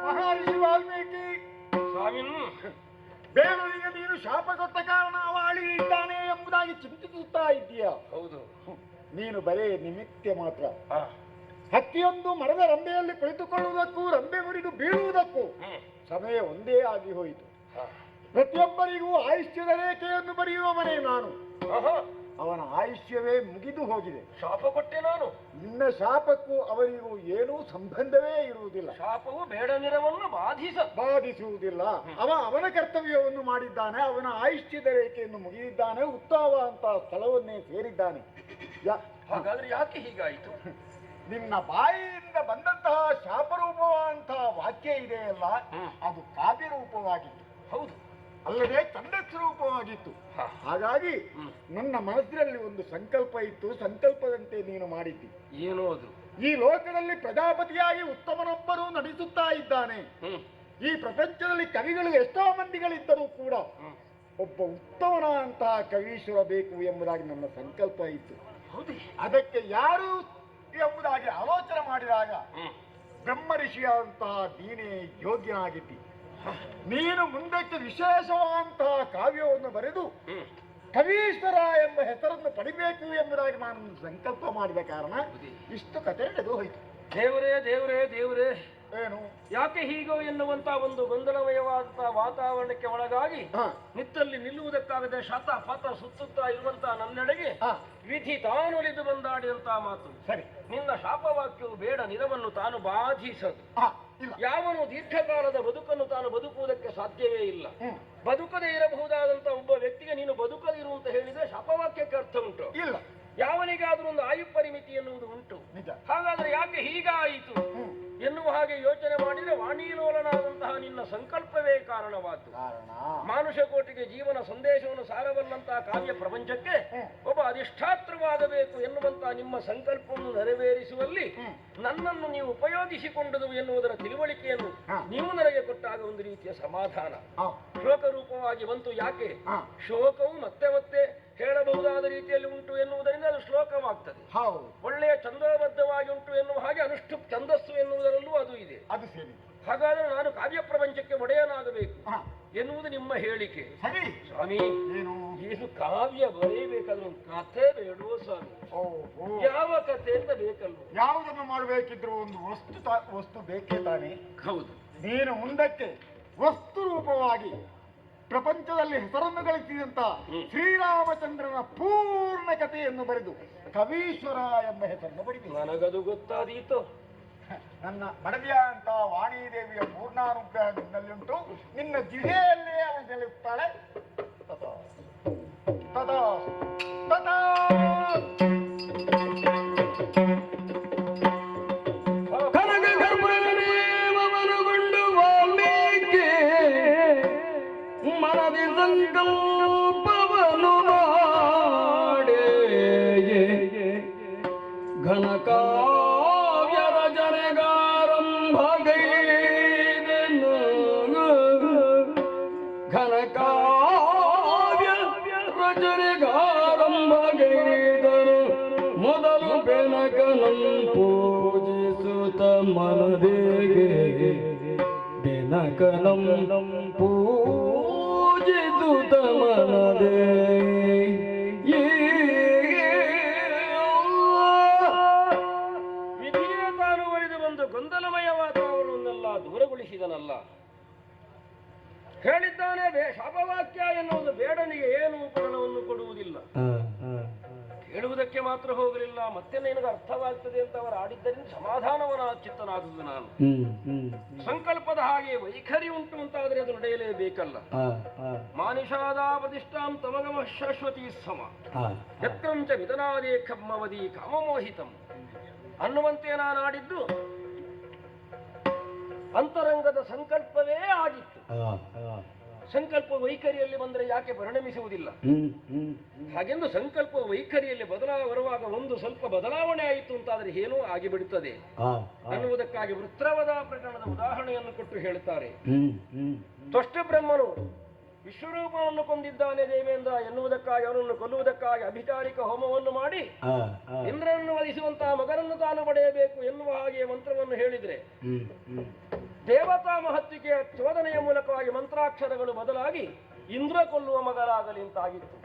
ಮಹರ್ಷಿ ವಾಲ್ಮೀಕಿ ಸ್ವಾಮಿ, ಬೇಡರಿಗೆ ನೀನು ಶಾಪ ಕೊಟ್ಟ ಕಾರಣ ಅವ ಅಳಿಯಿದ್ದಾನೆ ಎಂಬುದಾಗಿ ಚಿಂತಿಸುತ್ತಾ ಇದ್ದೀಯ. ಹೌದು, ನೀನು ಬರೇ ನಿಮಿತ್ತ ಮಾತ್ರ. ಹಕ್ಕಿಯೊಂದು ಮರದ ರಂಬೆಯಲ್ಲಿ ಕುಳಿತುಕೊಳ್ಳುವುದಕ್ಕೂ ರಂಬೆ ಮುರಿದು ಬೀಳುವುದಕ್ಕೂ ಸಮಯ ಒಂದೇ ಆಗಿ ಹೋಯಿತು. ಪ್ರತಿಯೊಬ್ಬರಿಗೂ ಆಯುಷ್ಯದ ರೇಖೆಯನ್ನು ಬರೆಯುವವನೇ ನಾನು. ಅವನ ಆಯುಷ್ಯವೇ ಮುಗಿದು ಹೋಗಿದೆ. ಶಾಪ ಕೊಟ್ಟೆ ನಾನು. ನಿನ್ನ ಶಾಪಕ್ಕೂ ಅವರಿಗೂ ಏನೂ ಸಂಬಂಧವೇ ಇರುವುದಿಲ್ಲ. ಶಾಪವು ಬೇಡನಿರವನ್ನು ಬಾಧಿಸುವುದಿಲ್ಲ. ಅವನ ಕರ್ತವ್ಯವನ್ನು ಮಾಡಿದ್ದಾನೆ. ಅವನ ಆಯುಷ್ಯದ ರೇಖೆಯನ್ನು ಮುಗಿದಿದ್ದಾನೆ. ಉತ್ತಮ ಅಂತ ಸ್ಥಳವನ್ನೇ ಸೇರಿದ್ದಾನೆ. ಹಾಗಾದ್ರೆ ಯಾಕೆ ಹೀಗಾಯಿತು? ನಿನ್ನ ಬಾಯಿಯಿಂದ ಬಂದಂತಹ ಶಾಪರೂಪವಾದಂತಹ ವಾಕ್ಯ ಇದೆಯಲ್ಲ, ಅದು ಕಾವ್ಯ ರೂಪವಾಗಿತ್ತು. ಹೌದು, ಅಲ್ಲದೆ ತಂದೆ ಸ್ವರೂಪವಾಗಿತ್ತು. ಹಾಗಾಗಿ ನನ್ನ ಮನಸ್ಸಿನಲ್ಲಿ ಒಂದು ಸಂಕಲ್ಪ ಇತ್ತು, ಸಂಕಲ್ಪದಂತೆ ನೀನು ಮಾಡಿದ್ದಿ. ಏನೋ ಅದು? ಈ ಲೋಕದಲ್ಲಿ ಪ್ರಜಾಪತಿಯಾಗಿ ಉತ್ತಮನೊಬ್ಬರು ನಡೆಸುತ್ತಾ ಇದ್ದಾನೆ. ಈ ಪ್ರಪಂಚದಲ್ಲಿ ಕವಿಗಳು ಎಷ್ಟೋ ಮಂದಿಗಳಿದ್ದರೂ ಕೂಡ ಒಬ್ಬ ಉತ್ತಮನಾದಂತಹ ಕವೀಶ್ವರ ಬೇಕು ಎಂಬುದಾಗಿ ನನ್ನ ಸಂಕಲ್ಪ ಇತ್ತು. ಅದಕ್ಕೆ ಯಾರು ಎಂಬುದಾಗಿ ಆಲೋಚನೆ ಮಾಡಿದಾಗ ಬ್ರಹ್ಮ ಋಷಿಯಾದಂತಹ ನೀನೇ ಯೋಗ್ಯನಾಗಿದ್ದಿ. ನೀನು ಮುಂದಕ್ಕೆ ವಿಶೇಷವಾದಂತಹ ಕಾವ್ಯವನ್ನು ಬರೆದು ಕವೀಶ್ವರ ಎಂಬ ಹೆಸರನ್ನು ಪಡಿಬೇಕು ಎಂಬುದಾಗಿ ನಾನು ಸಂಕಲ್ಪ ಮಾಡಿದ ಕಾರಣ ಇಷ್ಟು ಕಥೆ ನಡೆದು ಹೋಯಿತು. ದೇವರೇ ದೇವರೇ ದೇವರೇ, ಏನು ಯಾಕೆ ಹೀಗೋ ಎನ್ನುವಂತ ಒಂದು ಗೊಂದಲಮಯವಾದಂತಹ ವಾತಾವರಣಕ್ಕೆ ಒಳಗಾಗಿ ನಿತ್ತಲ್ಲಿ ನಿಲ್ಲುವುದಕ್ಕಾಗದೆ ಶತ ಪಥ ಸುತ್ತುತ್ತಾ ಇರುವಂತಹ ನನ್ನೆಡೆಗೆ ವಿಧಿ ತಾನೊಲಿದು ಬಂದಾಡಿದಂತಹ ಮಾತು. ಸರಿ, ನಿನ್ನ ಶಾಪವಾಕ್ಯವು ಬೇಡ ನಿರವನ್ನು ತಾನು ಬಾಧಿಸದು. ಯಾವನು ದೀರ್ಘಕಾಲದ ಬದುಕನ್ನು ತಾನು ಬದುಕುವುದಕ್ಕೆ ಸಾಧ್ಯವೇ ಇಲ್ಲ. ಬದುಕದೇ ಇರಬಹುದಾದಂತ ಒಬ್ಬ ವ್ಯಕ್ತಿಗೆ ನೀನು ಬದುಕದಿರು ಅಂತ ಹೇಳಿದ್ರೆ ಶಾಪವಾಕ್ಯಕ್ಕೆ ಅರ್ಥ ಉಂಟು? ಇಲ್ಲ. ಯಾವನಿಗಾದ್ರೂ ಒಂದು ಆಯು ಪರಿಮಿತಿ ಎನ್ನುವುದು ಉಂಟು. ಹಾಗಾದ್ರೆ ಯಾಕೆ ಹೀಗಾಯಿತು ಎನ್ನುವ ಹಾಗೆ ಯೋಚನೆ ಮಾಡಿದ್ರೆ ವಾಣಿಲೋಲನಾದಂತಹ ನಿನ್ನ ಸಂಕಲ್ಪವೇ ಕಾರಣವಾದ್ದು. ಮಾನುಷ ಕೋಟಿಗೆ ಜೀವನ ಸಂದೇಶವನ್ನು ಸಾರಬಲ್ಲಂತಹ ಕಾವ್ಯ ಪ್ರಪಂಚಕ್ಕೆ ಒಬ್ಬ ಅಧಿಷ್ಠಾತ್ರವಾಗಬೇಕು ಎನ್ನುವಂತಹ ನಿಮ್ಮ ಸಂಕಲ್ಪವನ್ನು ನೆರವೇರಿಸುವಲ್ಲಿ ನನ್ನನ್ನು ನೀವು ಉಪಯೋಗಿಸಿಕೊಂಡದು ಎನ್ನುವುದರ ತಿಳುವಳಿಕೆಯನ್ನು ನೀವು ನನಗೆ ಕೊಟ್ಟಾಗ ಒಂದು ರೀತಿಯ ಸಮಾಧಾನ ಶ್ಲೋಕ ರೂಪವಾಗಿ ಬಂತು. ಯಾಕೆ ಶೋಕವು ಮತ್ತೆ ಮತ್ತೆ ಹೇಳಬಹುದಾದ ರೀತಿಯಲ್ಲಿ ಉಂಟು ಎನ್ನುವುದರಿಂದ ಅದು ಶ್ಲೋಕವಾಗ್ತದೆ. ಒಳ್ಳೆಯ ಛಂದೋಬದ್ಧವಾಗಿ ಉಂಟು ಎನ್ನುವ ಹಾಗೆ ಅನುಷ್ಠು ಛಂದಸ್ಸು ಎನ್ನುವುದರಲ್ಲೂ ಅದು ಇದೆ. ಅದು ಸರಿ. ಹಾಗಾದ್ರೆ ನಾನು ಕಾವ್ಯ ಪ್ರಪಂಚಕ್ಕೆ ಒಡೆಯನಾಗಬೇಕು ಎನ್ನುವುದು ನಿಮ್ಮ ಹೇಳಿಕೆ. ಸ್ವಾಮಿ, ಏನು ಕಾವ್ಯ ಬರೆಯಬೇಕಾದ್ರೆ ಒಂದು ಕಥೆ ಬೇಡವೋ ಸ್ವಾಮಿ? ಯಾವ ಕಥೆ ಅಂತ ಬೇಕಲ್ವ? ಯಾವುದನ್ನು ಮಾಡಬೇಕಿದ್ರು ಒಂದು ವಸ್ತು ಬೇಕೇ ತಾನೆ? ಹೌದು. ನೀನು ಮುಂದಕ್ಕೆ ವಸ್ತು ರೂಪವಾಗಿ ಪ್ರಪಂಚದಲ್ಲಿ ಹೆಸರನ್ನು ಗಳಿಸಿದಂತ ಶ್ರೀರಾಮಚಂದ್ರನ ಪೂರ್ಣ ಕಥೆಯನ್ನು ಬರೆದು ಕವೀಶ್ವರ ಎಂಬ ಹೆಸರನ್ನು ಬರೆದು ನನಗದು ಗೊತ್ತಾದೀತು. ನನ್ನ ಮಡದಿಯ ಅಂತ ವಾಣಿದೇವಿಯ ಪೂರ್ಣಾನುಗ್ರಹ ನಿನ್ನಲ್ಲಿ ಉಂಟು. ನಿನ್ನ ಜಿಲ್ಲೆಯಲ್ಲೇ ಅವನು ಗೆಲ್ಲುತ್ತಾಳೆ. ತಥಾ ತಥಾ ತಥಾ ಮನದಿ ಸಂಕಲ್ಪವನು ಮಾಡೇ ಘನಕಾವ್ಯ ರಚನೆಗಾರಂಭಗೈದನು. ಘನಕಾವ್ಯ ರಚನೆಗಾರಂಭಗೈದನು. ಮೊದಲು ಬೆನಕನಂ ಪೂಜಿಸುತ್ತ ಮನದೇಗೆ ಬೆನಕನಂ ಪೂಜಿಸುತ್ತ ಮನದೇ ವಿಧಿಯೇ ತಾನು ಒಲಿದು ಬಂದು ಗೊಂದಲಮಯ ವಾತಾವರಣವನ್ನೆಲ್ಲ ದೂರಗೊಳಿಸಿದನಲ್ಲ. ಹೇಳಿದ್ದಾನೆ ಶಾಪವಾಕ್ಯ ಎನ್ನುವುದು ಬೇಡನಿಗೆ ಏನು ಉಪಕರಣವನ್ನು ಕೊಡುವುದಿಲ್ಲ. ಹೇಳುವುದಕ್ಕೆ ಮಾತ್ರ ಹೋಗಲಿಲ್ಲ, ಮತ್ತೆ ನಿನಗೆ ಅರ್ಥವಾಗ್ತದೆ ಅಂತ ಅವರು ಆಡಿದ್ದರಿಂದ ಸಮಾಧಾನವನ ಚಿತ್ತನಾಗುವುದು ನಾನು. ಸಂಕಲ್ಪದ ಹಾಗೆ ವೈಖರಿ ಉಂಟು ಅಂತಾದರೆ ಅದು ನಡೆಯಲೇಬೇಕಲ್ಲ. ಮಾನಿಷಾದ ಪ್ರತಿಷ್ಠಾಂ ತಮಗಮ ಶಾಶ್ವತಿ ಸಮ ಯತ್ರಂಚ ವಿಧನಾದೇ ಕಮ್ಮವದಿ ಕಾಮಮೋಹಿತಂ ಅನ್ನುವಂತೆ ನಾನು ಆಡಿದ್ದು ಅಂತರಂಗದ ಸಂಕಲ್ಪವೇ ಆಗಿತ್ತು. ಸಂಕಲ್ಪ ವೈಖರಿಯಲ್ಲಿ ಬಂದರೆ ಯಾಕೆ ಪರಿಣಮಿಸುವುದಿಲ್ಲ? ಹಾಗೆಂದು ಸಂಕಲ್ಪ ವೈಖರಿಯಲ್ಲಿ ಬರುವಾಗ ಒಂದು ಸ್ವಲ್ಪ ಬದಲಾವಣೆ ಆಯಿತು ಅಂತಾದರೆ ಏನೋ ಆಗಿಬಿಡುತ್ತದೆ ಅನ್ನುವುದಕ್ಕಾಗಿ ವೃತ್ರವದ ಪ್ರಕರಣದ ಉದಾಹರಣೆಯನ್ನು ಕೊಟ್ಟು ಹೇಳುತ್ತಾರೆ. ತ್ವಷ್ಟ ಬ್ರಹ್ಮನು ವಿಶ್ವರೂಪವನ್ನು ಕೊಂದಿದ್ದಾನೆ ದೇವೇಂದ್ರ ಎನ್ನುವುದಕ್ಕಾಗಿ ಅವನನ್ನು ಕೊಲ್ಲುವುದಕ್ಕಾಗಿ ಅಭಿಚಾರಿಕ ಹೋಮವನ್ನು ಮಾಡಿ ಇಂದ್ರನನ್ನು ವಧಿಸುವಂತಹ ಮಗನನ್ನು ತಾನು ಪಡೆಯಬೇಕು ಎನ್ನುವ ಹಾಗೆ ಮಂತ್ರವನ್ನು ಹೇಳಿದ್ರೆ ದೇವತಾ ಮಹತ್ವಿಕೆಯ ಚೋದನೆಯ ಮೂಲಕವಾಗಿ ಮಂತ್ರಾಕ್ಷರಗಳು ಬದಲಾಗಿ ಇಂದ್ರ ಕೊಲ್ಲುವ ಮಗರಾಗಲಿ ಅಂತಾಗಿತ್ತು.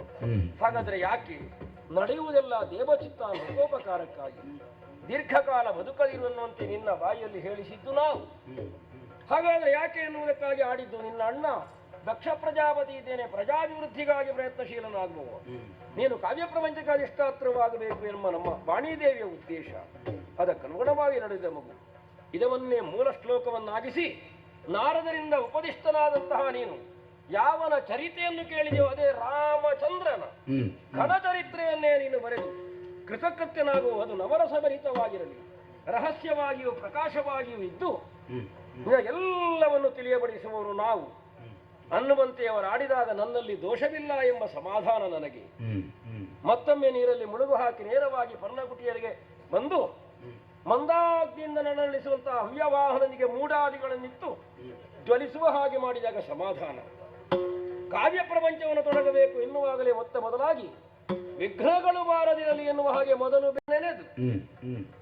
ಹಾಗಾದ್ರೆ ಯಾಕೆ ನಡೆಯುವುದೆಲ್ಲ ದೇವಚಿತ್ತ ಲೋಕೋಪಕಾರಕ್ಕಾಗಿ ದೀರ್ಘಕಾಲ ಬದುಕದಿರುವಂತೆ ನಿನ್ನ ಬಾಯಿಯಲ್ಲಿ ಹೇಳಿಸಿದ್ದು ನಾವು. ಹಾಗಾದ್ರೆ ಯಾಕೆ ಎನ್ನುವುದಕ್ಕಾಗಿ ಆಡಿದ್ದು ನಿನ್ನ ಅಣ್ಣ ದಕ್ಷ ಪ್ರಜಾಪತಿ ಇದ್ದೇನೆ, ಪ್ರಜಾಭಿವೃದ್ಧಿಗಾಗಿ ಪ್ರಯತ್ನಶೀಲನಾಗುವ ನೀನು ಕಾವ್ಯ ಪ್ರಪಂಚಕ್ಕೆ ಅಧಿಷ್ಠಾತ್ರವಾಗಬೇಕು ಎನ್ನುವ ನಮ್ಮ ವಾಣಿದೇವಿಯ ಉದ್ದೇಶ. ಅದಕ್ಕನುಗುಣವಾಗಿ ನಡೆದ ಮಗು ಇದವನ್ನೇ ಮೂಲ ಶ್ಲೋಕವನ್ನಾಗಿಸಿ ನಾರದರಿಂದ ಉಪದಿಷ್ಟನಾದಂತಹ ನೀನು ಯಾವನ ಚರಿತೆಯನ್ನು ಕೇಳಿದೆಯೋ ಅದೇ ರಾಮಚಂದ್ರನ ಘನಚರಿತ್ರೆಯನ್ನೇ ನೀನು ಬರೆದು ಕೃತಕೃತ್ಯನಾಗುವ ಅದು ನವರಸಭರಿತವಾಗಿರಲಿ, ರಹಸ್ಯವಾಗಿಯೂ ಪ್ರಕಾಶವಾಗಿಯೂ ಇದ್ದು ಎಲ್ಲವನ್ನು ತಿಳಿಯಬಡಿಸುವವರು ನಾವು. ಅನ್ನುವಂತೆ ಅವರು ಆಡಿದಾಗ ನನ್ನಲ್ಲಿ ದೋಷವಿಲ್ಲ ಎಂಬ ಸಮಾಧಾನ ನನಗೆ. ಮತ್ತೊಮ್ಮೆ ನೀರಲ್ಲಿ ಮುಳುಗು ಹಾಕಿ ನೇರವಾಗಿ ಪರ್ಣಕುಟಿಯರಿಗೆ ಬಂದು ಮಂದಾಗ್ನಿಯಿಂದ ನನ್ನಳಿಸುವಂತಹ ಹವ್ಯವಾಹನನಿಗೆ ಮೂಡಾದಿಗಳನ್ನಿತ್ತು ಜ್ವಲಿಸುವ ಹಾಗೆ ಮಾಡಿದಾಗ ಸಮಾಧಾನ. ಕಾವ್ಯ ಪ್ರಪಂಚವನ್ನು ತೊಡಗಬೇಕು ಎನ್ನುವಾಗಲೇ ಮೊದಲಾಗಿ ವಿಘ್ನಗಳು ಬಾರದಿರಲಿ ಎನ್ನುವ ಹಾಗೆ ಮೊದಲು ನೆನೆದು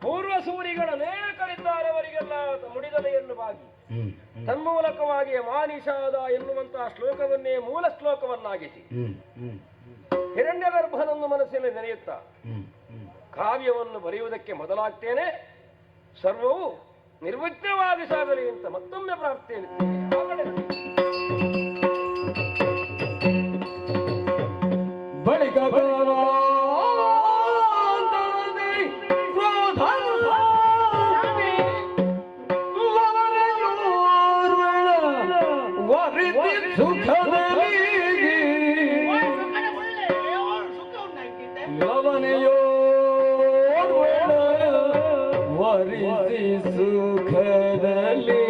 ಪೂರ್ವ ಸೂರಿಗಳ ಅನೇಕರಿದ್ದಾರೆ ಅವರಿಗೆಲ್ಲ ಮುಡಿದಲೆಯನ್ನು ಬಾಗಿ ತನ್ಮೂಲಕವಾಗಿ ಮಾನಿಷಾದ ಎನ್ನುವಂತಹ ಶ್ಲೋಕವನ್ನೇ ಮೂಲ ಶ್ಲೋಕವನ್ನಾಗಿಸಿ ಹಿರಣ್ಯ ಗರ್ಭನನ್ನು ಮನಸ್ಸಿನಲ್ಲಿ ನೆನೆಯುತ್ತಾ ಕಾವ್ಯವನ್ನು ಬರೆಯುವುದಕ್ಕೆ ಮೊದಲಾಗ್ತೇನೆ. ಸರ್ವವು ನಿರ್ವಿಘ್ನವಾಗಿ ಸಾಗಲಿ ಅಂತ ಮತ್ತೊಮ್ಮೆ ಪ್ರಾರ್ಥನೆ. ಬಳಿಕ ಲವನೆಯೋ ವರಿಸಿ ಸುಖದಲ್ಲಿ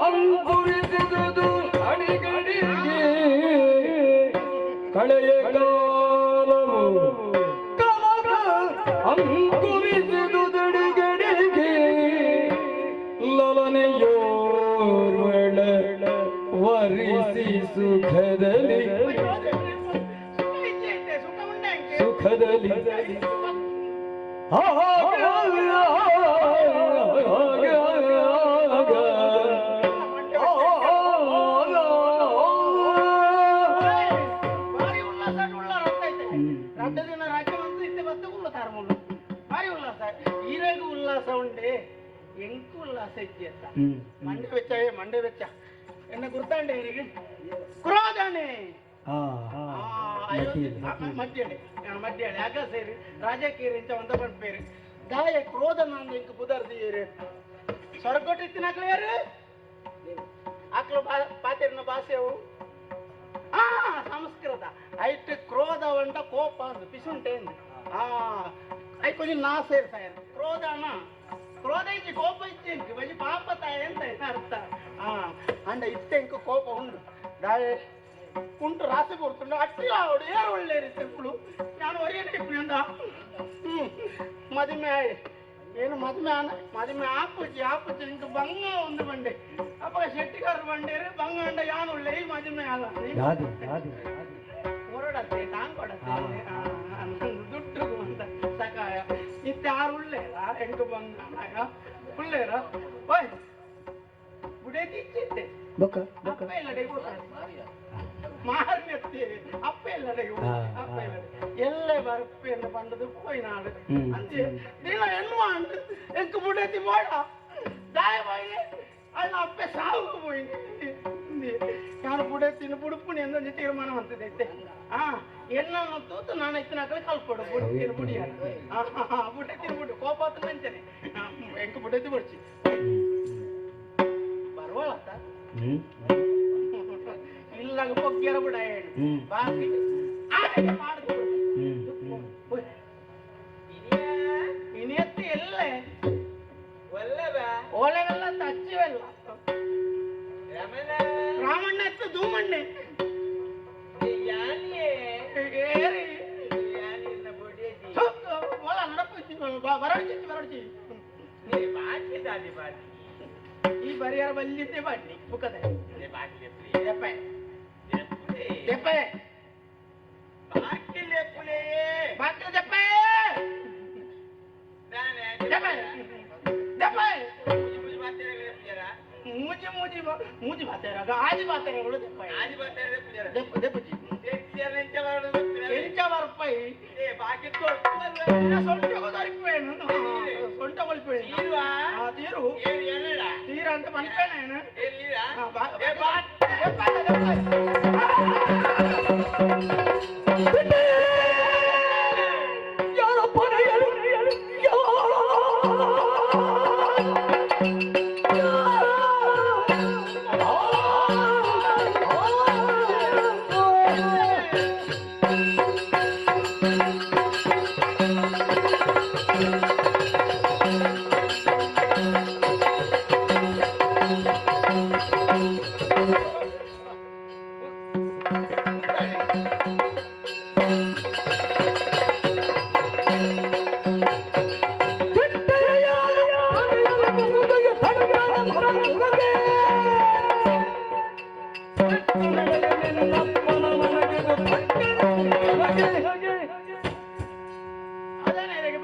ಅಂಕುರಿಸಿದುದು ಅಡಿಗಡಿಗೆ ಕಳೆಯ ಕಾಲವು ಕಲಗ ಅಂಕುರಿಸಿದುದಡಿಗಡಿಗೆ ಲಲನೆಯೋರ್ವಳ ವರಿಸಿ ಸುಖದಲ್ಲಿ ಸುಖದಲ್ಲಿ ಈರೆಗೂ ಉಲ್ಲಾಸ ಉಂಡೆ ಎಂಕು ಉಲ್ಲಾಸ ಇದ್ದಿ ಅಂತ ಮಂಡೆ ವೆಚ್ಚ ಮಂಡೆ ವೆಚ್ಚ ಎನ್ನ ಗುರ್ತಾಂಡೆ ಇವರಿಗೆ ಕ್ರೋಧನೆ ಮಧ್ಯೆ ಮಧ್ಯೆ ಆಗ ಸೇರಿ ರಾಜಕೀಯ ಇಂಚ ಒಂದ ಬಂದ್ಪೇರು ದಾಯ ಕ್ರೋಧನ ಅಂದ ಇಂಕ ಬುದರ್ದಿಯರು ಸೊರಗೊಟ್ಟಿತ್ತಿನಾಕ್ಲ ಯಾರು ಆಕ್ಲ ಪಾತಿರ್ನ ಭಾಷೆವು ಸಂಸ್ಕೃತ ಐಟ್ ಕ್ರೋಧ ಉಂಟ ಕೋಪ ಅಂದು ಪಿಸುಂಟೆ ಐ ಕೊಂಚ ನಾ ಸೇರ್ತಾಯ ಕ್ರೋಧನ ಕ್ರೋಧ ಇಚ್ಚಿ ಕೋಪ ಇಚ್ಚಿ ಇಂಕು ಬಜಿ ಪಾಪ ತಾಯ ಅಂತ ಅರ್ಥ ಅಂಡ ಇತ್ತೆ ಇಂಕು ಕೋಪ ಉಂಡು ದಾಯ ಕುಂಟು ರಾಸಿ ಕೊಡ್తుండు ಅಟ್ಟಿ ಆವಡು ಏರು ಒಳ್ಳೆ ರೀತಿಗಳು ನಾನು ಒರಿಯಂಡ ಮದುವೆ ಏನು ಮದುವೆ ಆಪುಚ್ಚಿ ಇಂಕ ಬಂಗ ಒಂದು ಬಂಡೆ ಅಪ್ಪ ಶೆಟ್ಟಿಗಾರರು ಬಂಡೇರು ಬಂಗ ಅಂಡ ಯಾನು ಒಳ್ಳೆ ಈ ಮದುವೆ ಅಲ್ಲ ಹೊರಡತ್ತೆ ತಾಂಗ್ ಕೊಡತ್ತೆ ದುಡ್ಡು ಅಂತ ಸಕಾಯ ಇತ್ತೆ ಯಾರು ಉಳ್ಳೇರ ಎಂಕ ಬಂಗ ಉಳ್ಳೇರ ಓಯ್ ಬುಡೇ ತಿಚ್ಚಿತ್ತೆ ಅಪ್ಪ ಇಲ್ಲ ಮಾರ್ಮೆತ್ತಿ ಅಪ್ಪ ಇಲ್ಲ ಅಪ್ಪ ಇಲ್ಲ ಎಲ್ಲೇ ಬರ್ಪೆಯನ್ನು ಬಂದದು ಪೋಯಿ ನಾಡು ಅಂತೆ ದಿನ ಎನ್ನುವ ಎಂಕು ಬುಡೇತಿ ಬೋಡ ದಾಯ ಬಾಯಿ ಅಲ್ಲ ಅಪ್ಪೆ ಸಾವು ಪೋಯಿ ನಾನು ಬುಡೇತಿನ ಬುಡುಪುಣಿ ಎಂದೊಂದು ತೀರ್ಮಾನ ಅಂತದೈತೆ ಎಣ್ಣನ್ನು ತೂತು ನಾನು ಇತ್ತಿನ ಕಲ್ಪಡು ಬುಡೇತಿನ ಬುಡಿಯ ಬುಡೇತಿನ ಬುಡು ಕೋಪ ಅಂತ ನೆಂತೇನೆ ಎಂಕು ಬುಡೇತಿ ಬಡ್ಸಿ ಬರುವಳತ್ತ ಇಲ್ಲಾಗ ಪೊಗ್ಗ್ಯಾರ ಬಿಡ ಹೇಳಿ ಬಾಕಿ ಮಾಡಿದ್ರು ಇನಿಯತ್ತಿ ಎಲ್ಲೇ ಒಲೆವೆಲ್ಲ ತಚ್ಚಿವೆಲ್ಲ ರಾಮಣ್ಣ ಎತ್ತು ಧೂಮಣ್ಣೆ ಒಳ ನಡಪಿ ಬರಡ್ಚಿ ಈ ಬರಿಯಾರ ಬಲ್ಲಿದ್ದೆ ಬಾಟ್ಲಿ ಬುಕ್ಕದೆ ಮೂಜಿ ಬಾತೇರಾಗ ಆಜಿ ಬಾತೇರಗಳು ರೂಪಾಯಿ ಸೊಂಟ ಮಲ್ಪೇನು ತೀರು ತೀರ ಅಂತ ಮಲ್ಪೇನೇನು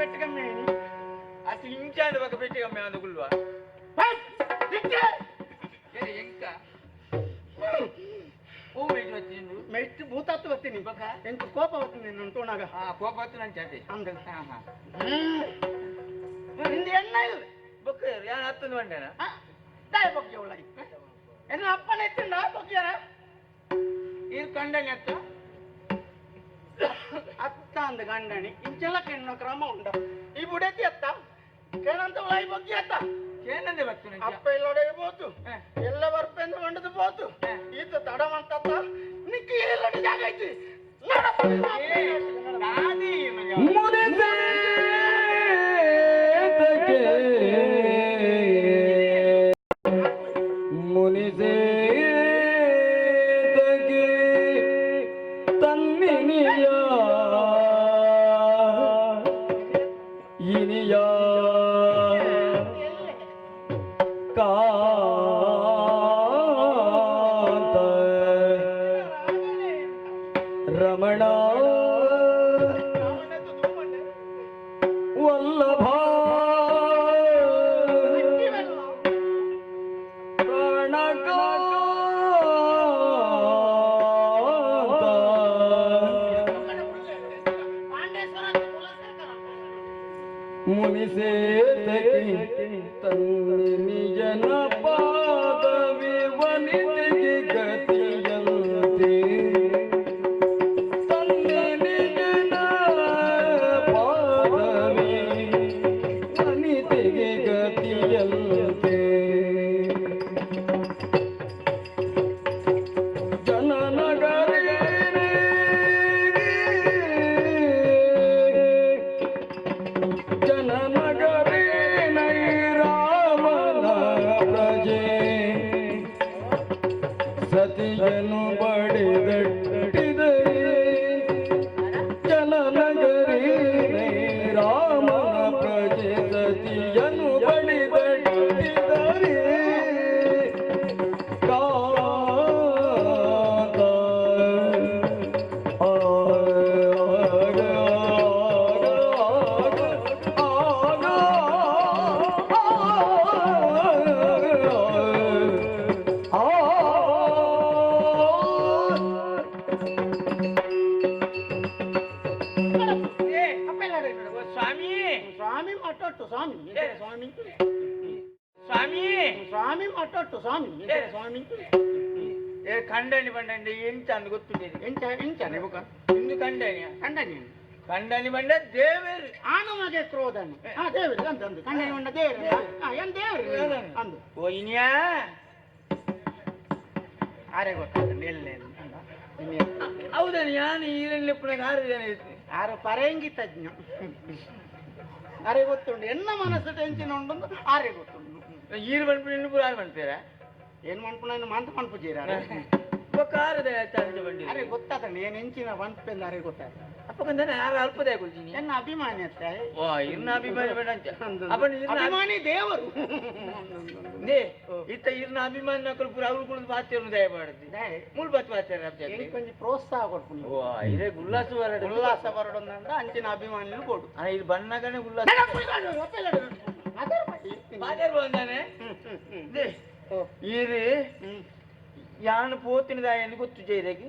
ಬೆಟ್ಟಗಮ್ಮೆ ಅಷ್ಟು ಇಂಚಾಂಡ್ ಬಗ್ಗೆ ಬೆಟ್ಟಿಗಮ್ಮೆ ಅಂತ ಗುಲ್ವಾ ಎಂಕ ಹೂ ಮೆಟ್ಟು ಬತ್ತೀನಿ ಮೆಟ್ಟು ಭೂತಾತ್ತು ಬರ್ತೀನಿ ಬಕ್ಕ ಎಂಟು ಕೋಪ ಬರ್ತೀನಿ ಉಂಟುಣಾಗ ಕೋಪ ಹೊತ್ತು ನನ್ನ ಚಾಟಿ ಅಂದ ನಿಂದು ಎಣ್ಣ ಇಲ್ಲ ಬೊಕ್ಕ ಯಾರು ಹತ್ತೊಂದು ಬಂಡೇನ ದಾಯ ಬಗ್ಗೆ ಒಳಗೆ ಎನ್ನ ಅಪ್ಪನ ಎತ್ತಿಂದ ಬಗ್ಗ್ಯಾರ ಇದು ಕಂಡನಿ ಅತ್ತ ಅತ್ತ ಅಂದ ಗಂಡಣಿ ಇಂಚೆಲ್ಲ ಕೆಣ್ಣ ಕ್ರಮ ಉಂಡ ಈ ಬುಡತಿ ಅತ್ತ ಕೇಳಂತ ಒಳಗೆ ಬಗ್ಗೆ ಅತ್ತ ಏನಂದೆ ಬರ್ತೀನಿ ಅಪ್ಪ ಇಲ್ಲೊಡೆ ಬೋದು ಎಲ್ಲ ಬರ್ಪೆಂದು ಮಂಡದು ಬೋದು ಈತ ತಡ ಮಾಡ್ತತ್ತ ನಿಕ್ಕಿ ಎಲ್ಲೊಡೆ ಜಾಗ ಐತಿ ಮುನಿಸೇ ತನ್ನಿನಿಯ ಇನಿಯ ಕಾಂತ ರಮಣ ವಲ್ಲಭ ಮುನಿಸೇತಕಿ ತನ್ನಿಜನ ಪಾದವಿ ವನಿತೆಗೆ ಗತಿಯಂತೆ ತನ್ನಿಜನ ಪಾದವಿ ವನಿತೆಗೆ ಗತಿಯಂತೆ ಸತಿಯನು ಬಡಿದಟ್ಟಿದರೆ ಜನನಗರಿ ರಾಮನ ಪ್ರಜೆ ಸತಿಯನು ಬಡಿದಟ್ಟಿದರೆ ಕಾಂತ ಸ್ವಾಮಿ ಮಟ್ಟೊಟ್ಟು ಸ್ವಾಮಿ ಸ್ವಾಮಿ ಸ್ವಾಮಿ ಸ್ವಾಮಿ ಮಟ್ಟೊಟ್ಟು ಸ್ವಾಮಿ ಸ್ವಾಮಿ ಕಂಡನಿ ಬಂಡಂಡಿ ಎಂಚ ಅಂದ್ ಗೊತ್ತಿದೆ ಎಂಚ ಎಂಚನೆ ಬುಕ ಇಂದು ಕಂಡನಿ ಕಂಡನಿ ಕಂಡನಿ ಬಂಡ ದೇವೇರು ಆನು ಮಗೆ ಕ್ರೋಧನಿ ದೇವರು ಅಂದು ಅಂದು ಕಂಡನಿ ಬಂಡ ದೇವರು ಏನ್ ದೇವರು ಅಂದು ಓಯ್ನಿಯಾ ಆರೆ ಗೊತ್ತಾಗ್ತದೆ ಎಲ್ಲೇ ಹೌದಾ ನಾನು ಈರಣ್ಯಪ್ಪನಾಗ 6 ಜನ ಇರ್ತೀನಿ 6 ಪರಂಗಿ ತಜ್ಞ ಆರೆ ಗೊತ್ತುಂಡು ಎನ್ನ ಮನಸ್ಸು ಟೆನ್ಷನ್ ಉಂಡು ಆರೆ ಗೊತ್ತುಂಡು ಈರು ಬಂದ್ಬಿಟ್ಟು ಇನ್ನೊಬ್ರು 6 ಮಾಡ್ತೀರಾ ಏನ್ ಮಾಡ್ಕೊಂಡು ಇನ್ನು ಮಂತ್ ಮಾಡ್ಪುಜೀರ ಕಾರದ ಬಂಡಿ ಅರೆ ಗೊತ್ತಾತಂడి ಏನ್ ಹೆಂಚಿನ ಬಂದ್ಪೆಂದ ಅರೆ ಗೊತ್ತಾತ ಅಪ್ಪಕಂದ ನಾನು ಅಲ್ಪದೇ ಕೊಡ್ತೀನಿ ಎನ್ನ ಅಭಿಮಾನಿ ಅತ್ತ ಓ ಇರ್ನ ಅಭಿಮಾನಿ ಬೇಡ ಅಂತ ಅಭಿಮಾನಿ ದೇವರು ನೇ ಇತ್ತ ಇರ್ನ ಅಭಿಮಾನಿ ನಕಲು ಪೂರ ಅವ್ರು ಕುಳಿದು ಬಾತ್ಯವನ್ನು ದಯ ಮಾಡುತ್ತೆ ಮುಳ್ ಬತ್ ಬಾತ್ಯಾರ ಕೊಂಚ ಪ್ರೋತ್ಸಾಹ ಕೊಡ್ತೀನಿ ಓ ಇದೇ ಉಲ್ಲಾಸ ಬರಡು ಅಂತ ಅಂಚಿನ ಅಭಿಮಾನಿಗಳು ಕೊಡು ಇದು ಬಣ್ಣಗನೆ ಉಲ್ಲಾಸ ಬಂದಾನೆ ಈರು ಯಾನು ಪೋತಿನ ದಾಯನ್ನು ಗೊತ್ತು ಜೈರಗಿ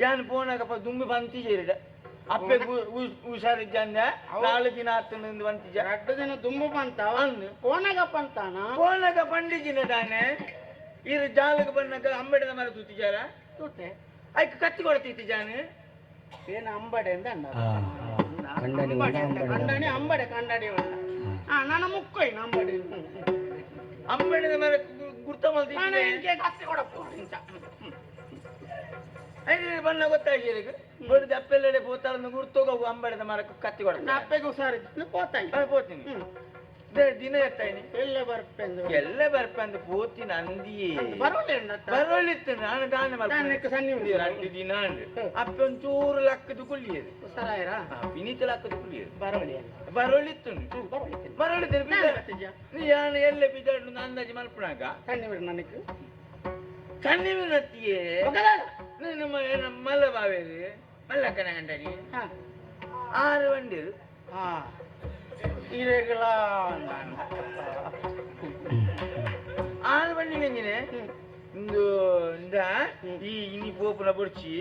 ಯಾನು ಪೋನಾಗಪ್ಪ ದುಂಬಿ ಬಂತಿ ಜೈರಿಡ ಅಪ್ಪೆ ಹುಷಾರಿದ್ದ 4 ದಿನ ಆತನಿಂದ ಬಂತಿಜ 2 ದಿನ ದುಂಬು ಬಂತ ಪೋನಾಗಪ್ಪ ಅಂತಾನ ಪೋನಾಗ ಪಂಡಿಜಿನ ತಾನೆ ಈರು ಜಾಲಗ ಬಣ್ಣಗ ಅಂಬೆಡದ ಮರ ತುತ್ತಿಜಾರ ತುಟ್ಟೆ ಆಯ್ಕೆ ಕತ್ತಿ ಕೊಡ್ತಿತ್ತು ಜಾನು ಏನು ಅಂಬಡೆ ಅಂತ ಕಂಡಣಿ ಅಂಬಡೆ ಕಂಡಡಿ ನನ್ನ ಮುಕ್ಕೊಯ್ ಅಂಬಡೆ ಅಂಬೆಡದ ಮರ ಗುರ್ತ ಮಾಡ್ತೀನಿ ಕತ್ತಿ ಕೊಡಪ್ಪ ಬಣ್ಣ ಗೊತ್ತಾಗಿ ನೋಡಿ ಅಪ್ಪೆಲ್ಲೆಡೆ ಪೋತಾಳನ್ನು ಗುರ್ತೋಗ ಅಂಬಡದ ಮರಕ್ಕೆ ಕತ್ತಿ ಕೊಡ ಅಪ್ಪೆಗೆ ಹುಷಾರಿದ್ದು ಪೋತೀನಿ ದಿನ ಎತ್ತಾಯಿನಿ ಎಲ್ಲೇ ಬರ್ಪಂದು ಪೋತಿನ ಅಂದಿ ಬರೋಳಿತ್ತು ನಾನು ದಾನ ಮಾಡ್ತೀನಿ ದಿನ ಅಪ್ಪ ಒಂಚೂರು ಲಕ್ಕದ ಕುಳ್ಳಿಯದು ವಿನೀತ ಲಕ್ಕದ ಕುಳ್ಳಿಯದು ಬರೋಳಿತ್ತು ನಾನು ಎಲ್ಲೇ ಬಿದ್ದಾಡು ಅಂದಾಜು ಮಲ್ಪನಾಗ ನನಗೆ ಕಣ್ಣಿಮಿನತ್ತಿಯೇ ನಮ್ಮ ಮಲ್ಲ ಬಾವೇದು ಮಲ್ಲಕ್ಕನ ಗಂಟನಿ 6 ಬಂಡಿರು ಇರೆಗಳ ಆನ ಬಣ್ಣಿಗೆ ಇಂದು ಇಂದ ಈ ಇನಿ ಪೋಪುನ ಬುಡ್ಚಿ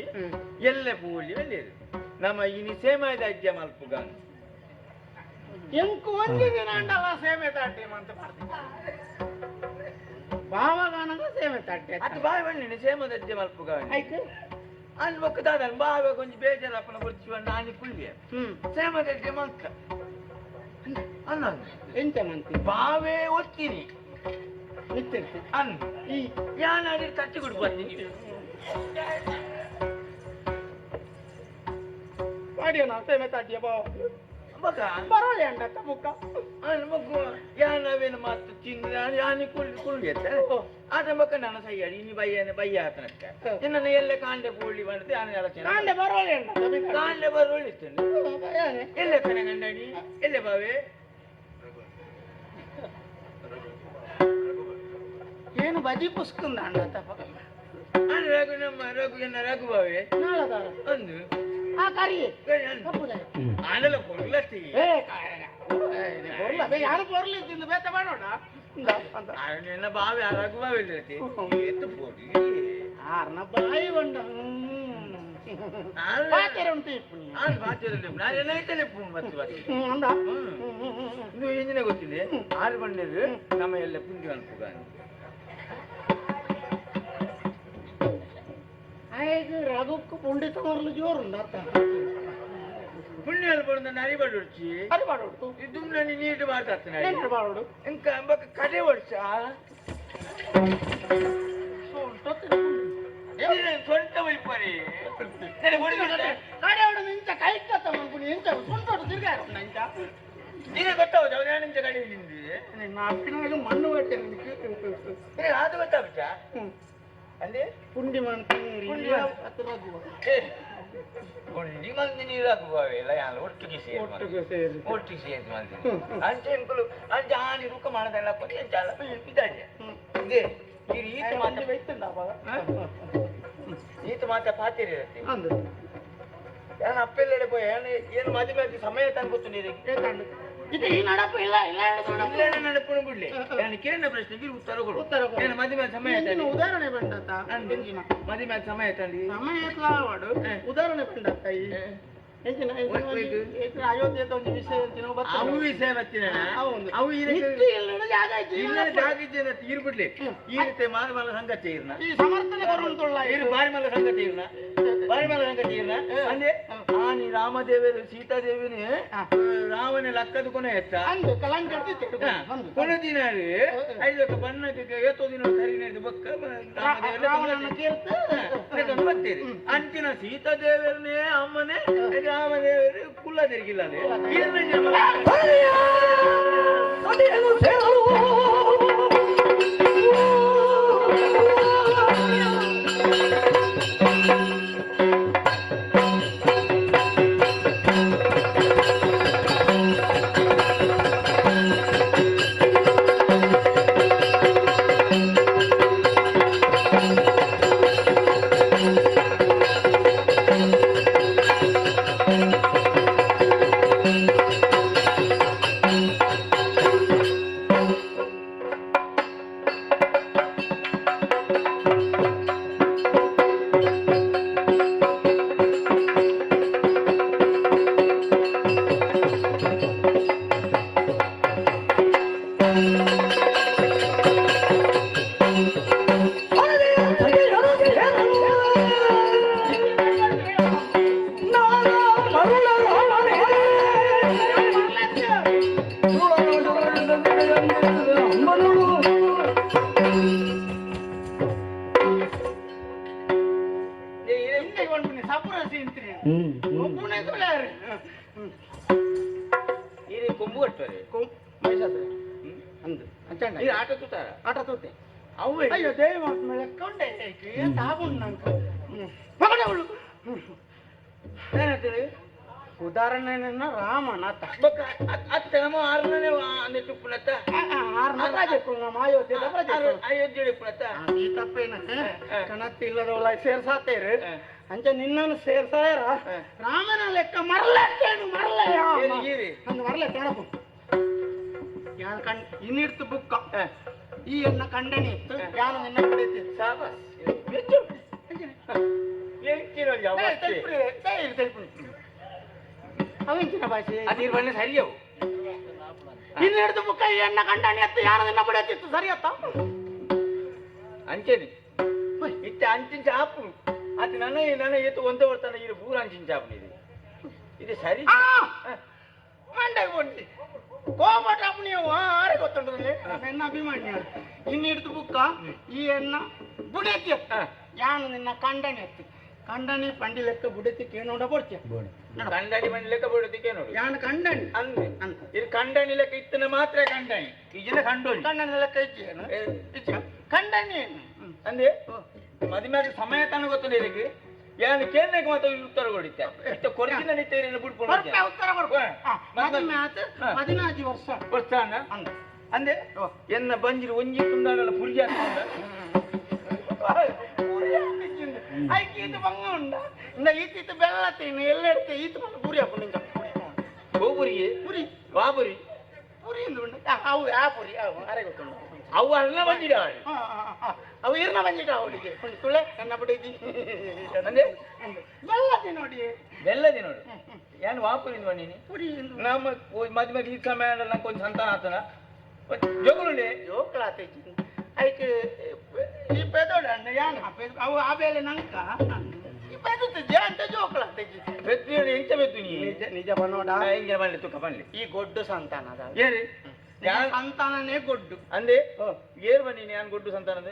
ಎಲ್ಲ ಪೂಲಿ ಒಳ್ಳೆಯದು ನಮ್ಮ ಇನಿ ಸೇಮಾಯ್ದ ಅಜ್ಜ ಮಲ್ಪುಗ ಎಂಕು ಒಂದಿನ ಅಂಡಲ್ಲ ಸೇಮೆ ತಾಟಿ ಅಂತ ಬಾವಾಗ ಸೇಮೆ ತಾಟಿ ಅದು ಬಾಯಿ ಬಣ್ಣಿನ ಸೇಮದ ಅಜ್ಜ ಮಲ್ಪುಗ ಆಯ್ತು ಅಲ್ಲಿ ಬಕ್ಕದಾದ ಬಾವ ಕೊಂಚ ಬೇಜಾರಪ್ಪನ ಬುಡ್ಚಿ ನಾನು ಕುಳ್ಳಿ ಸೇಮದ ಅಜ್ಜ ಮಲ್ಕ ಅನ್ನ ಎಂತ ಮಂತಿ ಬಾವೇ ಒತ್ತೀನಿ ಅನ್ ಈ ಯಾನಾಡಿ ತಟ್ಟಿ ಕೊಡು ಬರ್ತೀನಿ ಪಾಡಿಯ ನಾ ಸೇಮೆ ತಾಟಿಯ ಬಾವ ಬಕ ಬರೋಳೆ ಅಂಡ ತಮುಕ ಅನ್ ಮಗು ಯಾನವೇನ ಮಾತು ಚಿನ್ನ ಯಾನಿ ಕುಳ್ಳಿ ಎತ್ತ ಆದ ಬಕ ನನ್ನ ಸೈಯಾಡಿ ಇನಿ ಬಯ್ಯ ಆತನಕ್ಕ ನಿನ್ನ ಎಲ್ಲ ಕಾಂಡೆ ಪೂಳಿ ಬಂದ್ರೆ ಯಾನ ಆಲೋಚನೆ ಕಾಂಡೆ ಬರೋಳೆ ಅಂಡ ಕಾಂಡೆ ಬರೋಳೆ ಇತ್ತು ಎಲ್ಲ ಕನೆ ಗಂಡಡಿ ಎಲ್ಲೇ ಬಾವೆ ಏನು ಬಜಿ ಪುಸ್ಕುಂದ ಅಂಡ ತಪ್ಪ ರಘು ನಮ್ಮ ರಘು ಬಾವೆ ಒಂದು ಆ ಕರಿ ಆನೆಲ್ಲ ಕೊರ್ಲತ್ತಿ ಯಾರು ಕೊರ್ಲಿತ್ತಿಂದು ಬೇತ ಮಾಡೋಣ ನಿನ್ನ ಬಾವಿ ರಘು ಬಾವಿ ಇಲ್ಲತಿ ಎತ್ತು ಪೋಡಿ ಆರ್ನ ಬಾಯಿ ಬಂಡ ಗೊತ್ತಿದೆ ಆರು ಬಂಡರು ನಮ್ಮ ಎಲ್ಲ ಪುಂಜಿ ಅನ್ಪುಗ ರಘುಕ್ಕು ಪುಂಡಿತ ಮರಲು ಜೋರು ಪುಣ್ಯ ಬಂದ ಅರಿಬಾಡು ಹೊಡ್ಚಿ ಅರಿಬಾಡು ಇದು ನೀಟು ಮಾತಾಡ್ತಾನೆ ಬಾಡು ಇಂಕ ಕಡೆ ಹೊಡ್ಸ ಸೊಂಟ ವೈಪರಿ ಕಡೆ ಹೊಡೆದು ಇಂಚ ಕೈ ಕತ್ತ ಮಾಡ್ಕೊಂಡು ಇಂಚ ಸೊಂಟ ತಿರ್ಗಾ ಇಂಚ ನೀನೇ ಗೊತ್ತಾവുದು ಅವ್ರು ಯಾರು ಇಂಚ ಕಡೆ ನಿಂದಿದೆ ಅಪ್ಪಿನಾಗ ಮಣ್ಣು ಹೊಟ್ಟೆ ಅದು ಗೊತ್ತಾಗ್ಬಿಟ್ಟ ಅಲ್ಲಿ ಪುಂಡಿ ಮಾಡ್ತೀನಿ ಮಂದಿ ನೀರು ಹಾಕುವವೆ ಎಲ್ಲ ಯಾರು ಒಟ್ಟಿಗೆ ಸೇರಿ ಮಾಡ್ತೀನಿ ಅಂಚೆ ಅನ್ಕೊಳು ಅಂಚೆ ಆನಿ ರೂಕ ಮಾಡೋದೆಲ್ಲ ಕೊಡಿ ಅಂಚೆ ಅಲ್ಲ ಇದ್ದಾಳೆ ಇದೆ ಈ ಈತ ಈತ ಮಾತ್ರ ಪಾತಿರಿ ಇರತ್ತೆ ನಾನು ಅಪ್ಪೆಲ್ಲೆಡೆ ಪೋಯ ಏನು ಮದುವೆ ಸಮಯ ತಂದು ಗೊತ್ತು ನೀರಿಗೆ ಇದು ಈ ನಡಪು ಇಲ್ಲ ನಡಪು ಬಿಡ್ಲಿ ನಾನು ಕೇಳಿದ ಪ್ರಶ್ನೆಗೆ ಉತ್ತರ ಕೊಡು ಮದುವೆ ಸಮಯ ಉದಾಹರಣೆ ಬಂದತ್ತ ಮದುವೆ ಸಮಯ ತಂದಿ ಸಮಯ ಉದಾಹರಣೆ ಬಂದತ್ತ ಅಯೋಧ್ಯೆ ಒಂದು ವಿಷಯ ಅವು ವಿಷಯ ಬರ್ತೀನಿ ಅವು ಇರ್ಬಿಡ್ಲಿ ಈ ರೀತಿ ಮಾರಿಮಲ್ಲ ಸಂಗತಿ ಇರ್ನ ಈ ಸಮರ್ಥನೆ ಬಾರಿಮಲ್ಲ ಸಂಗತಿ ಇರ್ನ ಬಾರಿಮಲ್ಲ ಸಂಗತಿ ಇರ್ನ ಅಂದ್ರೆ ಆನಿ ರಾಮದೇವರು ಸೀತಾದೇವಿನಿ ರಾವಣ ಲಕ್ಕದ ಕೊನೆ ಎತ್ತ ಕೊನೆ ದಿನ ಐದು ಬಣ್ಣಕ್ಕೆ ಏತೋ ದಿನ ಸರಿ ಬಕ್ಕ ಬರ್ತೀರಿ ಅಂಚಿನ ಸೀತಾದೇವರನ್ನೇ ಅಮ್ಮನೇ ರಾಮದೇವರು ಕುಲ್ಲ ತಿರುಗಿಲ್ಲ ಉದಾಹರಣೆ ರಾಮನ ಅಯೋಧ್ಯೆ ತಪ್ಪೇನ ಕಣತ್ತಿ ಇಲ್ಲದವಳ ಸೇರ್ಸಾತೇರು ಅಂಚ ನಿನ್ನನ್ನು ಸೇರ್ಸಾಯರ ರಾಮನ ಲೆಕ್ಕ ಮರಲೇನು ಮರಲೇ ಹಂಗೆ ಮರಲೇ ತಣಪು ಯಾನ್ ಕಂಡ್ ಇನ್ನಿಡ್ತು ಬುಕ್ಕ ಈ ಎನ್ನ ಕಂಡನಿ ಇತ್ತು ಯಾನು ನಿನ್ನ ಬಿಡೈತಿ ಅವೆಂಚಿನ ಭಾಷೆ ಅದಿರ್ ಬಣ್ಣ ಸರಿಯವು ಇನ್ನಿಡ್ತು ಬುಕ್ಕ ಈ ಎನ್ನ ಕಂಡನಿ ಎತ್ತು ಯಾನು ನಿನ್ನ ಬಿಡೈತಿತ್ತು ಸರಿ ಅತ್ತ ಅಂಚೆನಿ ಇತ್ತೆ ಅಂಚಿನ ಚಾಪು ಅದು ನನ್ನ ಎತ್ತು ಒಂದೇ ಬರ್ತಾನೆ ಇದು ಪೂರ ಅಂಚಿನ ಚಾಪು ಇದು ಸರಿ ಮಂಡೆ ಕೊಡ್ತಿ ಕೋಮಟಪ್ಪ ನೀವು ಆರೆ ಗೊತ್ತುಂಟು ನನ್ನ ಅಭಿಮಾನಿ ಇನ್ನಿಡ್ತು ಬುಕ್ಕ ಈ ಎನ್ನ ಬುಡೈತಿ ಯಾನು ನಿನ್ನ ಕಂಡನಿ ಎತ್ತು ಕಂಡನಿ ಪಂಡಿ ಲೆಕ್ಕ ಬುಡತಿಕ್ಕೆ ನೋಡ ಬರ್ತೀಯ ಕಂಡನಿ ಮಂಡಿ ಲೆಕ್ಕ ಬಿಡೋದಕ್ಕೆ ನೋಡು ಯಾನು ಕಂಡನಿ ಅಂದೆ ಇದು ಕಂಡನಿ ಲೆಕ್ಕ ಇತ್ತನ ಮಾತ್ರ ಕಂಡನಿ ಈಜಿನ ಕಂಡೋನಿ ಕಂಡನಿ ಲೆಕ್ಕ ಇಚ್ಚ ಕಂಡನಿ ಅಂದೆ ಮದುವೆ ಸಮಯ ತಾನು ಗೊತ್ತಿಲ್ಲ ಇದಕ್ಕೆ ಏನು ಕೇಳಕ್ಕೆ ಮಾತ್ರ ಉತ್ತರ ಕೊಡುತ್ತೆ ಇಷ್ಟ ಕೊರಚಿನ ನಿತ್ಯ ಬಿಡ್ಕೊಂಡು ಉತ್ತರ ಕೊಡ್ಕೊ 14 ವರ್ಷ ಅಂದೆ ಎನ್ನ ಬಂಜಿರು ಒಂಜಿ ತುಂಡಾಡಲ್ಲ ಪುರಿ ಹಾಕೊಂಡ ಇದು ಬಂಗ ಉಂಡ ಇಂದ ಈತಿತ್ತು ಬೆಲ್ಲ ತಿನ್ನು ಎಲ್ಲ ಇಡ್ತೆ ಈತು ಬಂದು ಪುರಿ ಹಾಕೊಂಡು ನಿಂಗ ಗೋಪುರಿಗೆ ಪುರಿ ಬಾಬುರಿ ಪುರಿ ಇಂದು ಉಂಡ ಅವು ಆ ಪುರಿ ಅವು ಅರೆ ಗೊತ್ತುಂಡು ಅವು ಅನ್ನ ಬಂದಿಡ ಅವು ಇರ್ನ ಬಂದಿಟ ಅವಳಿಗೆ ತುಳೆ ಎನ್ನ ಬಿಡಿದಿ ಅಂದ್ರೆ ಬೆಲ್ಲದಿ ನೋಡಿ ಬೆಲ್ಲದಿ ನೋಡು ಏನು ವಾಪುರಿಂದ ಬಂದೀನಿ ಪುರಿ ನಮ್ಮ ಮದುವೆಗೆ ಈ ಸಮಯ ನಂಗೆ ಕೊಂಚ ಸಂತಾನ ಆತನ ಜೋಗುಳುಂಡೆ ಜೋಕಳ ಆತೈತಿ ಐಕೆ ಈ ಪೆದೋಡ ಅಣ್ಣ ಯಾನ ಅವು ಆ ಬೇಲೆ ನಂಕ ಈ ಪೆದುತ್ತೆ ಅಂತ ಜೋಕಳ ಆತೈತಿ ಬೆತ್ತು ಎಂಚ ಬೆತ್ತು ನೀ ನಿಜ ಬನ್ನೋಡ ಹಿಂಗೆ ಬನ್ನಿ ತುಕ್ಕ ಬನ್ನಿ ಈ ಗೊಡ್ಡು ಸಂತಾನ ಅದ ಏರಿ ಸಂತಾನನೇ ಗೊಡ್ಡು ಅಂದೆ ಏರ್ ಬನ್ನಿ ನಾನು ಗೊಡ್ಡು ಸಂತಾನದ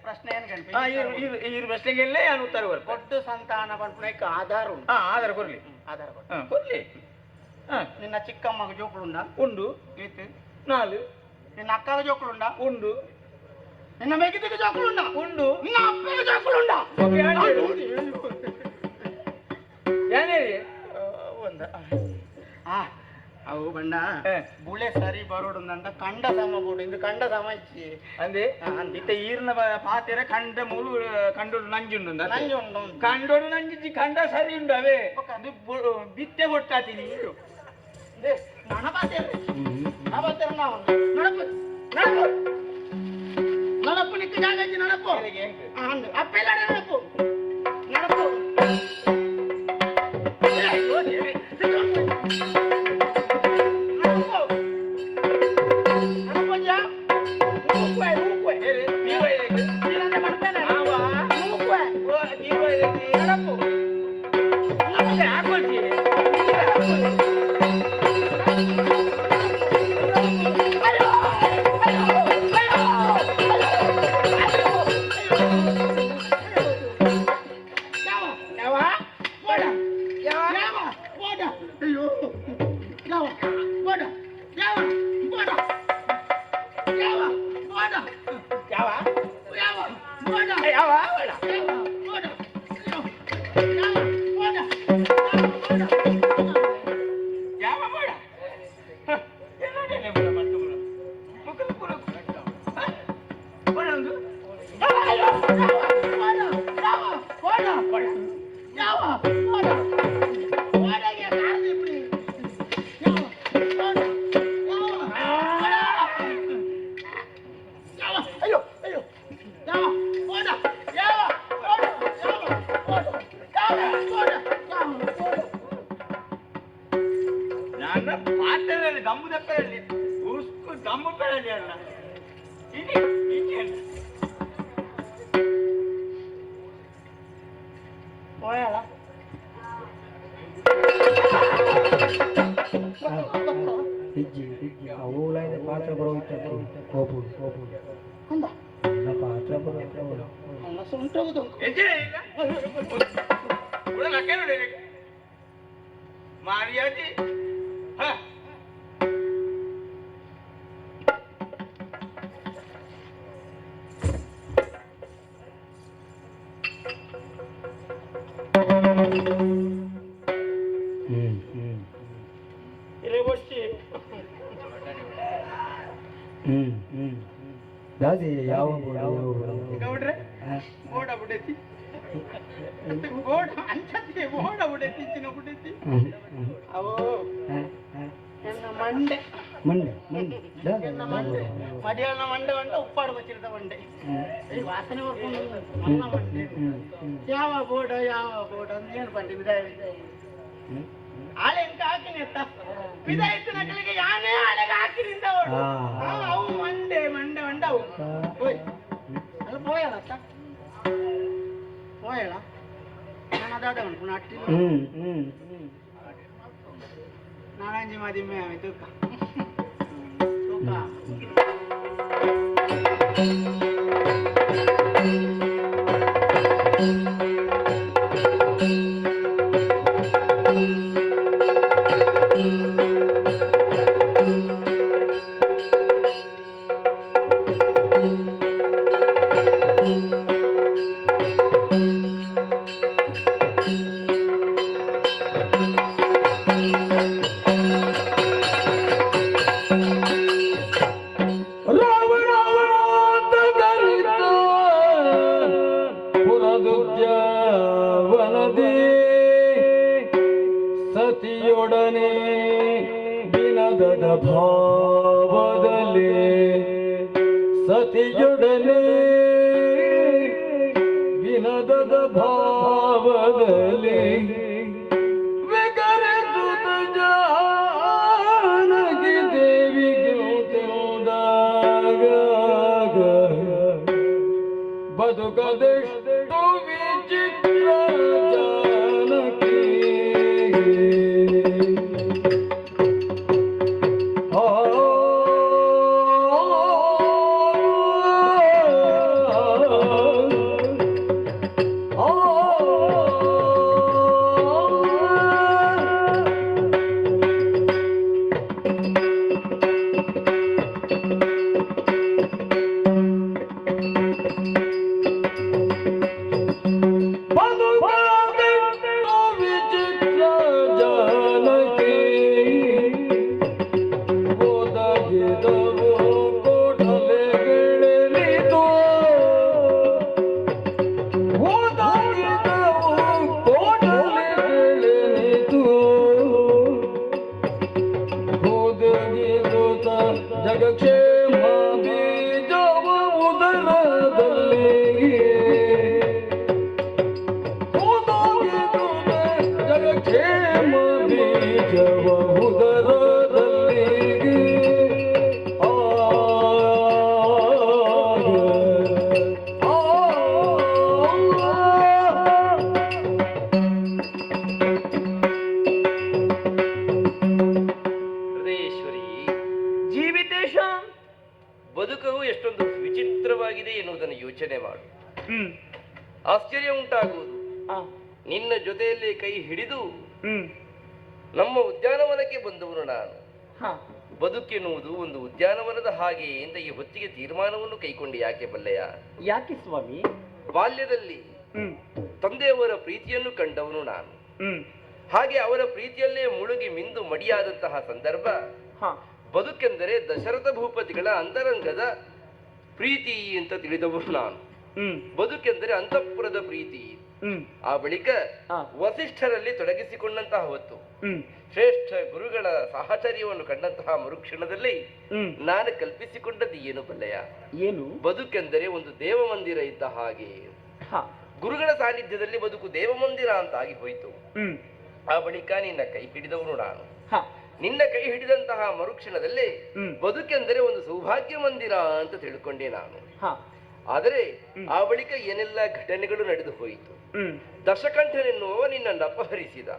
ಪ್ರಶ್ನೆ ಏನು ಈ ಪ್ರಶ್ನೆಗೆ ನಾನು ಉತ್ತರ ಬರ್ತೀನಿ ಗೊಡ್ಡು ಸಂತಾನ ಬಂದ್ಬಿಡಕ್ಕೆ ಆಧಾರ ಉಂಟು ಆಧಾರ ಕೊಡ್ಲಿ ಆಧಾರ ಕೊಡ್ಲಿ ನಿನ್ನ ಚಿಕ್ಕಮ್ಮಗ ಜೋಕುಳುಂಡ ಉಂಡು ಈತು 4 ನಿನ್ನ ಅಕ್ಕಗ ಜೋಕುಳುಂಡ ಉಂಡು ನಿನ್ನ ಮೇಗಿದಿಗೆ ಜೋಕುಳುಂಡ ಉಂಡು ನಿನ್ನ ಅಪ್ಪಗ ಜೋಕುಳುಂಡ ಏನೇರಿ ಒಂದ ಅವು ಬಂಡ ಬುಳೆ ಸರಿ ಬರೋಡುಂದಂತ ಕಂಡ ಸಮ ಬೋಡು ಇಂದು ಕಂಡ ಸಮ ಇಚ್ಚಿ ಅಂದೆ ಇತ್ತ ಈರ್ನ ಪಾತೆರ ಕಂಡ ಮೂಲು ಕಂಡೋಡು ನಂಜುಂಡು ನಂಜುಂಡು ಕಂಡೋಡು ನಂಜಿ ಕಂಡ ಸರಿ ಉಂಡು ಅವೇ ಬಿತ್ತೆ ಕೊಟ್ಟಾತೀನಿ ನನ ಪಾತೆರ ನಾವು ನಡಪು ನಡಪು ನಡಪು ನಿಕ್ಕ ಜಾಗ ಇಚ್ಚಿ ನಡಪು ಅಪ್ಪೆಲ್ಲ ನಡಪು ನಡಪು ನನ್ನ ಪಾತ್ರೆಯಲ್ಲಿ ಗಮ್ಮು ದಪ್ಪರಲ್ಲಿ ಉಸ್ಕು ಗಮ್ಮು ಪೆರಲ್ಲಿ ಅಲ್ಲ ಅವಳೈನ ಪಾತ್ರ ಬರೋಗಿತ್ತು ಪಾತ್ರ ಮಾರಿಯಾದಿ ಇಲ್ಲಿ ಬಡ್ಸಿ ದಾದಿ ಯಾವ ಗೌಡ್ರೆ ಓಡ ಬಿಡೈತಿ ಬೋಡ ಅಂಚತ್ತೆ ಬೋಡ ಉಡೆತಿ ಚಿನ್ನ ಉಡೆತಿ ಅವೋ ಎನ್ನ ಮಂಡೆ ಮಂಡೆ ಮಂಡೆ ಎನ್ನ ಮಂಡೆ ಮಡಿಯನ್ನ ಮಂಡೆ ಮಂಡೆ ಉಪ್ಪಾಡು ಬಚ್ಚಿರದ ಮಂಡೆ ಈ ವಾಸನೆ ಬರ್ಕೊಂಡು ಮಲ್ಲ ಮಂಡೆ ಯಾವ ಬೋಡ ಏನು ಬಂದಿದೆ ಆಳೆ ಎಂತ ಹಾಕಿನಿ ಅಂತ ಬಿದಾಯ್ತು ನಕಲಿಗೆ ಯಾನೇ ಆಳೆಗೆ ಹಾಕಿನಿಂದ ಅವು ಮಂಡೆ ಮಂಡೆ ಮಂಡೆ ಅವು ಓಯ್ ಅಲ್ಲ ಪೋಯಲ್ಲ ಅತ್ತ ಪೋಯಲ್ಲ ನಾನು ಅದಾದ ಉಂಟು ನಾಟಿ ನಾನಂಜಿ ಮದಿಮೆ ಆಮೆ ತೂಕ ತೂಕ ಸತಿಯೊಡನೆ ವಿನದದ ಭಾವದಲ್ಲಿ ಸತಿಯೊಡನೆ ವಿನದದ ಭಾವದಲ್ಲಿ ವಿಕರಿಸುತ್ತ ಜಾನಕಿ ದೇವಿಗೆ ಹೋದಾಗ ಬದುಕದೆಷ್ಟು ವಿಚಿತ್ರ ಜಾನಕಿ ಜಗಕ್ಷೇಮ ಬೀಜವ ಉದರದಲ್ಲಿ ಜಗಕ್ಷೇಮ ಬೀಜವ ಉದರದಲ್ಲಿ ಬದುಕವು ಎಷ್ಟೊಂದು ವಿಚಿತ್ರವಾಗಿದೆ ಎನ್ನುವುದನ್ನು ಯೋಚನೆ ಮಾಡು. ಆಶ್ಚರ್ಯ ಉಂಟಾಗುವುದು. ನಿನ್ನ ಜೊತೆಯಲ್ಲಿ ಕೈ ಹಿಡಿದು ನಮ್ಮ ಉದ್ಯಾನವನಕ್ಕೆ ಬಂದವನು ನಾನು. ಬದುಕೆನ್ನುವುದು ಒಂದು ಉದ್ಯಾನವನದ ಹಾಗೆ ಅಂತ ಈ ಹೊತ್ತಿಗೆ ತೀರ್ಮಾನವನ್ನು ಕೈಕೊಂಡು ಯಾಕೆ ಬಲ್ಲೆಯ? ಯಾಕೆ ಸ್ವಾಮಿ? ಬಾಲ್ಯದಲ್ಲಿ ತಂದೆಯವರ ಪ್ರೀತಿಯನ್ನು ಕಂಡವನು ನಾನು. ಹಾಗೆ ಅವರ ಪ್ರೀತಿಯಲ್ಲೇ ಮುಳುಗಿ ಮಿಂದು ಮಡಿಯಾದಂತಹ ಸಂದರ್ಭ. ಬದುಕೆಂದರೆ ದಶರಥ ಭೂಪತಿಗಳ ಅಂತರಂಗದ ಪ್ರೀತಿ ಅಂತ ತಿಳಿದವರು ನಾನು. ಬದುಕೆಂದರೆ ಅಂತಃಪುರದ ಪ್ರೀತಿ. ಆ ಬಳಿಕ ವಸಿಷ್ಠರಲ್ಲಿ ತೊಡಗಿಸಿಕೊಂಡಂತಹ ಹೊತ್ತು ಶ್ರೇಷ್ಠ ಗುರುಗಳ ಸಾಹಚರ್ಯವನ್ನು ಕಂಡಂತಹ ಮರುಕ್ಷಣದಲ್ಲಿ ನಾನು ಕಲ್ಪಿಸಿಕೊಂಡದ್ದು ಏನು ಬಲ್ಲೆಯ? ಏನು? ಬದುಕೆಂದರೆ ಒಂದು ದೇವ ಮಂದಿರ ಇದ್ದ ಹಾಗೆ. ಗುರುಗಳ ಸಾನ್ನಿಧ್ಯದಲ್ಲಿ ಬದುಕು ದೇವ ಮಂದಿರ ಅಂತ ಆಗಿ ಹೋಯಿತು. ಆ ಬಳಿಕ ನಿನ್ನ ಕೈ ಹಿಡಿದವನು ನಾನು. ನಿನ್ನ ಕೈ ಹಿಡಿದಂತಹ ಮರುಕ್ಷಣದಲ್ಲಿ ಬದುಕೆಂದರೆ ಒಂದು ಸೌಭಾಗ್ಯ ಮಂದಿರ ಅಂತ ತಿಳ್ಕೊಂಡೆ ನಾನು. ಆದರೆ ಆ ಬಳಿಕ ಏನೆಲ್ಲ ಘಟನೆಗಳು ನಡೆದು ಹೋಯಿತು. ದಶಕಂಠನೆನ್ನುವವ ನಿನ್ನನ್ನು ಅಪಹರಿಸಿದ.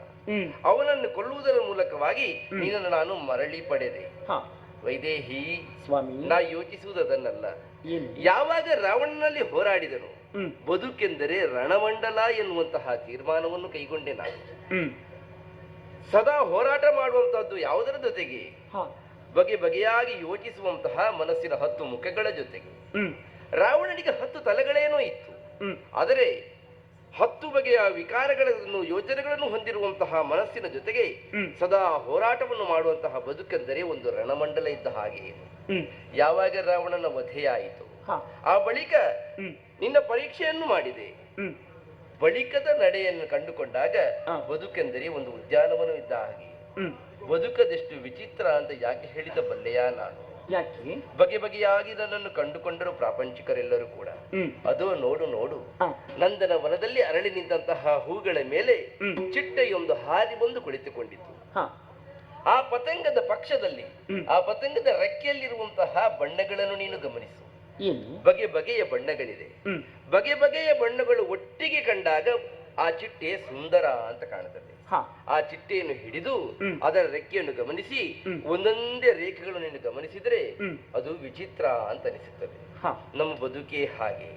ಅವನನ್ನು ಕೊಲ್ಲುವುದರ ಮೂಲಕವಾಗಿ ನಿನ್ನನ್ನು ನಾನು ಮರಳಿ ಪಡೆದೆ. ವೈದೇಹಿ ಸ್ವಾಮಿ, ನಾ ಯೋಚಿಸುವುದು ಅದನ್ನಲ್ಲ. ಯಾವಾಗ ರಾವಣನಲ್ಲಿ ಹೋರಾಡಿದನು, ಬದುಕೆಂದರೆ ರಣಮಂಡಲ ಎನ್ನುವಂತಹ ತೀರ್ಮಾನವನ್ನು ಕೈಗೊಂಡೆ ನಾನು. ಸದಾ ಹೋರಾಟ ಮಾಡುವಂತಹದ್ದು ಯಾವುದರ ಜೊತೆಗೆ? ಬಗೆ ಬಗೆಯಾಗಿ ಯೋಚಿಸುವಂತಹ ಮನಸ್ಸಿನ 10 ಮುಖಗಳ ಜೊತೆಗೆ. ರಾವಣನಿಗೆ 10 ತಲೆಗಳೇನೋ ಇತ್ತು. ಆದರೆ 10 ಬಗೆಯ ವಿಕಾರಗಳನ್ನು ಯೋಚನೆಗಳನ್ನು ಹೊಂದಿರುವಂತಹ ಮನಸ್ಸಿನ ಜೊತೆಗೆ ಸದಾ ಹೋರಾಟವನ್ನು ಮಾಡುವಂತಹ ಬದುಕೆಂದರೆ ಒಂದು ರಣಮಂಡಲ ಇದ್ದ ಹಾಗೆ. ಯಾವಾಗ ರಾವಣನ ವಧೆಯಾಯಿತು, ಆ ಬಳಿಕ ನಿನ್ನ ಪರೀಕ್ಷೆಯನ್ನು ಮಾಡಿದೆ. ಬಳಿಕದ ನಡೆಯನ್ನು ಕಂಡುಕೊಂಡಾಗ ಬದುಕೆಂದರೆ ಒಂದು ಉದ್ಯಾನವನ ಇದ್ದ ಹಾಗೆ. ಬದುಕದೆಷ್ಟು ವಿಚಿತ್ರ ಅಂತ ಯಾಕೆ ಹೇಳಿದ ಬಲ್ಲೆಯ ನಾನು? ಯಾಕೆ? ಬಗೆ ಬಗೆಯಾಗಿ ನನ್ನನ್ನು ಕಂಡುಕೊಂಡರು ಪ್ರಾಪಂಚಿಕರೆಲ್ಲರೂ ಕೂಡ. ಅದು ನೋಡು ನೋಡು, ನಂದನ ವನದಲ್ಲಿ ಅರಳಿ ನಿಂತಹ ಹೂಗಳ ಮೇಲೆ ಚಿಟ್ಟೆಯೊಂದು ಹಾರಿ ಬಂದು ಕುಳಿತುಕೊಂಡಿತ್ತು. ಆ ಪತಂಗದ ಪಕ್ಷದಲ್ಲಿ, ಆ ಪತಂಗದ ರೆಕ್ಕೆಯಲ್ಲಿರುವಂತಹ ಬಣ್ಣಗಳನ್ನು ನೀನು ಗಮನಿಸು. ಬಗೆ ಬಗೆಯ ಬಣ್ಣಗಳಿದೆ. ಬಗೆ ಬಗೆಯ ಬಣ್ಣಗಳು ಒಟ್ಟಿಗೆ ಕಂಡಾಗ ಆ ಚಿಟ್ಟೆ ಸುಂದರ ಅಂತ ಕಾಣುತ್ತದೆ. ಆ ಚಿಟ್ಟೆಯನ್ನು ಹಿಡಿದು ಅದರ ರೆಕ್ಕೆಯನ್ನು ಗಮನಿಸಿ ಒಂದೊಂದೇ ರೇಖೆಗಳನ್ನು ನೀನು ಗಮನಿಸಿದ್ರೆ ಅದು ವಿಚಿತ್ರ ಅಂತ ಅನಿಸುತ್ತದೆ. ನಮ್ಮ ಬದುಕೇ ಹಾಗೆ.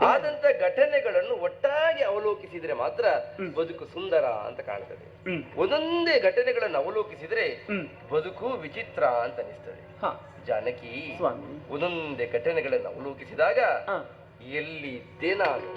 ಆದಂತ ಘಟನೆಗಳನ್ನು ಒಟ್ಟಾಗಿ ಅವಲೋಕಿಸಿದ್ರೆ ಮಾತ್ರ ಬದುಕು ಸುಂದರ ಅಂತ ಕಾಣ್ತದೆ. ಒಂದೊಂದೇ ಘಟನೆಗಳನ್ನು ಅವಲೋಕಿಸಿದ್ರೆ ಬದುಕು ವಿಚಿತ್ರ ಅಂತ ಅನಿಸ್ತದೆ. ಜಾನಕಿ, ಒಂದೊಂದೇ ಘಟನೆಗಳನ್ನು ಅವಲೋಕಿಸಿದಾಗ ಎಲ್ಲಿದ್ದೆ ನಾನು?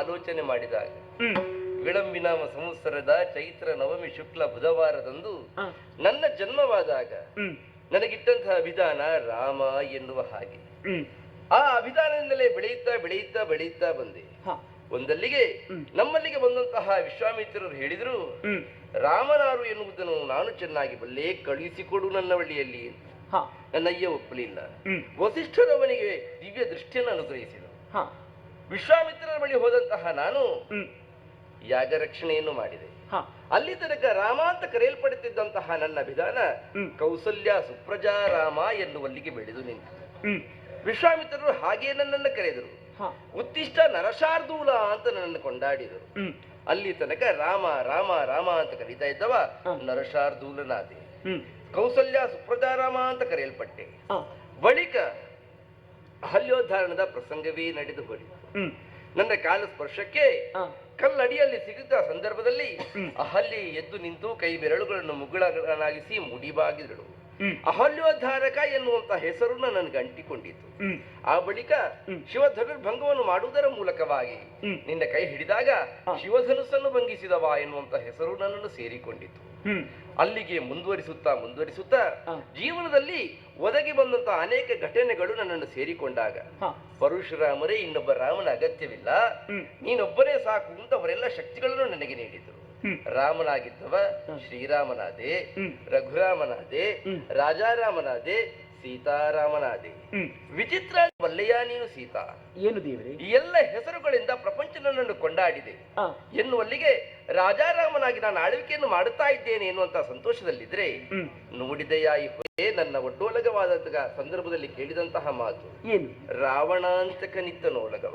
ಆಲೋಚನೆ ಮಾಡಿದಾಗ ವಿಳಂಬಿನ ಸಂವತ್ಸರದ ಚೈತ್ರ ನವಮಿ ಶುಕ್ಲ ಬುಧವಾರದಂದು ನನ್ನ ಜನ್ಮವಾದಾಗ ನನಗಿಟ್ಟಂತಹ ಅಭಿಧಾನ ರಾಮ ಎನ್ನುವ ಹಾಗೆ. ಆ ಅಭಿಧಾನದಿಂದಲೇ ಬೆಳೆಯುತ್ತಾ ಬೆಳೆಯುತ್ತಾ ಬೆಳೆಯುತ್ತಾ ಬಂದೆ. ಒಂದಲ್ಲಿಗೆ ನಮ್ಮಲ್ಲಿಗೆ ಬಂದಂತಹ ವಿಶ್ವಾಮಿತ್ರರು ಹೇಳಿದ್ರು, ರಾಮನಾರು ಎನ್ನುವುದನ್ನು ನಾನು ಚೆನ್ನಾಗಿ ಬಲ್ಲೆ, ಕಳುಹಿಸಿಕೊಡು ನನ್ನ ಬಳಿಯಲ್ಲಿ. ನನ್ನ ಅಯ್ಯ ಒಪ್ಪಲಿಲ್ಲ. ವಸಿಷ್ಠರವನಿಗೆ ದಿವ್ಯ ದೃಷ್ಟಿಯನ್ನು ಅನುಗ್ರಹಿಸಿದರು. ವಿಶ್ವಾಮಿತ್ರರ ಬಳಿ ಹೋದಂತಹ ನಾನು ಯಾಗ ರಕ್ಷಣೆಯನ್ನು ಮಾಡಿದೆ. ಅಲ್ಲಿ ತನಕ ರಾಮ ಅಂತ ಕರೆಯಲ್ಪಡುತ್ತಿದ್ದಂತಹ ನನ್ನ ವಿಧಾನ ಕೌಸಲ್ಯ ಸುಪ್ರಜಾ ರಾಮ ಎನ್ನುವಲ್ಲಿಗೆ ಬೆಳೆದು ನಿಂತು. ವಿಶ್ವಾಮಿತ್ರರು ಹಾಗೇ ನನ್ನನ್ನು ಕರೆದರು. ಉತ್ತಿಷ್ಟ ನರಶಾರ್ದೂಲ ಅಂತ ನನ್ನನ್ನು ಕೊಂಡಾಡಿದರು. ಅಲ್ಲಿ ತನಕ ರಾಮ ರಾಮ ರಾಮ ಅಂತ ಕರೀತಾ ಇದ್ದವ ನರಶಾರ್ದೂಲನಾದೆ. ಕೌಸಲ್ಯ ಸುಪ್ರಜಾರಾಮ ಅಂತ ಕರೆಯಲ್ಪಟ್ಟೆ. ಬಳಿಕ ಅಹಲ್ಯೋದ್ಧಾರಣದ ಪ್ರಸಂಗವೇ ನಡೆದು ಹೋಯಿತು. ನನ್ನ ಕಾಲ ಸ್ಪರ್ಶಕ್ಕೆ ಕಲ್ಲಡಿಯಲ್ಲಿ ಸಿಗುತ್ತ ಸಂದರ್ಭದಲ್ಲಿ ಅಹಲ್ಯ ಎದ್ದು ನಿಂತು ಕೈ ಬೆರಳುಗಳನ್ನು ಮುಗುಳನಾಗಿಸಿ ಮುಡಿಬಾಗಿದಳು. ಅಹಲ್ಯೋದ್ಧಾರಕ ಎನ್ನುವಂತ ಹೆಸರು ನನಗೆ ಅಂಟಿಕೊಂಡಿತು. ಆ ಬಳಿಕ ಶಿವಧನುರ್ಭಂಗವನ್ನು ಮಾಡುವುದರ ಮೂಲಕವಾಗಿ ನಿನ್ನ ಕೈ ಹಿಡಿದಾಗ ಶಿವಧನುಸ್ಸನ್ನು ಭಂಗಿಸಿದವ ಎನ್ನುವಂತ ಹೆಸರು ನನ್ನನ್ನು ಸೇರಿಕೊಂಡಿತು. ಅಲ್ಲಿಗೆ ಮುಂದುವರಿಸುತ್ತಾ ಮುಂದುವರಿಸುತ್ತಾ ಜೀವನದಲ್ಲಿ ಒದಗಿ ಬಂದಂತಹ ಅನೇಕ ಘಟನೆಗಳು ನನ್ನನ್ನು ಸೇರಿಕೊಂಡಾಗ ಪರಶುರಾಮರೇ ಇನ್ನೊಬ್ಬ ರಾಮನ ಅಗತ್ಯವಿಲ್ಲ, ನೀನೊಬ್ಬನೇ ಸಾಕು ಅಂತ ಅವರೆಲ್ಲ ಶಕ್ತಿಗಳನ್ನು ನನಗೆ ನೀಡಿದರು. ರಾಮನಾಗಿದ್ದವ ಶ್ರೀರಾಮನಾದೆ, ರಘುರಾಮನಾದೆ, ರಾಜಾರಾಮನಾದೆ, ಸೀತಾರಾಮನಾದೆ. ವಿಚಿತ್ರ ಬಲ್ಲೆಯ ನೀನು ಸೀತಾ ಏನು ದೇವರೇ? ಈ ಎಲ್ಲ ಹೆಸರುಗಳಿಂದ ಪ್ರಪಂಚ ನನ್ನನ್ನು ಕೊಂಡಾಡಿದೆ ಎನ್ನುವಲ್ಲಿಗೆ ರಾಜಾರಾಮನಾಗಿ ನಾನು ಆಳ್ವಿಕೆಯನ್ನು ಮಾಡುತ್ತಾ ಇದ್ದೇನೆ ಎನ್ನುವಂತ ಸಂತೋಷದಲ್ಲಿದ್ರೆ ನೋಡಿದೆಯಾ ಈ ಹೊರೆ ನನ್ನ ಒಡ್ಡೋಲಗವಾದ ಸಂದರ್ಭದಲ್ಲಿ ಕೇಳಿದಂತಹ ಮಾತು ಏನು? ರಾವಣಾಂತಕನಿತ್ತನೋಲಗವ.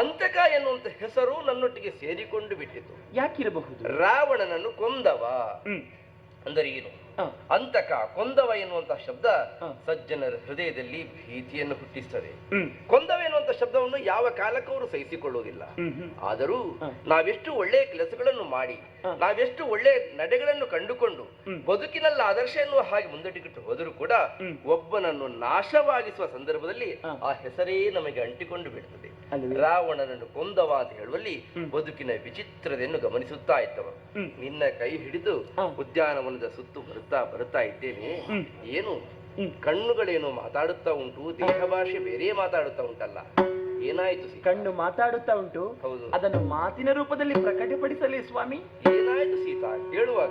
ಅಂತಕ ಎನ್ನುವಂತ ಹೆಸರು ನನ್ನೊಟ್ಟಿಗೆ ಸೇರಿಕೊಂಡು ಬಿಟ್ಟಿತು. ಯಾಕಿರಬಹುದು? ರಾವಣನನ್ನು ಕೊಂದವ ಅಂದರೆ ಏನು? ಅಂತಕ ಕೊಂದವ ಎನ್ನುವಂತಹ ಶಬ್ದ ಸಜ್ಜನರ ಹೃದಯದಲ್ಲಿ ಭೀತಿಯನ್ನು ಹುಟ್ಟಿಸ್ತದೆ. ಕೊಂದವ ಎನ್ನುವಂತಹ ಶಬ್ದವನ್ನು ಯಾವ ಕಾಲಕ್ಕೂ ಅವರು ಸಹಿಸಿಕೊಳ್ಳುವುದಿಲ್ಲ. ಆದರೂ ನಾವೆಷ್ಟು ಒಳ್ಳೆಯ ಕೆಲಸಗಳನ್ನು ಮಾಡಿ, ನಾವೆಷ್ಟು ಒಳ್ಳೆಯ ನಡೆಗಳನ್ನು ಕಂಡುಕೊಂಡು ಬದುಕಿನಲ್ಲಿ ಆದರ್ಶ ಎನ್ನುವ ಹಾಗೆ ಮುಂದಟ್ಟಿಗಿಟ್ಟು ಹೋದರೂ ಕೂಡ ಒಬ್ಬನನ್ನು ನಾಶವಾಗಿಸುವ ಸಂದರ್ಭದಲ್ಲಿ ಆ ಹೆಸರೇ ನಮಗೆ ಅಂಟಿಕೊಂಡು ಬಿಡ್ತದೆ. ರಾವಣನನ್ನು ಕೊಂದವ ಅಂತ ಹೇಳುವಲ್ಲಿ ಬದುಕಿನ ವಿಚಿತ್ರತೆಯನ್ನು ಗಮನಿಸುತ್ತಾ ಇದ್ದವರು. ನಿನ್ನ ಕೈ ಹಿಡಿದು ಉದ್ಯಾನವನದ ಸುತ್ತು ಬರುತ್ತಾ ಇದ್ದೇನೆ. ಏನು ಕಣ್ಣುಗಳೇನು ಮಾತಾಡುತ್ತಾ ಉಂಟು, ದೇಹ ಭಾಷೆ ಬೇರೆ ಮಾತಾಡುತ್ತಾ ಉಂಟಲ್ಲ, ಏನಾಯ್ತು? ಕಣ್ಣು ಮಾತಾಡುತ್ತಾ ಉಂಟು. ಹೌದು, ಅದನ್ನು ಮಾತಿನ ರೂಪದಲ್ಲಿ ಪ್ರಕಟಪಡಿಸಲಿ ಸ್ವಾಮಿ. ಏನಾಯ್ತು ಸೀತಾ, ಹೇಳುವಾಗ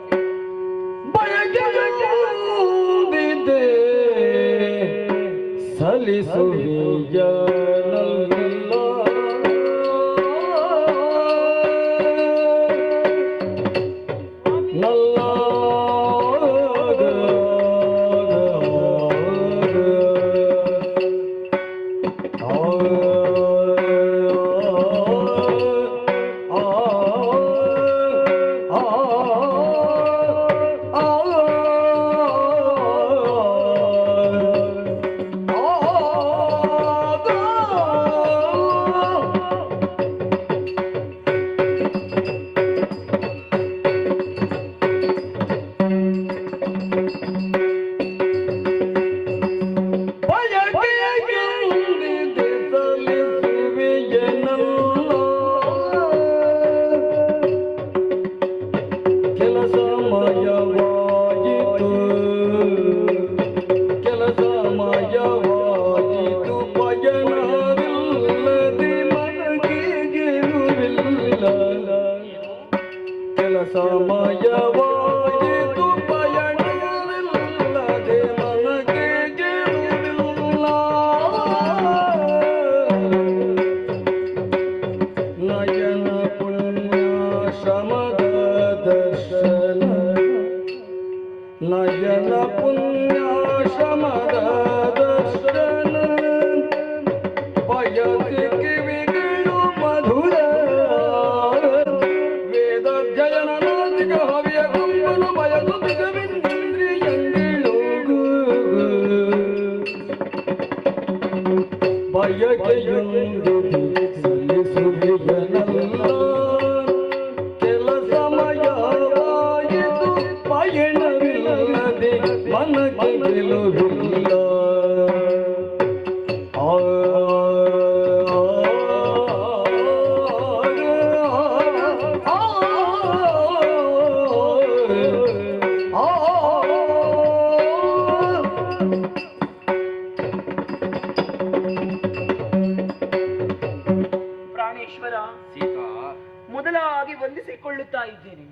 ಮೊದಲಾಗಿ ವಂದಿಸಿಕೊಳ್ಳುತ್ತಾ ಇದ್ದೇನೆ.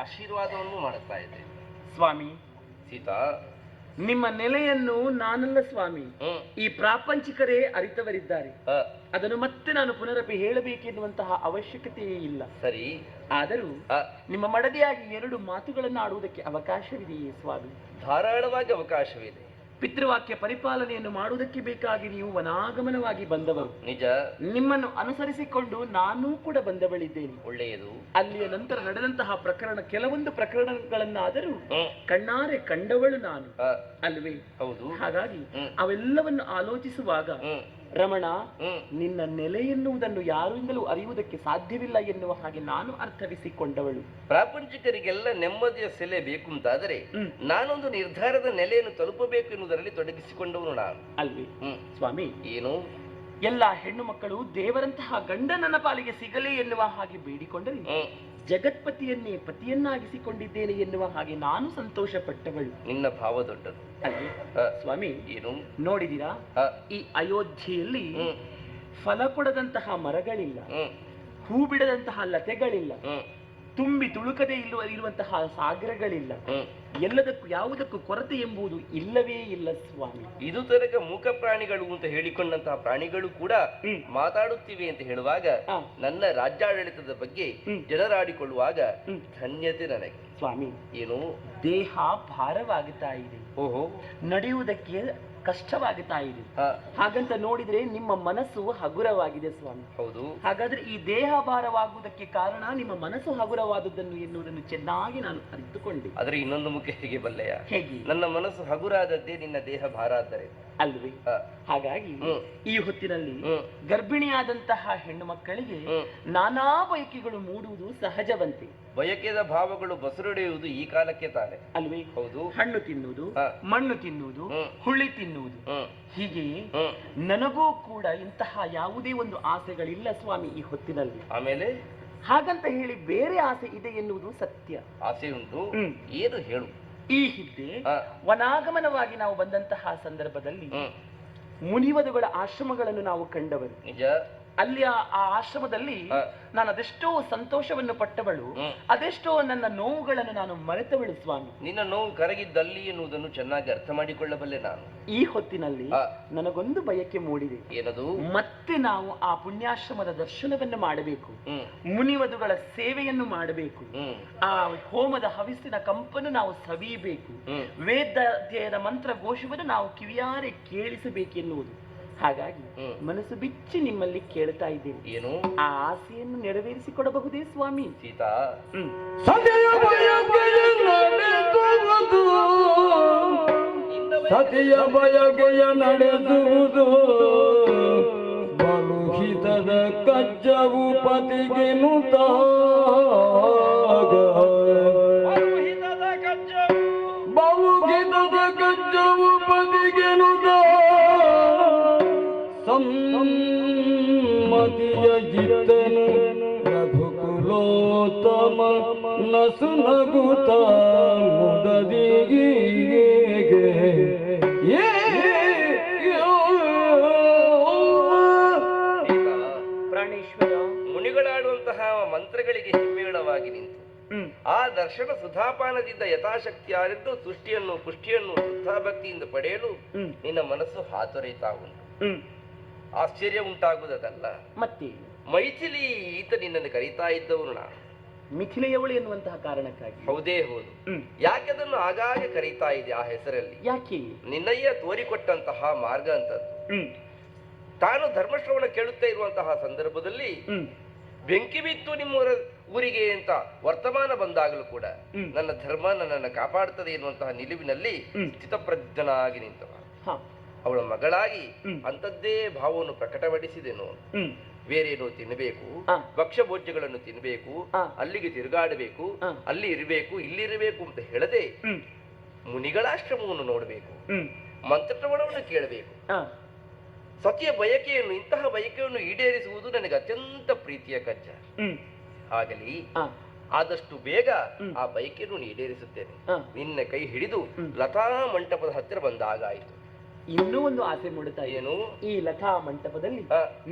ಆಶೀರ್ವಾದವನ್ನು ಮಾಡುತ್ತಾ ಇದ್ದೇನೆ ಸ್ವಾಮಿ. ಸೀತಾ, ನಿಮ್ಮ ನೆಲೆಯನ್ನು ನಾನಲ್ಲ ಸ್ವಾಮಿ, ಈ ಪ್ರಾಪಂಚಿಕರೇ ಅರಿತವರಿದ್ದಾರೆ. ಅದನ್ನು ಮತ್ತೆ ನಾನು ಪುನರಪಿ ಹೇಳಬೇಕೆನ್ನುವಂತಹ ಅವಶ್ಯಕತೆಯೇ ಇಲ್ಲ. ಸರಿ, ಆದರೂ ನಿಮ್ಮ ಮಡದಿಯಾಗಿ 2 ಮಾತುಗಳನ್ನು ಆಡುವುದಕ್ಕೆ ಅವಕಾಶವಿದೆಯೇ ಸ್ವಾಮಿ? ಧಾರಾಳವಾಗಿ ಅವಕಾಶವಿದೆ. ಪಿತೃವಾಕ್ಯ ಪರಿಪಾಲನೆಯನ್ನು ಮಾಡುವುದಕ್ಕೆ ಬೇಕಾಗಿ ನೀವು ವನಾಗಮನವಾಗಿ ಬಂದವರು. ನಿಜ. ನಿಮ್ಮನ್ನು ಅನುಸರಿಸಿಕೊಂಡು ನಾನೂ ಕೂಡ ಬಂದವಳಿದ್ದೇನೆ. ಒಳ್ಳೆಯದು. ಅಲ್ಲಿಯ ನಂತರ ನಡೆದಂತಹ ಕೆಲವೊಂದು ಪ್ರಕರಣಗಳನ್ನಾದರೂ ಕಣ್ಣಾರೆ ಕಂಡವಳು ನಾನು ಅಲ್ವೇ? ಹೌದು. ಹಾಗಾಗಿ ಅವೆಲ್ಲವನ್ನು ಆಲೋಚಿಸುವಾಗ ರಮಣ, ನಿನ್ನ ನೆಲೆ ಎನ್ನುವುದನ್ನು ಯಾರಿಂದಲೂ ಅರಿಯುವುದಕ್ಕೆ ಸಾಧ್ಯವಿಲ್ಲ ಎನ್ನುವ ಹಾಗೆ ನಾನು ಅರ್ಥವಿಸಿಕೊಂಡವಳು. ಪ್ರಾಪಂಚಿಕರಿಗೆಲ್ಲ ನೆಮ್ಮದಿಯ ಸೆಲೆ ಬೇಕು ಅಂತಾದರೆ ನಾನೊಂದು ನಿರ್ಧಾರದ ನೆಲೆಯನ್ನು ತಲುಪಬೇಕು ಎನ್ನುವುದರಲ್ಲಿ ತೊಡಗಿಸಿಕೊಂಡವನು ನಾನು ಅಲ್ವೇ ಸ್ವಾಮಿ? ಏನು, ಎಲ್ಲ ಹೆಣ್ಣು ಮಕ್ಕಳು ದೇವರಂತಹ ಗಂಡ ನನ್ನ ಪಾಲಿಗೆ ಸಿಗಲಿ ಎನ್ನುವ ಹಾಗೆ ಬೇಡಿಕೊಂಡರೆ ಜಗತ್ಪತಿಯನ್ನೇ ಪತಿಯನ್ನಾಗಿಸಿಕೊಂಡಿದ್ದೇನೆ ಎನ್ನುವ ಹಾಗೆ ನಾನು ಸಂತೋಷ ಪಟ್ಟವಳು. ನಿನ್ನ ಭಾವ ದೊಡ್ಡದು ಅಲ್ವೇ ಸ್ವಾಮಿ? ಏನು ನೋಡಿದಿರಾ, ಈ ಅಯೋಧ್ಯೆಯಲ್ಲಿ ಫಲ ಕೊಡದಂತಹ ಮರಗಳಿಲ್ಲ, ಹೂ ಬಿಡದಂತಹ ಲತೆಗಳಿಲ್ಲ, ತುಂಬಿ ತುಳುಕದೆ ಇರುವಂತಹ ಸಾಗರಗಳಿಲ್ಲ, ಎಲ್ಲದಕ್ಕೂ ಯಾವುದಕ್ಕೂ ಕೊರತೆ ಎಂಬುದು ಇಲ್ಲವೇ ಇಲ್ಲ ಸ್ವಾಮಿ. ಇದು ತನಕ ಮೂಕ ಪ್ರಾಣಿಗಳು ಅಂತ ಹೇಳಿಕೊಂಡಂತಹ ಪ್ರಾಣಿಗಳು ಕೂಡ ಮಾತಾಡುತ್ತಿವೆ ಅಂತ ಹೇಳುವಾಗ, ನನ್ನ ರಾಜ್ಯಾಡಳಿತದ ಬಗ್ಗೆ ಜನರಾಡಿಕೊಳ್ಳುವಾಗ ಧನ್ಯತೆ ನನಗೆ ಸ್ವಾಮಿ. ಏನು, ದೇಹ ಭಾರವಾಗುತ್ತಾ ಇದೆ. ಓಹೋ, ನಡೆಯುವುದಕ್ಕೆ ಕಷ್ಟವಾಗುತ್ತಾ ಇದೆ. ಹಾಗಂತ ನೋಡಿದ್ರೆ ನಿಮ್ಮ ಮನಸ್ಸು ಹಗುರವಾಗಿದೆ ಸ್ವಾಮಿ. ಹೌದು. ಹಾಗಾದ್ರೆ ಈ ದೇಹ ಭಾರವಾಗುವುದಕ್ಕೆ ಕಾರಣ ನಿಮ್ಮ ಮನಸ್ಸು ಹಗುರವಾದದ್ದನ್ನು ಎನ್ನುವುದನ್ನು ಚೆನ್ನಾಗಿ ನಾನು ಅರಿತುಕೊಂಡೆ. ಆದ್ರೆ ಇನ್ನೊಂದು ಮುಖ್ಯ ಹೇಗೆ ಬಲ್ಲೆಯ? ಹೇಗೆ? ನನ್ನ ಮನಸ್ಸು ಹಗುರಾದದ್ದೇ ನಿನ್ನ ದೇಹ ಭಾರ ಆದರೆ ಅಲ್ವೇ? ಹಾಗಾಗಿ ಈ ಹೊತ್ತಿನಲ್ಲಿ ಗರ್ಭಿಣಿಯಾದಂತಹ ಹೆಣ್ಣು ಮಕ್ಕಳಿಗೆ ನಾನಾ ಬಯಕೆಗಳು ಮೂಡುವುದು ಸಹಜವಂತೆ. ಬಯಕೆದ ಭಾವಗಳು ಬಸರುಡೆಯುವುದು ಈ ಕಾಲಕ್ಕೆ ತಾನೆ ಅಲ್ವೇ? ಹೌದು. ಹಣ್ಣು ತಿನ್ನುವುದು, ಮಣ್ಣು ತಿನ್ನುವುದು, ಹುಳಿ ತಿನ್ನುವುದು, ಹೀಗೆ ನನಗೂ ಕೂಡ ಇಂತಹ ಯಾವುದೇ ಒಂದು ಆಸೆಗಳಿಲ್ಲ ಸ್ವಾಮಿ ಈ ಹೊತ್ತಿನಲ್ಲಿ. ಆಮೇಲೆ ಹಾಗಂತ ಹೇಳಿ ಬೇರೆ ಆಸೆ ಇದೆ ಎನ್ನುವುದು ಸತ್ಯ. ಆಸೆ ಉಂಟು, ಏನು ಹೇಳು? ಈ ಹಿಂದೆ ವನಾಗಮನವಾಗಿ ನಾವು ಬಂದಂತಹ ಸಂದರ್ಭದಲ್ಲಿ ಮುನಿವಧುಗಳ ಆಶ್ರಮಗಳನ್ನು ನಾವು ಕಂಡವರು. ನಿಜ. ಅಲ್ಲಿ ಆ ಆಶ್ರಮದಲ್ಲಿ ನಾನು ಅದೆಷ್ಟೋ ಸಂತೋಷವನ್ನು ಪಟ್ಟವಳು, ಅದೆಷ್ಟೋ ನನ್ನ ನೋವುಗಳನ್ನು ನಾನು ಮರೆತವಳು ಸ್ವಾಮಿ. ನಿನ್ನ ನೋವು ಕರಗಿದ್ದಲ್ಲಿ ಎನ್ನುವುದನ್ನು ಚೆನ್ನಾಗಿ ಅರ್ಥ ಮಾಡಿಕೊಳ್ಳಬಲ್ಲೆ ನಾನು. ಈ ಹೊತ್ತಿನಲ್ಲಿ ನನಗೊಂದು ಬಯಕೆ ಮೂಡಿದೆ. ಏನದು? ಮತ್ತೆ ನಾವು ಆ ಪುಣ್ಯಾಶ್ರಮದ ದರ್ಶನವನ್ನು ಮಾಡಬೇಕು, ಮುನಿವಧುಗಳ ಸೇವೆಯನ್ನು ಮಾಡಬೇಕು, ಆ ಹೋಮದ ಹವಿಸ್ಸಿನ ಕಂಪನ್ನು ನಾವು ಸವಿಯಬೇಕು, ವೇದಾಧ್ಯಯನ ಮಂತ್ರ ಘೋಷವನ್ನು ನಾವು ಕಿವಿಯಾರೆ ಕೇಳಿಸಬೇಕೆನ್ನುವುದು. ಹಾಗಾಗಿ ಮನಸ್ಸು ಬಿಚ್ಚಿ ನಿಮ್ಮಲ್ಲಿ ಕೇಳ್ತಾ ಇದ್ದೇನೆ, ಏನು ಆ ಆಸೆಯನ್ನು ನೆರವೇರಿಸಿಕೊಡಬಹುದೇ ಸ್ವಾಮಿ? ಸೀತಾ, ಸತಿಯ ಬಯಕೆಯ ನಡೆಸುವುದು ಬಲುಹಿತದ ಕಜ್ಜವು ಪತಿಗೆನುತ್ತಾಗ ಬಹುಹಿತದ ಕಜ್ಜವು ಪತಿಗೆನುತ್ತ ಸಮ್ಮತಿಯ ಜಿತ್ತನು ರಘುಕುಲೋತ್ತಮ ನಸು ನಗುತ್ತ ಮುದದಿಗೆ ಪ್ರಾಣೇಶ್ವರ, ಮುನಿಗಳಾಡುವಂತಹ ಮಂತ್ರಗಳಿಗೆ ಹಿಮ್ಮೇಳವಾಗಿ ನಿಂತು ಆ ದರ್ಶನ ಸುಧಾಪಾನದಿಂದ ಯಥಾಶಕ್ತಿ ಆರಿದ್ದು ತುಷ್ಟಿಯನ್ನು ಪುಷ್ಟಿಯನ್ನು ಶುದ್ಧಾಭಕ್ತಿಯಿಂದ ಪಡೆಯಲು ನಿನ್ನ ಮನಸ್ಸು ಹಾತೊರೆಯುತ್ತಾ ಉಂಟು. ಆಶ್ಚರ್ಯ ಉಂಟಾಗುವುದಲ್ಲ, ಮತ್ತೆ ಮೈಥಿಲಿ ಈತ ನಿನ್ನನ್ನು ಕರೀತಾ ಇದ್ದವನು ನಾನು, ಮಿಥಿಲೆಯವಳು ಎನ್ನುವಂತಹ ಕಾರಣಕ್ಕಾಗಿ. ಹೌದೇ ಹೌದು. ಯಾಕೆ ಅದನ್ನು ಆಗಾಗ ಕರೀತಾ ಇದೆ ಆ ಹೆಸರಲ್ಲಿ? ಯಾಕೆ? ನಿನ್ನಯ್ಯ ತೋರಿಕೊಟ್ಟಂತಹ ಮಾರ್ಗ ಅಂತದ್ದು. ತಾನು ಧರ್ಮಶ್ರವಣ ಕೇಳುತ್ತಾ ಇರುವಂತಹ ಸಂದರ್ಭದಲ್ಲಿ ಬೆಂಕಿ ಬಿತ್ತು ನಿಮ್ಮ ಊರಿಗೆ ಅಂತ ವರ್ತಮಾನ ಬಂದಾಗಲೂ ಕೂಡ ನನ್ನ ಧರ್ಮ ನನ್ನನ್ನು ಕಾಪಾಡುತ್ತದೆ ಎನ್ನುವಂತಹ ನಿಲುವಿನಲ್ಲಿ ಸ್ಥಿತಪ್ರಜ್ಞನಾಗಿ ನಿಂತವ. ಅವಳ ಮಗಳಾಗಿ ಅಂತದ್ದೇ ಭಾವವನ್ನು ಪ್ರಕಟಪಡಿಸಿದೆನು. ಬೇರೇನೋ ತಿನ್ನಬೇಕು, ಭಕ್ಷ್ಯ ಭೋಜ್ಯಗಳನ್ನು ತಿನ್ನಬೇಕು, ಅಲ್ಲಿಗೆ ತಿರುಗಾಡಬೇಕು, ಅಲ್ಲಿ ಇರಬೇಕು, ಇಲ್ಲಿರಬೇಕು ಅಂತ ಹೇಳದೆ ಮುನಿಗಳಾಶ್ರಮವನ್ನು ನೋಡಬೇಕು, ಮಂತ್ರಶ್ರವಣವನ್ನು ಕೇಳಬೇಕು. ಸತಿಯ ಬಯಕೆಯನ್ನು, ಇಂತಹ ಬಯಕೆಯನ್ನು ಈಡೇರಿಸುವುದು ನನಗೆ ಅತ್ಯಂತ ಪ್ರೀತಿಯ ಕಜ್ಜ. ಆಗಲಿ, ಆದಷ್ಟು ಬೇಗ ಆ ಬಯಕೆಯನ್ನು ಈಡೇರಿಸುತ್ತೇನೆ. ನಿನ್ನ ಕೈ ಹಿಡಿದು ಲತಾ ಮಂಟಪದ ಹತ್ತಿರ ಬಂದಾಗಾಯಿತು. ಇನ್ನೂ ಒಂದು ಆಸೆ ಮೂಡುತ್ತಾ. ಏನು? ಈ ಲತಾ ಮಂಟಪದಲ್ಲಿ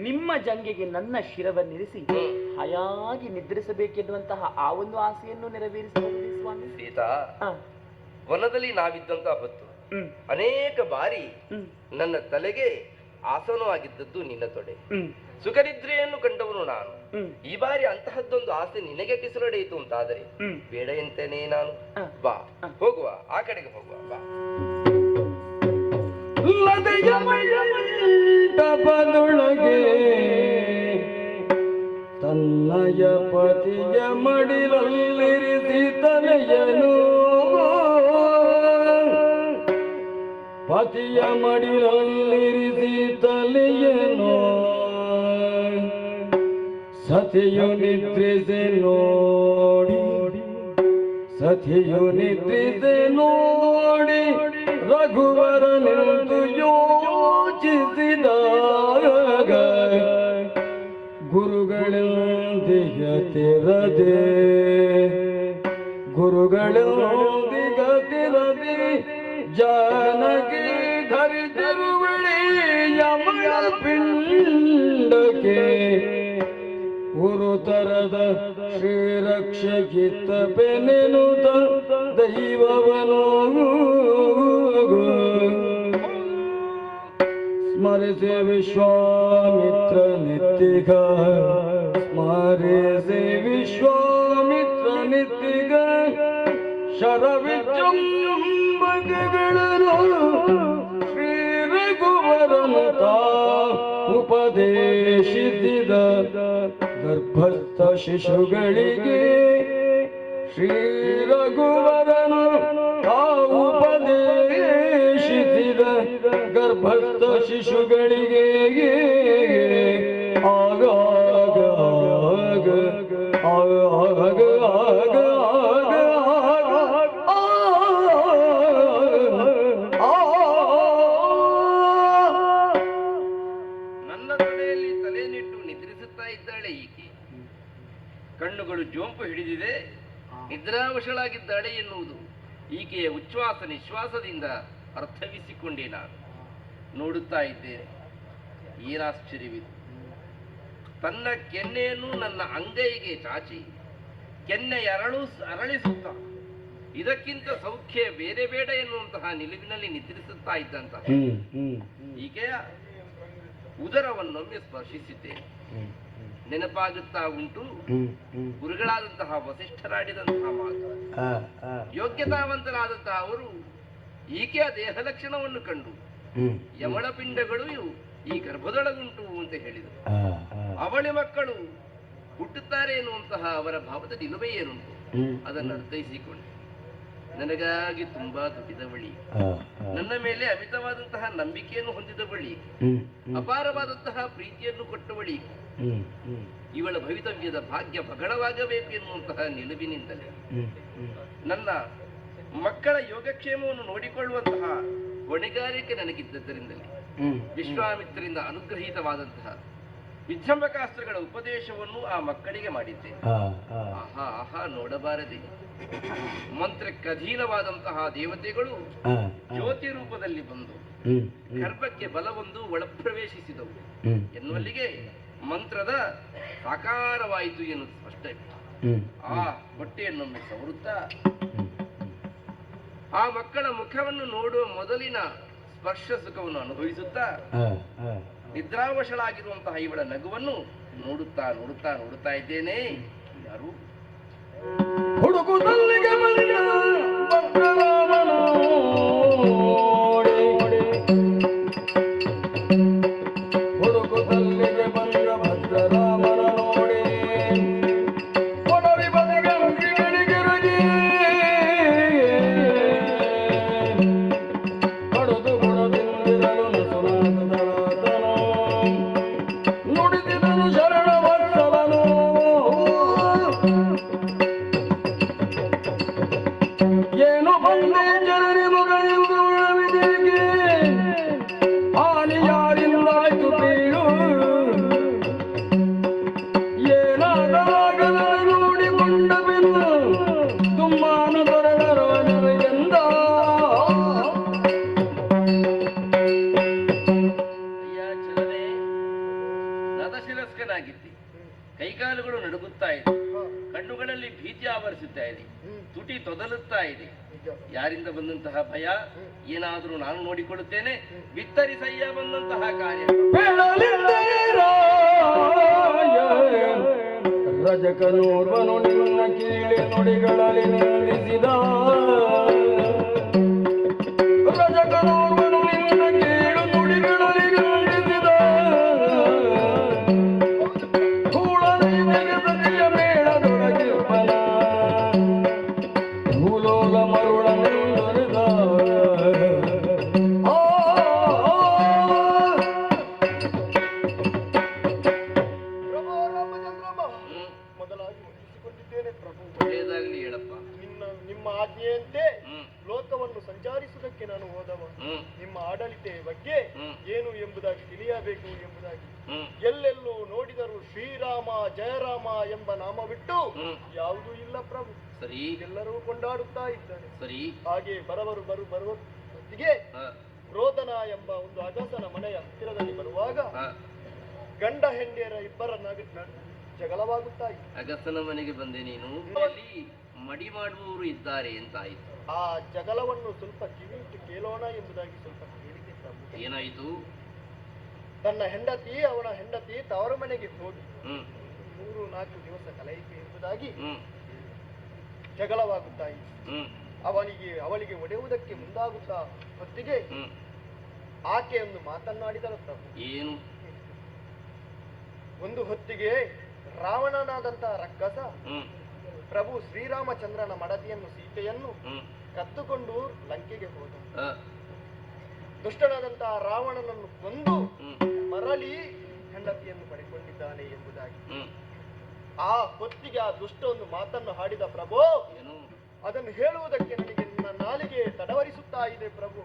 ನಿಮ್ಮ ಜಂಗೆಗೆ ನನ್ನ ಶಿರವನ್ನಿರಿಸಿ ಹಯಾಗಿ ನಿದ್ರಿಸಬೇಕೆನ್ನುವಂತಹ ಆ ಒಂದು ಆಸೆಯನ್ನು ನೆರವೇರಿಸಬಹುದು ಸ್ವಾಮಿ. ಸೀತಾ, ವನದಲ್ಲಿ ನಾವಿದ್ದಂತಹ ಹೊತ್ತು ಅನೇಕ ಬಾರಿ ನನ್ನ ತಲೆಗೆ ಆಸನವಾಗಿದ್ದದ್ದು ನಿನ್ನ ತೊಡೆ. ಸುಖನಿದ್ರೆಯನ್ನು ಕಂಡವನು ನಾನು. ಈ ಬಾರಿ ಅಂತಹದ್ದೊಂದು ಆಸೆ ನಿನಗೆ ಕಿಸಲಡೆಯಿತು ಅಂತಾದರೆ ಬೇಡ ಎಂತೇನೆ ನಾನು. ಬಾ, ಹೋಗುವ, ಆ ಕಡೆಗೆ ಹೋಗುವ, ಬಾ. ಮಂಟಪದೊಳಗೆ ತನ್ನಯ ಪತಿಯ ಮಡಿಲಲ್ಲಿರಿಸಿ ತಲೆಯನು, ಪತಿಯ ಮಡಿಲಲ್ಲಿರಿಸಿ ತಲೆಯನು ಸತಿಯು ನಿದ್ರಿಸಿ ನೋಡಿ, ಸತಿಯು ನಿದ್ರಿಸಿ ನೋಡಿ ರಘುವರ ನಿಂತು ಯೋಚಿಸಿದಾಗ ಗುರುಗಳೊಂದಿಗ ತಿರದೆ, ಗುರುಗಳೊಂದಿಗ ತಿರದೆ ಜಾನಕಿ ಧರಿಸಿರುವಳಿ ಯಮಯ ಪಿಂಡಕ್ಕೆ ಗುರುತರದ ಶ್ರೀರಕ್ಷಕಿತ್ತ ಪೆನೆನುತ ದೈವವನು ಸ್ಮರಿಸಿ ವಿಶ್ವಾಮಿತ್ರ ನಿತ್ತಿಗ, ಸ್ಮರಿಸಿ ವಿಶ್ವಾಮಿತ್ರ ನಿತ್ತಿಗ ಶರವಿಜೃಂಭಣಗಳನ್ನು ಶ್ರೀ ಉಪದೇಶಿಸಿದ ಗರ್ಭಸ್ಥ ಶಿಶುಗಳಿಗೆ ಶ್ರೀ ರಘುವರನು ಉಪದೇಶಿಸಿದ ಗರ್ಭಸ್ಥ ಶಿಶುಗಳಿಗೆ ಆಗ ಆಗ ಆಗ ಆಗ ಆಗ ನನ್ನ ತೊಡೆಯಲ್ಲಿ ತಲೆನಿಟ್ಟು ನಿದ್ರಿಸುತ್ತಾ ಇದ್ದಾಳೆ ಈಕೆ. ಕಣ್ಣುಗಳು ಜೋಂಪು ಹಿಡಿದಿದೆ, ನಿದ್ರಾವಶಳಾಗಿದ್ದಾಳೆ ಎನ್ನುವುದು ಈಕೆಯ ಉಚ್ಛ್ವಾಸ ನಿಶ್ವಾಸದಿಂದ ಅರ್ಥವಿಸಿಕೊಂಡೆ. ನಾನು ನೋಡುತ್ತಾ ಇದ್ದೇನೆ, ಏನಾಶ್ಚರ್ಯವಿದು. ತನ್ನ ಕೆನ್ನೆಯನ್ನು ನನ್ನ ಅಂಗೈಗೆ ಚಾಚಿ ಕೆನ್ನೆಯ ಅರಳಿಸುತ್ತ ಇದಕ್ಕಿಂತ ಸೌಖ್ಯ ಬೇರೆ ಬೇಡ ಎನ್ನುವಂತಹ ನಿಲುವಿನಲ್ಲಿ ನಿದ್ರಿಸುತ್ತಾ ಇದ್ದಂತಹ ಈಕೆಯ ಉದರವನ್ನೊಮ್ಮೆ ಸ್ಪರ್ಶಿಸಿದ್ದೇನೆ. ನೆನಪಾಗುತ್ತಾ ಉಂಟು ಗುರುಗಳಾದಂತಹ ವಸಿಷ್ಠರಾಡಿದಂತಹ ಮಾತು. ಯೋಗ್ಯತಾವಂತರಾದಂತಹ ಅವರು ಈಕೆಯ ದೇಹ ಲಕ್ಷಣವನ್ನು ಕಂಡು ಯಮಳಪಿಂಡಗಳು ಈ ಗರ್ಭದೊಳಗುಂಟು ಅಂತ ಹೇಳಿದರು. ಅವಳಿ ಮಕ್ಕಳು ಹುಟ್ಟುತ್ತಾರೆ ಎನ್ನುವಂತಹ ಅವರ ಭಾವದ ನಿಲುವೆ ಏನುಂಟು ಅದನ್ನು ಅರ್ಥೈಸಿಕೊಂಡು ನನಗಾಗಿ ತುಂಬಾ ದುಡಿದವಳಿ, ನನ್ನ ಮೇಲೆ ಅಮಿತವಾದಂತಹ ನಂಬಿಕೆಯನ್ನು ಹೊಂದಿದವಳಿ, ಅಪಾರವಾದಂತಹ ಪ್ರೀತಿಯನ್ನು ಕೊಟ್ಟವಳಿ, ಇವಳ ಭವಿತವ್ಯದ ಭಾಗ್ಯ ಬಗಳವಾಗಬೇಕು ಎನ್ನುವಂತಹ ನಿಲುವಿನಿಂದಲೇ ನನ್ನ ಮಕ್ಕಳ ಯೋಗಕ್ಷೇಮವನ್ನು ನೋಡಿಕೊಳ್ಳುವಂತಹ ಹೊಣೆಗಾರಿಕೆ ನನಗಿದ್ದದ್ದರಿಂದಲೇ ವಿಶ್ವಾಮಿತ್ರರಿಂದ ಅನುಗ್ರಹೀತವಾದಂತಹ ವಿಜೃಂಭಕಾಸ್ತ್ರಗಳ ಉಪದೇಶವನ್ನು ಆ ಮಕ್ಕಳಿಗೆ ಮಾಡಿದ್ದೇನೆ. ಆಹಾ ಆಹಾ, ನೋಡಬಾರದೆ, ಮಂತ್ರಕ್ಕೆ ಅಧೀನವಾದಂತಹ ದೇವತೆಗಳು ಜ್ಯೋತಿ ರೂಪದಲ್ಲಿ ಬಂದು ಗರ್ಭಕ್ಕೆ ಬಲವೊಂದು ಒಳಪ್ರವೇಶಿಸಿದವು ಎನ್ನುವಲ್ಲಿಗೆ ಮಂತ್ರದ ಸಾಕಾರವಾಯಿತು ಎನ್ನುವುದು ಸ್ಪಷ್ಟ. ಆ ಹೊಟ್ಟೆಯನ್ನೊಮ್ಮೆ ಸವರುತ್ತಾ ಆ ಮಕ್ಕಳ ಮುಖವನ್ನು ನೋಡುವ ಮೊದಲಿನ ಸ್ಪರ್ಶ ಸುಖವನ್ನು ಅನುಭವಿಸುತ್ತಾ ನಿದ್ರಾವಶಳಾಗಿರುವಂತಹ ಇವಳ ನಗುವನ್ನು ನೋಡುತ್ತಾ ನೋಡುತ್ತಾ ನೋಡುತ್ತಾ ಇದ್ದೇನೆ. ಯಾರು ಹುಡುಕುದಲ್ಲಿಗೆ ಹುಡುಕುದಲ್ಲಿಗೆ ಬಂದ ಭದ್ರರಾಮನ ನೋಡಿ ಕೊಡವಿ ಬದಿಗೆ ಅಂಗಿಗಳಿಗೆ ರಗಿ ಕಡದು ಗುಣದಿಂದಿರಲು ನಸುನಾಥನ ನುಡಿದಿದನು ಶರಣ ವತ್ಸಲನು. ಏನು ಬಂದೆ ಜನರಿ ಮಗಳೆಂದು ಉಳವಿದೇಗೆ ಹಾನಿ ಯಾರಿಂದಾಯ್ತು ಬೀಳು ಏನಾಗಲಾಗದ ನೋಡಿಕೊಂಡ ಬಿಂದು ತುಮ್ಮಾನ ದೊರೆದರುವ ನನಗೆಂದ. ನದಶಿರಸ್ಕನಾಗಿದ್ದೆ, ಕೈಕಾಲುಗಳು ನಡುಗುತ್ತಾ ಇದೆ, ಕಣ್ಣುಗಳಲ್ಲಿ ಭೀತಿ ಆವರಿಸುತ್ತಾ ಇದೆ, ತುಟಿ ತೊದಲುತ್ತಾ ಇದೆ. ಯಾರಿಂದ ಬಂದಂತಹ ಭಯ? ಏನಾದರೂ ನಾನು ನೋಡಿಕೊಳ್ಳುತ್ತೇನೆ, ವಿಸ್ತರಿಸಯ್ಯ ಬಂದಂತಹ ಕಾರ್ಯ. ರಜಕನೋರ್ವನು ನಿನ್ನ ಕೀಳಿ ನುಡಿಗಳಲ್ಲಿ ನಿಲ್ಲಿಸಿದ ರಜಕನೋರ್ವನು ನಿನ್ನ ಕೀಳು ನುಡಿಗಳಲ್ಲಿ ನಿಲ್ಲಿಸಿದ ಕೂಳನೆಯ ಮೇಳದೊಳಗಿರ್ಪನ ಭೂಲೋಲ ಮರುಳನೆಂದೊರೆದ ಮೊದಲಾಗಿ ವಂದಿಸಿಕೊಂಡಿದ್ದೇನೆ ಪ್ರಭು. ಒಳ್ಳೆಯದಾಗಲಿ ಹೇಳಪ್ಪ. ನಿಮ್ಮ ಆಜ್ಞೆಯಂತೆ ಲೋಕವನ್ನು ಸಂಚರಿಸುವುದಕ್ಕೆ ನಾನು ಹೋದವ. ನಿಮ್ಮ ಆಡಳಿತ ಬಗ್ಗೆ ಏನು ಎಂಬುದಾಗಿ ತಿಳಿಯಬೇಕು ಎಂಬುದಾಗಿ ಎಲ್ಲೆಲ್ಲೂ ನೋಡಿದರೂ ಶ್ರೀರಾಮ ಜಯರಾಮ ಎಂಬ ನಾಮ ಬಿಟ್ಟು ಯಾವುದೂ ಇಲ್ಲ ಪ್ರಭು. ಸರಿ, ಎಲ್ಲರೂ ಕೊಂಡಾಡುತ್ತಾ ಇದ್ದಾರೆ. ಸರಿ, ಹಾಗೆ ಬರುವೊತ್ತಿಗೆ ರೋದನ ಎಂಬ ಒಂದು ಅಗಸನ ಮನೆಯ ಹತ್ತಿರದಲ್ಲಿ ಬರುವಾಗ ಗಂಡ ಹೆಂಡಿಯರ ಇಬ್ಬರ ಜಗಳವಾಗುತ್ತಾ ಇತ್ತು. ಅಗಸನ ಮನೆಗೆ ಬಂದೆ ನೀನು, ಅಲ್ಲಿ ಮಡಿ ಮಾಡುವವರು ಇದ್ದಾರೆ ಅಂತ ಆಯ್ತು. ಆ ಜಗಳವನ್ನು ಸ್ವಲ್ಪ ಕಿವಿಟ್ಟು ಕೇಳೋಣ ಎಂಬುದಾಗಿ ಸ್ವಲ್ಪ ಕೇಳಿದೆ ಪ್ರಭು. ಏನಾಯಿತು? ತನ್ನ ಹೆಂಡತಿ ಅವನ ಹೆಂಡತಿ ತವರ ಮನೆಗೆ ಹೋಗಿ 3-4 ದಿವಸ ಕಳೆಯಿತು ಎಂಬುದಾಗಿ ಜಗಳವಾಗುತ್ತಾ ಇತ್ತು. ಅವಳಿಗೆ ಒಡೆಯುವುದಕ್ಕೆ ಮುಂದಾಗುತ್ತಾ ಹೊತ್ತಿಗೆ ಆಕೆಯೊಂದು ಮಾತನ್ನಾಡಿದಳು ಪ್ರಭು. ಏನು? ಒಂದು ಹೊತ್ತಿಗೆ ರಾವಣನಾದಂತ ರಕ್ಕಸ ಪ್ರಭು ಶ್ರೀರಾಮಚಂದ್ರನ ಮಡದಿಯನ್ನು ಸೀತೆಯನ್ನು ಕತ್ತುಕೊಂಡು ಲಂಕೆಗೆ ಹೋದ. ದುಷ್ಟನಾದಂತಹ ರಾವಣನನ್ನು ಕೊಂದು ಮರಳಿ ಹೆಂಡತಿಯನ್ನು ಪಡೆಕೊಂಡಿದ್ದಾನೆ ಎಂಬುದಾಗಿ ಆ ಹೊತ್ತಿಗೆ ಆ ದುಷ್ಟ ಒಂದು ಮಾತನ್ನು ಹಾಡಿದ ಪ್ರಭು. ಅದನ್ನು ಹೇಳುವುದಕ್ಕೆ ನನಗೆ ನನ್ನ ನಾಲಿಗೆ ತಡವರಿಸುತ್ತಾ ಇದೆ ಪ್ರಭು.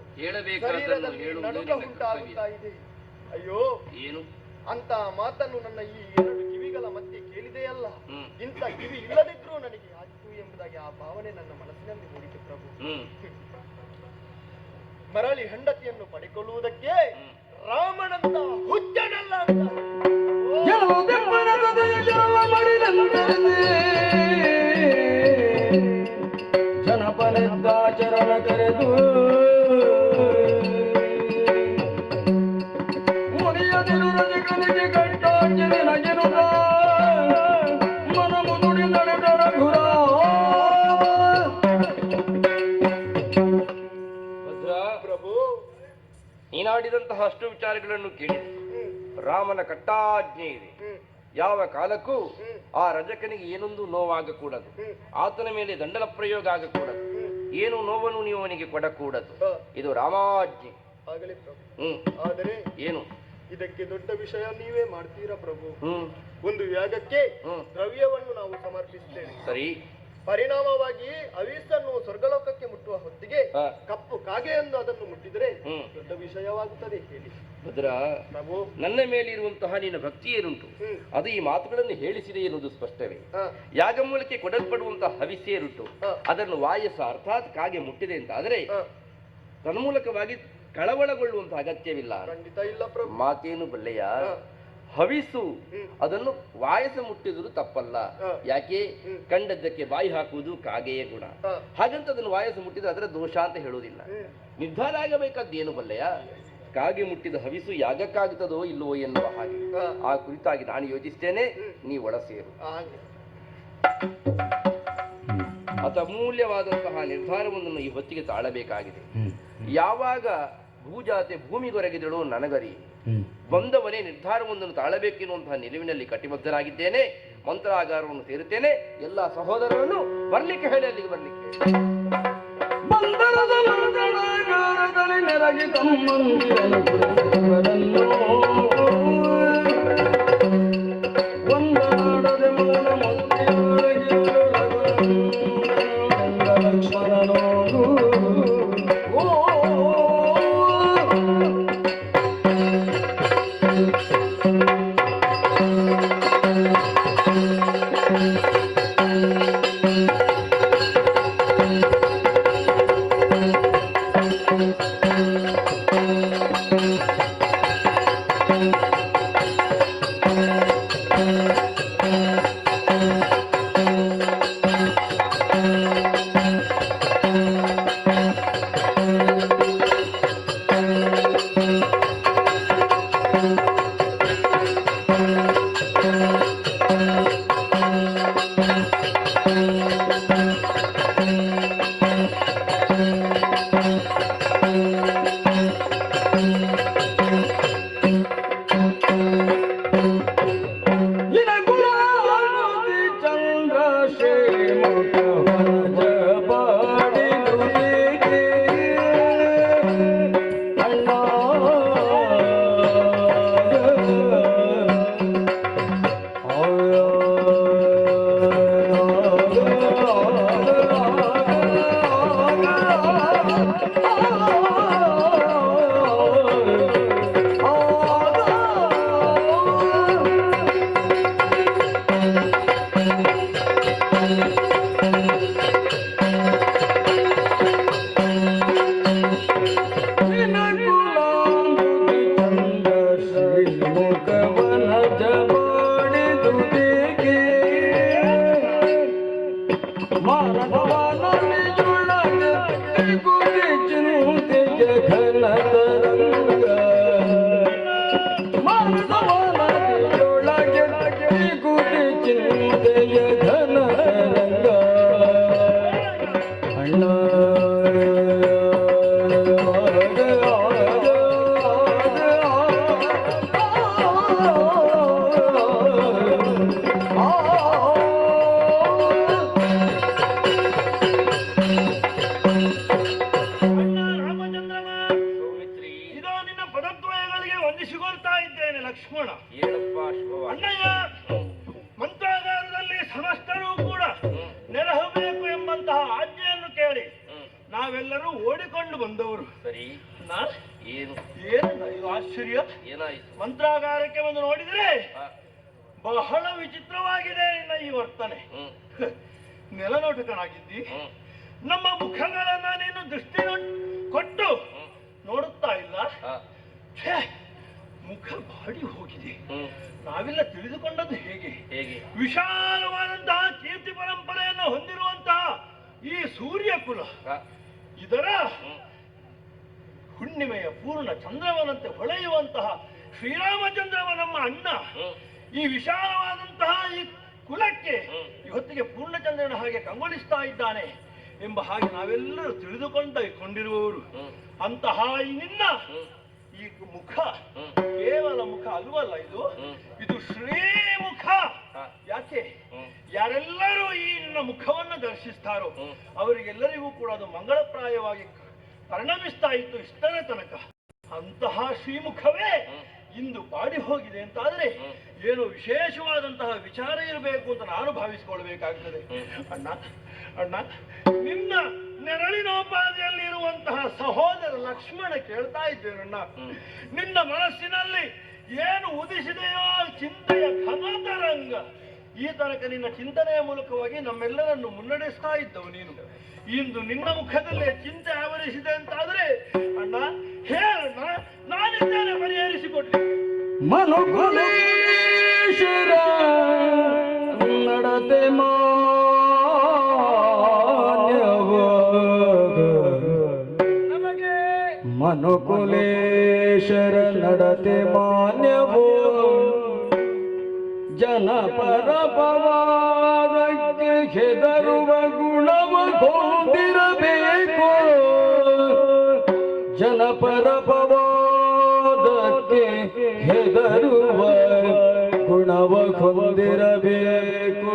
ಶರೀರದಲ್ಲಿ ನಡುಕ ಉಂಟಾಗುತ್ತಾ ಇದೆ. ಅಯ್ಯೋ, ಏನು ಅಂತ ಮಾತನ್ನು ನನ್ನ ಈ 2 ಕಿವಿಗಳ ಮಧ್ಯೆ ಕೇಳಿದೆಯಲ್ಲ, ಇಂಥ ಕಿವಿ ಇಲ್ಲದಿದ್ರೂ ನನಗೆ ಆಯ್ತು ಎಂಬುದಾಗಿ ಆ ಭಾವನೆ ನನ್ನ ಮನಸ್ಸಿನಲ್ಲಿ ಮೂಡಿತು ಪ್ರಭು. ಮರಳಿ ಹೆಂಡತಿಯನ್ನು ಪಡೆಕೊಳ್ಳುವುದಕ್ಕೆ ರಾಮನಂತ ಹುಚ್ಚನಲ್ಲ ಅಂತ ಜನಪನೆದ್ದಾಚರಣ ಕರೆದು ಮುನಿಯದಿರು ರಜಕನಿಗೆ ಗಂಟಾಂಜಲಿ ನಗಿರುತ್ತ ಮನ ಮುದುಡಿ ನಡೆದರ ಗುರ. ಪ್ರಭು, ನೀನಾಡಿದಂತಹ ಅಷ್ಟು ವಿಚಾರಗಳನ್ನು ಕೇಳಿದೆ. ರಾಮನ ಕಟ್ಟಾಜ್ಞೆ ಇದೆ, ಯಾವ ಕಾಲಕ್ಕೂ ಆ ರಜಕನಿಗೆ ಏನೊಂದು ನೋವಾಗಕೂಡದು, ಆತನ ಮೇಲೆ ದಂಡನ ಪ್ರಯೋಗ ಆಗಕೂಡದು, ಏನು ನೋವನ್ನು ನೀವು ಅವನಿಗೆ ಕೊಡಕೂಡದು. ಇದು ರಾಮಾಜ್ಞೆ. ಆಗಲಿ ಪ್ರಭು. ಆದರೆ ಏನು ಇದಕ್ಕೆ ದೊಡ್ಡ ವಿಷಯ ನೀವೇ ಮಾಡ್ತೀರಾ ಪ್ರಭು. ಒಂದು ಯಾಗಕ್ಕೆ ದ್ರವ್ಯವನ್ನು ನಾವು ಸಮರ್ಪಿಸುತ್ತೇವೆ. ಸರಿ. ಪರಿಣಾಮವಾಗಿ ಅವಿಸನ್ನು ಸ್ವರ್ಗಲೋಕಕ್ಕೆ ಮುಟ್ಟುವ ಹೊತ್ತಿಗೆ ಕಪ್ಪು ಕಾಗೆಯನ್ನು ಅದನ್ನು ಮುಟ್ಟಿದರೆ ದೊಡ್ಡ ವಿಷಯವಾಗುತ್ತದೆ. ಹೇಳಿ ಭದ್ರ, ನನ್ನ ಮೇಲಿರುವಂತಹ ನಿನ್ನ ಭಕ್ತಿ ಏನುಂಟು ಅದು ಈ ಮಾತುಗಳನ್ನು ಹೇಳಿಸಿದೆ ಎನ್ನುವುದು ಸ್ಪಷ್ಟವೇ. ಯಾಗ ಮೂಲಕ ಕೊಡಲ್ಪಡುವಂತಹ ಹವಿಸ್ಸೇರುಂಟು ಅದನ್ನು ವಾಯಸ ಅರ್ಥಾತ್ ಕಾಗೆ ಮುಟ್ಟಿದೆ ಅಂತ ಆದರೆ ತನ್ಮೂಲಕವಾಗಿ ಕಳವಳಗೊಳ್ಳುವಂತಹ ಅಗತ್ಯವಿಲ್ಲ. ಮಾತೇನು ಬಲ್ಲೆಯ, ಹವಿಸು ಅದನ್ನು ವಾಯಸ ಮುಟ್ಟಿದ್ರು ತಪ್ಪಲ್ಲ. ಯಾಕೆ? ಕಂಡದ್ದಕ್ಕೆ ಬಾಯಿ ಹಾಕುವುದು ಕಾಗೆಯ ಗುಣ. ಹಾಗಂತ ಅದನ್ನು ವಾಯಸ ಮುಟ್ಟಿದ್ರೆ ಅದರ ದೋಷ ಅಂತ ಹೇಳುವುದಿಲ್ಲ. ನಿರ್ಧಾರ ಆಗಬೇಕಾದ್ದೇನು ಬಲ್ಲೆಯ, ಕಾಗೆ ಮುಟ್ಟಿದ ಹವಿಸು ಯಾಗಕ್ಕಾಗುತ್ತದೋ ಇಲ್ಲವೋ ಎನ್ನುವ ಹಾಗೆ. ಆ ಕುರಿತಾಗಿ ನಾನು ಯೋಚಿಸ್ತೇನೆ, ನೀ ಒಳ ಸೇರು. ಅತಮೂಲ್ಯವಾದಂತಹ ನಿರ್ಧಾರವನ್ನು ಈ ಹೊತ್ತಿಗೆ ತಾಳಬೇಕಾಗಿದೆ. ಯಾವಾಗ ಭೂಜಾತೆ ಭೂಮಿಗೊರಗಿದಳು ನನಗರಿ, ಬಂದವನೇ ನಿರ್ಧಾರವೊಂದನ್ನು ತಾಳಬೇಕೆನ್ನುವಂತಹ ನಿಲುವಿನಲ್ಲಿ ಕಟಿಬದ್ಧನಾಗಿದ್ದೇನೆ. ಮಂತ್ರಾಗಾರವನ್ನು ಸೇರುತ್ತೇನೆ. ಎಲ್ಲ ಸಹೋದರರನ್ನು ಬರ್ಲಿಕ್ಕೆ ಹೇಳಿ, ಅಲ್ಲಿಗೆ ಬರ್ಲಿಕ್ಕೆ ಮಂದರದ ಮಂದರಾಗಾರದಲ್ಲಿ ನೆರಗಿ ತಮ್ಮಂದಿರನು ಕುರಿತವರನ್ನು ಒಂದಾಡದೆ ಮೌನ ಮುತ್ತಿಯೊಳಗಿರು ಲಕ್ಷ್ಮಣನೋಡು. ವಂದಿಸಿಕೊಳ್ತಾ ಇದ್ದೇನೆ ಲಕ್ಷ್ಮಣ. ಏನಪ್ಪ ಶುಭ ಅಣ್ಣಯ್ಯ, ಮಂತ್ರಾಗಾರದಲ್ಲಿ ಸಮಸ್ತರೂ ಕೂಡ ನೆರಹಬೇಕು ಎಂಬಂತಹ ಆಜ್ಞೆಯನ್ನು ಕೇಳಿ ನಾವೆಲ್ಲರೂ ಓಡಿಕೊಂಡು ಬಂದವರು. ಸರಿ, ಏನು ಇದು ಆಶ್ಚರ್ಯ. ಏನಾಯ್ತು? ಮಂತ್ರಾಗಾರಕ್ಕೆ ಬಂದು ನೋಡಿದ್ರೆ ಬಹಳ ವಿಚಿತ್ರವಾಗಿದೆ ನಿನ್ನ ಈ ವರ್ತನೆ. ನೆಲನೋಟಕನಾಗಿದ್ದಿ. ನಮ್ಮ ಮುಖಗಳನ್ನ ನೀನು ದೃಷ್ಟಿ ಕೊಟ್ಟು ನೋಡುತ್ತಾ ಇಲ್ಲ. ಮುಖ ಬಾಡಿ ಹೋಗಿದೆ. ನಾವೆಲ್ಲ ತಿಳಿದುಕೊಂಡದ್ದು ಹೇಗೆ? ವಿಶಾಲವಾದಂತಹ ಕೀರ್ತಿ ಪರಂಪರೆಯನ್ನು ಹೊಂದಿರುವಂತಹ ಈ ಸೂರ್ಯ ಕುಲ, ಇದರ ಹುಣ್ಣಿಮೆಯ ಪೂರ್ಣ ಚಂದ್ರವನಂತೆ ಹೊಳೆಯುವಂತಹ ಶ್ರೀರಾಮಚಂದ್ರವ ನಮ್ಮ ಅಣ್ಣ ಈ ವಿಶಾಲವಾದಂತಹ ಈ ಕುಲಕ್ಕೆ ಇವತ್ತಿಗೆ ಪೂರ್ಣಚಂದ್ರನ ಹಾಗೆ ಕಂಗೊಳಿಸ್ತಾ ಇದ್ದಾನೆ ಎಂಬ ಹಾಗೆ ನಾವೆಲ್ಲರೂ ತಿಳಿದುಕೊಂಡಿರುವವರು. ಅಂತಹ ಈ ನಿನ್ನ ಈ ಮುಖ ಕೇವಲ ಮುಖ ಅಲ್ವಲ್ಲ, ಇದು ಶ್ರೀಮುಖ. ಯಾಕೆ? ಯಾರೆಲ್ಲರೂ ಈ ನಿನ್ನ ಮುಖವನ್ನು ದರ್ಶಿಸ್ತಾರೋ ಅವರಿಗೆಲ್ಲರಿಗೂ ಕೂಡ ಅದು ಮಂಗಳಪ್ರಾಯವಾಗಿ ಪರಿಣಮಿಸ್ತಾ ಇತ್ತು ಇಷ್ಟರ ತನಕ. ಅಂತಹ ಶ್ರೀಮುಖವೇ ಇಂದು ಬಾಡಿ ಹೋಗಿದೆ ಅಂತಾದ್ರೆ ಏನು ವಿಶೇಷವಾದಂತಹ ವಿಚಾರ ಇರಬೇಕು ಅಂತ ನಾನು ಭಾವಿಸಿಕೊಳ್ಬೇಕಾಗ್ತದೆ. ಅಣ್ಣ ಅಣ್ಣ, ನಿನ್ನ ನೆರಳಿನೋಪಾದಿಯಲ್ಲಿ ಇರುವಂತಹ ಸಹೋದರ ಲಕ್ಷ್ಮಣ ಕೇಳ್ತಾ ಇದ್ದೇನಣ್ಣ, ನಿನ್ನ ಮನಸ್ಸಿನಲ್ಲಿ ಏನು ಉದಿಸಿದೆಯೋ ಚಿಂತೆಯ ಘನತರಂಗ ಈ ತನಕ ನಿನ್ನ ಚಿಂತನೆಯ ಮೂಲಕವಾಗಿ ನಮ್ಮೆಲ್ಲರನ್ನು ಮುನ್ನಡೆಸ್ತಾ ಇದ್ದವು ನೀನು. ಇಂದು ನಿನ್ನ ಮುಖದಲ್ಲೇ ಚಿಂತೆ ಆವರಿಸಿದೆ ಅಂತಾದ್ರೆ ಅಣ್ಣ ಹೇಳಣ್ಣ, ನಾನಿದ್ದೇನೆ ಪರಿಹರಿಸಿಕೊಡ್ಲಿ. ಮನುಕುಲೇಶ್ವರ ನಡತೆ ಮನುಕುಲೇಶ್ವರ ನಡತೆ ಮಾನ್ಯವೋ ಜನಪರ ಪವಾದಕ್ಕೆ ಹೆದರುವ ಗುಣವ ಹೊಂದಿರಬೇಕು. ಜನಪರ ಪವಾದಕ್ಕೆ ಹೆದರುವ ಗುಣವ ಹೊಂದಿರಬೇಕು.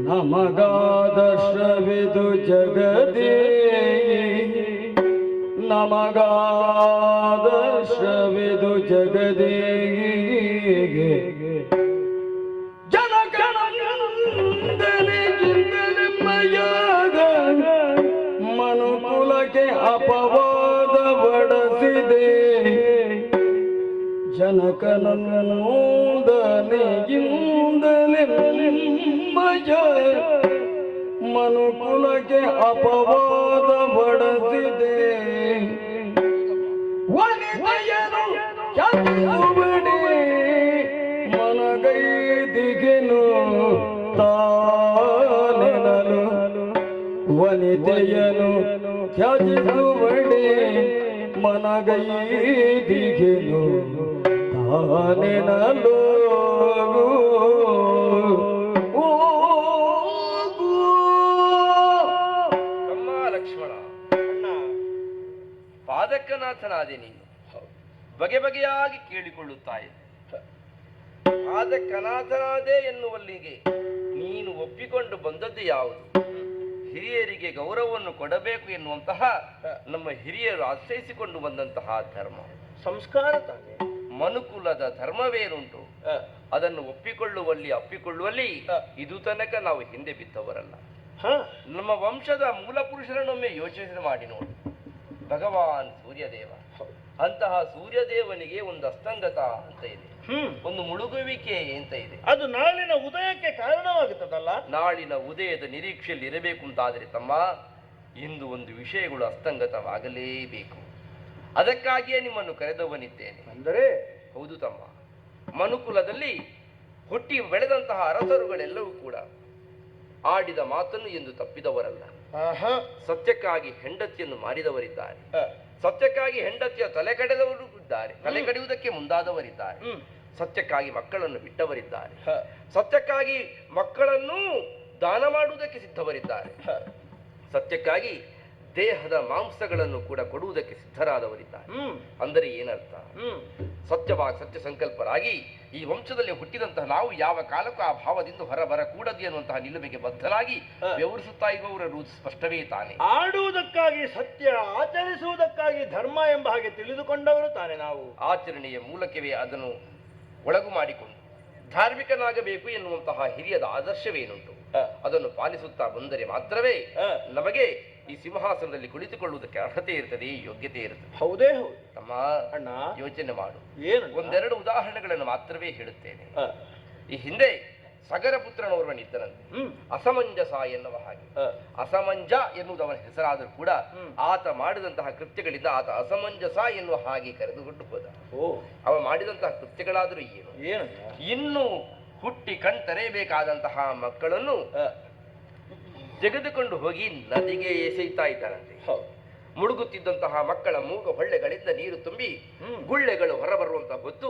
ನಮಗಾದರ್ಶವಿದು ಜಗದೇ, ನಮಗಾದರ್ಶವಿದು ಜಗದೇ. ಜನಗಣನೆಂದಲೆಮ್ಮಯಾಗ ಮನುಕುಲಕ್ಕೆ ಅಪವಾದ ಬಡಸಿದೆ. ಜನಕನಂದನೆಯಿಂದಲೆಮ್ಮಯ ಮನುಕುಲಕ್ಕೆ ಅಪವಾದ ಬಡಸಿದೆ. ವನಿತೆಯನು ಚಂದ್ರಬಡಿ ಮನಗೈದಿಗೆನು ತಾನೆನಲು. ವನಿತೆಯನು ತ್ಯಜಿಸುವಡೆ ಮನಗೈದಿಗೆನು ತಾನೆನಲು. ಲಕ್ಷ್ಮಣ, ಪಾದಕನಾಥನಾದೆ ನೀನು. ಬಗೆ ಬಗೆಯಾಗಿ ಕೇಳಿಕೊಳ್ಳುತ್ತಾ ಇದ್ದೆ. ಪಾದಕನಾಥನಾದೆ ಎನ್ನುವಲ್ಲಿಗೆ ನೀನು ಒಪ್ಪಿಕೊಂಡು ಬಂದದ್ದು ಯಾವುದು? ಹಿರಿಯರಿಗೆ ಗೌರವವನ್ನು ಕೊಡಬೇಕು ಎನ್ನುವಂತಹ ನಮ್ಮ ಹಿರಿಯರು ಆಶ್ರಯಿಸಿಕೊಂಡು ಬಂದಂತಹ ಧರ್ಮ ಸಂಸ್ಕಾರ ತಾನೆ. ಮನುಕುಲದ ಧರ್ಮವೇನುಂಟು ಅದನ್ನು ಅಪ್ಪಿಕೊಳ್ಳುವಲ್ಲಿ ಇದು ತನಕ ನಾವು ಹಿಂದೆ ಬಿದ್ದವರಲ್ಲ. ನಮ್ಮ ವಂಶದ ಮೂಲ ಪುರುಷರನ್ನೊಮ್ಮೆ ಯೋಚನೆ ಮಾಡಿ ನೋಡಿ. ಭಗವಾನ್ ಸೂರ್ಯದೇವ, ಅಂತಹ ಸೂರ್ಯದೇವನಿಗೆ ಒಂದು ಅಸ್ತಂಗತ ಅಂತ ಇದೆ, ಒಂದು ಮುಳುಗುವಿಕೆ ಅಂತ ಇದೆ. ಅದು ನಾಳಿನ ಉದಯಕ್ಕೆ ಕಾರಣವಾಗುತ್ತದಲ್ಲ. ನಾಳಿನ ಉದಯದ ನಿರೀಕ್ಷೆಯಲ್ಲಿ ಇರಬೇಕು ಅಂತಾದ್ರೆ ತಮ್ಮ, ಇಂದು ಒಂದು ವಿಷಯಗಳು ಅಸ್ತಂಗತವಾಗಲೇಬೇಕು. ಅದಕ್ಕಾಗಿಯೇ ನಿಮ್ಮನ್ನು ಕರೆದವನಿದ್ದೇನೆ. ಅಂದರೆ? ಹೌದು ತಮ್ಮ, ಮನುಕುಲದಲ್ಲಿ ಹುಟ್ಟಿ ಬೆಳೆದಂತಹ ಅರಸರುಗಳೆಲ್ಲವೂ ಕೂಡ ಆಡಿದ ಮಾತನ್ನು ಎಂದು ತಪ್ಪಿದವರಲ್ಲ. ಸತ್ಯಕ್ಕಾಗಿ ಹೆಂಡತಿಯನ್ನು ಮಾರಿದವರಿದ್ದಾರೆ, ಸತ್ಯಕ್ಕಾಗಿ ಹೆಂಡತಿಯ ತಲೆ ಕಡೆದವರು ಇದ್ದಾರೆ, ತಲೆ ಕಡಿಯುವುದಕ್ಕೆ ಮುಂದಾದವರಿದ್ದಾರೆ, ಸತ್ಯಕ್ಕಾಗಿ ಮಕ್ಕಳನ್ನು ಬಿಟ್ಟವರಿದ್ದಾರೆ, ಸತ್ಯಕ್ಕಾಗಿ ಮಕ್ಕಳನ್ನು ದಾನ ಮಾಡುವುದಕ್ಕೆ ಸಿದ್ಧವರಿದ್ದಾರೆ, ಸತ್ಯಕ್ಕಾಗಿ ದೇಹದ ಮಾಂಸಗಳನ್ನು ಕೂಡ ಕೊಡುವುದಕ್ಕೆ ಸಿದ್ಧರಾದವರಿದ್ದಾರೆ. ಅಂದರೆ ಏನರ್ಥ? ಸತ್ಯವಾಗಿ ಸತ್ಯ ಸಂಕಲ್ಪರಾಗಿ ಈ ವಂಶದಲ್ಲಿ ಹುಟ್ಟಿದಂತಹ ನಾವು ಯಾವ ಕಾಲಕ್ಕೂ ಆ ಭಾವದಿಂದ ಹೊರಬರಕೂಡದು ಎನ್ನುವಂತಹ ನಿಲುಮೆಗೆ ಬದ್ಧರಾಗಿ ವ್ಯವಹರಿಸುತ್ತಾ ಇರುವವರು ಸ್ಪಷ್ಟವೇ ತಾನೆ. ಆಡುವುದಕ್ಕಾಗಿ ಸತ್ಯ, ಆಚರಿಸುವುದಕ್ಕಾಗಿ ಧರ್ಮ ಎಂಬ ಹಾಗೆ ತಿಳಿದುಕೊಂಡವರು ತಾನೆ ನಾವು. ಆಚರಣೆಯ ಮೂಲಕವೇ ಅದನ್ನು ಒಳಗು ಮಾಡಿಕೊಂಡು ಧಾರ್ಮಿಕನಾಗಬೇಕು ಎನ್ನುವಂತಹ ಹಿರಿಯದ ಆದರ್ಶವೇನುಂಟು ಅದನ್ನು ಪಾಲಿಸುತ್ತಾ ಬಂದರೆ ಮಾತ್ರವೇ ನಮಗೆ ಈ ಸಿಂಹಾಸನದಲ್ಲಿ ಕುಳಿತುಕೊಳ್ಳುವುದಕ್ಕೆ ಅರ್ಹತೆ ಇರ್ತದೆ, ಯೋಗ್ಯತೆ ಇರ್ತದೆ. ಹೌದೇ ಹೌದು ತಮ್ಮ ಅಣ್ಣ, ಯೋಚನೆ ಮಾಡು. ಏನು ಒಂದೆರಡು ಉದಾಹರಣೆಗಳನ್ನು ಮಾತ್ರವೇ ಹೇಳುತ್ತೇನೆ. ಈ ಹಿಂದೆ ಸಗರ ಪುತ್ರನೋರ್ವನಿದ್ದನಂತೆ, ಅಸಮಂಜಸ ಎನ್ನುವ ಹಾಗೆ. ಅಸಮಂಜ ಎನ್ನುವುದು ಅವನ ಹೆಸರಾದರೂ ಕೂಡ ಆತ ಮಾಡಿದಂತಹ ಕೃತ್ಯಗಳಿಂದ ಆತ ಅಸಮಂಜಸ ಎನ್ನುವ ಹಾಗೆ ಕರೆದುಕೊಂಡು ಹೋದ. ಅವ ಮಾಡಿದಂತಹ ಕೃತ್ಯಗಳಾದರೂ ಏನು? ಇನ್ನು ಹುಟ್ಟಿ ಕಣ್ತರೆಯಬೇಕಾದಂತಹ ಮಕ್ಕಳನ್ನು ತೆಗೆದುಕೊಂಡು ಹೋಗಿ ನದಿಗೆ ಎಸೆಯುತ್ತಾ ಇದ್ದಾನಂತೆ. ಮುಳುಗುತ್ತಿದ್ದಂತಹ ಮಕ್ಕಳ ಮೂಗ ಹೊಳ್ಳೆಗಳಿಂದ ನೀರು ತುಂಬಿ ಗುಳ್ಳೆಗಳು ಹೊರಬರುವಂತಹ ಹೊತ್ತು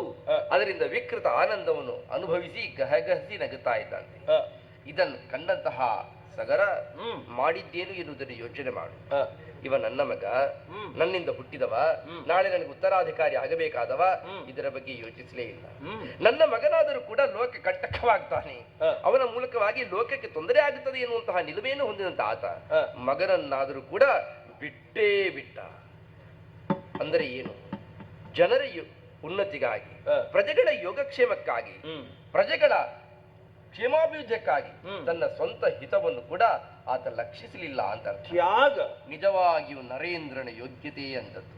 ಅದರಿಂದ ವಿಕೃತ ಆನಂದವನ್ನು ಅನುಭವಿಸಿ ಗಹಗಹಿಸಿ ನಗುತ್ತಾ ಇದ್ದಂತೆ. ಇದನ್ನು ಕಂಡಂತಹ ಸಗರ ಮಾಡಿದ್ದೇನು ಎನ್ನುವುದನ್ನು ಯೋಚನೆ ಮಾಡು. ಇವ ನನ್ನ ಮಗ, ನನ್ನಿಂದ ಹುಟ್ಟಿದವ, ನಾಳೆ ನನಗೆ ಉತ್ತರಾಧಿಕಾರಿ ಆಗಬೇಕಾದವ, ಇದರ ಬಗ್ಗೆ ಯೋಚಿಸಲೇ ಇಲ್ಲ. ನನ್ನ ಮಗನಾದರೂ ಕೂಡ ಲೋಕ ಕಟ್ಟಕವಾಗ್ತಾನೆ, ಅವನ ಮೂಲಕವಾಗಿ ಲೋಕಕ್ಕೆ ತೊಂದರೆ ಆಗುತ್ತದೆ ಎನ್ನುವಂತಹ ನಿಲುಮೆಯನ್ನು ಹೊಂದಿದಂತ ಆತ ಮಗನನ್ನಾದರೂ ಕೂಡ ಬಿಟ್ಟೇ ಬಿಟ್ಟ. ಅಂದರೆ ಏನು? ಜನರ ಉನ್ನತಿಗಾಗಿ, ಪ್ರಜೆಗಳ ಯೋಗಕ್ಷೇಮಕ್ಕಾಗಿ, ಪ್ರಜೆಗಳ ಕ್ಷೇಮಾಭಿವೃದ್ಧಿಯಕ್ಕಾಗಿ ತನ್ನ ಸ್ವಂತ ಹಿತವನ್ನು ಕೂಡ ಆತ ಲಕ್ಷಿಸಲಿಲ್ಲ ಅಂತ ತ್ಯಾಗ. ನಿಜವಾಗಿಯೂ ನರೇಂದ್ರನ ಯೋಗ್ಯತೆ ಅಂತದ್ದು.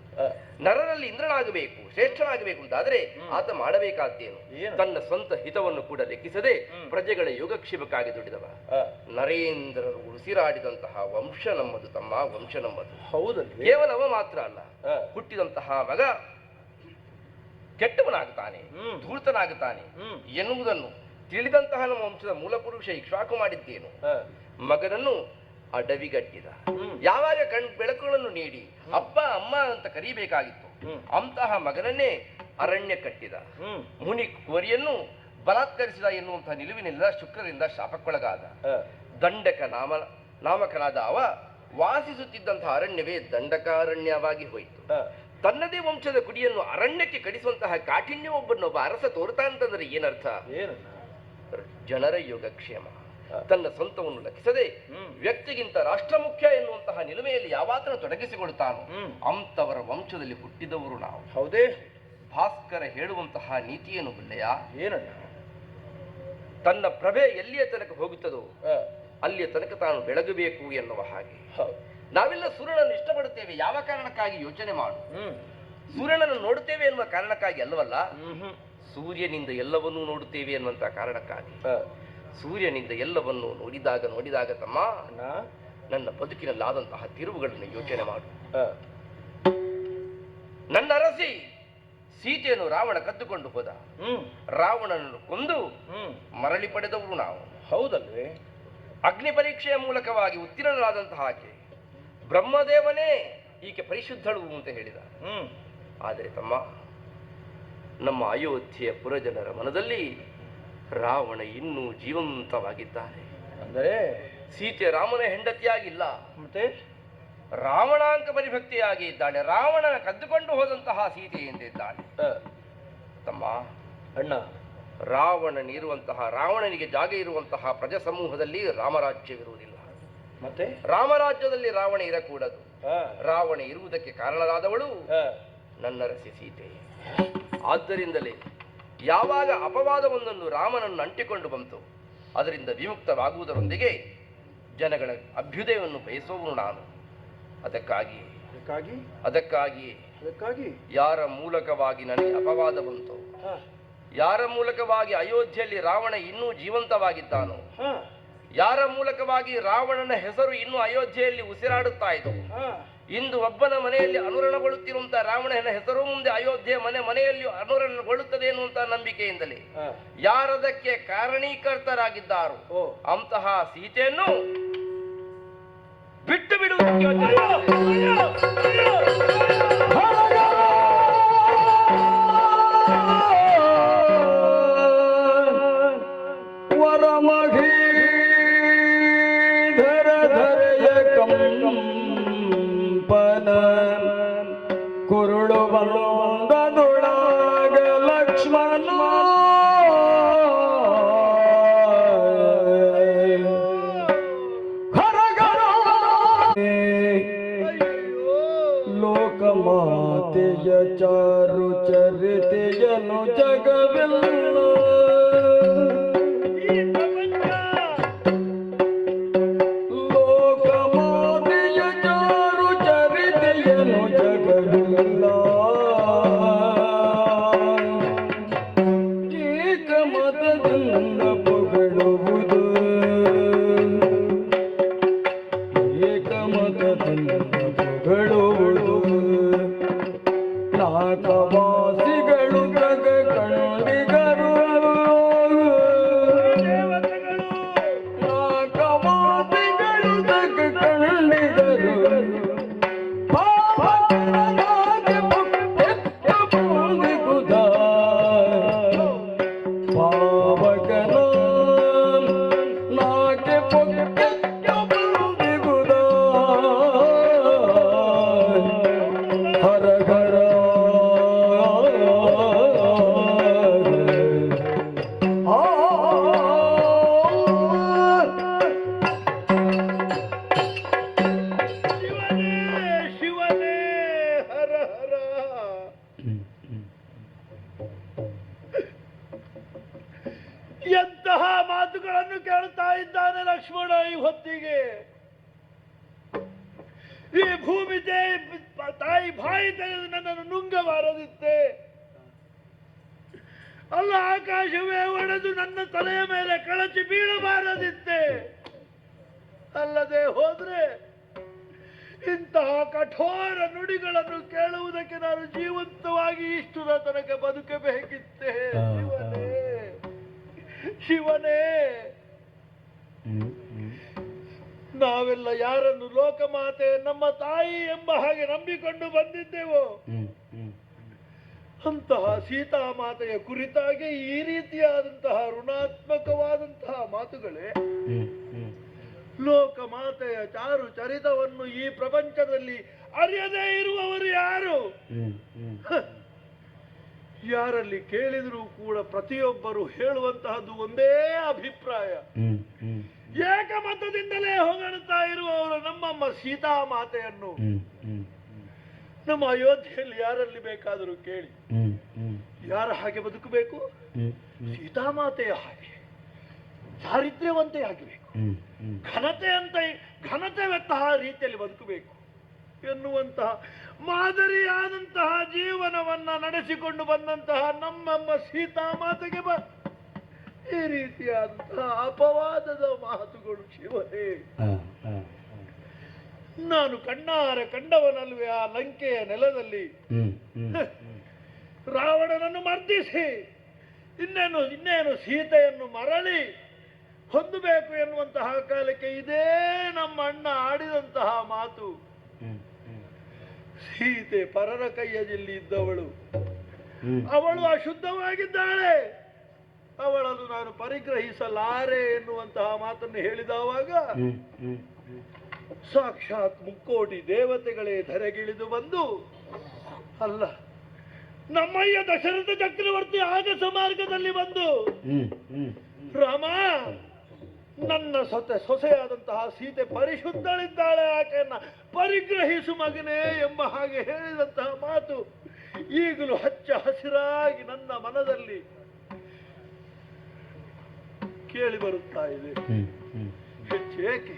ನರರಲ್ಲಿ ಇಂದ್ರನಾಗಬೇಕು, ಶ್ರೇಷ್ಠನಾಗಬೇಕು ಅಂತಾದ್ರೆ ಆತ ಮಾಡಬೇಕಾದ್ದೇನು? ತನ್ನ ಸ್ವಂತ ಹಿತವನ್ನು ಕೂಡ ಲೆಕ್ಕಿಸದೆ ಪ್ರಜೆಗಳ ಯೋಗಕ್ಷೇಮಕ್ಕಾಗಿ ದುಡಿದವ. ನರೇಂದ್ರರು ಉಸಿರಾಡಿದಂತಹ ವಂಶ ನಮ್ಮದು ತಮ್ಮ, ವಂಶ ನಮ್ಮದು. ಹೌದು. ಕೇವಲ ಅವ ಮಾತ್ರ ಅಲ್ಲ, ಹುಟ್ಟಿದಂತಹ ಮಗ ಕೆಟ್ಟವನಾಗುತ್ತಾನೆ, ಧೂರ್ತನಾಗುತ್ತಾನೆ ಎನ್ನುವುದನ್ನು ತಿಳಿದಂತಹ ನಮ್ಮ ವಂಶದ ಮೂಲಪುರುಷ ಇಕ್ಷ್ವಾಕು ಮಾಡಿದ್ದೇನು? ಮಗನನ್ನು ಅಡವಿಗಟ್ಟಿದ. ಯಾವಾಗ ಬೆಳಕುಗಳನ್ನು ನೀಡಿ ಅಪ್ಪ ಅಮ್ಮ ಅಂತ ಕರೀಬೇಕಾಗಿತ್ತು ಅಂತಹ ಮಗನನ್ನೇ ಅರಣ್ಯ ಕಟ್ಟಿದ. ಮುನಿ ಕೋರಿಯನ್ನು ಬಲಾತ್ಕರಿಸಿದ ಎನ್ನುವಂತಹ ನಿಲುವಿನಿಂದ ಶುಕ್ರರಿಂದ ಶಾಪಕ್ಕೊಳಗಾದ. ದಂಡಕ ನಾಮಕನಾದ ಅವ ವಾಸಿಸುತ್ತಿದ್ದಂತಹ ಅರಣ್ಯವೇ ದಂಡಕಾರಣ್ಯವಾಗಿ ಹೋಯಿತು. ತನ್ನದೇ ವಂಶದ ಕುಡಿಯನ್ನು ಅರಣ್ಯಕ್ಕೆ ಕಡಿಸುವಂತಹ ಕಾಠಿಣ್ಯ ಒಬ್ಬ ಅರಸ ತೋರ್ತಾ ಅಂತಂದ್ರೆ ಏನರ್ಥ? ಜನರ ಯೋಗಕ್ಷೇಮ, ತನ್ನ ಸ್ವಂತವನ್ನು ಲಕ್ಷಿಸದೆ ವ್ಯಕ್ತಿಗಿಂತ ರಾಷ್ಟ್ರ ಮುಖ್ಯ ಎನ್ನುವಂತಹ ನಿಲುಮೆಯಲ್ಲಿ ಯಾವಾತನ ತೊಡಗಿಸಿಕೊಳ್ತಾನೋ ಅಂತವರ ವಂಶದಲ್ಲಿ ಹುಟ್ಟಿದವರು ನಾವು. ಹೌದೇ? ಭಾಸ್ಕರ ಹೇಳುವಂತಹ ನೀತಿಯನ್ನು ಬಲ್ಲೆಯ? ಏನಣ್ಣ? ತನ್ನ ಪ್ರಭೆ ಎಲ್ಲಿಯ ತನಕ ಹೋಗುತ್ತದೋ ಅಲ್ಲಿಯ ತನಕ ತಾನು ಬೆಳಗಬೇಕು ಎನ್ನುವ ಹಾಗೆ. ನಾವೆಲ್ಲ ಸೂರ್ಯನನ್ನು ಇಷ್ಟಪಡುತ್ತೇವೆ, ಯಾವ ಕಾರಣಕ್ಕಾಗಿ ಯೋಚನೆ ಮಾಡು. ಸೂರ್ಯನನ್ನು ನೋಡುತ್ತೇವೆ ಎನ್ನುವ ಕಾರಣಕ್ಕಾಗಿ ಅಲ್ಲವಲ್ಲ, ಸೂರ್ಯನಿಂದ ಎಲ್ಲವನ್ನೂ ನೋಡುತ್ತೇವೆ ಎನ್ನುವಂತಹ ಕಾರಣಕ್ಕಾಗಿ. ಸೂರ್ಯನಿಂದ ಎಲ್ಲವನ್ನು ನೋಡಿದಾಗ ತಮ್ಮ, ನನ್ನ ಬದುಕಿನಲ್ಲಾದಂತಹ ತಿರುವುಗಳನ್ನು ಯೋಚನೆ ಮಾಡು. ನನ್ನ ಅರಸಿ ಸೀತೆಯನ್ನು ರಾವಣ ಕದ್ದುಕೊಂಡು ಹೋದ. ರಾವಣನನ್ನು ಕೊಂದು ಮರಳಿ ಪಡೆದವರು ನಾವು. ಹೌದಲ್ವೇ? ಅಗ್ನಿ ಪರೀಕ್ಷೆಯ ಮೂಲಕವಾಗಿ ಉತ್ತೀರ್ಣರಾದಂತಹ ಆಕೆ ಬ್ರಹ್ಮದೇವನೇ ಈಕೆ ಪರಿಶುದ್ಧಳು ಅಂತ ಹೇಳಿದ. ಆದರೆ ತಮ್ಮ, ನಮ್ಮ ಅಯೋಧ್ಯೆಯ ಪುರಜನರ ಮನದಲ್ಲಿ ರಾವಣ ಇನ್ನೂ ಜೀವಂತವಾಗಿದ್ದಾನೆ. ಅಂದರೆ ಸೀತೆ ರಾಮನ ಹೆಂಡತಿಯಾಗಿಲ್ಲ, ಮತ್ತೆ ರಾವಣಾಂಕ ಪರಿಭಕ್ತಿಯಾಗಿ ಇದ್ದಾಳೆ. ರಾವಣನ ಕದ್ದುಕೊಂಡು ಹೋದಂತಹ ಸೀತೆ ಎಂದಿದ್ದಾಳೆ. ತಮ್ಮ ಅಣ್ಣ, ರಾವಣನಿಗೆ ಜಾಗ ಇರುವಂತಹ ಪ್ರಜಾ ಸಮೂಹದಲ್ಲಿ ರಾಮರಾಜ್ಯವಿರುವುದಿಲ್ಲ. ಮತ್ತೆ ರಾಮರಾಜ್ಯದಲ್ಲಿ ರಾವಣ ಇರಕೂಡದು. ರಾವಣ ಇರುವುದಕ್ಕೆ ಕಾರಣರಾದವಳು ನನ್ನರಸಿ ಸೀತೆ. ಆದ್ದರಿಂದಲೇ ಯಾವಾಗ ಅಪವಾದವೊಂದನ್ನು ರಾಮನನ್ನು ಅಂಟಿಕೊಂಡು ಬಂತು, ಅದರಿಂದ ವಿಮುಕ್ತವಾಗುವುದರೊಂದಿಗೆ ಜನಗಳ ಅಭ್ಯುದಯವನ್ನು ಬಯಸುವವನು ನಾನು. ಅದಕ್ಕಾಗಿ ಯಾರ ಮೂಲಕವಾಗಿ ನನಗೆ ಅಪವಾದ ಬಂತು, ಯಾರ ಮೂಲಕವಾಗಿ ಅಯೋಧ್ಯೆಯಲ್ಲಿ ರಾವಣ ಇನ್ನೂ ಜೀವಂತವಾಗಿದ್ದಾನೋ, ಯಾರ ಮೂಲಕವಾಗಿ ರಾವಣನ ಹೆಸರು ಇನ್ನೂ ಅಯೋಧ್ಯೆಯಲ್ಲಿ ಉಸಿರಾಡುತ್ತಾ ಇದೆ, ಇಂದು ಒಬ್ಬನ ಮನೆಯಲ್ಲಿ ಅನುರಣಗೊಳ್ಳುತ್ತಿರುವಂತಹ ರಾವಣನ ಹೆಸರು ಮುಂದೆ ಅಯೋಧ್ಯೆ ಮನೆಯಲ್ಲಿ ಅನುರಣಗೊಳ್ಳುತ್ತದೆ ಎನ್ನುವಂತಹ ನಂಬಿಕೆಯಿಂದಲೇ ಯಾರದಕ್ಕೆ ಕಾರಣೀಕರ್ತರಾಗಿದ್ದಾರೋ ಅಂತಹ ಸೀತೆಯನ್ನು ಬಿಟ್ಟು ಬಿಡುವುದಕ್ಕೆ ವರಮಹಿ ಧರ ಧರೆಯ ಕಂ ಬಂದನೊಳಗ ಲಕ್ಷ್ಮಣ ಲೋಕಮಾತೆಯ ಚಾರು ಚರಿತೆಯನು ಜಗವೆಲ್ಲ ಲೋಕಮಾತೆಯ ಚಾರು ಚರಿತೆಯನು ಜಗವೆಲ್ಲ ಏಕಮತದಿಂದ ಪೊಗಳುವುದು ಏಕಮತದಿಂದ ಪೊಗಳುವುದು ನಾಗವಾಸಿಗಳು ಜಗ ಕಂಡಿಗರು ನಾಗವಾಸಿಗಳು ಜಗ ಕಂಡಿಗರು ಪಾವಕನಾಗಿ ಪುಟ್ಟೆತ್ತ ಬಂದಿಗುದ ಪಾವಕನ ನಾಗೆ ಪುಟ್ಟೆತ್ತ ಬಂದಿಗುದ ಹರ ಹರ ಶಿವನೇ ಹರ ಹರ. ಎಂತಹ ಮಾತುಗಳನ್ನು ಕೇಳ್ತಾ ಇದ್ದಾನೆ ಲಕ್ಷ್ಮಣ ಈ ಹೊತ್ತಿಗೆ. ಈ ಭೂಮಿ ತಾಯಿ ಬಾಯಿ ತೆಗೆದು ನನ್ನನ್ನು ನುಂಗಬಾರದಿತ್ತೆ. ಅಲ್ಲ ಆಕಾಶವೇ ಒಡೆದು ನನ್ನ ತಲೆಯ ಮೇಲೆ ಕಳಚಿ ಬೀಳಬಾರದಿತ್ತೆ. ಅಲ್ಲದೆ ಹೋದ್ರೆ ಇಂತಹ ಕಠೋರ ನುಡಿಗಳನ್ನು ಕೇಳುವುದಕ್ಕೆ ನಾನು ಜೀವಂತವಾಗಿ ಇಷ್ಟುದ ತನಕ ಬದುಕಬೇಕಿತ್ತೆ. ಶಿವನೇ ಶಿವನೇ, ನಾವೆಲ್ಲ ಯಾರನ್ನು ಲೋಕಮಾತೆ ನಮ್ಮ ತಾಯಿ ಎಂಬ ಹಾಗೆ ನಂಬಿಕೊಂಡು ಬಂದಿದ್ದೆವೋ ಅಂತಹ ಸೀತಾಮಾತೆಯ ಕುರಿತಾಗಿ ಈ ರೀತಿಯಾದಂತಹ ಋಣಾತ್ಮಕವಾದಂತಹ ಮಾತುಗಳೇ. ಲೋಕಮಾತೆಯ ಚಾರು ಚರಿತವನ್ನು ಈ ಪ್ರಪಂಚದಲ್ಲಿ ಅರಿಯದೇ ಇರುವವರು ಯಾರು? ಯಾರಲ್ಲಿ ಕೇಳಿದರೂ ಕೂಡ ಪ್ರತಿಯೊಬ್ಬರು ಹೇಳುವಂತಹದ್ದು ಒಂದೇ ಅಭಿಪ್ರಾಯ. ಏಕಮತದಿಂದಲೇ ಹೊಗಳುತ್ತಾ ಇರುವವರು ನಮ್ಮಮ್ಮ ಸೀತಾಮಾತೆಯನ್ನು. ನಮ್ಮ ಅಯೋಧ್ಯೆಯಲ್ಲಿ ಯಾರಲ್ಲಿ ಬೇಕಾದರೂ ಕೇಳಿ, ಯಾರ ಹಾಗೆ ಬದುಕಬೇಕು? ಸೀತಾಮಾತೆಯ ಹಾಗೆ ಚಾರಿತ್ರ್ಯವಂತೆಯಾಗಬೇಕು, ಘನತೆವಂತಹ ರೀತಿಯಲ್ಲಿ ಬದುಕಬೇಕು ಎನ್ನುವಂತಹ ಮಾದರಿಯಾದಂತಹ ಜೀವನವನ್ನ ನಡೆಸಿಕೊಂಡು ಬಂದಂತಹ ನಮ್ಮಮ್ಮ ಸೀತಾಮಾತೆಗೆ ಈ ರೀತಿಯಾದಂತಹ ಅಪವಾದದ ಮಾತುಗಳು. ಶಿವನೇ, ನಾನು ಕಣ್ಣಾರೆ ಕಂಡವನಲ್ವೇ ಆ ಲಂಕೆಯ ನೆಲದಲ್ಲಿ ರಾವಣನನ್ನು ಮರ್ದಿಸಿ ಇನ್ನೇನು ಸೀತೆಯನ್ನು ಮರಳಿ ಹೊಂದಬೇಕು ಎನ್ನುವಂತಹ ಕಾಲಕ್ಕೆ ಇದೇ ನಮ್ಮ ಅಣ್ಣ ಆಡಿದಂತಹ ಮಾತು. ಸೀತೆ ಪರರ ಕೈಯಲ್ಲಿ ಇದ್ದವಳು, ಅವಳು ಅಶುದ್ಧವಾಗಿದ್ದಾಳೆ, ಅವಳನ್ನು ನಾನು ಪರಿಗ್ರಹಿಸಲಾರೆ ಎನ್ನುವಂತಹ ಮಾತನ್ನು ಹೇಳಿದವಾಗ ಸಾಕ್ಷಾತ್ ಮುಕ್ಕೋಟಿ ದೇವತೆಗಳೇ ಧರೆಗಿಳಿದು ಬಂದು, ಅಲ್ಲ ನಮ್ಮಯ್ಯ ದಶರಥ ಚಕ್ರವರ್ತಿ ಆಗಸ ಮಾರ್ಗದಲ್ಲಿ ಬಂದು, ರಾಮ ನನ್ನ ಸೊಸೆಯಾದಂತಹ ಸೀತೆ ಪರಿಶುದ್ಧಳಿದ್ದಾಳೆ, ಆಕೆಯನ್ನ ಪರಿಗ್ರಹಿಸು ಮಗನೇ ಎಂಬ ಹಾಗೆ ಹೇಳಿದಂತಹ ಮಾತು ಈಗಲೂ ಹಚ್ಚ ಹಸಿರಾಗಿ ನನ್ನ ಮನದಲ್ಲಿ ಕೇಳಿ ಬರುತ್ತಾ ಇದೆ. ಹೆಚ್ಚೇಕೆ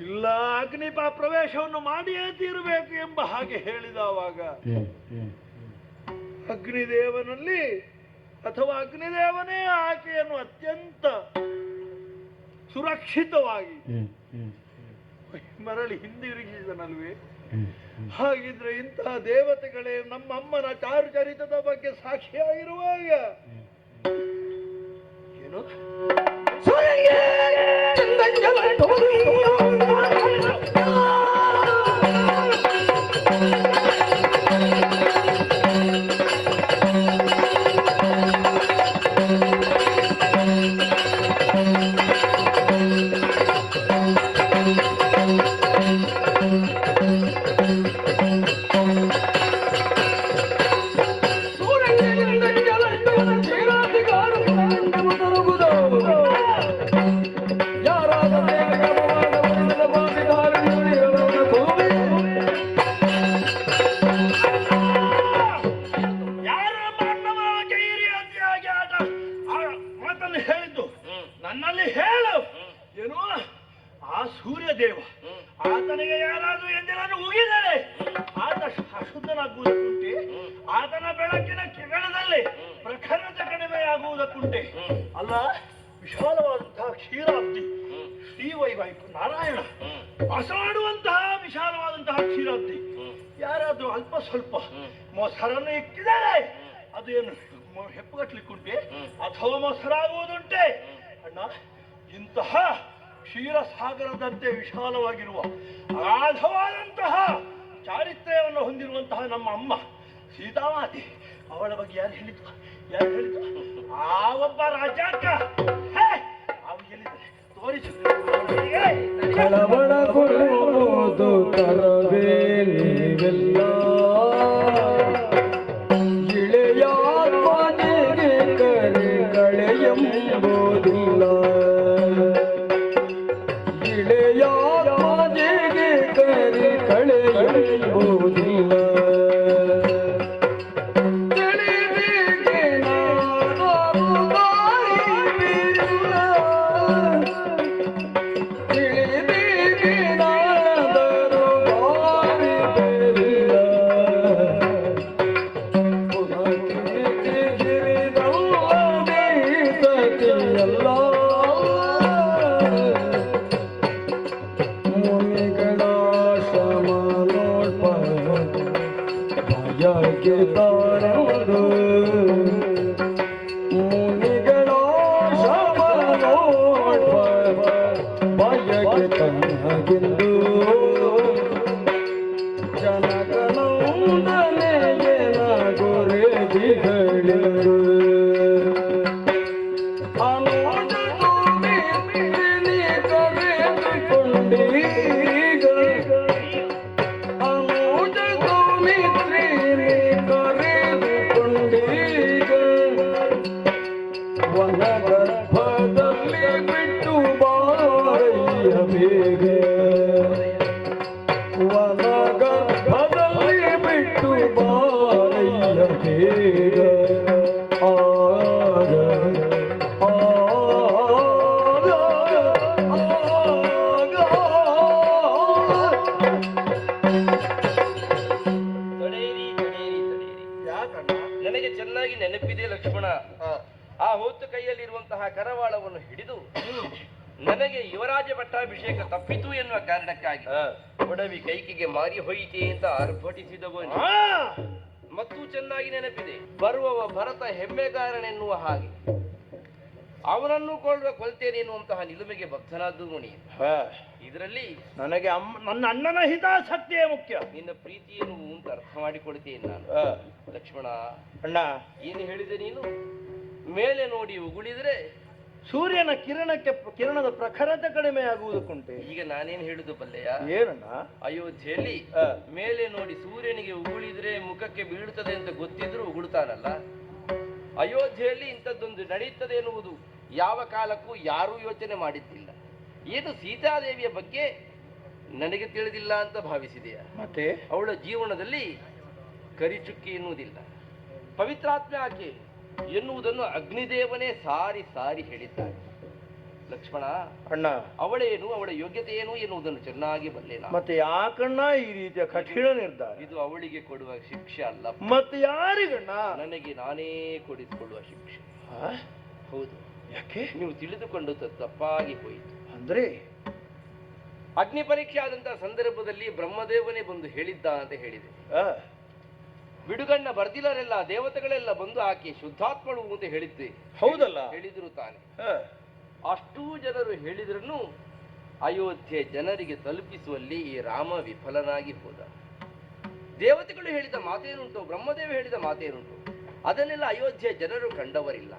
ಇಲ್ಲ, ಅಗ್ನಿ ಪ್ರವೇಶವನ್ನು ಮಾಡಿಯೇ ತೀರಬೇಕು ಎಂಬ ಹಾಗೆ ಹೇಳಿದವಾಗ ಅಗ್ನಿದೇವನಲ್ಲಿ ಅಥವಾ ಅಗ್ನಿದೇವನೇ ಆಕೆಯನ್ನು ಅತ್ಯಂತ ಸುರಕ್ಷಿತವಾಗಿ ಮರಳಿ ಹಿಂದಿರುಗಿಸಿದನಲ್ವೇ? ಹಾಗಿದ್ರೆ ಇಂತಹ ದೇವತೆಗಳೇ ನಮ್ಮ ಅಮ್ಮನ ಚಾರುಚರಿತದ ಬಗ್ಗೆ ಸಾಕ್ಷಿಯಾಗಿರುವಾಗ ಏನು ಪ್ರಕಾಶಮಾಗುವುದಕ್ಕುಂಟೆ, ಆತನ ಬೆಳಕಿನ ಕಿರಣದಲ್ಲಿ ಪ್ರಖರತೆ ಕಡಿಮೆಯಾಗುವುದಕ್ಕುಂಟೆ. ಅಲ್ಲ, ವಿಶಾಲವಾದಂತಹ ಕ್ಷೀರಾಬ್ದಿ ಶ್ರೀವೈವಾಹಿಕ ನಾರಾಯಣ ಅಸಾಡುವಂತಹ ವಿಶಾಲವಾದಂತಹ ಕ್ಷೀರಾಬ್ದಿ. ಯಾರಾದ್ರೂ ಅಲ್ಪ ಸ್ವಲ್ಪ ಮೊಸರನ್ನು ಇಕ್ಕಿದರೆ ಅದು ಏನು ಹೆಪ್ಪುಗಟ್ಲಿಕ್ಕುಂಟೆ ಅಥವಾ ಮೊಸರಾಗುವುದುಂಟೆ? ಅಣ್ಣ, ಇಂತಹ ಕ್ಷೀರಸಾಗರದಂತೆ ವಿಶಾಲವಾಗಿರುವ ಅಗಾಧವಾದಂತಹ ಚಾರಿತ್ರ್ಯವನ್ನು ಹೊಂದಿರುವಂತಹ ನಮ್ಮ ಅಮ್ಮ ಸೀತಾಮಾತೆ, ಅವಳ ಬಗ್ಗೆ ಯಾರು ಹೇಳಿದ್ರು? ಆ ಒಬ್ಬ ರಾಜಾಕ ಅವು ಎಲ್ಲಿದ್ದಾರೆ ತೋರಿಸು. ಕಳವಳಗೊಳ್ಳುವುದು ಕರವೇ ನೀವೆಲ್ಲ, ಇಳೆಯಾತ್ಮನಿಗೆ ಕರೆ ಕಳೆಯೆಂಬುದಿಲ್ಲ, ಇಳೆಯಾತ್ಮನಿಗೆ ಕರೆ ಕಳೆಯೆಂಬುದಿಲ್ಲ. ನನಗೆ ಚೆನ್ನಾಗಿ ನೆನಪಿದೆ ಲಕ್ಷ್ಮಣ. ಆ ಹೊತ್ತು ಕೈಯಲ್ಲಿರುವಂತಹ ಕರವಾಳವನ್ನು ಹಿಡಿದು ನನಗೆ ಯುವರಾಜ ಪಟ್ಟಾಭಿಷೇಕ ತಪ್ಪಿತು ಎನ್ನುವ ಕಾರಣಕ್ಕಾಗಿ ಒಡವಿ ಕೈಕಿಗೆ ಮಾರಿ ಹೋಯಿತೆ ಅಂತ ಆರ್ಭಟಿಸಿದವನು. ಮತ್ತು ಚೆನ್ನಾಗಿ ನೆನಪಿದೆ, ಬರುವವ ಭರತ ಹೆಮ್ಮೆಗಾರನೆನ್ನುವ ಹಾಗೆ ಅವನನ್ನು ಕೊಲ್ತೇನೆ ಎನ್ನುವಂತಹ ನಿಲುಮೆಗೆ ಬದ್ಧನಾದ್ದು ಮುನಿ. ಇದರಲ್ಲಿ ನನಗೆ ನನ್ನ ಅಣ್ಣನ ಹಿತಾಸಕ್ತಿಯೇ ಮುಖ್ಯ. ನಿನ್ನ ಪ್ರೀತಿಯನ್ನು ಅಂತ ಅರ್ಥ ಮಾಡಿಕೊಡ್ತೇನೆ ನಾನು. ಲಕ್ಷ್ಮಣ ಅಣ್ಣ, ಏನು ಹೇಳಿದೆ ನೀನು? ಮೇಲೆ ನೋಡಿ ಉಗುಳಿದ್ರೆ ಸೂರ್ಯನ ಕಿರಣದ ಪ್ರಖರತೆ ಕಡಿಮೆ ಆಗುವುದಕ್ಕುಂಟೆ. ಈಗ ನಾನೇನು ಹೇಳುದು ಬಲ್ಲೆಯ? ಏನಣ್ಣ? ಅಯೋಧ್ಯೆಯಲ್ಲಿ ಮೇಲೆ ನೋಡಿ ಸೂರ್ಯನಿಗೆ ಉಗುಳಿದ್ರೆ ಮುಖಕ್ಕೆ ಬೀಳ್ತದೆ ಅಂತ ಗೊತ್ತಿದ್ರು ಉಗುಳ್ತಾನಲ್ಲ. ಅಯೋಧ್ಯೆಯಲ್ಲಿ ಇಂಥದ್ದೊಂದು ನಡೆಯುತ್ತದೆ ಎನ್ನುವುದು ಯಾವ ಕಾಲಕ್ಕೂ ಯಾರೂ ಯೋಚನೆ ಮಾಡಿದ್ದಿಲ್ಲ. ಏನು ಸೀತಾದೇವಿಯ ಬಗ್ಗೆ ನನಗೆ ತಿಳಿದಿಲ್ಲ ಅಂತ ಭಾವಿಸಿದೆಯಾ? ಮತ್ತೆ ಅವಳ ಜೀವನದಲ್ಲಿ ಕರಿಚುಕ್ಕಿ ಎನ್ನುವುದಿಲ್ಲ, ಪವಿತ್ರಾತ್ಮೆ ಆಕೆ ಎನ್ನುವುದನ್ನು ಅಗ್ನಿದೇವನೇ ಸಾರಿ ಸಾರಿ ಹೇಳಿದ್ದಾನೆ. ಲಕ್ಷ್ಮಣ ಅಣ್ಣ, ಅವಳೇನು, ಅವಳ ಯೋಗ್ಯತೆ ಏನು ಎನ್ನುವುದನ್ನು ಚೆನ್ನಾಗಿ ಬಲ್ಲೇನ. ಮತ್ತೆ ಯಾಕಣ್ಣ ಈ ರೀತಿಯ ಕಠಿಣ ನಿರ್ಧಾರ? ಇದು ಅವಳಿಗೆ ಕೊಡುವ ಶಿಕ್ಷೆ ಅಲ್ಲ. ಮತ್ತೆ ಯಾರಿಗಣ್ಣ? ನನಗೆ ನಾನೇ ಕೊಡಿಸಿಕೊಳ್ಳುವ ಶಿಕ್ಷೆ. ಹೌದು. ಯಾಕೆ? ನೀವು ತಿಳಿದುಕೊಂಡದ್ದು ತಪ್ಪಾಗಿ ಹೋಯಿತು. ಅಂದ್ರೆ ಅಗ್ನಿ ಪರೀಕ್ಷೆ ಆದಂತಹ ಸಂದರ್ಭದಲ್ಲಿ ಬ್ರಹ್ಮದೇವನೇ ಬಂದು ಹೇಳಿದ್ದ ಅಂತ ಹೇಳಿದೆ. ಬಿಡುಗಣ್ಣ ಬರ್ದಿಲ್ಲರೆಲ್ಲ ದೇವತೆಗಳೆಲ್ಲ ಬಂದು ಆಕೆ ಶುದ್ಧಾತ್ಮಳು ಅಂತ ಹೇಳಿದ್ದೆ. ಹೌದಲ್ಲ? ಹೇಳಿದ್ರು ತಾನೆ. ಅಷ್ಟೂ ಜನರು ಹೇಳಿದ್ರನ್ನು ಅಯೋಧ್ಯೆ ಜನರಿಗೆ ತಲುಪಿಸುವಲ್ಲಿ ಈ ರಾಮ ವಿಫಲನಾಗಿ ಹೋದ. ದೇವತೆಗಳು ಹೇಳಿದ ಮಾತೇನುಂಟು, ಬ್ರಹ್ಮದೇವ ಹೇಳಿದ ಮಾತೇನುಂಟು, ಅದನ್ನೆಲ್ಲ ಅಯೋಧ್ಯೆ ಜನರು ಕಂಡವರಿಲ್ಲ.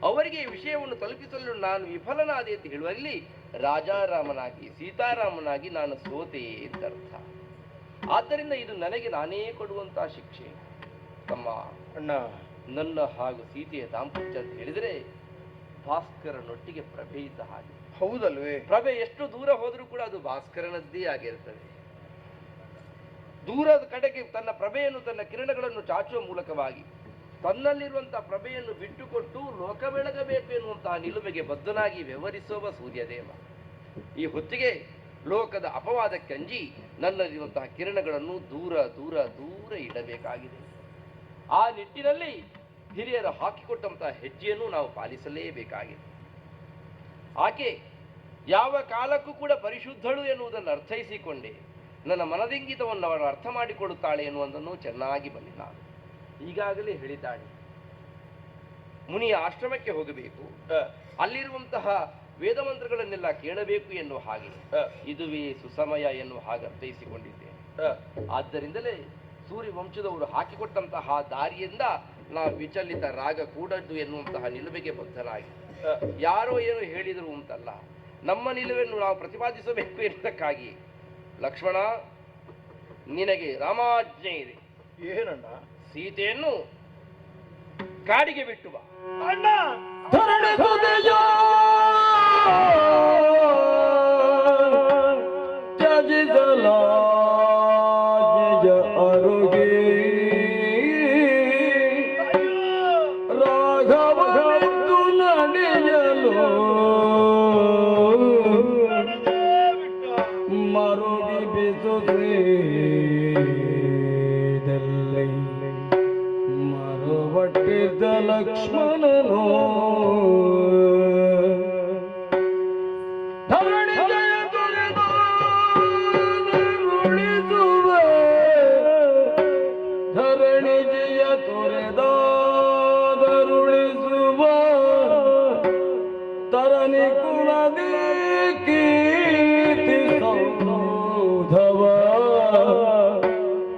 ಅವರಿಗೆ ಈ ವಿಷಯವನ್ನು ತಲುಪಿಸಲು ನಾನು ವಿಫಲನಾದೆ ಅಂತ ಹೇಳುವಲ್ಲಿ ರಾಜಾರಾಮನಾಗಿ ಸೀತಾರಾಮನಾಗಿ ನಾನು ಸೋತೆ ಅಂತ ಅರ್ಥ. ಆದ್ದರಿಂದ ಇದು ನನಗೆ ನಾನೇ ಕೊಡುವಂತಹ ಶಿಕ್ಷೆ. ತಮ್ಮ ಅಣ್ಣ, ನನ್ನ ಹಾಗೂ ಸೀತೆಯ ದಾಂಪತ್ಯ ಅಂತ ಹೇಳಿದರೆ ಭಾಸ್ಕರನೊಟ್ಟಿಗೆ ಪ್ರಭೆ ಇದ್ದ ಹಾಗೆ. ಹೌದಲ್ವೇ? ಪ್ರಭೆ ಎಷ್ಟು ದೂರ ಹೋದರೂ ಕೂಡ ಅದು ಭಾಸ್ಕರನದ್ದೇ ಆಗಿರ್ತದೆ. ದೂರದ ಕಡೆಗೆ ತನ್ನ ಪ್ರಭೆಯನ್ನು, ತನ್ನ ಕಿರಣಗಳನ್ನು ಚಾಚುವ ಮೂಲಕವಾಗಿ ತನ್ನಲ್ಲಿರುವಂತಹ ಪ್ರಭೆಯನ್ನು ಬಿಟ್ಟುಕೊಟ್ಟು ಲೋಕ ಬೆಳಗಬೇಕು ಎನ್ನುವಂತಹ ನಿಲುಮೆಗೆ ಬದ್ಧನಾಗಿ ವ್ಯವಹರಿಸುವ ಸೂರ್ಯದೇವ. ಈ ಹೊತ್ತಿಗೆ ಲೋಕದ ಅಪವಾದಕ್ಕೆ ಅಂಜಿ ನನ್ನಲ್ಲಿರುವಂತಹ ಕಿರಣಗಳನ್ನು ದೂರ ದೂರ ದೂರ ಇಡಬೇಕಾಗಿದೆ. ಆ ನಿಟ್ಟಿನಲ್ಲಿ ಹಿರಿಯರು ಹಾಕಿಕೊಟ್ಟಂತಹ ಹೆಜ್ಜೆಯನ್ನು ನಾವು ಪಾಲಿಸಲೇಬೇಕಾಗಿದೆ. ಆಕೆ ಯಾವ ಕಾಲಕ್ಕೂ ಕೂಡ ಪರಿಶುದ್ಧಳು ಎನ್ನುವುದನ್ನು ಅರ್ಥೈಸಿಕೊಂಡೆ ನನ್ನ ಮನದಿಂಗಿತವನ್ನು ಅವಳು ಅರ್ಥ ಮಾಡಿಕೊಳ್ಳುತ್ತಾಳೆ ಎನ್ನುವುದನ್ನು ಚೆನ್ನಾಗಿ ಬಲ್ಲೆ ನಾನು. ಈಗಾಗಲೇ ಹೇಳಿದ್ದಾಳೆ, ಮುನಿಯ ಆಶ್ರಮಕ್ಕೆ ಹೋಗಬೇಕು, ಅಲ್ಲಿರುವಂತಹ ವೇದ ಮಂತ್ರಗಳನ್ನೆಲ್ಲ ಕೇಳಬೇಕು ಎನ್ನುವ ಹಾಗೆ ಇದುವೇ ಸುಸಮಯ ಎನ್ನುವ ಹಾಗೆ ಅರ್ಥೈಸಿಕೊಂಡಿದ್ದೇನೆ. ಆದ್ದರಿಂದಲೇ ಸೂರ್ಯವಂಶದವರು ಹಾಕಿಕೊಟ್ಟಂತಹ ದಾರಿಯಿಂದ ನಾವು ವಿಚಲಿತ ರಾಗ ಕೂಡದ್ದು ಎನ್ನುವಂತಹ ನಿಲುವಿಗೆ ಬದ್ಧರಾಗಿ ಯಾರೋ ಏನೋ ಹೇಳಿದರು ಅಂತಲ್ಲ, ನಮ್ಮ ನಿಲುವನ್ನು ನಾವು ಪ್ರತಿಪಾದಿಸಬೇಕು ಎನ್ನುವುದಕ್ಕಾಗಿ ಲಕ್ಷ್ಮಣ, ನಿನಗೆ ರಾಮಾಜ್ಞೆ ಇದೆ. ಏನಣ್ಣ? ಸೀತೆಯನ್ನು ಕಾಡಿಗೆ ಬಿಟ್ಟು ಬಾ. ಅಣ್ಣ ತ್ಯಜಿಸಲ ಅರುಗಿ ರಾಘವನೆಂದು ನಡೆಯಲು ಮರುಗಿ ಬಿಸುದಲ್ಲಿ ಮರುವಟ್ಟಿದ್ದ ಲಕ್ಷ್ಮಣನು ಧರಣಿ ಜಯ ತೊರೆದುಳಿಸುವೆ, ಧರಣಿ ಜಯ ತೊರೆದಾದರುಳಿಸುವ ತರಣಿ ಕುಲದಿ ಕೀರ್ತಿ ಸೌಧವ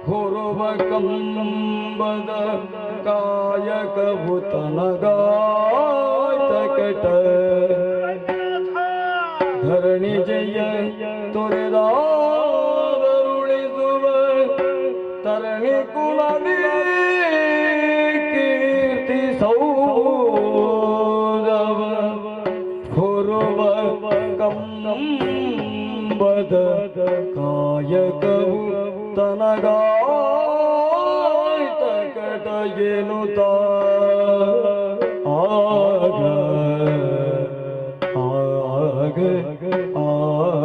ಹೊರುವ ಕಂಬದ ಕಾಯಕವು ತನಗಾಯ್ತ ಕೆಟ ಧರಣಿ ಜಯ ತೊರೆದಾದರುಳಿಸುವ ತರಣಿ ಕುಲದಿ ಕೀರ್ತಿ ಸೌಧವ ಹೊರುವ ಕಂಬದ ಕಾಯಕವು ತನಗಾಯ್ತ ಕಟ ಎನ್ನುತ್ತ ಆಗ ಆಗ ಆಗ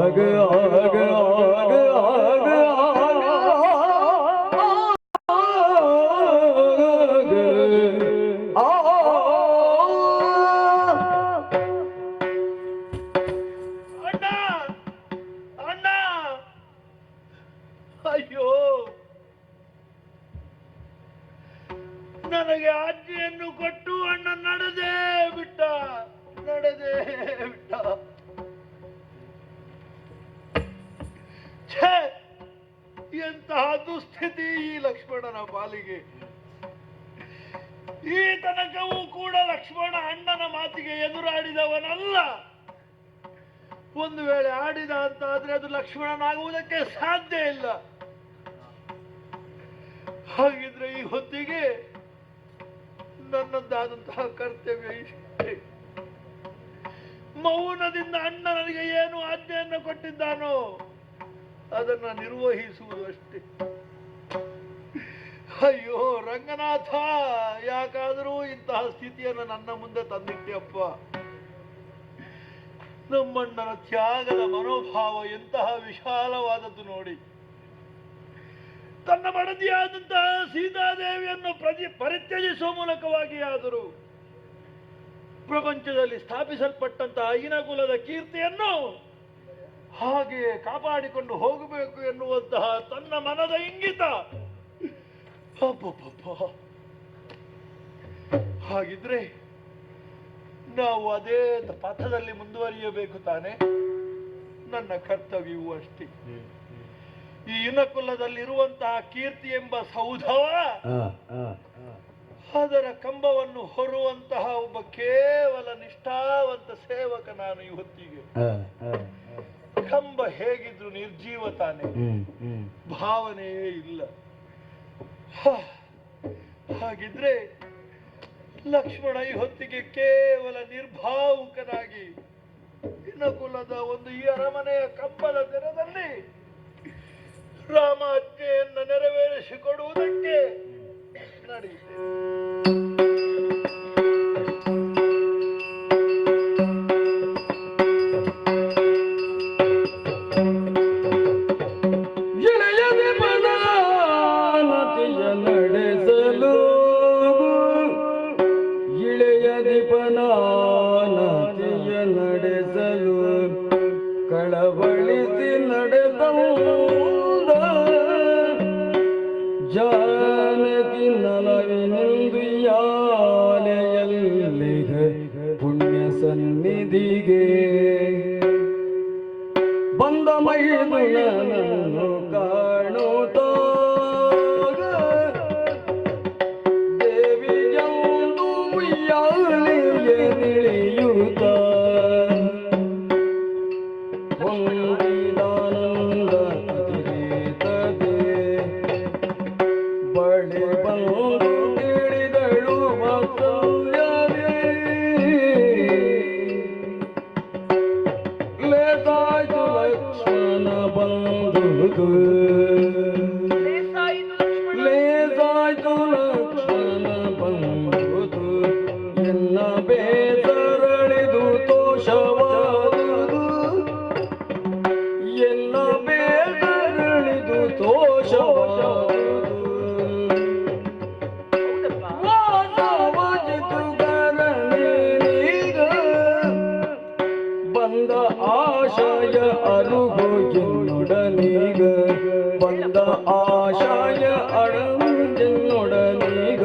ಆಗ ಆಗ ಆಗ ಅಯ್ಯೋ, ನನಗೆ ಆಜ್ಞೆಯನ್ನು ಕೊಟ್ಟು ಅಣ್ಣ ನಡೆದೇ ಬಿಟ್ಟ. ಛೇ, ಎಂತಹ ದುಸ್ಥಿತಿ ಈ ಲಕ್ಷ್ಮಣನ ಪಾಲಿಗೆ. ಈ ತನಕವೂ ಕೂಡ ಲಕ್ಷ್ಮಣ ಅಣ್ಣನ ಮಾತಿಗೆ ಎದುರಾಡಿದವನಲ್ಲ. ಒಂದು ವೇಳೆ ಆಡಿದ ಅಂತ ಆದ್ರೆ ಅದು ಲಕ್ಷ್ಮಣನಾಗುವುದಕ್ಕೆ ಸಾಧ್ಯ ಇಲ್ಲ. ಹಾಗಿದ್ರೆ ಈ ಹೊತ್ತಿಗೆ ನನ್ನದ್ದಾದಂತಹ ಕರ್ತವ್ಯ ಇಷ್ಟೇ. ಮೌನದಿಂದ ಅಣ್ಣ ನನಗೆ ಏನು ಆಜ್ಞೆಯನ್ನು ಕೊಟ್ಟಿದ್ದಾನೋ ಅದನ್ನ ನಿರ್ವಹಿಸುವುದು ಅಷ್ಟೇ. ಅಯ್ಯೋ ರಂಗನಾಥ, ಯಾಕಾದರೂ ಇಂತಹ ಸ್ಥಿತಿಯನ್ನು ನನ್ನ ಮುಂದೆ ತಂದಿಟ್ಟೆಯಪ್ಪ. ನಮ್ಮಣ್ಣನ ತ್ಯಾಗದ ಮನೋಭಾವ ಎಂತಹ ವಿಶಾಲವಾದದ್ದು ನೋಡಿ. ತನ್ನ ಮಡದಿಯಾದಂತಹ ಸೀತಾದೇವಿಯನ್ನು ಪರಿತ್ಯಜಿಸುವ ಮೂಲಕವಾಗಿ ಆದರೂ ಪ್ರಪಂಚದಲ್ಲಿ ಸ್ಥಾಪಿಸಲ್ಪಟ್ಟಂತಹ ಐನಕುಲದ ಕೀರ್ತಿಯನ್ನು ಹಾಗೆಯೇ ಕಾಪಾಡಿಕೊಂಡು ಹೋಗಬೇಕು ಎನ್ನುವಂತಹ ತನ್ನ ಮನದ ಇಂಗಿತ. ಹಾಗಿದ್ರೆ ನಾವು ಅದೇ ಪಥದಲ್ಲಿ ಮುಂದುವರಿಯಬೇಕು ತಾನೆ. ನನ್ನ ಕರ್ತವ್ಯವೂ ಅಷ್ಟೇ. ಈ ಇನಕುಲದಲ್ಲಿರುವಂತಹ ಕೀರ್ತಿ ಎಂಬ ಸೌಧವ ಅದರ ಕಂಬವನ್ನು ಹೊರುವಂತಹ ಒಬ್ಬ ಕೇವಲ ನಿಷ್ಠಾವಂತ ಸೇವಕ ನಾನು ಈ ಹೊತ್ತಿಗೆ. ಕಂಬ ಹೇಗಿದ್ರು ನಿರ್ಜೀವ ತಾನೆ, ಭಾವನೆಯೇ ಇಲ್ಲ. ಹಾಗಿದ್ರೆ ಲಕ್ಷ್ಮಣ ಈ ಹೊತ್ತಿಗೆ ಕೇವಲ ನಿರ್ಭಾವುಕನಾಗಿ ಇನಕುಲದ ಒಂದು ಈ ಅರಮನೆಯ ಕಂಬದ ತೆರದಲ್ಲಿ ರಾಮಾಜ್ಞೆಯನ್ನು ನೆರವೇರಿಸಿಕೊಡುವುದಕ್ಕೆ ನಡೆಯುತ್ತೆ. ಆಯ್ತು ಲಕ್ಷ್ಮಣ ಬಂದುದು ಎನ್ನ ಬೇಸರಳಿದು ತೋಷವಾದುದು ಎನ್ನ ಬೇಸರಳಿದು ತೋಷವಾದುದು ವಾಸವಜಿತುಗರನೇನೀಗ ಬಂದ ಆಶಯ ಅರುಗೋ ಎನ್ನೊಡನೀಗ ಬಂದ ಆಶಯ ಅಡಂಜೆನ್ನೊಡನೀಗ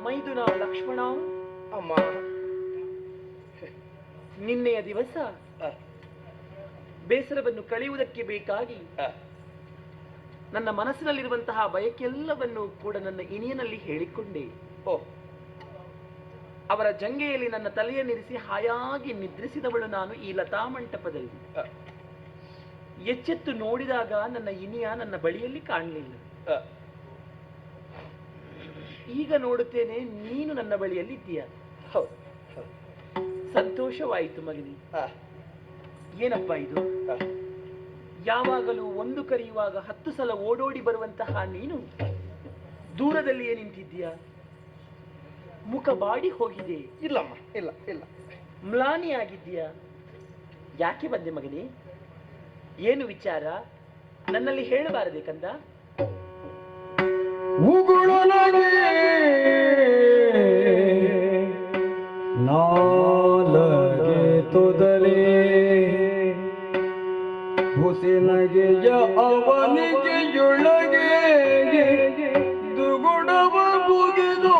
ಮೈದುನ ಲಕ್ಷ್ಮಣ ಅಮ್ಮ, ನಿನ್ನೆಯ ದಿವಸ ಬೇಸರವನ್ನು ಕಳೆಯುವುದಕ್ಕೆ ಬೇಕಾಗಿ ನನ್ನ ಮನಸ್ಸಿನಲ್ಲಿರುವಂತಹ ಬಯಕೆಲ್ಲವನ್ನು ಕೂಡ ನನ್ನ ಇನಿಯನಲ್ಲಿ ಹೇಳಿಕೊಂಡೆ. ಅವರ ಜಂಗೆಯಲ್ಲಿ ನನ್ನ ತಲೆಯನ್ನಿರಿಸಿ ಹಾಯಾಗಿ ನಿದ್ರಿಸಿದವಳು ನಾನು ಈ ಲತಾ ಮಂಟಪದಲ್ಲಿ. ಎಚ್ಚೆತ್ತು ನೋಡಿದಾಗ ನನ್ನ ಇನಿಯ ನನ್ನ ಬಳಿಯಲ್ಲಿ ಕಾಣಲಿಲ್ಲ. ಈಗ ನೋಡುತ್ತೇನೆ ನೀನು ನನ್ನ ಬಳಿಯಲ್ಲಿ ಇದ್ದೀಯ. ಸಂತೋಷವಾಯಿತು ಮಗನಿ. ಏನಪ್ಪ ಇದು? ಯಾವಾಗಲೂ ಒಂದು ಕರೆಯುವಾಗ 10 ಸಲ ಓಡೋಡಿ ಬರುವಂತಹ ನೀನು ದೂರದಲ್ಲಿಯೇ ನಿಂತಿದ್ದೀಯ. ಮುಖ ಬಾಡಿ ಹೋಗಿದೆ. ಇಲ್ಲಮ್ಮ, ಇಲ್ಲ ಇಲ್ಲ. ಮ್ಲಾನಿಯಾಗಿದ್ದೀಯ. ಯಾಕೆ ಬಂದೆ ಮಗನೇ? ಏನು ವಿಚಾರ? ನನ್ನಲ್ಲಿ ಹೇಳಬಾರದೆ ಕಂದ? ನಾಲಗೆ ತೊದಲೇ ಹುಸಿನಗೆಯ ಅವನಿಗೆಯೊಳಗೆ ದುಗುಡವ ಮುಗಿದು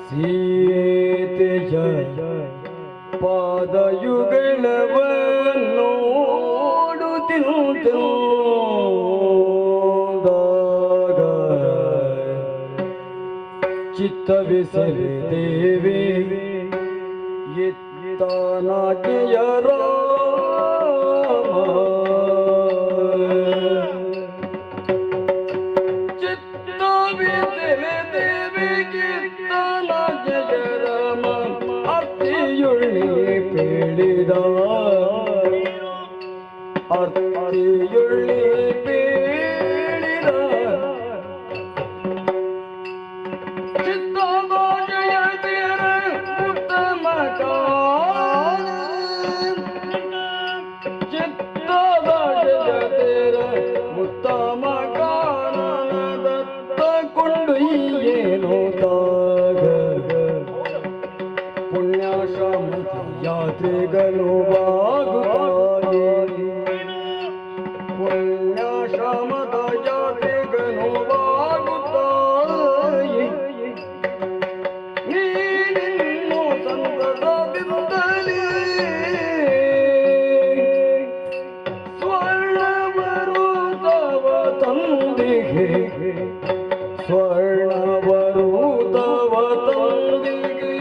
ಸೀತೆಯ ಪಾದಯುಗಳವನ್ನೋಡುತ್ತಿರುವುದಾಗ ಚಿತ್ತವಿಸಲಿ ದೇವಿ ಇತ್ತಾನಾಟಿಯ ಚಿತ್ತವಿಸಲಿ ದೇವಿ ಇತ್ತಾನಾಟಿಯ ರಾಮ ಅರ್ತಿಯುಳ್ಳಿ ಪೀಡಿದ ಅರ್ತಿಯುಳ್ಳಿ ಪೀಡಿದ ಉತ್ತಮ ಕಾರಣದತ್ತ ಕೊಂಡು ಏನು ದಾಗ ಪುಣ್ಯಾಶ್ರಮ ಯಾತ್ರೆಗಳು ಬಾಗುತ್ತಾಯಿ ಪುಣ್ಯಾಶ್ರಮದ ಯಾತ್ರೆಗಳು ಬಾಗುತ್ತಾಯಿ ನೀನಿನ್ನು ಸಂತಸದಿಂದಲೇ ಸ್ವರ್ಣವರು ತವ ತಂದಿಗೆ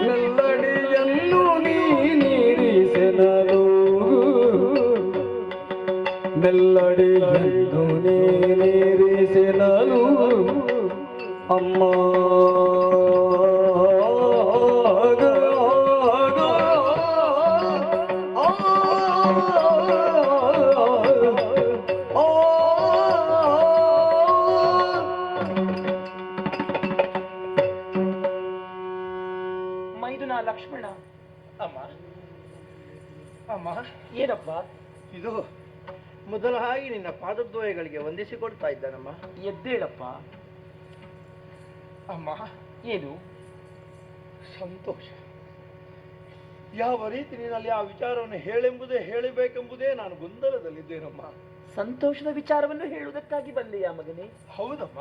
ಮೆಲ್ಲಡಿಯನ್ನು ನೀರಿಸೆನಲು ಮೆಲ್ಲಡಿಯನ್ನು ನೀರಿಸೆನಲು ಅಮ್ಮ ಲಕ್ಷ್ಮಣ. ಅಮ್ಮ ಅಮ್ಮ, ಏನಪ್ಪ ಇದು? ಮೊದಲ ಹಾಗೆ ನಿನ್ನ ಪಾದದ್ವಯಗಳಿಗೆ ವಂದಿಸಿಕೊಡ್ತಾ ಇದ್ದಾನಮ್ಮ. ಎದ್ದೇಳಪ್ಪ. ಅಮ್ಮ, ಏನು ಸಂತೋಷ. ಯಾವ ರೀತಿ ನಿನ್ನಲ್ಲಿ ಆ ವಿಚಾರವನ್ನು ಹೇಳಬೇಕೆಂಬುದೇ ನಾನು ಗೊಂದಲದಲ್ಲಿದ್ದೇನಮ್ಮ. ಸಂತೋಷದ ವಿಚಾರವನ್ನು ಹೇಳುವುದಕ್ಕಾಗಿ ಬಂದೆಯಾ ಮಗನೇ? ಹೌದಮ್ಮ.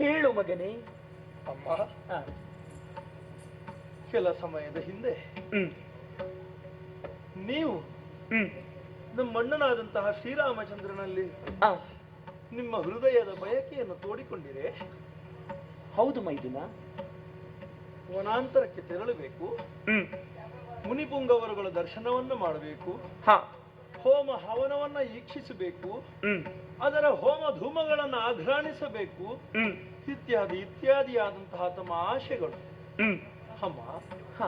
ಹೇಳು ಮಗನೇ. ಅಮ್ಮ, ಕೆಲ ಸಮಯದ ಹಿಂದೆ ನೀವು ನಮ್ಮ ಅಣ್ಣನಾದಂತಹ ಶ್ರೀರಾಮಚಂದ್ರನಲ್ಲಿ ನಿಮ್ಮ ಹೃದಯದ ಬಯಕೆಯನ್ನು ತೋಡಿಕೊಂಡಿರೆ. ಹೌದು ಮೈದುನ. ವನಾಂತರಕ್ಕೆ ತೆರಳಬೇಕು, ಮುನಿಪುಂಗವರುಗಳ ದರ್ಶನವನ್ನು ಮಾಡಬೇಕು, ಹೋಮ ಹವನವನ್ನ ಈಕ್ಷಿಸಬೇಕು, ಅದರ ಹೋಮ ಧೂಮಗಳನ್ನು ಆಘ್ರಾಣಿಸಬೇಕು, ಇತ್ಯಾದಿ ಇತ್ಯಾದಿಯಾದಂತಹ ತಮ್ಮ ಆಶೆಗಳು. ಅಮ್ಮ ಹ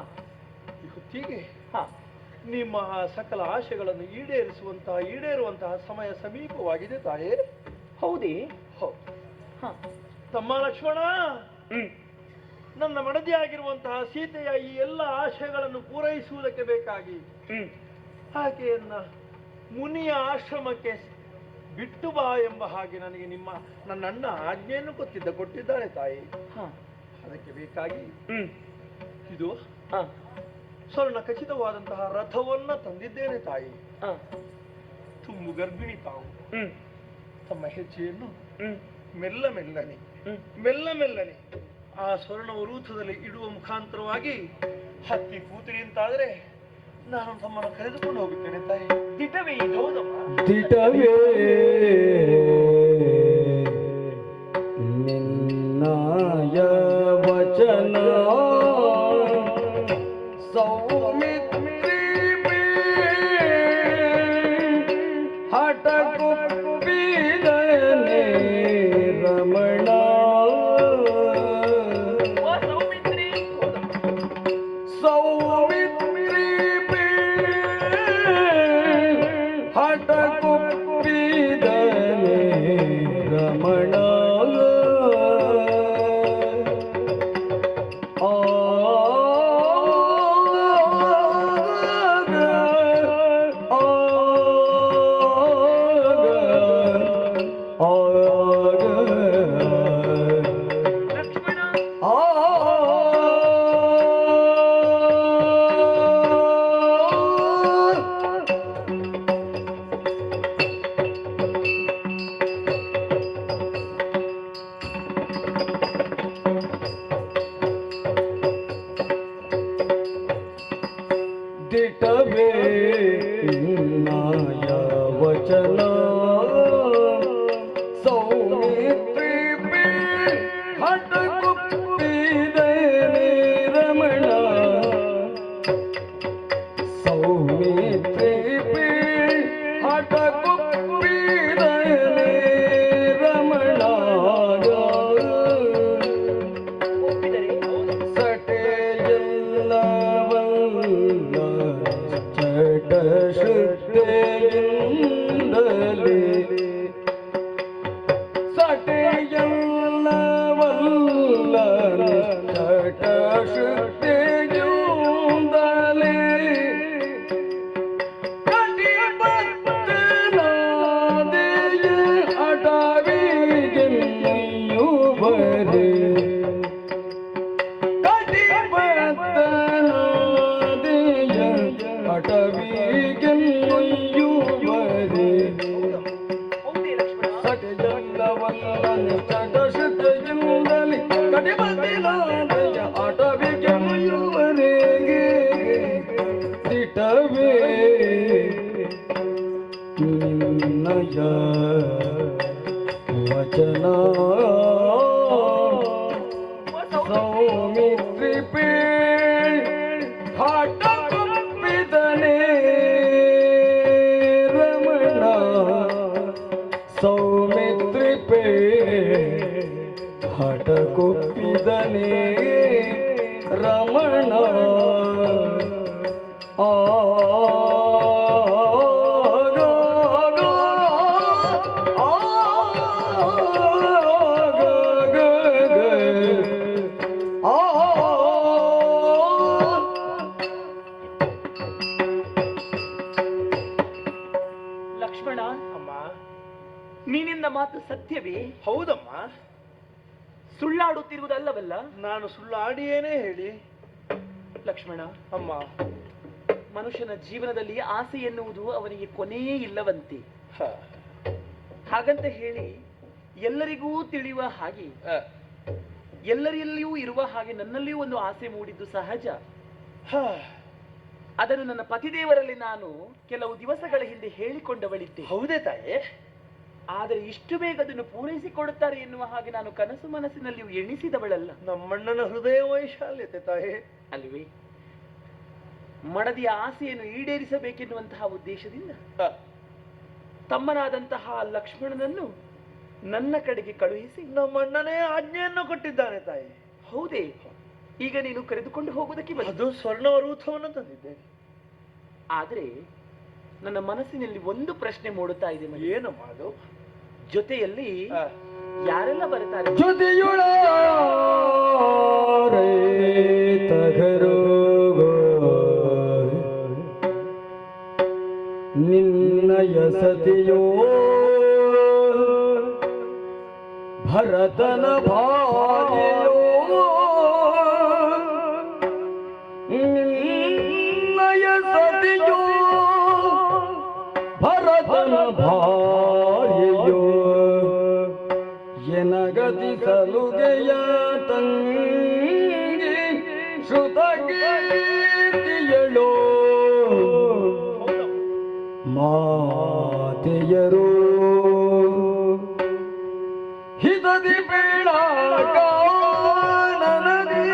ಹೊತ್ತಿಗೆ ಹ ನಿಮ್ಮ ಸಕಲ ಆಶೆಗಳನ್ನು ಈಡೇರುವಂತಹ ಸಮಯ ಸಮೀಪವಾಗಿದೆ ತಾಯೇ. ಹೌದೇ? ಹೌದು. ಹ ತಮ್ಮ ಲಕ್ಷ್ಮಣ, ನನ್ನ ಮಡದಿಯಾಗಿರುವಂತಹ ಸೀತೆಯ ಈ ಎಲ್ಲ ಆಶಯಗಳನ್ನು ಪೂರೈಸುವುದಕ್ಕೆ ಬೇಕಾಗಿ ಆಕೆಯನ್ನ ಮುನಿಯ ಆಶ್ರಮಕ್ಕೆ ಬಿಟ್ಟು ಬಾ ಎಂಬ ಹಾಗೆ ನನಗೆ ನನ್ನ ಅಣ್ಣ ಆಜ್ಞೆಯನ್ನು ಕೊಟ್ಟಿದ್ದಾನೆ ತಾಯಿ. ಅದಕ್ಕೆ ಬೇಕಾಗಿ ಇದು ಸ್ವರ್ಣ ಖಚಿತವಾದಂತಹ ರಥವನ್ನ ತಂದಿದ್ದೇನೆ ತಾಯಿ. ತುಂಬು ಗರ್ಭಿಣಿ ತಾವು. ತಮ್ಮ ಹೆಜ್ಜೆಯನ್ನು ಮೆಲ್ಲ ಮೆಲ್ಲನೆ ಆ ಸ್ವರ್ಣ ಉರೂಥದಲ್ಲಿ ಇಡುವ ಮುಖಾಂತರವಾಗಿ ಹತ್ತಿ ಕೂತಿರಿ ಅಂತಾದ್ರೆ ನಾನು ತಮ್ಮನ್ನು ಕರೆದುಕೊಂಡು ಹೋಗುತ್ತೇನೆ ತಾಯಿ. ದಿಟವೇ ಇದು? ದಿಟವೇ ನಿನ್ನಾಯ ವಚನ ಸೌಮಿತ್ರಿ ಹಠಕುಪ್ಪಿದನೆ ರಮಣ ಸೌಮಿತ್ರಿ ಹಠಕುಪ್ಪಿದನೆ ರಮಣ ದಿಟವೇ ನಾಯ ವಚನ ಸೌಮಿತ್ರಿ ಹಠಕುಪ್ಪಿದನೆ ರಮಣ ಸೌಮಿತ್ರಿ ಹಠಕುಪ್ಪಿದನೆ ರಮಣ ಚಟ ಶ್ರದ್ಧೆಯಿಂದಲೇ ಸಟೆಯಲ್ಲವಲ್ಲ ಚಟ ಶ್ರದ್ಧೆಯಿಂದಲೇ ಕಟಿಬದ್ಧನಾದೆಯ ಅಡವಿಗೆ ನಯ್ಯುವರೆ ಅಟವಿಗೆ ನಯ್ಯುವರೆ ಸಟೆಯಲ್ಲವಲ್ಲ ಚಟ ಶ್ರದ್ಧೆಯಿಂದಲೇ ಕಟಿಬದ್ಧನಾದೆಯ ಅಟವಿಗೆ ನಯ್ಯುವರೆಗೆ ದಿಟವೇ ನಿನ್ನಯ ವಚನ ಸೌಮಿತ್ರಿ ಹಠಕುಪ್ಪಿದನೆ ರಮಣ ಸೌಮಿತ್ರಿ ಹಠಕುಪ್ಪಿದನೆ ರಮಣ ಲಕ್ಷ್ಮಣ, ಅಮ್ಮ ನೀನಿಂದ ಮಾತು ಸತ್ಯವೇ? ಹೌದಮ್ಮ. ಸುಳ್ಳಾಡುತ್ತಿರುವುದಲ್ಲವಲ್ಲ? ನಾನು ಸುಳ್ಳಾಡಿಯೇನೇ ಹೇಳಿ. ಲಕ್ಷ್ಮಣ, ಅಮ್ಮ, ಮನುಷ್ಯನ ಜೀವನದಲ್ಲಿ ಆಸೆ ಎನ್ನುವುದು ಅವನಿಗೆ ಕೊನೆಯೇ ಇಲ್ಲವಂತೆ. ಹಾಗಂತ ಹೇಳಿ ಎಲ್ಲರಿಗೂ ತಿಳಿಯುವ ಹಾಗೆ, ಎಲ್ಲರಲ್ಲಿಯೂ ಇರುವ ಹಾಗೆ ನನ್ನಲ್ಲಿಯೂ ಒಂದು ಆಸೆ ಮೂಡಿದ್ದು ಸಹಜ. ಅದನ್ನು ನನ್ನ ಪತಿದೇವರಲ್ಲಿ ನಾನು ಕೆಲವು ದಿವಸಗಳ ಹಿಂದೆ ಹೇಳಿಕೊಂಡವಳಿದ್ದೆ. ಹೌದೇ ತಾಯೇ? ಆದರೆ ಇಷ್ಟು ಬೇಗ ಅದನ್ನು ಪೂರೈಸಿಕೊಡುತ್ತಾರೆ ಎನ್ನುವ ಹಾಗೆ ನಾನು ಕನಸು ಮನಸ್ಸಿನಲ್ಲಿಯೂ ಎಣಿಸಿದವಳಲ್ಲ. ನಮ್ಮಣ್ಣನ ಹೃದಯ ವೈಶಾಲ್ಯತೆ ತಾಯೇ ಅಲ್ವೇ? ಮಡದಿಯ ಆಸೆಯನ್ನು ಈಡೇರಿಸಬೇಕೆನ್ನುವಂತಹ ಉದ್ದೇಶದಿಂದ ತಮ್ಮನಾದಂತಹ ಲಕ್ಷ್ಮಣನನ್ನು ನನ್ನ ಕಡೆಗೆ ಕಳುಹಿಸಿ ನಮ್ಮಣ್ಣನೇ ಆಜ್ಞೆಯನ್ನು ಕೊಟ್ಟಿದ್ದಾನೆ ತಾಯಿ. ಹೌದೇ? ಈಗ ನೀನು ಕರೆದುಕೊಂಡು ಹೋಗುವುದಕ್ಕೆ ಅದು ಸ್ವರ್ಣವರೂಥವನ್ನು ತಂದಿದ್ದೇನೆ. ಆದ್ರೆ ನನ್ನ ಮನಸ್ಸಿನಲ್ಲಿ ಒಂದು ಪ್ರಶ್ನೆ ಮೂಡುತ್ತಾ ಇದೆ. ಏನಮ್ಮ ಅದು? ಜೊತೆಯಲ್ಲಿ ಯಾರೆಲ್ಲ ಬರ್ತಾರೆ? ನಿನ್ನಯ ಸತಿಯೋ ಭರತನ ಭಾರ್ಯೆಯೋ, ನಿನ್ನಯ ಸತಿಯೋ ಭರತನ ಭಾರ್ಯೆಯೋ, ಎನಗತಿ ಸಲುಗೆಯ ತಂಗಿ ಶ್ರುತಕೀರ್ತಿಯಳೋ, ಮಾತೆಯರು ಹಿತದಿ ಬೇಡ ಕಾನನದಿ,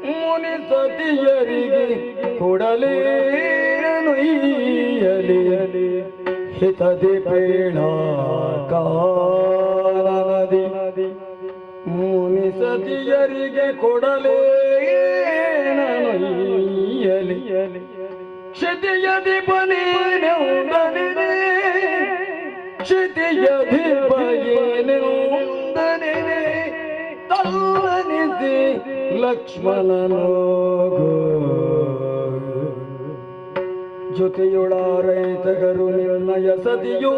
ಮುನಿ ಸತಿಯರಿಗೆ ಕೊಡಲೇನುಯ್ಯಲಿ, ಹಿತದಿ ಬೇಡ ಕಾನನದಿ, ಮುನಿ ಸತಿಯರಿಗೆ ಕೊಡಲೇನುಯ್ಯಲಿ, ಕ್ಷಿತಿಯಧಿಪನೇನೆಂದನೆ, ಕ್ಷಿತಿಯಧಿಪಯೇನೆಂದನೆ, ತಲ್ಲನಿಸಿ ಲಕ್ಷ್ಮಣನೋ ಜೊತೆಯೊಳಾರೈತಗರು ನಿರ್ಣಯ ಸತಿಯು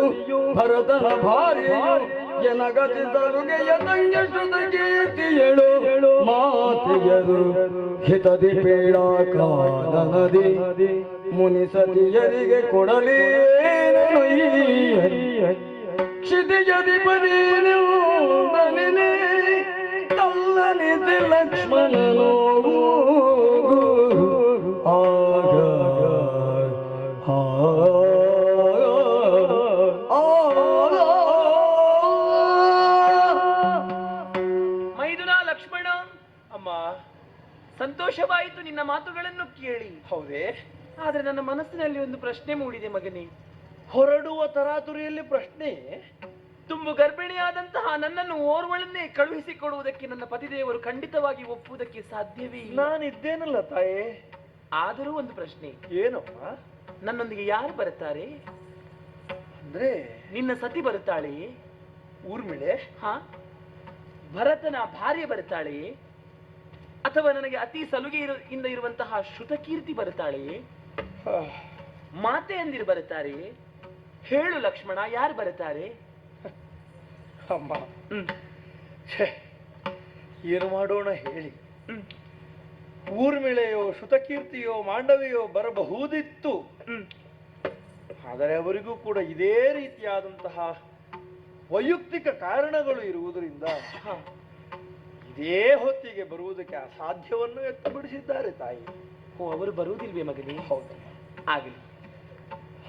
ಭರತನ ಭಾರ್ಯೆಯು, ಎನಗತಿ ಸಲುಗೆಯ ತಂಗಿ ಶ್ರುತ ಕೀರ್ತಿಯಳು, ಮಾತೆಯರು ಹಿತದಿ ಬೇಡ ಕಾನನದಿ, ಮುನಿ ಸತಿಯರಿಗೆ ಕೊಡಲೇನುಯ್ಯಲಿ, ಕ್ಷಿತಿಯಧಿಪನೇನೆಂದನೆ, ತಲ್ಲನಿಸಿ ಲಕ್ಷ್ಮಣನೋ ಆಗ ಮೈದುನ ಲಕ್ಷ್ಮಣ. ಅಮ್ಮ, ಸಂತೋಷವಾಯಿತು ನಿನ್ನ ಮಾತುಗಳನ್ನು ಕೇಳಿ. ಹೌದೇ? ಆದ್ರೆ ನನ್ನ ಮನಸ್ಸಿನಲ್ಲಿ ಒಂದು ಪ್ರಶ್ನೆ ಮೂಡಿದೆ ಮಗನೇ. ಹೊರಡುವ ತರಾತುರಿಯಲ್ಲಿ ಪ್ರಶ್ನೆ? ತುಂಬು ಗರ್ಭಿಣಿಯಾದಂತಹ ನನ್ನನ್ನು ಓರ್ವಳನ್ನೇ ಕಳುಹಿಸಿಕೊಡುವುದಕ್ಕೆ ನನ್ನ ಪತಿದೇವರು ಖಂಡಿತವಾಗಿ ಒಪ್ಪುವುದಕ್ಕೆ ಸಾಧ್ಯವೇ ಇಲ್ಲ. ನಾನಿದ್ದೇನಲ್ಲ ತಾಯೇ. ಆದರೂ ಒಂದು ಪ್ರಶ್ನೆ. ಏನಮ್ಮ? ನನ್ನೊಂದಿಗೆ ಯಾರು ಬರುತ್ತಾರೆ? ಅಂದ್ರೆ ನಿನ್ನ ಸತಿ ಬರುತ್ತಾಳೆ? ಊರ್ಮಿಳೆ? ಹಾ. ಭರತನ ಭಾರ್ಯೆ ಬರುತ್ತಾಳೆ? ಅಥವಾ ನನಗೆ ಅತಿ ಸಲುಗೆ ಇಂದ ಇರುವಂತಹ ಶ್ರುತಕೀರ್ತಿ ಬರುತ್ತಾಳೆ? ಮಾತೆ ಅಂದಿರು ಬರುತ್ತಾರೆ? ಹೇಳು ಲಕ್ಷ್ಮಣ, ಯಾರು ಬರುತ್ತಾರೆ? ಅಮ್ಮ, ಏನು ಮಾಡೋಣ ಹೇಳಿ. ಊರ್ಮಿಳೆಯೋ ಶ್ರುತಕೀರ್ತಿಯೋ ಮಾಂಡವಿಯೋ ಬರಬಹುದಿತ್ತು. ಆದರೆ ಅವರಿಗೂ ಕೂಡ ಇದೇ ರೀತಿಯಾದಂತಹ ವೈಯಕ್ತಿಕ ಕಾರಣಗಳು ಇರುವುದರಿಂದ ಇದೇ ಹೊತ್ತಿಗೆ ಬರುವುದಕ್ಕೆ ಅಸಾಧ್ಯವನ್ನು ವ್ಯಕ್ತಪಡಿಸಿದ್ದಾರೆ ತಾಯಿ. ಓ, ಅವರು ಬರುವುದಿಲ್ವೇ ಮಗನೇ? ಹೌದು, ಆಗಲಿ.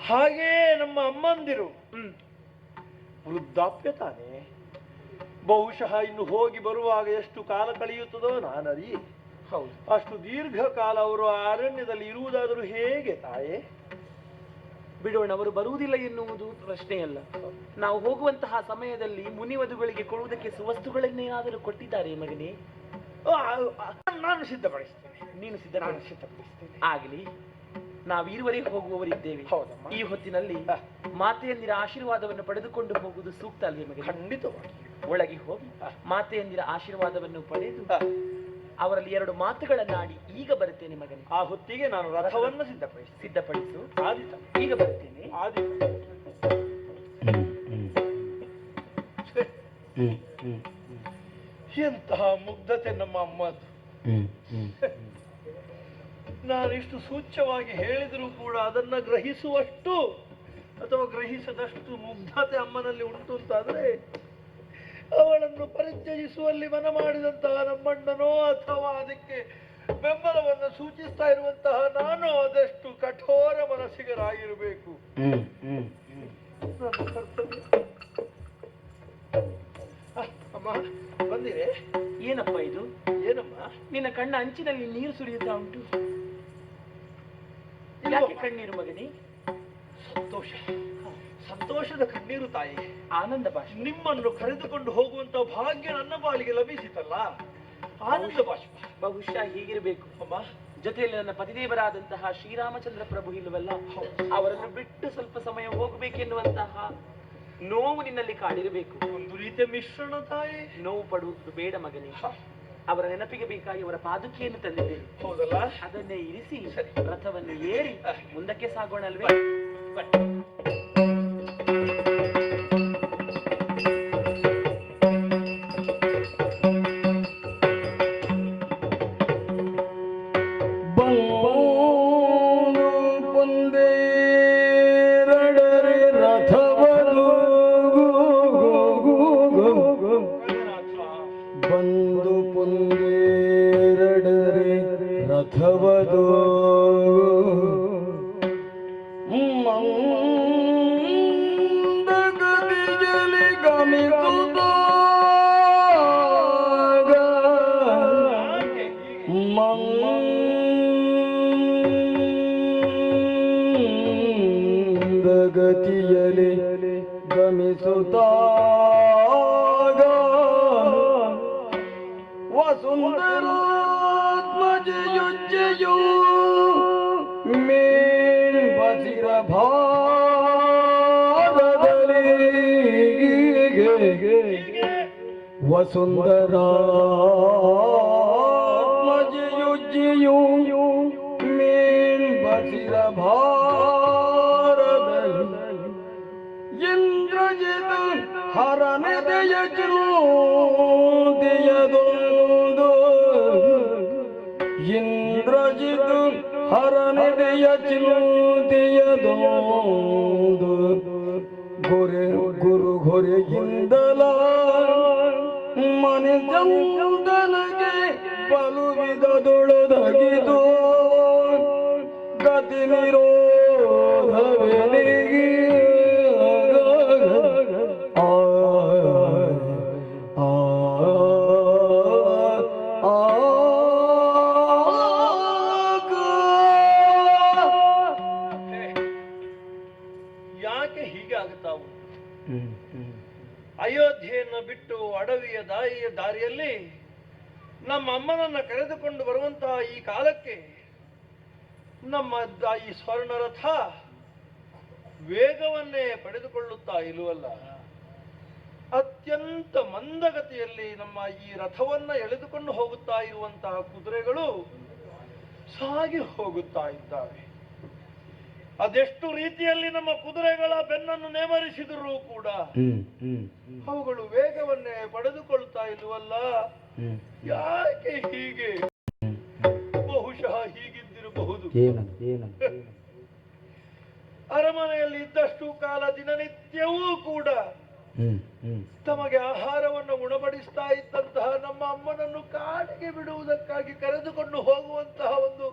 ಹಾಗೇ ನಮ್ಮ ಅಮ್ಮಂದಿರು ವೃದ್ಧಾಪ್ಯ ತಾನೇ. ಬಹುಶಃ ಇನ್ನು ಹೋಗಿ ಬರುವಾಗ ಎಷ್ಟು ಕಾಲ ಕಳೆಯುತ್ತದೋ ನಾನರಿ. ಹೌದು, ಅಷ್ಟು ದೀರ್ಘಕಾಲ ಅವರು ಅರಣ್ಯದಲ್ಲಿ ಇರುವುದಾದರೂ ಹೇಗೆ ತಾಯೇ? ಬಿಡೋಣ, ಅವರು ಬರುವುದಿಲ್ಲ ಎನ್ನುವುದು ಪ್ರಶ್ನೆಯಲ್ಲ. ನಾವು ಹೋಗುವಂತಹ ಸಮಯದಲ್ಲಿ ಮುನಿವಧುಗಳಿಗೆ ಕೊಡುವುದಕ್ಕೆ ಸುವಸ್ತುಗಳನ್ನೇನಾದರೂ ಕೊಟ್ಟಿದ್ದಾರೆ ಮಗನೇ? ನಾನು ಸಿದ್ಧಪಡಿಸ್ತೇನೆ. ನೀನು ಸಿದ್ಧಪಡಿಸ್ತೇನೆ. ಆಗಲಿ, ನಾವೀರುವರೆಗೆ ಹೋಗುವವರಿದ್ದೇವೆ. ಈ ಹೊತ್ತಿನಲ್ಲಿ ಮಾತೆಯಂದಿರ ಆಶೀರ್ವಾದವನ್ನು ಪಡೆದುಕೊಂಡು ಹೋಗುವುದು ಸೂಕ್ತ ಅಲ್ವೇ ಮಗನೇ? ಖಂಡಿತವಾಗಿ. ಒಳಗೆ ಹೋಗಿ ಮಾತೆಯಂದಿರ ಆಶೀರ್ವಾದವನ್ನು ಪಡೆದು ಅವರಲ್ಲಿ ಎರಡು ಮಾತುಗಳನ್ನಾಡಿ ಈಗ ಬರುತ್ತೇನೆ ಮಗನೇ. ಆ ಹೊತ್ತಿಗೆ ನಾನು ರಥವನ್ನು ಸಿದ್ಧಪಡಿಸು. ಆದಿತ, ಈಗ ಬರುತ್ತೇನೆ. ಆದಿತ. ಎಂತಹ ಮುಗ್ಧತೆ ನಮ್ಮ ಅಮ್ಮದು. ನಾನಿಷ್ಟು ಸೂಚ್ಯವಾಗಿ ಹೇಳಿದರೂ ಕೂಡ ಅದನ್ನ ಗ್ರಹಿಸುವಷ್ಟು ಅಥವಾ ಗ್ರಹಿಸದಷ್ಟು ಮುಗ್ಧತೆ ಅಮ್ಮನಲ್ಲಿ ಉಂಟು ಅಂತಾದ್ರೆ ಅವಳನ್ನು ಪರಿಚಯಿಸುವಲ್ಲಿ ಮನ ಮಾಡಿದಂತಹ ನಮ್ಮಣ್ಣನೋ ಅಥವಾ ಅದಕ್ಕೆ ಬೆಂಬಲವನ್ನು ಸೂಚಿಸ್ತಾ ಇರುವಂತಹ ನಾನು ಅದೆಷ್ಟು ಕಠೋರ ಮನಸ್ಸಿಗರಾಗಿರಬೇಕು. ಅಮ್ಮ ಬಂದಿರೆ? ಏನಪ್ಪ ಇದು? ಏನಮ್ಮ? ನಿನ್ನ ಕಣ್ಣ ಅಂಚಿನಲ್ಲಿ ನೀರು ಸುರಿಯುತ್ತಾ ಉಂಟು. ಯಾಕೆ ಕಣ್ಣೀರು ಮಗನೇ? ಸಂತೋಷ, ಸಂತೋಷದ ಕಣ್ಣೀರು ತಾಯಿ. ಆನಂದ ಭಾಷೆ. ನಿಮ್ಮನ್ನು ಕರೆದುಕೊಂಡು ಹೋಗುವಂತ ಭಾಗ್ಯ ನನ್ನ ಬಾಳಿಗೆ ಲಭಿಸಿತಲ್ಲ, ಆನಂದ ಬಾಷ್ಪ. ಬಹುಶಃ ಹೀಗಿರಬೇಕು ಅಮ್ಮ. ಜೊತೆಯಲ್ಲಿ ನನ್ನ ಪತಿದೇವರಾದಂತಹ ಶ್ರೀರಾಮಚಂದ್ರ ಪ್ರಭು ಇಲ್ಲವಲ್ಲ, ಅವರನ್ನು ಬಿಟ್ಟು ಸ್ವಲ್ಪ ಸಮಯ ಹೋಗಬೇಕೆನ್ನುವಂತಹ ನೋವು ನಿನ್ನಲ್ಲಿ ಕಾಡಿರಬೇಕು. ಒಂದು ರೀತಿಯ ಮಿಶ್ರಣ ತಾಯಿ. ನೋವು ಪಡುವುದು ಬೇಡ ಮಗನೇ. ಅವರ ನೆನಪಿಗೆ ಬೇಕಾಗಿ ಅವರ ಪಾದುಕೆಯನ್ನು ತಂದಿದ್ದೇನೆ. ಹೌದಲ್ಲ? ಅದನ್ನೇ ಇರಿಸಿ ರಥವನ್ನು ಏರಿ ಮುಂದಕ್ಕೆ ಸಾಗೋಣ ಅಲ್ವೇ? ಬಂದು ಪುಂದೇರಡರೆ ರಥವದು ಮಂದಗತಿಯಲ್ಲಿ ಗಮಿಸುತ್ತಾಗ ಮಂದಗತಿಯಲ್ಲಿ ಗಮಿಸುತ್ತಾಗ ವಸುಂಧರಾತ್ಮಜಯುಜ್ಜಯೋ ಮೇಲ್ ಬಸಿರ ಭಾರದಲ್ಲಿ ವಸುಂಧರಾತ್ಮಜಯುಜ್ಜಯೋ ಮೇಲ್ ಬಸಿರ ಭಾರದಲ್ಲಿ ಇಂದ್ರಜಿತ್ ಹರನೆದೆಯ ಚಿರುದೆಯದೊಂದು ಇಂದ್ರಜಿತ್ ಹರನೆದೆಯ ಚಿರುದೆಯದೊಂದು ಗೊರೆ ಗುರು ಗೊರೆಯಿಂದಲ ಮನೆ ಚಂದನಗೆ ಬಲುವಿದದೊಳದಗಿದು ಗತಿ ನಿರೋಧವೆನಿಗೆ ಯಾಕೆ ಹೀಗೆ ಆಗುತ್ತಾ ಉಂಟು? ಅಯೋಧ್ಯೆಯನ್ನು ಬಿಟ್ಟು ಅಡವಿಯ ದಾರಿಯಲ್ಲಿ ನಮ್ಮ ಅಮ್ಮನನ್ನ ಕರೆದುಕೊಂಡು ಬರುವಂತಹ ಈ ಕಾಲಕ್ಕೆ ನಮ್ಮ ಈ ಸ್ವರ್ಣರಥ ವೇಗವನ್ನೇ ಪಡೆದುಕೊಳ್ಳುತ್ತಾ ಇಲ್ಲವಲ್ಲ. ಅತ್ಯಂತ ಮಂದಗತಿಯಲ್ಲಿ ನಮ್ಮ ಈ ರಥವನ್ನ ಎಳೆದುಕೊಂಡು ಹೋಗುತ್ತಾ ಇರುವಂತಹ ಕುದುರೆಗಳು ಸಾಗಿ ಹೋಗುತ್ತಾ ಇದ್ದಾವೆ. ಅದೆಷ್ಟು ರೀತಿಯಲ್ಲಿ ನಮ್ಮ ಕುದುರೆಗಳ ಬೆನ್ನನ್ನು ನೇಮರಿಸಿದರೂ ಕೂಡ ಅವುಗಳು ವೇಗವನ್ನೇ ಪಡೆದುಕೊಳ್ತಾ ಇಲ್ಲವಲ್ಲ. ಯಾಕೆ ಹೀಗೆ? ಬಹುಶಃ ಹೀಗಿದ್ದಿರಬಹುದು. ಅರಮನೆಯಲ್ಲಿ ಇದ್ದಷ್ಟು ಕಾಲ ದಿನನಿತ್ಯವೂ ಕೂಡ ತಮಗೆ ಆಹಾರವನ್ನು ಉಣಬಡಿಸ್ತಾ ಇದ್ದಂತಹ ನಮ್ಮ ಅಮ್ಮನನ್ನು ಕಾಡಿಗೆ ಬಿಡುವುದಕ್ಕಾಗಿ ಕರೆದುಕೊಂಡು ಹೋಗುವಂತಹ ಒಂದು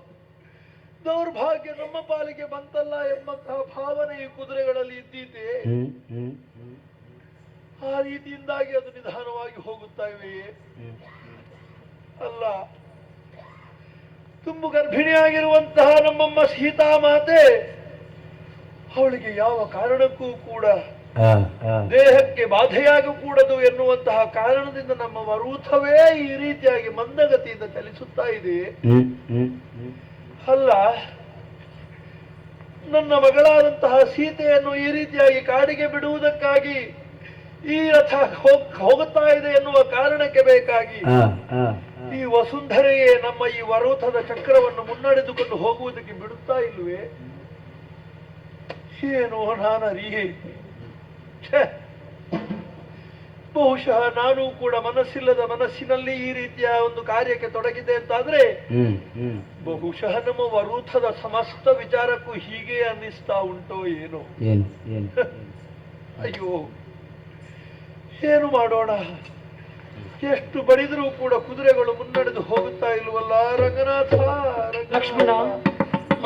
ದೌರ್ಭಾಗ್ಯ ನಮ್ಮ ಪಾಲಿಗೆ ಬಂತಲ್ಲ ಎಂಬಂತಹ ಭಾವನೆ ಈ ಕುದುರೆಗಳಲ್ಲಿ ಇದ್ದೀತೆ. ಆ ರೀತಿಯಿಂದಾಗಿ ಅದು ನಿಧಾನವಾಗಿ ಹೋಗುತ್ತಾ ಇವೆಯೇ ಅಲ್ಲ. ತುಂಬು ಗರ್ಭಿಣಿಯಾಗಿರುವಂತಹ ನಮ್ಮಮ್ಮ ಸೀತಾ ಮಾತೆ, ಅವಳಿಗೆ ಯಾವ ಕಾರಣಕ್ಕೂ ಕೂಡ ದೇಹಕ್ಕೆ ಬಾಧೆಯಾಗಕೂಡದು ಎನ್ನುವಂತಹ ಕಾರಣದಿಂದ ನಮ್ಮ ವರೂಥವೇ ಈ ರೀತಿಯಾಗಿ ಮಂದಗತಿಯಿಂದ ಚಲಿಸುತ್ತಾ ಇದೆ ಅಲ್ಲ. ನನ್ನ ಮಗಳಾದಂತಹ ಸೀತೆಯನ್ನು ಈ ರೀತಿಯಾಗಿ ಕಾಡಿಗೆ ಬಿಡುವುದಕ್ಕಾಗಿ ಈ ರಥ ಹೋಗುತ್ತಾ ಇದೆ ಎನ್ನುವ ಕಾರಣಕ್ಕೆ ಬೇಕಾಗಿ ಈ ವಸುಂಧರೆಯೇ ನಮ್ಮ ಈ ವರೂಥದ ಚಕ್ರವನ್ನು ಮುನ್ನಡೆದುಕೊಂಡು ಹೋಗುವುದಕ್ಕೆ ಬಿಡುತ್ತಾ ಇಲ್ವೇ? ಏನೋ ನಾನರಿಯೇ. ಬಹುಶಃ ನಾನು ಕೂಡ ಮನಸ್ಸಿಲ್ಲದ ಮನಸ್ಸಿನಲ್ಲಿ ಈ ರೀತಿಯ ಒಂದು ಕಾರ್ಯಕ್ಕೆ ತೊಡಗಿದೆ ಅಂತಾದ್ರೆ ಬಹುಶಃ ನಮ್ಮ ವರೂಥದ ಸಮಸ್ತ ವಿಚಾರಕ್ಕೂ ಹೀಗೆ ಅನ್ನಿಸ್ತಾ ಉಂಟೋ ಏನೋ. ಅಯ್ಯೋ, ಏನು ಮಾಡೋಣ? ಎಷ್ಟು ಬಡಿದರೂ ಕೂಡ ಕುದುರೆಗಳು ಮುನ್ನಡೆದು ಹೋಗುತ್ತಾ ಇಲ್ವಲ್ಲ. ರಂಗನಾಥ, ಲಕ್ಷ್ಮಣ,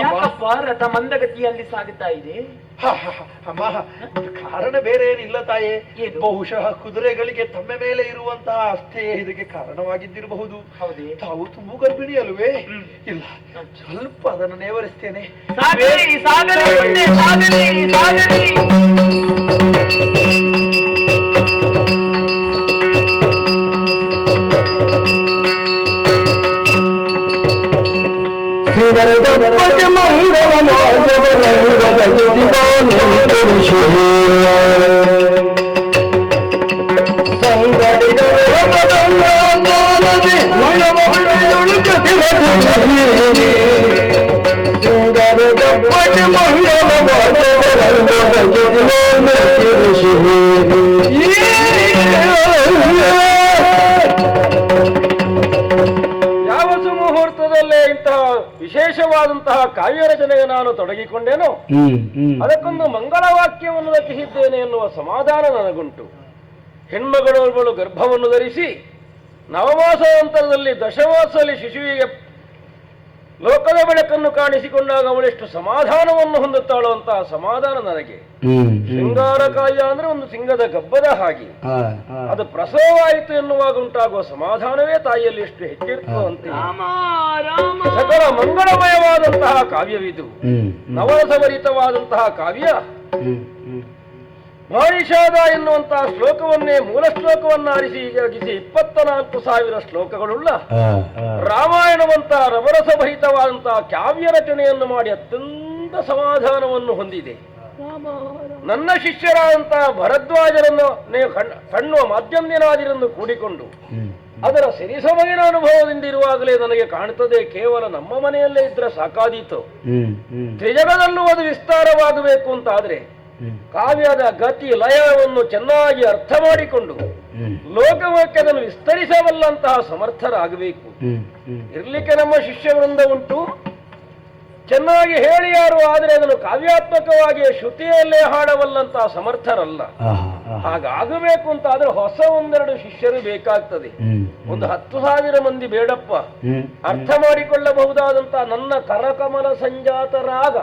ಯಾಕಪ್ಪ ರಥ ಮಂದಗತಿಯಲ್ಲಿ ಸಾಗುತ್ತಾ ಇದೆ? ಅಮ್ಮ, ಕಾರಣ ಬೇರೆ ಏನಿಲ್ಲ ತಾಯೇ. ಬಹುಶಃ ಕುದುರೆಗಳಿಗೆ ತಮ್ಮ ಮೇಲೆ ಇರುವಂತಹ ಅಸ್ಥೆಯೇ ಇದಕ್ಕೆ ಕಾರಣವಾಗಿದ್ದಿರಬಹುದು. ತಾವು ತುಂಬು ಗರ್ಭಿಣಿ ಅಲ್ವೇ? ಇಲ್ಲ, ಸ್ವಲ್ಪ ಅದನ್ನು ನೇವರಿಸ್ತೇನೆ. ಸಂಗರದಪ್ಪಗೆ ಮಂಗಲ ಯಾವ ಸುಮುಹೂರ್ತದಲ್ಲೇ ಇಂತಹ ವಿಶೇಷವಾದಂತಹ ಕಾವ್ಯ ರಚನೆಗೆ ನಾನು ತೊಡಗಿಕೊಂಡೇನೋ ಅದಕ್ಕೊಂದು ಮಂಗಳವಾಕ್ಯವನ್ನು ರಚಿಸಿದ್ದೇನೆ ಎನ್ನುವ ಸಮಾಧಾನ ನನಗುಂಟು. ಹೆಣ್ಮಗಳೊಬ್ಬಳು ಗರ್ಭವನ್ನು ಧರಿಸಿ ನವಮಾಸಾಂತರದಲ್ಲಿ ದಶಮಾಸದಲ್ಲಿ ಶಿಶುವಿಗೆ ಲೋಕದ ಬೆಳಕನ್ನು ಕಾಣಿಸಿಕೊಂಡಾಗ ಅವಳೆಷ್ಟು ಸಮಾಧಾನವನ್ನು ಹೊಂದುತ್ತಾಳೋ ಅಂತಹ ಸಮಾಧಾನ ನನಗೆ. ಶೃಂಗಾರ ಕಾವ್ಯ ಅಂದ್ರೆ ಒಂದು ಸಿಂಗದ ಗಬ್ಬದ ಹಾಗೆ, ಅದು ಪ್ರಸವವಾಯಿತು ಎನ್ನುವಾಗ ಉಂಟಾಗುವ ಸಮಾಧಾನವೇ ತಾಯಿಯಲ್ಲಿ ಎಷ್ಟು ಹೆಚ್ಚಿರ್ತದಂತೆ. ಸಕಲ ಮಂಗಳಮಯವಾದಂತಹ ಕಾವ್ಯವಿದು, ನವರಸಭರಿತವಾದಂತಹ ಕಾವ್ಯ. ಮಾರಿಷಾದ ಎನ್ನುವಂತಹ ಶ್ಲೋಕವನ್ನೇ ಮೂಲ ಶ್ಲೋಕವನ್ನ ಅರಿಸಿ 24,000 ಶ್ಲೋಕಗಳುಳ್ಳ ರಾಮಾಯಣವಂತಹ ರಮರಸಭರಿತವಾದಂತಹ ಕಾವ್ಯ ರಚನೆಯನ್ನು ಮಾಡಿ ಅತ್ಯಂತ ಸಮಾಧಾನವನ್ನು ಹೊಂದಿದೆ. ನನ್ನ ಶಿಷ್ಯರಾದಂತಹ ಭರದ್ವಾಜರನ್ನು ಕಣ್ಣುವ ಮಾಧ್ಯಮದಿನಾದಿರನ್ನು ಕೂಡಿಕೊಂಡು ಅದರ ಸಿರಿಸೊಬಗಿನ ಅನುಭವದಿಂದ ಇರುವಾಗಲೇ ನನಗೆ ಕಾಣುತ್ತದೆ, ಕೇವಲ ನಮ್ಮ ಮನೆಯಲ್ಲೇ ಇದ್ರೆ ಸಾಕಾದೀತು, ತ್ರಿಜಗದಲ್ಲೂ ಅದು ವಿಸ್ತಾರವಾಗಬೇಕು ಅಂತಾದ್ರೆ ಕಾವ್ಯದ ಗತಿ ಲಯವನ್ನು ಚೆನ್ನಾಗಿ ಅರ್ಥ ಮಾಡಿಕೊಂಡು ಲೋಕವಾಕ್ಯ ಅದನ್ನು ವಿಸ್ತರಿಸಬಲ್ಲಂತಹ ಸಮರ್ಥರಾಗಬೇಕು. ಇರ್ಲಿಕ್ಕೆ ನಮ್ಮ ಶಿಷ್ಯ ವೃಂದ ಉಂಟು, ಚೆನ್ನಾಗಿ ಹೇಳಿ ಯಾರು, ಆದರೆ ಅದನ್ನು ಕಾವ್ಯಾತ್ಮಕವಾಗಿ ಶ್ರುತಿಯಲ್ಲೇ ಹಾಡಬಲ್ಲಂತಹ ಸಮರ್ಥರಲ್ಲ. ಹಾಗಾಗಬೇಕು ಅಂತ ಆದ್ರೆ ಹೊಸ ಒಂದೆರಡು ಶಿಷ್ಯರು ಬೇಕಾಗ್ತದೆ. ಒಂದು 10,000 ಮಂದಿ ಬೇಡಪ್ಪ, ಅರ್ಥ ಮಾಡಿಕೊಳ್ಳಬಹುದಾದಂತಹ ನನ್ನ ಕರಕಮಲ ಸಂಜಾತ ರಾಗ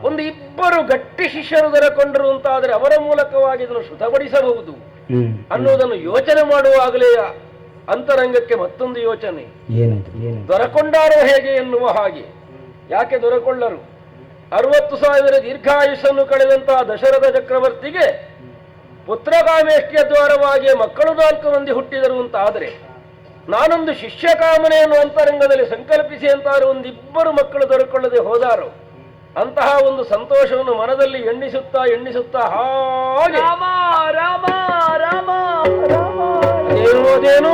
ಒಂದು 2 ಗಟ್ಟಿ ಶಿಷ್ಯರು ದೊರಕೊಂಡರು ಅಂತಾದ್ರೆ ಅವರ ಮೂಲಕವಾಗಿ ಇದನ್ನು ಶ್ರುತಪಡಿಸಬಹುದು ಅನ್ನೋದನ್ನು ಯೋಚನೆ ಮಾಡುವಾಗಲೇ ಅಂತರಂಗಕ್ಕೆ ಮತ್ತೊಂದು ಯೋಚನೆ, ದೊರಕೊಂಡಾರೋ ಹೇಗೆ ಎನ್ನುವ ಹಾಗೆ. ಯಾಕೆ ದೊರಕೊಳ್ಳರು? 60,000 ದೀರ್ಘಾಯುಷನ್ನು ಕಳೆದಂತಹ ದಶರಥ ಚಕ್ರವರ್ತಿಗೆ ಪುತ್ರಕಾಮೇಷ್ಟಿಯ ದ್ವಾರವಾಗಿ ಮಕ್ಕಳು 4 ಮಂದಿ ಹುಟ್ಟಿದರು ಅಂತ ಆದ್ರೆ ನಾನೊಂದು ಶಿಷ್ಯ ಕಾಮನೆಯನ್ನು ಅಂತರಂಗದಲ್ಲಿ ಸಂಕಲ್ಪಿಸಿ ಅಂತಾರೆ 1-2 ಮಕ್ಕಳು ದೊರಕೊಳ್ಳದೆ ಹೋದಾರು. ಅಂತಹ ಒಂದು ಸಂತೋಷವನ್ನು ಮನದಲ್ಲಿ ಎಣ್ಣಿಸುತ್ತಾ ಹಾಗೆ ರಾಮ ರಾಮ ರಾಮ ಅದೇನು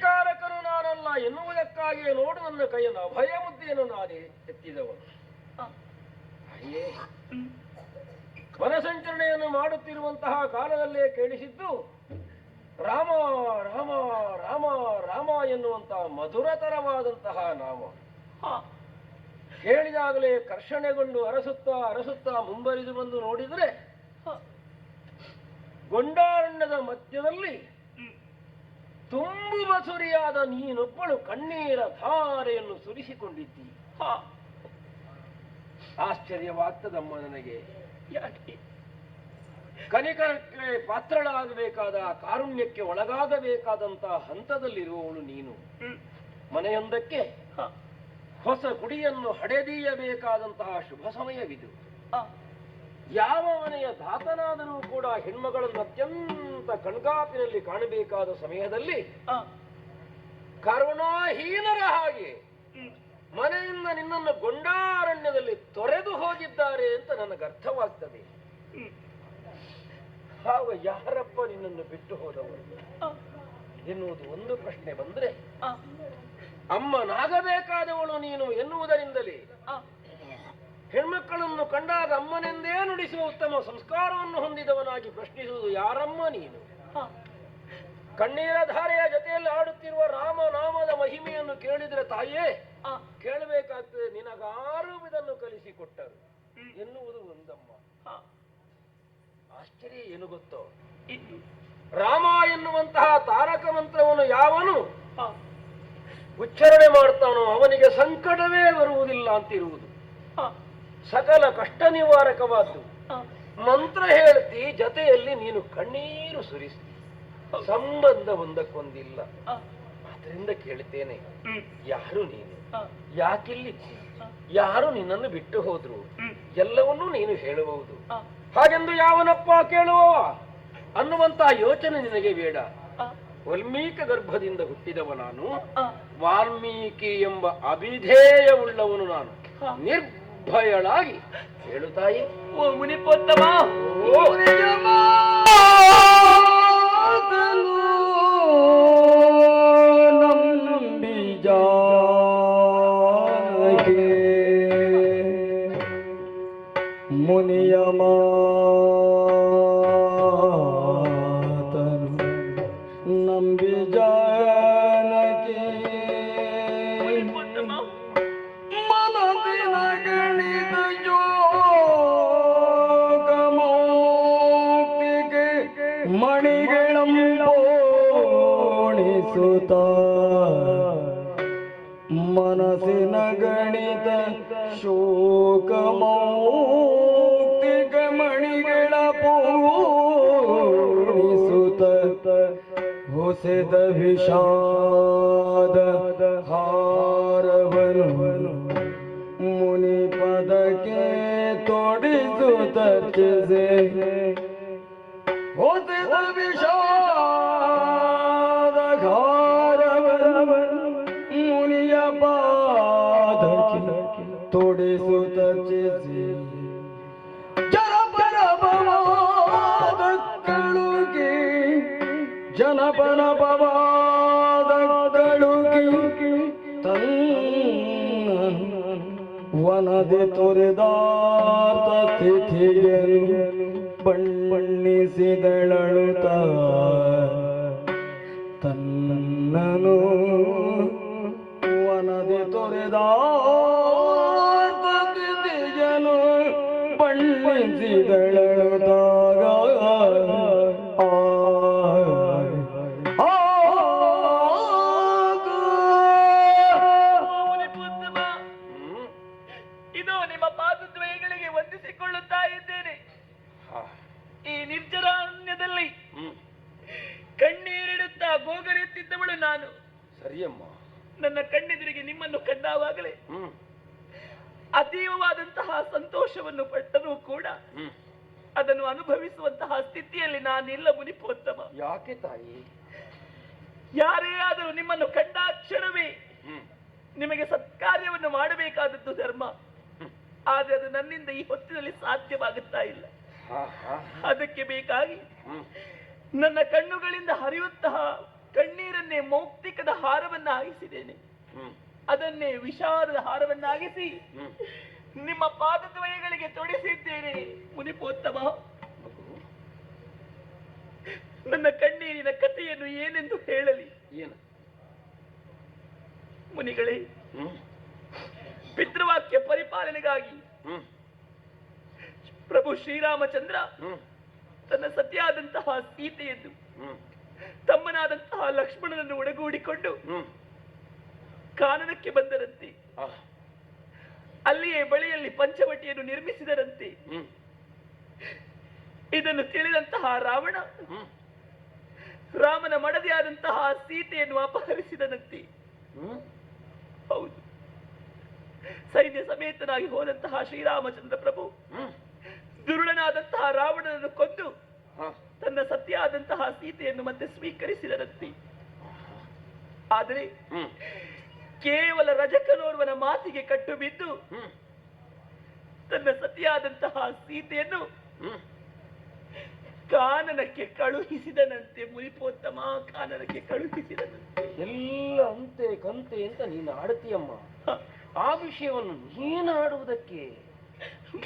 ಹಾನಿಕಾರಕನು ನಾನಲ್ಲ ಎನ್ನುವುದಕ್ಕಾಗಿಯೇ ನೋಡು ನನ್ನ ಕೈಯನ್ನು ಅಭಯ ಮುದ್ದೆಯನ್ನು ನಾನೇ ಎತ್ತಿದವನು. ಅಯ್ಯೇ, ವನಸಂಚರಣೆಯನ್ನು ಮಾಡುತ್ತಿರುವಂತಹ ಕಾಲದಲ್ಲೇ ಕೇಳಿಸಿದ್ದು ರಾಮ ರಾಮ ರಾಮ ರಾಮ ಎನ್ನುವಂತಹ ಮಧುರತರವಾದಂತಹ ನಾಮ. ಹೇಳಿದಾಗಲೇ ಕರ್ಷಣೆಗೊಂಡು ಅರಸುತ್ತಾ ಮುಂಬರಿದು ಬಂದು ನೋಡಿದರೆ ಗೊಂಡಾರಣ್ಯದ ಮಧ್ಯದಲ್ಲಿ ತುಂಬು ಬಸುರಿಯಾದ ನೀನೊಬ್ಬಳು ಕಣ್ಣೀರ ಧಾರೆಯನ್ನು ಸುರಿಸಿಕೊಂಡಿದ್ದಿ. ಆಶ್ಚರ್ಯವಾಗ್ತದಮ್ಮ ನನಗೆ. ಯಾಕೆ ಕನಿಕರಕ್ಕೆ ಪಾತ್ರಳಾಗಬೇಕಾದ, ಕಾರುಣ್ಯಕ್ಕೆ ಒಳಗಾಗಬೇಕಾದಂತಹ ಹಂತದಲ್ಲಿರುವವಳು ನೀನು. ಮನೆಯೊಂದಕ್ಕೆ ಹೊಸ ಕುಡಿಯನ್ನು ಹಡೆದೀಯಬೇಕಾದಂತಹ ಶುಭ ಸಮಯವಿದು. ಯಾವ ಮನೆಯ ದಾತನಾದರೂ ಕೂಡ ಹೆಣ್ಮಗಳನ್ನು ಅತ್ಯಂತ ಕಣ್ಗಾಪಿನಲ್ಲಿ ಕಾಣಬೇಕಾದ ಸಮಯದಲ್ಲಿ ಕರುಣಾಹೀನರ ಹಾಗೆ ಮನೆಯಿಂದ ನಿನ್ನನ್ನು ಗೊಂಡಾರಣ್ಯದಲ್ಲಿ ತೊರೆದು ಹೋಗಿದ್ದಾರೆ ಅಂತ ನನಗೆ ಅರ್ಥವಾಗ್ತದೆ. ಹಾವ ಯಾರಪ್ಪ ನಿನ್ನನ್ನು ಬಿಟ್ಟು ಹೋದವರು ಎನ್ನುವುದು ಒಂದು ಪ್ರಶ್ನೆ ಬಂದ್ರೆ, ಅಮ್ಮನಾಗಬೇಕಾದವಳು ನೀನು ಎನ್ನುವುದರಿಂದಲೇ ಹೆಣ್ಮಕ್ಕಳನ್ನು ಕಂಡಾಗ ಅಮ್ಮನೆಂದೇ ನುಡಿಸುವ ಉತ್ತಮ ಸಂಸ್ಕಾರವನ್ನು ಹೊಂದಿದವನಾಗಿ ಪ್ರಶ್ನಿಸುವುದು ಯಾರಮ್ಮ ನೀನು? ಕಣ್ಣೀರ ಧಾರೆಯ ಜೊತೆಯಲ್ಲಿ ಆಡುತ್ತಿರುವ ರಾಮನಾಮದ ಮಹಿಮೆಯನ್ನು ಕೇಳಿದ್ರೆ ತಾಯೇ ಕೇಳಬೇಕಾಗ್ತದೆ, ನಿನಗಾರು ಇದನ್ನು ಕಲಿಸಿಕೊಟ್ಟರು ಎನ್ನುವುದು ಒಂದಮ್ಮ. ಆಶ್ಚರ್ಯ ಏನು ಗೊತ್ತೋ, ರಾಮ ಎನ್ನುವಂತಹ ತಾರಕ ಮಂತ್ರವನ್ನು ಯಾವನು ಉಚ್ಚಾರಣೆ ಮಾಡ್ತಾನೋ ಅವನಿಗೆ ಸಂಕಟವೇ ಬರುವುದಿಲ್ಲ ಅಂತಿರುವುದು. ಸಕಲ ಕಷ್ಟ ನಿವಾರಕವಾದ್ದು ಮಂತ್ರ ಹೇಳ್ತಿ, ಜೊತೆಯಲ್ಲಿ ನೀನು ಕಣ್ಣೀರು ಸುರಿಸ್ತಿ. ಸಂಬಂಧ ಒಂದಕ್ಕೊಂದಿಲ್ಲ. ಆದ್ರಿಂದ ಕೇಳ್ತೇನೆ, ಯಾರು ನೀನು, ಯಾಕಿಲ್ಲಿದ್ದಿ, ಯಾರು ನಿನ್ನನ್ನು ಬಿಟ್ಟು ಹೋದ್ರು ಎಲ್ಲವನ್ನೂ ನೀನು ಹೇಳಬಹುದು. ಹಾಗೆಂದು ಯಾವನಪ್ಪ ಕೇಳುವ ಅನ್ನುವಂತಹ ಯೋಚನೆ ನಿನಗೆ ಬೇಡ. ವಾಲ್ಮೀಕ ಗರ್ಭದಿಂದ ಹುಟ್ಟಿದವ ನಾನು, ವಾಲ್ಮೀಕಿ ಎಂಬ ಅಭಿಧೇಯವುಳ್ಳವನು ನಾನು. ನಿರ್ಭಯಳಾಗಿ ಹೇಳುತ್ತಾಯಿ. ಓ ಮುನಿಪೋತ್ತಮ, ಮುನಿಯ ನಂಬಿ ಜಾನಕಿ ಮನದಿನ ಗಣಿತ ಯೋಗಮೌಕ್ತಿಗೆ ಮಣಿಗಳಂಬೋಣಿಸುತ್ತ ಮನಸ್ಸಿನ ಗಣಿತ ಶೋಕಮೌಕ್ತಿಗೆ ಮಣಿಗಳ ಪೂರ್ಣಿಸುತ್ತ ಹೊಸೆದ ವಿಷಾದ ಹಾರವನು ಮುನಿ ಪದಕ್ಕೆ ತೊಡಿಸುತ್ತ ಹೊಸೆದ ವಿಷಾದ ಹಾರವನು ಮುನಿಯ ಪಾದಕ್ಕೆ ತೊಡಿಸುತ್ತ ಜನಪನ ಪವಾದ ಕಳುಕಿ ತನ್ನ ವನದಿ ತೊರೆದಾರ್ಥ ಸ್ಥಿತಿಯನ್ನು ಬಣ್ಣಿಸಿದಳಳುತ್ತ ತನ್ನನು ವನದಿ ತೊರೆದಾರ್ಥ ಸ್ಥಿತಿಯನ್ನು ಬಣ್ಣಿಸಿದಳಳುತ್ತಾಗ ಇದೋ ನಿಮ್ಮ ಪಾದದ್ವಯಗಳಿಗೆ ವಂದಿಸಿಕೊಳ್ಳುತ್ತಾ ಇದ್ದೇನೆ. ಈ ನಿರ್ಜರಾರಣ್ಯದಲ್ಲಿ ಕಣ್ಣೀರಿಡುತ್ತಾ ಗೋಗರೆತ್ತಿದ್ದವಳು ನಾನು. ಸರಿಯಮ್ಮ. ನನ್ನ ಕಣ್ಣೆದುರಿಗೆ ನಿಮ್ಮನ್ನು ಕಂಡಾವಾಗಲೇ ಅತೀವವಾದಂತಹ ಸಂತೋಷವನ್ನು ಪಟ್ಟರೂ ಕೂಡ ಅದನ್ನು ಅನುಭವಿಸುವಂತಹ ಸ್ಥಿತಿಯಲ್ಲಿ ನಾನಿಲ್ಲ ಮುನಿಪೋತ್ತಮ. ಯಾಕೆ ತಾಯಿ? ಯಾರೇ ಆದರೂ ನಿಮ್ಮನ್ನು ಕಂಡಾಕ್ಷಣವೇ ನಿಮಗೆ ಸತ್ಕಾರ್ಯವನ್ನು ಮಾಡಬೇಕಾದದ್ದು ಧರ್ಮ. ಆದ್ರೆ ಅದು ನನ್ನಿಂದ ಈ ಹೊತ್ತಿನಲ್ಲಿ ಸಾಧ್ಯವಾಗುತ್ತಾ ಇಲ್ಲ. ಅದಕ್ಕೆ ಬೇಕಾಗಿ ನನ್ನ ಕಣ್ಣುಗಳಿಂದ ಹರಿಯುತ್ತಹ ಕಣ್ಣೀರನ್ನೇ ಮೌಕ್ತಿಕದ ಹಾರವನ್ನಾಗಿಸಿದ್ದೇನೆ. ಅದನ್ನೇ ವಿಷಾದದ ಹಾರವನ್ನಾಗಿಸಿ ನಿಮ್ಮ ಪಾದದ್ವಯಗಳಿಗೆ ತೊಡಿಸಿದ್ದೇನೆ. ಮುನಿಪೋತ್ತಮ, ನನ್ನ ಕಣ್ಣೀರಿನ ಕಥೆಯನ್ನು ಏನೆಂದು ಹೇಳಲಿ? ಏನು ಮುನಿಗಳೇ, ಪಿತೃವಾಕ್ಯ ಪರಿಪಾಲನೆಗಾಗಿ ಪ್ರಭು ಶ್ರೀರಾಮಚಂದ್ರ ತನ್ನ ಸತಿಯಾದಂತಹ ಸೀತೆಯನ್ನು ತಮ್ಮನಾದಂತಹ ಲಕ್ಷ್ಮಣನನ್ನು ಒಡಗೂಡಿಕೊಂಡು ಕಾನನಕ್ಕೆ ಬಂದರಂತೆ. ಅಲ್ಲಿಯೇ ಬಳಿಯಲ್ಲಿ ಪಂಚವಟಿಯನ್ನು ನಿರ್ಮಿಸಿದರಂತೆ. ಇದನ್ನು ತಿಳಿದಂತಹ ರಾವಣ ರಾಮನ ಮಡದಿಯಾದಂತಹ ಸೀತೆಯನ್ನು ಅಪಹರಿಸಿದನಂತೆ. ಹೌದು, ಸೈನ್ಯ ಸಮೇತನಾಗಿ ಹೋದಂತಹ ಶ್ರೀರಾಮಚಂದ್ರ ಪ್ರಭು ದುರುಳನಾದಂತಹ ರಾವಣನನ್ನು ಕೊಂದು ತನ್ನ ಸತ್ಯಾದಂತಹ ಸೀತೆಯನ್ನು ಮತ್ತೆ ಸ್ವೀಕರಿಸಿದರಂತೆ. ಆದರೆ ಕೇವಲ ರಜಕನೋರ್ವನ ಮಾತಿಗೆ ಕಟ್ಟು ಬಿದ್ದು ತನ್ನ ಸತಿಯಾದಂತಹ ಸೀತೆಯನ್ನು ಕಾನನಕ್ಕೆ ಕಳುಹಿಸಿದನಂತೆ. ಮುನಿಪೋತ್ತಮ, ಕಾನನಕ್ಕೆ ಕಳುಹಿಸಿದನಂತೆ. ಎಲ್ಲ ಅಂತೆ ಕಂತೆ ಅಂತ ನೀನು ಆಡ್ತೀಯಮ್ಮ. ಆ ವಿಷಯವನ್ನು ನೀನು ಆಡುವುದಕ್ಕೆ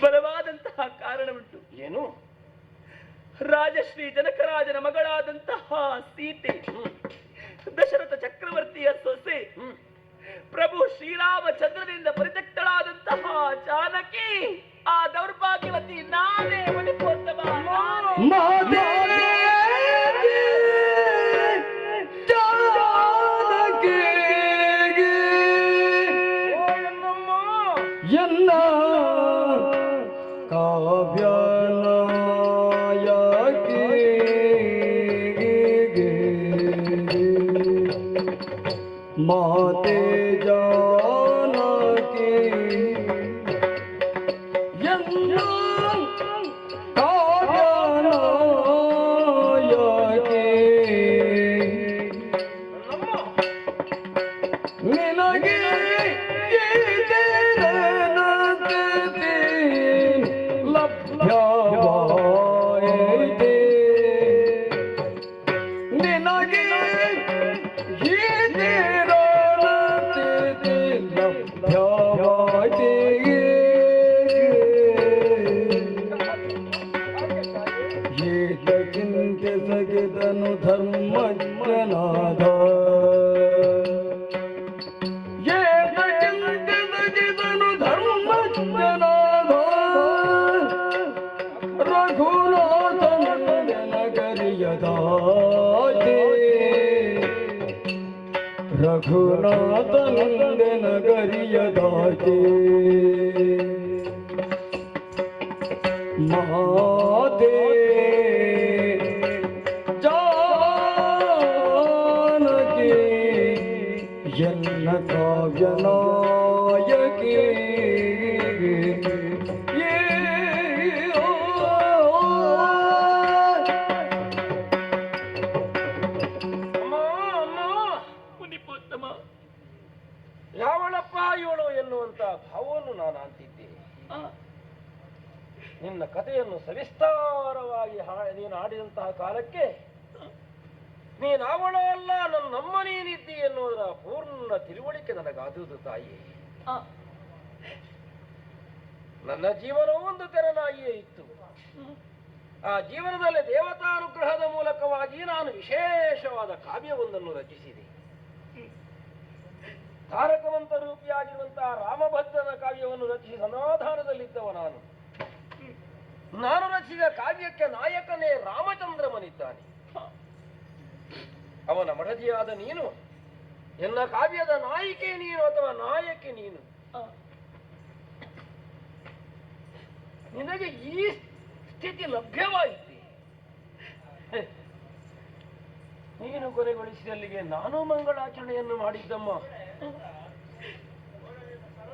ಬಲವಾದಂತಹ ಕಾರಣವುಂಟು. ಏನು? ರಾಜಶ್ರೀ ಜನಕರಾಜನ ಮಗಳಾದಂತಹ ಸೀತೆ, ದಶರಥ ಚಕ್ರವರ್ತಿಯ ಸೊಸೆ, ಪ್ರಭು ಶ್ರೀರಾಮಚಂದ್ರನಿಂದ ಪರಿತ್ಯಕ್ತಳಾದಂತಹ ಜಾನಕಿ, ಆ ದೌರ್ಭಾಗ್ಯವತಿ ನಾನೇ. ಮುನಿಪೋತ್ತಮ, ಎಲ್ಲ ಕಾವ್ಯನಾಯಕಿ ಮಾತೆ ಜಾನಕಿ ಎಲ್ಲ ಕಾವ್ಯನಾಯಕಿ ನಿನಗೆ ಲಭ್ಯವಾಯಿತೆ, ನಿನಗೆ ಲಭ್ಯವಾಯಿತೆ. ಏತಕ್ಕಿಂತೆ ಸಗಿದನು ಧರ್ಮಜ್ಞನಾದ, ಧರ್ಮಜ್ಞನಾದ ರಘುನಾಥನಂದ ನಗರಿಯದಾತೆ, ರಘುನಾಥನಂದ ನಗರಿಯದಾತೆ. ಮಾತೆ ಜಾನಕಿ ಎನ್ನ ಕಾವ್ಯನಾಯಕಿ. ಮುನಿಪೋತ್ತಮ, ಯಾವಳಪ್ಪ ಇವಳು ಎನ್ನುವಂತ ಭಾವವನ್ನು ನಾನು ಅಂತಿದ್ದೆ. ನಿನ್ನ ಕಥೆಯನ್ನು ಸವಿಸ್ತಾರವಾಗಿ ನೀನು ಆಡಿದಂತಹ ಕಾಲಕ್ಕೆ ನೀನು ಅವಳೋ ಅಲ್ಲ, ನಮ್ಮ ನೀನಿದ್ದಿ ಎನ್ನುವುದರ ಪೂರ್ಣ ತಿಳುವಳಿಕೆ ನನಗಾದುದು ತಾಯಿ. ನನ್ನ ಜೀವನವೂ ಒಂದು ತೆರನಾಗಿಯೇ ಇತ್ತು. ಆ ಜೀವನದಲ್ಲಿ ದೇವತಾನುಗ್ರಹದ ಮೂಲಕವಾಗಿ ನಾನು ವಿಶೇಷವಾದ ಕಾವ್ಯವೊಂದನ್ನು ರಚಿಸಿದೆ. ತಾರಕವಂತ ರೂಪಿಯಾಗಿರುವಂತಹ ರಾಮಭದ್ರನ ಕಾವ್ಯವನ್ನು ರಚಿಸಿ ಸಮಾಧಾನದಲ್ಲಿದ್ದವ ನಾನು ರಚಿಸಿದ ಕಾವ್ಯಕ್ಕೆ ನಾಯಕನೇ ರಾಮಚಂದ್ರಮನಿದ್ದಾನೆ. ಅವನ ಮಡದಿಯಾದ ನೀನು ಎನ್ನ ಕಾವ್ಯದ ನಾಯಿಕೆ ನೀನು ಅಥವಾ ನಾಯಕಿ ನೀನು. ನಿನಗೆ ಈ ಸ್ಥಿತಿ ಲಭ್ಯವಾಯಿತು. ನೀನು ಕೊನೆಗೊಳಿಸಿದಲ್ಲಿಗೆ ನಾನು ಮಂಗಳಾಚರಣೆಯನ್ನು ಮಾಡಿದ್ದಮ್ಮ.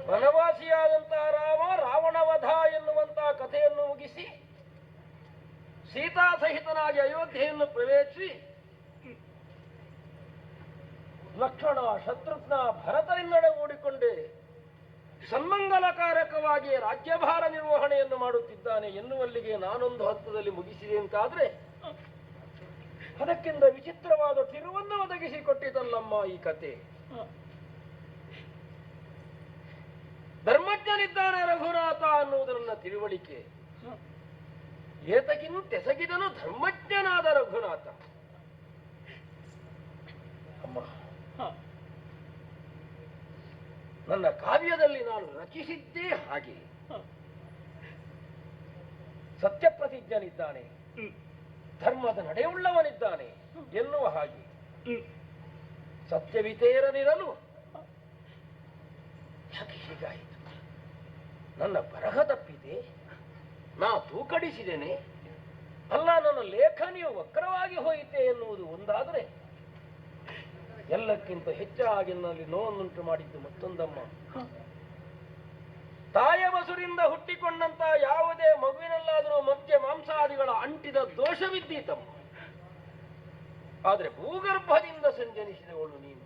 ವನವಾಸಿಯಾದಂತಹ ರಾಮ ರಾವಣವಧ ಎನ್ನುವಂತಹ ಕಥೆಯನ್ನು ಮುಗಿಸಿ ಸೀತಾ ಸಹಿತನಾಗಿ ಅಯೋಧ್ಯೆಯನ್ನು ಪ್ರವೇಶಿಸಿ ಲಕ್ಷ್ಮಣ ಶತ್ರುಘ್ನ ಭರತರಿಂದಡೆ ಓಡಿಕೊಂಡೆ ಸನ್ಮಂಗಲಕಾರಕವಾಗಿ ರಾಜ್ಯಭಾರ ನಿರ್ವಹಣೆಯನ್ನು ಮಾಡುತ್ತಿದ್ದಾನೆ ಎನ್ನುವಲ್ಲಿಗೆ ನಾನೊಂದು ಹಂತದಲ್ಲಿ ಮುಗಿಸಿದೆ ಅಂತಾದ್ರೆ ಅದಕ್ಕಿಂತ ವಿಚಿತ್ರವಾದ ತಿರುವನ್ನು ಒದಗಿಸಿಕೊಟ್ಟಿತಲ್ಲಮ್ಮ ಈ ಕತೆ. ಧರ್ಮಜ್ಞನಿದ್ದಾನೆ ರಘುನಾಥ ಅನ್ನುವುದನ್ನ ತಿಳುವಳಿಕೆ, ಏತಕ್ಕಿಂತೆಸಗಿದನು ಧರ್ಮಜ್ಞನಾದ ರಘುನಾಥ. ಅಮ್ಮ, ನನ್ನ ಕಾವ್ಯದಲ್ಲಿ ನಾನು ರಚಿಸಿದ್ದೇ ಹಾಗೆ. ಸತ್ಯಪ್ರತಿಜ್ಞನಿದ್ದಾನೆ, ಧರ್ಮದ ನಡೆಯುಳ್ಳವನಿದ್ದಾನೆ ಎನ್ನುವ ಹಾಗೆ. ಸತ್ಯವಿತೇರನಿರಲು ಯಾಕೆ ಹೀಗಾಯಿತು? ನನ್ನ ಬರಹ ತಪ್ಪಿದೆ, ನಾ ತೂಕಡಿಸಿದ್ದೇನೆ, ಅಲ್ಲ ನನ್ನ ಲೇಖನಿಯು ವಕ್ರವಾಗಿ ಹೋಯಿತೆ ಎನ್ನುವುದು ಒಂದಾದರೆ, ಎಲ್ಲಕ್ಕಿಂತ ಹೆಚ್ಚಾಗಿ ನನ್ನಲ್ಲಿ ನೋವನ್ನುಂಟು ಮಾಡಿದ್ದು ಮತ್ತೊಂದಮ್ಮ. ತಾಯ ಬಸುರಿಂದ ಹುಟ್ಟಿಕೊಂಡಂತ ಯಾವುದೇ ಮಗುವಿನಲ್ಲಾದರೂ ಮಧ್ಯ ಮಾಂಸಾದಿಗಳ ಅಂಟಿದ ದೋಷವಿದ್ದೀತಮ್ಮ. ಆದರೆ ಭೂಗರ್ಭದಿಂದ ಸಂಜನಿಸಿದವಳು ನೀನು.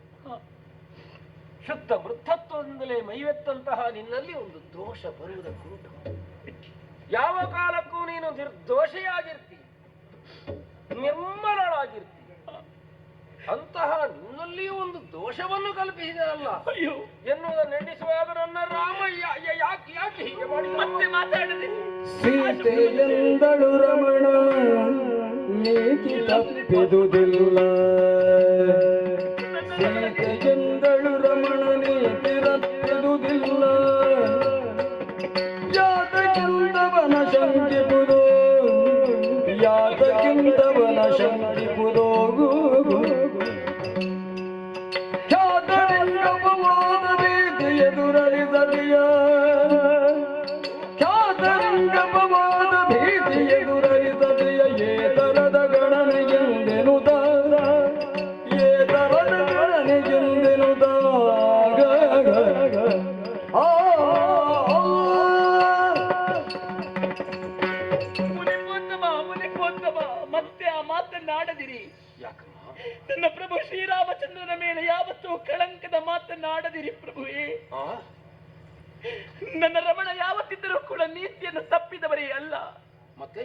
ಶುದ್ಧ ವೃದ್ಧತ್ವದಿಂದಲೇ ಮೈವೆತ್ತಂತಹ ನಿನ್ನಲ್ಲಿ ಒಂದು ದೋಷ ಬರುವುದಕ್ಕುಂಟು. ಯಾವ ಕಾಲಕ್ಕೂ ನೀನು ನಿರ್ದೋಷಿಯಾಗಿರ್ತಿ, ನಿರ್ಮಲಳಾಗಿರ್ತಿ. ಅಂತಹ ನಿನ್ನಲ್ಲಿಯೂ ಒಂದು ದೋಷವನ್ನು ಕಲ್ಪಿಸಿದನಲ್ಲ ಎನ್ನುವುದನ್ನು ಎಣಿಸುವಾಗ ನನ್ನ ರಾಮಯ್ಯ ಯಾಕೆ ಹೀಗೆ ಮಾಡಿ ಮತ್ತೆ ಮಾತಾಡಿದೆ. ಸೀತೆಯೆಂದಳು ರಮಣ ನೀತಿ ತಪ್ಪಿದುದಿಲ್ಲ, ಸೀತೆಯೆಂದಳು ರಮಣ ನೀತಿ ತಪ್ಪಿದುದಿಲ್ಲ, ಯಾತಕ್ಕಿಂತವನ ಶಂಕಿಪುದು, ಯಾತಕ್ಕಿಂತವನ ಶಂಕಿಪುದು, ಖ್ಯಾತರಂಗಪವಾದ ಭೀತಿ ಎದುರಳಿಸದೆಯ, ಖ್ಯಾತರಂಗಪವಾದ ಭೀತಿ ಎದುರಳಿಸದೆಯ, ಏತರದ ಗಣನೆಗೆಂದೆನುದ, ಏತರದ ಗಣನೆಗೆಂದೆನುದ. ಮತ್ತೆ ಆ ಮಾತನ್ನಾಡದಿರಿ. ನನ್ನ ಪ್ರಭು ಶ್ರೀರಾಮಚಂದ್ರನ ಮೇಲೆ ಯಾವತ್ತೂ ಕಳಂಕದ ಮಾತನ್ನಾಡದಿರಿ ಪ್ರಭುವೇ. ನನ್ನ ರಮಣ ಯಾವತ್ತಿದ್ದರೂ ಕೂಡ ನೀತಿಯನ್ನು ತಪ್ಪಿದವರೇ ಅಲ್ಲ. ಮತ್ತೆ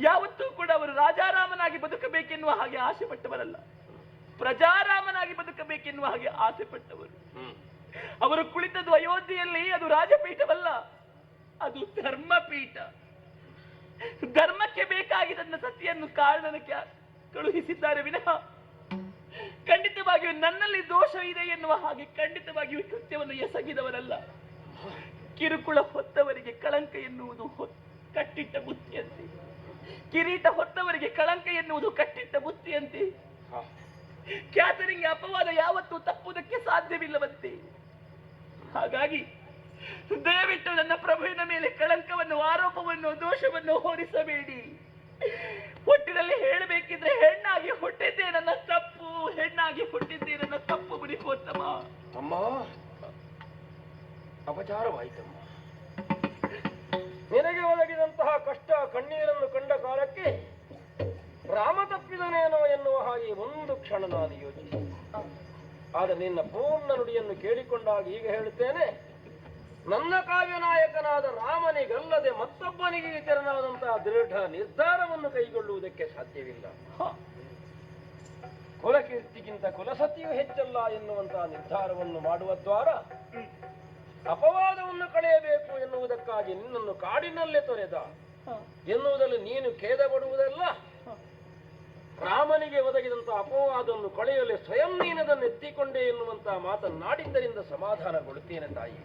ಯಾವತ್ತೂ ಕೂಡ ಅವರು ರಾಜಾರಾಮನಾಗಿ ಬದುಕಬೇಕೆನ್ನುವ ಹಾಗೆ ಆಸೆ ಪಟ್ಟವರಲ್ಲ, ಪ್ರಜಾರಾಮನಾಗಿ ಬದುಕಬೇಕೆನ್ನುವ ಹಾಗೆ ಆಸೆ ಪಟ್ಟವರು. ಅವರು ಕುಳಿತದ್ದು ಅಯೋಧ್ಯೆಯಲ್ಲಿ ಅದು ರಾಜಪೀಠವಲ್ಲ, ಅದು ಧರ್ಮಪೀಠ. ಧರ್ಮಕ್ಕೆ ಬೇಕಾಗಿದ್ದ ಸತಿಯನ್ನು ಕಾರಣಕ್ಕೆ ಕಳುಹಿಸಿದ್ದಾರೆ ವಿನಃ ಖಂಡಿತವಾಗಿಯೂ ನನ್ನಲ್ಲಿ ದೋಷ ಇದೆ ಎನ್ನುವ ಹಾಗೆ ಖಂಡಿತವಾಗಿಯೂ ಕೃತ್ಯವನ್ನು ಎಸಗಿದವರಲ್ಲ. ಕಿರುಕುಳ ಹೊತ್ತವರಿಗೆ ಕಳಂಕ ಎನ್ನುವುದು ಕಟ್ಟಿಟ್ಟ ಬುತ್ತಿಯಂತೆ, ಕಿರೀಟ ಹೊತ್ತವರಿಗೆ ಕಳಂಕ ಎನ್ನುವುದು ಕಟ್ಟಿಟ್ಟ ಬುತ್ತಿಯಂತೆ. ಖ್ಯಾತರಿಗೆ ಅಪವಾದ ಯಾವತ್ತೂ ತಪ್ಪುವುದಕ್ಕೆ ಸಾಧ್ಯವಿಲ್ಲವಂತೆ. ಹಾಗಾಗಿ ದಯವಿಟ್ಟು ನನ್ನ ಪ್ರಭುವಿನ ಮೇಲೆ ಕಳಂಕವನ್ನು, ಆರೋಪವನ್ನು, ದೋಷವನ್ನು ಹೊರಿಸಬೇಡಿ. ಹುಟ್ಟಿನಲ್ಲಿ ಹೇಳಬೇಕಿದ್ರೆ ಹೆಣ್ಣಾಗಿ ಹುಟ್ಟಿದ್ದೇ ನನ್ನ ತಪ್ಪು, ಹೆಣ್ಣಾಗಿ ಹುಟ್ಟಿದ್ದೇ ನನ್ನ ತಪ್ಪು ಮುನಿಕೋತ್ತಮ. ಅಮ್ಮ, ಅಪಚಾರವಾಯಿತಮ್ಮ. ನಿನಗೆ ಒದಗಿದಂತಹ ಕಷ್ಟ ಕಣ್ಣೀರನ್ನು ಕಂಡ ಕಾಲಕ್ಕೆ ರಾಮ ತಪ್ಪಿದನೇನೋ ಎನ್ನುವ ಹಾಗೆ ಒಂದು ಕ್ಷಣ ನಾನು ಯೋಚಿಸಿ, ಆದರೆ ನಿನ್ನ ಪೂರ್ಣ ನುಡಿಯನ್ನು ಕೇಳಿಕೊಂಡಾಗ ಈಗ ಹೇಳುತ್ತೇನೆ, ನನ್ನ ಕಾವ್ಯನಾಯಕನಾದ ರಾಮನಿಗಲ್ಲದೆ ಮತ್ತೊಬ್ಬನಿಗೆ ತೆರನಾದಂತಹ ದೃಢ ನಿರ್ಧಾರವನ್ನು ಕೈಗೊಳ್ಳುವುದಕ್ಕೆ ಸಾಧ್ಯವಿಲ್ಲ. ಕುಲಕೀರ್ತಿಗಿಂತ ಕುಲಸತಿಯು ಹೆಚ್ಚಲ್ಲ ಎನ್ನುವಂತಹ ನಿರ್ಧಾರವನ್ನು ಮಾಡುವ ದ್ವಾರ ಅಪವಾದವನ್ನು ಕಳೆಯಬೇಕು ಎನ್ನುವುದಕ್ಕಾಗಿ ನಿನ್ನನ್ನು ಕಾಡಿನಲ್ಲೇ ತೊರೆದ ಎನ್ನುವುದರಲ್ಲಿ ನೀನು ಖೇದಪಡುವುದಲ್ಲ. ರಾಮನಿಗೆ ಒದಗಿದಂತಹ ಅಪವಾದವನ್ನು ಕಳೆಯಲು ಸ್ವಯಂ ನೀನದನ್ನು ಎತ್ತಿಕೊಂಡೆ ಎನ್ನುವಂತಹ ಮಾತನ್ನಾಡಿದ್ದರಿಂದ ಸಮಾಧಾನಗೊಳ್ಳುತ್ತೇನೆ ತಾಯಿ.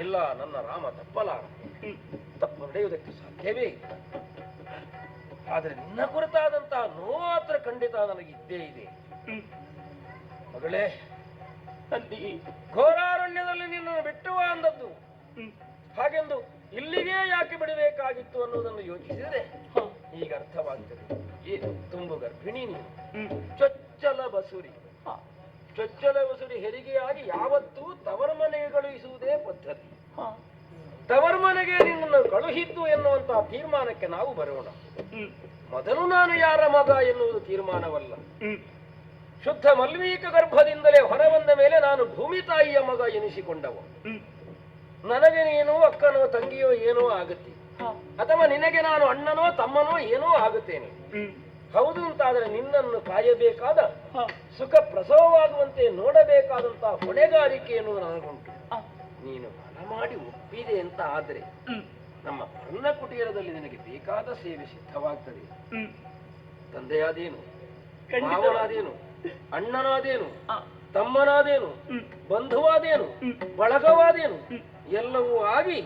ಇಲ್ಲ, ನನ್ನ ರಾಮ ತಪ್ಪಲಾರ, ತಪ್ಪು ನಡೆಯುವುದಕ್ಕೆ ಸಾಧ್ಯವೇ ಇಲ್ಲ. ಆದರೆ ನಿನ್ನ ಕುರಿತಾದಂತಹ ನೋವು ಮಾತ್ರ ಖಂಡಿತ ನನಗಿದ್ದೇ ಇದೆ. ಮಗಳೇ, ಘೋರಾರಣ್ಯದಲ್ಲಿ ನಿನ್ನನ್ನು ಬಿಟ್ಟುವ ಅಂದದ್ದು, ಹಾಗೆಂದು ಇಲ್ಲಿಗೆ ಯಾಕೆ ಬಿಡಬೇಕಾಗಿತ್ತು ಅನ್ನೋದನ್ನು ಯೋಚಿಸಿದರೆ ಈಗ ಅರ್ಥವಾಗ್ತದೆ. ಏನು ತುಂಬು ಗರ್ಭಿಣಿ ನೀನು, ಚೊಚ್ಚಲ ಬಸುರಿ. ಚೊಚ್ಚಲ ಬಸುರಿ ಹೆರಿಗೆಯಾಗಿ ಯಾವತ್ತೂ ತವರ ಮನೆಗೆ ಕಳುಹಿಸುವುದೇ ಪದ್ಧತಿ. ತವರ ಮನೆಗೆ ನಿನ್ನನ್ನು ಕಳುಹಿದ್ದು ಎನ್ನುವಂತಹ ತೀರ್ಮಾನಕ್ಕೆ ನಾವು ಬರೋಣ. ಮೊದಲು ನಾನು ಯಾರ ಮಗ ಎನ್ನುವುದು ತೀರ್ಮಾನವಲ್ಲ. ಶುದ್ಧ ಮಲ್ವೀಕ ಗರ್ಭದಿಂದಲೇ ಹೊರಬಂದ ಮೇಲೆ ನಾನು ಭೂಮಿ ತಾಯಿಯ ಮಗ ಎನಿಸಿಕೊಂಡವ. ನನಗೆ ನೀನು ಅಕ್ಕನೋ ತಂಗಿಯೋ ಏನೋ ಆಗುತ್ತೆ, ಅಥವಾ ನಿನಗೆ ನಾನು ಅಣ್ಣನೋ ತಮ್ಮನೋ ಏನೋ ಆಗುತ್ತೇನೆ. ಹೌದು ಅಂತಾದರೆ ನಿನ್ನನ್ನು ಕಾಯಬೇಕಾದ ಸುಖ ಪ್ರಸವವಾಗುವಂತೆ ನೋಡಬೇಕಾದಂತಹ ಹೊಣೆಗಾರಿಕೆಯನ್ನು ನನಗುಂಟು. ನೀನು ಮನ ಮಾಡಿ ಒಪ್ಪಿದೆ ಅಂತ ಆದ್ರೆ ನಮ್ಮ ಪರ್ಣ ಕುಟೀರದಲ್ಲಿ ನಿನಗೆ ಬೇಕಾದ ಸೇವೆ ಸಿದ್ಧವಾಗ್ತದೆ. ತಂದೆಯಾದೇನು, ಮಾವನಾದೇನು, ಅಣ್ಣನಾದೇನು, ತಮ್ಮನಾದೇನು, ಬಂಧುವಾದೇನು, ಬಳಗವಾದೇನು ಎಲ್ಲವೂ ಆಗಿ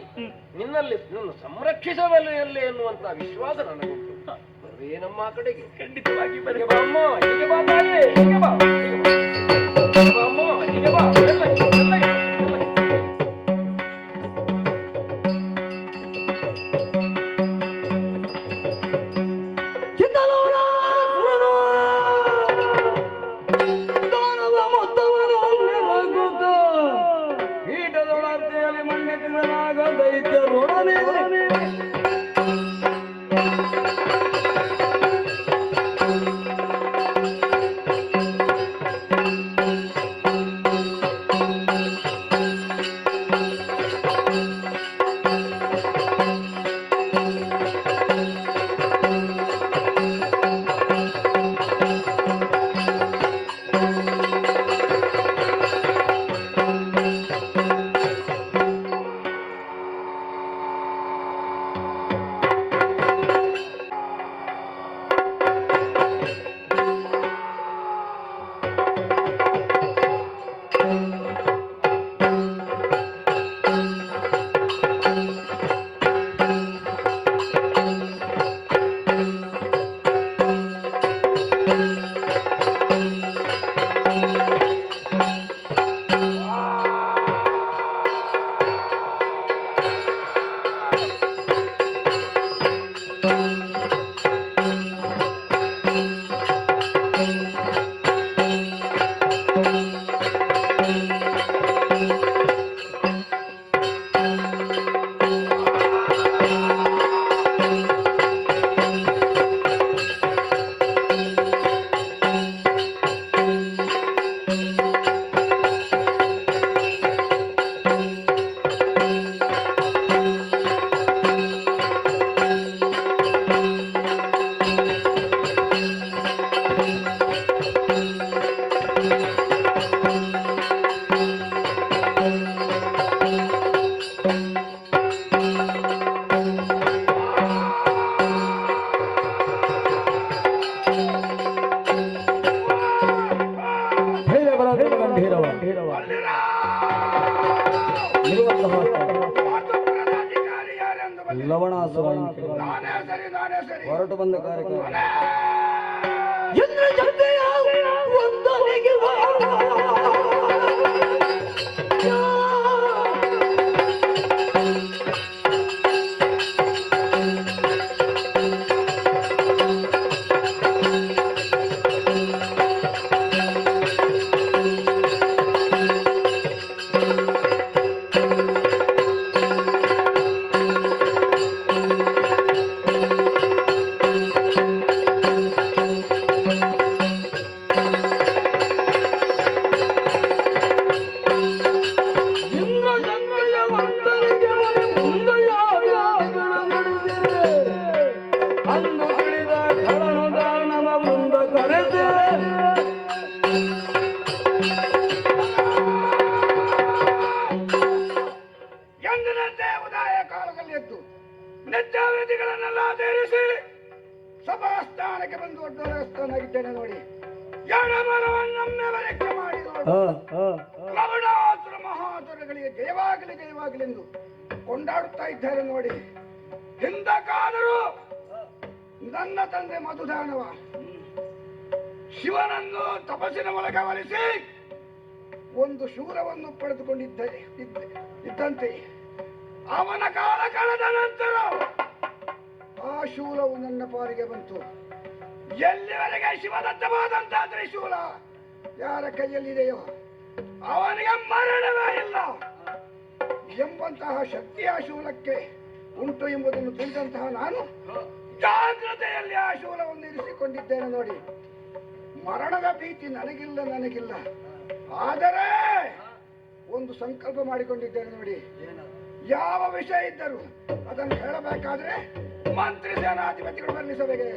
ನಿನ್ನಲ್ಲಿ ನಿನ್ನ ಸಂರಕ್ಷಿಸಬಲ್ಲೆ ಎನ್ನುವಂತ ವಿಶ್ವಾಸ ನನಗುಂಟು. ಬರುವೇ ನಮ್ಮ ಕಡೆಗೆ? ಖಂಡಿತವಾಗಿ ಹೀಗೆ ಬಾ ಅಮ್ಮ, ಹೀಗೆ ಬಾ ತಾಯೇ, ಹೀಗೆ ಬಾ, ಹೀಗೆ ಬಾ ಅಮ್ಮ, ಹೀಗೆ ಬಾ. ಲವಣಾಸುರ ಹೊರಟು ಬಂದ ಕಾರ್ಯಕ್ರಮ ಸಭಾಸ್ಥಾನಕ್ಕೆ ಬಂದು ದೊಡ್ಡನಾಗಿದ್ದೇನೆ ನೋಡಿ. ಲವಣಾಸುರ ಮಹಾಸುರಗಳಿಗೆ ಜಯವಾಗಲಿ ಜಯವಾಗಲೆಂದು ಕೊಂಡಾಡುತ್ತಾ ಇದ್ದಾರೆ ನೋಡಿ. ಹಿಂದಕ್ಕಾದರೂ ನನ್ನ ತಂದೆ ಮಧುದಾನವ ಶಿವನನ್ನು ತಪಸ್ಸಿನ ಮೂಲಕ ಒಲಿಸಿ ಒಂದು ಶೂಲವನ್ನು ಪಡೆದುಕೊಂಡಿದ್ದಂತೆ ಅವನ ಕಾಲ ಕಳೆದ ನಂತರ ಆ ಶೂಲವು ನನ್ನ ಪಾಲಿಗೆ ಬಂತು. ಎಲ್ಲಿವರೆಗೆ ಶಿವದತ್ತವಾದಂತಹ ತ್ರಿಶೂಲ ಯಾರ ಕೈಯಲ್ಲಿದೆಯೋ ಅವನಿಗೆ ಮರಣವೇ ಇಲ್ಲ ಎಂಬಂತಹ ಶಕ್ತಿ ಆ ಶೂಲಕ್ಕೆ ಉಂಟು ಎಂಬುದನ್ನು ತಿಳಿದಂತಹ ನಾನು ಜಾಗ್ರತೆಯಲ್ಲಿ ಆ ಶೂಲವನ್ನು ಇರಿಸಿಕೊಂಡಿದ್ದೇನೆ ನೋಡಿ. ಮರಣದ ಭೀತಿ ನನಗಿಲ್ಲ. ಆದರೆ ಒಂದು ಸಂಕಲ್ಪ ಮಾಡಿಕೊಂಡಿದ್ದೇನೆ ನೋಡಿ. ಯಾವ ವಿಷಯ ಇದ್ದರೂ ಅದನ್ನು ಹೇಳಬೇಕಾದ್ರೆ ಮಂತ್ರಿ ಸೇನಾಧಿಪತಿಗಳು ವರ್ಣಿಸಬೇಕೆ.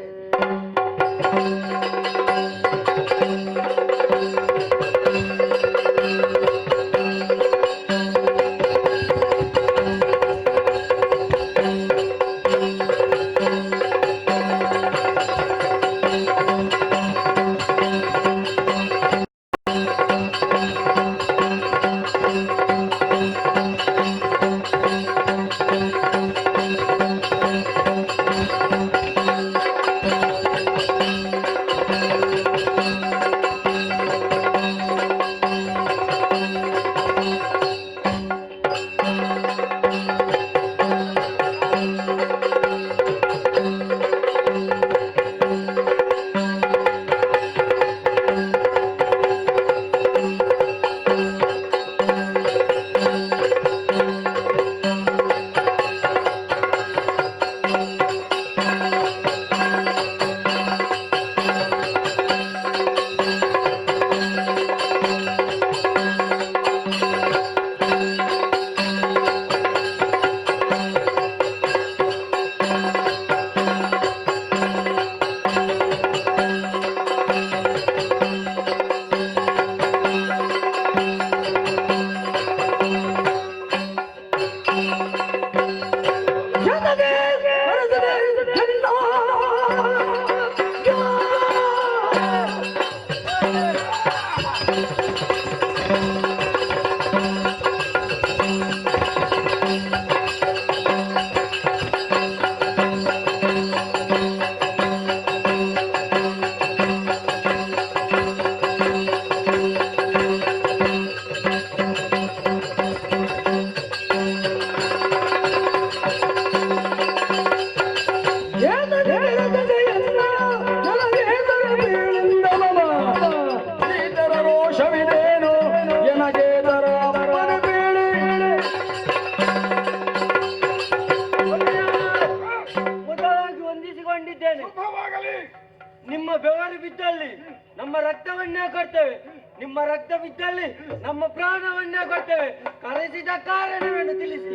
ನಿಮ್ಮ ಬೆವರು ಬಿದ್ದಲ್ಲಿ ನಮ್ಮ ರಕ್ತವನ್ನೇ ಕೊಡ್ತೇವೆ, ನಿಮ್ಮ ರಕ್ತ ಬಿದ್ದಲ್ಲಿ ನಮ್ಮ ಪ್ರಾಣವನ್ನೇ ಕೊಡ್ತೇವೆ. ಕರೆಸಿದ ಕಾರಣವನ್ನು ತಿಳಿಸಿ.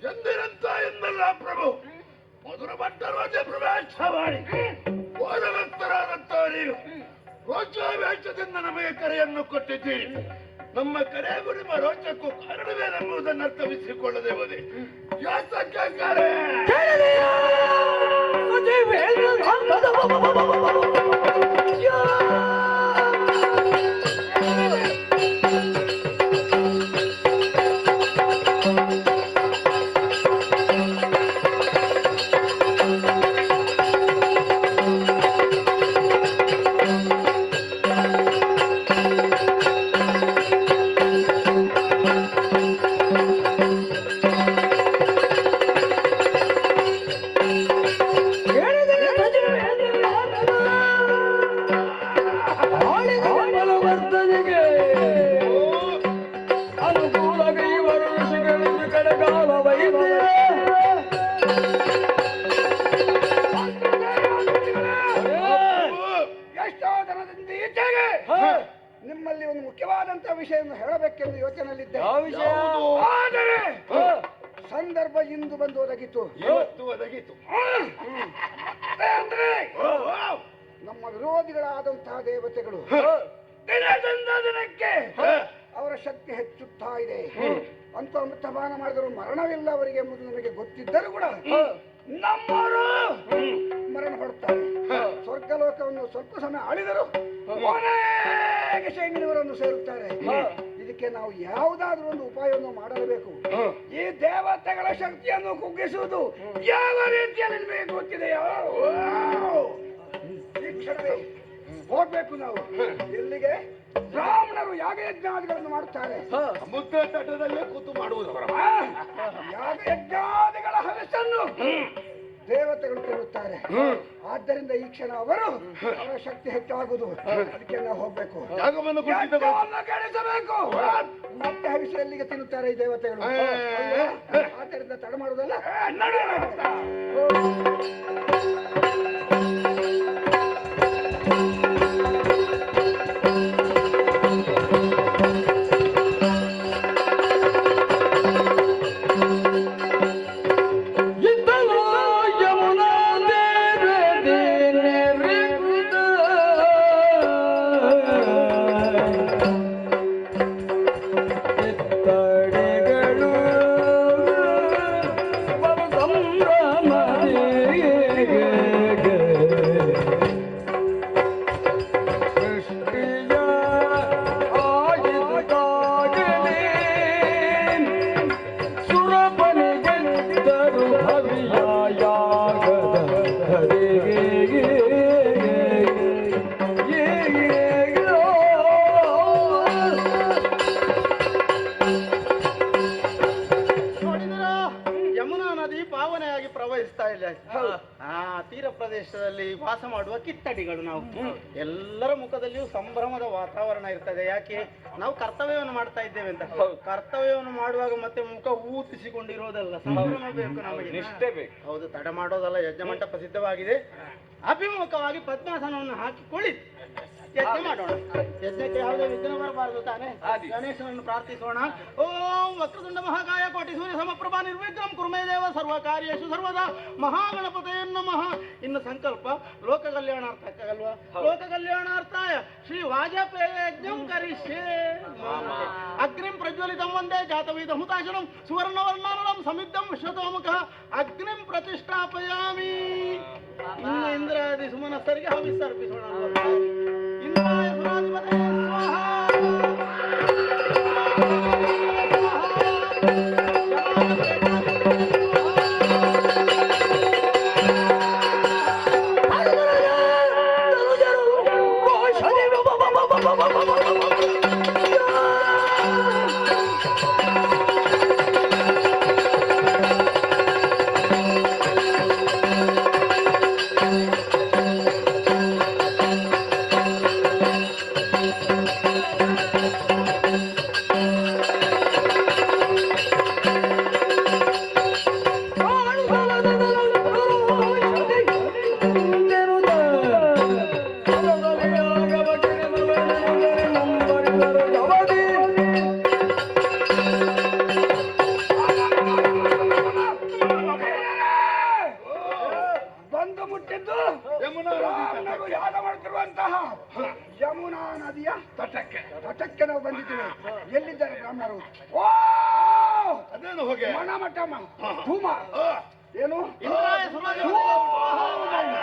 ಎಂದಿರಂತ ಎಂದಲ್ಲ ಪ್ರಭು ಮಧುರ ಭಟ್ಟರಾಜ ಪ್ರವೇಶ ಮಾಡಿ ಓದಲತ್ತರಾದಂತ ನೀವು ರೋಚಾವೇಶದಿಂದ ನಮಗೆ ಕರೆಯನ್ನು ಕೊಟ್ಟಿದ್ದೀರಿ. ನಮ್ಮ ಕರೆಗೂ ನಿಮ್ಮ ರೋಚಕ್ಕೂ ಕಾರಣವೇನೆಂಬುದನ್ನು ಅರ್ಥವಿಸಿಕೊಳ್ಳದೆ ಹೋದೆ. ಯಾತಕ್ಕೆ ಕರೆ ನಿಮ್ಮಲ್ಲಿ ಒಂದು ಮುಖ್ಯವಾದಂತಹ ವಿಷಯವನ್ನು ಹೇಳಬೇಕೆಂದು ಯೋಚನೆಯಲ್ಲಿದ್ದೆ. ಆದರೆ ಸಂದರ್ಭ ಇಂದು ಬಂದು ಒದಗಿತು. ಅಂದ್ರೆ ನಮ್ಮ ವಿರೋಧಿಗಳಾದಂತಹ ದೇವತೆಗಳು ದಿನದಿಂದ ದಿನಕ್ಕೆ ಅವರ ಶಕ್ತಿ ಹೆಚ್ಚುತ್ತಾ ಇದೆ. ಅಂತ ಅಮೃತಪಾನ ಮಾಡಿದರೂ ಮರಣವಿಲ್ಲ ಅವರಿಗೆ ಎಂಬುದು ನಮಗೆ ಗೊತ್ತಿದ್ದರೂ ಕೂಡ ನಮ್ಮವರು ಮರಣ ಪಡುತ್ತಾರೆ. ಸ್ವರ್ಗಲೋಕವನ್ನು ಸ್ವಲ್ಪ ಸಮಯ ಆಳಿದರು ಕೊನೆಗೆ ಶೈನಿಯವರನ್ನು ಸೇರುತ್ತಾರೆ. ಇದಕ್ಕೆ ಅದಕ್ಕೆ ನಾವು ಯಾವುದಾದ್ರೂ ಒಂದು ಉಪಾಯವನ್ನು ಮಾಡಲೇಬೇಕು. ಈ ದೇವತೆಗಳ ಶಕ್ತಿಯನ್ನು ಕುಗ್ಗಿಸುವುದು ಯಾವ ರೀತಿಯಲ್ಲಿ ನಿಮಗೆ ಗೊತ್ತಿದೆಯೋ ಈ ಕ್ಷಣವೇ ಹೋಗ್ಬೇಕು ನಾವು. ಎಲ್ಲಿಗೆ? ಬ್ರಾಹ್ಮಣರು ಯಾಗಯಜ್ಞಾದಿಗಳನ್ನು ಮಾಡುತ್ತಾರೆ. ಮುದ್ದೆ ತಟದಲ್ಲೇ ಕೂತು ಮಾಡುವುದು. ಯಾಗಯಜ್ಞಾದಿಗಳ ಹಲಸನ್ನು ದೇವತೆಗಳು ಕೇಳುತ್ತಾರೆ. ಆದ್ದರಿಂದ ಈ ಕ್ಷಣ ಅವರ ಶಕ್ತಿ ಹೆಚ್ಚಾಗುವುದು. ಅದಕ್ಕೆ ನಾವು ಹೋಗ್ಬೇಕು, ಕೆಡಿಸಬೇಕು. ಮತ್ತೆ ಹವಿಷ ಎಲ್ಲಿಗೆ ತಿನ್ನುತ್ತಾರೆ ಈ ದೇವತೆಗಳು. ಆದ್ದರಿಂದ ತಡ ಮಾಡುವುದಲ್ಲ. ತೀರ ಪ್ರದೇಶದಲ್ಲಿ ವಾಸ ಮಾಡುವ ಕಿತ್ತಡಿಗಳು ನಾವು. ಎಲ್ಲರ ಮುಖದಲ್ಲಿಯೂ ಸಂಭ್ರಮದ ವಾತಾವರಣ ಇರ್ತದೆ. ಯಾಕೆ? ನಾವು ಕರ್ತವ್ಯವನ್ನು ಮಾಡ್ತಾ ಇದ್ದೇವೆ ಅಂತ. ಕರ್ತವ್ಯವನ್ನು ಮಾಡುವಾಗ ಮತ್ತೆ ಮುಖ ಊತಿಸಿಕೊಂಡಿರೋದಲ್ಲ, ಸಂಭ್ರಮ ಬೇಕು ನಮಗೆ, ನಿಷ್ಠೆ ಬೇಕು. ಹೌದು, ತಡ ಮಾಡೋದಲ್ಲ. ಯಜ್ಞ ಮಂಟಪ ಸಿದ್ಧವಾಗಿದೆ. ಅಭಿಮುಖವಾಗಿ ಪದ್ಮಾಸನವನ್ನು ಹಾಕಿ ಕುಳಿತು ಯಜ್ಞ ಮಾಡೋಣ. ಯಜ್ಞಕ್ಕೆ ಯಾವುದೇ ವಿಘ್ನ ಬರಬಾರದು ತಾನೆ. ಗಣೇಶನನ್ನು ಪ್ರಾರ್ಥಿಸೋಣ. ಓಂ ವಕ್ರತುಂಡ ಮಹಾಕಾಯ ಕೋಟಿ ಸೂರ್ಯ ಸಮಪ್ರಭಾ ನಿರ್ವಿಘ್ನಂ ಕುರ್ಮೇ ದೇವ ಸರ್ವ ಕಾರ್ಯೇಷು ಸರ್ವದಾ ಮಹಾಗಣಪತಯೇ ನಮಃ. ಇನ್ನು ಸಂಕಲ್ಪ ಲೋಕ ಕಲ್ಯಾಣಾರ್ಥಕ್ಕಲ್ವಾ? ಲೋಕ ಕಲ್ಯಾಣಾರ್ಥಾಯ ಶ್ರೀ ವಾಜಪೇಯ ಯಜ್ಞಂ ಕರಿಷ್ಯೆ. ಅಗ್ನಿಂ ಪ್ರಜ್ವಲಿತಂ ವಂದೇ ಜಾತವೇದ ಹುತಾಶನಂ ಸುವರ್ಣವರ್ಣಾನಂ ಸಮಿದ್ದಂ ವಿಶ್ವತೋಮುಖ ಅಗ್ನಿಂ ಪ್ರತಿಷ್ಠಾಪಯಾಮಿ. ಇನ್ನು ಇಂದ್ರಾದಿ ಸುಮನಸ್ಥರಿಗೆ ಹವಿಸ್ಸು ಅರ್ಪಿಸೋಣ. ಇಂದ್ರಾಯ ಸುರಾಧಿಪತಯೇ ಸ್ವಾಹಾ. ಯಮುನಾ ನದಿಯ ತಟಕ್ಕೆ ನಾವು ಬಂದಿದ್ದೇವೆ. ಎಲ್ಲಿದ್ದಾರೆ ಬ್ರಾಹ್ಮಣರು? ಅದೇನು ಹೋಗಿ ಮಣಮಠಮ ಧೂಮ ಏನು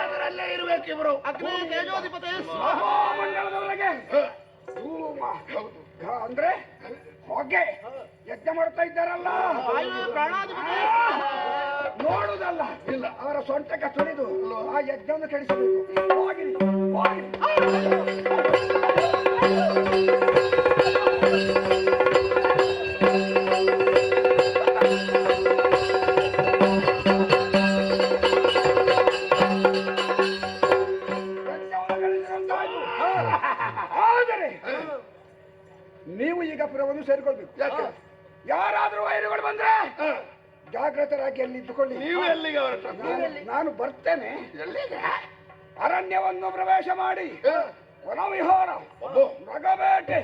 ಅದರಲ್ಲೇ ಇರ್ಬೇಕು ಇವರು. ಅಗ್ನಿ ತೇಜೋಧಿಪತಯೇ ಮಂಡಲದೊಳಗೆ ಧೂಮ ಅಂದ್ರೆ ಹೊಗೆ ಯಜ್ಞ ಮಾಡ್ತಾ ಇದ್ದಾರಲ್ಲ, ನೋಡುದಲ್ಲ, ಇಲ್ಲ ಅವರ ಸೊಂಟಕ್ಕೆ ತುಳಿದು ಆ ಯಜ್ಞವನ್ನು ಕೆಡಿಸಬೇಕು. ಹೋಗಿರಿ ಆದರೆ ನೀವು ಈಗ ಪುರವನ್ನು ಸೇರಿಕೊಳ್ಬೇಕು. ಯಾರಾದ್ರೂ ವೈರಿಗಳು ಬಂದ್ರೆ ಜಾಗೃತರಾಗಿ ಅಲ್ಲಿ ಇದ್ದುಕೊಳ್ಳಿ. ನೀವು ಎಲ್ಲಿಗೆ? ನಾನು ಬರ್ತೇನೆ. ಅರಣ್ಯವನ್ನು ಪ್ರವೇಶ ಮಾಡಿ ವನವಿಹಾರ, ಮೃಗಬೇಟೆ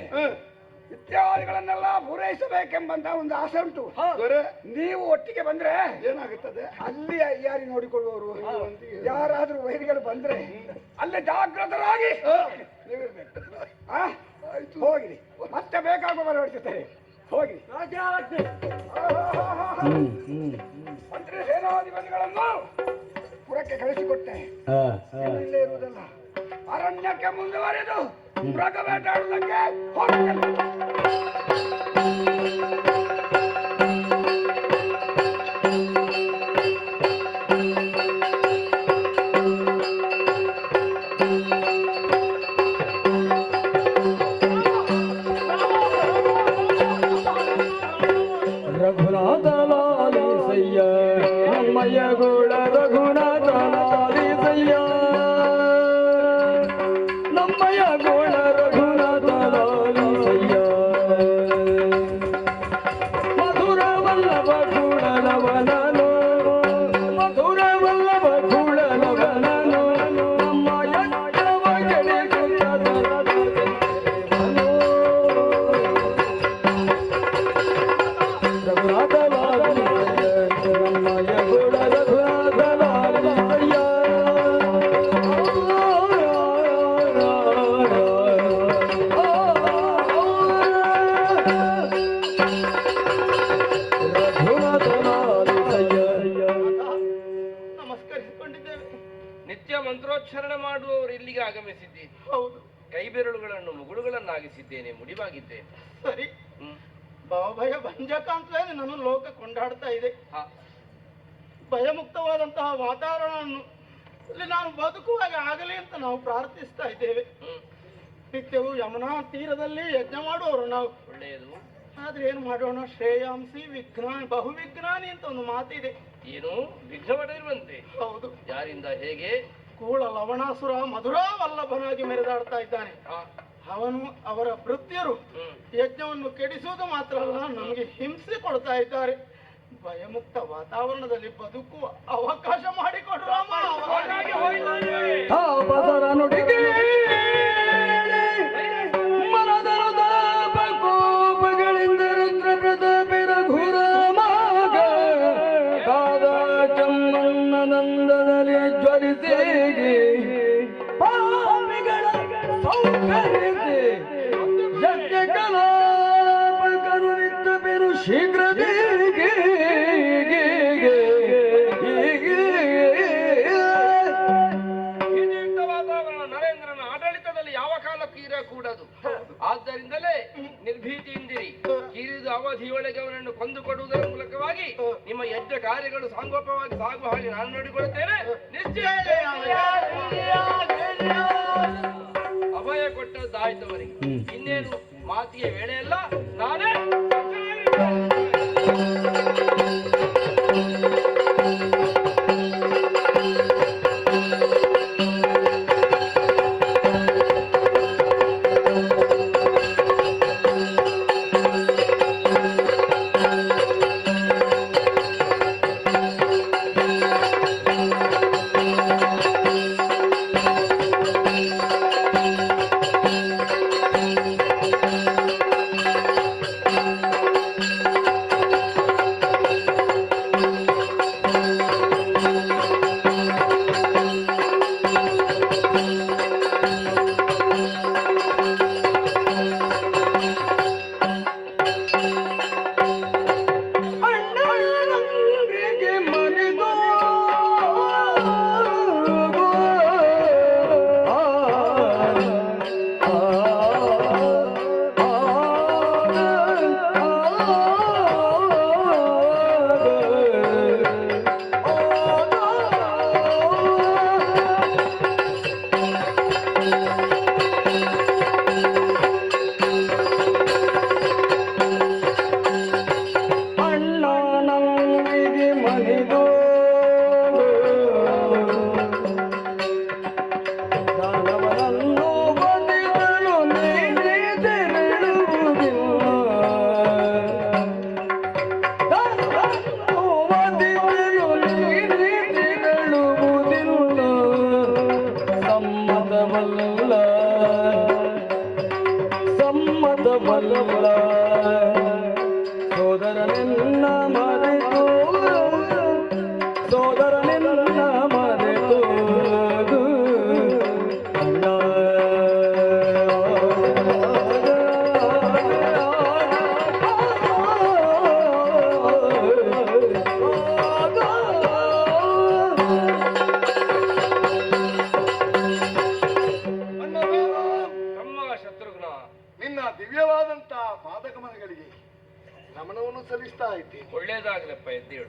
ಇತ್ಯಾದಿಗಳನ್ನೆಲ್ಲ ಪೂರೈಸಬೇಕೆಂಬಂತ ಒಂದು ಆಸೆ ಉಂಟು. ನೀವು ಒಟ್ಟಿಗೆ ಬಂದ್ರೆ ಏನಾಗುತ್ತದೆ? ಅಲ್ಲಿ ಯಾರಿ ನೋಡಿಕೊಳ್ಳುವವರು? ಯಾರಾದ್ರೂ ವೈರಿಗಳು ಬಂದ್ರೆ ಅಲ್ಲೇ ಜಾಗೃತರಾಗಿ ನೀವಿರ್ಬೇಕು. ಹೋಗಿರಿ, ಮತ್ತೆ ಬೇಕಾಗುವ ಹೊರಡ್ತಾರೆ. ಹೋಗಿ ಮಂತ್ರಿ ಸೇನಾಧಿಪತಿಗಳನ್ನು ಪುರಕ್ಕೆ ಕಳಿಸಿಕೊಟ್ಟೆ. ಇಲ್ಲೇ ಇರುವುದಲ್ಲ, ಅರಣ್ಯಕ್ಕೆ ಮುಂದುವರೆದು ಮೃಗ ಬೇಟಾಡುವುದಕ್ಕೆ ಹೊರಟನು. ರಘುನಾಥ ಲಾಲಿಸಯ್ಯ ನಮ್ಮಯ್ಯ ಗೋಳ ರಘುನಾಥ ಲಾಲಿಸಯ್ಯ ನಮ್ಮಯ್ಯ ಗೋಳ ರಘುನಾಥ ಲಾಲಿಸಯ್ಯ ಮಧುರ ವಲ್ಲಭ ಕೂಡಲವನನು ಮಧುರ ವಲ್ಲಭ ಕೂಡಲವನನು ನಮ್ಮ ಯಜ್ಞವ ಕೆಡೆಗುತ್ತ ರಘುನಾಥ ಲಾಲಿಸಯ್ಯ ನಮ್ಮಯ್ಯ ಗೋಳ ರಘುನಾಥ ಲಾಲಿಸಯ್ಯ ರಘುನಾಥ ಲಾಲಿಸಯ್ಯ ನಮಸ್ಕರಿಸಿಕೊಂಡಿದ್ದೇವೆ. ನಿತ್ಯ ಮಂತ್ರೋಚ್ಚಾರಣೆ ಮಾಡುವವರು ಇಲ್ಲಿಗೆ ಆಗಮಿಸಿದ್ದೀರಿ. ಹೌದು, ಕೈ ಬೆರಳುಗಳನ್ನು ಮುಗುಳುಗಳನ್ನಾಗಿಸಿದ್ದೇನೆ, ಮುಡಿವಾಗಿದ್ದೇನೆ. ಸರಿ. ಭಯ ಭಂಜಕ ಅಂತಲೇ ನನ್ನ ಲೋಕ ಕೊಂಡಾಡ್ತಾ ಇದೆ. ಭಯಮುಕ್ತವಾದಂತಹ ವಾತಾವರಣವನ್ನು ಇಲ್ಲಿ ನಾನು ಬದುಕುವಾಗ ಆಗಲಿ ಅಂತ ನಾವು ಪ್ರಾರ್ಥಿಸ್ತಾ ಇದ್ದೇವೆ. ನಿತ್ಯವೂ ಯಮುನಾ ತೀರದಲ್ಲಿ ಯಜ್ಞ ಮಾಡುವವರು ನಾವು. ಒಳ್ಳೆಯದು. ಆದ್ರೆ ಏನು ಮಾಡೋಣ, ಶ್ರೇಯಾಂಸಿ ವಿಜ್ಞಾನಿ ಬಹುವಿಜ್ಞಾನಿ ಅಂತ ಒಂದು ಮಾತಿದೆ. ಏನು ವಿಘ್ನವಡಿರುವಂತೆ? ಹೌದು. ಯಾರಿಂದ ಹೇಗೆ? ಕೂಳ ಲವಣಾಸುರ ಮಧುರಾ ವಲ್ಲಭನಾಗಿ ಮೆರೆದಾಡ್ತಾ ಇದ್ದಾನೆ. ಅವನು ಅವರ ಭೃತ್ಯರು ಯಜ್ಞವನ್ನು ಕೆಡಿಸುವುದು ಮಾತ್ರ ಅಲ್ಲ, ನಮಗೆ ಹಿಂಸೆ ಕೊಡ್ತಾ ಇದ್ದಾರೆ. ಭಯಮುಕ್ತ ವಾತಾವರಣದಲ್ಲಿ ಬದುಕುವ ಅವಕಾಶ ಮಾಡಿಕೊಡು ರಾಮ. ತಾಪಸರ ನುಡಿಗೆ ಮನದರ ತಾಪ ಕೋಪಗಳಿಂದ ರುದ್ರ ಪ್ರತಾಪಿ ರಘುರಾಮಾಗ ಕಾದ ಚಮ್ಮನ್ನನಂದದಲ್ಲಿ ಜ್ವಲಿಸಿ ಪಾಪಿಗಳ ಸೌಕರ್ಯತೆ ಯಜ್ಞ ಕಲಾಪಕರು ನಿಂತ ಬೆರು ಶೀಘ್ರದೇಗೆ ವಾತಾವರಣ ನರೇಂದ್ರನ ಆಡಳಿತದಲ್ಲಿ ಯಾವ ಕಾಲಕ್ಕೂ ಇರಕೂಡದು. ಆದ್ದರಿಂದಲೇ ನಿರ್ಭೀತಿಯಿಂದಿರಿ. ಕಿರಿದು ಅವಧಿಯೊಳಗೆ ಅವನನ್ನು ಕೊಂದುಕೊಡುವುದರ ಮೂಲಕವಾಗಿ ನಿಮ್ಮ ಯಜ್ಞ ಕಾರ್ಯಗಳು ಸಾಂಗೋಪವಾಗಿ ಸಾಗುವ ಹಾಗೆ ನಾನು ನೋಡಿಕೊಳ್ಳುತ್ತೇನೆ. ನಿಶ್ಚಯ ಅಭಯ ಕೊಟ್ಟದ್ದಾಯ್ತವರಿಗೆ. ಇನ್ನೇನು ಮಾತಿಗೆ ವೇಳೆಯಲ್ಲ, ನಾನೇ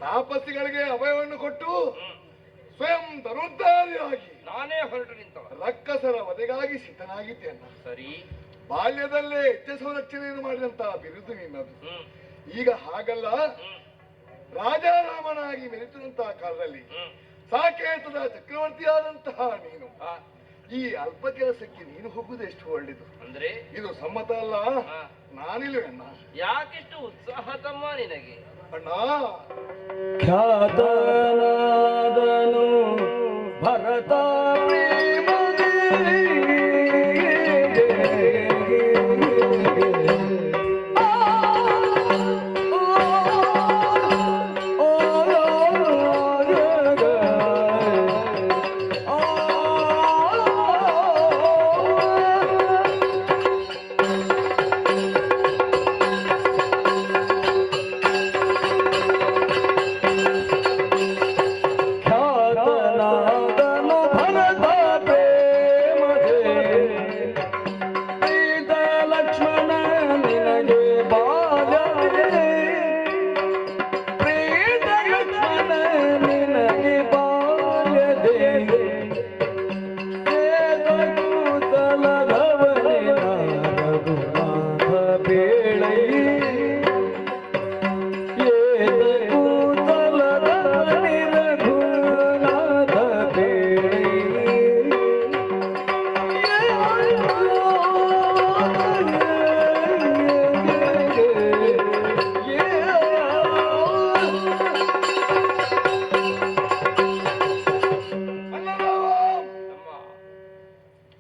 ತಾಪಸಿಗಳಿಗೆ ಅಭಯವನ್ನು ಕೊಟ್ಟು ಸ್ವಯಂ ಧನುರ್ಧಾರಿಯಾಗಿ ನಾನೇ ಹೊರಟು ನಿಂತವ ರಕ್ಕಸರ ವಧೆಗಾಗಿ ಸಿದ್ಧನಾಗಿದ್ದೇನೆ. ಸರಿ, ಬಾಲ್ಯದಲ್ಲೇ ಹೆಜ್ಜೆ ಸಂರಕ್ಷಣೆಯನ್ನು ಮಾಡಿದಂತಹ ಬಿರುದು ನಿನ್ನದು. ಈಗ ಹಾಗಲ್ಲ, ರಾಜಾರಾಮನಾಗಿ ಮೆರೆತಿರುವಂತಹ ಕಾಲದಲ್ಲಿ ಸಾಕೇತದ ಚಕ್ರವರ್ತಿಯಾದಂತಹ ನೀನು ಈ ಅಲ್ಪ ಕೆಲಸಕ್ಕೆ ನೀನು ಹೋಗುವುದು ಎಷ್ಟು ಒಳ್ಳೆದು. ಅಂದ್ರೆ ಇದು ಸಮ್ಮತ ಅಲ್ಲ. ನಾನಿಲ್ವೇಣ್ಣ? ಯಾಕೆಷ್ಟು ಉತ್ಸಾಹ ತಮ್ಮ ನಿನಗೆ? ಅಣ್ಣ, ಖ್ಯಾತನಾದನು ಭರತ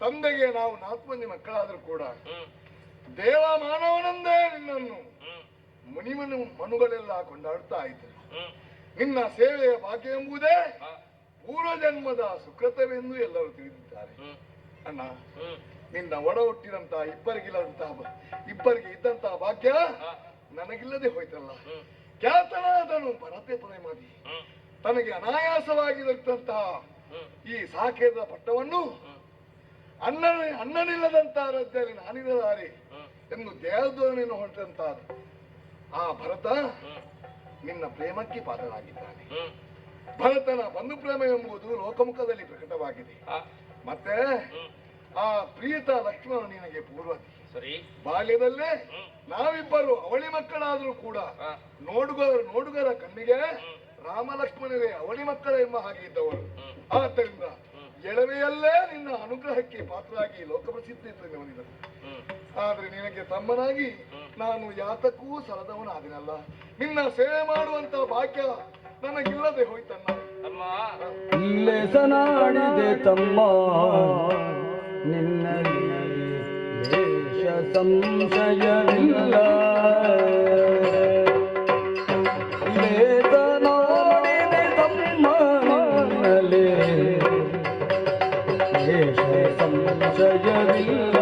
ತಂದೆಗೆ ನಾವು 4 ಮಂದಿ ಮಕ್ಕಳಾದ್ರೂ ಕೂಡ ದೇವ ಮಾನವನಂದೇ ನಿನ್ನನ್ನು ಮುನಿಮನು ಮನುಗಳೆಲ್ಲ ಕೊಂಡಾಡ್ತಾ ಇದ್ದರು. ನಿನ್ನ ಸೇವೆಯ ಭಾಗ್ಯ ಎಂಬುದೇ ಪೂರ್ವಜನ್ಮದ ಸುಕೃತವೆಂದು ಎಲ್ಲರೂ ತಿಳಿದಿದ್ದಾರೆ. ಅಣ್ಣ, ನಿನ್ನ ಒಡ ಹುಟ್ಟಿದಂತಹ ಇಬ್ಬರಿಗೆ ಇದ್ದಂತಹ ಭಾಗ್ಯ ನನಗಿಲ್ಲದೆ ಹೋಯ್ತಲ್ಲ. ಖ್ಯಾತನಾದನು ಭರತೆ ಪ್ರೇಮದಿ ತನಗೆ ಅನಾಯಾಸವಾಗಿ ದೊರೆತಂತಹ ಈ ಸಾಕೇತ ಪಟ್ಟವನ್ನು ಅಣ್ಣನಿಲ್ಲದಂತಹ ರಾಜ್ಯದಲ್ಲಿ ನಾನಿರಲಾರೆ ಎಂದು ದೇವಧೋರಣೆಯನ್ನು ಹೊರಟಂತಹ ಆ ಭರತ ನಿನ್ನ ಪ್ರೇಮಕ್ಕೆ ಪಾತ್ರನಾಗಿದ್ದಾನೆ. ಭರತನ ಬಂಧು ಪ್ರೇಮ ಎಂಬುದು ಲೋಕಮುಖದಲ್ಲಿ ಪ್ರಕಟವಾಗಿದೆ. ಮತ್ತೆ ಆ ಪ್ರೀತ ಲಕ್ಷ್ಮಣ ನಿನಗೆ ಪೂರ್ವತಿ. ಸರಿ, ಬಾಲ್ಯದಲ್ಲೇ ನಾವಿಬ್ಬರು ಅವಳಿ ಮಕ್ಕಳಾದರೂ ಕೂಡ ನೋಡುಗರ ಕಣ್ಣಿಗೆ ರಾಮ ಲಕ್ಷ್ಮಣರೇ ಅವಳಿ ಮಕ್ಕಳ ಎಂಬ ಹಾಗೆ ಇದ್ದವರು. ಆದ್ದರಿಂದ ಎಳವೆಯಲ್ಲೇ ನಿನ್ನ ಅನುಗ್ರಹಕ್ಕೆ ಪಾತ್ರರಾಗಿ ಲೋಕಪ್ರಸಿದ್ಧತೆಯನ್ನು ಹೊಂದಿದರು. ಆದ್ರೆ ನಿನಗೆ ತಮ್ಮನಾಗಿ ನಾನು ಯಾತಕ್ಕೂ ಸಲದವನಾದಿನಲ್ಲ. ನಿನ್ನ ಸೇವೆ ಮಾಡುವಂತ ಭಾಗ್ಯ ನನಗಿಲ್ಲದೆ ಹೋಯ್ತನ್ನ. ಲೇಸನಾಡಿದೆ ತಮ್ಮ ನಿನ್ನಲ್ಲಿ ಲೇಷ ಸಂಶಯವಿಲ್ಲ. ಲೇಸನಾಡಿದೆ ತಮ್ಮ ನಿನ್ನಲ್ಲಿ ಲೇಷ ಸಂಶಯವಿಲ್ಲ.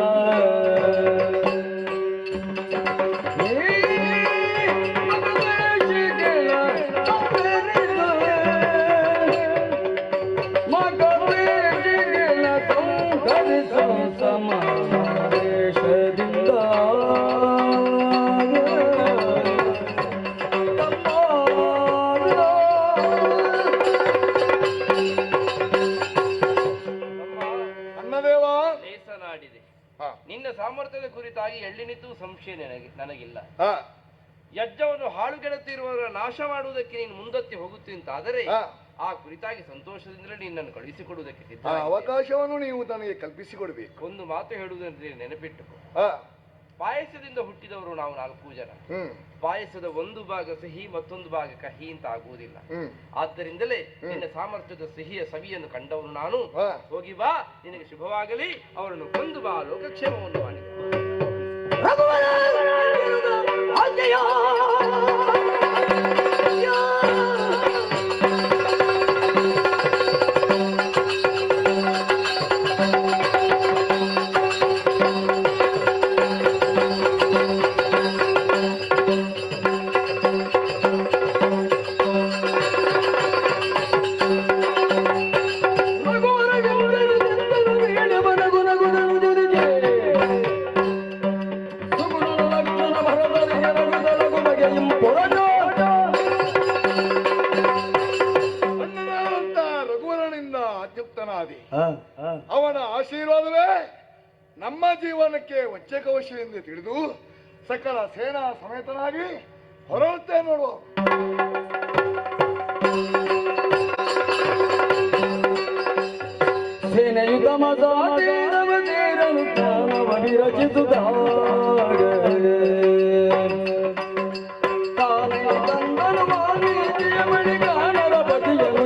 ನಿನ್ನ ಸಾಮರ್ಥ್ಯದ ಕುರಿತಾಗಿ ಎಳ್ಳಿನಿತು ಸಂಶಯ ನನಗಿಲ್ಲ. ಯಜ್ಞವನ್ನು ಹಾಳುಗೆಡುತ್ತಿರುವವರ ನಾಶ ಮಾಡುವುದಕ್ಕೆ ನೀನು ಮುಂದಕ್ಕೆ ಹೋಗುತ್ತಿ ಅಂತಾದರೆ ಆ ಕುರಿತಾಗಿ ಸಂತೋಷದಿಂದಲೇ ನಿನ್ನನ್ನು ಕಳುಹಿಸಿಕೊಡುವುದಕ್ಕೆ ಸಿದ್ಧ. ಅವಕಾಶವನ್ನು ನೀವು ನನಗೆ ಕಲ್ಪಿಸಿಕೊಡಬೇಕು. ಒಂದು ಮಾತು ಹೇಳುವುದಂದ್ರೆ ನೆನಪಿಟ್ಟುಕೋ. ಪಾಯಸದಿಂದ ಹುಟ್ಟಿದವರು ನಾವು 4 ಜನ. ಪಾಯಸದ ಒಂದು ಭಾಗ ಸಿಹಿ ಮತ್ತೊಂದು ಭಾಗ ಕಹಿ ಅಂತ ಆಗುವುದಿಲ್ಲ. ಆದ್ದರಿಂದಲೇ ನಿನ್ನ ಸಾಮರ್ಥ್ಯದ ಸಿಹಿಯ ಸವಿಯನ್ನು ಕಂಡವನು ನಾನು. ಹೋಗಿ ಬಾ, ನಿನಗೆ ಶುಭವಾಗಲಿ. ಅವರನ್ನು ಕೊಂದು ಬಾ, ಲೋಕಕ್ಷೇಮವನ್ನು ಮಾಡಿ. ಭರತ ಆಜ್ಞುಕ್ತನಾದಿ. ಅವನ ಆಶೀರ್ವಾದವೇ ನಮ್ಮ ಜೀವನಕ್ಕೆ ವಂಚಕವಶವೆಂದು ತಿಳಿದು ಸಕಲ ಸೇನಾ ಸಮೇತನಾಗಿ ಹೊರಡುತ್ತೆ ನೋಡು. ಸೇನೆಯುತ ಮಸಾತೀರವತೀರನು ಜ್ಞಾನವ ವಿರಚಿಸುತ್ತಾರೆ. ತಾನೇ ತಂದನು ವಾಲ್ಮೀಕಿಯ ಮಣಿಗಾನರ ಪತಿಯನು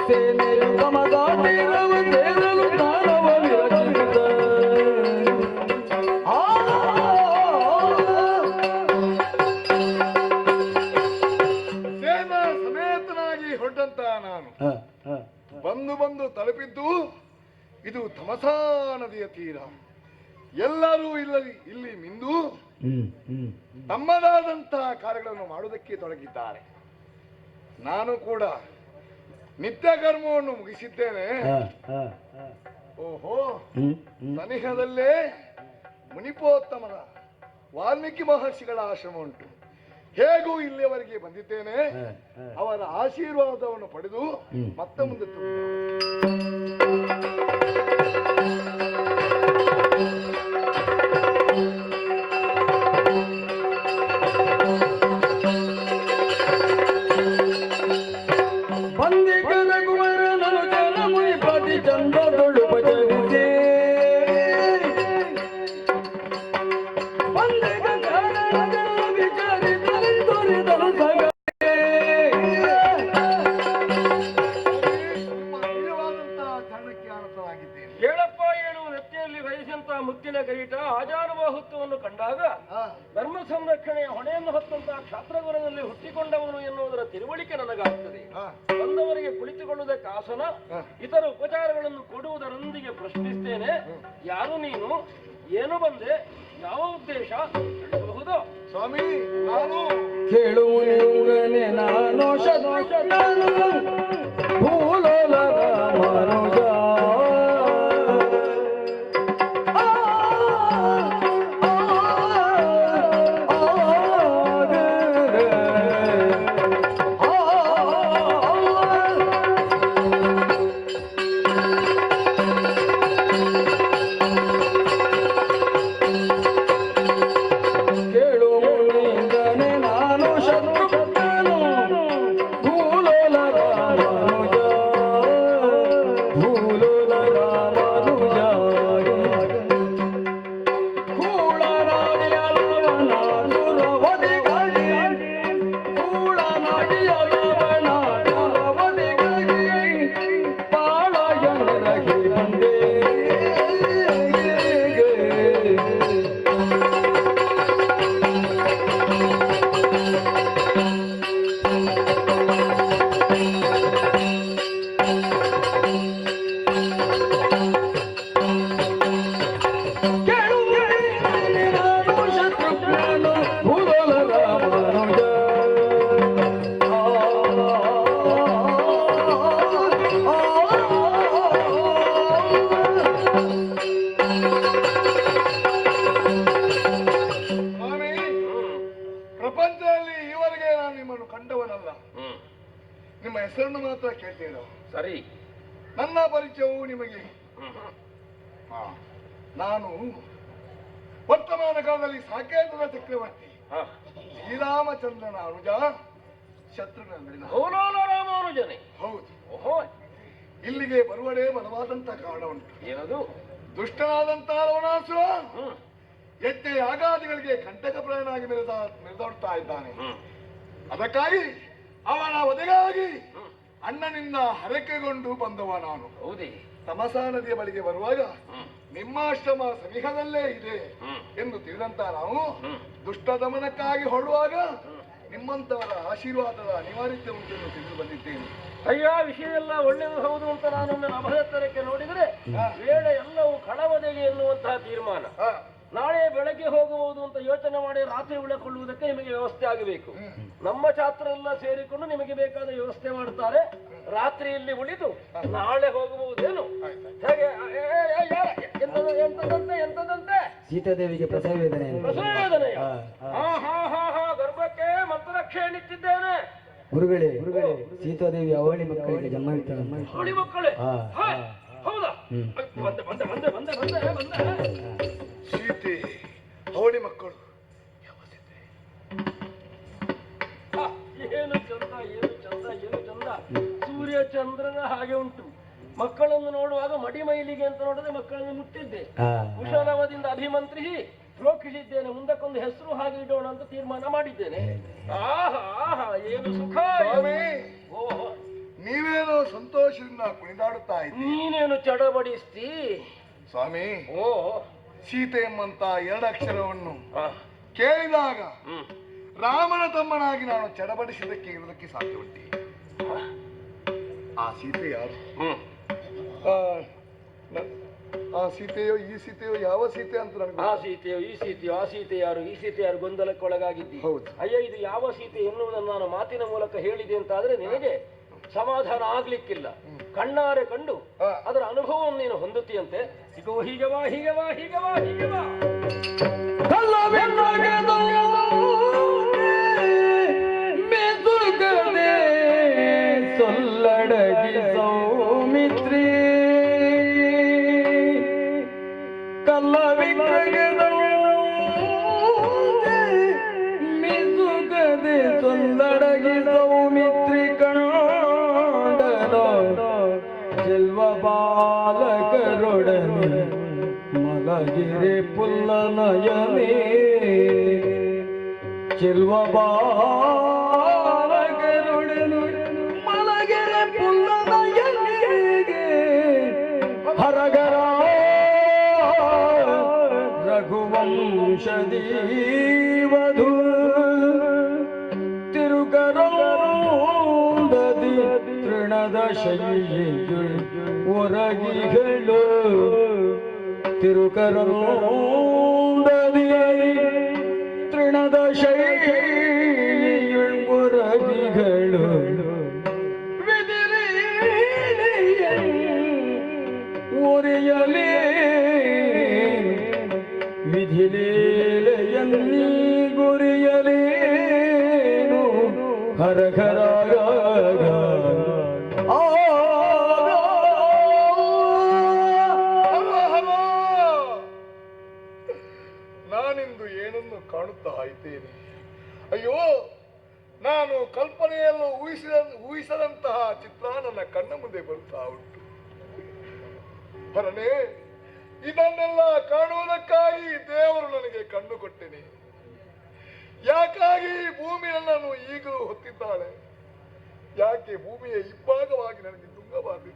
ಸೇನೆಯುತ ಮಸಾತೀರವತೀರನು ಜ್ಞಾನವ ವಿರಚಿಸುತ್ತಾರೆ. ಸೇನಾ ಸಮೇತನಾಗಿ ಹೊರಟಂತ ನಾನು ಬಂದು ತಲುಪಿದ್ದು ಇದು ತಮಸಾ ನದಿಯ ತೀರ. ಎಲ್ಲರೂ ಇಲ್ಲಿ ಮಿಂದು ತಮ್ಮದಾದಂತಹ ಕಾರ್ಯಗಳನ್ನು ಮಾಡುವುದಕ್ಕೆ ತೊಡಗಿದ್ದಾರೆ. ನಾನು ಕೂಡ ನಿತ್ಯ ಕರ್ಮವನ್ನು ಮುಗಿಸಿದ್ದೇನೆ. ಓಹೋ, ಸನಿಹದಲ್ಲೇ ಮುನಿಪೋತ್ತಮನ ವಾಲ್ಮೀಕಿ ಮಹರ್ಷಿಗಳ ಆಶ್ರಮ ಉಂಟು. ಹೇಗೂ ಇಲ್ಲಿಯವರೆಗೆ ಬಂದಿದ್ದೇನೆ. ಅವರ ಆಶೀರ್ವಾದವನ್ನು ಪಡೆದು ಮತ್ತೆ ಮುಂದೆ ಬಂದಿಗನ ಕುಮಾರನನು ಜನ ಮುನಿ ಪ್ರತಿ ಚಂದದೊಳು ಭಜನಿಸಿ ಬಂದಿಗ ಕಾರಣಗಳ ವಿಚಾರಿತಲಿ ದೊರೆತನು ಸಗ ಹೇಳಪ್ಪ ಏಳು ನೆತ್ತಿಯಲ್ಲಿ ವಹಿಸಿದಂತಹ ಮುತ್ತಿನ ಕಿರೀಟ ಆಜಾನುಬಾಹುತ್ವವನ್ನು ಕಂಡಾಗ ಧರ್ಮ ಸಂರಕ್ಷಣೆಯ ಹೊಣೆಯನ್ನು ಹೊತ್ತಂತಹ ಕ್ಷಾತ್ರಗುರದಲ್ಲಿ ಹುಟ್ಟಿಕೊಂಡವನು ಎನ್ನುವುದರ ತಿಳುವಳಿಕೆ ನನಗಾಗ್ತದೆ. ಬಂದವರಿಗೆ ಕುಳಿತುಕೊಳ್ಳುವುದಕ್ಕೆ ಆಸನ, ಇತರ ಉಪಚಾರಗಳನ್ನು ಕೊಡುವುದರೊಂದಿಗೆ ಪ್ರಶ್ನಿಸ್ತೇನೆ. ಯಾರು ನೀನು? ಏನು ಬಂದೆ? ಯಾವ ಉದ್ದೇಶ ತಿಳಿಸಬಹುದು? ಸ್ವಾಮಿ, ನಾನು ಕೇಳುವನೆ ನಾನು ಶತ್ರುಘ್ನನು ಭೂಲೋಲ ರಾಮನುಜ ಪ್ರಪಂಚದಲ್ಲಿ ಈವರೆಗೆ ನಾನು ನಿಮ್ಮನ್ನು ಕಂಡವನಲ್ಲ. ನಿಮ್ಮ ಹೆಸರನ್ನು ಮಾತ್ರ ಕೇಳ್ತೇನೆ. ಸರಿ, ನನ್ನ ಪರಿಚಯವು ನಿಮಗೆ. ನಾನು ವರ್ತಮಾನ ಕಾಲದಲ್ಲಿ ಸಾಕೇಂದ್ರದ ಚಕ್ರವರ್ತಿ ಶ್ರೀರಾಮಚಂದ್ರನ ಅನುಜ ಶತ್ರುಘ್ನ. ರಾಮಾನುಜನೇ? ಹೌದು. ಓಹೋ, ಇಲ್ಲಿಗೆ ಬರುವಡೆ ಬಲವಾದಂತ ಕಾರಣ ಉಂಟು. ಏನದು? ದುಷ್ಟನಾದಂತಹ ಲವಣಾಸುರ ಯಜ್ಞ ಯಾಗಾದಿಗಳಿಗೆ ಕಂಟಕಪ್ರಾಯನಾಗಿ ಮೆರೆದಾಡ್ತಾ ಇದ್ದಾನೆ. ಅದಕ್ಕಾಗಿ ಅವನ ವಧೆಗಾಗಿ ಅಣ್ಣನಿಂದ ಹರಕೆಗೊಂಡು ಬಂದವ ನಾನು. ಹೌದೇ? ತಮಸಾ ನದಿಯ ಬಳಿಗೆ ಬರುವಾಗ ನಿಮ್ಮ ಆಶ್ರಮ ಸನಿಹದಲ್ಲೇ ಇದೆ ಎಂದು ತಿಳಿದಂತ ನಾವು ದುಷ್ಟ ದಮನಕ್ಕಾಗಿ ಹೊರಡುವಾಗ ನಿಮ್ಮಂತವರ ಆಶೀರ್ವಾದದ ಅನಿವಾರ್ಯತೆ ಉಂಟೆಂದು ತಿಳಿದು ಬಂದಿದ್ದೇನೆ. ಅಯ್ಯ, ವಿಷಯ ಎಲ್ಲ ಒಳ್ಳೆಯದು ಹೌದು ಅಂತ ನಾನೊಮ್ಮೆ ನಭದತ್ತರಕ್ಕೆ ನೋಡಿದರೆ ವೇಳೆ ಎಲ್ಲವೂ ಕಳವದೆಗೆ ಎನ್ನುವಂತಹ ತೀರ್ಮಾನ. ನಾಳೆ ಬೆಳಗ್ಗೆ ಹೋಗಬಹುದು ಅಂತ ಯೋಚನೆ ಮಾಡಿ ರಾತ್ರಿ ಉಳಿಕೊಳ್ಳುವುದಕ್ಕೆ ನಿಮಗೆ ವ್ಯವಸ್ಥೆ ಆಗಬೇಕು. ನಮ್ಮ ಛಾತ್ರರೆಲ್ಲ ಸೇರಿಕೊಂಡು ನಿಮಗೆ ಬೇಕಾದ ವ್ಯವಸ್ಥೆ ಮಾಡುತ್ತಾರೆ. ರಾತ್ರಿಯಲ್ಲಿ ಉಳಿದು ನಾಳೆ ಹೋಗಬಹುದೇನು? ಹೇಗೆ? ಎಂತದಂತೆ? ಸೀತಾದೇವಿಗೆ ಪ್ರಸವ ವೇದನೆ. ಗರ್ಭಕ್ಕೆ ಮಂತ್ರರಕ್ಷೆ ನಿಂತಿದ್ದೇನೆ. ಗುರುಗಳೇ ಸೀತಾದೇವಿ ಅವಳಿ ಮಕ್ಕಳಿಗೆ ಜನ್ಮವಿತ್ತು. ಅವಳಿ ಮಕ್ಕಳೇ? ಹೌದಾ? ಸೀತೆ ಅವಳಿ ಮಕ್ಕಳು ಏನು ಚಂದ, ಏನು ಚಂದ, ಏನು ಚಂದ. ಸೂರ್ಯ ಚಂದ್ರನ ಹಾಗೆ ಉಂಟು. ಮಕ್ಕಳನ್ನು ನೋಡುವಾಗ ಮಡಿ ಮೈಲಿಗೆ ಅಂತ ನೋಡದೆ ಮಕ್ಕಳನ್ನು ಮುಟ್ಟಿದ್ದೆ. ಕುಶಲವದಿಂದ ಅಭಿಮಂತ್ರಿಸಿ ಪ್ರೋಕ್ಷಿಸಿದ್ದೇನೆ. ಮುಂದಕ್ಕೊಂದು ಹೆಸರು ಹಾಗೆ ಇಡೋಣ ಅಂತ ತೀರ್ಮಾನ ಮಾಡಿದ್ದೇನೆ. ಆಹಾ ಏನು ಸುಖ. ಓಹೋ, ನೀವೇನೋ ಸಂತೋಷದಿಂದ ಕುಣಿದಾಡುತ್ತಾ ಇದ್ದೀರಿ. ನೀನೇನು ಚಡಬಡಿಸ್ತಿ ಸ್ವಾಮಿ? ಓ, ಸೀತೆ ಎಂಬಂತ ಎರಡು ಅಕ್ಷರವನ್ನು ಕೇಳಿದಾಗ ರಾಮನ ತಮ್ಮನಾಗಿ ನಾನು ಚಡಬಡಿಸಿದ್ದಕ್ಕೆ ಇರುವುದಕ್ಕೆ ಸಾಧ್ಯ ಉಂಟೆ. ಆ ಸೀತೆ ಯಾರು? ಆ ಸೀತೆಯೋ ಈ ಸೀತೆಯೋ ಯಾವ ಸೀತೆ ಅಂತ ನನಗೆ. ಆ ಸೀತೆಯೋ ಈ ಸೀತೆಯೋ, ಆ ಸೀತೆ ಯಾರು ಈ ಸೀತೆ ಯಾರು ಗೊಂದಲಕ್ಕೊಳಗಾಗಿದ್ದಿ. ಹೌದು. ಅಯ್ಯ, ಇದು ಯಾವ ಸೀತೆ ಎನ್ನುವುದನ್ನು ನಾನು ಮಾತಿನ ಮೂಲಕ ಹೇಳಿದೆ ಅಂತ ಆದ್ರೆ ನಿನಗೆ ಸಮಾಧಾನ ಆಗ್ಲಿಕ್ಕಿಲ್ಲ. ಕಣ್ಣಾರೆ ಕಂಡು ಅದರ ಅನುಭವವನ್ನು ನೀನು ಹೊಂದುತ್ತೀಯಂತೆ. ಈಗ ಹೀಗವಾ ಹೀಗವಾ ಹೀಗವಾ ಹೀಗವಾ ಸೊಲ್ಲಡಗಿ ಸೌಮಿತ್ರಿ ಕಲ್ಲ ವಿಗ್ರಹದ ಮಿಸುಗದೆ ಸೊಲ್ಲಡಗಿ ಸೌಮಿತ್ರಿ ಕಂಡದ ಚೆಲ್ವ ಬಾಲಕರೊಡನೆ ಮಲಗಿರೆ ಪುಲ್ಲನಯನೇ ಚೆಲ್ವ ಬಾಲಕರೊಡನೆ ಮಲಗಿರೆ ಪುಲ್ಲನಯನೇ ಹರಗರ ರಘುವಂಶದೀ ವಧು ತಿರುಗರೋದದಿ ತೃಣದ ಶೈಲಿಯುಳ್ ಒರಗಿಗಳು ತಿರುಕರೋದದಿ ತೃಣದ ಶೈಲಿಯುಳ್ ಒರಗಿಗಳು ಒರೆಯಲೇ ವಿಧಿಲೀಲೆಯನ್ನೀ ಗುರಿಯಲೇನು ಹರಘರ ನಾನಿಂದು ಏನನ್ನು ಕಾಣುತ್ತಾ ಇದ್ದೇನೆ. ಅಯ್ಯೋ, ನಾನು ಕಲ್ಪನೆಯಲ್ಲೂ ಊಹಿಸದಂತಹ ಚಿತ್ರ ನನ್ನ ಕಣ್ಣ ಮುಂದೆ ಬರುತ್ತಾ ಉಂಟು. ಹರನೇ, ಇದನ್ನೆಲ್ಲ ಕಾಣುವುದಕ್ಕಾಗಿ ದೇವರು ನನಗೆ ಕಣ್ಣು ಕೊಟ್ಟೆನೆ. ಯಾಕಾಗಿ ಭೂಮಿ ನನ್ನನ್ನು ಈಗಲೂ ಹೊತ್ತಿದ್ದಾಳೆ? ಯಾಕೆ ಭೂಮಿಯ ಇಬ್ಬಾಗವಾಗಿ ನನಗೆ ದುಂಗಬಾರದು?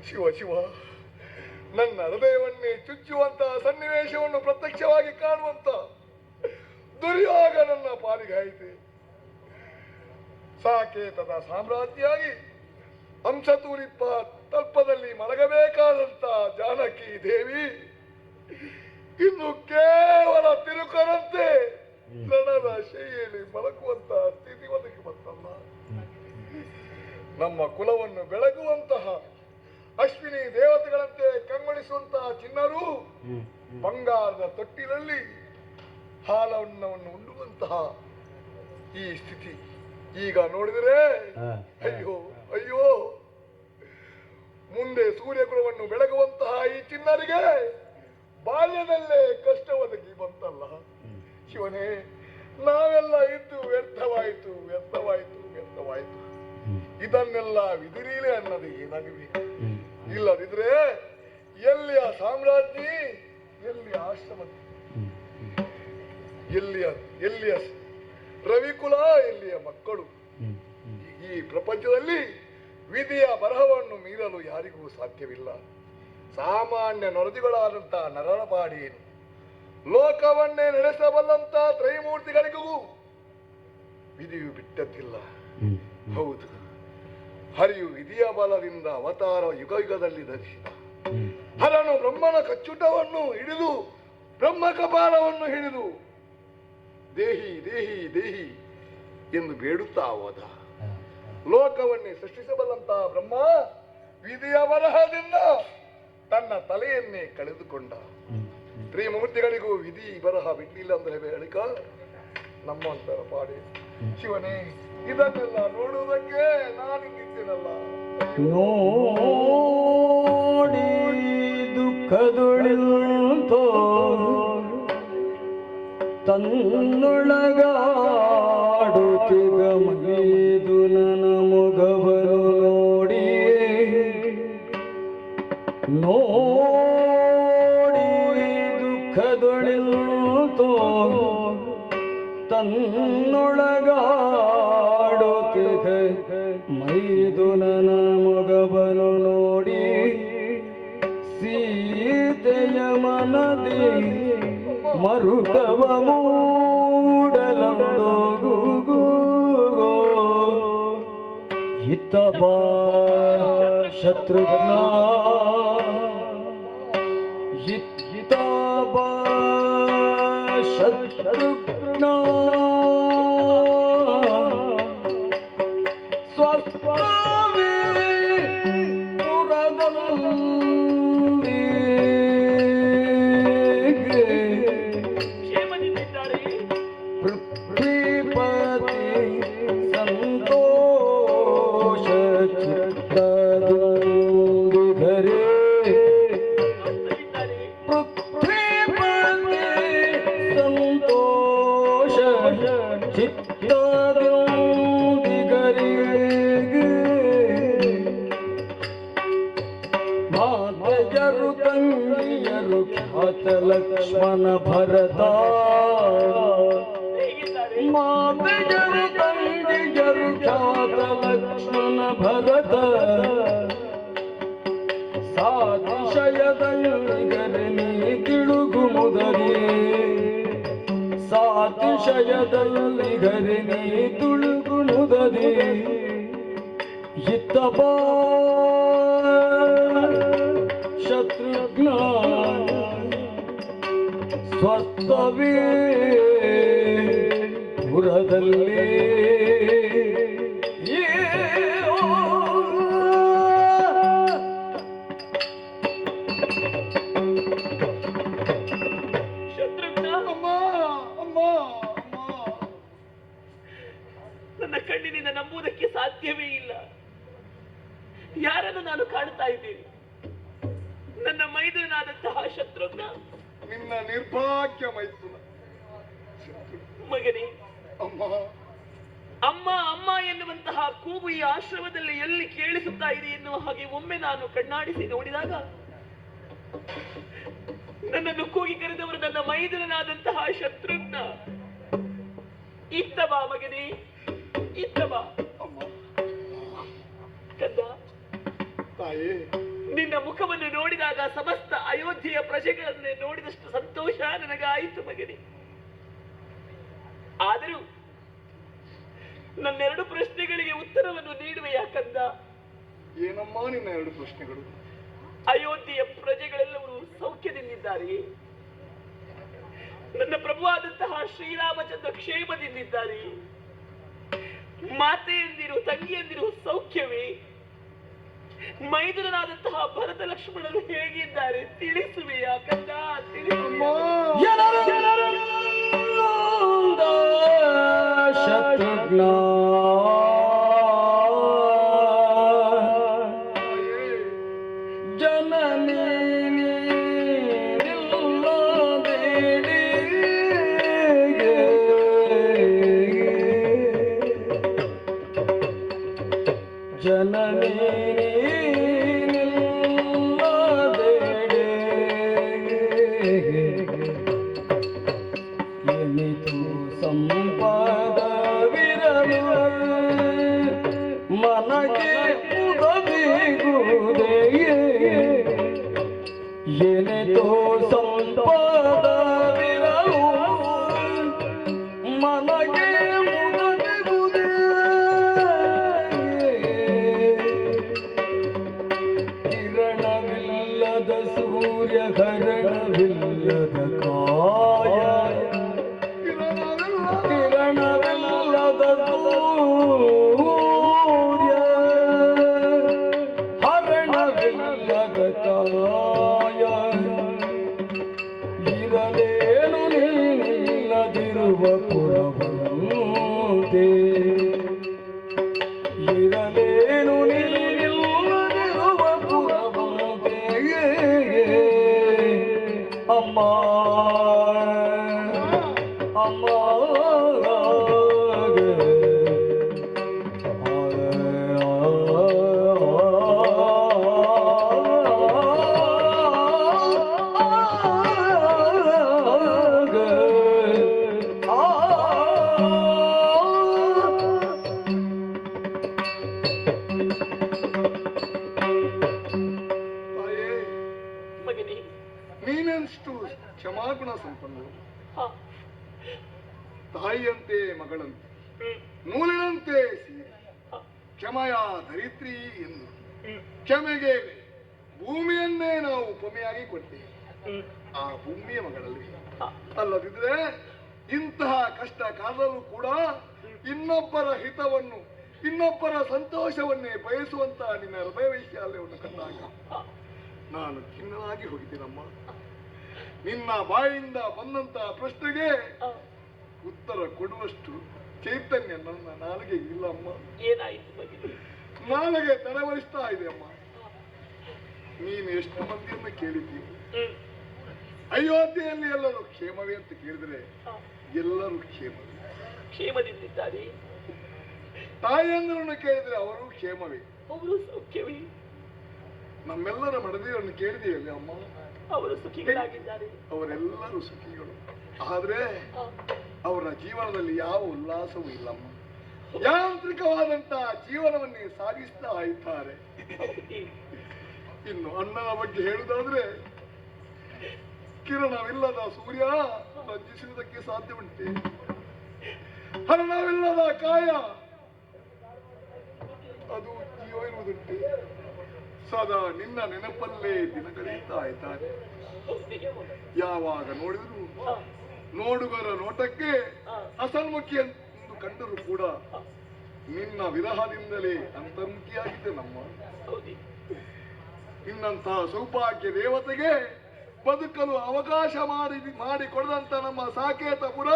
ಶಿವ ಶಿವ, ನನ್ನ ಹೃದಯವನ್ನೇ ಚುಚ್ಚುವಂತಹ ಸನ್ನಿವೇಶವನ್ನು ಪ್ರತ್ಯಕ್ಷವಾಗಿ ಕಾಣುವಂತ ದುರ್ಯೋಗ ನನ್ನ ಪಾಲಿಗಾಯಿತೆ. ಸಾಕೇತದ ಸಾಮ್ರಾಜ್ಞಿಯಾಗಿ ಹಂಸತೂಲಿಪ್ಪ ತಲ್ಪದಲ್ಲಿ ಮಲಗಬೇಕಾದಂತ ಜಾನಕಿ ದೇವಿ ಇನ್ನು ಕೇವಲ ತಿರುಕರಂತೆ ರಣದ ಶೈಲಿಯಲ್ಲಿ ಮಲಗುವಂತಹ ಸ್ಥಿತಿ ಒದಗಿ ಬಂತಲ್ಲ. ನಮ್ಮ ಕುಲವನ್ನು ಬೆಳಗುವಂತಹ ಅಶ್ವಿನಿ ದೇವತೆಗಳಂತೆ ಕಂಗೊಳಿಸುವಂತಹ ಚಿನ್ನರು ಬಂಗಾರದ ತೊಟ್ಟಿಲಲ್ಲಿ ಹಾಲನ್ನವನ್ನು ಉಣ್ಣುವಂತಹ ಈ ಸ್ಥಿತಿ ಈಗ ನೋಡಿದರೆ ಅಯ್ಯೋ ಅಯ್ಯೋ, ಮುಂದೆ ಸೂರ್ಯಕುಲವನ್ನು ಬೆಳಗುವಂತಹ ಈ ಚಿನ್ನರಿಗೆ ಬಾಲ್ಯದಲ್ಲೇ ಕಷ್ಟ ಒದಗಿ ಬಂತಲ್ಲ. ಶಿವನೇ, ನಾವೆಲ್ಲ ಇದ್ದು ವ್ಯರ್ಥವಾಯಿತು ವ್ಯರ್ಥವಾಯಿತು ವ್ಯರ್ಥವಾಯಿತು. ಇದನ್ನೆಲ್ಲ ವಿಧಿಲೀಲೆ ಅನ್ನೋದು ಏನಾಗಬೇಕು. ಇಲ್ಲದಿದ್ರೆ ಎಲ್ಲಿಯ ಸಾಮ್ರಾಜ್ಞಿ, ಎಲ್ಲಿಯ ಆಶ್ರಮತಿ, ಎಲ್ಲಿಯ ರವಿಕುಲ, ಎಲ್ಲಿಯ ಮಕ್ಕಳು. ಈ ಪ್ರಪಂಚದಲ್ಲಿ ವಿಧಿಯ ಬರಹವನ್ನು ಮೀರಲು ಯಾರಿಗೂ ಸಾಧ್ಯವಿಲ್ಲ. ಸಾಮಾನ್ಯ ನೊರದಿಗಳಾದಂತಹ ನರನ ಪಾಡೇನು, ಲೋಕವನ್ನೇ ನಡೆಸಬಲ್ಲಂತ ತ್ರೈಮೂರ್ತಿಗಳಿಗೂ ವಿಧಿಯು ಬಿಟ್ಟದ್ದಿಲ್ಲ. ಹೌದು, ಹರಿಯು ವಿಧಿಯ ಬಲದಿಂದ ಅವತಾರ ಯುಗಯುಗದಲ್ಲಿ ಧರಿಸಿದ. ಹರನು ಬ್ರಹ್ಮನ ಕಚ್ಚುಟವನ್ನು ಹಿಡಿದು ಬ್ರಹ್ಮ ಕಪಾಲವನ್ನು ಹಿಡಿದು ದೇಹಿ ದೇಹಿ ದೇಹಿ ಎಂದು ಬೇಡುತ್ತಾ ಹೋದ. ಲೋಕವನ್ನೇ ಸೃಷ್ಟಿಸಬಲ್ಲಂತಹ ಬ್ರಹ್ಮ ವಿಧಿಯ ಬರಹದಿಂದ ತನ್ನ ತಲೆಯನ್ನೇ ಕಳೆದುಕೊಂಡ. ತ್ರಿಮೂರ್ತಿಗಳಿಗೂ ವಿಧಿ ಬರಹ ಬಿಟ್ಟಿಲ್ಲ ಅಂದ್ರೆ ಹೇಳಿಕ ನಮ್ಮಂತರ ಪಾಡೆ ಶಿವನೇ, ಇದನ್ನೆಲ್ಲ ನೋಡುವುದಕ್ಕೆ ನಾನಿದ್ದೇನಲ್ಲ. ನೋಡಿ ದುಃಖದುಳಿಲ್ತೋ ತನ್ನೊಳಗಾಡುತ್ತಿಗ ಮಗೀದು ನನ್ನ ಮೊಗವನು ನೋಡಿ ನೋಡಿ ದುಃಖದುಳಿಲ್ತೋ ತನ್ನೊಳಗಾಡುತ್ತಿಗ ಮೈದು ನನ್ನ ಮೊಗವನು ನೋಡಿ ಸೀತೆಯ ಮನದಿ ಮರುಕವ ಮೂಡಲಂದೋಗು ಇತ್ತ ಬಾ ಶತ್ರುಘ್ನ ಇತ್ತ ಬಾ ಶತ್ರುಘ್ನ ಸ್ವಸ್ವವೇ ಪುರದಲ್ಲಿ ಪೃಥ್ವಿಪತಿ ಸಂತೋಷ ಚಿತ್ತದುಂದಿಗರೆ ಪೃಥ್ವಿಪತಿ ಸಂತೋಷ ಚಿತ್ತದುಂದಿಗರಿಗೆ ಮಾತೆಯರು ತಂಗಿಯರು ಖ್ಯಾತ ಲಕ್ಷ್ಮಣ ಭರತ ಮಾತೆಯರು ತಂಗಿಯರು ಖ್ಯಾತ ಲಕ್ಷ್ಮಣ ಭರತ ಸಾತಿಶಯದಲ್ಲಿ ನೀ ತಿಳುಗು ಮುದರಿ ಸಾತಿಶಯದಲ್ಲಿ ಗರಿ ನೀ ತುಳುಗು ಮುದರಿ ಇತ್ತ ಬಾ ಶತ್ರುಘ್ನ ಸ್ವಸ್ಥವೇ ಪುರದಲ್ಲಿ ಶತ್ರುಘ್ನ, ಅಮ್ಮ ನನ್ನ ಕಣ್ಣಿನಿಂದ ನಂಬುವುದಕ್ಕೆ ಸಾಧ್ಯವೇ ಇಲ್ಲ. ಯಾರನ್ನು ನಾನು ಕಾಣ್ತಾ ಇದ್ದೀನಿ? ನನ್ನ ಮೈದುನಾದಂತಹ ಶತ್ರುಘ್ನ, ನಿನ್ನ ನಿರ್ಭಾಗ್ಯ ಮೈಥುನ. ಮಗನೇ, ಅಮ್ಮ ಅಮ್ಮ ಅಮ್ಮ ಎನ್ನುವಂತಹ ಕೂಗು ಈ ಆಶ್ರಮದಲ್ಲಿ ಎಲ್ಲಿ ಕೇಳಿಸುತ್ತಾ ಇದೆ ಎನ್ನುವ ಹಾಗೆ ಒಮ್ಮೆ ನಾನು ಕಣ್ಣಾಡಿಸಿ ನೋಡಿದಾಗ ನನ್ನನ್ನು ಕೂಗಿ ಕರೆದವರು ನನ್ನ ಮೈದುನನಾದಂತಹ ಶತ್ರುಘ್ನ. ಇತ್ತ ಬಾ ಮಗನೇ, ಇತ್ತ ಬಾ. ಕಂದ, ತಾಯಿ, ನಿನ್ನ ಮುಖವನ್ನು ನೋಡಿದಾಗ ಸಮಸ್ತ ಅಯೋಧ್ಯೆಯ ಪ್ರಜೆಗಳನ್ನೇ ನೋಡಿದಷ್ಟು ಸಂತೋಷ ನನಗಾಯಿತು ಮಗನೇ. ಆದರೂ ನನ್ನೆರಡು ಪ್ರಶ್ನೆಗಳಿಗೆ ಉತ್ತರವನ್ನು ನೀಡುವೆಯಾ ಕಂದ? ಏನಮ್ಮ ನಿನ್ನ ಎರಡು ಪ್ರಶ್ನೆಗಳು? ಅಯೋಧ್ಯೆಯ ಪ್ರಜೆಗಳೆಲ್ಲರೂ ಸೌಖ್ಯದಿಂದಿದ್ದಾರೆ. ನನ್ನ ಪ್ರಭುವಾದಂತಹ ಶ್ರೀರಾಮಚಂದ್ರ ಕ್ಷೇಮದಿಂದಿದ್ದಾರೆ. ಮಾತೆಯಂದಿರು ತಂಗಿಯಂದಿರು ಸೌಖ್ಯವೇ? ಮೈದುನನಾದಂತಹ ಭರತ ಲಕ್ಷ್ಮಣರು ಹೇಗಿದ್ದಾರೆ ತಿಳಿಸುವೆಯಾ ಕಂದ? ಶತ್ರುಘ್ನ ಜನನಿ ಜನನಿ ಎನಿತು ಸಂಪದವಿರಲು ಮನಗೆ ಉದವಿಗುವುದೆಯೇ ಎನಿತು ಸಂಪದವಿರಲು ಮನಗೆ ಉದವಿಗುವುದೇ ಕಿರಣವಿಲ್ಲದ ಸೂರ್ಯ ಕರಣವಿಲ್ಲದ ಕಾಯ ಕಿರಣವಿಲ್ಲದ ಸೂರ್ಯ ಹರಣವಿಲ್ಲದ ಕಾಯ ಮಗಳಂತೆ ನೂಲಿನಂತೆ ಕ್ಷಮಯ ಧರಿತ್ರಿ ಎಂದು ಕ್ಷಮೆಗೆ ಭೂಮಿಯನ್ನೇ ನಾವು ಉಪಮೆಯಾಗಿ ಕೊಡ್ತೇವೆ. ಆ ಭೂಮಿಯ ಮಗಳಲ್ಲಿ ಅಲ್ಲದಿದ್ರೆ ಇಂತಹ ಕಷ್ಟ ಕಾಲದಲ್ಲೂ ಕೂಡ ಇನ್ನೊಬ್ಬರ ಹಿತವನ್ನು ಇನ್ನೊಬ್ಬರ ಸಂತೋಷವನ್ನೇ ಬಯಸುವಂತ ನಿನ್ನ ಹೃದಯ ವೈಶಾಲ್ಯವನ್ನು ಕಂಡಾಗ ನಾನು ಖಿನ್ನನಾಗಿ ಹೋಗಿದ್ದೀನಮ್ಮ. ನಿನ್ನ ಬಾಯಿಂದ ಬಂದಂತ ಪ್ರಶ್ನೆಗೆ ಉತ್ತರ ಕೊಡುವಷ್ಟು ಚೈತನ್ಯ ನನ್ನ ನಾಲಿಗೆ ಇಲ್ಲಮ್ಮ. ನಾಲಿಗೆ ತಡವರಿಸ್ತಾ ಇದೆ ಅಮ್ಮ. ನೀನು ಎಷ್ಟು ಮಂದಿಯನ್ನು ಕೇಳಿದ್ದೀವಿ ಅಯೋಧ್ಯೆಯಲ್ಲಿ ಎಲ್ಲರೂ ಕ್ಷೇಮವೇ ಅಂತ ಕೇಳಿದ್ರೆ ಎಲ್ಲರೂ ಕ್ಷೇಮದಿಂದಿದ್ದಾರೆ. ತಾಯಿಯಂದ್ರನ್ನು ಕೇಳಿದ್ರೆ ಅವರು ಕ್ಷೇಮವೇ, ಅವರು ಸೌಖ್ಯವೇ. ನಮ್ಮೆಲ್ಲರ ಮಡದಿಯನ್ನು ಕೇಳಿದೀವಿ ಅಮ್ಮ, ಅವರು ಸುಖಿಗಳಾಗಿದ್ದಾರೆ. ಅವರೆಲ್ಲರೂ ಸುಖಿಗಳು. ಆದ್ರೆ ಅವರ ಜೀವನದಲ್ಲಿ ಯಾವ ಉಲ್ಲಾಸವೂ ಇಲ್ಲಮ್ಮ. ಯಾಂತ್ರಿಕವಾದಂತಹ ಜೀವನವನ್ನೇ ಸಾಗಿಸ್ತಾ ಇದ್ದಾರೆ. ಇನ್ನು ಅಣ್ಣನ ಬಗ್ಗೆ ಹೇಳುವುದಾದ್ರೆ ಕಿರಣವಿಲ್ಲದ ಸೂರ್ಯ ರಂಜಿಸುವುದಕ್ಕೆ ಸಾಧ್ಯ ಉಂಟೆ? ಹರಣವಿಲ್ಲದ ಕಾಯ ಅದು ಜೀವ ಇರುವುದುಂಟೆ? ಸದಾ ನಿನ್ನ ನೆನಪಲ್ಲೇ ದಿನ ಕಳೆಯುತ್ತಾ ಇದ್ದಾರೆ. ಯಾವಾಗ ನೋಡಿದ್ರು ನೋಡುಗರ ನೋಟಕ್ಕೆ ಅಸನ್ಮುಖಿ ಎಂದು ಕಂಡರೂ ಕೂಡ ನಿನ್ನ ವಿರಹದಿಂದಲೇ ಅಂತರ್ಮುಖಿಯಾಗಿದೆ ನಮ್ಮ. ನಿನ್ನಂತಹ ಸೌಭಾಗ್ಯ ದೇವತೆಗೆ ಬದುಕಲು ಅವಕಾಶ ಮಾಡಿಕೊಡದಂತ ನಮ್ಮ ಸಾಕೇತಪುರ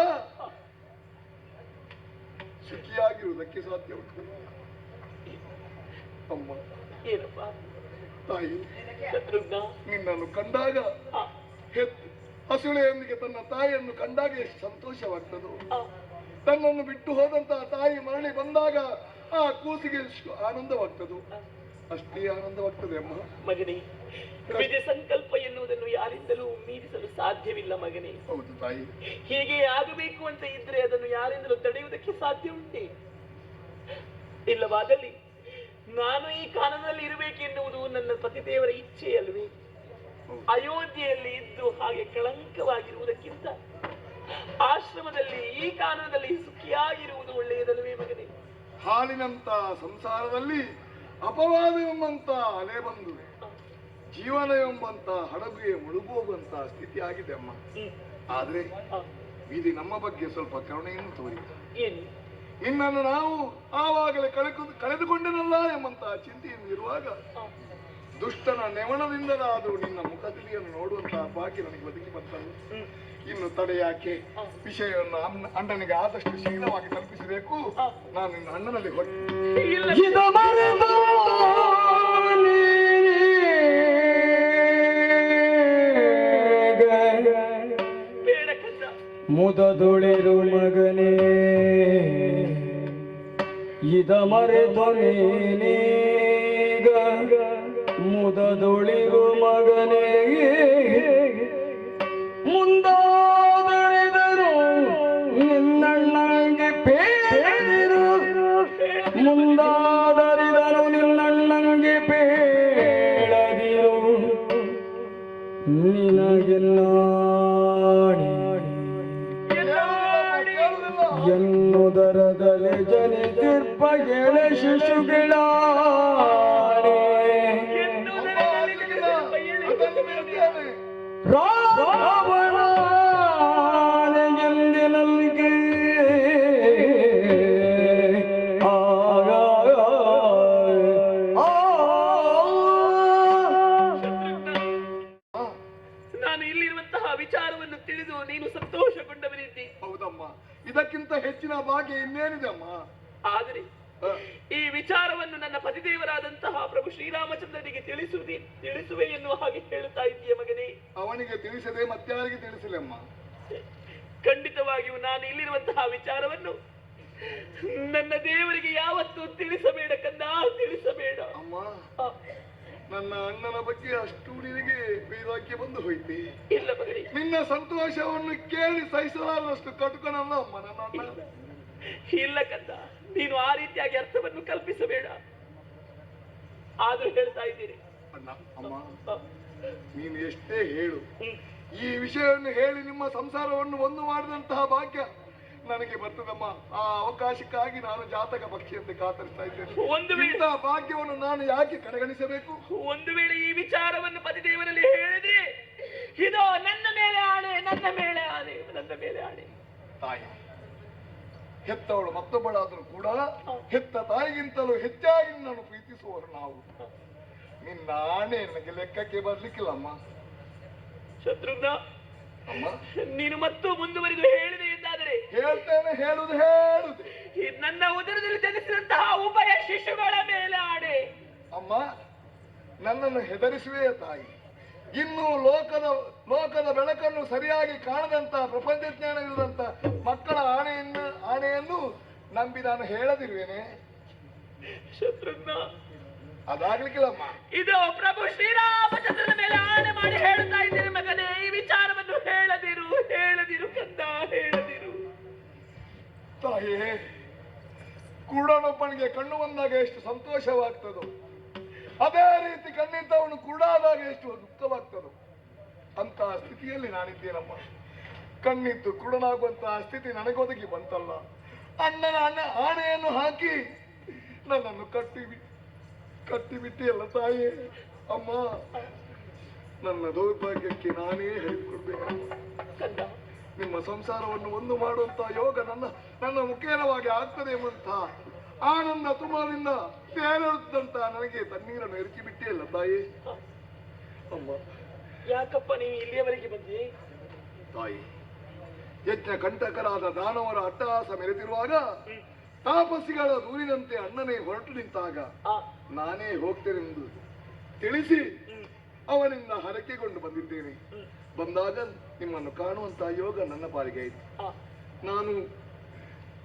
ಸುಖಿಯಾಗಿರುವುದಕ್ಕೆ ಸಾಧ್ಯ ಉಂಟು ಅಮ್ಮ. ತಾಯಿ ನಿನ್ನನ್ನು ಕಂಡಾಗ ಹಸುಳೆಯೊಂದಿಗೆ ತನ್ನ ತಾಯಿಯನ್ನು ಕಂಡಾಗ ಎಷ್ಟು ಸಂತೋಷವಾಗ್ತದೋ, ತನ್ನನ್ನು ಬಿಟ್ಟು ಹೋದಂತಹ ತಾಯಿ ಮರಳಿ ಬಂದಾಗ ಆ ಕೂಸಿಗೆ ಎಷ್ಟು ಆನಂದವಾಗ್ತದೋ ಅಷ್ಟೇ ಆನಂದವಾಗ್ತದೆ ಅಮ್ಮ. ಮಗನೇ, ವಿಧಿ ಸಂಕಲ್ಪ ಎನ್ನುವುದನ್ನು ಯಾರಿಂದಲೂ ಮೀರಿಸಲು ಸಾಧ್ಯವಿಲ್ಲ ಮಗನೇ. ಹೌದು ತಾಯಿ. ಹೀಗೆ ಆಗಬೇಕು ಅಂತ ಇದ್ರೆ ಅದನ್ನು ಯಾರಿಂದಲೂ ತಡೆಯುವುದಕ್ಕೆ ಸಾಧ್ಯ ಉಂಟೆ? ಇಲ್ಲವಾದಲ್ಲಿ ನಾನು ಈ ಕಾನೂನಲ್ಲಿ ಇರಬೇಕೆನ್ನುವುದು ನನ್ನ ಪತಿದೇವರ ಇಚ್ಛೆ ಅಲ್ವೇ? ಅಯೋಧ್ಯೆಯಲ್ಲಿ ಇದ್ದು ಹಾಗೆ ಕಳಂಕವಾಗಿರುವುದಕ್ಕಿಂತ ಆಶ್ರಮದಲ್ಲಿ ಈ ಕಾನೂನದಲ್ಲಿ ಸುಖಿಯಾಗಿರುವುದು ಒಳ್ಳೆಯದಲ್ವೇ ಮಗನೇ? ಹಾಲಿನಂತ ಸಂಸಾರದಲ್ಲಿ ಅಪವಾದ ಎಂಬಂತ ಅಲೆ ಬಂದು ಜೀವನ ಎಂಬಂತ ಹಡಗುಗೆ ಮುಳುಗೋಗುವಂತ ಸ್ಥಿತಿ ಆಗಿದೆ ಅಮ್ಮ. ಆದ್ರೆ ವಿಧಿ ನಮ್ಮ ಬಗ್ಗೆ ಸ್ವಲ್ಪ ಕರುಣೆಯನ್ನು ತೋರಿ ನಿನ್ನನ್ನು ನಾವು ಆವಾಗಲೇ ಕಳೆದುಕೊಂಡನಲ್ಲ ಎಂಬಂತ ಚಿಂತೆಯನ್ನು ಇರುವಾಗ ದುಷ್ಟನ ನೆವಣದಿಂದಲಾದರೂ ನಿನ್ನ ಮುಖದಿಲಿಯನ್ನು ನೋಡುವಂತಹ ಭಾಗ್ಯ ನನಗೆ ಬದುಕಿ ಬಂತಲ್ಲ. ಇನ್ನು ತಡೆ ಯಾಕೆ? ವಿಷಯವನ್ನು ಅಣ್ಣನಿಗೆ ಆದಷ್ಟು ಶೀಘ್ರವಾಗಿ ತಲುಪಿಸಬೇಕು. ನಾನು ನಿನ್ನ ಅಣ್ಣನಲ್ಲಿ ಮುದದೊಳೆರು ಮಗನೇ, ಇದ ಮರೆತು ನೀನೀಗ ಮುದದೊಳಿರು ಮಗನೇ, ಮುಂದಾದರಿದರು ನಿನ್ನಣ್ಣಂಗೆ ಪೇಳಿರು, ಮುಂದಾದರಿದರು ನಿನ್ನಣ್ಣಂಗೆ ಪೇಳದಿರು, ನಿನಗೆಲ್ಲ ಎನ್ನುದರದಲ್ಲಿ ಜನಿತಿರ್ಪ ಗೆಳೆ ಶಿಶುಗಳ ರಾವಣನೆಂದಿನಲ್ಗೆ ನಾನು ಇಲ್ಲಿರುವಂತಹ ವಿಚಾರವನ್ನು ತಿಳಿದು ನೀನು ಸಂತೋಷಗೊಂಡವನಿದ್ದಿ. ಹೌದಮ್ಮ, ಇದಕ್ಕಿಂತ ಹೆಚ್ಚಿನ ಭಾಗ್ಯ ಇನ್ನೇನಿದೆ ಅಮ್ಮ. ಆದರೆ ಈ ವಿಚಾರವನ್ನು ನನ್ನ ಪತಿದೇವರಾದಂತಹ ಪ್ರಭು ಶ್ರೀರಾಮಚಂದ್ರನಿಗೆ ತಿಳಿಸುವೆ ಎನ್ನುವ ಹಾಗೆ ಹೇಳುತ್ತಾ ಇದ್ದೀಯ ಮಗನೇ. ಅವನಿಗೆ ತಿಳಿಸದೆ ಮತ್ತಾರಿಗೆ ತಿಳಿಸಲಮ್ಮ. ಖಂಡಿತವಾಗಿಯೂ ನಾನು ಇಲ್ಲಿರುವಂತಹ ವಿಚಾರವನ್ನು ನನ್ನ ದೇವರಿಗೆ ಯಾವತ್ತೂ ತಿಳಿಸಬೇಡ ಕಂದ, ತಿಳಿಸಬೇಡ ಅಮ್ಮ. ನನ್ನ ಅಣ್ಣನ ಬಗ್ಗೆ ಅಷ್ಟು ನಿನಗೆ ವೈರಾಗ್ಯ ಬಂದು ಹೋಯ್ತಿ. ಇಲ್ಲ ಮಗನೇ, ನಿನ್ನ ಸಂತೋಷವನ್ನು ಕೇಳಿ ಸಹಿಸಲಾರಷ್ಟು ಕಟುಕನಲ್ಲ ಅಮ್ಮ ನನ್ನ ಅಣ್ಣ. ಇಲ್ಲ ಕಂದ, ನೀನು ಆ ರೀತಿಯಾಗಿ ಅರ್ಥವನ್ನು ಕಲ್ಪಿಸಬೇಡ. ಆದ್ರೂ ಹೇಳ್ತಾ ಇದ್ದೀನಿ ಅಣ್ಣ. ಅಮ್ಮ, ನೀನು ಎಷ್ಟೇ ಹೇಳು, ಈ ವಿಷಯವನ್ನು ಹೇಳಿ ನಿಮ್ಮ ಸಂಸಾರವನ್ನು ಒಂದು ಮಾಡಿದಂತಹ ಭಾಗ್ಯ ನನಗೆ ಬರ್ತದಮ್ಮ. ಆ ಅವಕಾಶಕ್ಕಾಗಿ ನಾನು ಜಾತಕ ಪಕ್ಷಿಯಂತೆ ಕಾತರಿಸ್ತಾ ಇದ್ದೇನೆ. ಒಂದು ವೇಳೆ ಭಾಗ್ಯವನ್ನು ನಾನು ಯಾಕೆ ಕಡೆಗಣಿಸಬೇಕು? ಒಂದು ವೇಳೆ ಈ ವಿಚಾರವನ್ನು ಪತಿದೇವನಲ್ಲಿ ಹೇಳಿದ್ರೆ ಇದು ನನ್ನ ಮೇಲೆ ಆಣೆ, ನನ್ನ ಮೇಲೆ ಆಣೆ, ನನ್ನ ಮೇಲೆ ಆಣೆ. ತಾಯಿ ಹೆತ್ತವಳು ಮತ್ತೊಬ್ಬಳಾದರೂ ಕೂಡ ಹೆತ್ತ ತಾಯಿಗಿಂತಲೂ ಹೆಚ್ಚಾಗಿ ನಾನು ಪ್ರೀತಿಸುವವರು ನಾವು. ನಿನ್ನ ಆಣೆ ನನಗೆ ಲೆಕ್ಕಕ್ಕೆ ಬರ್ಲಿಕ್ಕಿಲ್ಲಮ್ಮ. ಶತ್ರುಘ್ನ, ನೀನು ಮತ್ತು ಮುಂದುವರಿದು ಹೇಳಿದೆ ಎಂದಾದರೆ ಹೇಳ್ತೇನೆ. ಹೇಳುದು ನನ್ನ ಉದರದಲ್ಲಿ ಜನಿಸಿದಂತಹ ಉಭಯ ಶಿಶುಗಳ ಮೇಲೆ ಆಣೆ. ಅಮ್ಮ, ನನ್ನನ್ನು ಹೆದರಿಸುವೆ ತಾಯಿ. ಇನ್ನು ಲೋಕದ ಬೆಳಕನ್ನು ಸರಿಯಾಗಿ ಕಾಣದಂತ, ಪ್ರಪಂಚ ಜ್ಞಾನವಿಲ್ಲದಂತ ಮಕ್ಕಳ ಆಣೆಯನ್ನು ನಂಬಿ ನಾನು ಹೇಳದಿರುವೇನೆ? ಶತ್ರುಘ್ನ, ಅದಾಗ್ಲಿಕ್ಕಿಲ್ಲಮ್ಮ. ಇದು ಪ್ರಭು ಶ್ರೀರಾಮಚಂದ್ರನ ಮೇಲೆ ಆಣೆ ಮಾಡಿ ಹೇಳುತ್ತಾ ಇದ್ದೇನೆ ಮಗನೇ, ಈ ವಿಚಾರವನ್ನು ಹೇಳದಿರು ಕಂದ, ಹೇಳದಿರು. ತಾಯೇ, ಕುರುಡನೊಬ್ಬನಿಗೆ ಕಣ್ಣು ಬಂದಾಗ ಎಷ್ಟು ಸಂತೋಷವಾಗ್ತದೋ ಅದೇ ರೀತಿ ಕಣ್ಣಿದ್ದವನು ಕುರುಡಾದಾಗ ಎಷ್ಟು ದುಃಖವಾಗ್ತದೋ ಅಂತಹ ಸ್ಥಿತಿಯಲ್ಲಿ ನಾನಿದ್ದೇನಮ್ಮ. ಕಣ್ಣಿದ್ದು ಕುರುಡನಾಗುವಂತಹ ಸ್ಥಿತಿ ನನಗೊದಗಿ ಬಂತಲ್ಲ. ಅಣ್ಣನ ಆಣೆಯನ್ನು ಹಾಕಿ ನನ್ನನ್ನು ಕಟ್ಟಿಬಿಟ್ಟಿಯಲ್ಲ ತಾಯೇ. ಅಮ್ಮ, ನನ್ನ ದೌರ್ಭಾಗ್ಯಕ್ಕೆ ನಾನೇ ಹೇಳಿಕೊಡ್ಬೇಕಮ್ಮ. ನಿಮ್ಮ ಸಂಸಾರವನ್ನು ಒಂದು ಮಾಡುವಂತ ಯೋಗ ನನ್ನ ಮುಖೇನವಾಗಿ ಆಗ್ತದೆ ಎಂಬಂತ ಆನಂದ ತುಂಬದಿಂದ ತೇಲುತ್ತಂತ ನನಗೆ ತಣ್ಣೀರನ್ನು ಎರಚಿ ಬಿಟ್ಟಿಯಲ್ಲ ತಾಯಿ. ಅಮ್ಮ, ಯಾಕಪ್ಪ ನೀವು ಇಲ್ಲಿಯವರೆಗೆ ಬಂದಿ? ತಾಯಿ, ಯಜ್ಞ ಕಂಟಕರಾದ ದಾನವರ ಅಟ್ಟಹಾಸ ಮೆರೆದಿರುವಾಗ ತಾಪಸಿಗಳ ದೂರಿನಂತೆ ಅಣ್ಣನೇ ಹೊರಟು ನಿಂತಾಗ ನಾನೇ ಹೋಗ್ತೇನೆಂದು ತಿಳಿಸಿ ಅವನಿಂದ ಹರಕೆಗೊಂಡು ಬಂದಿದ್ದೇನೆ. ಬಂದಾಗ ನಿಮ್ಮನ್ನು ಕಾಣುವಂತಹ ಯೋಗ ನನ್ನ ಪಾಲಿಗೆ ಆಯಿತು. ನಾನು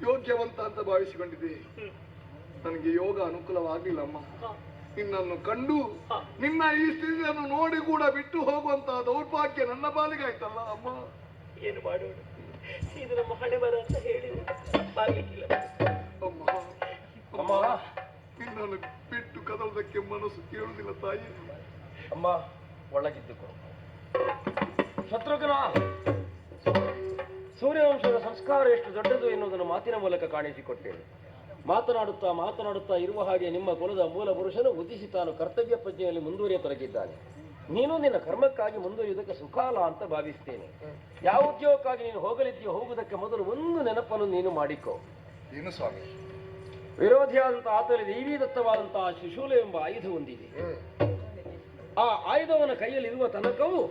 ಯೋಗ್ಯವಂತ ಅಂತ ಭಾವಿಸಿಕೊಂಡಿದ್ದೆ. ನನಗೆ ಯೋಗ ಅನುಕೂಲವಾಗಿಲ್ಲಮ್ಮ. ನಿನ್ನನ್ನು ಕಂಡು ನಿನ್ನ ಈ ಸ್ಥಿತಿಯನ್ನು ನೋಡಿ ಕೂಡ ಬಿಟ್ಟು ಹೋಗುವಂತಹ ದೌರ್ಭಾಗ್ಯ ನನ್ನ ಪಾಲಿಗೆ ಆಯ್ತಲ್ಲ ಅಮ್ಮ. ಏನು ಮಾಡೋಣ, ಇದು ನಮ್ಮ ಹಣೆ ಬರ ಅಂತ ಹೇಳಿ ಅಮ್ಮ, ನಿನ್ನನ್ನು ಬಿಟ್ಟು ಕದಲದಕ್ಕೆ ಮನಸ್ಸು ಕೇಳುವುದಿಲ್ಲ ತಾಯಿ. ಅಮ್ಮ, ಒಳಗಿದ್ದುಕೋ. ಶತ್ರುಘ್ನ, ಸೂರ್ಯವಂಶದ ಸಂಸ್ಕಾರ ಎಷ್ಟು ದೊಡ್ಡದು ಎನ್ನುವುದನ್ನು ಮಾತಿನ ಮೂಲಕ ಕಾಣಿಸಿಕೊಟ್ಟೇನೆ. ಮಾತನಾಡುತ್ತಾ ಇರುವ ಹಾಗೆ ನಿಮ್ಮ ಕುಲದ ಮೂಲ ಪುರುಷನು ಉದಿಸಿ ತಾನು ಕರ್ತವ್ಯ ಪ್ರಜ್ಞೆಯಲ್ಲಿ ಮುಂದುವರಿಯತೊಡಗಿದ್ದಾನೆ. ನೀನು ನಿನ್ನ ಕರ್ಮಕ್ಕಾಗಿ ಮುಂದುವರಿಯುವುದಕ್ಕೆ ಸುಕಾಲ ಅಂತ ಭಾವಿಸ್ತೇನೆ. ಯಾವ ಉದ್ಯೋಗಕ್ಕಾಗಿ ನೀನು ಹೋಗುವುದಕ್ಕೆ ಮೊದಲು ಒಂದು ನೆನಪನ್ನು ನೀನು ಮಾಡಿಕೊ. ಏನು ಸ್ವಾಮಿ? ವಿರೋಧಿಯಾದಂತಹ ಆತನಲ್ಲಿ ದೈವೀದತ್ತವಾದಂತಹ ಶಿಶೂಲ ಎಂಬ ಆಯುಧ ಹೊಂದಿದೆ. ಆ ಆಯುಧವನ ಕೈಯಲ್ಲಿ ಇರುವ ತನಕವೂ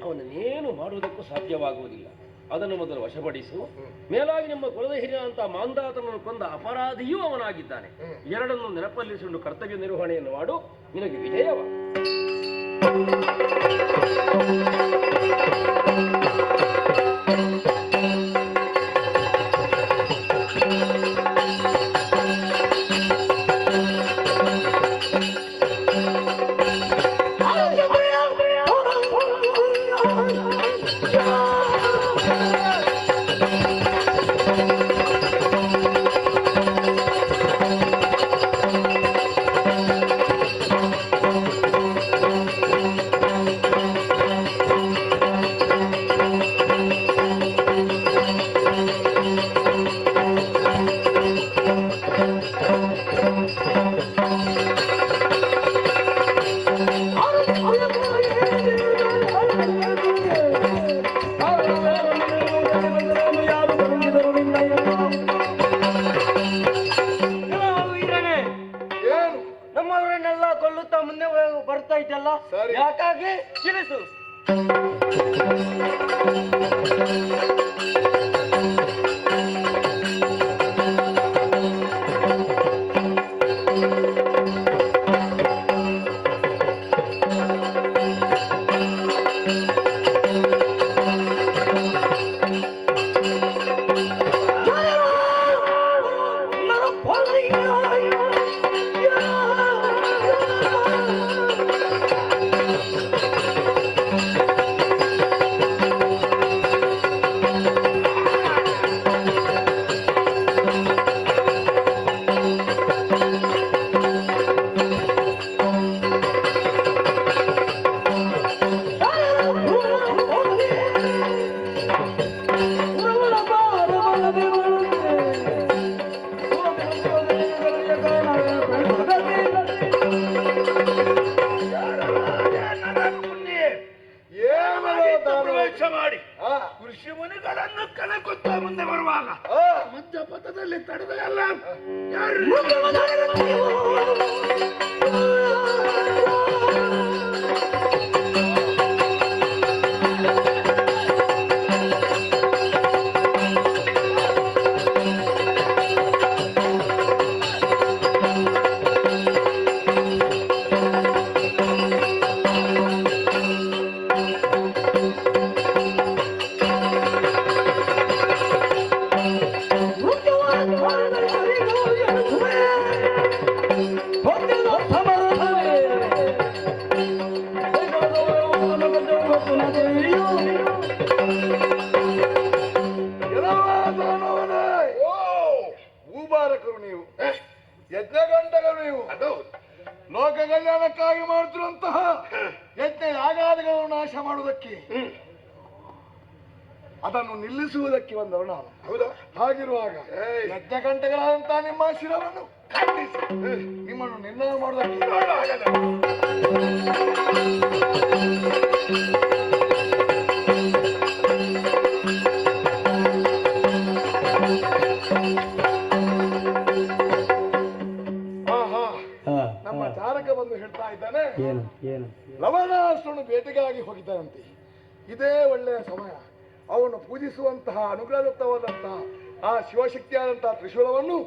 ಅವನನ್ನೇನು ಮಾಡುವುದಕ್ಕೂ ಸಾಧ್ಯವಾಗುವುದಿಲ್ಲ. ಅದನ್ನು ಮೊದಲು ವಶಪಡಿಸು. ಮೇಲಾಗಿ ನಿಮ್ಮ ಕುಲದ ಹಿರಿಯಂತಹ ಮಾಂದಾತನನ್ನು ಕೊಂದ ಅಪರಾಧಿಯೂ ಅವನಾಗಿದ್ದಾನೆ. ಎರಡನ್ನು ನೆನಪಲ್ಲಿಸಿಕೊಂಡು ಕರ್ತವ್ಯ ನಿರ್ವಹಣೆಯನ್ನು ಮಾಡು, ನಿನಗೆ ವಿಜಯವ. ನಮ್ಮವರನ್ನೆಲ್ಲ ಕೊಲ್ಲುತ್ತಾ ಮುಂದೆ ಬರ್ತಾ ಇದ್ದಲ್ಲ, ಯಾಕಾಗಿ ತಿಳಿಸು. ಭೂಭಾರಕರು ನೀವು, ಯಜ್ಞಗಂಟಕರು ನೀವು. ಅದು ಲೋಕ ಕಲ್ಯಾಣಕ್ಕಾಗಿ ಮಾಡುತ್ತಿರುವಂತಹ ಯಜ್ಞ ಯಾಗಾದಿಗಳನ್ನು ನಾಶ ಮಾಡುವುದಕ್ಕೆ, ಅದನ್ನು ನಿಲ್ಲಿಸುವುದಕ್ಕೆ ಬಂದವರು ನಾನು. ಹೌದಾ? ಹಾಗಿರುವಾಗ ಯಜ್ಞಗಂಟೆಗಳಾದಂತಹ ನಿಮ್ಮ ಶಿರವನ್ನು ಖಂಡಿಸಿ ನಿಮ್ಮನ್ನು ನಿರ್ಣಯ ಮಾಡುವುದಕ್ಕೆ ನಮ್ಮ ಚಾರಕ ಬಂದು ಹೇಳ್ತಾ ಇದ್ದಾನೆ, ಲವಣಾಸುರನು ಬೇಟೆಗಾಗಿ ಹೋಗಿದ್ದಾನಂತೆ. ಇದೇ ಒಳ್ಳೆಯ ಸಮಯ ಅವನು ಪೂಜಿಸುವಂತಹ ಅನುಗ್ರಹದತ್ತವಾದಂತಹ ಆ ಶಿವಶಕ್ತಿಯಾದಂತಹ ತ್ರಿಶೂಲವನ್ನು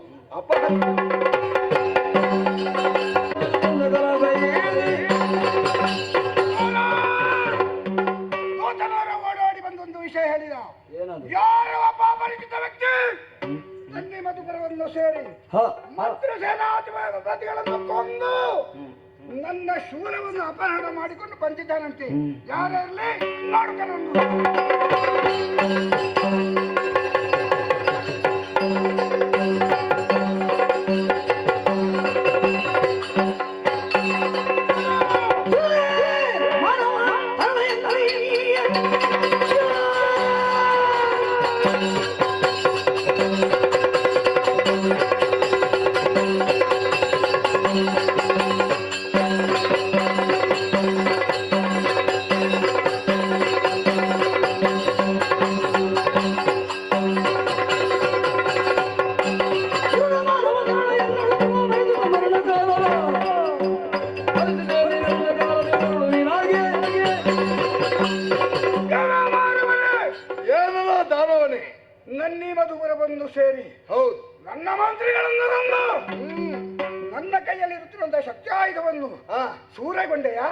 ಓಡಾಡಿ ಬಂದೊಂದು ವಿಷಯ ಹೇಳಿದ. ಯಾರು ಒಬ್ಬ ಪರಿಚಿತ ವ್ಯಕ್ತಿ ನನ್ನಿ ಮಧುಪುರವನ್ನು ಸೇರಿ ಮಂತ್ರ ಸೇನಾಧಿಪತಿಗಳನ್ನು ಕೊಂದು ನನ್ನ ಶೂಲವನ್ನು ಅಪಹರಣ ಮಾಡಿಕೊಂಡು ಬಂದಿದ್ದಾನಂತೆ. ಯಾರಲ್ಲಿ ನೋಡ್ಕೊಂಡು ನನ್ನಿ ಮಧುಪುರ ಬಂದು ಸೇರಿ ಹೌದು ನನ್ನ ಮಂತ್ರಿಗಳನ್ನು ನನ್ನ ಕೈಯಲ್ಲಿ ಇರುತ್ತಿರುವಂತಹ ಶಕ್ತಿಯುತವನ್ನು ಸೂರೆಗೊಂಡೆಯಾ?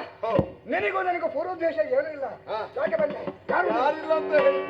ನಿನಗೂ ನನಗೂ ಪೂರ್ವೋದ್ದೇಶ ಏನೂ ಇಲ್ಲ. ಯಾಕೆ ಬಂದೆ? ಯಾರಿಲ್ಲ ಅಂತ ಹೇಳಿ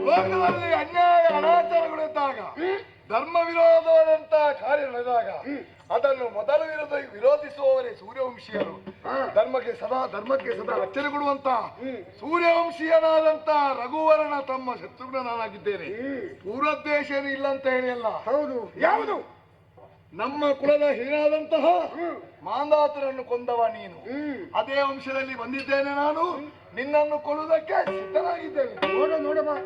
ಲೋಕದಲ್ಲಿ ಅನ್ಯಾಯ ಅನಾಚಾರಗಳಿದ್ದಾಗ, ಧರ್ಮ ವಿರೋಧವಾದಂತಹ ಕಾರ್ಯ ನಡೆದಾಗ ಅದನ್ನು ಮೊದಲು ವಿರೋಧಿಸುವವರೇ ಸೂರ್ಯವಂಶೀಯರು. ಧರ್ಮಕ್ಕೆ ಸದಾ ರಕ್ಷಣೆ ಕೊಡುವಂತ ಸೂರ್ಯವಂಶೀಯನಾದಂತ ರಘುವರನ ತಮ್ಮ ಶತ್ರುಘ್ನಾಗಿದ್ದೇನೆ. ಪೂರ್ವೋದ್ದೇಶ ಏನು ಇಲ್ಲ ಅಂತ ಹೇಳಿ ಅಲ್ಲ. ಹೌದು. ಯಾವುದು? ನಮ್ಮ ಕುಲದ ಹಿರಿಯಾದಂತಹ ಮಾಂಧಾತರನ್ನು ಕೊಂದವ ನೀನು. ಅದೇ ವಂಶದಲ್ಲಿ ಬಂದಿದ್ದೇನೆ ನಾನು. ನಿನ್ನನ್ನು ಕೊಲ್ಲುವುದಕ್ಕೆ ಸಿದ್ಧನಾಗಿದ್ದೇನೆ. ನೋಡಬಾ.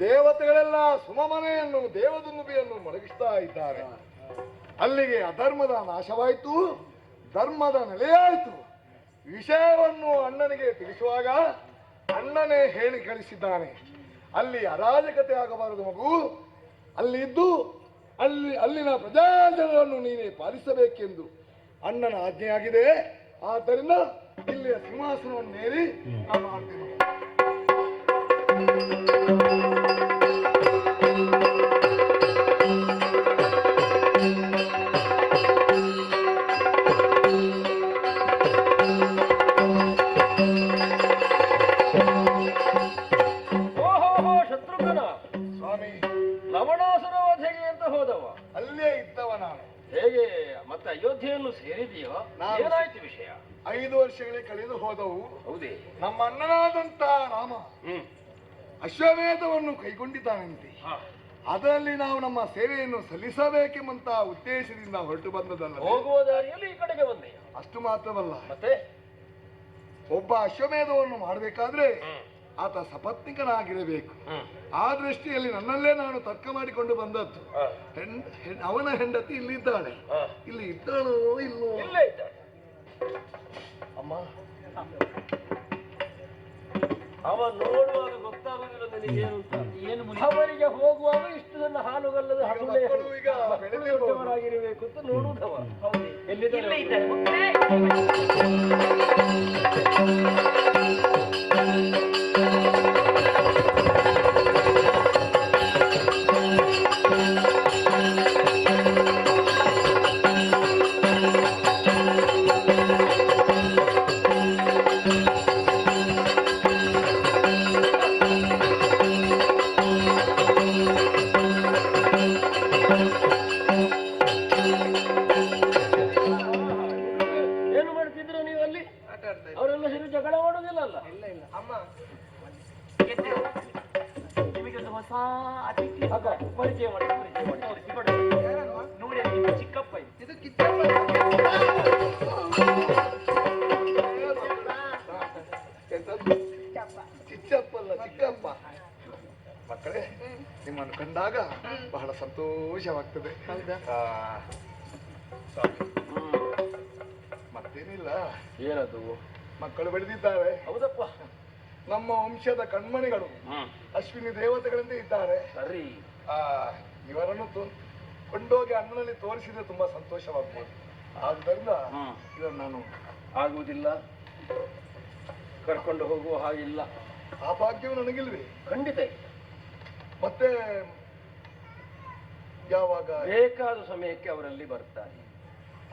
ದೇವತೆಗಳೆಲ್ಲ ಸುಮಮನೆಯನ್ನು ದೇವದುಂದುಬಿಯನ್ನು ಮಲಗಿಸ್ತಾ ಇದ್ದಾರೆ. ಅಲ್ಲಿಗೆ ಅಧರ್ಮದ ನಾಶವಾಯಿತು, ಧರ್ಮದ ನೆಲೆಯಾಯಿತು. ವಿಷಯವನ್ನು ಅಣ್ಣನಿಗೆ ತಿಳಿಸುವಾಗ ಅಣ್ಣನೇ ಹೇಳಿ ಕಳಿಸಿದ್ದಾನೆ, ಅಲ್ಲಿ ಅರಾಜಕತೆ ಆಗಬಾರದು ಮಗು. ಅಲ್ಲಿ ಇದ್ದು ಅಲ್ಲಿನ ಪ್ರಜಾಜನರನ್ನು ನೀನೇ ಪಾಲಿಸಬೇಕೆಂದು ಅಣ್ಣನ ಆಜ್ಞೆಯಾಗಿದೆ. ಆದ್ದರಿಂದ ಇಲ್ಲಿಯ ಸಿಂಹಾಸನವನ್ನು ನೇರಿ ನಾನು ಆಳ್ತೇನೆ. ಓಹೋ ಶತ್ರುಘ್ನ ಸ್ವಾಮಿ, ಲವಣಾಸುರ ವಧೆಗೆ ಅಂತ ಹೋದವ? ಅಲ್ಲೇ ಇದ್ದವ ನಾನು. ಹೇಗೆ ಮತ್ತೆ ಅಯೋಧ್ಯೆಯನ್ನು ಸೇರಿದೆಯೋ? ಏನಾಯ್ತು ವಿಷಯ? 5 ವರ್ಷಗಳೇ ಕಳೆದು ಹೋದವು. ಹೌದೇ? ನಮ್ಮ ಅಣ್ಣನಾದಂತ ರಾಮ ಅಶ್ವಮೇಧವನ್ನು ಕೈಗೊಂಡಿದ್ದಾನಂತೆ. ಅದರಲ್ಲಿ ನಾವು ನಮ್ಮ ಸೇವೆಯನ್ನು ಸಲ್ಲಿಸಬೇಕೆಂಬಂತ ಉದ್ದೇಶದಿಂದ ಹೊರಟು ಬಂದದಲ್ಲ. ಹೋಗುವ ದಾರಿಯಲ್ಲಿ ಈ ಕಡೆಗೆ ಬಂದೆ. ಅಷ್ಟು ಮಾತ್ರವಲ್ಲ, ಮತ್ತೆ ಒಬ್ಬ ಅಶ್ವಮೇಧವನ್ನು ಮಾಡಬೇಕಾದ್ರೆ ಆತ ಸಪತ್ನಿಕನಾಗಿರಬೇಕು. ಆ ದೃಷ್ಟಿಯಲ್ಲಿ ನನ್ನಲ್ಲೇ ನಾನು ತರ್ಕ ಮಾಡಿಕೊಂಡು ಬಂದದ್ದು. ಅವನ ಹೆಂಡತಿ ಇಲ್ಲಿದ್ದಾಳೆ. ಇಲ್ಲಿ ಇದ್ದಾಳೋ ಇಲ್ಲೋ? ಇಲ್ಲೇ ಇದ್ದಾಳೆ. ಅಮ್ಮ, ಅವ ನೋಡುವಾಗ ಗೊತ್ತಾಗುದಿಲ್ಲ ನಿನಗೇನು ಅಂತ. ಅವರಿಗೆ ಹೋಗುವಾಗ ಇಷ್ಟು ನನ್ನ ಹಾಲುಗಲ್ಲದ ಹಸುಳೆಯವರಾಗಿರಬೇಕು ಅಂತ ನೋಡುವುದವ. ಎಲ್ಲಿದ್ದಾರೆ? ಏನು ಮಾಡ್ತಿದ್ರು ನೀವು ಅಲ್ಲಿ? ಅವರೆಲ್ಲ ಸೇರಿ ಜಗಳ ಮಾಡೋದಿಲ್ಲಲ್ಲ? ಇಲ್ಲ ಇಲ್ಲ ಅಮ್ಮ, ನಿಮಗೆ ಒಂದು ಹೊಸ ಅತಿಥಿ ಪರಿಚಯ ಮಾಡಿ ನೋಡಿ, ನಿಮ್ಮ ಚಿಕ್ಕಪ್ಪ ಇದು ಕಿಚ್ಚಪ್ಪ. ಚಿಕ್ಕಪ್ಪಲ್ಲ, ಚಿಕ್ಕಪ್ಪ. ಮಕ್ಕಳೇ, ನಿಮ್ಮನ್ನು ಕಂಡಾಗ ಬಹಳ ಸಂತೋಷವಾಗ್ತದೆ. ಮತ್ತೇನಿಲ್ಲ, ಏನದು? ಮಕ್ಕಳು ಬೆಳೆದಿದ್ದಾರೆ. ಹೌದಪ್ಪ, ನಮ್ಮ ವಂಶದ ಕಣ್ಮಣಿಗಳು ಅಶ್ವಿನಿ ದೇವತೆಗಳಂತೆ ಇದ್ದಾರೆ. ಸರಿ, ಇವರನ್ನು ಕೊಂಡೋಗಿ ಅಣ್ಣನಲ್ಲಿ ತೋರಿಸಿದ್ರೆ ತುಂಬಾ ಸಂತೋಷವಾಗ್ಬೋದು. ಆದ್ದರಿಂದ ಇದನ್ನು ನಾನು ಆಗುವುದಿಲ್ಲ, ಕರ್ಕೊಂಡು ಹೋಗುವ ಹಾಗಿಲ್ಲ. ಆ ಭಾಗ್ಯವು ನನಗಿಲ್ವೇ? ಖಂಡಿತ ಮತ್ತೆ ಯಾವಾಗ ಬೇಕಾದ ಸಮಯಕ್ಕೆ ಅವರಲ್ಲಿ ಬರ್ತಾರೆ.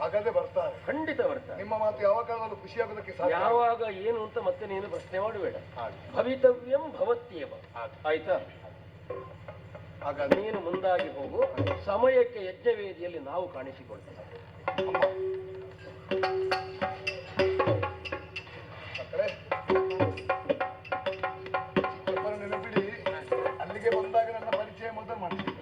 ಹಾಗಾದ್ರೆ ಬರ್ತಾರೆ, ಖಂಡಿತ ಬರ್ತಾರೆ. ನಿಮ್ಮ ಮಾತು ಯಾವ ಕಾಲದಲ್ಲೂ ಖುಷಿಯಾಗೋದಕ್ಕೆ ಸಾಧ್ಯ. ಯಾವಾಗ ಏನು ಅಂತ ಮತ್ತೆ ನೀನು ಪ್ರಶ್ನೆ ಮಾಡಬೇಡ. ಭವಿತವ್ಯಂ ಭವತ್ಯೇವ. ಆಯ್ತಾ? ಆಗ ನೀನು ಮುಂದಾಗಿ ಹೋಗು. ಸಮಯಕ್ಕೆ ಯಜ್ಞವೇದಿಯಲ್ಲಿ ನಾವು ಕಾಣಿಸಿಕೊಳ್ತೇವೆ. ಚಿಕ್ಕಪ್ಪನ ನೆನಪಿಡಿ, ಅಲ್ಲಿಗೆ ಬಂದಾಗ ನನ್ನ ಪರಿಚಯ ಮೊದಲು ಮಾಡ್ತೀನಿ.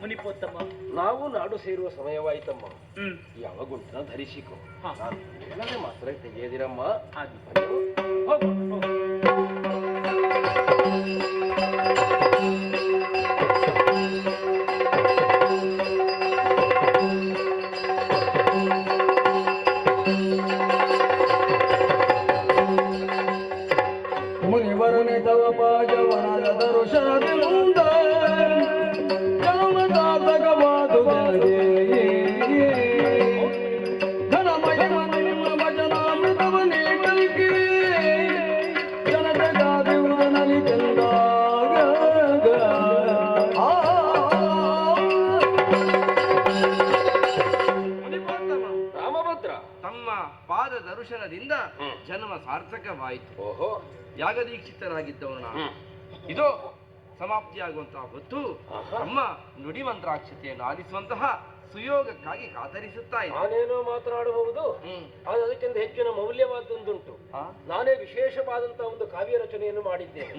ಮುನಿಪೋತ್ತಮ್ಮ, ನಾವು ನಾಡು ಸೇರುವ ಸಮಯವಾಯ್ತಮ್ಮ. ಯಾವಾಗುಂಟನ ಧರಿಸಿಕೊ. ನಾನು ಹೇಳದೆ ಮಾತ್ರ ತೆಗೆಯದಿರಮ್ಮ. ಮುನಿವರನೆ ತವ ಪಾಜವನದ ದರುಶನದಿಂದ ಜನ್ಮದಾತಕವಾದು ಜನಗೆ ಧನಮಯ ನಿಮ್ಮ ಭಜನಾಮೃತವನೇ ಕಲ್ಕಿ ಜನತೆಗಾದಿವರನಲ್ಲಿ ತಂದಾಗ ರಾಮಭದ್ರ ತಮ್ಮ ಪಾದ ದರ್ಶನದಿಂದ ಜನ್ಮ ಸಾರ್ಥಕವಾಯಿತು. ಓಹೋ, ಯಾಗದೀಕ್ಷಿತನಾಗಿದ್ದವನು ನಾನು. ಇದು ಸಮಾಪ್ತಿಯಾಗುವಂತಹ ಹೊತ್ತು ನಮ್ಮ ನುಡಿ ಮಂತ್ರಾಕ್ಷತೆಯನ್ನು ಆಲಿಸುವಂತಹ ಸುಯೋಗಕ್ಕಾಗಿ ಕಾತರಿಸುತ್ತಾ ಇದೆ. ನಾನೇನೋ ಮಾತನಾಡಬಹುದು, ಅದು ಅದಕ್ಕಿಂತ ಹೆಚ್ಚಿನ ಮೌಲ್ಯವಾದೊಂದುಂಟು. ನಾನೇ ವಿಶೇಷವಾದಂತಹ ಒಂದು ಕಾವ್ಯ ರಚನೆಯನ್ನು ಮಾಡಿದ್ದೇನೆ.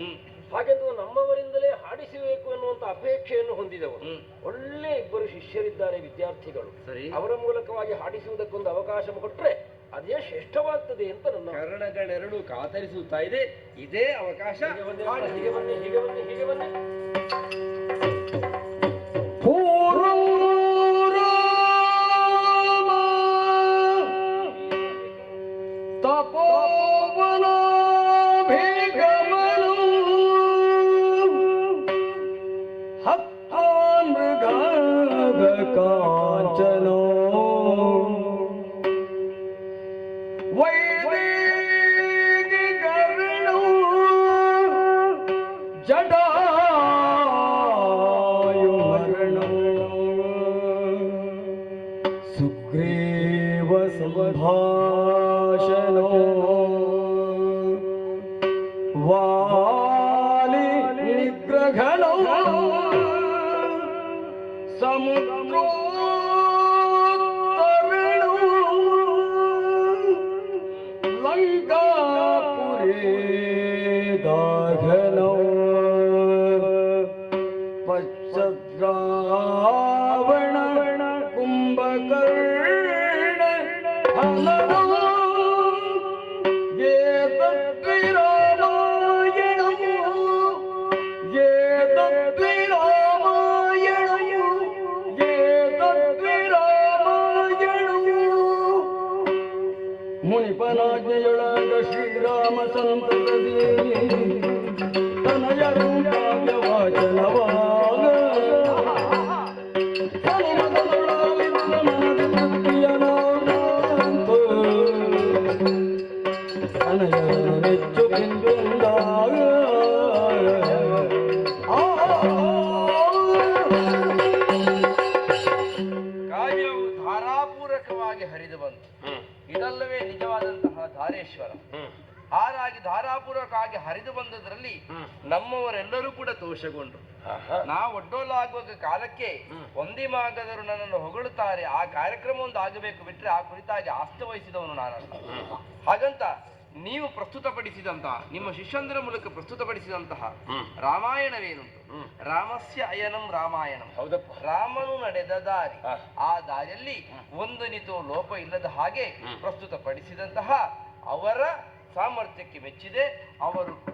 ಹಾಗೆಂದು ನಮ್ಮವರಿಂದಲೇ ಹಾಡಿಸಬೇಕು ಅನ್ನುವಂತ ಅಪೇಕ್ಷೆಯನ್ನು ಹೊಂದಿದವರು ಒಳ್ಳೆ ಇಬ್ಬರು ಶಿಷ್ಯರಿದ್ದಾರೆ, ವಿದ್ಯಾರ್ಥಿಗಳು. ಅವರ ಮೂಲಕವಾಗಿ ಹಾಡಿಸುವುದಕ್ಕೊಂದು ಅವಕಾಶ ಕೊಟ್ರೆ ಅದೇ ಶ್ರೇಷ್ಠವಾಗ್ತದೆ ಅಂತ ನನ್ನ ಕರ್ಣಗಳೆರಡು ಕಾತರಿಸುತ್ತಾ ಇದೆ. ಇದೇ ಅವಕಾಶ. ಹೀಗೆ ಬನ್ನಿ, ಹೀಗೆ ಬನ್ನಿ, ಹೀಗೆ ಬನ್ನಿ. ತಪೋವನ ಭೀಗಮನು ಕಾಂಚನೋ ವೈದೇಹಿಗರುಳು ಜಟಾಯು ಮರಣೋ ಸುಗ್ರೀವ ಸಂಭಾಷಣೋ ವಾಲಿ ನಿಗ್ರಹಣೋ ಸಮುದ್ರೋತ್ತರಣೋ ಲಂಕಾಪುರೇ ದಾಘನೋ ಪಶ್ಚಾದ್ರಾವಣ ಕುಂಭಕರ್ಣ ಹನನೋ ಮುನಿಪನಾಜ್ಞೆಯೊಳಗ ಶ್ರೀರಾಮ ಸಂತತದಿ ತನಯರು ಕಾವ್ಯ ವಾಚನವಾಗ ತನಯರು ನೆಚ್ಚು ಕಿಂದಾಗ ಕಾವ್ಯವು ಧಾರಾಪೂರಕವಾಗಿ ಹರಿದು ಬಂತು. ಇದಲ್ಲವೇ ನಿಜವಾದಂತಹ ಧಾರೇಶ್ವರ. ಹಾಗಾಗಿ ಧಾರಾಪೂರ್ವಕವಾಗಿ ಹರಿದು ಬಂದದ್ರಲ್ಲಿ ನಮ್ಮವರೆಲ್ಲರೂ ಕೂಡ ದೋಷಗೊಂಡ್ರು. ನಾವು ಒಡ್ಡೋಲಾಗುವ ಕಾಲಕ್ಕೆ ಒಂದೇ ಮಾಗದರು ನನ್ನನ್ನು ಹೊಗಳುತ್ತಾರೆ. ಆ ಕಾರ್ಯಕ್ರಮ ಒಂದು ಆಗಬೇಕು ಬಿಟ್ರೆ ಆ ಕುರಿತಾಗಿ ಆಸ್ತ ವಹಿಸಿದವನು ನಾನಲ್ಲ. ಹಾಗಂತ ನೀವು ಪ್ರಸ್ತುತಪಡಿಸಿದಂತಹ ನಿಮ್ಮ ಶಿಷ್ಯಂದರ ಮೂಲಕ ಪ್ರಸ್ತುತಪಡಿಸಿದಂತಹ ರಾಮಾಯಣವೇನುಂಟು, ರಾಮಸ್ಯ ಅಯನಂ ರಾಮಾಯಣಂ, ಹೌದಪ್ಪ, ರಾಮನು ನಡೆದ ದಾರಿ, ಆ ದಾರಿಯಲ್ಲಿ ಒಂದು ನಿತು ಲೋಪ ಇಲ್ಲದ ಹಾಗೆ ಪ್ರಸ್ತುತಪಡಿಸಿದಂತಹ ಅವರ ಸಾಮರ್ಥ್ಯಕ್ಕೆ ಮೆಚ್ಚಿದೆ.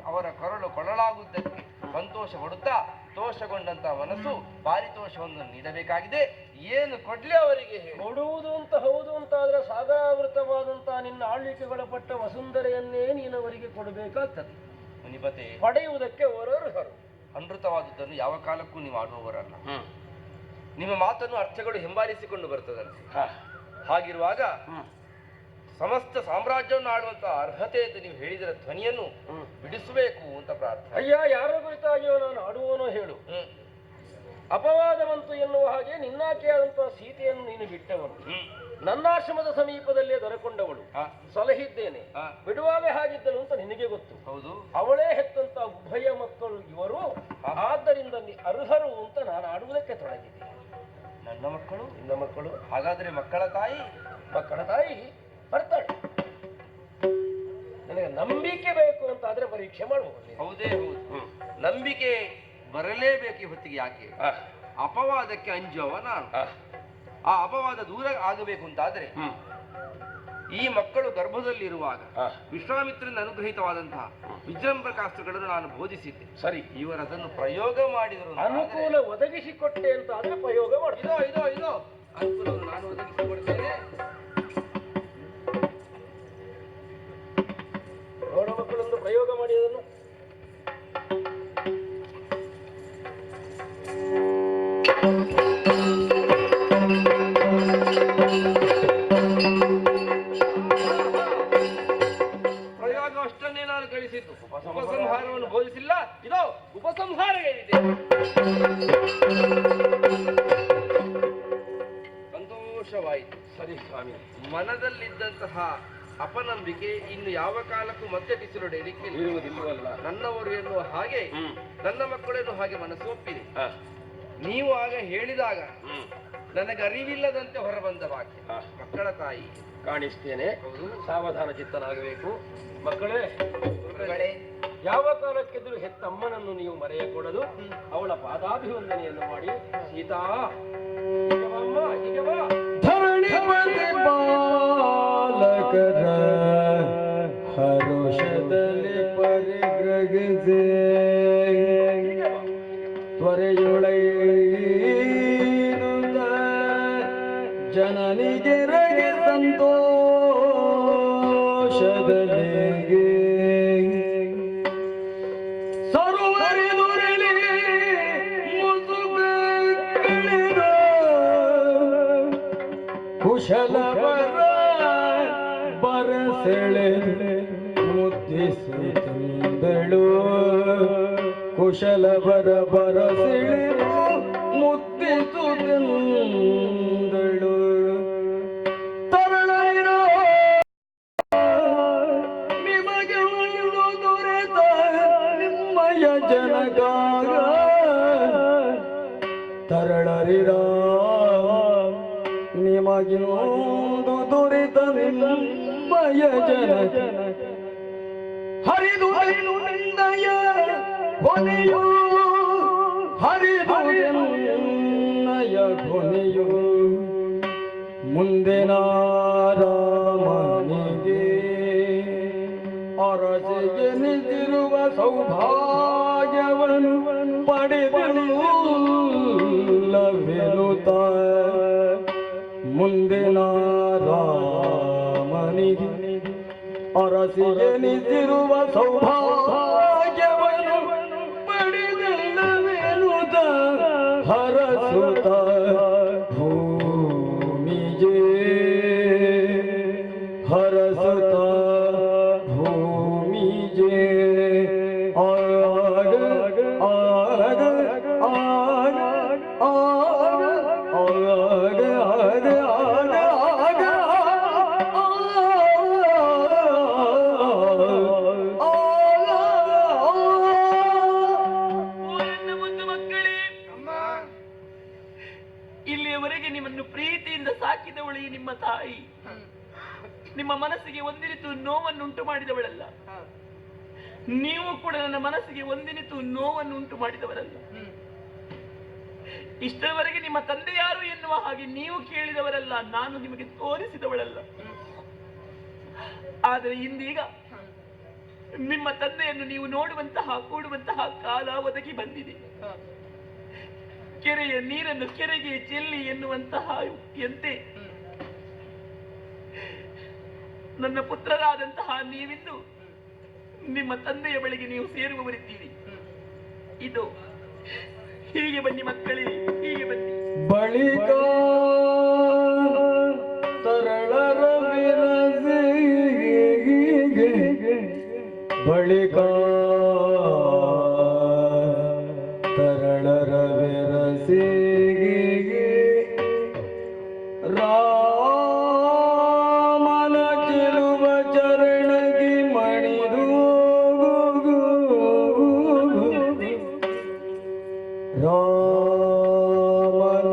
ಅವರ ಕರಳು ಕೊಳಲಾಗುವುದಕ್ಕೆ ಸಂತೋಷ ಪಡುತ್ತಾ ದೋಷಗೊಂಡಂತಹ ಮನಸ್ಸು ಪಾರಿತೋಷವನ್ನು ನೀಡಬೇಕಾಗಿದೆ. ಏನು ಕೊಡ್ಲಿ ಅವರಿಗೆ ಕೊಡುವುದು ಅಂತ ಹೌದು ಅಂತ ಆದ್ರೆ ಸಾಗರಾವೃತವಾದಂತಹ ನಿನ್ನ ಆಳ್ವಿಕೆಗೊಳಪಟ್ಟ ವಸುಂಧರೆಯನ್ನೇ ನೀನು ಅವರಿಗೆ ಕೊಡಬೇಕಾಗ್ತದೆ. ಮುನಿಪತೆ, ಪಡೆಯುವುದಕ್ಕೆ ಅವರರ್ಹರು. ಅನೃತವಾದದ್ದನ್ನು ಯಾವ ಕಾಲಕ್ಕೂ ನೀವು ಆಡುವವರಲ್ಲ. ನಿಮ್ಮ ಮಾತನ್ನು ಅರ್ಥಗಳು ಹಿಂಬಾಲಿಸಿಕೊಂಡು ಬರ್ತದಂತೆ. ಹಾಗಿರುವಾಗ ಸಮಸ್ತ ಸಾಮ್ರಾಜ್ಯವನ್ನು ಆಡುವಂತಹ ಅರ್ಹತೆ ಅಂತ ನೀವು ಹೇಳಿದರ ಧ್ವನಿಯನ್ನು ಬಿಡಿಸಬೇಕು ಅಂತ ಪ್ರಾರ್ಥನೆ. ಅಯ್ಯ, ಯಾರ ಕುರಿತಾಗಿಯೋ ನಾನು ಆಡುವನೋ ಹೇಳು. ಅಪವಾದವಂತು ಎನ್ನುವ ಹಾಗೆ ನಿನ್ನಾಕೆಯಾದಂತಹ ಸೀತೆಯನ್ನು ನೀನು ಬಿಟ್ಟವನು, ನನ್ನಾಶ್ರಮದ ಸಮೀಪದಲ್ಲೇ ದೊರಕೊಂಡವಳು, ಸಲಹಿದ್ದೇನೆ, ಬಿಡುವಾಗ ಹಾಗಿದ್ದಳು ಅಂತ ನಿನಗೆ ಗೊತ್ತು. ಹೌದು, ಅವಳೇ ಹೆತ್ತಂತ ಉಭಯ ಮಕ್ಕಳು ಇವರು, ಆದ್ದರಿಂದ ಅರ್ಹರು ಅಂತ ನಾನು ಆಡುವುದಕ್ಕೆ ತೊಡಗಿದ್ದೆ. ನನ್ನ ಮಕ್ಕಳು, ನಿನ್ನ ಮಕ್ಕಳು, ಹಾಗಾದ್ರೆ ಮಕ್ಕಳ ತಾಯಿ ಬರ್ತಾಳೆ. ನನಗೆ ನಂಬಿಕೆ ಬೇಕು ಅಂತ ಆದ್ರೆ ಪರೀಕ್ಷೆ ಮಾಡಬಹುದು. ಹೌದೇ ಹೌದು, ನಂಬಿಕೆ ಬರಲೇಬೇಕು. ಹೊತ್ತಿಗೆ ಯಾಕೆ ಅಪವಾದಕ್ಕೆ ಅಂಜುವ ನಾನು. ಆ ಅಪವಾದ ದೂರ ಆಗಬೇಕು ಅಂತಾದ್ರೆ ಈ ಮಕ್ಕಳು ಗರ್ಭದಲ್ಲಿರುವಾಗ ವಿಶ್ವಾಮಿತ್ರನ ಅನುಗ್ರಹಿತವಾದಂತಹ ವಿಜೃಂಭಕಾಸ್ತ್ರಗಳನ್ನು ನಾನು ಬೋಧಿಸಿದ್ದೆ. ಸರಿ, ಇವರು ಅದನ್ನು ಪ್ರಯೋಗ ಮಾಡಿದರು. ಅನುಕೂಲ ಒದಗಿಸಿಕೊಟ್ಟೆ ಅಂತ ಆದ್ರೆ ಪ್ರಯೋಗ ಮಾಡಿ. ಇದೋ ಅನುಕೂಲವನ್ನು ನಾನು ಒದಗಿಸಿಕೊಡ್ತೇನೆ. ನೋಡ ಮಕ್ಕಳೊಂದು ಪ್ರಯೋಗ ಮಾಡಿ ಅದನ್ನು. ಪ್ರಯೋಗ ಅಷ್ಟನ್ನೇ ನಾನು ಕಳಿಸಿದ್ದು, ಉಪಸಂಹಾರವನ್ನು ಬೋಧಿಸಿಲ್ಲ. ಇದೋ ಉಪಸಂಹಾರ ಹೇಳಿದೆ. ಸಂತೋಷವಾಯಿತು. ಸರಿ ಸ್ವಾಮಿ, ಮನದಲ್ಲಿದ್ದಂತಹ ಅಪನಂಬಿಕೆ ಇನ್ನು ಯಾವ ಕಾಲಕ್ಕೂ ಮತ್ತೆ ಟಿಸಿಲೊಡೆಯಲಿಕ್ಕೆ ಇರುವುದಿಲ್ಲವಲ್ಲ. ನನ್ನವರು ಎನ್ನುವ ಹಾಗೆ ನನ್ನ ಮಕ್ಕಳನ್ನು ಹಾಗೆ ಮನಸ್ಸು ಒಪ್ಪಿದೆ. ನೀವು ಆಗ ಹೇಳಿದಾಗ ನನಗೆ ಅರಿವಿಲ್ಲದಂತೆ ಹೊರಬಂದ ವಾಕ್ಯ ಮಕ್ಕಳ ತಾಯಿ ಕಾಣಿಸ್ತೇನೆ. ಸಾವಧಾನ ಚಿತ್ತನಾಗಬೇಕು. ಮಕ್ಕಳೇ, ಯಾವ ಕಾಲಕ್ಕೆದುರು ಹೆತ್ತಮ್ಮನನ್ನು ನೀವು ಮರೆಯಕೊಡಲು ಅವಳ ಪಾದಾಭಿವಂದನೆಯನ್ನು ಮಾಡಿ, ಸೀತಾ ಹೀಗೆ ಬಾ ಅಮ್ಮ, ಹೀಗೆ ಬಾ. ಧರಣಿಪತಿ ಬಾಲಕರ ಹರುಷದಲ್ಲಿ ಪರಿಗ್ರಹಿಸಿ ತ್ವರೆಯೊಳೈನುತ ಜನನಿಗೆ ರಗೆ ಸಂತೋಷದಲ್ಲಿ ಸರ್ವರಿದುರಲಿ ಮುಸುಕ ಕಳೆದ ಕುಶಲವರ ಬರಸೆಳೆ ಮುದ್ದಿಸುತ್ತಿದ್ದಳು ಕುಶಲವರ ಬರಸೆಳೆ ಮುದ್ದಿಸುತ್ತಿದ್ದಳು ತರಳಿರೋ ನಿಮಗೆ ದೊರೆತ ನಿಮ್ಮಯ ಜನಗಾಗ ತರಳರಿರ ನಿಮಗಿನೊಂದು ದೊರೆತ ನಿಮ್ಮಯ ಜನಗ ಹರಿದು ನಿನ್ನಯ ಕೊನೆಯು ಹರಿದು ನಿನ್ನಯ ಕೊನೆಯು ಮುಂದಿನ ರಾಮನಿಗೆ ಅರಸಿಗೆ ನಿಂತಿರುವ ಸೌಭಾಗ್ಯವನ್ನು ಪಡೆದಿಲ್ಲವೆನುತ ಮುಂದಿನ ರಾಮನಿಗೆ ಅರಸಿಗೆ ನಿಂತಿರುವ ಸೌಭಾಗ್ಯವನ್ನು ಪಡೆದಿಲ್ಲವೆನುತ ಹರಸುತ್ತ ಭೂಮಿಗೆ ಹರಸುತ್ತ ಭೂಮಿಗೆ ಆಗ ಆಗ ಆಗ ಆಗ ಆಗ ಆಗ ಆಗ ಇಲ್ಲಿಯವರೆಗೆ ನಿಮ್ಮನ್ನು ಪ್ರೀತಿಯಿಂದ ಸಾಕಿದವಳು ಈ ನಿಮ್ಮ ತಾಯಿ. ನಿಮ್ಮ ಮನಸ್ಸಿಗೆ ಒಂದಿನಿತು ನೋವನ್ನುಂಟು ಮಾಡಿದವಳಲ್ಲ. ನೀವು ಕೂಡ ನನ್ನ ಮನಸ್ಸಿಗೆ ಒಂದಿನಿತು ನೋವನ್ನುಂಟು ಮಾಡಿದವರಲ್ಲ. ಇಷ್ಟರವರೆಗೆ ನಿಮ್ಮ ತಂದೆ ಯಾರು ಎನ್ನುವ ಹಾಗೆ ನೀವು ಕೇಳಿದವರಲ್ಲ, ನಾನು ನಿಮಗೆ ತೋರಿಸಿದವಳಲ್ಲ. ಆದರೆ ಇಂದೀಗ ನಿಮ್ಮ ತಂದೆಯನ್ನು ನೀವು ನೋಡುವಂತಹ ಕೂಡುವಂತಹ ಕಾಲ ಒದಗಿ ಬಂದಿದೆ. ಕೆರೆಯ ನೀರನ್ನು ಕೆರೆಗೆ ಚೆಲ್ಲಿ ಎನ್ನುವಂತಹ ಯುಕ್ತಿಯಂತೆ ನನ್ನ ಪುತ್ರರಾದಂತಹ ನೀವಿಂದು ನಿಮ್ಮ ತಂದೆಯ ಬಳಿಗೆ ನೀವು ಸೇರುವವರಿದ್ದೀರಿ. ಇದು ಹೀಗೆ ಬನ್ನಿ ಮಕ್ಕಳೇ, ಹೀಗೆ ಬನ್ನಿ. ಬಳಿಕ ತರಳರ ವಿರಸಿಗೆ ಬಳಿಕ ತರಳರ ವಿರಸಿಗೆ ರಾಮನ ಚೆಲುವ ಚರಣಗಿ ಮಣಿದು ರಾಮನ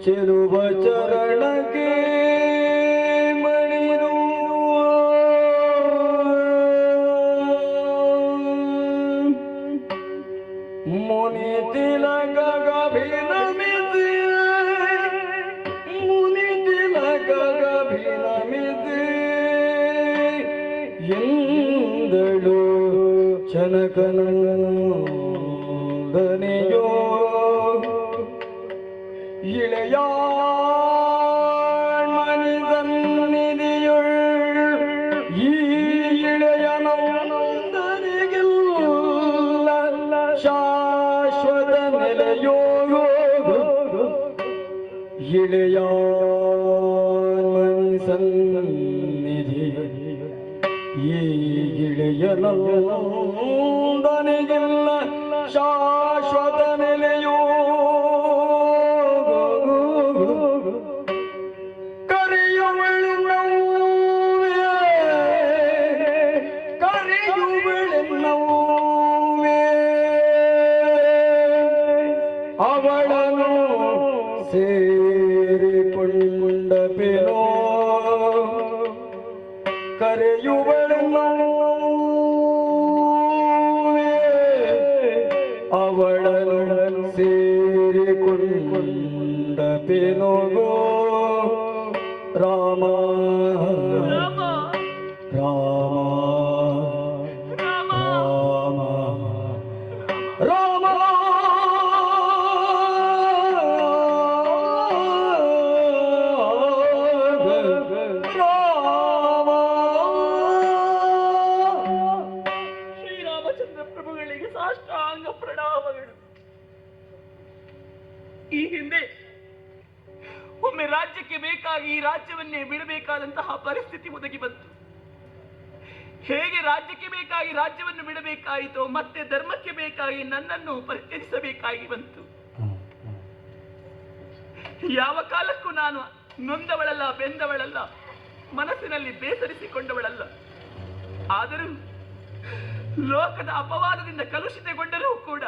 ಚೆಲುವ ಚರಣಗೆ ಮಣಿದು ಮುನಿ ತಿಲಕಗಭಿನಮಿಸಿ ಮುನಿ ತಿಲಕಗಭಿನಮಿಸಿ ಎಂದಳು ಜನಕನಂದನೆಯೋ ಇಳೆಯ ಮನಿ ಸನ್ನಿಧಿಯುಳ್ ಈ ಇಳೆಯ ನಂದನಿಗಿಲ್ಲ ಶಾಶ್ವತ ನೆಲೆಯೋ ಇಳೆಯ ಮನಿ ಸನ್ನಿಧಿ ಈ ಇಳೆಯ ನಂದನಿಗಿಲ್ಲ ಶಾಶ್ವತ ನೆಲೆಯೋ ಅವಳನು ಸೇರಿಕೊಂಡ ಬಿನೋ ಕರೆಯುವಳನು ಅವಳನು ಸೇರಿಕೊಂಡ ಬಿನೋಗೋ ರಾಮ ರಾಮ ರಾಮ ರಾಮ ಒಮ್ಮೆ ರಾಜ್ಯಕ್ಕೆ ಬೇಕಾಗಿ ಈ ರಾಜ್ಯವನ್ನೇ ಬಿಡಬೇಕಾದಂತಹ ಪರಿಸ್ಥಿತಿ ಒದಗಿ ಬಂತು. ಹೇಗೆ ರಾಜ್ಯಕ್ಕೆ ಬೇಕಾಗಿ ರಾಜ್ಯವನ್ನು ಬಿಡಬೇಕಾಯಿತೋ ಮತ್ತೆ ಧರ್ಮಕ್ಕೆ ಬೇಕಾಗಿ ನನ್ನನ್ನು ಪರಿತ್ಯಜಿಸಬೇಕಾಗಿ ಬಂತು. ಯಾವ ಕಾಲಕ್ಕೂ ನಾನು ನೊಂದವಳಲ್ಲ, ಬೆಂದವಳಲ್ಲ, ಮನಸ್ಸಿನಲ್ಲಿ ಬೇಸರಿಸಿಕೊಂಡವಳಲ್ಲ. ಆದರೂ ಲೋಕದ ಅಪವಾದದಿಂದ ಕಲುಷಿತಗೊಂಡರೂ ಕೂಡ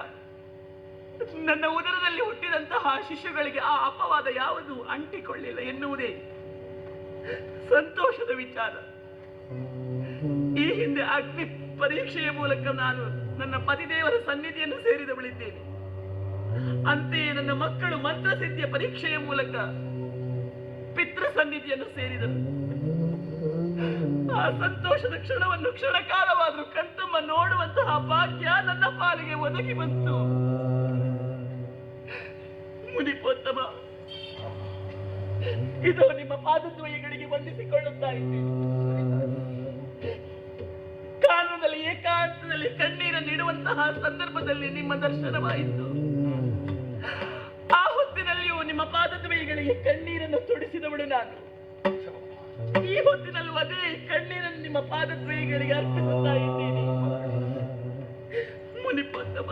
ನನ್ನ ಉದರದಲ್ಲಿ ಹುಟ್ಟಿದಂತಹ ಶಿಶುಗಳಿಗೆ ಆ ಅಪವಾದ ಯಾವುದು ಅಂಟಿಕೊಳ್ಳಿಲ್ಲ ಎನ್ನುವುದೇ ಸಂತೋಷದ ವಿಚಾರ. ಈ ಹಿಂದೆ ಅಗ್ನಿ ಪರೀಕ್ಷೆಯ ಮೂಲಕ ನಾನು ನನ್ನ ಪತಿದೇವರ ಸನ್ನಿಧಿಯನ್ನು ಸೇರಿದವಳಿದ್ದೇನೆ. ಅಂತೆಯೇ ನನ್ನ ಮಕ್ಕಳು ಮಂತ್ರಸಿದ್ಧಿಯ ಪರೀಕ್ಷೆಯ ಮೂಲಕ ಪಿತೃ ಸನ್ನಿಧಿಯನ್ನು ಸೇರಿದರು. ಆ ಸಂತೋಷದ ಕ್ಷಣವನ್ನು ಕ್ಷಣಕಾಲವಾದರೂ ಕಣ್ತುಂಬ ನೋಡುವಂತಹ ಭಾಗ್ಯ ನನ್ನ ಪಾಲಿಗೆ ಒದಗಿ ಬಂತು. ಮುನಿಪೋತ್ತಮ, ಇದು ನಿಮ್ಮ ಪಾದದ್ವಯಗಳಿಗೆ ವಂದಿಸಿಕೊಳ್ಳುತ್ತಾ ಇದ್ದೇನೆ. ಕಾನೂನಲ್ಲಿ ಏಕಾಂತದಲ್ಲಿ ಕಣ್ಣೀರನ್ನು ಇಡುವಂತಹ ಸಂದರ್ಭದಲ್ಲಿ ನಿಮ್ಮ ದರ್ಶನವಾಯಿತು. ಆ ಹೊತ್ತಿನಲ್ಲಿಯೂ ನಿಮ್ಮ ಪಾದದ್ವಯಗಳಿಗೆ ಕಣ್ಣೀರನ್ನು ತೊಡಿಸಿದವಳು ನಾನು. ಈ ಹೊತ್ತಿನಲ್ಲೂ ಅದೇ ಕಣ್ಣೀರನ್ನು ನಿಮ್ಮ ಪಾದದ್ವಯಗಳಿಗೆ ಅರ್ಪಿಸುತ್ತಾ ಇದ್ದೇನೆ. ಮುನಿಪೋತ್ತಮ,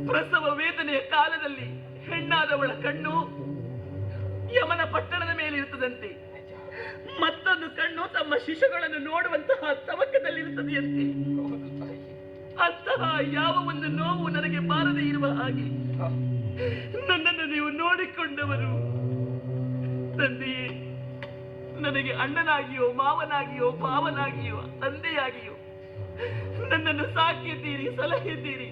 ಪ್ರಸವ ವೇದನೆಯ ಕಾಲದಲ್ಲಿ ಹೆಣ್ಣಾದವಳ ಕಣ್ಣು ಯಮನ ಪಟ್ಟಣದ ಮೇಲೆ ಇರುತ್ತದಂತೆ, ಮತ್ತೊಂದು ಕಣ್ಣು ತಮ್ಮ ಶಿಶುಗಳನ್ನು ನೋಡುವಂತಹ ತವಕದಲ್ಲಿರುತ್ತದೆಯಂತೆ. ಅಂತಹ ಯಾವ ಒಂದು ನೋವು ನನಗೆ ಬಾರದೆ ಇರುವ ಹಾಗೆ ನನ್ನನ್ನು ನೀವು ನೋಡಿಕೊಂಡವರು. ತಂದೆಯೇ, ನನಗೆ ಅಣ್ಣನಾಗಿಯೋ, ಮಾವನಾಗಿಯೋ, ಭಾವನಾಗಿಯೋ, ತಂದೆಯಾಗಿಯೋ ನನ್ನನ್ನು ಸಾಕಿದ್ದೀರಿ, ಸಲಹಿದ್ದೀರಿ.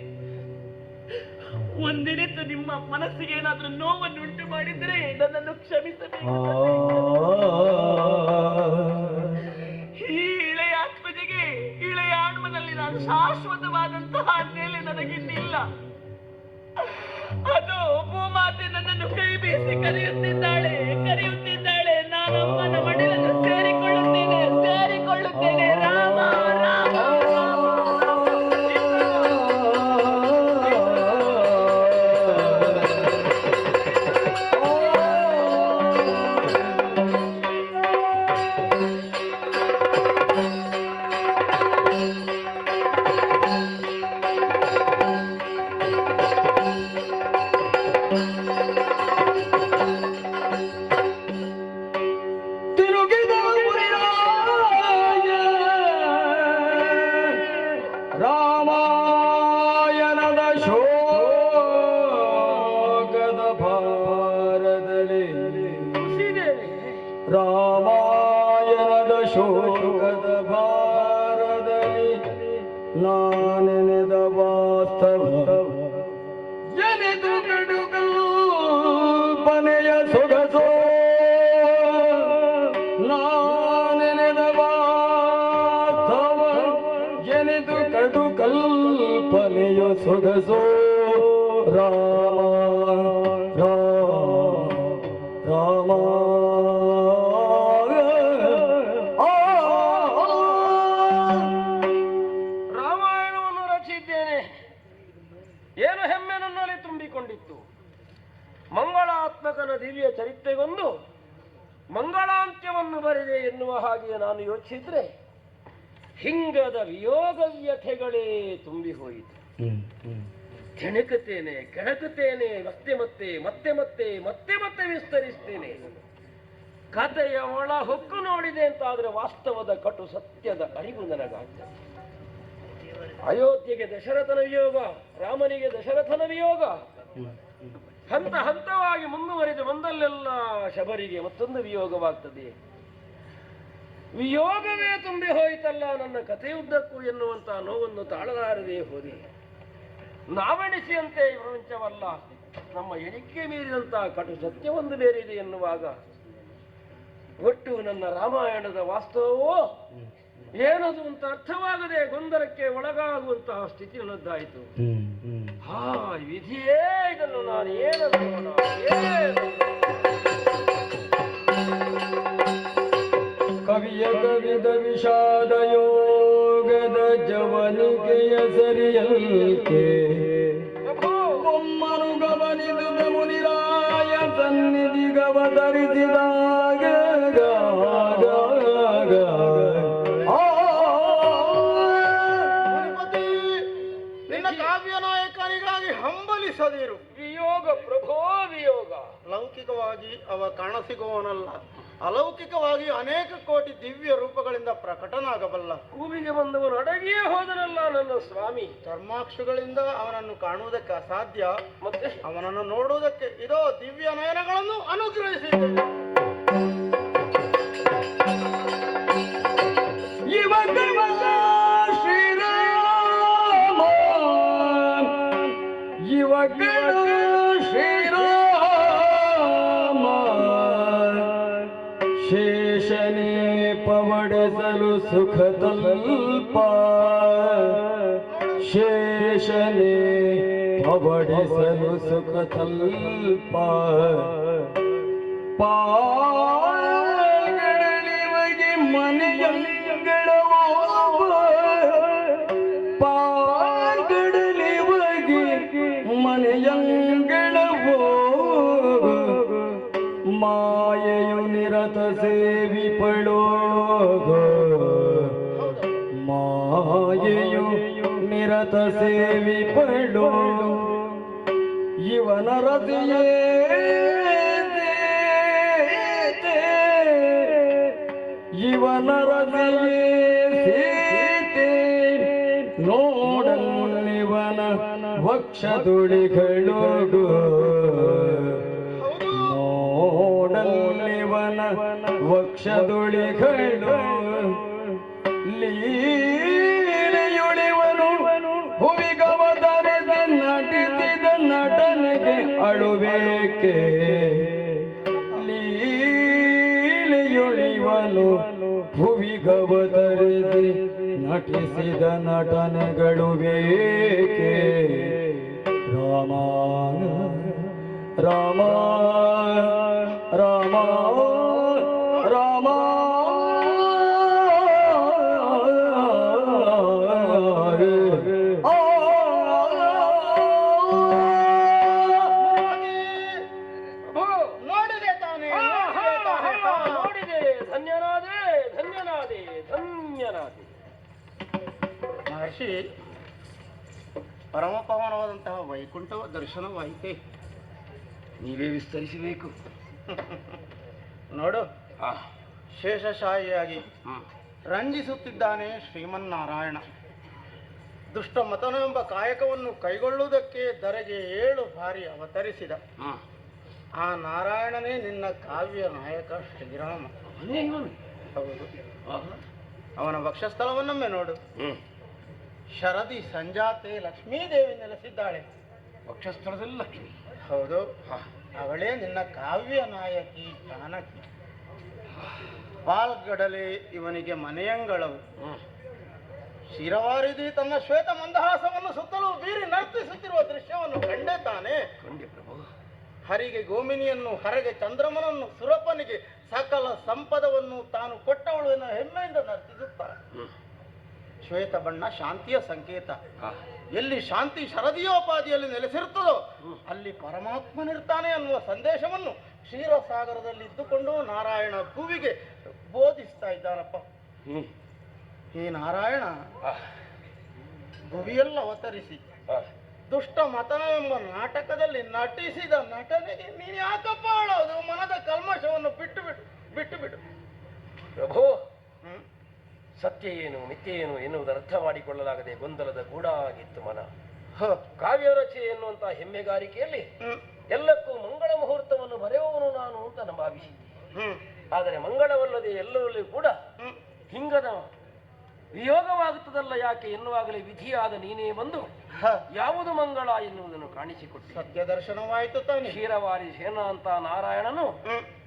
ಒಂದಿನಿತ್ತು ನಿಮ್ಮ ಮನಸ್ಸಿಗೆ ಏನಾದ್ರೂ ನೋವನ್ನು ಉಂಟು ಮಾಡಿದ್ರೆ ನನ್ನನ್ನು ಕ್ಷಮಿಸಬೇಕು. ಈ ಇಳೆಯ ಆತ್ಮಜಿಗೆ, ಇಳೆಯ ಆತ್ಮನಲ್ಲಿ ನಾನು ಶಾಶ್ವತವಾದಂತಹ ನೆಲೆ ನನಗಿನ್ನಿಲ್ಲ. ಅದು ಭೂಮಾತೆ ನನ್ನನ್ನು ಕೈ ಬೀಸಿ ಕರೆಯುತ್ತಿದ್ದಾಳೆ. ನಾನು ಅಮ್ಮನ ಮಡಿಲನ್ನು ಸೇರಿಕೊಳ್ಳುತ್ತೇನೆ. ರಾಮ ರಾಮ ರಾಮಾಯಣದ ಶೋಕದ ಭಾರದಲ್ಲಿ, ರಾಮಾಯಣದ ಶೋಕದ ಭಾರದಲ್ಲಿ ನಾನೆನೆದ ವಾಸ್ತವ ಎನೆದು ಕಡುಕಲ್ಪನೆಯ ಸೊಗಸೋ. ನಾನೆನೆದ ವಾಸ್ತವ ಎನೆದು ಕಡುಕಲ್ಪನೆಯ ಸೊಗಸೋ. ರಾಮ ರಾಮ ರಾಮಾಯಣವನ್ನು ರಚಿಸಿದ್ದೇನೆ. ಏನು ಹೆಮ್ಮೆ ನನ್ನಲ್ಲಿ ತುಂಬಿಕೊಂಡಿತ್ತು. ಮಂಗಳಾತ್ಮಕನ ದಿವ್ಯ ಚರಿತ್ರೆಗೊಂದು ಮಂಗಳಾಂತ್ಯವನ್ನು ಬರೆದೆ ಎನ್ನುವ ಹಾಗೆ ನಾನು ಯೋಚಿಸಿದ್ರೆ ಹಿಂಗದ ವಿಯೋಗ ವ್ಯಥೆಗಳೇ ತುಂಬಿ ಹೋಯಿತು. ಕೆಣಕುತ್ತೇನೆ, ಮತ್ತೆ ಮತ್ತೆ ವಿಸ್ತರಿಸ್ತೇನೆ. ಕಥೆಯ ಒಳ ಹೊಕ್ಕು ನೋಡಿದೆ ಅಂತಾದ್ರೆ ವಾಸ್ತವದ ಕಟು ಸತ್ಯದ ಅರಿವು ನನಗಾಗ್ತದೆ. ಅಯೋಧ್ಯೆಗೆ ದಶರಥನ ವಿಯೋಗ, ರಾಮನಿಗೆ ದಶರಥನ ವಿಯೋಗ, ಹಂತ ಹಂತವಾಗಿ ಮುಂದುವರಿದು ಬಂದಲ್ಲೆಲ್ಲ ಶಬರಿಗೆ ಮತ್ತೊಂದು ವಿಯೋಗವಾಗ್ತದೆ. ವಿಯೋಗವೇ ತುಂಬಿ ಹೋಯಿತಲ್ಲ ನನ್ನ ಕಥೆಯುದ್ದಕ್ಕೂ ಎನ್ನುವಂತ ನೋವನ್ನು ತಾಳಲಾರದೆ ಹೋದೆ. ನಾವೆಣಿಸಿಯಂತೆ ಪ್ರಪಂಚವಲ್ಲ, ನಮ್ಮ ಎಣಿಕೆ ಮೀರಿದಂತಹ ಕಟು ಸತ್ಯವೊಂದು ಬೇರಿದೆ ಎನ್ನುವಾಗ ಒಟ್ಟು ನನ್ನ ರಾಮಾಯಣದ ವಾಸ್ತವವೋ ಏನದು ಅಂತ ಅರ್ಥವಾಗದೆ ಗೊಂದಲಕ್ಕೆ ಒಳಗಾಗುವಂತಹ ಸ್ಥಿತಿ ನನ್ನದಾಯಿತು. ವಿಧಿಯೇ ಇದನ್ನು ನಾನು ಏನನ್ನು ಕವಿಯ ಕವಿದ ವಿಷಾದ ಯೋಗದ ಜವನಿಕೆಯ ಸರಿಯಲ್ಕೆ ಒಮ್ಮನು ಗಮನಿಸಿದ ಮುನಿರಾಯ ಸನ್ನಿಧಿಗ ಭುವಿಗವತರಿಸಿದಾಗ ನಿನ್ನ ಕಾವ್ಯ ನಾಯಕನಿಗಾಗಿ ಹಂಬಲಿಸದಿರು. ವಿಯೋಗ ಪ್ರಭೋ ವಿಯೋಗ. ಲೌಕಿಕವಾಗಿ ಅವ ಕಾಣಸಿಗುವವನಲ್ಲ, ಅಲೌಕಿಕವಾಗಿ ಅನೇಕ ಕೋಟಿ ದಿವ್ಯ ರೂಪಗಳಿಂದ ಪ್ರಕಟನಾಗಬಲ್ಲ. ಕೂವಿಗೆ ಬಂದವನು ಅಡಗಿಯೇ ಹೋದನಲ್ಲ ನನ್ನ ಸ್ವಾಮಿ. ಚರ್ಮಾಕ್ಷುಗಳಿಂದ ಅವನನ್ನು ಕಾಣುವುದಕ್ಕೆ ಅಸಾಧ್ಯ, ಮತ್ತೆ ಅವನನ್ನು ನೋಡುವುದಕ್ಕೆ ಇದೋ ದಿವ್ಯ ನಯನಗಳನ್ನು ಅನುಗ್ರಹಿಸಿದ್ದೇನೆ. ಶ್ರೀರಾಮ ಶೇಷನೇ ಪವಡಿಸಲು ಸುಖದಲ್ಪ, ಶೇಷನೇ ಪವಡಿಸಲು ಸುಖದಲ್ಪ, ಪಾಗಡಲಿವಗೆ ಮನೆಯಂಗಳವೋ, ಪಾಗಡಲಿವಗೆ ಮನೆಯಂಗಳವೋ, ಮಾಯೆಯು ನಿರತ ಸೇವಿ ಪಡೋಗ, ಮಾಯೆಯು ನಿರತ ಸೇವಿ ಪಡೋ, ಇವನ ರತಿಯೇ ಇವನ ರತಿಯೇ ಸೀತೆ, ನೋಡಲಿವನ ವಕ್ಷದುಳಿಗಳು, ನೋಡಲಿವನ ವಕ್ಷದುಳಿಗಳು, ಲೀಲೆಯುಳಿವನು ಹುವಿಗವತರಿದ ನಟಿಸಿದ ನಟನೆಗೆ ಅಳುವೇಕೆ, ಲೀಲೆಯುಳಿವನು ಭುವಿಗವತರಿಸಿ ನಟಿಸಿದ ನಟನೆಗಳು ಬೇಕೆ. ರಾಮ ರಾಮ ರಾಮ ರಾಮ ನೋಡಿದೆ ತಾನೇ, ನೋಡಿದೆ. ಧನ್ಯನಾದೆ ಧನ್ಯನಾದೆ ಧನ್ಯನಾದೆ. ಮಹರ್ಷಿ, ಪರಮಪವನವಾದಂತಹ ವೈಕುಂಠ ದರ್ಶನವಾಯಿತೆ. ನೀವೇ ವಿಸ್ತರಿಸಬೇಕು. ನೋಡು, ಶೇಷಶಾಹಿಯಾಗಿ ರಂಜಿಸುತ್ತಿದ್ದಾನೆ ಶ್ರೀಮನ್ನಾರಾಯಣ. ದುಷ್ಟ ಮತನೆಂಬ ಕಾಯಕವನ್ನು ಕೈಗೊಳ್ಳುವುದಕ್ಕೆ ಧರೆಗೆ 7 ಬಾರಿ ಅವತರಿಸಿದ ಆ ನಾರಾಯಣನೇ ನಿನ್ನ ಕಾವ್ಯ ನಾಯಕ ಶ್ರೀರಾಮ. ಹೌದು, ಅವನ ವಕ್ಷಸ್ಥಳವನ್ನೊಮ್ಮೆ ನೋಡು. ಶರದಿ ಸಂಜಾತೆ ಲಕ್ಷ್ಮೀದೇವಿ ನೆಲೆಸಿದ್ದಾಳೆ ವಕ್ಷಸ್ಥಳದಲ್ಲಿ. ಲಕ್ಷ್ಮಿ? ಹೌದು, ಅವಳೇ ನಿನ್ನ ಕಾವ್ಯ ನಾಯಕಿ ಜಾನಕಿ. ಪಾಲ್ಗಡಲೆ ಇವನಿಗೆ ಮನೆಯಂಗಳವು. ಶಿರವಾರಿದಿ ತನ್ನ ಶ್ವೇತ ಮಂದಹಾಸವನ್ನು ಸುತ್ತಲೂ ಬೀರಿ ನರ್ತಿಸುತ್ತಿರುವ ದೃಶ್ಯವನ್ನು ಕಂಡೇ ತಾನೆ. ಹರಿಗೆ ಗೋಮಿನಿಯನ್ನು, ಹರಗೆ ಚಂದ್ರಮನನ್ನು, ಸುರಪನಿಗೆ ಸಕಲ ಸಂಪದವನ್ನು ತಾನು ಕೊಟ್ಟವಳು ಎನ್ನುವ ಹೆಮ್ಮೆಯಿಂದ ನರ್ತಿಸುತ್ತಾಳೆ. ಶ್ವೇತ ಬಣ್ಣ ಶಾಂತಿಯ ಸಂಕೇತ. ಎಲ್ಲಿ ಶಾಂತಿ ಶರದಿಯೋಪಾದಿಯಲ್ಲಿ ನೆಲೆಸಿರುತ್ತದೋ ಅಲ್ಲಿ ಪರಮಾತ್ಮನಿರ್ತಾನೆ ಅನ್ನುವ ಸಂದೇಶವನ್ನು ಕ್ಷೀರಸಾಗರದಲ್ಲಿ ಇದ್ದುಕೊಂಡು ನಾರಾಯಣ ಭುವಿಗೆ ಬೋಧಿಸ್ತಾ ಇದ್ದಾನಪ್ಪ. ಈ ನಾರಾಯಣ ಭುವಿಯೆಲ್ಲ ಅವತರಿಸಿ ದುಷ್ಟ ಮತನ ಎಂಬ ನಾಟಕದಲ್ಲಿ ನಟಿಸಿದ ನಟನೆಗೆ ನೀನು ಯಾಕಪ್ಪ ಆಳೋದು? ಮನದ ಕಲ್ಮಶವನ್ನು ಬಿಟ್ಟು ಬಿಡು ಪ್ರಭು. ಸತ್ಯ ಏನು ಮಿಥ್ಯೆ ಏನು ಎನ್ನುವುದರ ಅರ್ಥ ಮಾಡಿಕೊಳ್ಳಲಾಗದೆ ಗೊಂದಲದ ಗೂಡಾಗಿತ್ತು ಮನ. ಕಾವ್ಯ ರಚನೆ ಎನ್ನುವಂತಹ ಹೆಮ್ಮೆಗಾರಿಕೆಯಲ್ಲಿ ಎಲ್ಲಕ್ಕೂ ಮಂಗಳ ಮುಹೂರ್ತವನ್ನು ಬರೆಯುವವನು ನಾನು ಅಂತ ಭಾವಿಸಿದ್ದೆ. ಆದರೆ ಮಂಗಳವಲ್ಲದೆ ಎಲ್ಲರಲ್ಲೂ ಕೂಡ ಹಿಂಗದ ವಿಯೋಗವಾಗುತ್ತದಲ್ಲ ಯಾಕೆ ಎನ್ನುವಾಗಲೇ ವಿಧಿಯಾದ ನೀನೇ ಬಂದು ಯಾವುದು ಮಂಗಳ ಎನ್ನುವುದನ್ನು ಕಾಣಿಸಿಕೊಟ್ಟು ಸತ್ಯ ದರ್ಶನವಾಯಿತು ತಾನೆ. ಕ್ಷೀರವಾರಿ ಸೇನ ಅಂತ ನಾರಾಯಣನು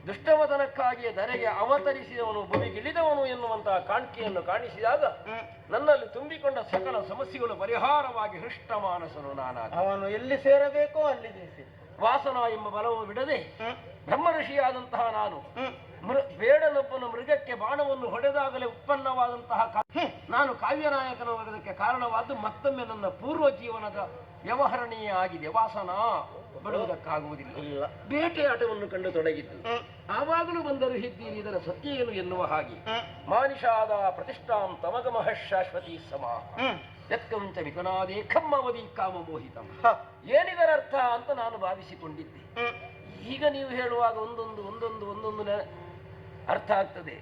ದುಷ್ಟಮತನಕ್ಕಾಗಿಯೇ ಧರೆಗೆ ಅವತರಿಸಿದವನು, ಭುವಿಗಿಳಿದವನು ಎನ್ನುವಂತಹ ಕಾಣಿಕೆಯನ್ನು ಕಾಣಿಸಿದಾಗ ನನ್ನಲ್ಲಿ ತುಂಬಿಕೊಂಡ ಸಕಲ ಸಮಸ್ಯೆಗಳು ಪರಿಹಾರವಾಗಿ ಹೃಷ್ಟ ಮಾನಸನು ನಾನಾದ. ಅವನು ಎಲ್ಲಿ ಸೇರಬೇಕೋ ಅಲ್ಲಿ ವಾಸನ ಎಂಬ ಬಲವು ಬಿಡದೆ ಬ್ರಹ್ಮ ಋಷಿಯಾದಂತಹ ನಾನು ಬೇಡನೊಬ್ಬನ ಮೃಗಕ್ಕೆ ಬಾಣವನ್ನು ಹೊಡೆದಾಗಲೇ ಉತ್ಪನ್ನವಾದಂತಹ ನಾನು ಕಾವ್ಯನಾಯಕನಾಗೋದಕ್ಕೆ ಕಾರಣವಾದ್ದು ಮತ್ತೊಮ್ಮೆ ನನ್ನ ಪೂರ್ವ ಜೀವನದ ವ್ಯವಹರಣೀಯ ಆಗಿದೆ. ವಾಸನ ಬಿಡುವುದಕ್ಕಾಗುವುದಿಲ್ಲ. ಬೇಟೆಯಾಟವನ್ನು ಕಂಡು ತೊಡಗಿದ್ದು ಆವಾಗಲೂ ಬಂದರು ಹಿದ್ದೀರಿ ಇದರ ಸತ್ಯ ಏನು ಎನ್ನುವ ಹಾಗೆ ಮಾನಿಷಾದ ಪ್ರತಿಷ್ಠಾಂ ತಮಗಮಃ ಶಾಶ್ವತಿ ಸಮಾಹ ಯತ್ಕಂಚ ವಿಕನಾದೇ ಖಮ್ಮವದಿ ಕಾಮ ಮೋಹಿತಂ. ಏನಿದರ ಅರ್ಥ ಅಂತ ನಾನು ಭಾವಿಸಿಕೊಂಡಿದ್ದೆ. ಈಗ ನೀವು ಹೇಳುವಾಗ ಒಂದೊಂದು ಅರ್ಥ ಆಗ್ತದೆ.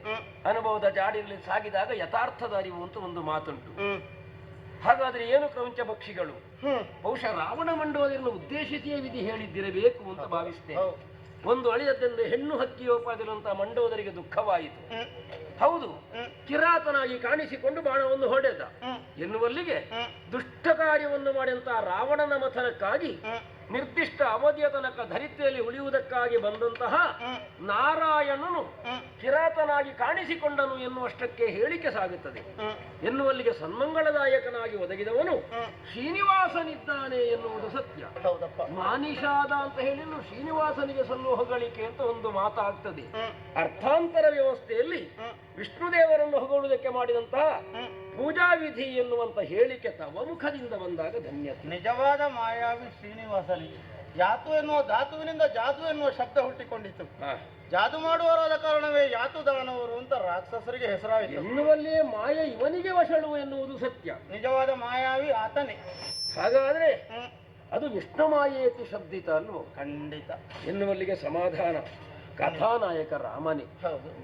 ಅನುಭವದ ಜಾಡಿಯಲ್ಲಿ ಸಾಗಿದಾಗ ಯಥಾರ್ಥದ ಅರಿವು ಅಂತ ಒಂದು ಮಾತುಂಟು. ಹಾಗಾದ್ರೆ ಏನು ಕ್ರೌಂಚ ಪಕ್ಷಿಗಳು ಬಹುಶಃ ರಾವಣ ಮಂಡೋದರನ್ನು ಉದ್ದೇಶಿಸಿಯೇ ವಿಧಿ ಹೇಳಿದ್ದಿರಬೇಕು ಅಂತ ಭಾವಿಸ್ತೇನೆ. ಒಂದು ಅಳಿಯದ್ದೆಂದು ಹೆಣ್ಣು ಹಕ್ಕಿಯೋಪಾದಿರುವಂತಹ ಮಂಡೋದರಿಗೆ ದುಃಖವಾಯಿತು. ಹೌದು, ಕಿರಾತನಾಗಿ ಕಾಣಿಸಿಕೊಂಡು ಬಾಣವನ್ನು ಹೊಡೆದ ಎನ್ನುವಲ್ಲಿಗೆ ದುಷ್ಟ ಕಾರ್ಯವನ್ನು ಮಾಡಿದಂತಹ ರಾವಣನ ಮಥನಕ್ಕಾಗಿ ನಿರ್ದಿಷ್ಟ ಅವಧಿಯ ತನಕ ಧರಿತ್ರಿಯಲ್ಲಿ ಉಳಿಯುವುದಕ್ಕಾಗಿ ಬಂದಂತಹ ನಾರಾಯಣನು ಕಿರಾತನಾಗಿ ಕಾಣಿಸಿಕೊಂಡನು ಎನ್ನುವಷ್ಟಕ್ಕೆ ಹೇಳಿಕೆ ಸಾಗುತ್ತದೆ. ಎನ್ನುವಲ್ಲಿಗೆ ಸನ್ಮಂಗಳದಾಯಕನಾಗಿ ಒದಗಿದವನು ಶ್ರೀನಿವಾಸನಿದ್ದಾನೆ ಎನ್ನುವುದು ಸತ್ಯ. ಮಾನಿಷಾದ ಅಂತ ಹೇಳಿ ಶ್ರೀನಿವಾಸನಿಗೆ ಸಲ್ಲುವ ಹೊಗಳಿಕೆ ಅಂತ ಒಂದು ಮಾತಾಗ್ತದೆ. ಅರ್ಥಾಂತರ ವ್ಯವಸ್ಥೆಯಲ್ಲಿ ವಿಷ್ಣುದೇವರನ್ನು ಹೊಗಳುವುದಕ್ಕೆ ಮಾಡಿದಂತಹ ಪೂಜಾ ವಿಧಿ ಎನ್ನುವಂತ ಹೇಳಿಕೆ ತವ ಮುಖದಿಂದ ಬಂದಾಗ ಧನ್ಯತೆ. ನಿಜವಾದ ಮಾಯಾವಿ ಶ್ರೀನಿವಾಸನಿಗೆ ಯಾತು ಎನ್ನುವ ಧಾತುವಿನಿಂದ ಜಾದು ಎನ್ನುವ ಶಬ್ದ ಹುಟ್ಟಿಕೊಂಡಿತ್ತು. ಜಾದು ಮಾಡುವವರಾದ ಕಾರಣವೇ ಯಾತು ದಾನವರು ಅಂತ ರಾಕ್ಷಸರಿಗೆ ಹೆಸರಾಯಿತು. ಎನ್ನುವಲ್ಲಿಯೇ ಮಾಯ ಇವನಿಗೆ ವಶಳು ಎನ್ನುವುದು ಸತ್ಯ. ನಿಜವಾದ ಮಾಯಾವಿ ಆತನೇ. ಹಾಗಾದ್ರೆ ಅದು ವಿಷ್ಣು ಮಾಯೇತಿ ಶಬ್ದಿತ ಅಲ್ವೋ? ಖಂಡಿತ. ಎನ್ನುವಲ್ಲಿಗೆ ಸಮಾಧಾನ. ಕಥಾನಾಯಕ ರಾಮನೇ,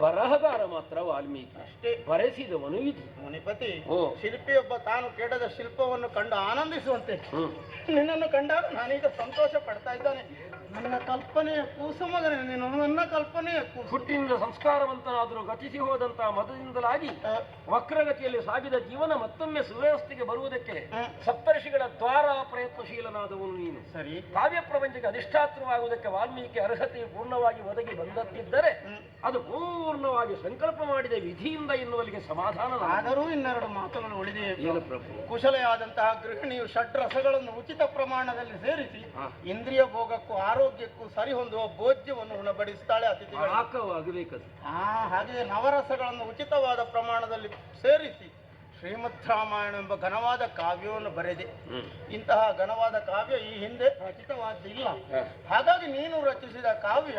ಬರಹಗಾರ ಮಾತ್ರ ವಾಲ್ಮೀಕಿ. ಅಷ್ಟೇ. ಬರೆಸಿದವನು ವಿಧಿ. ಮುನಿಪತಿ ಶಿಲ್ಪಿಯೊಬ್ಬ ತಾನು ಕೆಡದ ಶಿಲ್ಪವನ್ನು ಕಂಡು ಆನಂದಿಸುವಂತೆ ನಿನ್ನನ್ನು ಕಂಡಾಗ ನಾನೀಗ ಸಂತೋಷ ಪಡ್ತಾ ಇದ್ದಾನೆ. ನನ್ನ ಕಲ್ಪನೆಯ ಕೂಸು ಮಗನೇ ನೀನು, ನನ್ನ ಕಲ್ಪನೆಯ ಕೂಸು. ಹುಟ್ಟಿನಿಂದ ಸಂಸ್ಕಾರವಂತನಾದರೂ ಗತಿಸಿ ಹೋದಂತಹ ಮತದಿಂದಲಾಗಿ ವಕ್ರಗತಿಯಲ್ಲಿ ಸಾಗಿದ ಜೀವನ ಮತ್ತೊಮ್ಮೆ ಸುವ್ಯವಸ್ಥೆಗೆ ಬರುವುದಕ್ಕೆ ಸಪ್ತರ್ಷಿಗಳ ದ್ವಾರ ಪ್ರಯತ್ನಶೀಲನಾದವನು ನೀನು. ಸರಿ. ಕಾವ್ಯ ಪ್ರಪಂಚಕ್ಕೆ ಅಧಿಷ್ಠಾತ್ರವಾಗುವುದಕ್ಕೆ ವಾಲ್ಮೀಕಿ ಅರ್ಹತೆ ಪೂರ್ಣವಾಗಿ ಒದಗಿ ಬಂದತ್ತಿದ್ದರೆ ಅದು ಪೂರ್ಣವಾಗಿ ಸಂಕಲ್ಪ ಮಾಡಿದ ವಿಧಿಯಿಂದ ಎನ್ನುವಲ್ಲಿಗೆ ಸಮಾಧಾನ. ಆದರೂ ಇನ್ನೆರಡು ಮಾತುಗಳು ಉಳಿದಿವೆ ಪ್ರಭು. ಕುಶಲೆಯಾದಂತಹ ಗೃಹಿಣಿಯು ಷಡ್ರಸಗಳನ್ನು ಉಚಿತ ಪ್ರಮಾಣದಲ್ಲಿ ಸೇರಿಸಿ ಇಂದ್ರಿಯ ಭೋಗಕ್ಕೂ ಆರೋಗ್ಯಕ್ಕೂ ಸರಿ ಹೊಂದುವ ಭೋಜ್ಯವನ್ನು ಉಣಬಡಿಸುತ್ತಾಳೆ ಅತಿಥಿಗಳು. ಹಾಗೆ ನವರಸಗಳನ್ನು ಉಚಿತವಾದ ಪ್ರಮಾಣದಲ್ಲಿ ಸೇರಿಸಿ ಶ್ರೀಮದ್ ರಾಮಾಯಣ ಎಂಬ ಘನವಾದ ಕಾವ್ಯವನ್ನು ಬರೆದೆ. ಇಂತಹ ಘನವಾದ ಕಾವ್ಯ ಈ ಹಿಂದೆ ರಚಿತವಾದಿಲ್ಲ. ಹಾಗಾಗಿ ನೀನು ರಚಿಸಿದ ಕಾವ್ಯ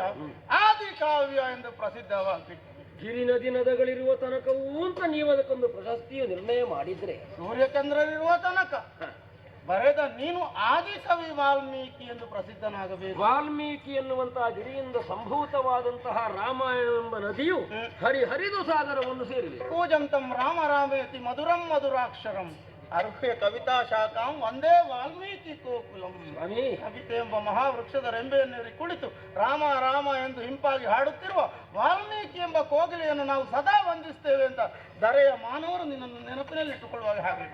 ಆದಿ ಕಾವ್ಯ ಎಂದು ಪ್ರಸಿದ್ಧವಾಗ್ಬಿಟ್ಟು ಗಿರಿ ನದಿ ನದಗಳಿರುವ ತನಕವೂ ಅಂತ ನೀವು ಅದಕ್ಕೊಂದು ಪ್ರಶಸ್ತಿಯ ನಿರ್ಣಯ ಮಾಡಿದ್ರೆ, ಸೂರ್ಯಚಂದ್ರರಿರುವ ತನಕ ಬರೆದ ನೀನು ಆದಿಕವಿ ವಾಲ್ಮೀಕಿ ಎಂದು ಪ್ರಸಿದ್ಧನಾಗಬೇಕು. ವಾಲ್ಮೀಕಿ ಎನ್ನುವಂತಹ ಗಿರಿಯಿಂದ ಸಂಭೂತವಾದಂತಹ ರಾಮಾಯಣ ಎಂಬ ನದಿಯು ಹರಿದು ಸಾಗರವನ್ನು ಸೇರಿದೆ. ಕೂಜಂತಂ ರಾಮ ರಾಮೇತಿ ಮಧುರಂ ಮಧುರಾಕ್ಷರಂ ಅರ್ಹ್ಯ ಕವಿತಾ ಶಾಖಾಂ ಒಂದೇ ವಾಲ್ಮೀಕಿ ಗೋಕುಲಂ. ಕವಿತೆ ಎಂಬ ಮಹಾವೃಕ್ಷದ ರೆಂಬೆಯನ್ನೇರಿ ಕುಳಿತು ರಾಮ ರಾಮ ಎಂದು ಹಿಂಪಾಗಿ ಹಾಡುತ್ತಿರುವ ವಾಲ್ಮೀಕಿ ಎಂಬ ಕೋಗಿಲೆಯನ್ನು ನಾವು ಸದಾ ವಂದಿಸ್ತೇವೆ ಅಂತ ದರೆಯ ಮಾನವರು ನಿನ್ನನ್ನು ನೆನಪಿನಲ್ಲಿಟ್ಟುಕೊಳ್ಳುವಾಗ ಹಾಗೆ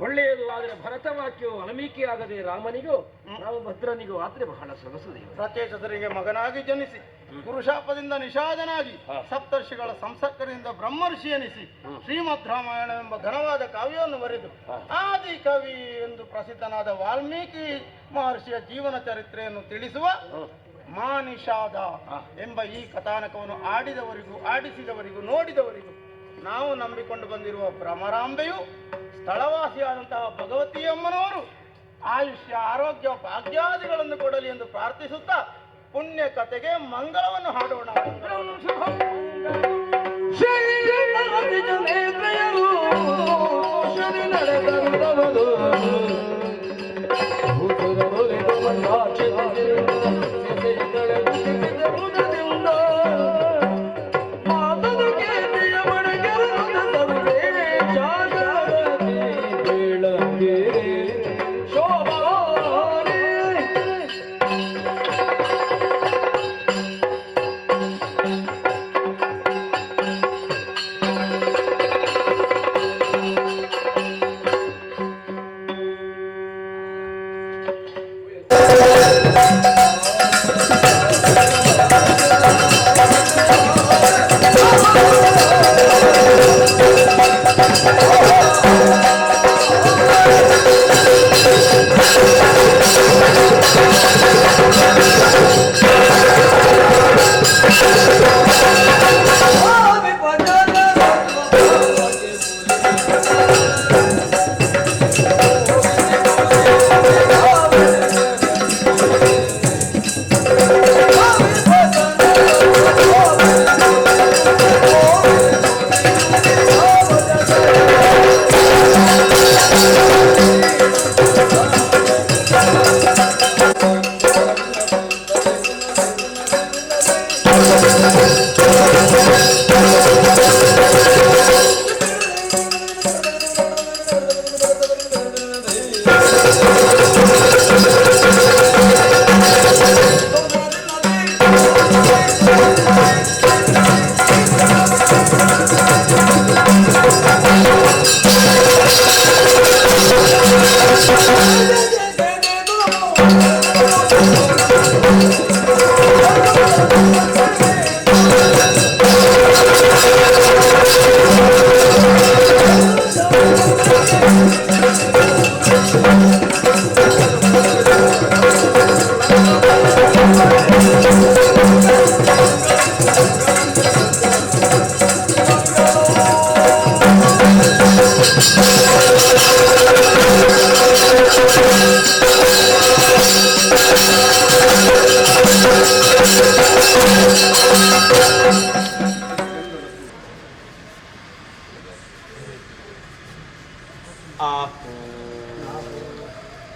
ಒಳ್ಳೆಯದು. ಆದರೆ ಭರತವಾಕ್ಯವು ವಾಲ್ಮೀಕಿ ಆಗದೆ ರಾಮನಿಗೂ ರಾಮಭದ್ರನಿಗೂ ಆದ್ರೆ ಬಹಳ ಸೊಗಸುದೆ. ಪ್ರಚೇತರಿಗೆ ಮಗನಾಗಿ ಜನಿಸಿ ಗುರುಶಾಪದಿಂದ ನಿಷಾದನಾಗಿ ಸಪ್ತರ್ಷಿಗಳ ಸಂಸರ್ಕದಿಂದ ಬ್ರಹ್ಮರ್ಷಿ ಎನಿಸಿ ಶ್ರೀಮದ್ ರಾಮಾಯಣ ಎಂಬ ಘನವಾದ ಕಾವ್ಯವನ್ನು ಬರೆದು ಆದಿ ಕವಿ ಎಂದು ಪ್ರಸಿದ್ಧನಾದ ವಾಲ್ಮೀಕಿ ಮಹರ್ಷಿಯ ಜೀವನ ಚರಿತ್ರೆಯನ್ನು ತಿಳಿಸುವ ಮಾನಿಷಾದ ಎಂಬ ಈ ಕಥಾನಕವನ್ನು ಆಡಿದವರಿಗೂ ಆಡಿಸಿದವರಿಗೂ ನೋಡಿದವರಿಗೂ ನಾವು ನಂಬಿಕೊಂಡು ಬಂದಿರುವ ಭ್ರಮರಾಂಬೆಯು ಸ್ಥಳವಾಸಿಯಾದಂತಹ ಭಗವತಿ ಅಮ್ಮನವರು ಆಯುಷ್ಯ ಆರೋಗ್ಯ ಭಾಗ್ಯಾದಿಗಳನ್ನು ಕೊಡಲಿ ಎಂದು ಪ್ರಾರ್ಥಿಸುತ್ತಾ ಪುಣ್ಯ ಕಥೆಗೆ ಮಂಗಳವನ್ನು ಹಾಡೋಣ.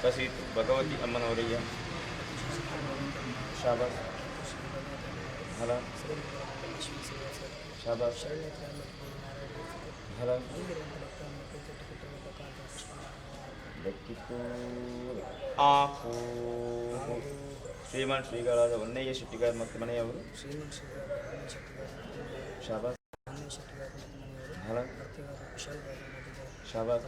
ಕಸೀತು ಭಗವತಿ ಅಮ್ಮನವರಿಗೆ ಶಾಬಾಸ್ ಹಲ ಶಾಬಾಸ್ ಹಲ ಆಹೋ ಶ್ರೀಮಾನ್ ಶ್ರೀಗಳಾದ ವನ್ನಯ್ಯ ಶೆಟ್ಟಿಗಾರ್ ಮತ್ತು ಮನೆಯವರು ಶಾಬಾಸ್ ಹಲ ಶಾಬಾಸ್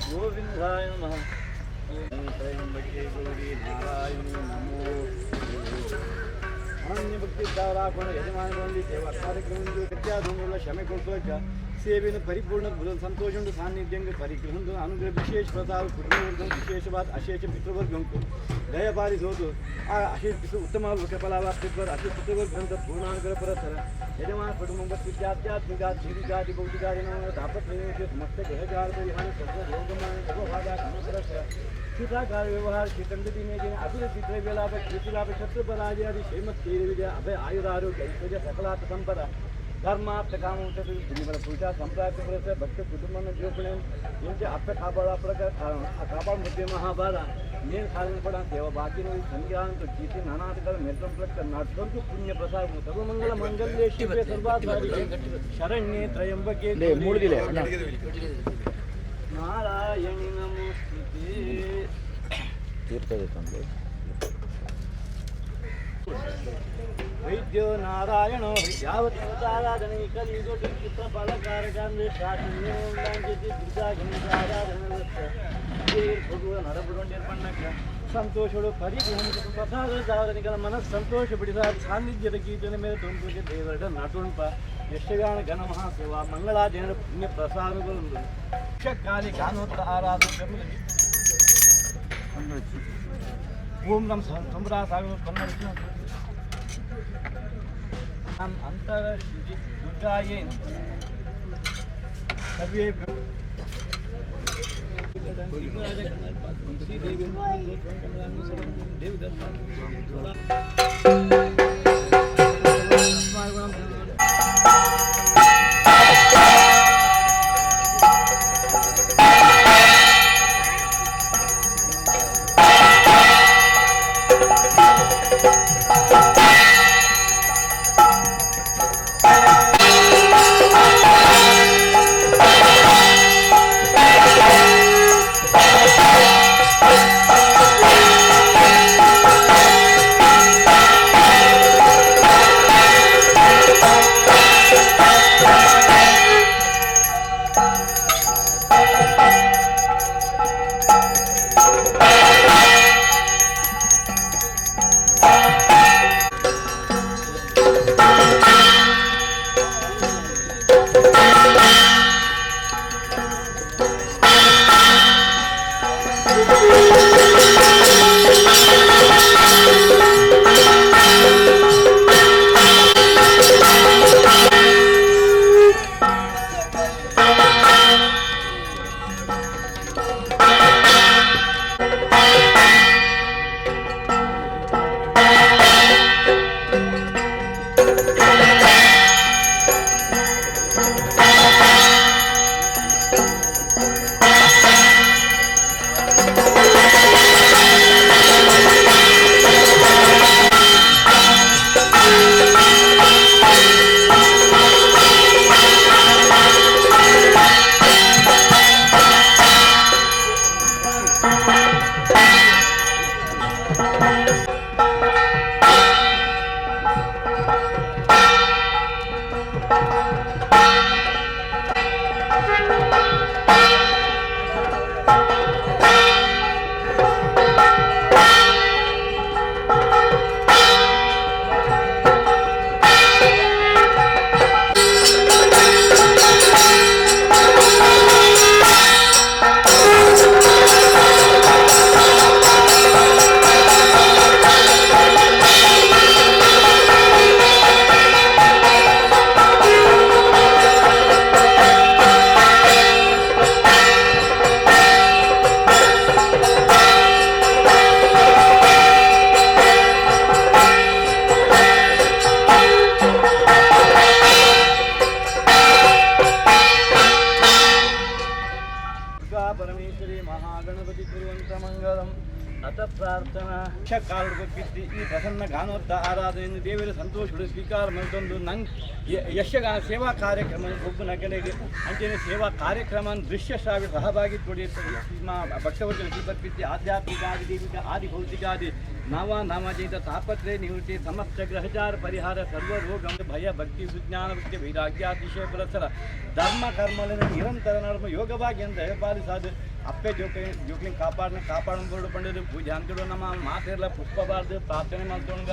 गोविंदाय नमः त्रयंबके गौरी नारायणी नमो अनन्य भक्ति दारापण यजमान ಬಂದಿ ಸೇವಾ ಕಾರ್ಯಕ್ರಮಗಳು ಕತ್ಯಾಧೂಮಗಳ ಕ್ಷಮೆ ಕೊಡ್ಸೋಕ ಸೇವೆಯನ್ನು ಪರಿಪೂರ್ಣ ಸಂತೋಷ ಸಾನ್ನಿಧ್ಯ ಪರಿಗ್ರಹಂದು ಅನುಗ್ರಹ ವಿಶೇಷ ಪ್ರಸಾದ ಕುಟುಂಬವರ್ಗ ವಿಶೇಷವಾದ ಅಶೇಷ ಮಿತ್ರವರ್ಗಂಕು ದಯಪಾಲಿಸೋದು ಆ ಅಶೇಷ ಉತ್ತಮ ಫಲಾವಾಪ್ತಿತ್ವರ ಅಶೇಷ ಮಿತ್ರವರ್ಗಂತ ಪೂರ್ಣಾನುಗ್ರಹ ಪರತರ ಯಜಮಾನ ಕುಟುಂಬ ವಿದ್ಯಾಧ್ಯಾತ್ಮಿಕ ಜೀವಿಗಾದಿ ಭೌತಿಕಾದಿ ತಾಪತ್ರಯ ಸಮಸ್ತ ಗ್ರಹಗಾರ ಪರಿಹಾರ ಸರ್ವ ಯೋಗಮಾನ ಸರ್ವಭಾಗ ಅನುಗ್ರಹ ಕ್ಷಿತಾಕಾರ ವ್ಯವಹಾರ ಕ್ಷಿತಂಡತಿ ಮೇಜಿನ ಅಭಿವೃದ್ಧಿ ದ್ರವ್ಯಲಾಭ ಕೀರ್ತಿಲಾಭ ಶತ್ರುಪರಾಜಯಾದಿ ಶ್ರೀಮತ್ ವಿದ್ಯಾ ಅಭಯ ಆಯುರಾರೋಗ್ಯ ಐಶ್ವರ್ಯ ಸಕಲಾರ್ಥ ಸಂಪದ धर्मार्थ कामोत्तर तुम्ही पूजा संप्राप्त भक्त कुटुंबांना जोपणे यांचे आपल्या काबाळा प्रकार काबाळ मध्ये महाभारा मेन खालपणा सेवा बाकी नाही संज्ञान तो जिथे नानाटकर मेत्रम प्रकार नाटकंतु पुण्य प्रसाद सर्वमंगल मंगल्ये शिवे सर्वात शरण्ये त्रयंबके मूळ दिले नारायणी नमोस्तुते तीर्थ देतो वैद्यो नारायण यावताराधने कलियुग चित्रफलकारकांद्रे शासनीयंजति दुर्गागणिताराधने ಭಗವಾನ್ ಹರಬಿಡೋ ನಿರ್ಪಣ್ಣಕ್ಕೆ ಸಂತೋಷಗಳು ಪರಿಗ್ರಹಣ ಪ್ರಸಾದ ಸಾಧನೆಗಳ ಮನಸ್ಸು ಸಂತೋಷಪಡಿದ ಸಾನ್ನಿಧ್ಯದ ಗೀತನ ಮೇಲೆ ತೊಂಬರಿಗೆ ದೇವರ ನಟುಂಪ ಯಶಗಾನ ಘನ ಮಹಾಸೇವಾ ಮಂಗಳಾದೇವರ ಪುಣ್ಯ ಪ್ರಸಾದಗಳು ಯಕ್ಷಕಾಲಿ ಗಾನೋತ್ತರ ಆರಾಧನೆ ಓಂ ನಮ್ ಸಂಭ್ರಾ ಸಾಗರ ಕನ್ನಡ अंतर दुर्गाये सर्वे दुर्गा परमेश्वरी महागणपति कुर्वन्त मंगलम अत प्रार्थना ಕಾಲಕ್ಕೆ ಈ ಪ್ರಸನ್ನ ಗಾನೋತ್ತ ಆರಾಧನೆಯಿಂದ ದೇವರ ಸಂತೋಷಗಳು ಸ್ವೀಕಾರ ಮಾಡಿಕೊಂಡು ನಂಗೆ ಯಶಗಾನ ಸೇವಾ ಕಾರ್ಯಕ್ರಮ ಒಬ್ಬನ ಕಡೆಗೆ ಅಂಚನೆ ಸೇವಾ ಕಾರ್ಯಕ್ರಮ ದೃಶ್ಯ ಶ್ರಾವ್ಯ ಸಹಭಾಗಿ ಭಕ್ತವರ್ಗದ ಸಮರ್ಪಿಸಿ ಆಧ್ಯಾತ್ಮಿಕ ಆದಿ ದೈವಿಕ ಆದಿ ಭೌತಿಕ ಆದಿ ನಾಮಾಜೀತ ತಾಪತ್ರಯ ನಿವೃತ್ತಿ ಸಮಸ್ತ ಗ್ರಹಚಾರ ಪರಿಹಾರ ಸರ್ವ ರೋಗ ಭಯ ಭಕ್ತಿ ವಿಜ್ಞಾನ ಭಕ್ತಿ ವೈರಾಗ್ಯಾತಿಶಯ ಪುರಸ್ಸರ ಧರ್ಮ ಕರ್ಮಗಳನ್ನು ನಿರಂತರ ನರ್ಮ ಯೋಗವಾಗಿ ಅಂತ ಪಾಲಿಸಾದ ಅಪ್ಪೆ ಜೋಕ್ಲಿಂಗ್ ಕಾಪಾಡು ಪಂಡಿದ್ರು ಪೂಜೆ ಅಂತಿಡು ನಮ್ಮ ಮಾತೆಲ್ಲ ಪುಷ್ಪಬಾರ್ದು ಪ್ರಾರ್ಥನೆ ಮಾಡ್ಕೊಂಡ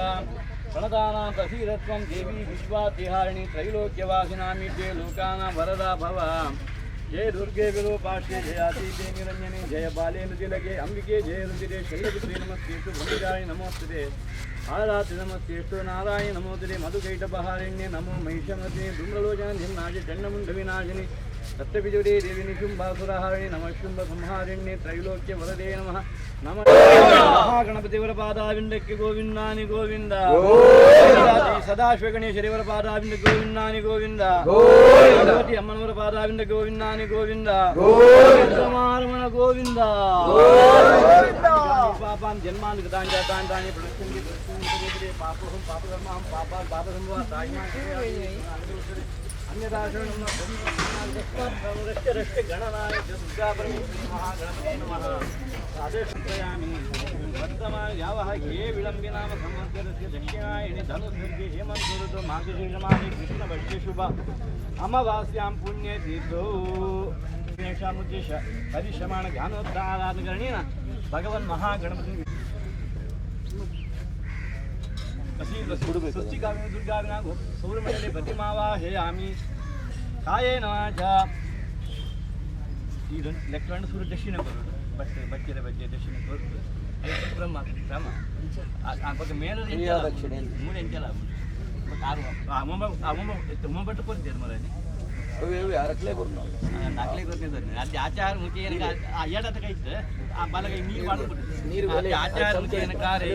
ಪ್ರಣದಾನ ಪ್ರಸೀರತ್ವಂ ದೇವಿ ವಿಶ್ವಾತಿಹಾರಿಣಿ ತ್ರೈಲೋಕ್ಯವಾಸಿನಾಮಿದ್ಯೆ ಲೋಕಾನ ವರದಾ ಭವ ಜಯ ದುರ್ಗೆ ವಿರೂಪಾಕ್ಷೆ ಜಯಾತೀತೆ ನಿರಂಜನೆ ಜಯ ಬಾಲೆ ಮೃತಿಲಗೆ ಅಂಬಿಕೆ ಜಯ ರುದಿರೆ ಶೈಲಪುತ್ರಿ ನಮಸ್ತೆಷ್ಟು ಭೂಮಿಜಾಯಿ ನಮೋಸ್ತುತೆ ಆರಾತ್ರಿ ನಮಸ್ತೆಷ್ಟು ನಾರಾಯಣ ನಮೋಸ್ತುತೆ ಮಧುಕೈಟಪಹಾರಿಣ್ಯೆ ನಮೋ ಮಹಿಷಮತೆ ಧೂಮ್ರಲೋಚನ ಧಿಮ್ನಾಜಿ ಚಂಡಮುಂಡ ವಿನಾಶಿನಿ ಸತ್ಯಬಿಜುರೇ ದೇವಿ ನಿಶುಂಭಾಸುರಹಾರಿಣಿ ನಮಃ ಶುಂಭ ಸಂಹಾರಿಣ್ಯೆ ತ್ರೈಲೋಕ್ಯ ವರದೇ ನಮಃ ನಮಃ ಮಹಾಗಣಪತಿಯವರ ಪಾದಾವಿಂದಕ್ಕೆ ಗೋವಿಂದಾನಿ ಗೋವಿಂದ ಸದಾಶಿವ ಗಣೇಶರಿವರ ಪಾದಾವಿಂದ ಗೋವಿಂದಾನಿ ಗೋವಿಂದ ಗಣಪತಿ ಅಮ್ಮನವರ ಪಾದಾವಿಂದ ಗೋವಿಂದಾನಿ ಗೋವಿಂದ ಮಾರಮಣ ಗೋವಿಂದ ಪಾಪಾಂ ಜನ್ಮಾನ್ ಗತಾನ್ ಜಾತಾನ್ ತಾನಿ ಪ್ರದಕ್ಷಿಣೆ ಪಾಪಹಂ ಪಾಪಧರ್ಮಹಂ ಪಾಪ ಪಾಪಧರ್ಮ ತಾಯಿ अन्यदाशरणं गणनाय दुर्गा परमेश्वरी महागणपति नमः आदेशयामि वर्तमान यावः ये विलम्बिनाम संवत्सरस्य दक्षिणायनि धनुर्दुर्गे हेमन्त ऋतौ माघशीर्षमासे कृष्णपक्षे शुभ अमावास्यां पुण्ये तीर्थौ गणेशामुद्देश्य परिश्रमाण ज्ञानोद्धाराधकरणेन भगवन् महागणपति स्वस्तिकामि दुर्गाविना सौरमण्डले प्रतिमावाहयामि कायेन च ಇದೊಂದು ಲೆಕ್ಕವನ್ನು ಸೂರ್ಯ ದಕ್ಷಿಣ ಬರೋದು ಬಟ್ಟೆ ದಕ್ಷಿಣ ಬರೋದು ಬ್ರಹ್ಮ ಕ್ರಮ ಬಗ್ಗೆ ಮೇಲೆ ಮೂರು ಎಂಟಲ್ಲ ಮುಂಬಟ್ಟು ಕೊಡ್ತೀರಿ ಮರಲ್ಲಿ ನಾಲ್ಕಲೇ ಕೊಡ್ತೀನಿ ಅಲ್ಲಿ ಆಚಾರ ಮುಖಿ ಏನಕ್ಕೆ ಎಡತ ಕೈತ್ತು ಆ ಬಲಗೈ ನೀರು ಆಚಾರ ಮುಖಿ ಏನಕ್ಕಾರೆ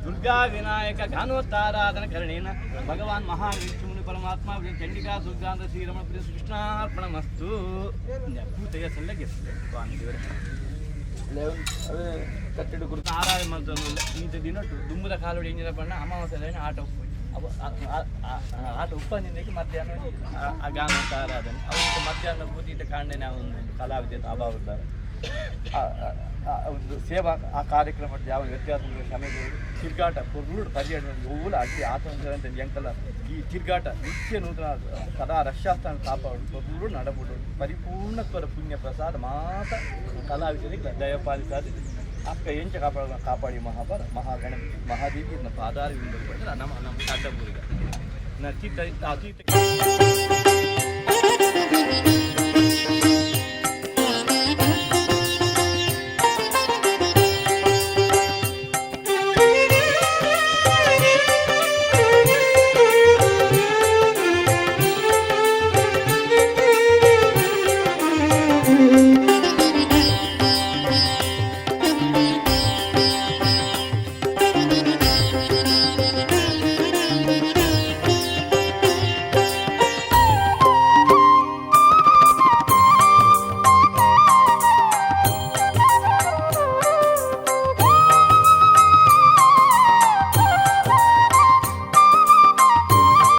दुर्गा विनायक गानोत्ताराधन करणेन भगवान महाविष्णु परमात्मा चंडिका दुर्गा श्रीरमण प्रिय कृष्णार्पणमस्तु पूतय सल्लगे ಕಟ್ಟಡು ಗುರುತು ಆರಾಧನೆ ಮಾಡ್ತಾನು ಇಂಥ ದಿನಟ್ಟು ದುಂಬುದ ಕಾಲೋಡಿ ಎಂಜಿನ ಬಣ್ಣ ಅಮಾವಾಸ್ಯೆ ಆಟ ಆಟ ಉಪ್ಪನಿಂದಕ್ಕೆ ಮಧ್ಯಾಹ್ನ ಆ ಗಾನೋತ್ತ ಆರಾಧನೆ ಅವತ್ತು ಮಧ್ಯಾಹ್ನ ಕೂತಿದ್ದ ಕಾರಣೆ ನಾವು ಒಂದು ಕಲಾವಿದ ಅಭಾವ ಇದ್ದಾರೆ ಒಂದು ಸೇವಾ ಆ ಕಾರ್ಯಕ್ರಮದ ಯಾವ ವ್ಯತ್ಯಾಸಗಳು ಕ್ಷಮೆಗಳು ತಿರುಗಾಟ ರೂಢ ಪರ್ಯಟನೆ ಹೂಲ ಅಡ್ಡಿ ಆತಂಕ ಎಂಕಲ್ಲ ಈ ತಿರುಗಾಟ ನಿತ್ಯ ನೂತನ ಸದಾ ರಕ್ಷಾಸ್ಥಾನ ಕಾಪಾಡು ರೂಢ ನಡಬಿಡು ಪರಿಪೂರ್ಣತ್ವದ ಪುಣ್ಯ ಪ್ರಸಾದ ಮಾತ್ರ ಕಲಾವಿದರಿಗೆ ದಯಪಾಲಿಸಾದ ಅಕ್ಕ ಎಂಚ ಕಾಪಾಡಿ ಮಹಾಬರ ಮಹಾಗಣಪತಿ ಮಹಾದೇವಿ ನಮ್ಮ ಆಧಾರದಿಂದ ಬಂದರೆ ನಮ್ಮ ಅಡ್ಡಬೂರಿಗೆ ಅತೀತ